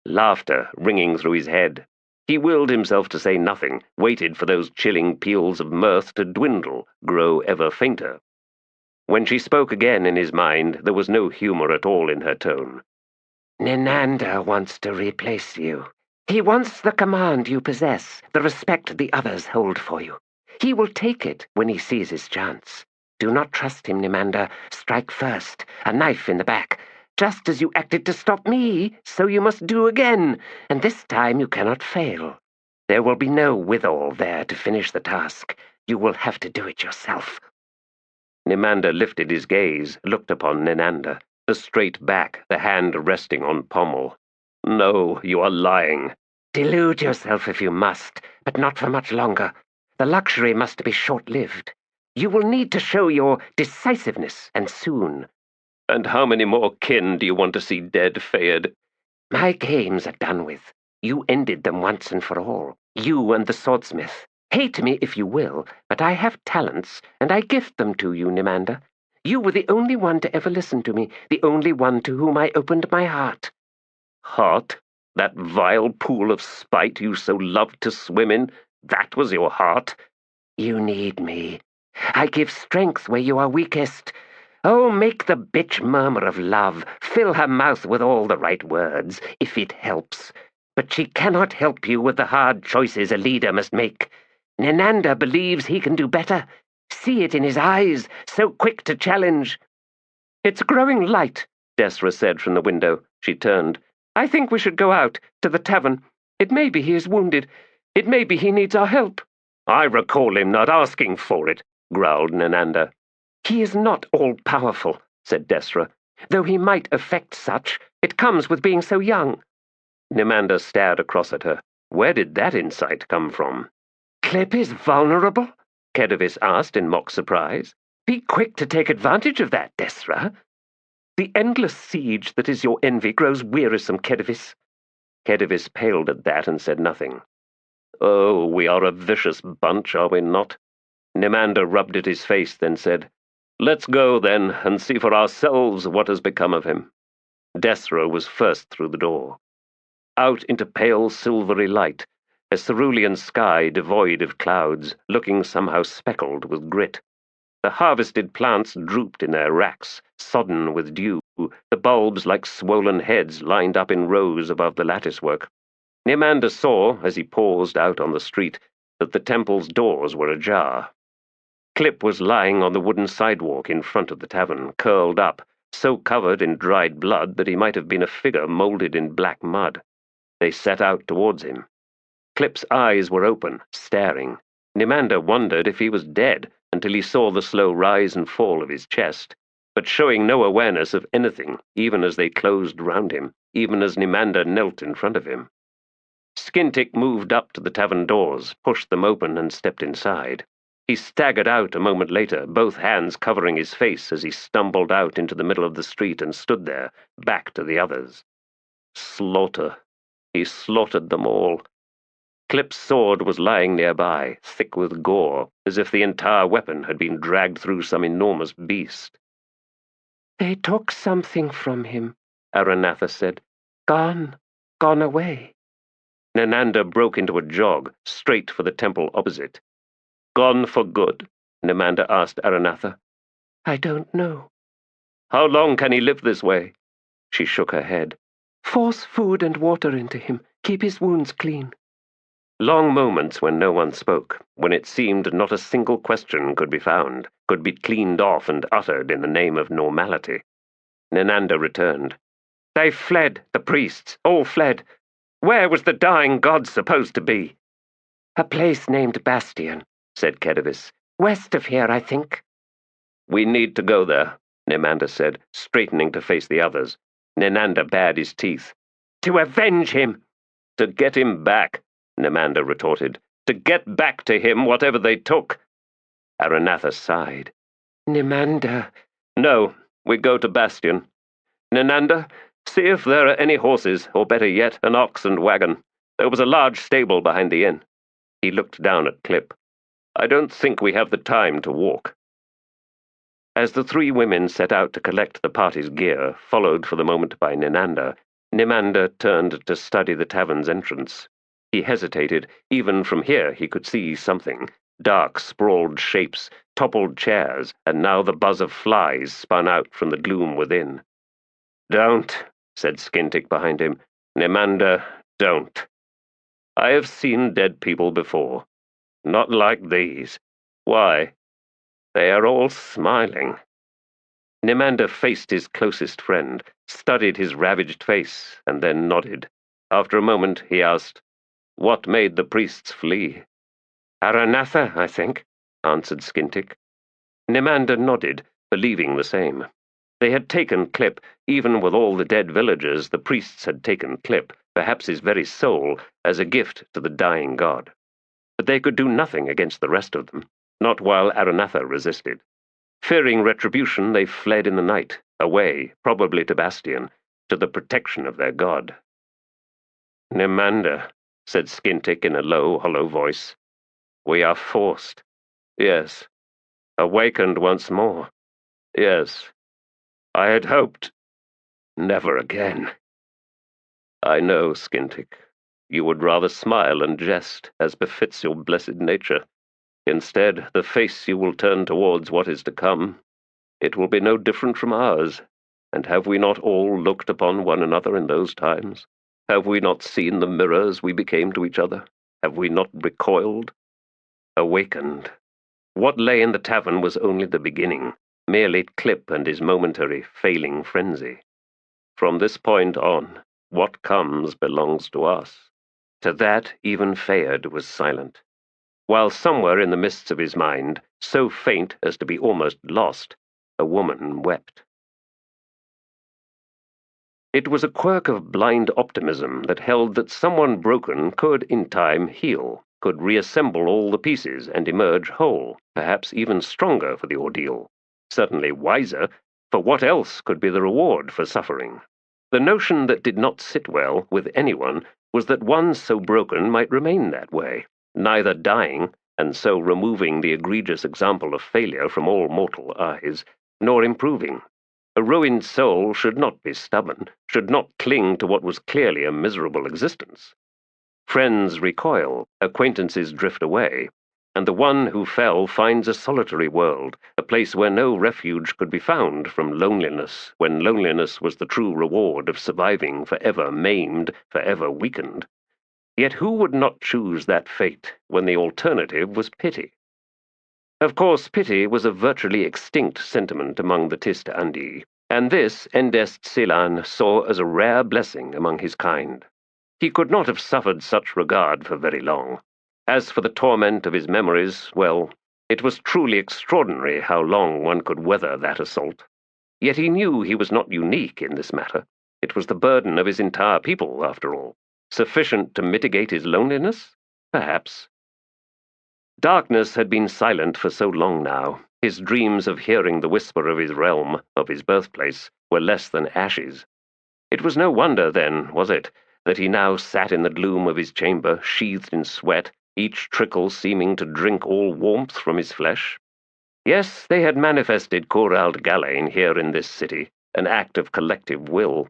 Laughter ringing through his head. He willed himself to say nothing, waited for those chilling peals of mirth to dwindle, grow ever fainter. When she spoke again in his mind, there was no humor at all in her tone. Nimander wants to replace you. He wants the command you possess, the respect the others hold for you. He will take it when he sees his chance. Do not trust him, Nimander. Strike first, a knife in the back. Just as you acted to stop me, so you must do again, and this time you cannot fail. There will be no withal there to finish the task. You will have to do it yourself. Nimander lifted his gaze, looked upon Ninander, the straight back, the hand resting on pommel. No, you are lying. Delude yourself if you must, but not for much longer. The luxury must be short-lived. You will need to show your decisiveness, and soon. And how many more kin do you want to see dead, Fayed? My games are done with. You ended them once and for all. You and the swordsmith. Hate me if you will, but I have talents, and I gift them to you, Nimander. You were the only one to ever listen to me, the only one to whom I opened my heart. Heart? That vile pool of spite you so loved to swim in? That was your heart? You need me. I give strength where you are weakest. Oh, make the bitch murmur of love, fill her mouth with all the right words, if it helps. But she cannot help you with the hard choices a leader must make. Nimander believes he can do better. See it in his eyes, so quick to challenge. It's growing light, Desra said from the window. She turned. I think we should go out, to the tavern. It may be he is wounded. It may be he needs our help. I recall him not asking for it, growled Nimander. He is not all-powerful, said Desra. Though he might affect such, it comes with being so young. Nimander stared across at her. Where did that insight come from? Kruppe is vulnerable? Kedivus asked in mock surprise. Be quick to take advantage of that, Desra. The endless siege that is your envy grows wearisome, Kedivus. Kedivus paled at that and said nothing. Oh, we are a vicious bunch, are we not? Nimander rubbed at his face, then said, Let's go, then, and see for ourselves what has become of him. Desra was first through the door. Out into pale silvery light, a cerulean sky devoid of clouds, looking somehow speckled with grit. The harvested plants drooped in their racks, sodden with dew, the bulbs like swollen heads lined up in rows above the latticework. Nimander saw, as he paused out on the street, that the temple's doors were ajar. Kruppe was lying on the wooden sidewalk in front of the tavern, curled up, so covered in dried blood that he might have been a figure moulded in black mud. They set out towards him. Kruppe's eyes were open, staring. Nimander wondered if he was dead until he saw the slow rise and fall of his chest, but showing no awareness of anything, even as they closed round him, even as Nimander knelt in front of him. Skintick moved up to the tavern doors, pushed them open, and stepped inside. He staggered out a moment later, both hands covering his face as he stumbled out into the middle of the street and stood there, back to the others. Slaughter. He slaughtered them all. Kruppe's sword was lying nearby, thick with gore, as if the entire weapon had been dragged through some enormous beast. They took something from him, Aranatha said. Gone away. Nimander broke into a jog, straight for the temple opposite. Gone for good? Nimander asked Aranatha. I don't know. How long can he live this way? She shook her head. Force food and water into him. Keep his wounds clean. Long moments when no one spoke, when it seemed not a single question could be found, could be cleaned off and uttered in the name of normality. Nenanda returned. They fled, the priests, all fled. Where was the dying god supposed to be? A place named Bastion, said Kedivus. West of here, I think. We need to go there, Nemanda said, straightening to face the others. Nenanda bared his teeth. To avenge him! To get him back, Nemanda retorted. To get back to him whatever they took. Aranatha sighed. Nemanda. No, we go to Bastion. Nenanda, see if there are any horses, or better yet, an ox and wagon. There was a large stable behind the inn. He looked down at Klipp. I don't think we have the time to walk. As the three women set out to collect the party's gear, followed for the moment by Nenanda, Nemanda turned to study the tavern's entrance. He hesitated. Even from here he could see something. Dark, sprawled shapes, toppled chairs, and now the buzz of flies spun out from the gloom within. Don't, said Skintick behind him. Nemanda, don't. I have seen dead people before. Not like these. Why? They are all smiling. Nemanda faced his closest friend, studied his ravaged face, and then nodded. After a moment he asked, What made the priests flee? Aranatha, I think, answered Skintick. Nemanda nodded, believing the same. They had taken Klipp. Even with all the dead villagers, the priests had taken Klipp, perhaps his very soul, as a gift to the dying god. But they could do nothing against the rest of them, not while Aranatha resisted. Fearing retribution, they fled in the night, away, probably to Bastion, to the protection of their god. Nemanda, said Skintick in a low, hollow voice. We are forced. Yes. Awakened once more. Yes. I had hoped. Never again. I know, Skintick. You would rather smile and jest, as befits your blessed nature. Instead, the face you will turn towards what is to come. It will be no different from ours. And have we not all looked upon one another in those times? Have we not seen the mirrors we became to each other? Have we not recoiled? Awakened. What lay in the tavern was only the beginning, merely Klipp and his momentary, failing frenzy. From this point on, what comes belongs to us. To that, even Fayard was silent, while somewhere in the mists of his mind, so faint as to be almost lost, a woman wept. It was a quirk of blind optimism that held that someone broken could, in time, heal, could reassemble all the pieces and emerge whole, perhaps even stronger for the ordeal, certainly wiser, for what else could be the reward for suffering? The notion that did not sit well with anyone was that one so broken might remain that way, neither dying, and so removing the egregious example of failure from all mortal eyes, nor improving. A ruined soul should not be stubborn, should not cling to what was clearly a miserable existence. Friends recoil, acquaintances drift away, and the one who fell finds a solitary world, a place where no refuge could be found from loneliness, when loneliness was the true reward of surviving forever maimed, forever weakened. Yet who would not choose that fate when the alternative was pity? Of course, pity was a virtually extinct sentiment among the Tist Andi, and this Endest Silan saw as a rare blessing among his kind. He could not have suffered such regard for very long. As for the torment of his memories, well, it was truly extraordinary how long one could weather that assault. Yet he knew he was not unique in this matter. It was the burden of his entire people, after all. Sufficient to mitigate his loneliness? Perhaps. Darkness had been silent for so long now. His dreams of hearing the whisper of his realm, of his birthplace, were less than ashes. It was no wonder, then, was it, that he now sat in the gloom of his chamber, sheathed in sweat, each trickle seeming to drink all warmth from his flesh? Yes, they had manifested Corald Galain here in this city, an act of collective will.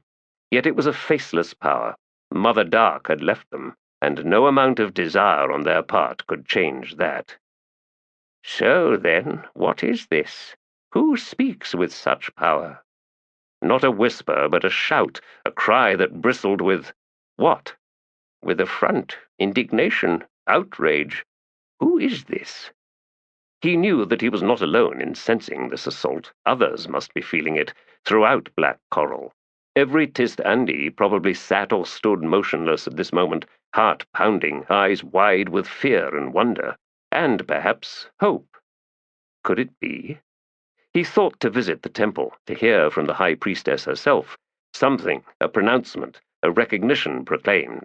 Yet it was a faceless power. Mother Dark had left them, and no amount of desire on their part could change that. So then, what is this? Who speaks with such power? Not a whisper, but a shout, a cry that bristled with what? With affront, indignation, outrage. Who is this? He knew that he was not alone in sensing this assault. Others must be feeling it throughout Black Coral. Every Tist Andi probably sat or stood motionless at this moment, heart pounding, eyes wide with fear and wonder, and perhaps hope. Could it be? He thought to visit the temple, to hear from the High Priestess herself. Something, a pronouncement, a recognition proclaimed.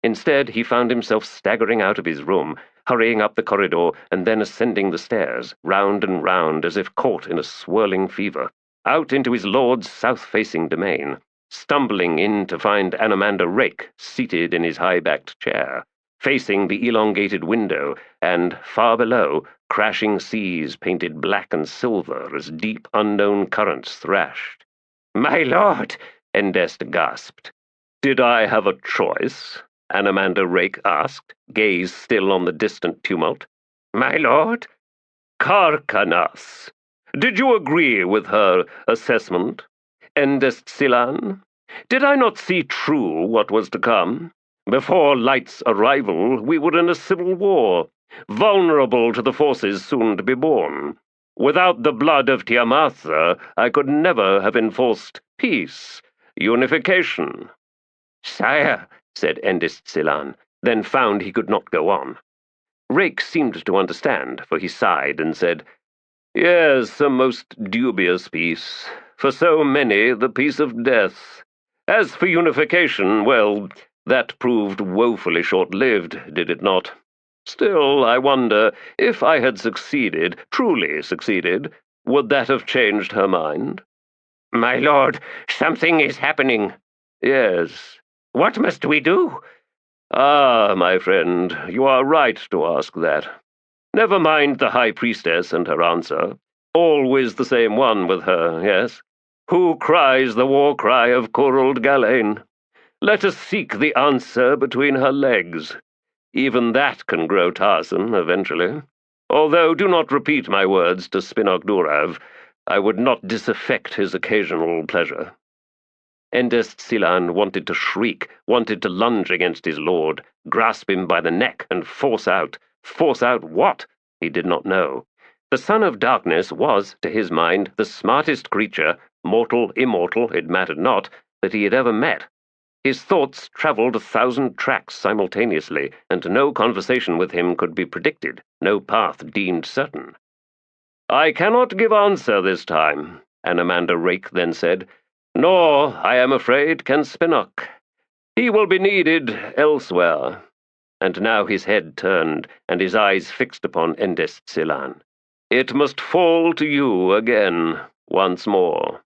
Instead, he found himself staggering out of his room, hurrying up the corridor, and then ascending the stairs, round and round as if caught in a swirling fever, out into his lord's south-facing domain, stumbling in to find Anamanda Rake seated in his high-backed chair, facing the elongated window, and, far below, crashing seas painted black and silver as deep unknown currents thrashed. "My lord!" Endest gasped. "Did I have a choice?" Anamanda Rake asked, gaze still on the distant tumult. "My lord?" "Karkanas. Did you agree with her assessment? Endest Silan? Did I not see true what was to come? Before Light's arrival, we were in a civil war, vulnerable to the forces soon to be born. Without the blood of Tiamatha, I could never have enforced peace, unification." "Sire," said Endest Silan, then found he could not go on. Rake seemed to understand, for he sighed and said, "Yes, a most dubious peace. For so many, the peace of death. As for unification, well, that proved woefully short-lived, did it not? Still, I wonder, if I had succeeded, truly succeeded, would that have changed her mind?" "My lord, something is happening." "Yes." "What must we do?" "Ah, my friend, you are right to ask that. Never mind the High Priestess and her answer. Always the same one with her, yes? Who cries the war cry of Corald Galain? Let us seek the answer between her legs. Even that can grow tiresome eventually. Although do not repeat my words to Spinok Durav. I would not disaffect his occasional pleasure." Endest Silan wanted to shriek, wanted to lunge against his lord, grasp him by the neck and force out. Force out what? He did not know. The Son of Darkness was, to his mind, the smartest creature, mortal, immortal, it mattered not, that he had ever met. His thoughts travelled 1,000 tracks simultaneously, and no conversation with him could be predicted, no path deemed certain. "I cannot give answer this time," Anamanda Rake then said, "nor, I am afraid, can Spinok. He will be needed elsewhere." And now his head turned, and his eyes fixed upon Endest Silan. "It must fall to you again, once more."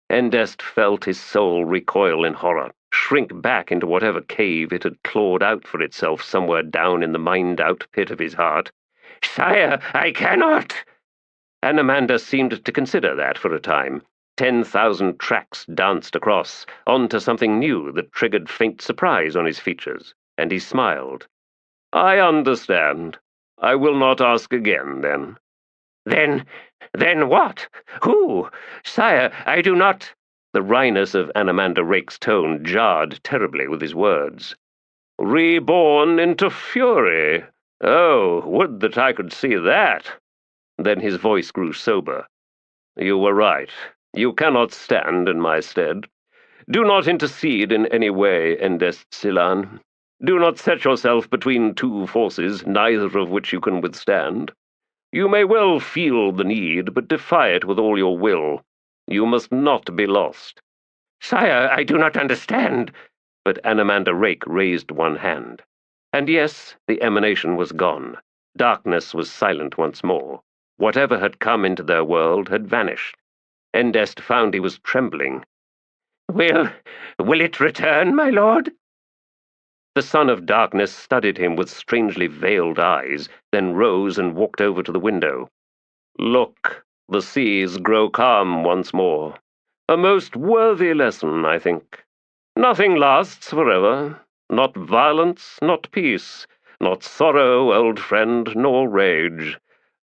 Endest felt his soul recoil in horror, shrink back into whatever cave it had clawed out for itself somewhere down in the mined-out pit of his heart. "Sire, I cannot!" Anamanda seemed to consider that for a time. 10,000 tracks danced across, onto something new that triggered faint surprise on his features, and he smiled. "I understand. I will not ask again, then." Then what? Who? Sire, I do not—" The wryness of Anamanda Rake's tone jarred terribly with his words. "Reborn into fury. Oh, would that I could see that!" Then his voice grew sober. "You were right. You cannot stand in my stead. Do not intercede in any way, Endest Silan. Do not set yourself between two forces, neither of which you can withstand. You may well feel the need, but defy it with all your will. You must not be lost." "Sire, I do not understand." But Anamanda Rake raised one hand. And yes, the emanation was gone. Darkness was silent once more. Whatever had come into their world had vanished. Endest found he was trembling. Will it return, my lord?" The Son of Darkness studied him with strangely veiled eyes, then rose and walked over to the window. "Look, the seas grow calm once more. A most worthy lesson, I think. Nothing lasts forever. Not violence, not peace, not sorrow, old friend, nor rage.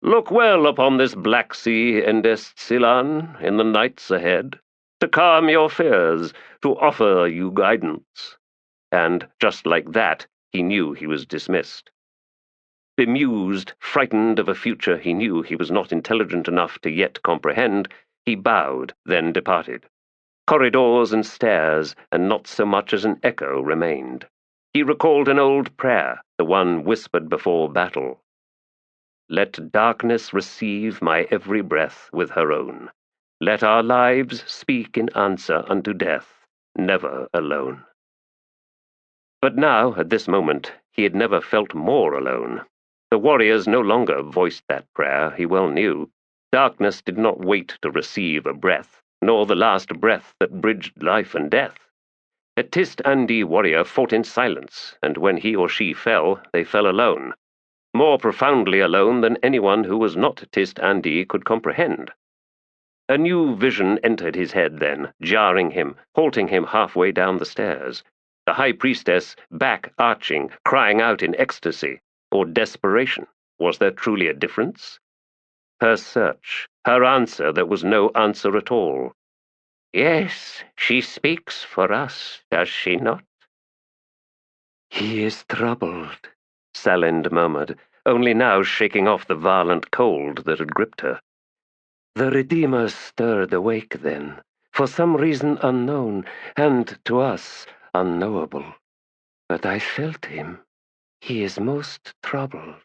Look well upon this black sea, Endest Silan, in the nights ahead." to calm your fears, to offer you guidance. And just like that, he knew he was dismissed. Bemused, frightened of a future he knew he was not intelligent enough to yet comprehend, he bowed, then departed. Corridors and stairs, and not so much as an echo remained. He recalled an old prayer, the one whispered before battle. Let darkness receive my every breath with her own. Let our lives speak in answer unto death, never alone. But now, at this moment, he had never felt more alone. The warriors no longer voiced that prayer, he well knew. Darkness did not wait to receive a breath, nor the last breath that bridged life and death. A Tist Andi warrior fought in silence, and when he or she fell, they fell alone. More profoundly alone than anyone who was not Tist Andi could comprehend. A new vision entered his head then, jarring him, halting him halfway down the stairs. The high priestess, back arching, crying out in ecstasy, or desperation. Was there truly a difference? Her search, her answer that was no answer at all. Yes, she speaks for us, does she not? He is troubled, Salind murmured, only now shaking off the violent cold that had gripped her. The Redeemer stirred awake then, for some reason unknown, and to us unknowable. But I felt him. He is most troubled.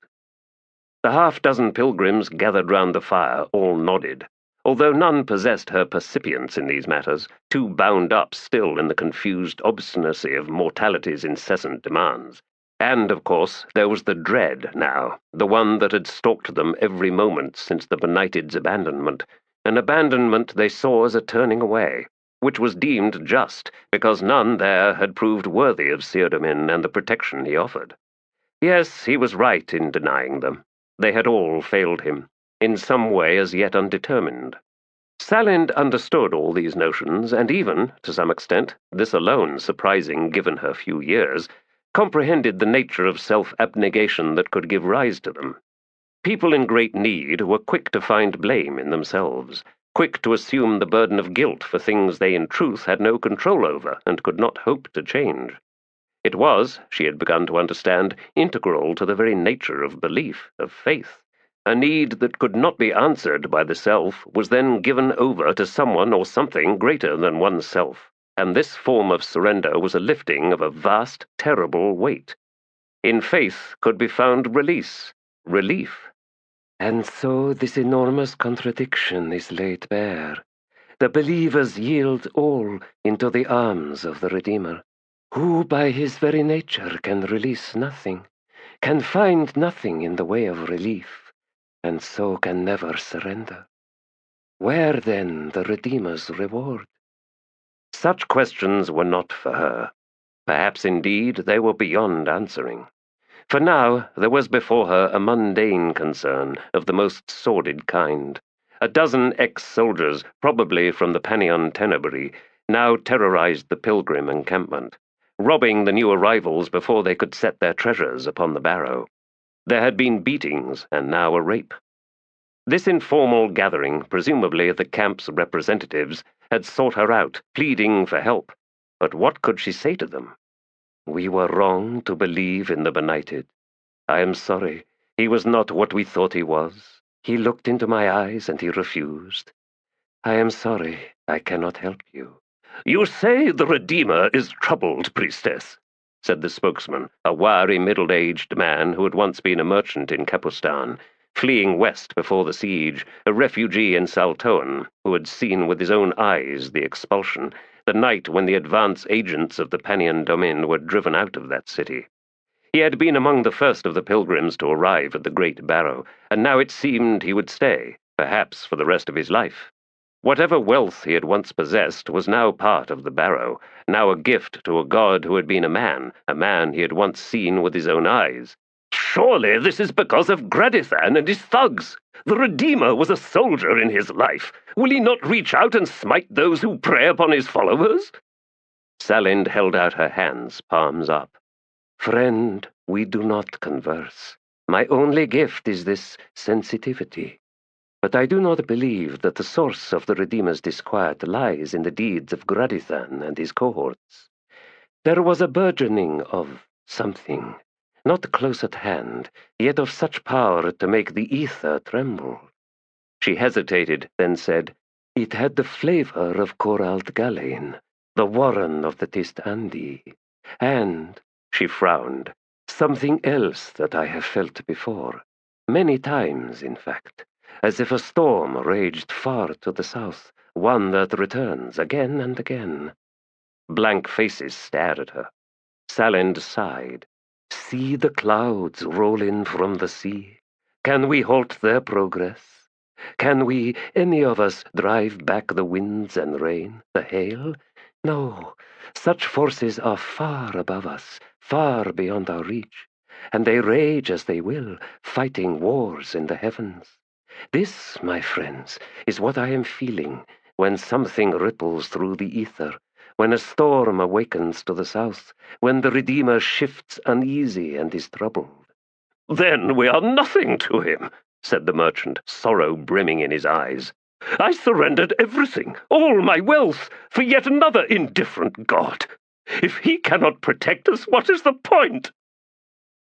The half-dozen pilgrims gathered round the fire all nodded, although none possessed her percipience in these matters, too bound up still in the confused obstinacy of mortality's incessant demands. And, of course, there was the dread now, the one that had stalked them every moment since the benighted's abandonment, an abandonment they saw as a turning away, which was deemed just, because none there had proved worthy of Seardamin and the protection he offered. Yes, he was right in denying them. They had all failed him, in some way as yet undetermined. Salind understood all these notions, and even, to some extent, this alone surprising given her few years, comprehended the nature of self-abnegation that could give rise to them. People in great need were quick to find blame in themselves, quick to assume the burden of guilt for things they in truth had no control over and could not hope to change. It was, she had begun to understand, integral to the very nature of belief, of faith. A need that could not be answered by the self was then given over to someone or something greater than oneself, and this form of surrender was a lifting of a vast, terrible weight. In faith could be found release, relief. And so this enormous contradiction is laid bare. The believers yield all into the arms of the Redeemer, who by his very nature can release nothing, can find nothing in the way of relief, and so can never surrender. Where then the Redeemer's reward? Such questions were not for her. Perhaps indeed they were beyond answering. For now there was before her a mundane concern of the most sordid kind. A dozen ex-soldiers, probably from the Panion Tenebri, now terrorized the pilgrim encampment, robbing the new arrivals before they could set their treasures upon the barrow. There had been beatings, and now a rape. This informal gathering, presumably the camp's representatives, had sought her out, pleading for help. But what could she say to them? We were wrong to believe in the benighted. I am sorry. He was not what we thought he was. He looked into my eyes and he refused. I am sorry. I cannot help you. You say the Redeemer is troubled, priestess, said the spokesman, a wiry middle-aged man who had once been a merchant in Kapustan, fleeing west before the siege, a refugee in Saltoan, who had seen with his own eyes the expulsion, the night when the advance agents of the Panion Domin were driven out of that city. He had been among the first of the pilgrims to arrive at the Great Barrow, and now it seemed he would stay, perhaps for the rest of his life. Whatever wealth he had once possessed was now part of the barrow, now a gift to a god who had been a man he had once seen with his own eyes. Surely this is because of Gradithan and his thugs. The Redeemer was a soldier in his life. Will he not reach out and smite those who prey upon his followers? Salind held out her hands, palms up. Friend, we do not converse. My only gift is this sensitivity. But I do not believe that the source of the Redeemer's disquiet lies in the deeds of Darujhistan and his cohorts. There was a burgeoning of something, not close at hand, yet of such power to make the ether tremble. She hesitated, then said, "It had the flavor of Coralt Galen, the warren of the Tist-Andi, and," she frowned, "something else that I have felt before, many times, in fact, as if a storm raged far to the south, one that returns again and again." Blank faces stared at her. Salind sighed. "See the clouds roll in from the sea. Can we halt their progress? Can we, any of us, drive back the winds and rain, the hail? No, such forces are far above us, far beyond our reach, and they rage as they will, fighting wars in the heavens. This, my friends, is what I am feeling when something ripples through the ether, when a storm awakens to the south, when the Redeemer shifts uneasy and is troubled." "Then we are nothing to him," said the merchant, sorrow brimming in his eyes. "I surrendered everything, all my wealth, for yet another indifferent god. If he cannot protect us, what is the point?"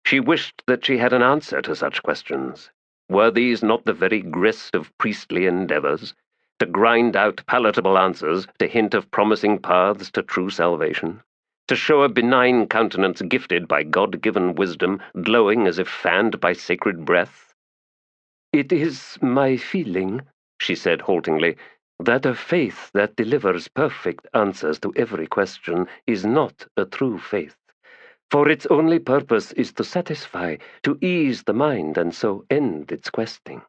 She wished that she had an answer to such questions. Were these not the very grist of priestly endeavors? To grind out palatable answers, to hint of promising paths to true salvation? To show a benign countenance gifted by God-given wisdom, glowing as if fanned by sacred breath? "It is my feeling," she said haltingly, "that a faith that delivers perfect answers to every question is not a true faith, for its only purpose is to satisfy, to ease the mind, and so end its questing."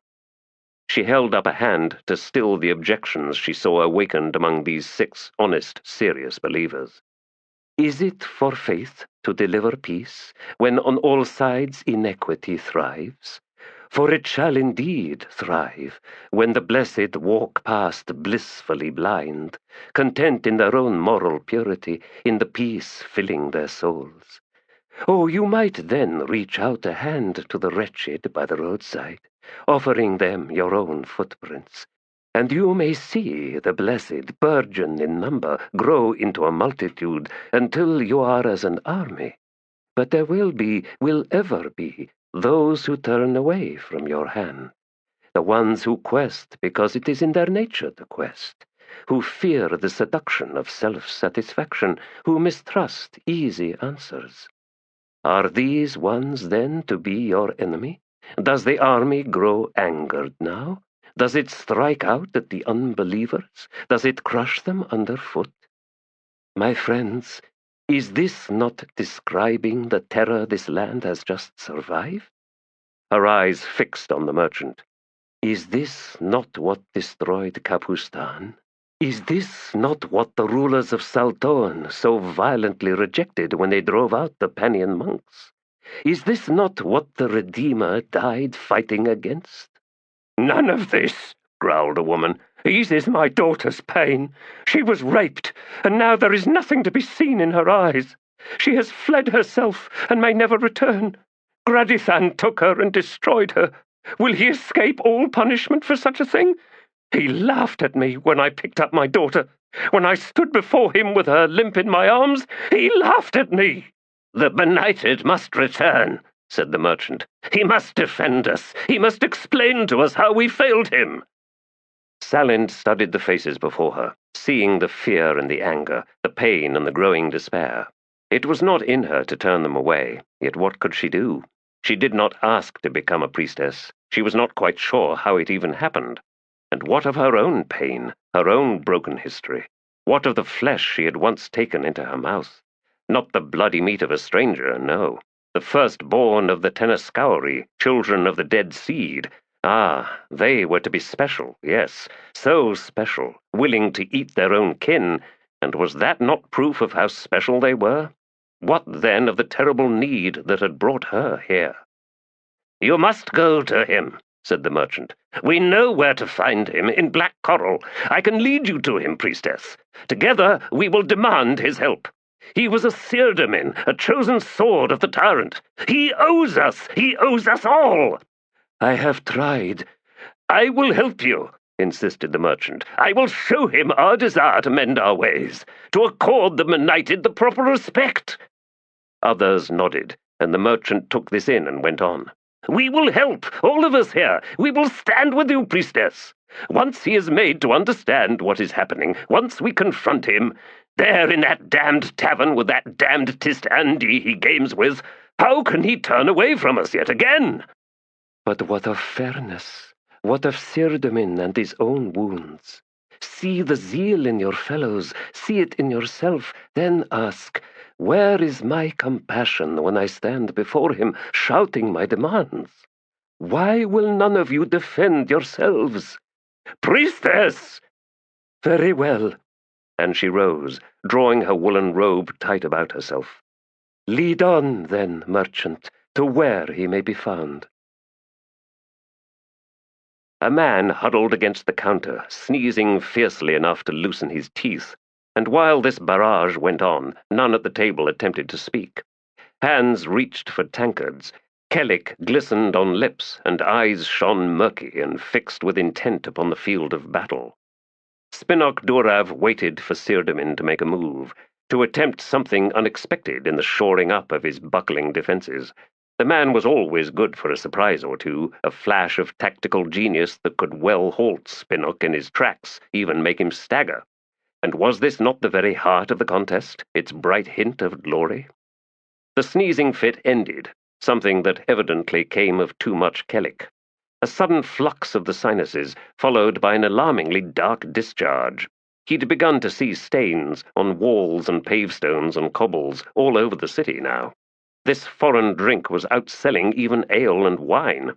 She held up a hand to still the objections she saw awakened among these 6 honest, serious believers. "Is it for faith to deliver peace, when on all sides inequity thrives? For it shall indeed thrive, when the blessed walk past blissfully blind, content in their own moral purity, in the peace filling their souls. Oh, you might then reach out a hand to the wretched by the roadside, offering them your own footprints, and you may see the blessed burgeon in number, grow into a multitude, until you are as an army. But there will ever be, those who turn away from your hand, the ones who quest because it is in their nature to quest, who fear the seduction of self-satisfaction, who mistrust easy answers. Are these ones then to be your enemy? Does the army grow angered now? Does it strike out at the unbelievers? Does it crush them underfoot? My friends, is this not describing the terror this land has just survived?" Her eyes fixed on the merchant. "Is this not what destroyed Kapustan? Is this not what the rulers of Saltoan so violently rejected when they drove out the Panian monks? Is this not what the Redeemer died fighting against?" "None of this," growled a woman, "eases my daughter's pain. She was raped, and now there is nothing to be seen in her eyes. She has fled herself and may never return. Darujhistan took her and destroyed her. Will he escape all punishment for such a thing? He laughed at me when I picked up my daughter. When I stood before him with her limp in my arms, he laughed at me." "The benighted must return," said the merchant. "He must defend us. He must explain to us how we failed him." Salind studied the faces before her, seeing the fear and the anger, the pain and the growing despair. It was not in her to turn them away, yet what could she do? She did not ask to become a priestess. She was not quite sure how it even happened. And what of her own pain, her own broken history? What of the flesh she had once taken into her mouth? Not the bloody meat of a stranger, no. The firstborn of the Tenaskauri, children of the dead seed. Ah, they were to be special, yes, so special, willing to eat their own kin, and was that not proof of how special they were? What then of the terrible need that had brought her here? "You must go to him," said the merchant. "We know where to find him, in Black Coral. I can lead you to him, priestess. Together we will demand his help. He was a Theurdamin, a chosen sword of the tyrant. He owes us all." "I have tried. I will help you, insisted the merchant. I will show him our desire to mend our ways, to accord the benighted the proper respect. Others nodded, and the merchant took this in and went on. We will help, all of us here. We will stand with you, priestess. Once he is made to understand what is happening, once we confront him, there in that damned tavern with that damned Tist Andy he games with, how can he turn away from us yet again? But what of fairness? What of Sirdamin and his own wounds? See the zeal in your fellows, see it in yourself, then ask, where is my compassion when I stand before him shouting my demands? Why will none of you defend yourselves? Priestess! Very well. And she rose, drawing her woolen robe tight about herself. Lead on, then, merchant, to where he may be found. A man huddled against the counter, sneezing fiercely enough to loosen his teeth, and while this barrage went on, none at the table attempted to speak. Hands reached for tankards. Kellic glistened on lips, and eyes shone murky and fixed with intent upon the field of battle. Spinok Durav waited for Sirdamin to make a move, to attempt something unexpected in the shoring up of his buckling defenses. The man was always good for a surprise or two, a flash of tactical genius that could well halt Spinok in his tracks, even make him stagger. And was this not the very heart of the contest, its bright hint of glory? The sneezing fit ended, something that evidently came of too much Kellic. A sudden flux of the sinuses, followed by an alarmingly dark discharge. He'd begun to see stains on walls and pavestones and cobbles all over the city now. This foreign drink was outselling even ale and wine,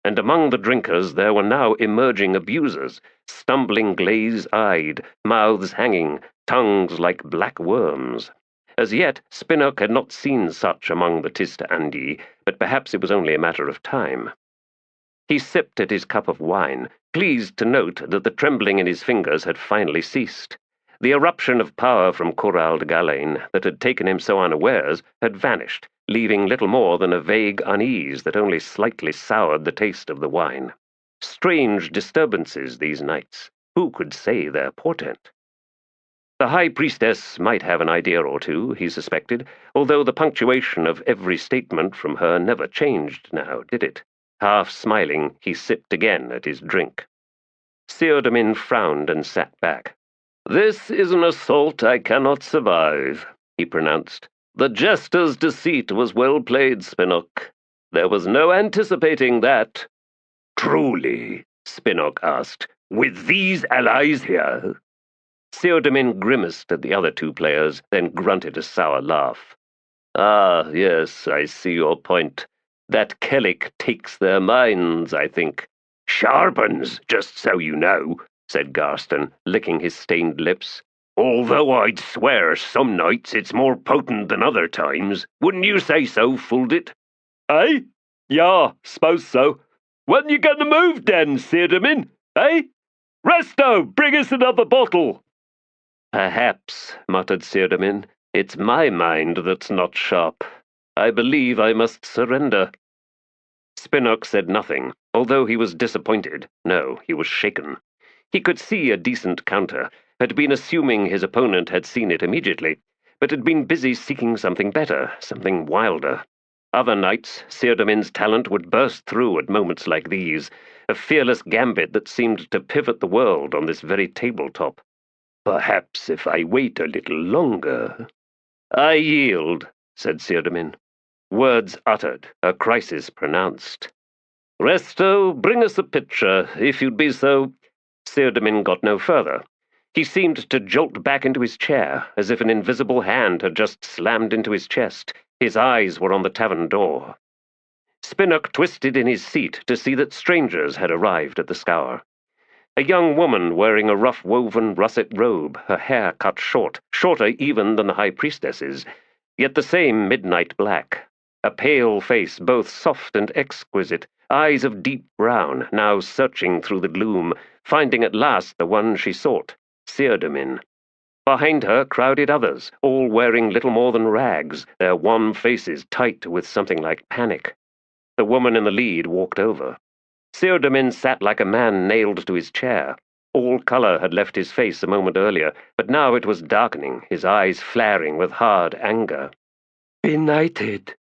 and among the drinkers there were now emerging abusers, stumbling glaze-eyed, mouths hanging, tongues like black worms. As yet, Spinok had not seen such among the Tist Andi, but perhaps it was only a matter of time. He sipped at his cup of wine, pleased to note that the trembling in his fingers had finally ceased. The eruption of power from Corald Galain that had taken him so unawares had vanished, leaving little more than a vague unease that only slightly soured the taste of the wine. Strange disturbances these nights. Who could say their portent? The high priestess might have an idea or two, he suspected, although the punctuation of every statement from her never changed now, did it? Half smiling, he sipped again at his drink. Sirdamin frowned and sat back. This is an assault I cannot survive, he pronounced. The jester's deceit was well played, Spinok. There was no anticipating that. Truly, Spinok asked, with these allies here? Sirdamin grimaced at the other two players, then grunted a sour laugh. Ah, yes, I see your point. That Kellic takes their minds, I think. Sharpens, just so you know, said Garston, licking his stained lips. Although I'd swear some nights it's more potent than other times. Wouldn't you say so, Fuldit? Eh? Yeah, suppose so. When you gonna move then, Sirdamin? Eh? Resto, bring us another bottle. Perhaps, muttered Sirdamin. It's my mind that's not sharp. I believe I must surrender. Spinok said nothing, although he was disappointed. No, he was shaken. He could see a decent counter, had been assuming his opponent had seen it immediately, but had been busy seeking something better, something wilder. Other nights, Sirdamin's talent would burst through at moments like these, a fearless gambit that seemed to pivot the world on this very tabletop. Perhaps if I wait a little longer. I yield, said Sirdamin. Words uttered, a crisis pronounced. Resto, bring us a pitcher, if you'd be so. Sirdamin got no further. He seemed to jolt back into his chair, as if an invisible hand had just slammed into his chest. His eyes were on the tavern door. Spinok twisted in his seat to see that strangers had arrived at the scour. A young woman wearing a rough-woven russet robe, her hair cut short, shorter even than the high priestess's, yet the same midnight black. A pale face, both soft and exquisite, eyes of deep brown, now searching through the gloom, finding at last the one she sought, Sirdamin. Behind her crowded others, all wearing little more than rags, their wan faces tight with something like panic. The woman in the lead walked over. Theodomin sat like a man nailed to his chair. All color had left his face a moment earlier, but now it was darkening, his eyes flaring with hard anger. Benighted.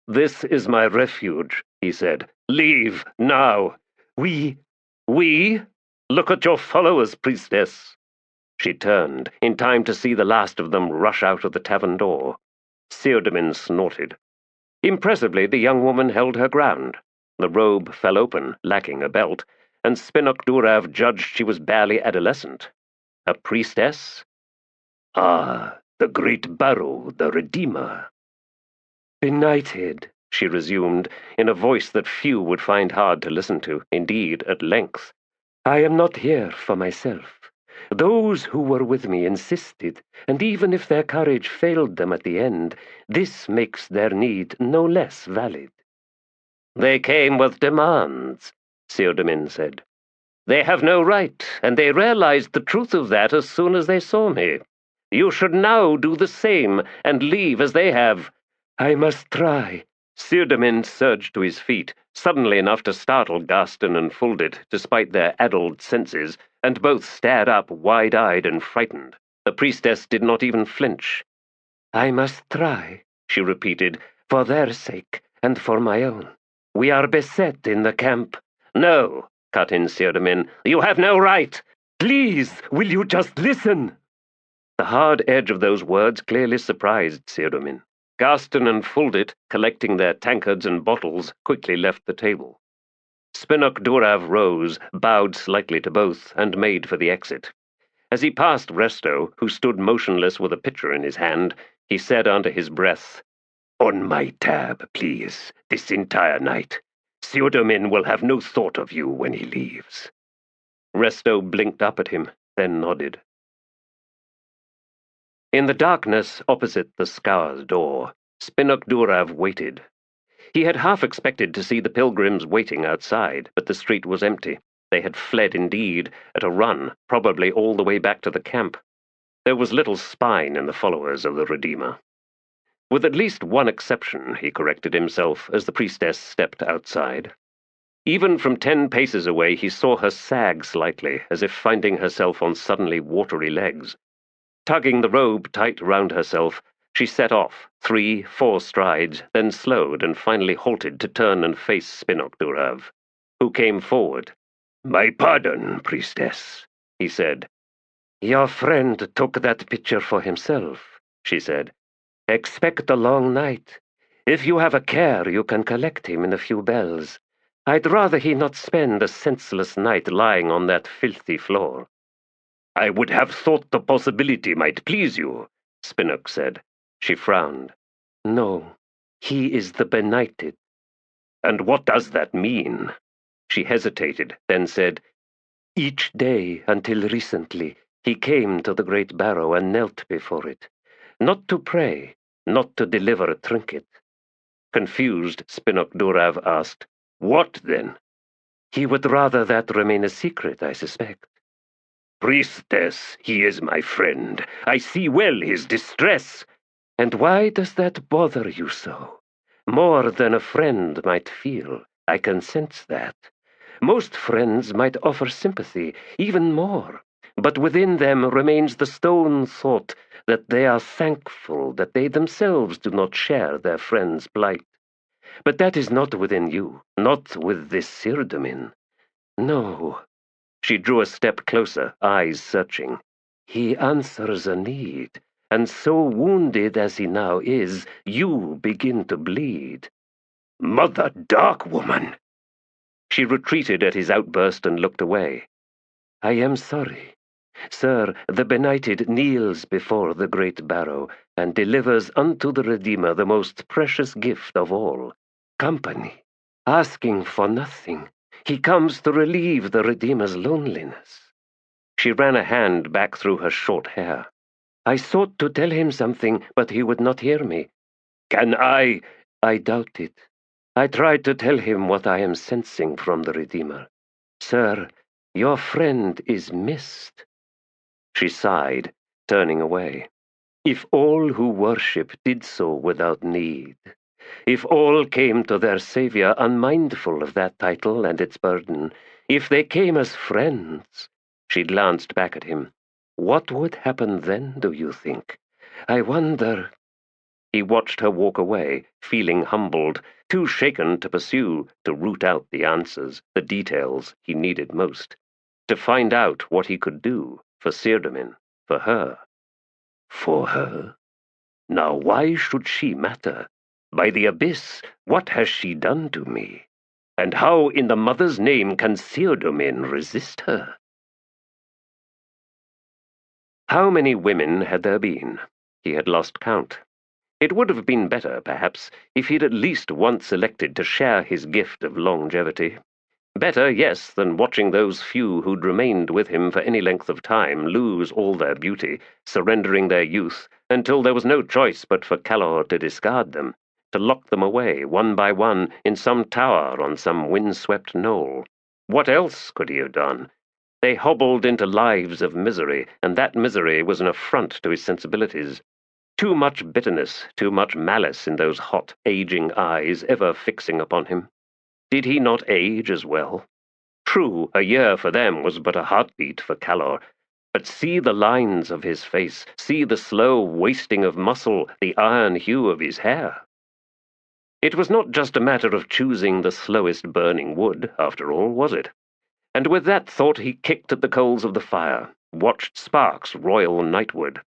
This is my refuge, he said. Leave, now. We? Look at your followers, priestess. She turned, in time to see the last of them rush out of the tavern door. Theodomin snorted. Impressively, the young woman held her ground. The robe fell open, lacking a belt, and Spinok Durav judged she was barely adolescent. A priestess? Ah, the great Barrow, the Redeemer. Benighted, she resumed, in a voice that few would find hard to listen to, indeed, at length. I am not here for myself. Those who were with me insisted, and even if their courage failed them at the end, this makes their need no less valid. They came with demands, Theodomin said. They have no right, and they realized the truth of that as soon as they saw me. You should now do the same, and leave as they have. I must try. Theodomin surged to his feet, suddenly enough to startle Garston and Fuldet, despite their addled senses, and both stared up, wide-eyed and frightened. The priestess did not even flinch. I must try, she repeated, for their sake and for my own. We are beset in the camp. No, cut in Theodomin, you have no right. Please, will you just listen? The hard edge of those words clearly surprised Theodomin. Garston and Fuldet, collecting their tankards and bottles, quickly left the table. Spinok Durav rose, bowed slightly to both, and made for the exit. As he passed Resto, who stood motionless with a pitcher in his hand, he said under his breath, "On my tab, please, this entire night. Theodomin will have no thought of you when he leaves." Resto blinked up at him, then nodded. In the darkness opposite the Scour's door, Spinok Durav waited. He had half expected to see the pilgrims waiting outside, but the street was empty. They had fled indeed, at a run, probably all the way back to the camp. There was little spine in the followers of the Redeemer. With at least one exception, he corrected himself as the priestess stepped outside. Even from 10 paces away he saw her sag slightly, as if finding herself on suddenly watery legs. Tugging the robe tight round herself, she set off, 3, 4 strides, then slowed and finally halted to turn and face Spinok Durav, who came forward. "My pardon, priestess," he said. "Your friend took that picture for himself," she said. "Expect a long night. If you have a care, you can collect him in a few bells. I'd rather he not spend a senseless night lying on that filthy floor." "I would have thought the possibility might please you," Spinok said. She frowned. "No, he is the benighted." "And what does that mean?" She hesitated, then said, "Each day, until recently, he came to the great barrow and knelt before it. Not to pray, not to deliver a trinket." Confused, Spinok Durav asked, "What then?" "He would rather that remain a secret, I suspect." "Priestess, he is my friend. I see well his distress." "And why does that bother you so? More than a friend might feel. I can sense that. Most friends might offer sympathy, even more. But within them remains the stone thought that they are thankful that they themselves do not share their friend's plight. But that is not within you, not with this Theodomin. No." She drew a step closer, eyes searching. "He answers a need, and so wounded as he now is, you begin to bleed." "Mother Dark Woman!" She retreated at his outburst and looked away. "I am sorry. Sir, the benighted kneels before the great barrow and delivers unto the Redeemer the most precious gift of all, company, asking for nothing. He comes to relieve the Redeemer's loneliness." She ran a hand back through her short hair. "I sought to tell him something, but he would not hear me." "Can I—" "I doubt it. I tried to tell him what I am sensing from the Redeemer. Sir, your friend is missed." She sighed, turning away. "If all who worship did so without need, If all came to their savior unmindful of that title and its burden, if they came as friends, she glanced back at him. What would happen then, do you think? I wonder. He watched her walk away, feeling humbled, too shaken to pursue, to root out the answers, the details he needed most, to find out what he could do for Seardamin, for her. For her? Now why should she matter? By the abyss, what has she done to me? And how in the mother's name can Seardamin resist her? How many women had there been? He had lost count. It would have been better, perhaps, if he'd at least once elected to share his gift of longevity. Better, yes, than watching those few who'd remained with him for any length of time lose all their beauty, surrendering their youth, until there was no choice but for Calor to discard them, to lock them away, one by one, in some tower on some wind-swept knoll. What else could he have done? They hobbled into lives of misery, and that misery was an affront to his sensibilities. Too much bitterness, too much malice in those hot, aging eyes ever fixing upon him. Did he not age as well? True, a year for them was but a heartbeat for Calor, but see the lines of his face, see the slow wasting of muscle, the iron hue of his hair. It was not just a matter of choosing the slowest burning wood, after all, was it? And with that thought he kicked at the coals of the fire, watched sparks roil nightward.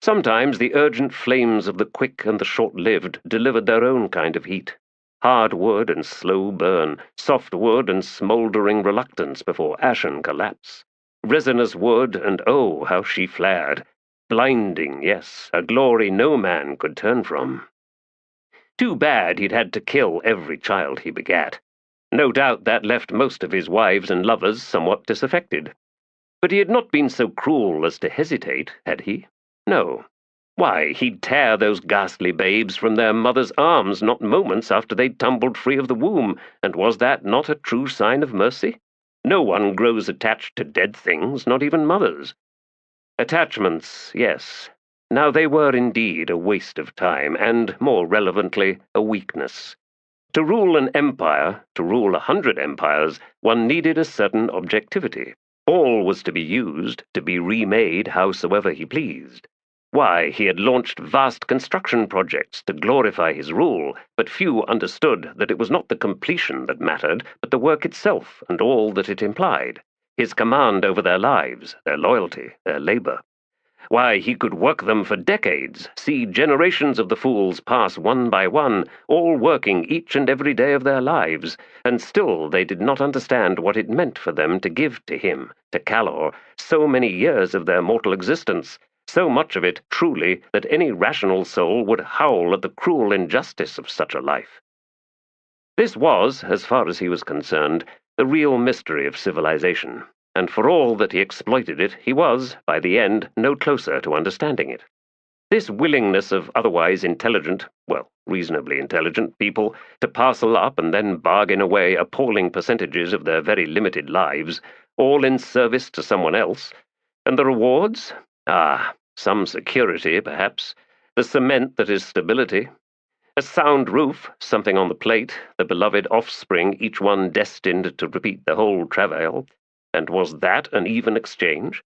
Sometimes the urgent flames of the quick and the short-lived delivered their own kind of heat. Hard wood and slow burn, soft wood and smouldering reluctance before ashen collapse. Resinous wood, and oh, how she flared. Blinding, yes, a glory no man could turn from. Too bad he'd had to kill every child he begat. No doubt that left most of his wives and lovers somewhat disaffected. But he had not been so cruel as to hesitate, had he? No. Why, he'd tear those ghastly babes from their mothers' arms not moments after they'd tumbled free of the womb, and was that not a true sign of mercy? No one grows attached to dead things, not even mothers. Attachments, yes. Now they were indeed a waste of time, and, more relevantly, a weakness. To rule an empire, to rule 100 empires, one needed a certain objectivity. All was to be used, to be remade howsoever he pleased. Why, he had launched vast construction projects to glorify his rule, but few understood that it was not the completion that mattered, but the work itself and all that it implied. His command over their lives, their loyalty, their labor. Why, he could work them for decades, see generations of the fools pass one by one, all working each and every day of their lives, and still they did not understand what it meant for them to give to him, to Calor, so many years of their mortal existence, so much of it, truly, that any rational soul would howl at the cruel injustice of such a life. This was, as far as he was concerned, the real mystery of civilization, and for all that he exploited it, he was, by the end, no closer to understanding it. This willingness of otherwise intelligent, well, reasonably intelligent people to parcel up and then bargain away appalling percentages of their very limited lives, all in service to someone else, and the rewards? Ah, some security, perhaps, the cement that is stability. A sound roof, something on the plate, the beloved offspring, each one destined to repeat the whole travail. And was that an even exchange?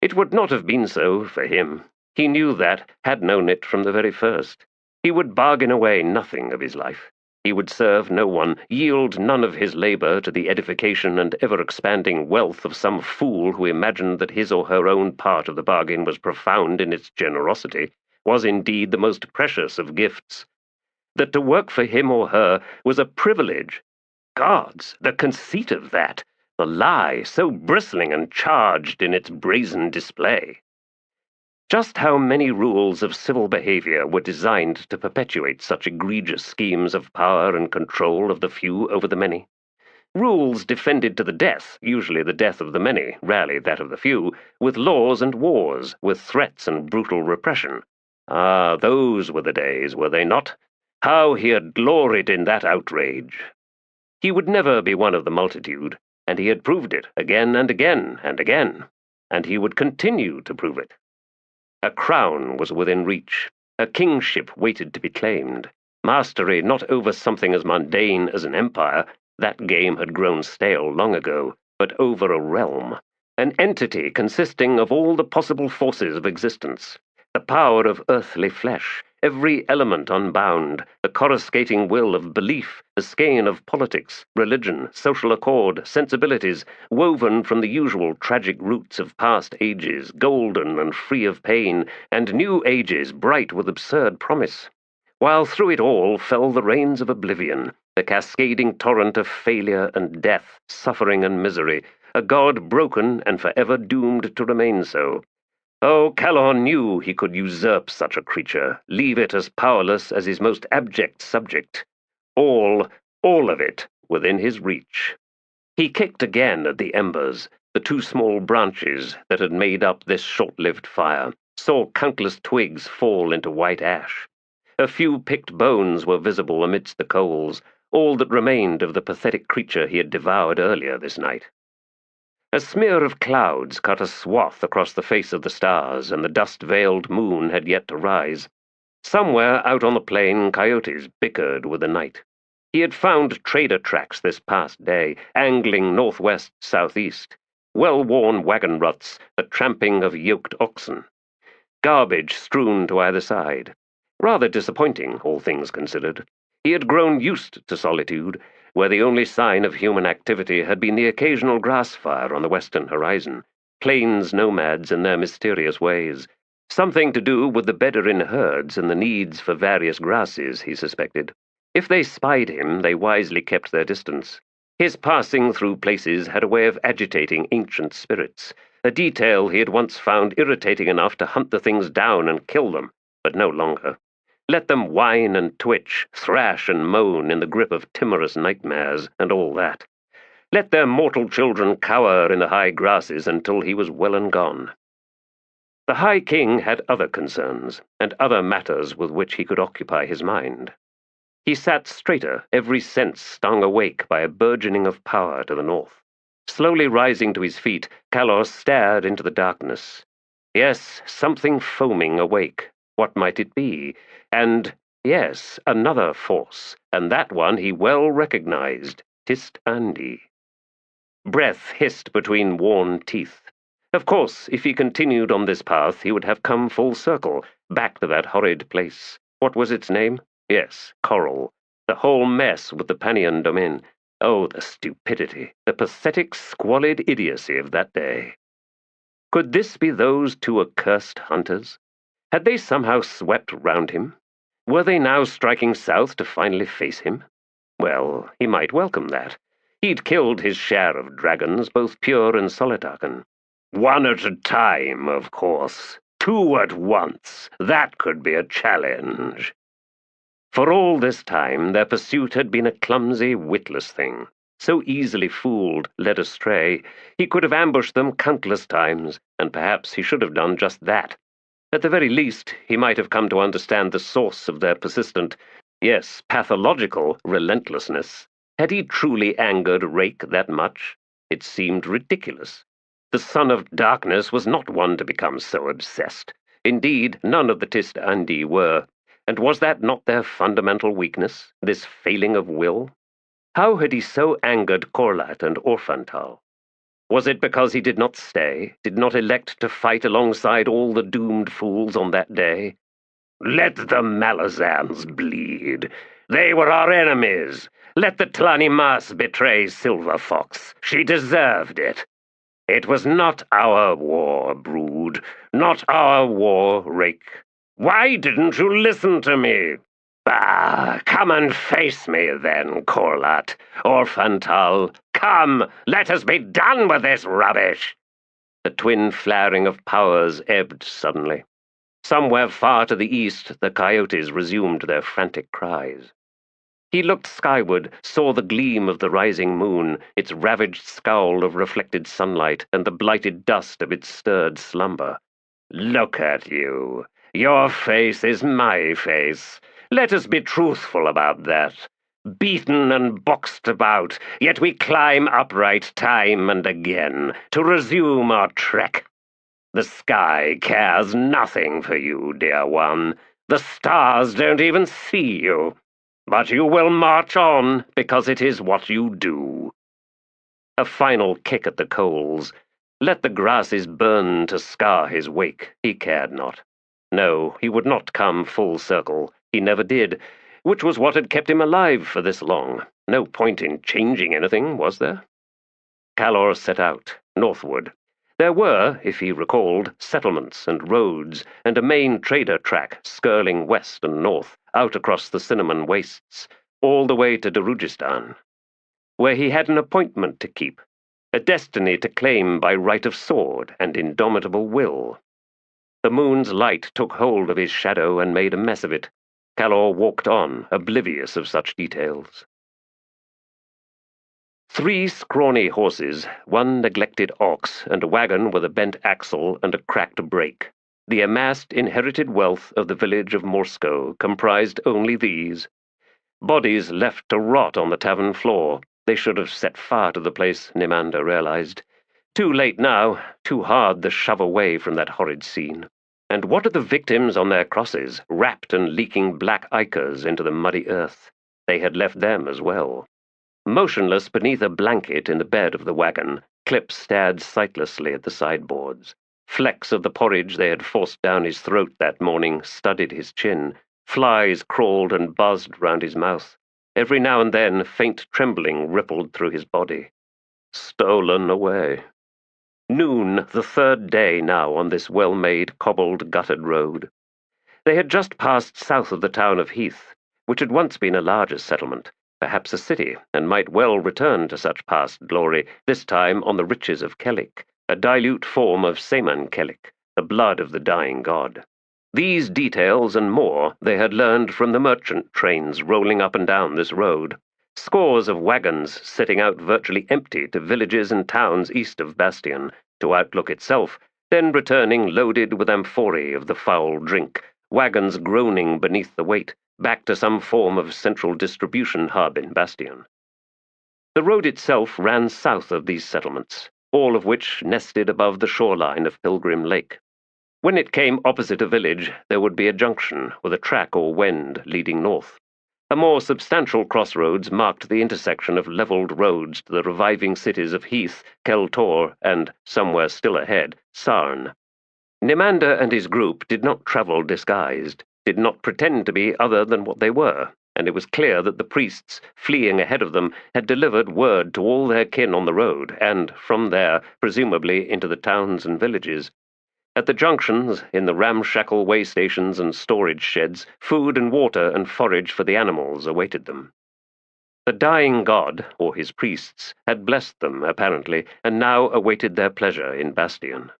It would not have been so for him. He knew that, had known it from the very first. He would bargain away nothing of his life. He would serve no one, yield none of his labor to the edification and ever-expanding wealth of some fool who imagined that his or her own part of the bargain was profound in its generosity, was indeed the most precious of gifts. That to work for him or her was a privilege. Gods, the conceit of that! The lie, so bristling and charged in its brazen display. Just how many rules of civil behavior were designed to perpetuate such egregious schemes of power and control of the few over the many? Rules defended to the death, usually the death of the many, rarely that of the few, with laws and wars, with threats and brutal repression. Ah, those were the days, were they not? How he had gloried in that outrage! He would never be one of the multitude, and he had proved it again and again and again, and he would continue to prove it. A crown was within reach. A kingship waited to be claimed. Mastery not over something as mundane as an empire, that game had grown stale long ago, but over a realm, an entity consisting of all the possible forces of existence, the power of earthly flesh, every element unbound, the coruscating will of belief, the skein of politics, religion, social accord, sensibilities, woven from the usual tragic roots of past ages, golden and free of pain, and new ages bright with absurd promise. While through it all fell the rains of oblivion, the cascading torrent of failure and death, suffering and misery, a god broken and forever doomed to remain so. Oh, Calor knew he could usurp such a creature, leave it as powerless as his most abject subject. All of it, within his reach. He kicked again at the embers, the two small branches that had made up this short-lived fire, saw countless twigs fall into white ash. A few picked bones were visible amidst the coals, all that remained of the pathetic creature he had devoured earlier this night. A smear of clouds cut a swath across the face of the stars, and the dust-veiled moon had yet to rise. Somewhere out on the plain, coyotes bickered with the night. He had found trader tracks this past day, angling northwest-southeast, well-worn wagon ruts, the tramping of yoked oxen. Garbage strewn to either side. Rather disappointing, all things considered. He had grown used to solitude, where the only sign of human activity had been the occasional grass fire on the western horizon, plains nomads in their mysterious ways. Something to do with the Bedouin herds and the needs for various grasses, he suspected. If they spied him, they wisely kept their distance. His passing through places had a way of agitating ancient spirits, a detail he had once found irritating enough to hunt the things down and kill them, but no longer. Let them whine and twitch, thrash and moan in the grip of timorous nightmares, and all that. Let their mortal children cower in the high grasses until he was well and gone. The High King had other concerns, and other matters with which he could occupy his mind. He sat straighter, every sense stung awake by a burgeoning of power to the north. Slowly rising to his feet, Calor stared into the darkness. Yes, something foaming awake. What might it be? And, yes, another force, and that one he well recognized, Tist Andi. Breath hissed between worn teeth. Of course, if he continued on this path, he would have come full circle, back to that horrid place. What was its name? Yes, Coral. The whole mess with the Panion domain. Oh, the stupidity, the pathetic, squalid idiocy of that day. Could this be those two accursed hunters? Had they somehow swept round him? Were they now striking south to finally face him? Well, he might welcome that. He'd killed his share of dragons, both pure and solitaken. One at a time, of course. Two at once. That could be a challenge. For all this time, their pursuit had been a clumsy, witless thing. So easily fooled, led astray, he could have ambushed them countless times, and perhaps he should have done just that. At the very least, he might have come to understand the source of their persistent, yes, pathological, relentlessness. Had he truly angered Rake that much? It seemed ridiculous. The son of darkness was not one to become so obsessed. Indeed, none of the Tist Andi were. And was that not their fundamental weakness, this failing of will? How had he so angered Korlat and Orfantal? Was it because he did not stay, did not elect to fight alongside all the doomed fools on that day? Let the Malazans bleed. They were our enemies. Let the Tlanimas betray Silver Fox. She deserved it. It was not our war, Brood. Not our war, Rake. Why didn't you listen to me? Ah, come and face me then, Korlat, Orfantal. Come, let us be done with this rubbish. The twin flaring of powers ebbed suddenly. Somewhere far to the east, the coyotes resumed their frantic cries. He looked skyward, saw the gleam of the rising moon, its ravaged scowl of reflected sunlight, and the blighted dust of its stirred slumber. Look at you. Your face is my face. Let us be truthful about that. Beaten and boxed about, yet we climb upright time and again to resume our trek. The sky cares nothing for you, dear one. The stars don't even see you. But you will march on, because it is what you do. A final kick at the coals. Let the grasses burn to scar his wake, he cared not. No, he would not come full circle. He never did, which was what had kept him alive for this long. No point in changing anything, was there? Calor set out, northward. There were, if he recalled, settlements and roads, and a main trader track skirling west and north, out across the cinnamon wastes, all the way to Darujhistan, where he had an appointment to keep, a destiny to claim by right of sword and indomitable will. The moon's light took hold of his shadow and made a mess of it. Calor walked on, oblivious of such details. 3 scrawny horses, 1 neglected ox, and a wagon with a bent axle and a cracked brake. The amassed inherited wealth of the village of Morsko comprised only these. Bodies left to rot on the tavern floor. They should have set fire to the place, Nimander realized. Too late now, too hard the shove away from that horrid scene. And what of the victims on their crosses, wrapped and leaking black ichors into the muddy earth? They had left them as well. Motionless beneath a blanket in the bed of the wagon, Clip stared sightlessly at the sideboards. Flecks of the porridge they had forced down his throat that morning studded his chin. Flies crawled and buzzed round his mouth. Every now and then faint trembling rippled through his body. Stolen away. Noon, the 3rd day now on this well-made, cobbled, gutted road. They had just passed south of the town of Heath, which had once been a larger settlement, perhaps a city, and might well return to such past glory, this time on the riches of Kellic, a dilute form of Seman Kellic, the blood of the dying god. These details and more they had learned from the merchant trains rolling up and down this road. Scores of wagons setting out virtually empty to villages and towns east of Bastion, to Outlook itself, then returning loaded with amphorae of the foul drink, wagons groaning beneath the weight, back to some form of central distribution hub in Bastion. The road itself ran south of these settlements, all of which nested above the shoreline of Pilgrim Lake. When it came opposite a village, there would be a junction with a track or wend leading north. A more substantial crossroads marked the intersection of levelled roads to the reviving cities of Heath, Keltor, and, somewhere still ahead, Sarn. Nimander and his group did not travel disguised, did not pretend to be other than what they were, and it was clear that the priests, fleeing ahead of them, had delivered word to all their kin on the road, and, from there, presumably into the towns and villages. At the junctions, in the ramshackle way stations and storage sheds, food and water and forage for the animals awaited them. The dying god, or his priests, had blessed them, apparently, and now awaited their pleasure in Bastion.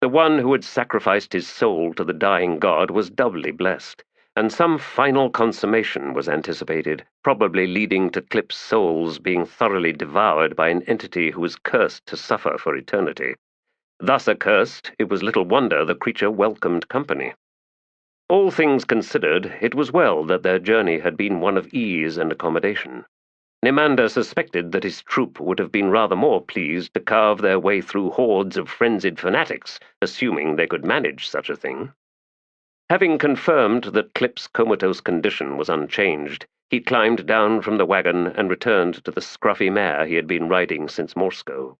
The one who had sacrificed his soul to the dying god was doubly blessed, and some final consummation was anticipated, probably leading to Clip's souls being thoroughly devoured by an entity who was cursed to suffer for eternity. Thus accursed, it was little wonder the creature welcomed company. All things considered, it was well that their journey had been one of ease and accommodation. Nimander suspected that his troop would have been rather more pleased to carve their way through hordes of frenzied fanatics, assuming they could manage such a thing. Having confirmed that Clip's comatose condition was unchanged, he climbed down from the wagon and returned to the scruffy mare he had been riding since Morsko.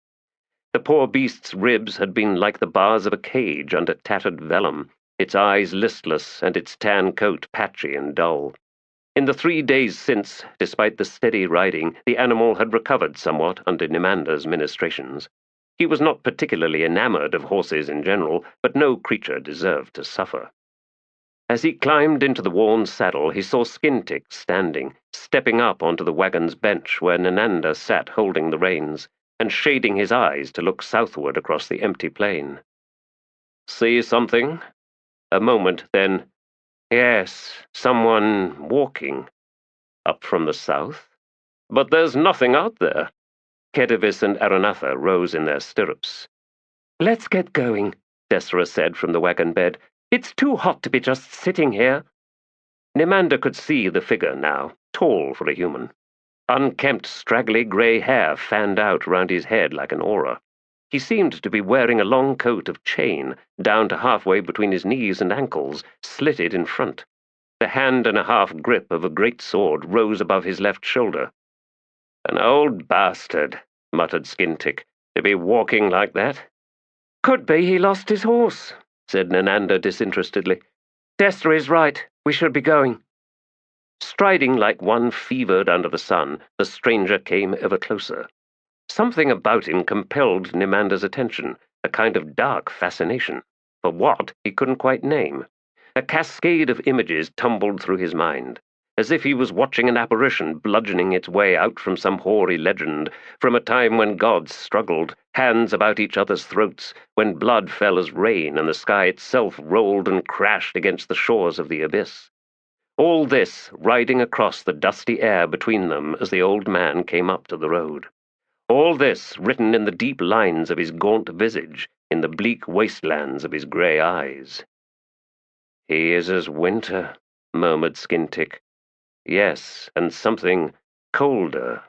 The poor beast's ribs had been like the bars of a cage under tattered vellum, its eyes listless and its tan coat patchy and dull. In the 3 days since, despite the steady riding, the animal had recovered somewhat under Nimander's ministrations. He was not particularly enamored of horses in general, but no creature deserved to suffer. As he climbed into the worn saddle, he saw Skintick standing, stepping up onto the wagon's bench where Nimander sat holding the reins, and shading his eyes to look southward across the empty plain. See something? A moment, then, yes, someone walking. Up from the south? But there's nothing out there. Kedivis and Aranatha rose in their stirrups. Let's get going, Desra said from the wagon bed. It's too hot to be just sitting here. Nimander could see the figure now, tall for a human. Unkempt, straggly grey hair fanned out round his head like an aura. He seemed to be wearing a long coat of chain, down to halfway between his knees and ankles, slitted in front. The hand-and-a-half grip of a great sword rose above his left shoulder. "An old bastard," muttered Skintick, "to be walking like that." "Could be he lost his horse," said Nananda disinterestedly. "Destra is right. We should be going." Striding like one fevered under the sun, the stranger came ever closer. Something about him compelled Nemander's attention, a kind of dark fascination. For what, he couldn't quite name. A cascade of images tumbled through his mind, as if he was watching an apparition bludgeoning its way out from some hoary legend, from a time when gods struggled, hands about each other's throats, when blood fell as rain and the sky itself rolled and crashed against the shores of the abyss. All this riding across the dusty air between them as the old man came up to the road. All this written in the deep lines of his gaunt visage, in the bleak wastelands of his grey eyes. "He is as winter," murmured Skintick. "Yes, and something colder."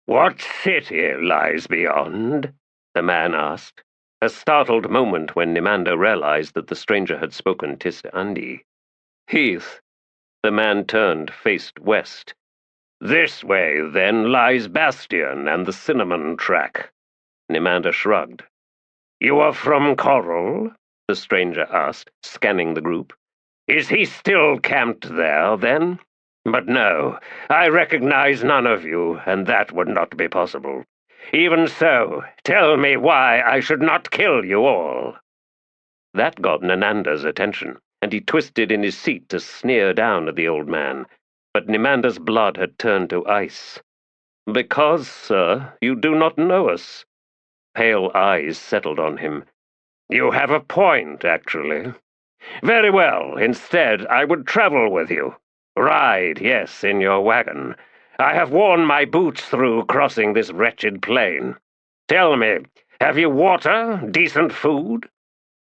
"What city lies beyond?" the man asked, a startled moment when Nemander realized that the stranger had spoken Tist Andi. "Heath." The man turned, faced west. "This way, then, lies Bastion and the Cinnamon Track." Nemander shrugged. "You are from Coral?" the stranger asked, scanning the group. "Is he still camped there, then? But no, I recognize none of you, and that would not be possible. Even so, tell me why I should not kill you all." That got Nenander's attention, and he twisted in his seat to sneer down at the old man. But Nemander's blood had turned to ice. "Because, sir, you do not know us." Pale eyes settled on him. "You have a point, actually. Very well, instead, I would travel with you. Ride, yes, in your wagon. I have worn my boots through crossing this wretched plain. Tell me, have you water, decent food?"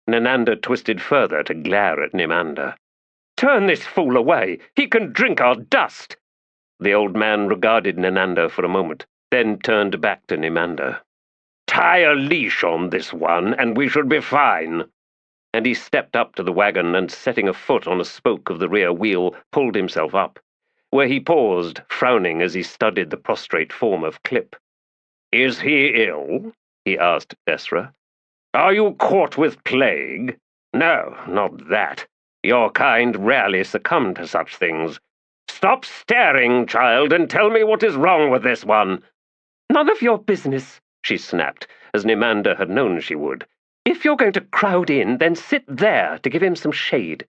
Nenander twisted further to glare at Nemander. "Turn this fool away! He can drink our dust!" The old man regarded Nenander for a moment, then turned back to Nemander. "Tie a leash on this one, and we should be fine." And he stepped up to the wagon and, setting a foot on a spoke of the rear wheel, pulled himself up, where he paused, frowning as he studied the prostrate form of Klipp. "Is he ill?" he asked Desra. "Are you caught with plague? No, not that. Your kind rarely succumb to such things. Stop staring, child, and tell me what is wrong with this one." "None of your business," she snapped, as Nemander had known she would. "If you're going to crowd in, then sit there to give him some shade."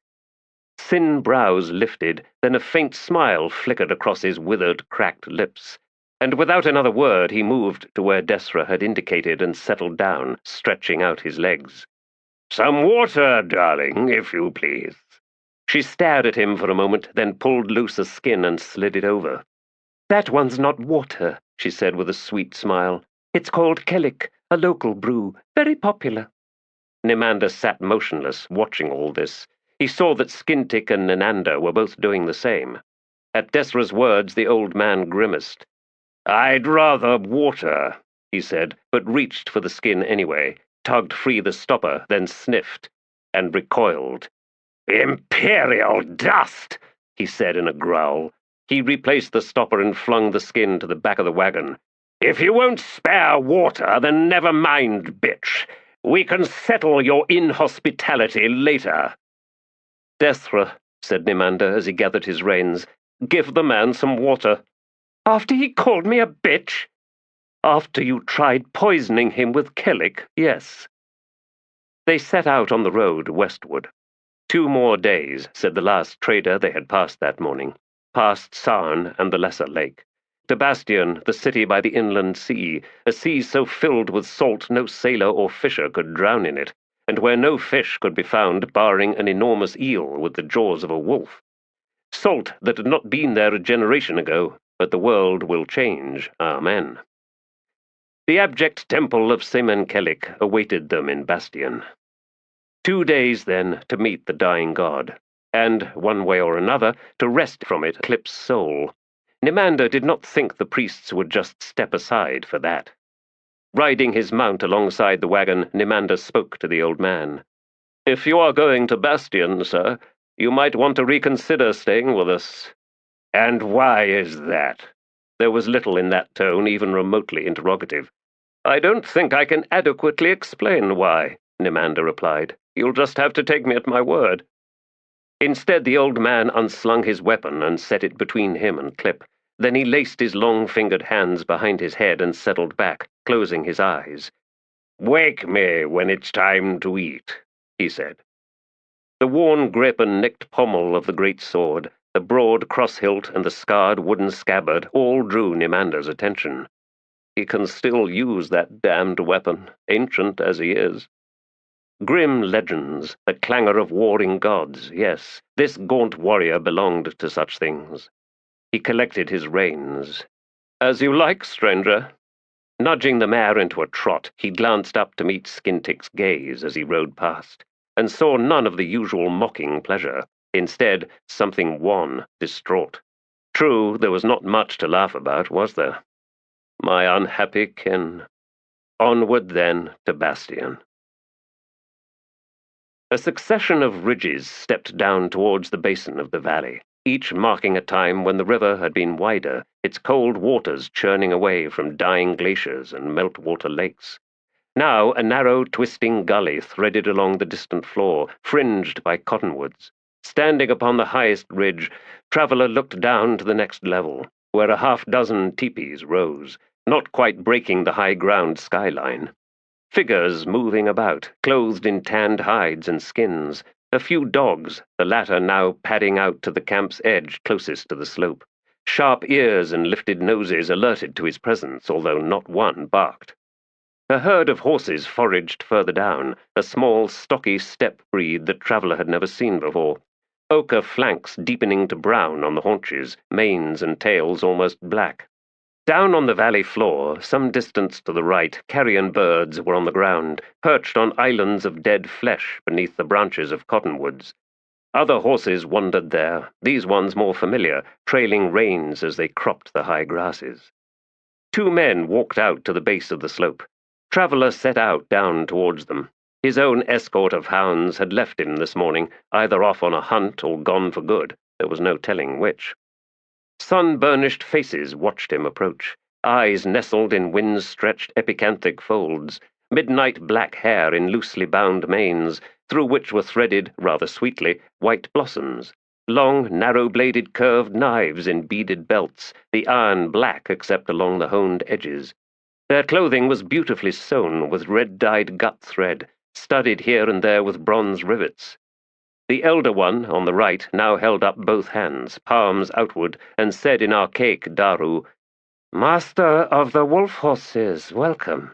Thin brows lifted, then a faint smile flickered across his withered, cracked lips, and without another word he moved to where Desra had indicated and settled down, stretching out his legs. "Some water, darling, if you please." She stared at him for a moment, then pulled loose a skin and slid it over. "That one's not water," she said with a sweet smile. "It's called Kellic, a local brew, very popular." Nemander sat motionless, watching all this. He saw that Skintick and Nenander were both doing the same. At Desra's words the old man grimaced. "I'd rather water," he said, but reached for the skin anyway, tugged free the stopper, then sniffed, and recoiled. "Imperial dust!" he said in a growl. He replaced the stopper and flung the skin to the back of the wagon. "If you won't spare water, then never mind, bitch. We can settle your inhospitality later." "Desra," said Nemander as he gathered his reins, "give the man some water." "After he called me a bitch?" "After you tried poisoning him with Kellic, yes." They set out on the road westward. 2 more days, said the last trader they had passed that morning, past Sarn and the lesser lake. To Bastion, the city by the inland sea, a sea so filled with salt no sailor or fisher could drown in it, and where no fish could be found barring an enormous eel with the jaws of a wolf. Salt that had not been there a generation ago, but the world will change, amen. The abject temple of Semen Kellic awaited them in Bastion. 2 days, then, to meet the dying god, and, one way or another, to wrest from it Klipp's soul. Nemander did not think the priests would just step aside for that. Riding his mount alongside the wagon, Nemander spoke to the old man. "If you are going to Bastion, sir, You might want to reconsider staying with us." "And why is that?" There was little in that tone even remotely interrogative. "I don't think I can adequately explain why," Nimander replied. "You'll just have to take me at my word." Instead, the old man unslung his weapon and set it between him and Clip. Then he laced his long-fingered hands behind his head and settled back, closing his eyes. "Wake me when it's time to eat," he said. The worn grip and nicked pommel of the great sword, the broad cross-hilt and the scarred wooden scabbard all drew Nimander's attention. He can still use that damned weapon, ancient as he is. Grim legends, the clangor of warring gods, yes, this gaunt warrior belonged to such things. He collected his reins. "As you like, stranger." Nudging the mare into a trot, he glanced up to meet Skintick's gaze as he rode past, and saw none of the usual mocking pleasure. Instead, something wan, distraught. True, there was not much to laugh about, was there? My unhappy kin. Onward, then, to Bastion. A succession of ridges stepped down towards the basin of the valley, each marking a time when the river had been wider, its cold waters churning away from dying glaciers and meltwater lakes. Now a narrow, twisting gully threaded along the distant floor, fringed by cottonwoods. Standing upon the highest ridge, Traveller looked down to the next level, where a half-dozen teepees rose, not quite breaking the high-ground skyline. Figures moving about, clothed in tanned hides and skins, a few dogs, the latter now padding out to the camp's edge closest to the slope. Sharp ears and lifted noses alerted to his presence, although not one barked. A herd of horses foraged further down, a small, stocky steppe breed that Traveller had never seen before. Ochre flanks deepening to brown on the haunches, manes and tails almost black. Down on the valley floor, some distance to the right, carrion birds were on the ground, perched on islands of dead flesh beneath the branches of cottonwoods. Other horses wandered there, these ones more familiar, trailing reins as they cropped the high grasses. Two men walked out to the base of the slope. Traveller set out down towards them. His own escort of hounds had left him this morning, either off on a hunt or gone for good. There was no telling which. Sun-burnished faces watched him approach, eyes nestled in wind-stretched epicanthic folds, midnight black hair in loosely bound manes, through which were threaded, rather sweetly, white blossoms, long, narrow-bladed curved knives in beaded belts, the iron black except along the honed edges. Their clothing was beautifully sewn with red-dyed gut thread, studded here and there with bronze rivets. The elder one, on the right, now held up both hands, palms outward, and said in archaic Daru, "Master of the wolf horses, welcome.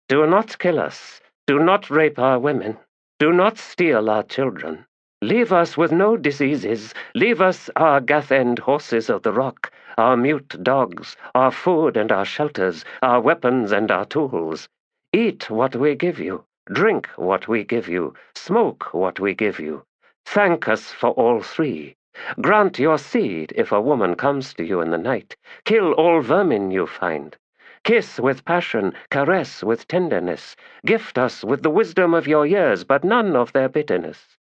Do not kill us. Do not rape our women. Do not steal our children. Leave us with no diseases. Leave us our gath-end horses of the rock, our mute dogs, our food and our shelters, our weapons and our tools. Eat what we give you. Drink what we give you. Smoke what we give you. Thank us for all three. Grant your seed if a woman comes to you in the night. Kill all vermin you find. Kiss with passion, caress with tenderness. Gift us with the wisdom of your years, but none of their bitterness.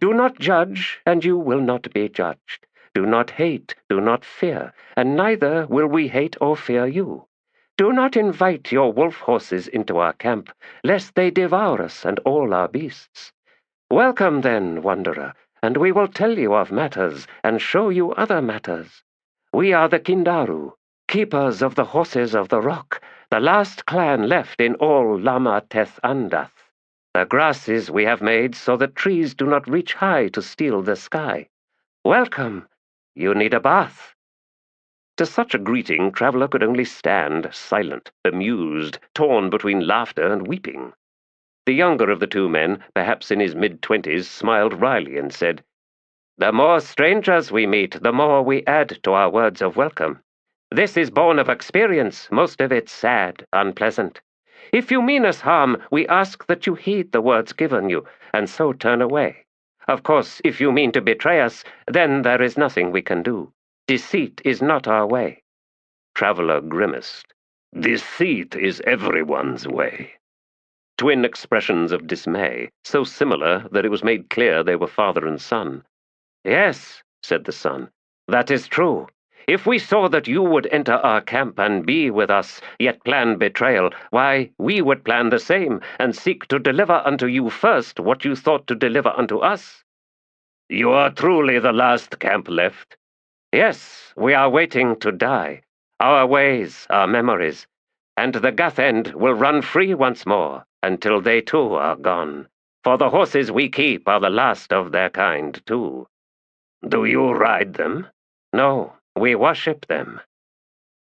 Do not judge, and you will not be judged. Do not hate, do not fear, and neither will we hate or fear you. Do not invite your wolf horses into our camp, lest they devour us and all our beasts. Welcome, then, wanderer, and we will tell you of matters and show you other matters. We are the Kindaru, keepers of the horses of the rock, the last clan left in all Lama Teth Andath. The grasses we have made so that trees do not reach high to steal the sky. Welcome. You need a bath." To such a greeting, Traveller could only stand, silent, bemused, torn between laughter and weeping. The younger of the two men, perhaps in his mid-20s, smiled wryly and said, "The more strangers we meet, the more we add to our words of welcome. This is born of experience, most of it sad, unpleasant. If you mean us harm, we ask that you heed the words given you, and so turn away. Of course, if you mean to betray us, then there is nothing we can do. Deceit is not our way." Traveller grimaced. "Deceit is everyone's way." Twin expressions of dismay, so similar that it was made clear they were father and son. Yes, said the son, that is true. If we saw that you would enter our camp and be with us, yet plan betrayal, why, we would plan the same, and seek to deliver unto you first what you thought to deliver unto us. You are truly the last camp left? Yes, we are waiting to die. Our ways, our memories, and the Gathend will run free once more, until they too are gone. For the horses we keep are the last of their kind, too. Do you ride them? No, we worship them.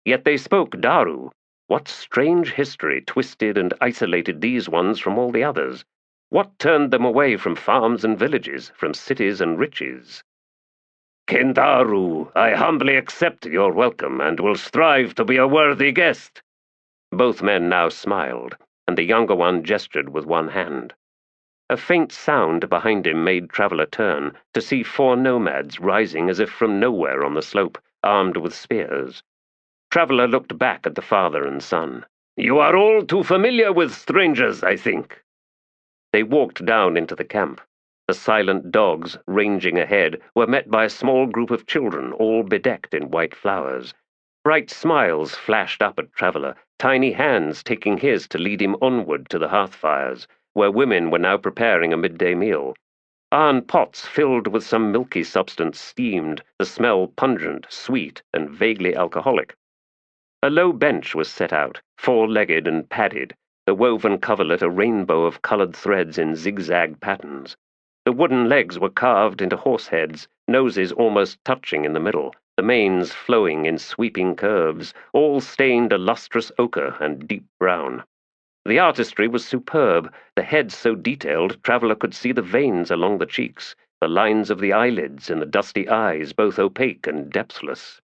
Yet they spoke Daru. What strange history twisted and isolated these ones from all the others? What turned them away from farms and villages, from cities and riches? Kindaru, I humbly accept your welcome and will strive to be a worthy guest. Both men now smiled, and the younger one gestured with one hand. A faint sound behind him made Traveller turn to see 4 nomads rising as if from nowhere on the slope, armed with spears. Traveller looked back at the father and son. You are all too familiar with strangers, I think. They walked down into the camp. The silent dogs, ranging ahead, were met by a small group of children, all bedecked in white flowers. Bright smiles flashed up at Traveller, tiny hands taking his to lead him onward to the hearth fires, where women were now preparing a midday meal. Iron pots filled with some milky substance steamed, the smell pungent, sweet, and vaguely alcoholic. A low bench was set out, 4-legged and padded, the woven coverlet a rainbow of coloured threads in zigzag patterns. The wooden legs were carved into horse heads, noses almost touching in the middle, the manes flowing in sweeping curves, all stained a lustrous ochre and deep brown. The artistry was superb, the heads so detailed Traveller could see the veins along the cheeks, the lines of the eyelids and the dusty eyes both opaque and depthless.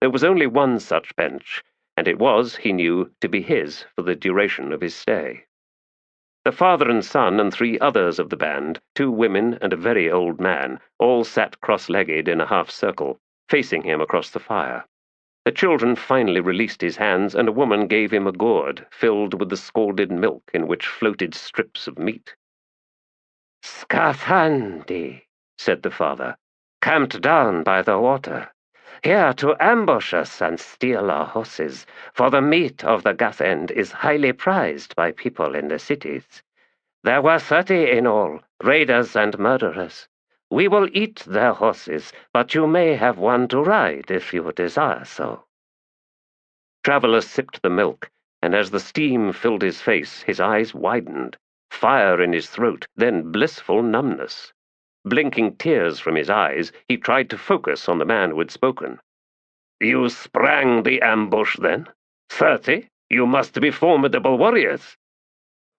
There was only one such bench, and it was, he knew, to be his for the duration of his stay. The father and son and 3 others of the band, 2 women and a very old man, all sat cross-legged in a half-circle, facing him across the fire. The children finally released his hands, and a woman gave him a gourd filled with the scalded milk in which floated strips of meat. Skathandi, said the father, camped down by the water, here to ambush us and steal our horses, for the meat of the Gathend is highly prized by people in the cities. There were 30 in all, raiders and murderers. We will eat their horses, but you may have one to ride if you desire so. Traveller sipped the milk, and as the steam filled his face, his eyes widened, fire in his throat, then blissful numbness. Blinking tears from his eyes, he tried to focus on the man who had spoken. You sprang the ambush, then? 30? You must be formidable warriors.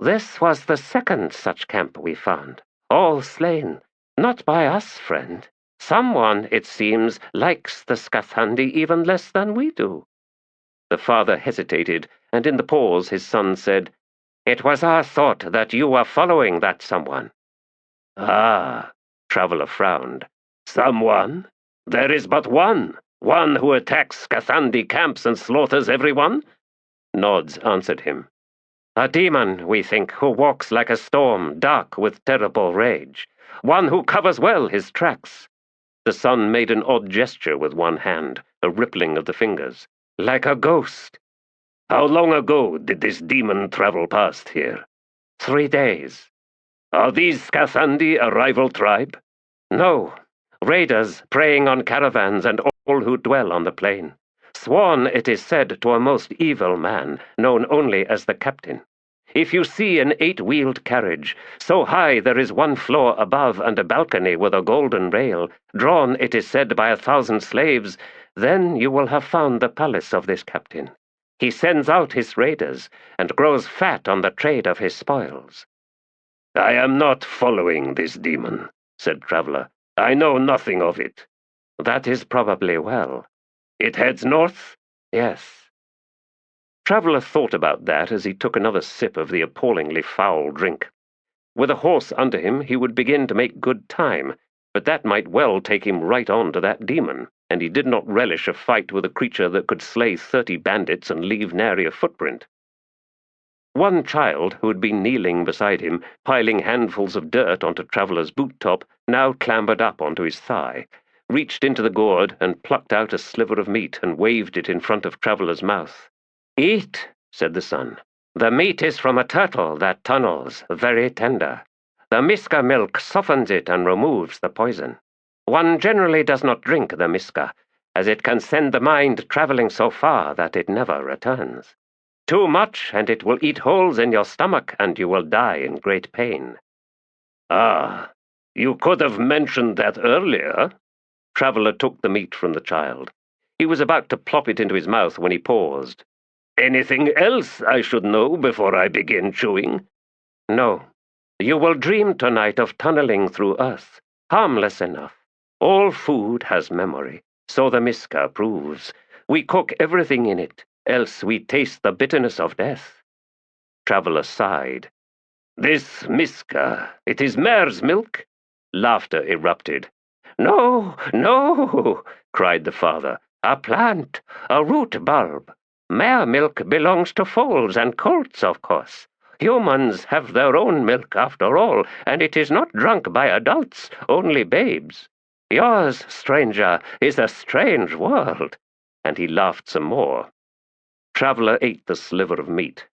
This was the 2nd such camp we found, all slain. Not by us, friend. Someone, it seems, likes the Skathandi even less than we do. The father hesitated, and in the pause his son said, It was our thought that you were following that someone. Ah, Traveller frowned. Someone? There is but one who attacks Skathandi camps and slaughters everyone? Nods answered him. A demon, we think, who walks like a storm, dark with terrible rage. One who covers well his tracks. The son made an odd gesture with one hand, a rippling of the fingers. Like a ghost. How long ago did this demon travel past here? 3 days. Are these Skathandi a rival tribe? No. Raiders preying on caravans and all who dwell on the plain. Sworn, it is said, to a most evil man, known only as the captain. If you see an 8-wheeled carriage, so high there is 1 floor above and a balcony with a golden rail, drawn, it is said, by 1,000 slaves, then you will have found the palace of this captain. He sends out his raiders, and grows fat on the trade of his spoils. I am not following this demon, said Traveller. I know nothing of it. That is probably well. It heads north? Yes. Traveller thought about that as he took another sip of the appallingly foul drink. With a horse under him, he would begin to make good time, but that might well take him right on to that demon, and he did not relish a fight with a creature that could slay 30 bandits and leave nary a footprint. One child, who had been kneeling beside him, piling handfuls of dirt onto Traveller's boot top, now clambered up onto his thigh. reached into the gourd and plucked out a sliver of meat and waved it in front of Traveler's mouth. "Eat," said the son. "The meat is from a turtle that tunnels, very tender. The miska milk softens it and removes the poison. One generally does not drink the miska, as it can send the mind traveling so far that it never returns. Too much, and it will eat holes in your stomach, and you will die in great pain." "Ah, you could have mentioned that earlier." Traveler took the meat from the child. He was about to plop it into his mouth when he paused. "Anything else I should know before I begin chewing?" "No. You will dream tonight of tunneling through earth, harmless enough. All food has memory, so the miska proves. We cook everything in it, else we taste the bitterness of death." Traveler sighed. "This miska, it is mare's milk?" Laughter erupted. "No, no," cried the father. "A plant, a root bulb. Mare milk belongs to foals and colts, of course. Humans have their own milk, after all, and it is not drunk by adults, only babes. Yours, stranger, is a strange world." And he laughed some more. Traveler ate the sliver of meat.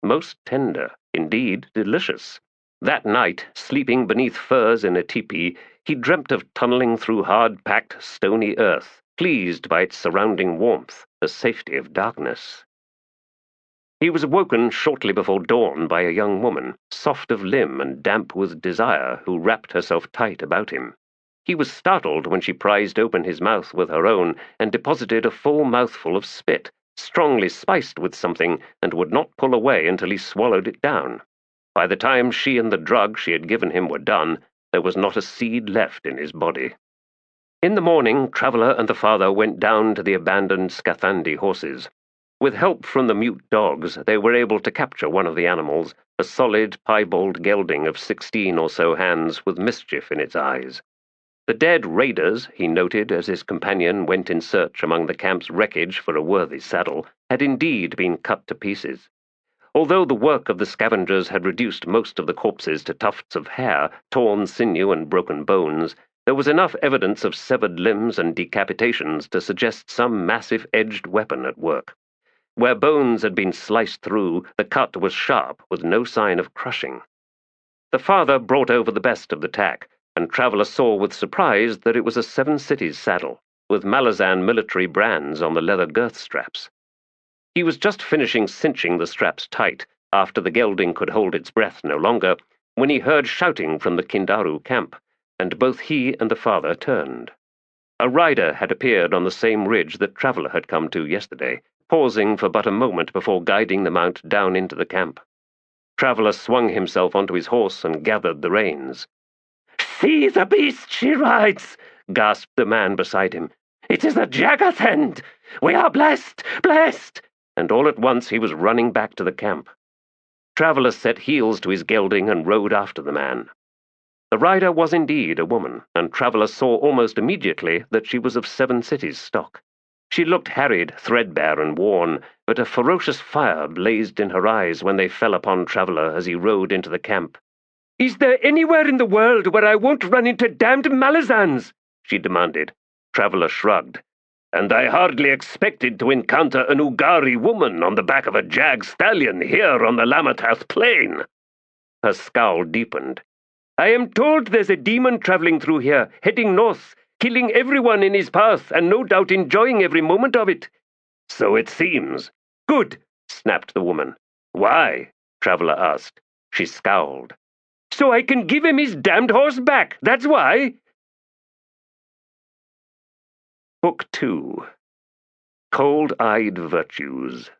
Most tender, indeed delicious. That night, sleeping beneath furs in a tepee, he dreamt of tunneling through hard-packed, stony earth, pleased by its surrounding warmth, the safety of darkness. He was woken shortly before dawn by a young woman, soft of limb and damp with desire, who wrapped herself tight about him. He was startled when she prized open his mouth with her own and deposited a full mouthful of spit, strongly spiced with something, and would not pull away until he swallowed it down. By the time she and the drug she had given him were done, there was not a seed left in his body. In the morning, Traveler and the father went down to the abandoned Skathandi horses. With help from the mute dogs, they were able to capture one of the animals, a solid, piebald gelding of 16 or so hands with mischief in its eyes. The dead raiders, he noted as his companion went in search among the camp's wreckage for a worthy saddle, had indeed been cut to pieces. Although the work of the scavengers had reduced most of the corpses to tufts of hair, torn sinew, and broken bones, there was enough evidence of severed limbs and decapitations to suggest some massive edged weapon at work. Where bones had been sliced through, the cut was sharp, with no sign of crushing. The father brought over the best of the tack, and Traveler saw with surprise that it was a Seven Cities saddle, with Malazan military brands on the leather girth straps. He was just finishing cinching the straps tight, after the gelding could hold its breath no longer, when he heard shouting from the Kindaru camp, and both he and the father turned. A rider had appeared on the same ridge that Traveler had come to yesterday, pausing for but a moment before guiding the mount down into the camp. Traveler swung himself onto his horse and gathered the reins. "See the beast she rides!" gasped the man beside him. "It is a Jagathend! We are blessed! Blessed!" And all at once he was running back to the camp. Traveler set heels to his gelding and rode after the man. The rider was indeed a woman, and Traveler saw almost immediately that she was of Seven Cities stock. She looked harried, threadbare, and worn, but a ferocious fire blazed in her eyes when they fell upon Traveler as he rode into the camp. "Is there anywhere in the world where I won't run into damned Malazans?" she demanded. Traveler shrugged. "And I hardly expected to encounter an Ugari woman on the back of a jag stallion here on the Lamatath plain." Her scowl deepened. "I am told there's a demon traveling through here, heading north, killing everyone in his path, and no doubt enjoying every moment of it." "So it seems." "Good," snapped the woman. "Why?" Traveler asked. She scowled. "So I can give him his damned horse back, that's why." Book 2. Cold-Eyed Virtues.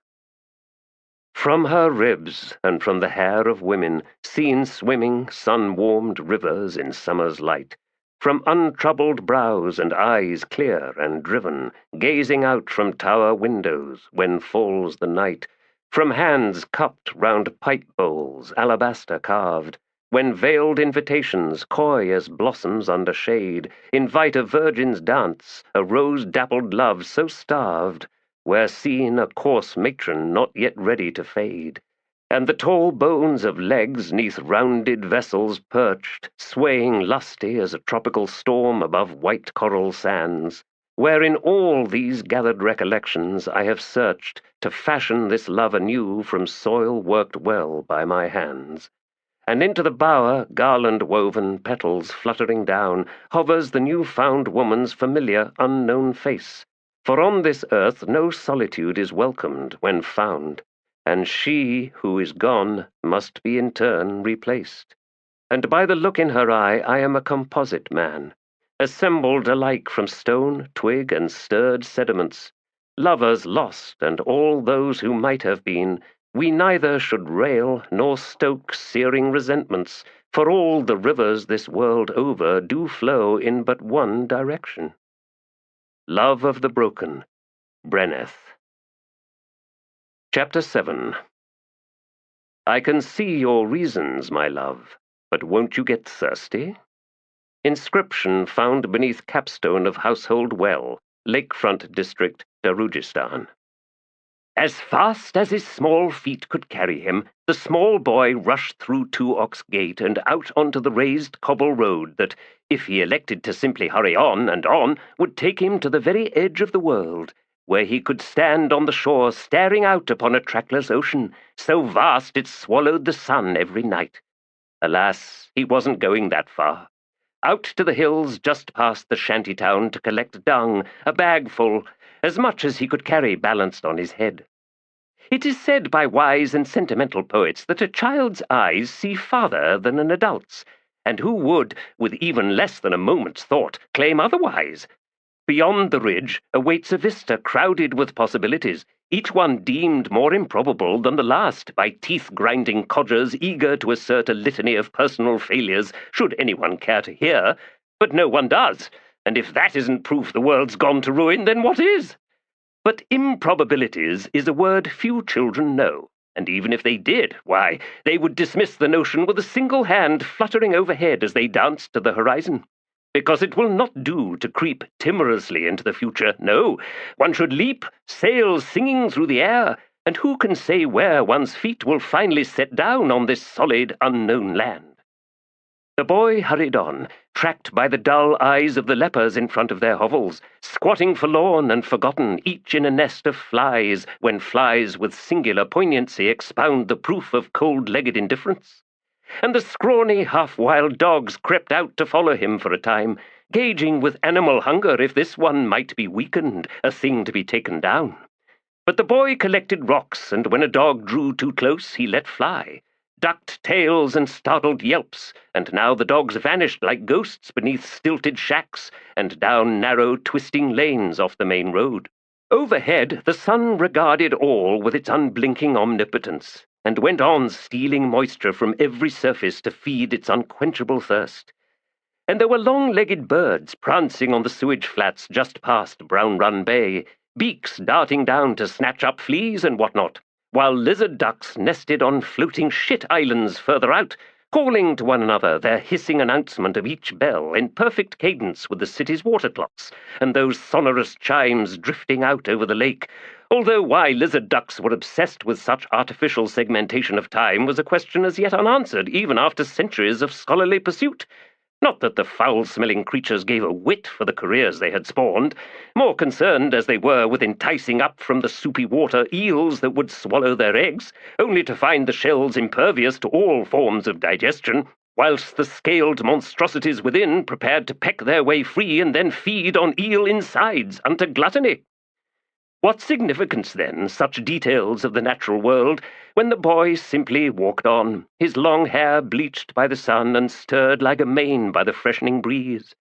From her ribs, and from the hair of women, seen swimming, sun-warmed rivers in summer's light, from untroubled brows and eyes clear and driven, gazing out from tower windows when falls the night, from hands cupped round pipe bowls, alabaster carved, when veiled invitations, coy as blossoms under shade, invite a virgin's dance, a rose-dappled love so starved, where seen a coarse matron not yet ready to fade, and the tall bones of legs 'neath rounded vessels perched, swaying lusty as a tropical storm above white coral sands, where in all these gathered recollections I have searched to fashion this love anew from soil worked well by my hands. And into the bower, garland woven, petals fluttering down, hovers the new-found woman's familiar, unknown face. For on this earth no solitude is welcomed when found, and she who is gone must be in turn replaced. And by the look in her eye I am a composite man, assembled alike from stone, twig, and stirred sediments. Lovers lost, and all those who might have been, we neither should rail nor stoke searing resentments, for all the rivers this world over do flow in but one direction. Love of the Broken, Brenneth. Chapter 7. I can see your reasons, my love, but won't you get thirsty? Inscription found beneath capstone of household well, lakefront district, Darujhistan. As fast as his small feet could carry him, the small boy rushed through Two Ox Gate and out onto the raised cobble road that, if he elected to simply hurry on and on, would take him to the very edge of the world, where he could stand on the shore staring out upon a trackless ocean, so vast it swallowed the sun every night. Alas, he wasn't going that far. Out to the hills just past the shanty town to collect dung, a bag full, as much as he could carry balanced on his head. It is said by wise and sentimental poets that a child's eyes see farther than an adult's, and who would, with even less than a moment's thought, claim otherwise? Beyond the ridge awaits a vista crowded with possibilities, each one deemed more improbable than the last by teeth-grinding codgers eager to assert a litany of personal failures, should anyone care to hear. But no one does, and if that isn't proof the world's gone to ruin, then what is? But improbabilities is a word few children know, and even if they did, why, they would dismiss the notion with a single hand fluttering overhead as they danced to the horizon. Because it will not do to creep timorously into the future. No, one should leap, sail singing through the air, and who can say where one's feet will finally set down on this solid, unknown land? The boy hurried on, tracked by the dull eyes of the lepers in front of their hovels, squatting forlorn and forgotten, each in a nest of flies, when flies with singular poignancy expound the proof of cold-legged indifference. And the scrawny, half-wild dogs crept out to follow him for a time, gauging with animal hunger if this one might be weakened, a thing to be taken down. But the boy collected rocks, and when a dog drew too close, he let fly, ducked tails and startled yelps, and now the dogs vanished like ghosts beneath stilted shacks and down narrow, twisting lanes off the main road. Overhead, the sun regarded all with its unblinking omnipotence, and went on stealing moisture from every surface to feed its unquenchable thirst. And there were long-legged birds prancing on the sewage flats just past Brown Run Bay, beaks darting down to snatch up fleas and whatnot, while lizard ducks nested on floating shit islands further out, calling to one another their hissing announcement of each bell in perfect cadence with the city's water clocks, and those sonorous chimes drifting out over the lake, although why lizard ducks were obsessed with such artificial segmentation of time was a question as yet unanswered, even after centuries of scholarly pursuit. Not that the foul-smelling creatures gave a whit for the careers they had spawned, more concerned as they were with enticing up from the soupy water eels that would swallow their eggs, only to find the shells impervious to all forms of digestion, whilst the scaled monstrosities within prepared to peck their way free and then feed on eel insides unto gluttony. What significance, then, such details of the natural world, when the boy simply walked on, his long hair bleached by the sun and stirred like a mane by the freshening breeze?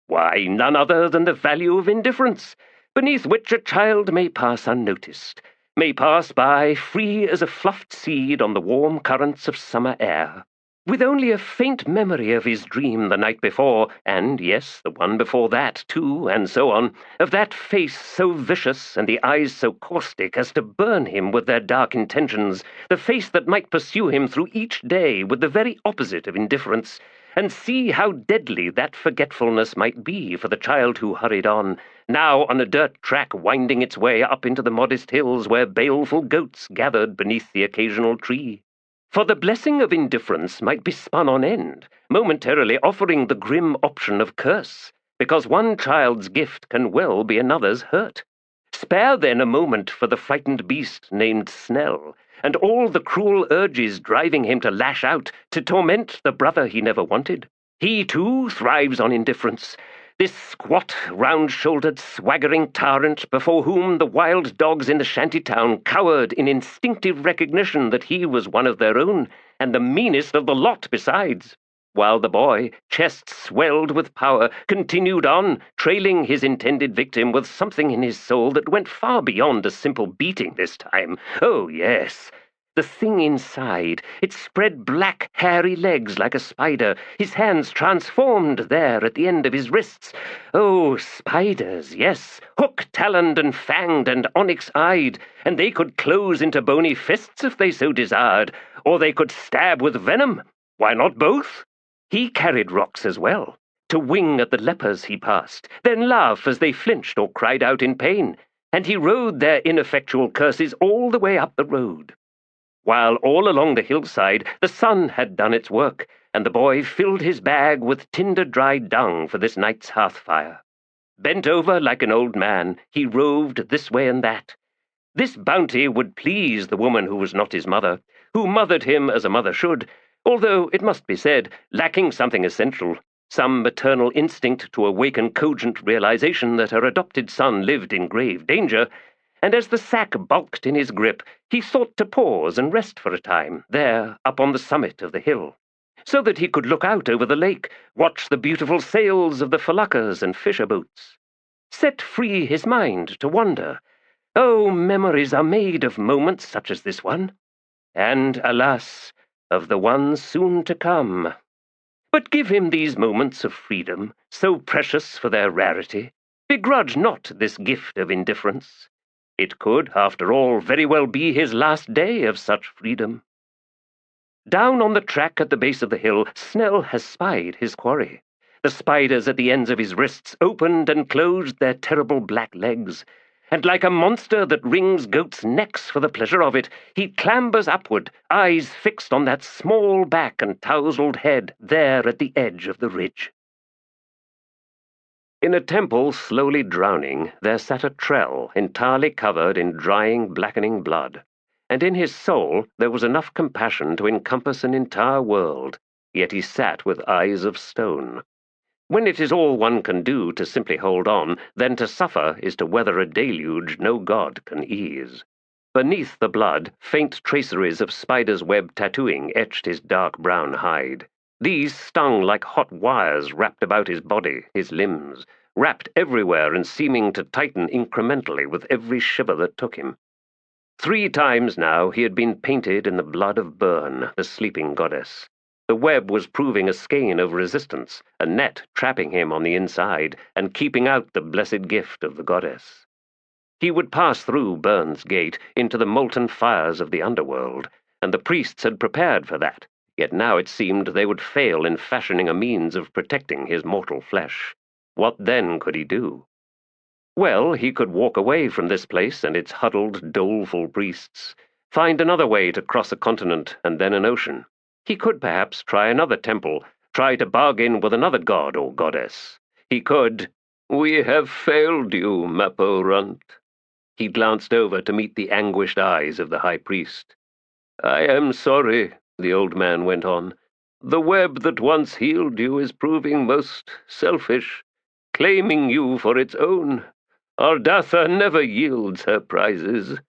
Why, none other than the value of indifference, beneath which a child may pass unnoticed, may pass by free as a fluffed seed on the warm currents of summer air, with only a faint memory of his dream the night before, and, yes, the one before that, too, and so on, of that face so vicious and the eyes so caustic as to burn him with their dark intentions, the face that might pursue him through each day with the very opposite of indifference, and see how deadly that forgetfulness might be for the child who hurried on, now on a dirt track winding its way up into the modest hills where baleful goats gathered beneath the occasional tree. For the blessing of indifference might be spun on end, momentarily offering the grim option of curse, because one child's gift can well be another's hurt. Spare then a moment for the frightened beast named Snell, and all the cruel urges driving him to lash out, to torment the brother he never wanted. He, too, thrives on indifference, this squat, round-shouldered, swaggering tyrant before whom the wild dogs in the shanty town cowered in instinctive recognition that he was one of their own, and the meanest of the lot besides, while the boy, chest swelled with power, continued on, trailing his intended victim with something in his soul that went far beyond a simple beating this time. Oh, yes. The thing inside, it spread black, hairy legs like a spider, his hands transformed there at the end of his wrists. Oh, spiders, yes, hook-taloned and fanged and onyx-eyed, and they could close into bony fists if they so desired, or they could stab with venom. Why not both? He carried rocks as well, to wing at the lepers he passed, then laugh as they flinched or cried out in pain, and he rode their ineffectual curses all the way up the road. While all along the hillside the sun had done its work, and the boy filled his bag with tinder-dried dung for this night's hearth-fire. Bent over like an old man, he roved this way and that. This bounty would please the woman who was not his mother, who mothered him as a mother should, although, it must be said, lacking something essential, some maternal instinct to awaken cogent realization that her adopted son lived in grave danger, and as the sack bulked in his grip, he thought to pause and rest for a time, there, up on the summit of the hill, so that he could look out over the lake, watch the beautiful sails of the feluccas and fisher-boats. Set free his mind to wander. Oh, memories are made of moments such as this one, and, alas, of the ones soon to come. But give him these moments of freedom, so precious for their rarity. Begrudge not this gift of indifference. It could, after all, very well be his last day of such freedom. Down on the track at the base of the hill, Snell has spied his quarry. The spiders at the ends of his wrists opened and closed their terrible black legs, and like a monster that wrings goats' necks for the pleasure of it, he clambers upward, eyes fixed on that small back and tousled head there at the edge of the ridge. In a temple slowly drowning, there sat a trell entirely covered in drying, blackening blood, and in his soul there was enough compassion to encompass an entire world, yet he sat with eyes of stone. When it is all one can do to simply hold on, then to suffer is to weather a deluge no god can ease. Beneath the blood, faint traceries of spider's web tattooing etched his dark brown hide. These stung like hot wires wrapped about his body, his limbs, wrapped everywhere and seeming to tighten incrementally with every shiver that took him. 3 times now he had been painted in the blood of Burn, the sleeping goddess. The web was proving a skein of resistance, a net trapping him on the inside and keeping out the blessed gift of the goddess. He would pass through Burn's gate into the molten fires of the underworld, and the priests had prepared for that. Yet now it seemed they would fail in fashioning a means of protecting his mortal flesh. What then could he do? Well, he could walk away from this place and its huddled, doleful priests, find another way to cross a continent and then an ocean. He could perhaps try another temple, try to bargain with another god or goddess. He could— "We have failed you, Mappo-Runt." He glanced over to meet the anguished eyes of the high priest. "I am sorry," the old man went on. "The web that once healed you is proving most selfish, claiming you for its own. Ardatha never yields her prizes.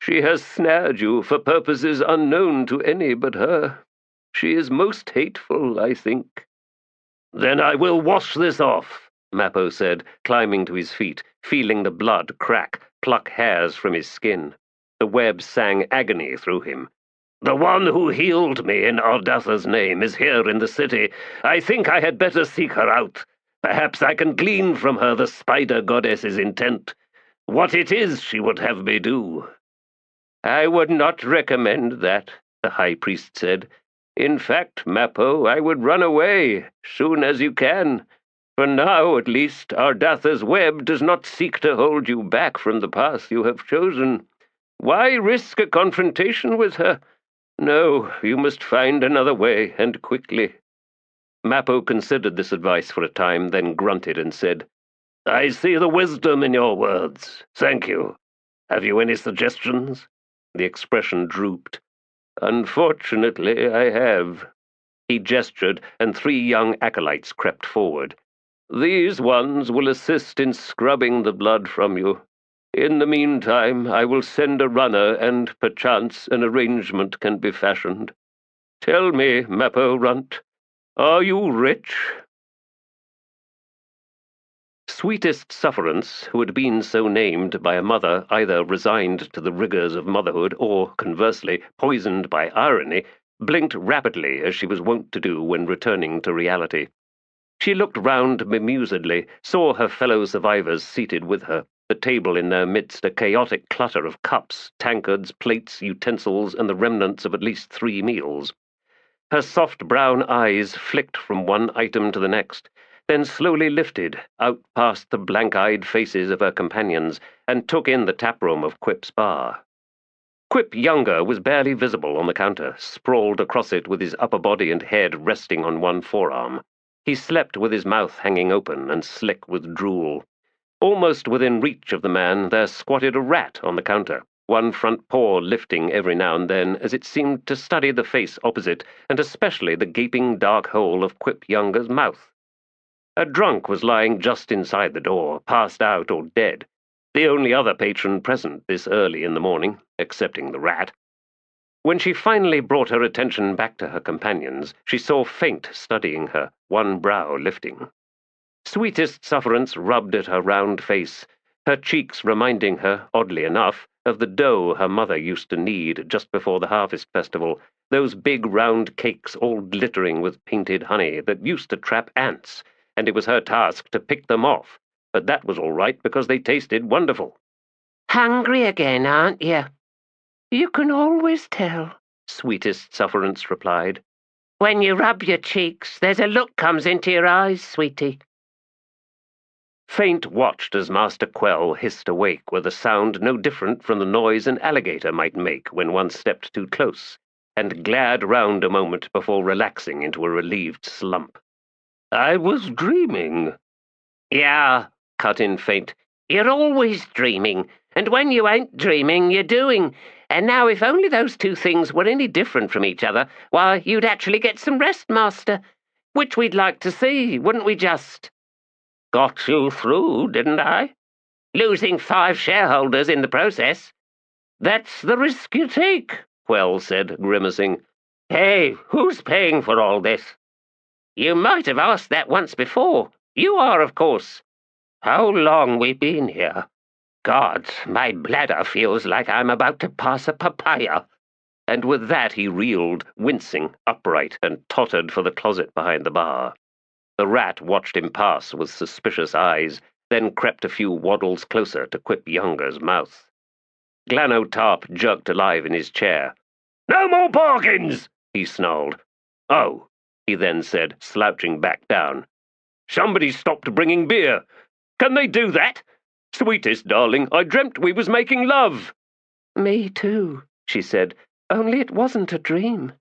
She has snared you for purposes unknown to any but her. She is most hateful, I think." "Then I will wash this off," Mappo said, climbing to his feet, feeling the blood crack, pluck hairs from his skin. The web sang agony through him. "The one who healed me in Ardatha's name is here in the city. I think I had better seek her out. Perhaps I can glean from her the spider goddess's intent, what it is she would have me do." "I would not recommend that," the high priest said. "In fact, Mappo, I would run away, soon as you can. For now, at least, Ardatha's web does not seek to hold you back from the path you have chosen. Why risk a confrontation with her? No, you must find another way, and quickly. Mappo considered this advice for a time, then grunted and said, I see the wisdom in your words. Thank you. Have you any suggestions? The expression drooped. Unfortunately, I have. He gestured, and 3 young acolytes crept forward. These ones will assist in scrubbing the blood from you. In the meantime, I will send a runner, and perchance an arrangement can be fashioned. Tell me, Mappo Runt, are you rich? Sweetest Sufferance, who had been so named by a mother either resigned to the rigors of motherhood or, conversely, poisoned by irony, blinked rapidly as she was wont to do when returning to reality. She looked round bemusedly, saw her fellow survivors seated with her, the table in their midst a chaotic clutter of cups, tankards, plates, utensils, and the remnants of at least 3 meals. Her soft brown eyes flicked from one item to the next, then slowly lifted, out past the blank-eyed faces of her companions, and took in the taproom of Quip's bar. Quip Younger was barely visible on the counter, sprawled across it with his upper body and head resting on one forearm. He slept with his mouth hanging open and slick with drool. Almost within reach of the man there squatted a rat on the counter, one front paw lifting every now and then as it seemed to study the face opposite, and especially the gaping dark hole of Quip Younger's mouth. A drunk was lying just inside the door, passed out or dead, the only other patron present this early in the morning, excepting the rat. When she finally brought her attention back to her companions, she saw Faint studying her, one brow lifting. Sweetest Sufferance rubbed at her round face, her cheeks reminding her, oddly enough, of the dough her mother used to knead just before the harvest festival, those big round cakes all glittering with painted honey that used to trap ants, and it was her task to pick them off, but that was all right because they tasted wonderful. Hungry again, aren't you? You can always tell, Sweetest Sufferance replied. When you rub your cheeks, there's a look comes into your eyes, sweetie. Faint watched as Master Quell hissed awake with a sound no different from the noise an alligator might make when one stepped too close, and glared round a moment before relaxing into a relieved slump. I was dreaming. Yeah, cut in Faint. You're always dreaming, and when you ain't dreaming, you're doing. And now if only those 2 things were any different from each other, why, you'd actually get some rest, Master. Which we'd like to see, wouldn't we just? Got you through, didn't I? Losing 5 shareholders in the process. That's the risk you take, Quell said, grimacing. Hey, who's paying for all this? You might have asked that once before. You are, of course. How long we been here? God, my bladder feels like I'm about to pass a papaya. And with that he reeled, wincing, upright, and tottered for the closet behind the bar. The rat watched him pass with suspicious eyes, then crept a few waddles closer to Quip Younger's mouth. Glano Tarp jerked alive in his chair. No more bargains, he snarled. Oh, he then said, slouching back down. Somebody stopped bringing beer. Can they do that? Sweetest darling, I dreamt we was making love. Me too, she said, only it wasn't a dream.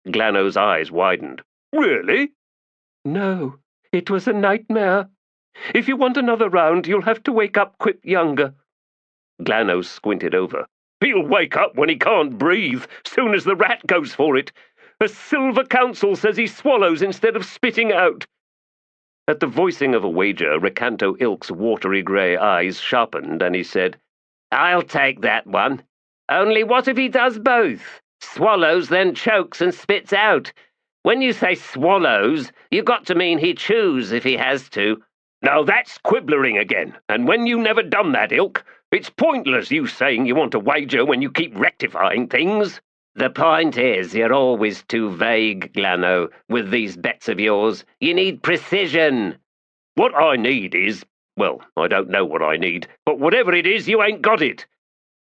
Glano's eyes widened. Really? No, it was a nightmare. If you want another round, you'll have to wake up Quip Younger. Glano squinted over. He'll wake up when he can't breathe, soon as the rat goes for it. A silver council says he swallows instead of spitting out. At the voicing of a wager, Recanto Ilk's watery grey eyes sharpened, and he said, I'll take that one. Only what if he does both? Swallows, then chokes and spits out. When you say swallows, you got to mean he chews if he has to. Now that's quibbling again, and when you never done that, Ilk, it's pointless you saying you want to wager when you keep rectifying things. The point is, you're always too vague, Glano, with these bets of yours. You need precision. What I need is, well, I don't know what I need, but whatever it is, you ain't got it.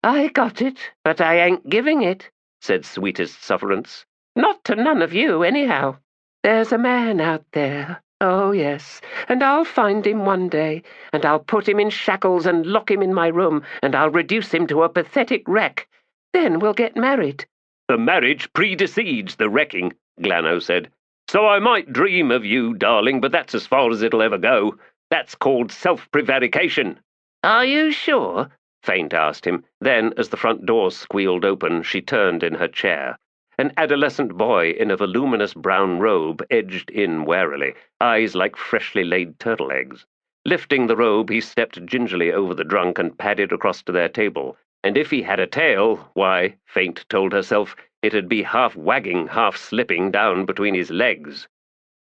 I got it, but I ain't giving it, said Sweetest Sufferance. Not to none of you, anyhow. There's a man out there. Oh, yes, and I'll find him one day, and I'll put him in shackles and lock him in my room, and I'll reduce him to a pathetic wreck. Then we'll get married. The marriage predecedes the wrecking, Glano said. So I might dream of you, darling, but that's as far as it'll ever go. That's called self-prevarication. Are you sure? Faint asked him. Then, as the front door squealed open, she turned in her chair. An adolescent boy in a voluminous brown robe edged in warily, eyes like freshly laid turtle eggs. Lifting the robe, he stepped gingerly over the drunk and padded across to their table. And if he had a tail, why, Faint told herself, it'd be half wagging, half slipping down between his legs.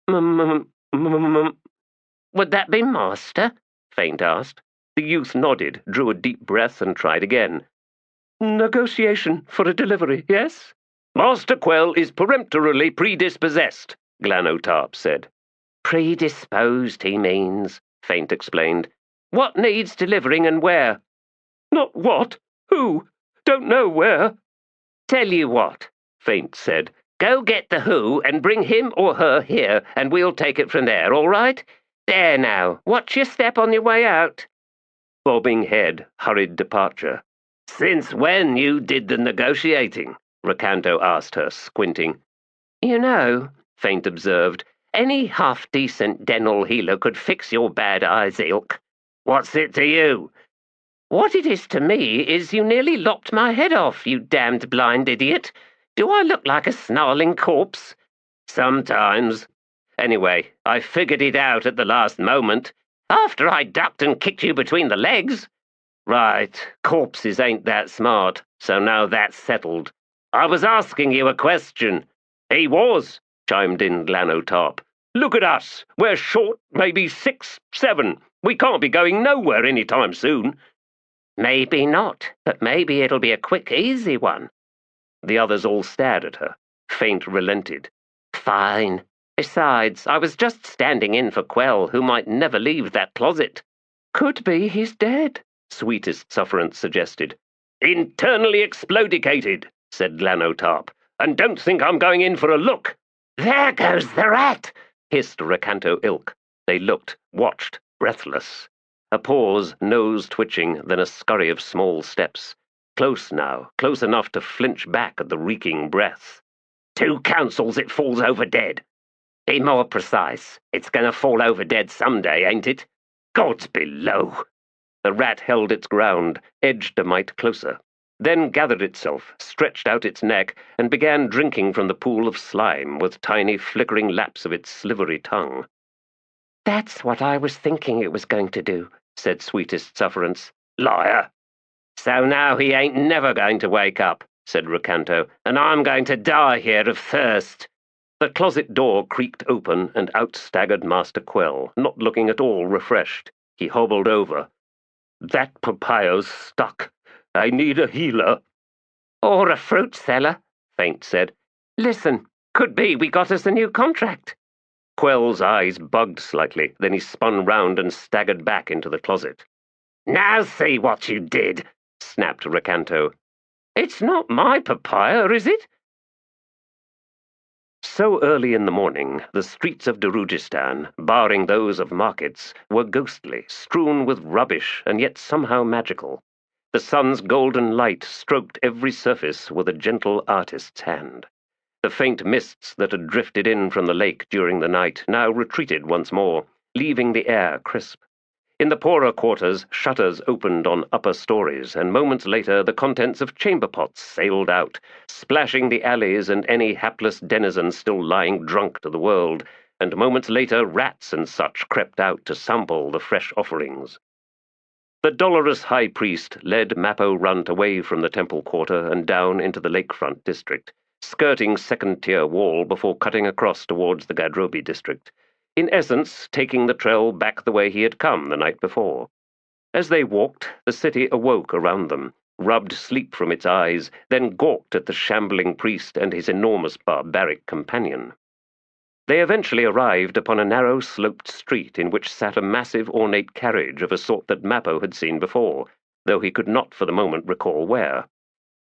Would that be Master? Faint asked. The youth nodded, drew a deep breath, and tried again. Negotiation for a delivery, yes? Master Quell is peremptorily predispossessed, Glano Tarp said. Predisposed, he means, Faint explained. What needs delivering and where? Not what? Who? Don't know where. Tell you what, Faint said. Go get the who and bring him or her here, and we'll take it from there, all right? There now, watch your step on your way out. Bobbing head, hurried departure. Since when you did the negotiating? Recanto asked her, squinting. You know, Faint observed, any half-decent dental healer could fix your bad eyes, ilk. What's it to you? What it is to me is you nearly lopped my head off, you damned blind idiot. Do I look like a snarling corpse? Sometimes. Anyway, I figured it out at the last moment. After I ducked and kicked you between the legs. Right, corpses ain't that smart, so now that's settled. I was asking you a question. He was, chimed in Glano Tarp. Look at us. We're short, maybe 6, 7. We can't be going nowhere any time soon. Maybe not, but maybe it'll be a quick, easy one. The others all stared at her. Faint relented. Fine. Besides, I was just standing in for Quell, who might never leave that closet. Could be he's dead, Sweetest Sufferance suggested. Internally explodicated, said Glano Tarp. And don't think I'm going in for a look. There goes the rat, hissed Recanto Ilk. They looked, watched, breathless. A pause, nose twitching, then a scurry of small steps. Close now, close enough to flinch back at the reeking breath. 2 councils it falls over dead. Be more precise. It's gonna fall over dead someday, ain't it? Gods below! The rat held its ground, edged a mite closer, then gathered itself, stretched out its neck, and began drinking from the pool of slime with tiny flickering laps of its slivery tongue. That's what I was thinking it was going to do, said Sweetest Sufferance. Liar! So now he ain't never going to wake up, said Recanto, and I'm going to die here of thirst. The closet door creaked open, and out staggered Master Quell, not looking at all refreshed. He hobbled over. That papayer's stuck. I need a healer. Or a fruit seller, Faint said. Listen, could be we got us a new contract. Quell's eyes bugged slightly, then he spun round and staggered back into the closet. Now see what you did, snapped Recanto. It's not my papaya, is it? So early in the morning, the streets of Darujhistan, barring those of markets, were ghostly, strewn with rubbish, and yet somehow magical. The sun's golden light stroked every surface with a gentle artist's hand. The faint mists that had drifted in from the lake during the night now retreated once more, leaving the air crisp. In the poorer quarters, shutters opened on upper stories, and moments later the contents of chamber pots sailed out, splashing the alleys and any hapless denizen still lying drunk to the world, and moments later rats and such crept out to sample the fresh offerings. The dolorous high priest led Mappo Runt away from the temple quarter and down into the lakefront district, skirting second-tier wall before cutting across towards the Gadrobi district, in essence taking the trail back the way he had come the night before. As they walked, the city awoke around them, rubbed sleep from its eyes, then gawked at the shambling priest and his enormous barbaric companion. They eventually arrived upon a narrow sloped street in which sat a massive ornate carriage of a sort that Mappo had seen before, though he could not for the moment recall where.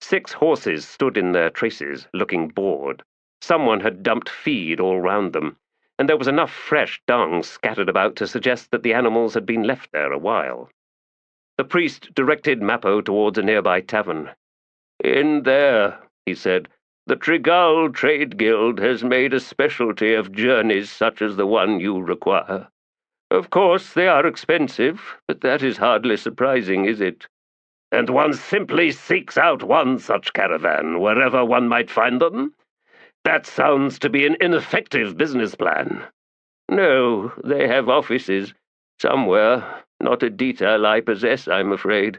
6 horses stood in their traces, looking bored. Someone had dumped feed all round them, and there was enough fresh dung scattered about to suggest that the animals had been left there a while. The priest directed Mappo towards a nearby tavern. "In there," he said. The Trigal Trade Guild has made a specialty of journeys such as the one you require. Of course, they are expensive, but that is hardly surprising, is it? And one simply seeks out one such caravan wherever one might find them? That sounds to be an ineffective business plan. No, they have offices. Somewhere. Not a detail I possess, I'm afraid.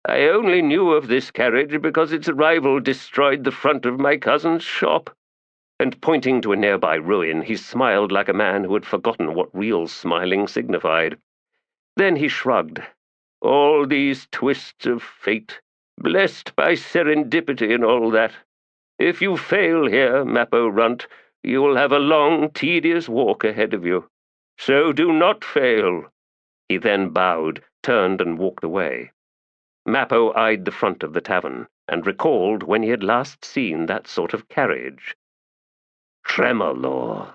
I only knew of this carriage because its arrival destroyed the front of my cousin's shop. And pointing to a nearby ruin, he smiled like a man who had forgotten what real smiling signified. Then he shrugged. All these twists of fate, blessed by serendipity and all that. If you fail here, Mappo Runt, you will have a long, tedious walk ahead of you. So do not fail. He then bowed, turned, and walked away. Mappo eyed the front of the tavern, and recalled when he had last seen that sort of carriage. Tremolor.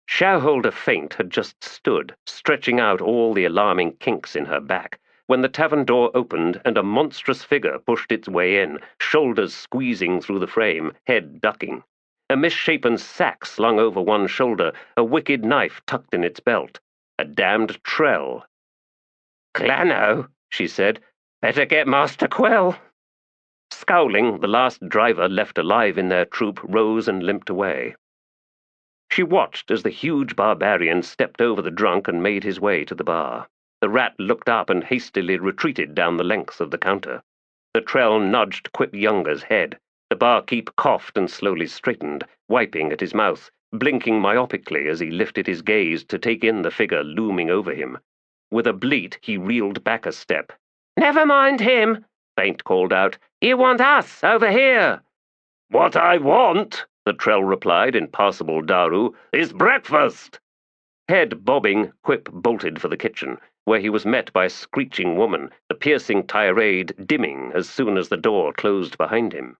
Shareholder Faint had just stood, stretching out all the alarming kinks in her back, when the tavern door opened and a monstrous figure pushed its way in, shoulders squeezing through the frame, head ducking. A misshapen sack slung over one shoulder, a wicked knife tucked in its belt. A damned trell. "Glano," she said. "Better get Master Quell." Scowling, the last driver left alive in their troop rose and limped away. She watched as the huge barbarian stepped over the drunk and made his way to the bar. The rat looked up and hastily retreated down the length of the counter. The trell nudged Quip Younger's head. The barkeep coughed and slowly straightened, wiping at his mouth, blinking myopically as he lifted his gaze to take in the figure looming over him. With a bleat, he reeled back a step. "Never mind him," Faint called out. "You want us, over here." "What I want," the trell replied in passable Daru, "is breakfast." Head bobbing, Quip bolted for the kitchen, where he was met by a screeching woman, the piercing tirade dimming as soon as the door closed behind him.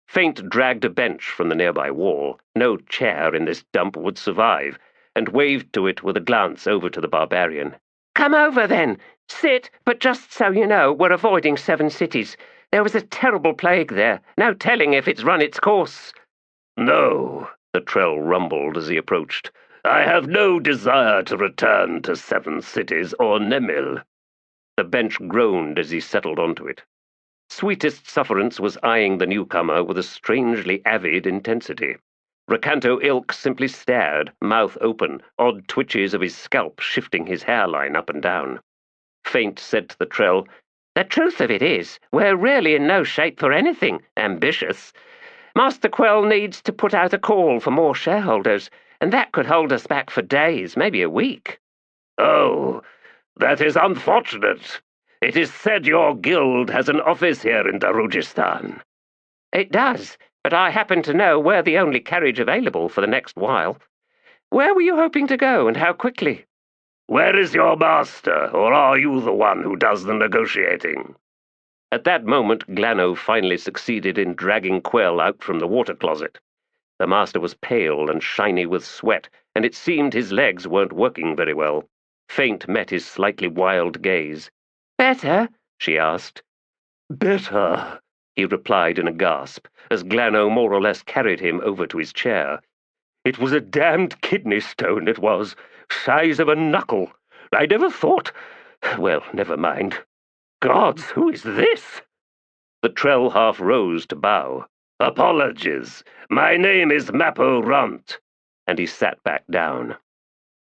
Faint dragged a bench from the nearby wall. No chair in this dump would survive, and waved to it with a glance over to the barbarian. "Come over, then. Sit, but just so you know, we're avoiding 7 cities. There was a terrible plague there. No telling if it's run its course." "No," the trell rumbled as he approached. "I have no desire to return to 7 cities or Nemil." The bench groaned as he settled onto it. Sweetest Sufferance was eyeing the newcomer with a strangely avid intensity. Recanto Ilk simply stared, mouth open, odd twitches of his scalp shifting his hairline up and down. Faint said to the trell, "The truth of it is, we're really in no shape for anything ambitious. Master Quell needs to put out a call for more shareholders, and that could hold us back for days, maybe a week." "Oh, that is unfortunate. It is said your guild has an office here in Darujhistan." "It does, but I happen to know we're the only carriage available for the next while. Where were you hoping to go, and how quickly?" "Where is your master, or are you the one who does the negotiating?" At that moment, Glano finally succeeded in dragging Quell out from the water closet. The master was pale and shiny with sweat, and it seemed his legs weren't working very well. Faint met his slightly wild gaze. "Better?" she asked. "Better," he replied in a gasp, as Glano more or less carried him over to his chair. "It was a damned kidney stone, it was, size of a knuckle. I never thought... Well, never mind. Gods, who is this?" The trell half rose to bow. "Apologies. My name is Mappo Runt." And he sat back down.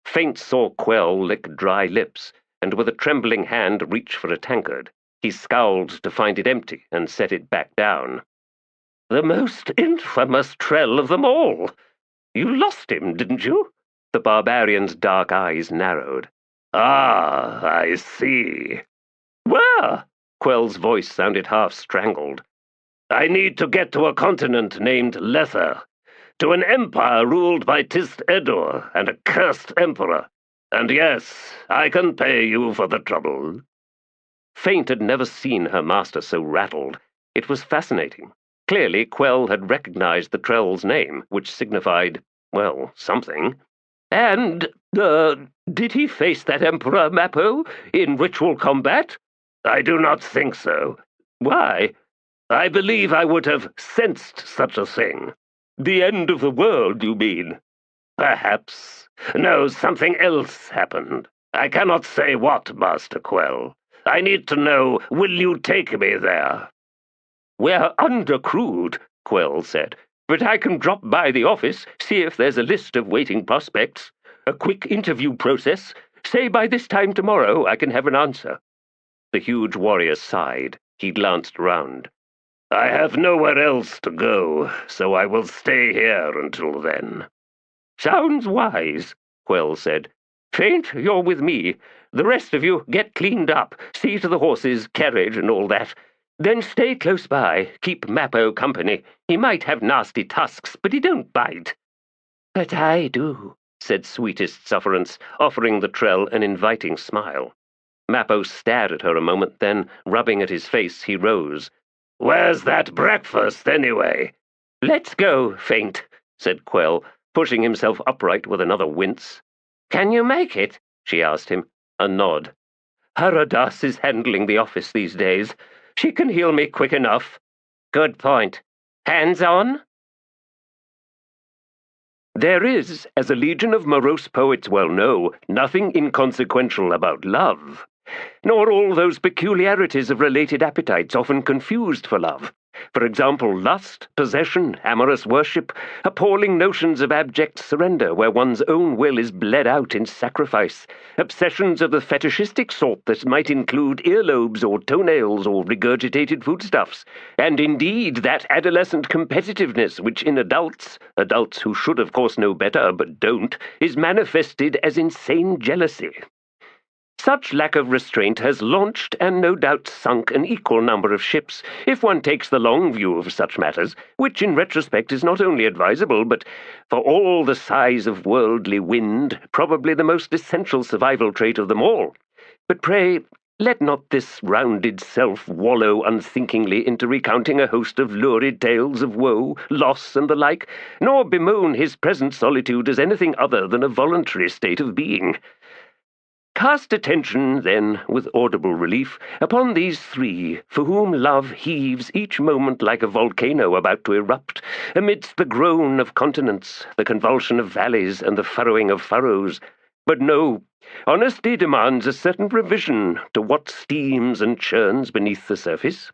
Faint saw Quell lick dry lips, and with a trembling hand reach for a tankard. He scowled to find it empty and set it back down. "The most infamous trell of them all. You lost him, didn't you?" The barbarian's dark eyes narrowed. "Ah, I see." "Where?" Quell's voice sounded half strangled. "I need to get to a continent named Lether, to an empire ruled by Tist Edur and a cursed emperor. And yes, I can pay you for the trouble." Faint had never seen her master so rattled. It was fascinating. Clearly, Quell had recognized the trell's name, which signified, well, something. "And, did he face that Emperor Mappo in ritual combat?" "I do not think so." "Why?" I believe I would have sensed such a thing. The end of the world, you mean? Perhaps. No, something else happened. I cannot say what, Master Quell. I need to know, will you take me there? We're undercrewed, Quell said, but I can drop by the office, see if there's a list of waiting prospects. A quick interview process. Say by this time tomorrow I can have an answer. The huge warrior sighed. He glanced round. I have nowhere else to go, so I will stay here until then. Sounds wise, Quell said. Faint, you're with me. The rest of you get cleaned up, see to the horses, carriage, and all that. Then stay close by, keep Mappo company. He might have nasty tusks, but he don't bite. But I do, said sweetest Sufferance, offering the Trell an inviting smile. Mappo stared at her a moment, then, rubbing at his face, he rose. Where's that breakfast, anyway? Let's go, Faint, said Quell, pushing himself upright with another wince. Can you make it? She asked him. A nod. Haradas is handling the office these days. She can heal me quick enough. Good point. Hands on? There is, as a legion of morose poets well know, nothing inconsequential about love, nor all those peculiarities of related appetites often confused for love. For example, lust, possession, amorous worship, appalling notions of abject surrender where one's own will is bled out in sacrifice, obsessions of the fetishistic sort that might include earlobes or toenails or regurgitated foodstuffs, and indeed that adolescent competitiveness which in adults who should of course know better but don't, is manifested as insane jealousy. Such lack of restraint has launched and no doubt sunk an equal number of ships, if one takes the long view of such matters, which in retrospect is not only advisable, but, for all the size of worldly wind, probably the most essential survival trait of them all. But pray, let not this rounded self wallow unthinkingly into recounting a host of lurid tales of woe, loss, and the like, nor bemoan his present solitude as anything other than a voluntary state of being. Cast attention, then, with audible relief, upon these three, for whom love heaves each moment like a volcano about to erupt, amidst the groan of continents, the convulsion of valleys, and the furrowing of furrows. But no, honesty demands a certain revision to what steams and churns beneath the surface.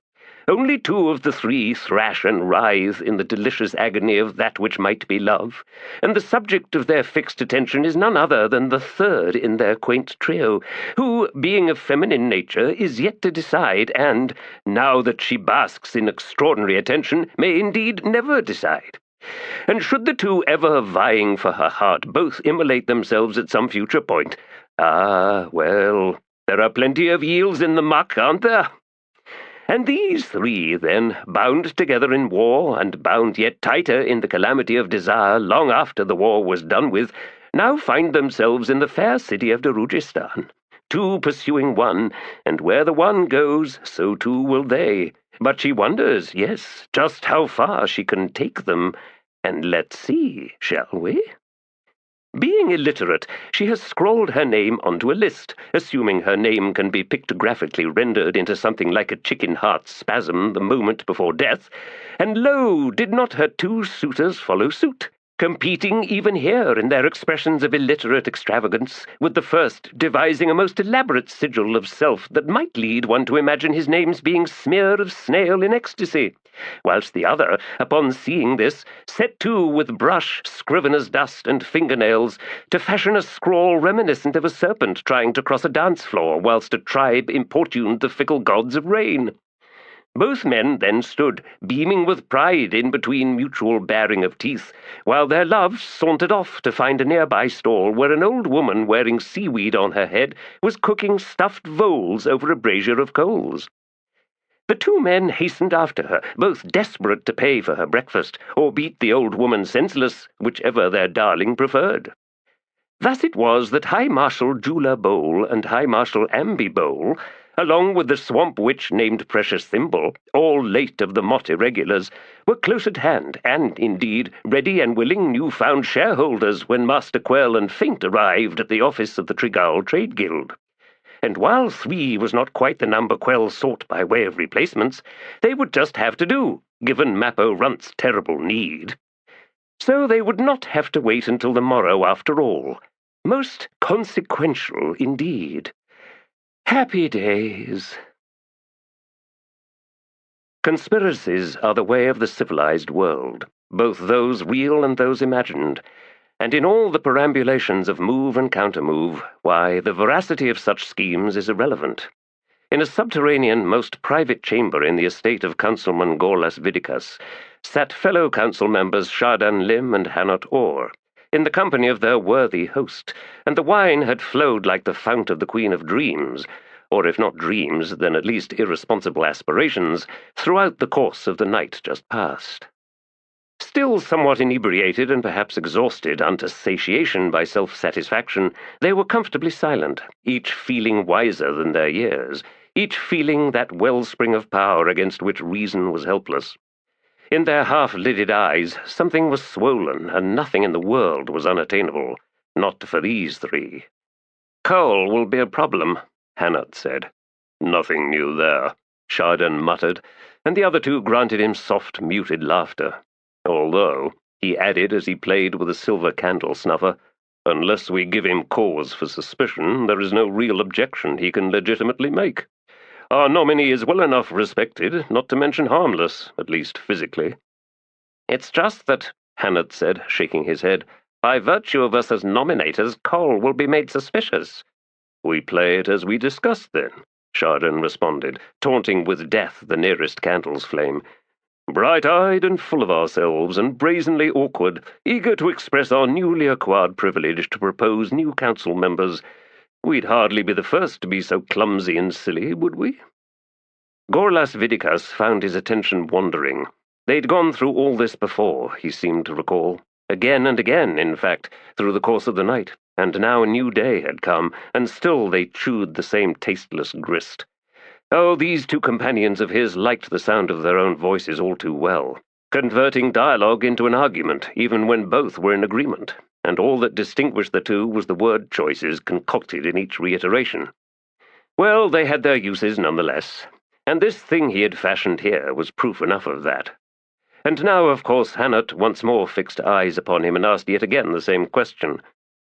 Only two of the three thrash and writhe in the delicious agony of that which might be love, and the subject of their fixed attention is none other than the third in their quaint trio, who, being of feminine nature, is yet to decide, and, now that she basks in extraordinary attention, may indeed never decide. And should the two ever vying for her heart both immolate themselves at some future point, well, there are plenty of eels in the muck, aren't there? And these three, then, bound together in war, and bound yet tighter in the calamity of desire long after the war was done with, now find themselves in the fair city of Darujhistan, two pursuing one, and where the one goes, so too will they. But she wonders, yes, just how far she can take them, and let's see, shall we? Being illiterate, she has scrawled her name onto a list, assuming her name can be pictographically rendered into something like a chicken heart spasm the moment before death, and lo, did not her two suitors follow suit, competing even here in their expressions of illiterate extravagance, with the first devising a most elaborate sigil of self that might lead one to imagine his name's being smear of snail in ecstasy, whilst the other, upon seeing this, set to with brush, scrivener's dust, and fingernails, to fashion a scrawl reminiscent of a serpent trying to cross a dance floor, whilst a tribe importuned the fickle gods of rain. Both men then stood, beaming with pride in between mutual baring of teeth, while their loves sauntered off to find a nearby stall where an old woman wearing seaweed on her head was cooking stuffed voles over a brazier of coals. The two men hastened after her, both desperate to pay for her breakfast, or beat the old woman senseless, whichever their darling preferred. Thus it was that High Marshal Jula Bowl and High Marshal Amby Bowl, along with the swamp witch named Precious Thimble, all late of the Mott Irregulars, were close at hand, and, indeed, ready and willing new-found shareholders when Master Quell and Faint arrived at the office of the Treacherous Trade Guild. and while 3 was not quite the number Quell sought by way of replacements, they would just have to do, given Mappo Runt's terrible need. So they would not have to wait until the morrow after all. Most consequential indeed. Happy days. Conspiracies are the way of the civilized world, both those real and those imagined, and in all the perambulations of move and countermove, why, the veracity of such schemes is irrelevant. In a subterranean, most private chamber in the estate of Councilman Gorlas Vidicus sat fellow council members Shardan Lim and Hanot Orr, in the company of their worthy host, and the wine had flowed like the fount of the Queen of Dreams, or if not dreams, then at least irresponsible aspirations, throughout the course of the night just past. Still somewhat inebriated and perhaps exhausted unto satiation by self-satisfaction, they were comfortably silent, each feeling wiser than their years, each feeling that wellspring of power against which reason was helpless. In their half-lidded eyes something was swollen, and nothing in the world was unattainable, not for these 3. "Coal will be a problem," Hanot said. "Nothing new there," Shardan muttered, and the other 2 granted him soft, muted laughter. "Although," he added as he played with a silver candle snuffer, "unless we give him cause for suspicion, there is no real objection he can legitimately make. Our nominee is well enough respected, not to mention harmless, at least physically." "It's just that," Hanot said, shaking his head, "by virtue of us as nominators, Cole will be made suspicious." "We play it as we discussed, then," Shardan responded, taunting with death the nearest candle's flame. "Bright-eyed and full of ourselves, and brazenly awkward, eager to express our newly acquired privilege to propose new council members. We'd hardly be the first to be so clumsy and silly, would we?" Gorlas Vidicus found his attention wandering. They'd gone through all this before, he seemed to recall. Again and again, in fact, through the course of the night, and now a new day had come, and still they chewed the same tasteless grist. Oh, these 2 companions of his liked the sound of their own voices all too well, converting dialogue into an argument, even when both were in agreement, and all that distinguished the 2 was the word choices concocted in each reiteration. Well, they had their uses nonetheless, and this thing he had fashioned here was proof enough of that. And now, of course, Hanot once more fixed eyes upon him and asked yet again the same question.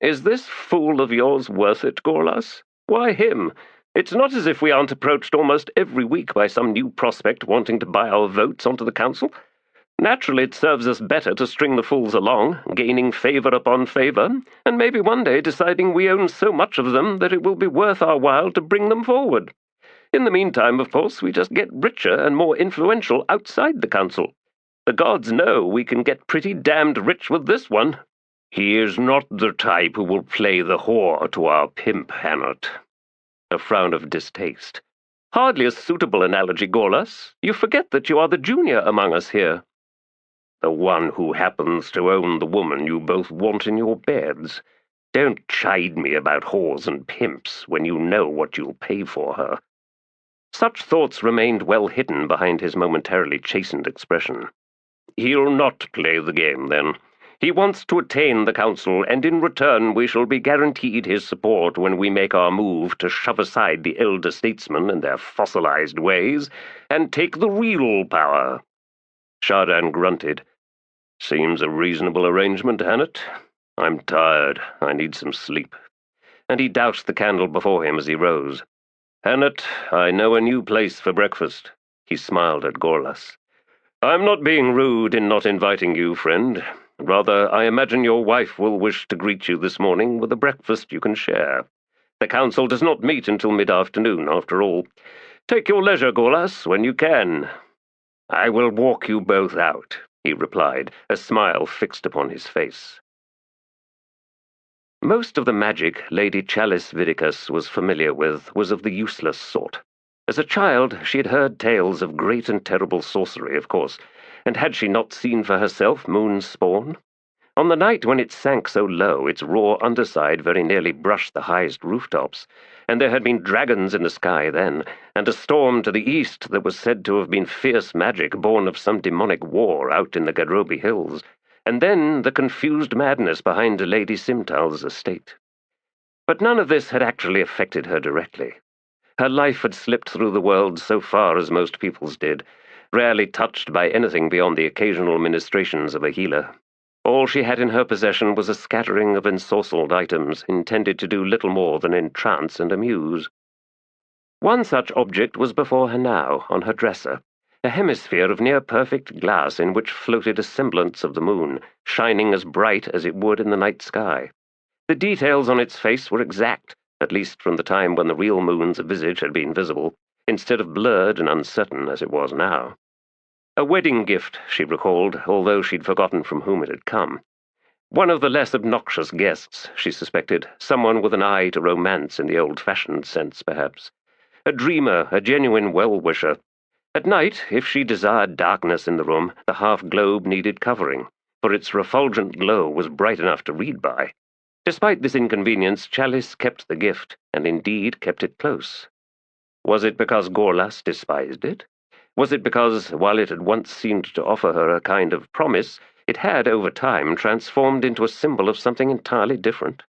"Is this fool of yours worth it, Gorlas? Why him? It's not as if we aren't approached almost every week by some new prospect wanting to buy our votes onto the council. Naturally, it serves us better to string the fools along, gaining favor upon favor, and maybe one day deciding we own so much of them that it will be worth our while to bring them forward. In the meantime, of course, we just get richer and more influential outside the council. The gods know we can get pretty damned rich with this one." "He is not the type who will play the whore to our pimp, Hanot." A frown of distaste. "Hardly a suitable analogy, Gorlas. You forget that you are the junior among us here." "The one who happens to own the woman you both want in your beds. Don't chide me about whores and pimps when you know what you'll pay for her." Such thoughts remained well hidden behind his momentarily chastened expression. "He'll not play the game, then. He wants to attain the council, and in return we shall be guaranteed his support when we make our move to shove aside the elder statesmen and their fossilized ways, and take the real power." Shardan grunted. "Seems a reasonable arrangement, Hanot. I'm tired. I need some sleep." And he doused the candle before him as he rose. "Hanot, I know a new place for breakfast." He smiled at Gorlas. "I'm not being rude in not inviting you, friend. Rather, I imagine your wife will wish to greet you this morning with a breakfast you can share. The council does not meet until mid-afternoon, after all. Take your leisure, Gorlas, when you can." "I will walk you both out," he replied, a smile fixed upon his face. Most of the magic Lady Chalice Vidicus was familiar with was of the useless sort. As a child, she had heard tales of great and terrible sorcery, of course, and had she not seen for herself Moon's spawn? On the night when it sank so low, its raw underside very nearly brushed the highest rooftops, and there had been dragons in the sky then, and a storm to the east that was said to have been fierce magic born of some demonic war out in the Gadrobi hills, and then the confused madness behind Lady Simtal's estate. But none of this had actually affected her directly. Her life had slipped through the world so far as most people's did, rarely touched by anything beyond the occasional ministrations of a healer. All she had in her possession was a scattering of ensorcelled items intended to do little more than entrance and amuse. One such object was before her now, on her dresser, a hemisphere of near-perfect glass in which floated a semblance of the moon, shining as bright as it would in the night sky. The details on its face were exact, at least from the time when the real moon's visage had been visible, instead of blurred and uncertain as it was now. A wedding gift, she recalled, although she'd forgotten from whom it had come. One of the less obnoxious guests, she suspected, someone with an eye to romance in the old-fashioned sense, perhaps. A dreamer, a genuine well-wisher. At night, if she desired darkness in the room, the half-globe needed covering, for its refulgent glow was bright enough to read by. Despite this inconvenience, Chalice kept the gift, and indeed kept it close. Was it because Gorlas despised it? Was it because, while it had once seemed to offer her a kind of promise, it had, over time, transformed into a symbol of something entirely different?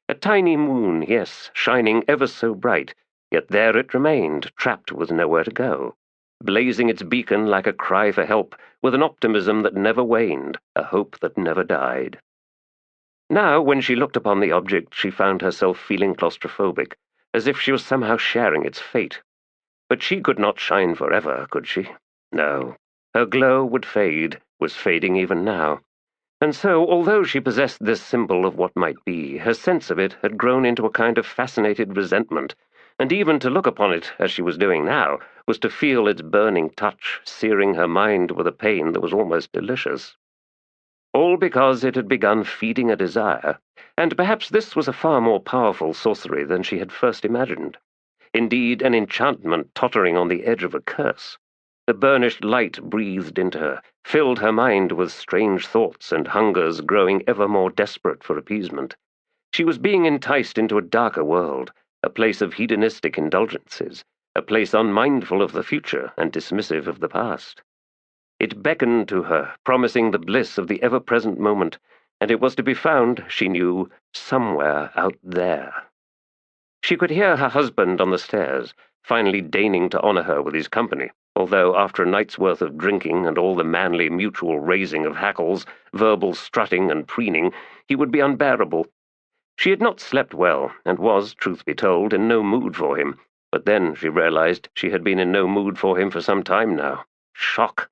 A tiny moon, yes, shining ever so bright, yet there it remained, trapped with nowhere to go, blazing its beacon like a cry for help, with an optimism that never waned, a hope that never died. Now, when she looked upon the object, she found herself feeling claustrophobic, as if she was somehow sharing its fate. But she could not shine forever, could she? No. Her glow would fade, was fading even now. And so, although she possessed this symbol of what might be, her sense of it had grown into a kind of fascinated resentment, and even to look upon it, as she was doing now, was to feel its burning touch, searing her mind with a pain that was almost delicious. All because it had begun feeding a desire, and perhaps this was a far more powerful sorcery than she had first imagined. Indeed, an enchantment tottering on the edge of a curse. The burnished light breathed into her, filled her mind with strange thoughts and hungers growing ever more desperate for appeasement. She was being enticed into a darker world, a place of hedonistic indulgences, a place unmindful of the future and dismissive of the past. It beckoned to her, promising the bliss of the ever-present moment, and it was to be found, she knew, somewhere out there. She could hear her husband on the stairs, finally deigning to honor her with his company, although after a night's worth of drinking and all the manly mutual raising of hackles, verbal strutting and preening, he would be unbearable. She had not slept well, and was, truth be told, in no mood for him, but then she realized she had been in no mood for him for some time now. Shock!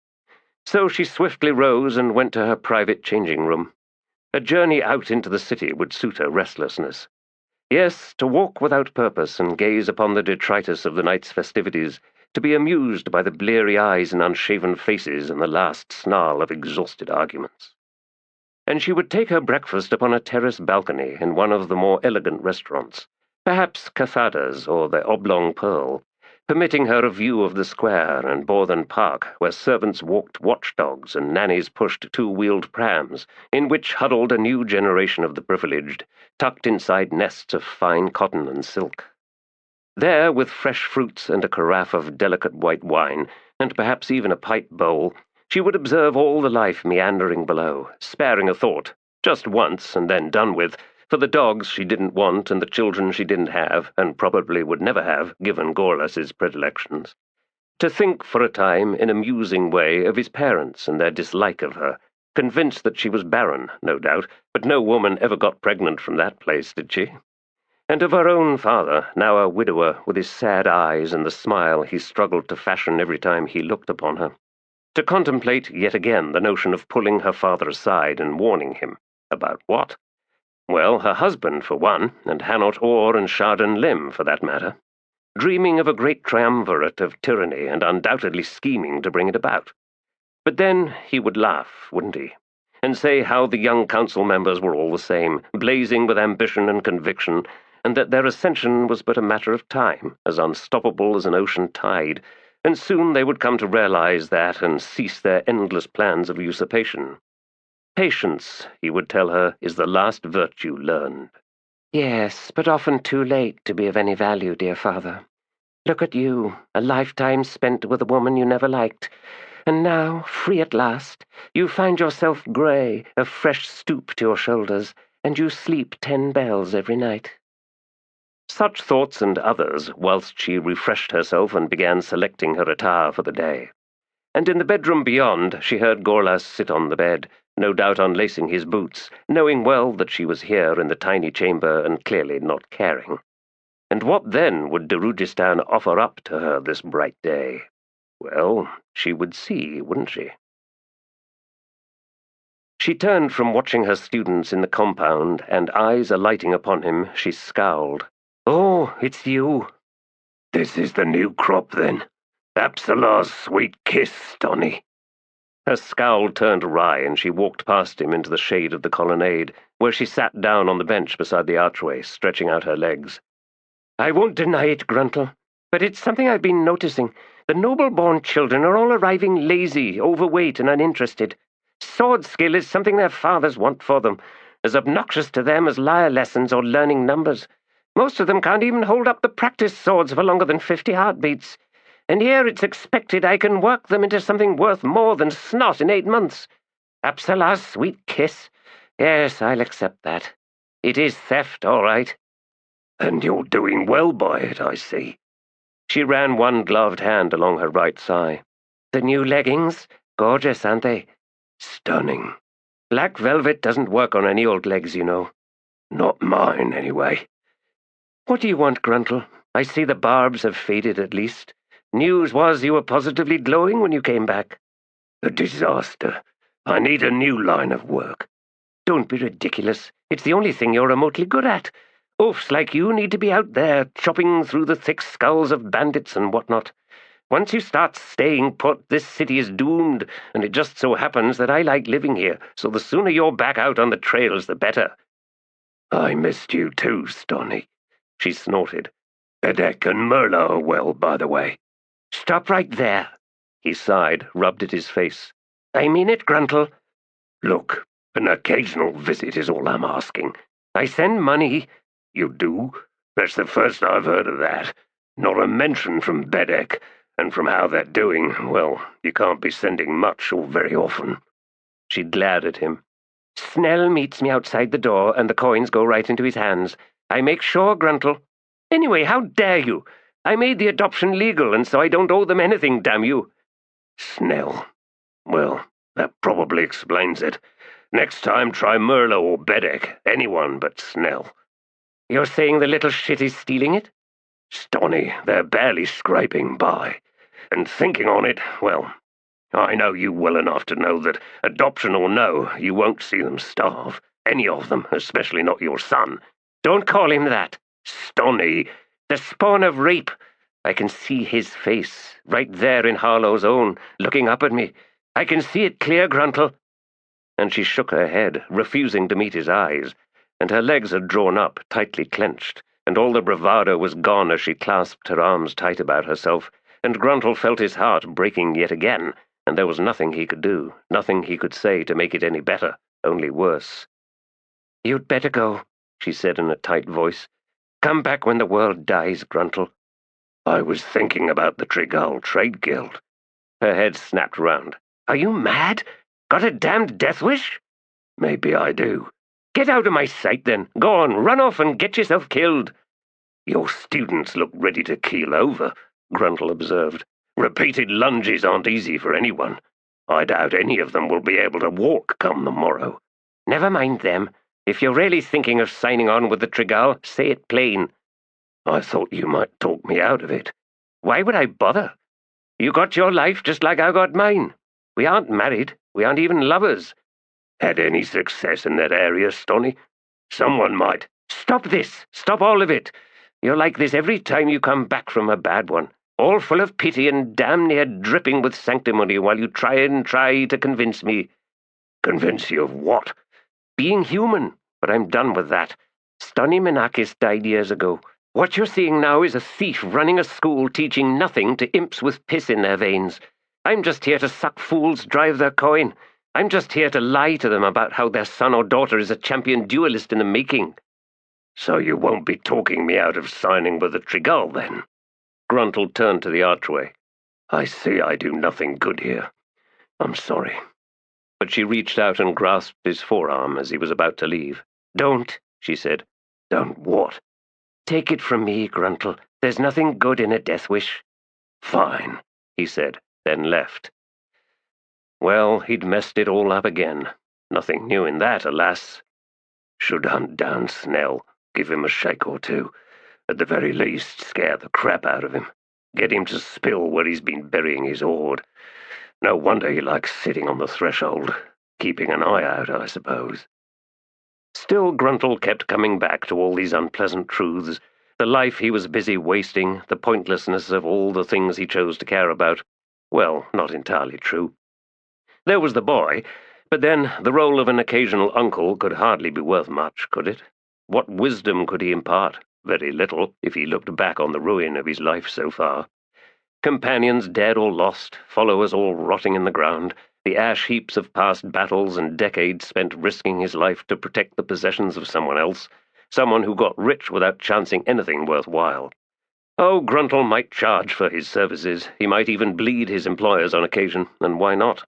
So she swiftly rose and went to her private changing room. A journey out into the city would suit her restlessness. Yes, to walk without purpose and gaze upon the detritus of the night's festivities, to be amused by the bleary eyes and unshaven faces and the last snarl of exhausted arguments. And she would take her breakfast upon a terrace balcony in one of the more elegant restaurants, perhaps Cathada's or the Oblong Pearl, permitting her a view of the square and Bawthen Park, where servants walked watchdogs and nannies pushed two-wheeled prams, in which huddled a new generation of the privileged, tucked inside nests of fine cotton and silk. There, with fresh fruits and a carafe of delicate white wine, and perhaps even a pipe bowl, she would observe all the life meandering below, sparing a thought, just once and then done with, for the dogs she didn't want and the children she didn't have, and probably would never have, given Gorlas's predilections. To think for a time, in a musing way, of his parents and their dislike of her, convinced that she was barren, no doubt, but no woman ever got pregnant from that place, did she? And of her own father, now a widower, with his sad eyes and the smile he struggled to fashion every time he looked upon her. To contemplate yet again the notion of pulling her father aside and warning him. About what? Well, her husband, for one, and Hanot Orr and Sharden Lim, for that matter. Dreaming of a great triumvirate of tyranny and undoubtedly scheming to bring it about. But then he would laugh, wouldn't he? And say how the young council members were all the same, blazing with ambition and conviction, and that their ascension was but a matter of time, as unstoppable as an ocean tide, and soon they would come to realize that and cease their endless plans of usurpation. Patience, he would tell her, is the last virtue learned. Yes, but often too late to be of any value, dear father. Look at you, a lifetime spent with a woman you never liked, and now, free at last, you find yourself grey, a fresh stoop to your shoulders, and you sleep 10 bells every night. Such thoughts and others whilst she refreshed herself and began selecting her attire for the day. And in the bedroom beyond she heard Gorlas sit on the bed, no doubt unlacing his boots, knowing well that she was here in the tiny chamber and clearly not caring. And what then would Darujhistan offer up to her this bright day? Well, she would see, wouldn't she? She turned from watching her students in the compound, and eyes alighting upon him, she scowled. "Oh, it's you." "This is the new crop, then? Apsala's sweet kiss, Stonny." Her scowl turned wry, and she walked past him into the shade of the colonnade, where she sat down on the bench beside the archway, stretching out her legs. "I won't deny it, Gruntle, but it's something I've been noticing. The noble-born children are all arriving lazy, overweight, and uninterested. Sword skill is something their fathers want for them, as obnoxious to them as lyre lessons or learning numbers. Most of them can't even hold up the practice swords for longer than 50 heartbeats. And here it's expected I can work them into something worth more than snot in 8 months. Apsala's sweet kiss. Yes, I'll accept that. It is theft, all right." "And you're doing well by it, I see." She ran one gloved hand along her right thigh. "The new leggings? Gorgeous, aren't they?" "Stunning." "Black velvet doesn't work on any old legs, you know." "Not mine, anyway." "What do you want, Gruntle? I see the barbs have faded at least. News was you were positively glowing when you came back." "A disaster. I need a new line of work." "Don't be ridiculous. It's the only thing you're remotely good at. Oafs like you need to be out there, chopping through the thick skulls of bandits and whatnot. Once you start staying put, this city is doomed, and it just so happens that I like living here, so the sooner you're back out on the trails, the better." "I missed you too, Stonny." She snorted. "Bedek and Merla are well, by the way." "Stop right there." He sighed, rubbed at his face. "I mean it, Gruntle." "Look, an occasional visit is all I'm asking." "I send money." "You do? That's the first I've heard of that. Not a mention from Bedek, and from how they're doing, well, you can't be sending much or very often." She glared at him. "Snell meets me outside the door, and the coins go right into his hands. I make sure, Gruntle. Anyway, how dare you? I made the adoption legal, and so I don't owe them anything, damn you." "Snell. Well, that probably explains it. Next time try Merla or Bedek, anyone but Snell." "You're saying the little shit is stealing it?" "Stonny, they're barely scraping by. And thinking on it, well, I know you well enough to know that, adoption or no, you won't see them starve. Any of them, especially not your son." "Don't call him that." "Stonny." "The spawn of rape. I can see his face, right there in Harlow's own, looking up at me. I can see it clear, Gruntle." And she shook her head, refusing to meet his eyes, and her legs had drawn up, tightly clenched, and all the bravado was gone as she clasped her arms tight about herself, and Gruntle felt his heart breaking yet again, and there was nothing he could do, nothing he could say to make it any better, only worse. "You'd better go," she said in a tight voice. "Come back when the world dies, Gruntle." "I was thinking about the Trigal Trade Guild." Her head snapped round. "Are you mad? Got a damned death wish?" "Maybe I do." "Get out of my sight, then. Go on, run off and get yourself killed." "Your students look ready to keel over," Gruntle observed. "Repeated lunges aren't easy for anyone. I doubt any of them will be able to walk come the morrow." "Never mind them. If you're really thinking of signing on with the Trigal, say it plain." "I thought you might talk me out of it." "Why would I bother? You got your life just like I got mine. We aren't married. We aren't even lovers." "Had any success in that area, Stonny? Someone might—" "Stop this. Stop all of it. You're like this every time you come back from a bad one. All full of pity and damn near dripping with sanctimony while you try to convince me." "Convince you of what?" "Being human. But I'm done with that. Stonny Menakis died years ago. What you're seeing now is a thief running a school teaching nothing to imps with piss in their veins. I'm just here to suck fools drive their coin. I'm just here to lie to them about how their son or daughter is a champion duelist in the making." "So you won't be talking me out of signing with the Trigal, then?" Gruntle turned to the archway. "I see I do nothing good here. I'm sorry." But she reached out and grasped his forearm as he was about to leave. "Don't," she said. "Don't what?" Take it from me, Gruntle. There's nothing good in a death wish. Fine, he said, then left. Well, he'd messed it all up again. Nothing new in that, alas. Should hunt down Snell, give him a shake or two. At the very least, scare the crap out of him. Get him to spill where he's been burying his hoard. No wonder he likes sitting on the threshold. Keeping an eye out, I suppose. Still, Gruntle kept coming back to all these unpleasant truths, the life he was busy wasting, the pointlessness of all the things he chose to care about. Well, not entirely true. There was the boy, but then the role of an occasional uncle could hardly be worth much, could it? What wisdom could he impart? Very little, if he looked back on the ruin of his life so far. Companions dead or lost, followers all rotting in the ground, the ash heaps of past battles and decades spent risking his life to protect the possessions of someone else, someone who got rich without chancing anything worthwhile. Oh, Gruntle might charge for his services, he might even bleed his employers on occasion, and why not?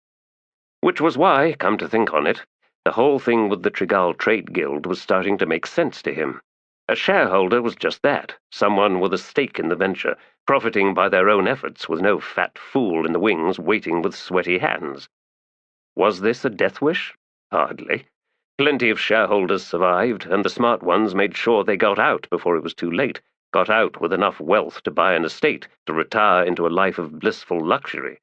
Which was why, come to think on it, the whole thing with the Trigal Trade Guild was starting to make sense to him. A shareholder was just that, someone with a stake in the venture, profiting by their own efforts with no fat fool in the wings waiting with sweaty hands. Was this a death wish? Hardly. Plenty of shareholders survived, and the smart ones made sure they got out before it was too late, got out with enough wealth to buy an estate, to retire into a life of blissful luxury.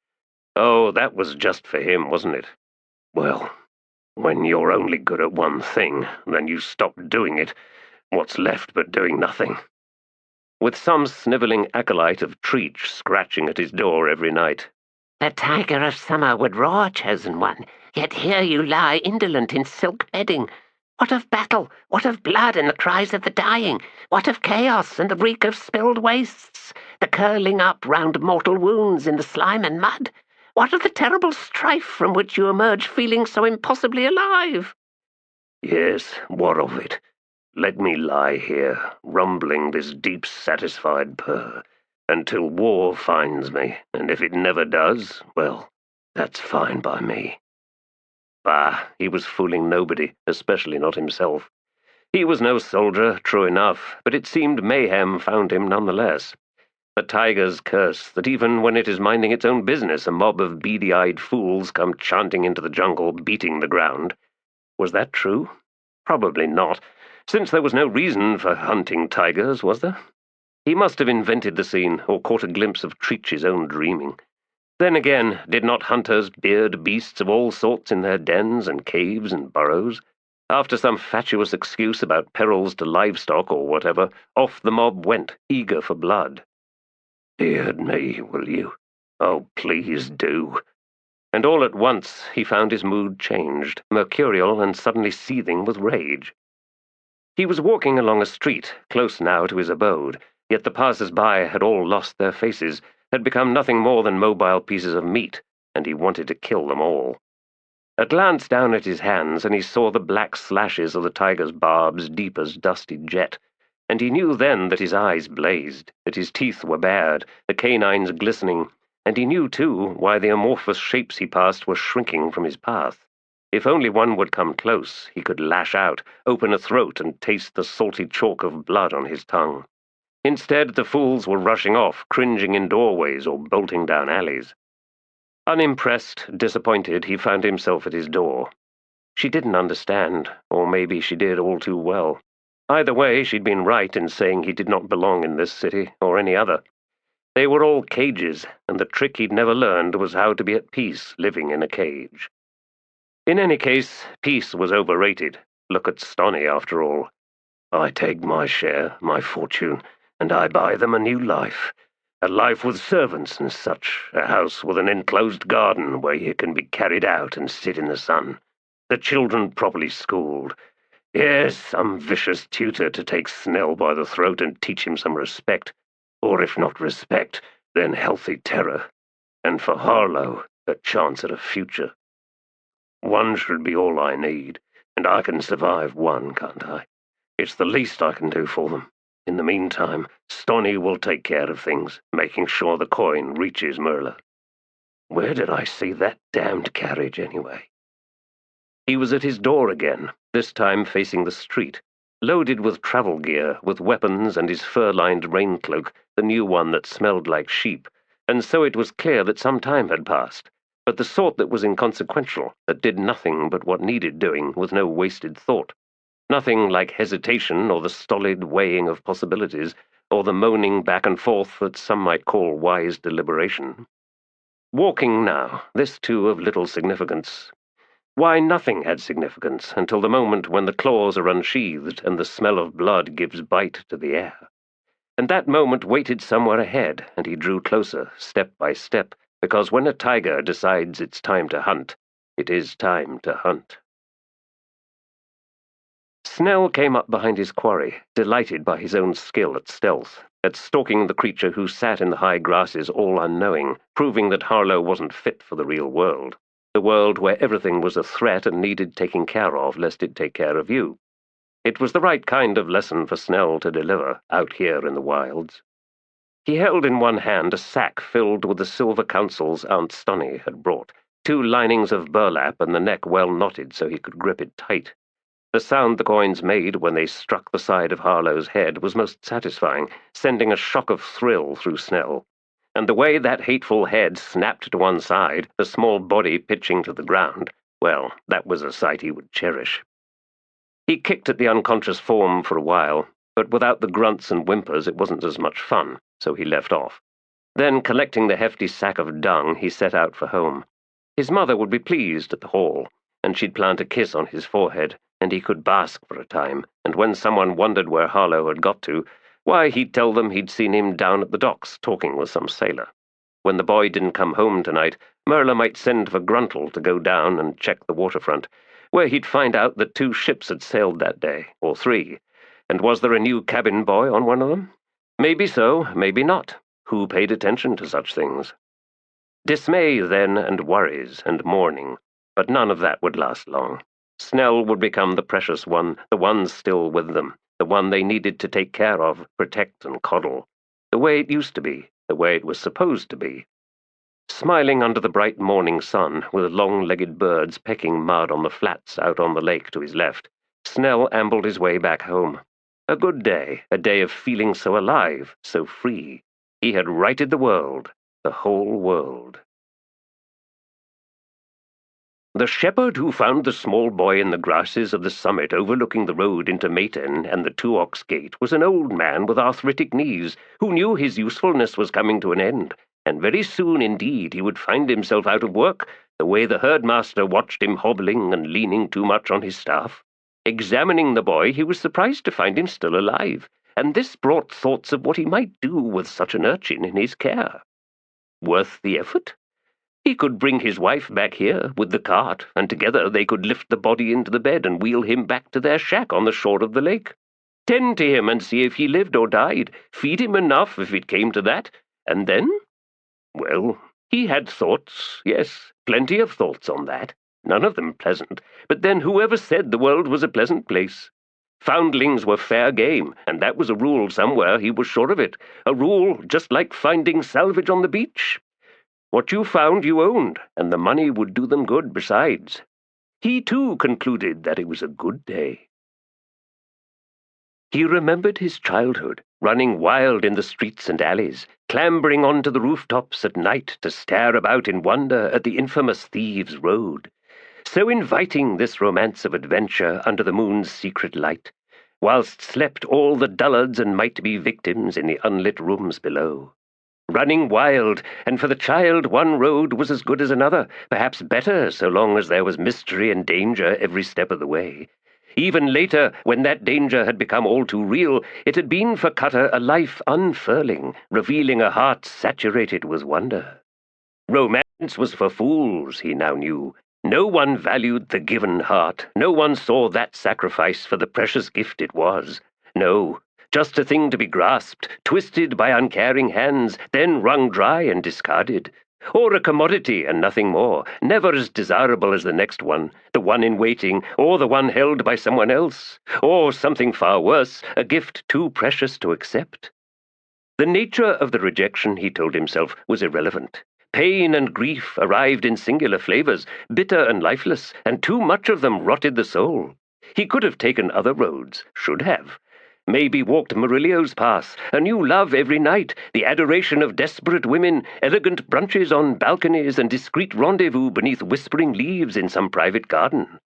Oh, that was just for him, wasn't it? Well, when you're only good at one thing, then you stop doing it. What's left but doing nothing? With some snivelling acolyte of Treach scratching at his door every night. The tiger of summer would roar, chosen one, yet here you lie indolent in silk bedding. What of battle? What of blood and the cries of the dying? What of chaos and the reek of spilled wastes? The curling up round mortal wounds in the slime and mud? What of the terrible strife from which you emerge feeling so impossibly alive? Yes, what of it? Let me lie here, rumbling this deep satisfied purr, until war finds me, and if it never does, well, that's fine by me. Bah, he was fooling nobody, especially not himself. He was no soldier, true enough, but it seemed mayhem found him nonetheless. The tiger's curse, that even when it is minding its own business, a mob of beady-eyed fools come chanting into the jungle, beating the ground. Was that true? Probably not, since there was no reason for hunting tigers, was there? He must have invented the scene, or caught a glimpse of Treach's own dreaming. Then again, did not hunters beard beasts of all sorts in their dens and caves and burrows? After some fatuous excuse about perils to livestock or whatever, off the mob went, eager for blood. Beard me, will you? Oh, please do. And all at once he found his mood changed, mercurial and suddenly seething with rage. He was walking along a street, close now to his abode, yet the passers-by had all lost their faces, had become nothing more than mobile pieces of meat, and he wanted to kill them all. A glance down at his hands, and he saw the black slashes of the tiger's barbs deep as dusty jet, and he knew then that his eyes blazed, that his teeth were bared, the canines glistening, and he knew, too, why the amorphous shapes he passed were shrinking from his path. If only one would come close, he could lash out, open a throat, and taste the salty chalk of blood on his tongue. Instead, the fools were rushing off, cringing in doorways or bolting down alleys. Unimpressed, disappointed, he found himself at his door. She didn't understand, or maybe she did all too well. Either way, she'd been right in saying he did not belong in this city, or any other. They were all cages, and the trick he'd never learned was how to be at peace living in a cage. In any case, peace was overrated. Look at Stony, after all. I take my share, my fortune, and I buy them a new life. A life with servants and such, a house with an enclosed garden where you can be carried out and sit in the sun. The children properly schooled. Yes, some vicious tutor to take Snell by the throat and teach him some respect. Or if not respect, then healthy terror. And for Harlow, a chance at a future. One should be all I need, and I can survive one, can't I? It's the least I can do for them. In the meantime, Stony will take care of things, making sure the coin reaches Merla. Where did I see that damned carriage, anyway? He was at his door again, this time facing the street. Loaded with travel gear, with weapons and his fur-lined rain-cloak, the new one that smelled like sheep, and so it was clear that some time had passed, but the sort that was inconsequential, that did nothing but what needed doing, with no wasted thought. Nothing like hesitation or the stolid weighing of possibilities, or the moaning back and forth that some might call wise deliberation. Walking now, this too of little significance. Why, nothing had significance until the moment when the claws are unsheathed and the smell of blood gives bite to the air. And that moment waited somewhere ahead, and he drew closer, step by step, because when a tiger decides it's time to hunt, it is time to hunt. Snell came up behind his quarry, delighted by his own skill at stealth, at stalking the creature who sat in the high grasses all unknowing, proving that Harlow wasn't fit for the real world. The world where everything was a threat and needed taking care of lest it take care of you. It was the right kind of lesson for Snell to deliver out here in the wilds. He held in one hand a sack filled with the silver counsels Aunt Stunny had brought, 2 linings of burlap and the neck well knotted so he could grip it tight. The sound the coins made when they struck the side of Harlow's head was most satisfying, sending a shock of thrill through Snell. And the way that hateful head snapped to one side, the small body pitching to the ground, well, that was a sight he would cherish. He kicked at the unconscious form for a while, but without the grunts and whimpers it wasn't as much fun, so he left off. Then, collecting the hefty sack of dung, he set out for home. His mother would be pleased at the haul, and she'd plant a kiss on his forehead, and he could bask for a time, and when someone wondered where Harlow had got to, why, he'd tell them he'd seen him down at the docks talking with some sailor. When the boy didn't come home tonight, Merla might send for Gruntle to go down and check the waterfront, where he'd find out that 2 ships had sailed that day, or 3, and was there a new cabin boy on one of them? Maybe so, maybe not. Who paid attention to such things? Dismay, then, and worries, and mourning, but none of that would last long. Snell would become the precious one, the one still with them, the one they needed to take care of, protect and coddle, the way it used to be, the way it was supposed to be. Smiling under the bright morning sun, with long-legged birds pecking mud on the flats out on the lake to his left, Snell ambled his way back home. A good day, a day of feeling so alive, so free. He had righted the world, the whole world. The shepherd who found the small boy in the grasses of the summit overlooking the road into Mayton and the Two-Ox Gate was an old man with arthritic knees who knew his usefulness was coming to an end, and very soon indeed he would find himself out of work, the way the herdmaster watched him hobbling and leaning too much on his staff. Examining the boy, he was surprised to find him still alive, and this brought thoughts of what he might do with such an urchin in his care. Worth the effort? He could bring his wife back here with the cart, and together they could lift the body into the bed and wheel him back to their shack on the shore of the lake. Tend to him and see if he lived or died, feed him enough if it came to that, and then? Well, he had thoughts, yes, plenty of thoughts on that, none of them pleasant, but then whoever said the world was a pleasant place? Foundlings were fair game, and that was a rule somewhere, he was sure of it, a rule just like finding salvage on the beach. What you found you owned, and the money would do them good besides. He, too, concluded that it was a good day. He remembered his childhood, running wild in the streets and alleys, clambering onto the rooftops at night to stare about in wonder at the infamous Thieves' Road. So inviting, this romance of adventure under the moon's secret light, whilst slept all the dullards and might-be victims in the unlit rooms below. Running wild, and for the child one road was as good as another, perhaps better so long as there was mystery and danger every step of the way. Even later, when that danger had become all too real, it had been for Cutter a life unfurling, revealing a heart saturated with wonder. Romance was for fools, he now knew. No one valued the given heart, no one saw that sacrifice for the precious gift it was. No, just a thing to be grasped, twisted by uncaring hands, then wrung dry and discarded. Or a commodity and nothing more, never as desirable as the next one, the one in waiting, or the one held by someone else, or something far worse, a gift too precious to accept. The nature of the rejection, he told himself, was irrelevant. Pain and grief arrived in singular flavors, bitter and lifeless, and too much of them rotted the soul. He could have taken other roads, should have. Maybe walked Murillo's path, a new love every night, the adoration of desperate women, elegant brunches on balconies, and discreet rendezvous beneath whispering leaves in some private garden.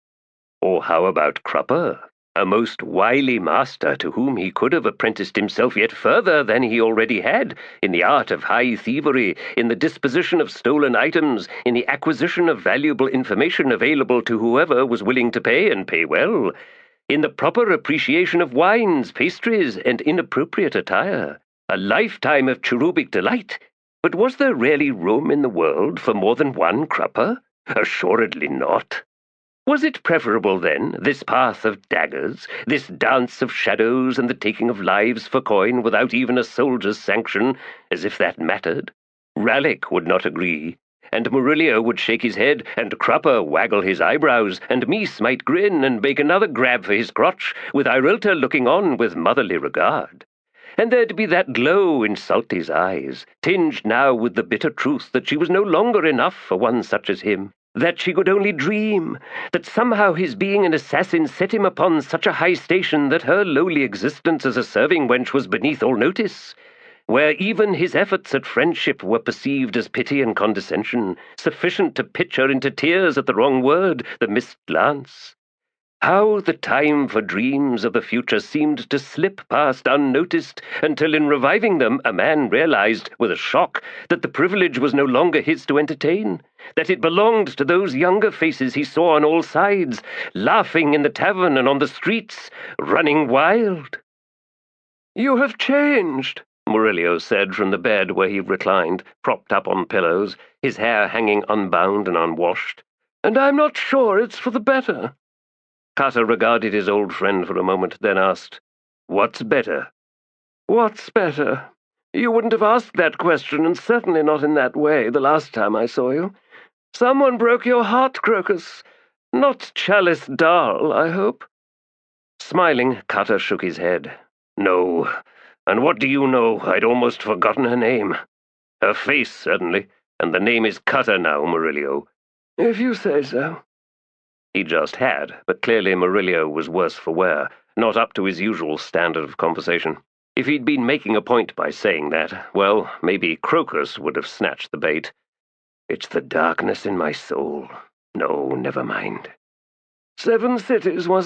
Or how about Kruppe, a most wily master to whom he could have apprenticed himself yet further than he already had, in the art of high thievery, in the disposition of stolen items, in the acquisition of valuable information available to whoever was willing to pay and pay well, in the proper appreciation of wines, pastries, and inappropriate attire. A lifetime of cherubic delight. But was there really room in the world for more than one Kruppe? Assuredly not. Was it preferable, then, this path of daggers, this dance of shadows and the taking of lives for coin without even a soldier's sanction, as if that mattered? Rallick would not agree, and Murillo would shake his head, and Kruppe waggle his eyebrows, and Mies might grin and make another grab for his crotch, with Irilta looking on with motherly regard. And there'd be that glow in Salty's eyes, tinged now with the bitter truth that she was no longer enough for one such as him, that she could only dream, that somehow his being an assassin set him upon such a high station that her lowly existence as a serving wench was beneath all notice, where even his efforts at friendship were perceived as pity and condescension, sufficient to pitch her into tears at the wrong word, the missed glance. How the time for dreams of the future seemed to slip past unnoticed, until in reviving them a man realized, with a shock, that the privilege was no longer his to entertain, that it belonged to those younger faces he saw on all sides, laughing in the tavern and on the streets, running wild. "You have changed," Murillo said from the bed where he reclined, propped up on pillows, his hair hanging unbound and unwashed, "and I'm not sure it's for the better." Carter regarded his old friend for a moment, then asked, "What's better?" "What's better? You wouldn't have asked that question, and certainly not in that way, the last time I saw you. Someone broke your heart, Crocus. Not Chalice Dahl, I hope?" Smiling, Carter shook his head. "No. And what do you know? I'd almost forgotten her name. Her face, certainly, and the name is Cutter now, Murillo." "If you say so." He just had, but clearly Murillo was worse for wear, not up to his usual standard of conversation. If he'd been making a point by saying that, well, maybe Crocus would have snatched the bait. "It's the darkness in my soul. No, never mind." "7 cities, was it?"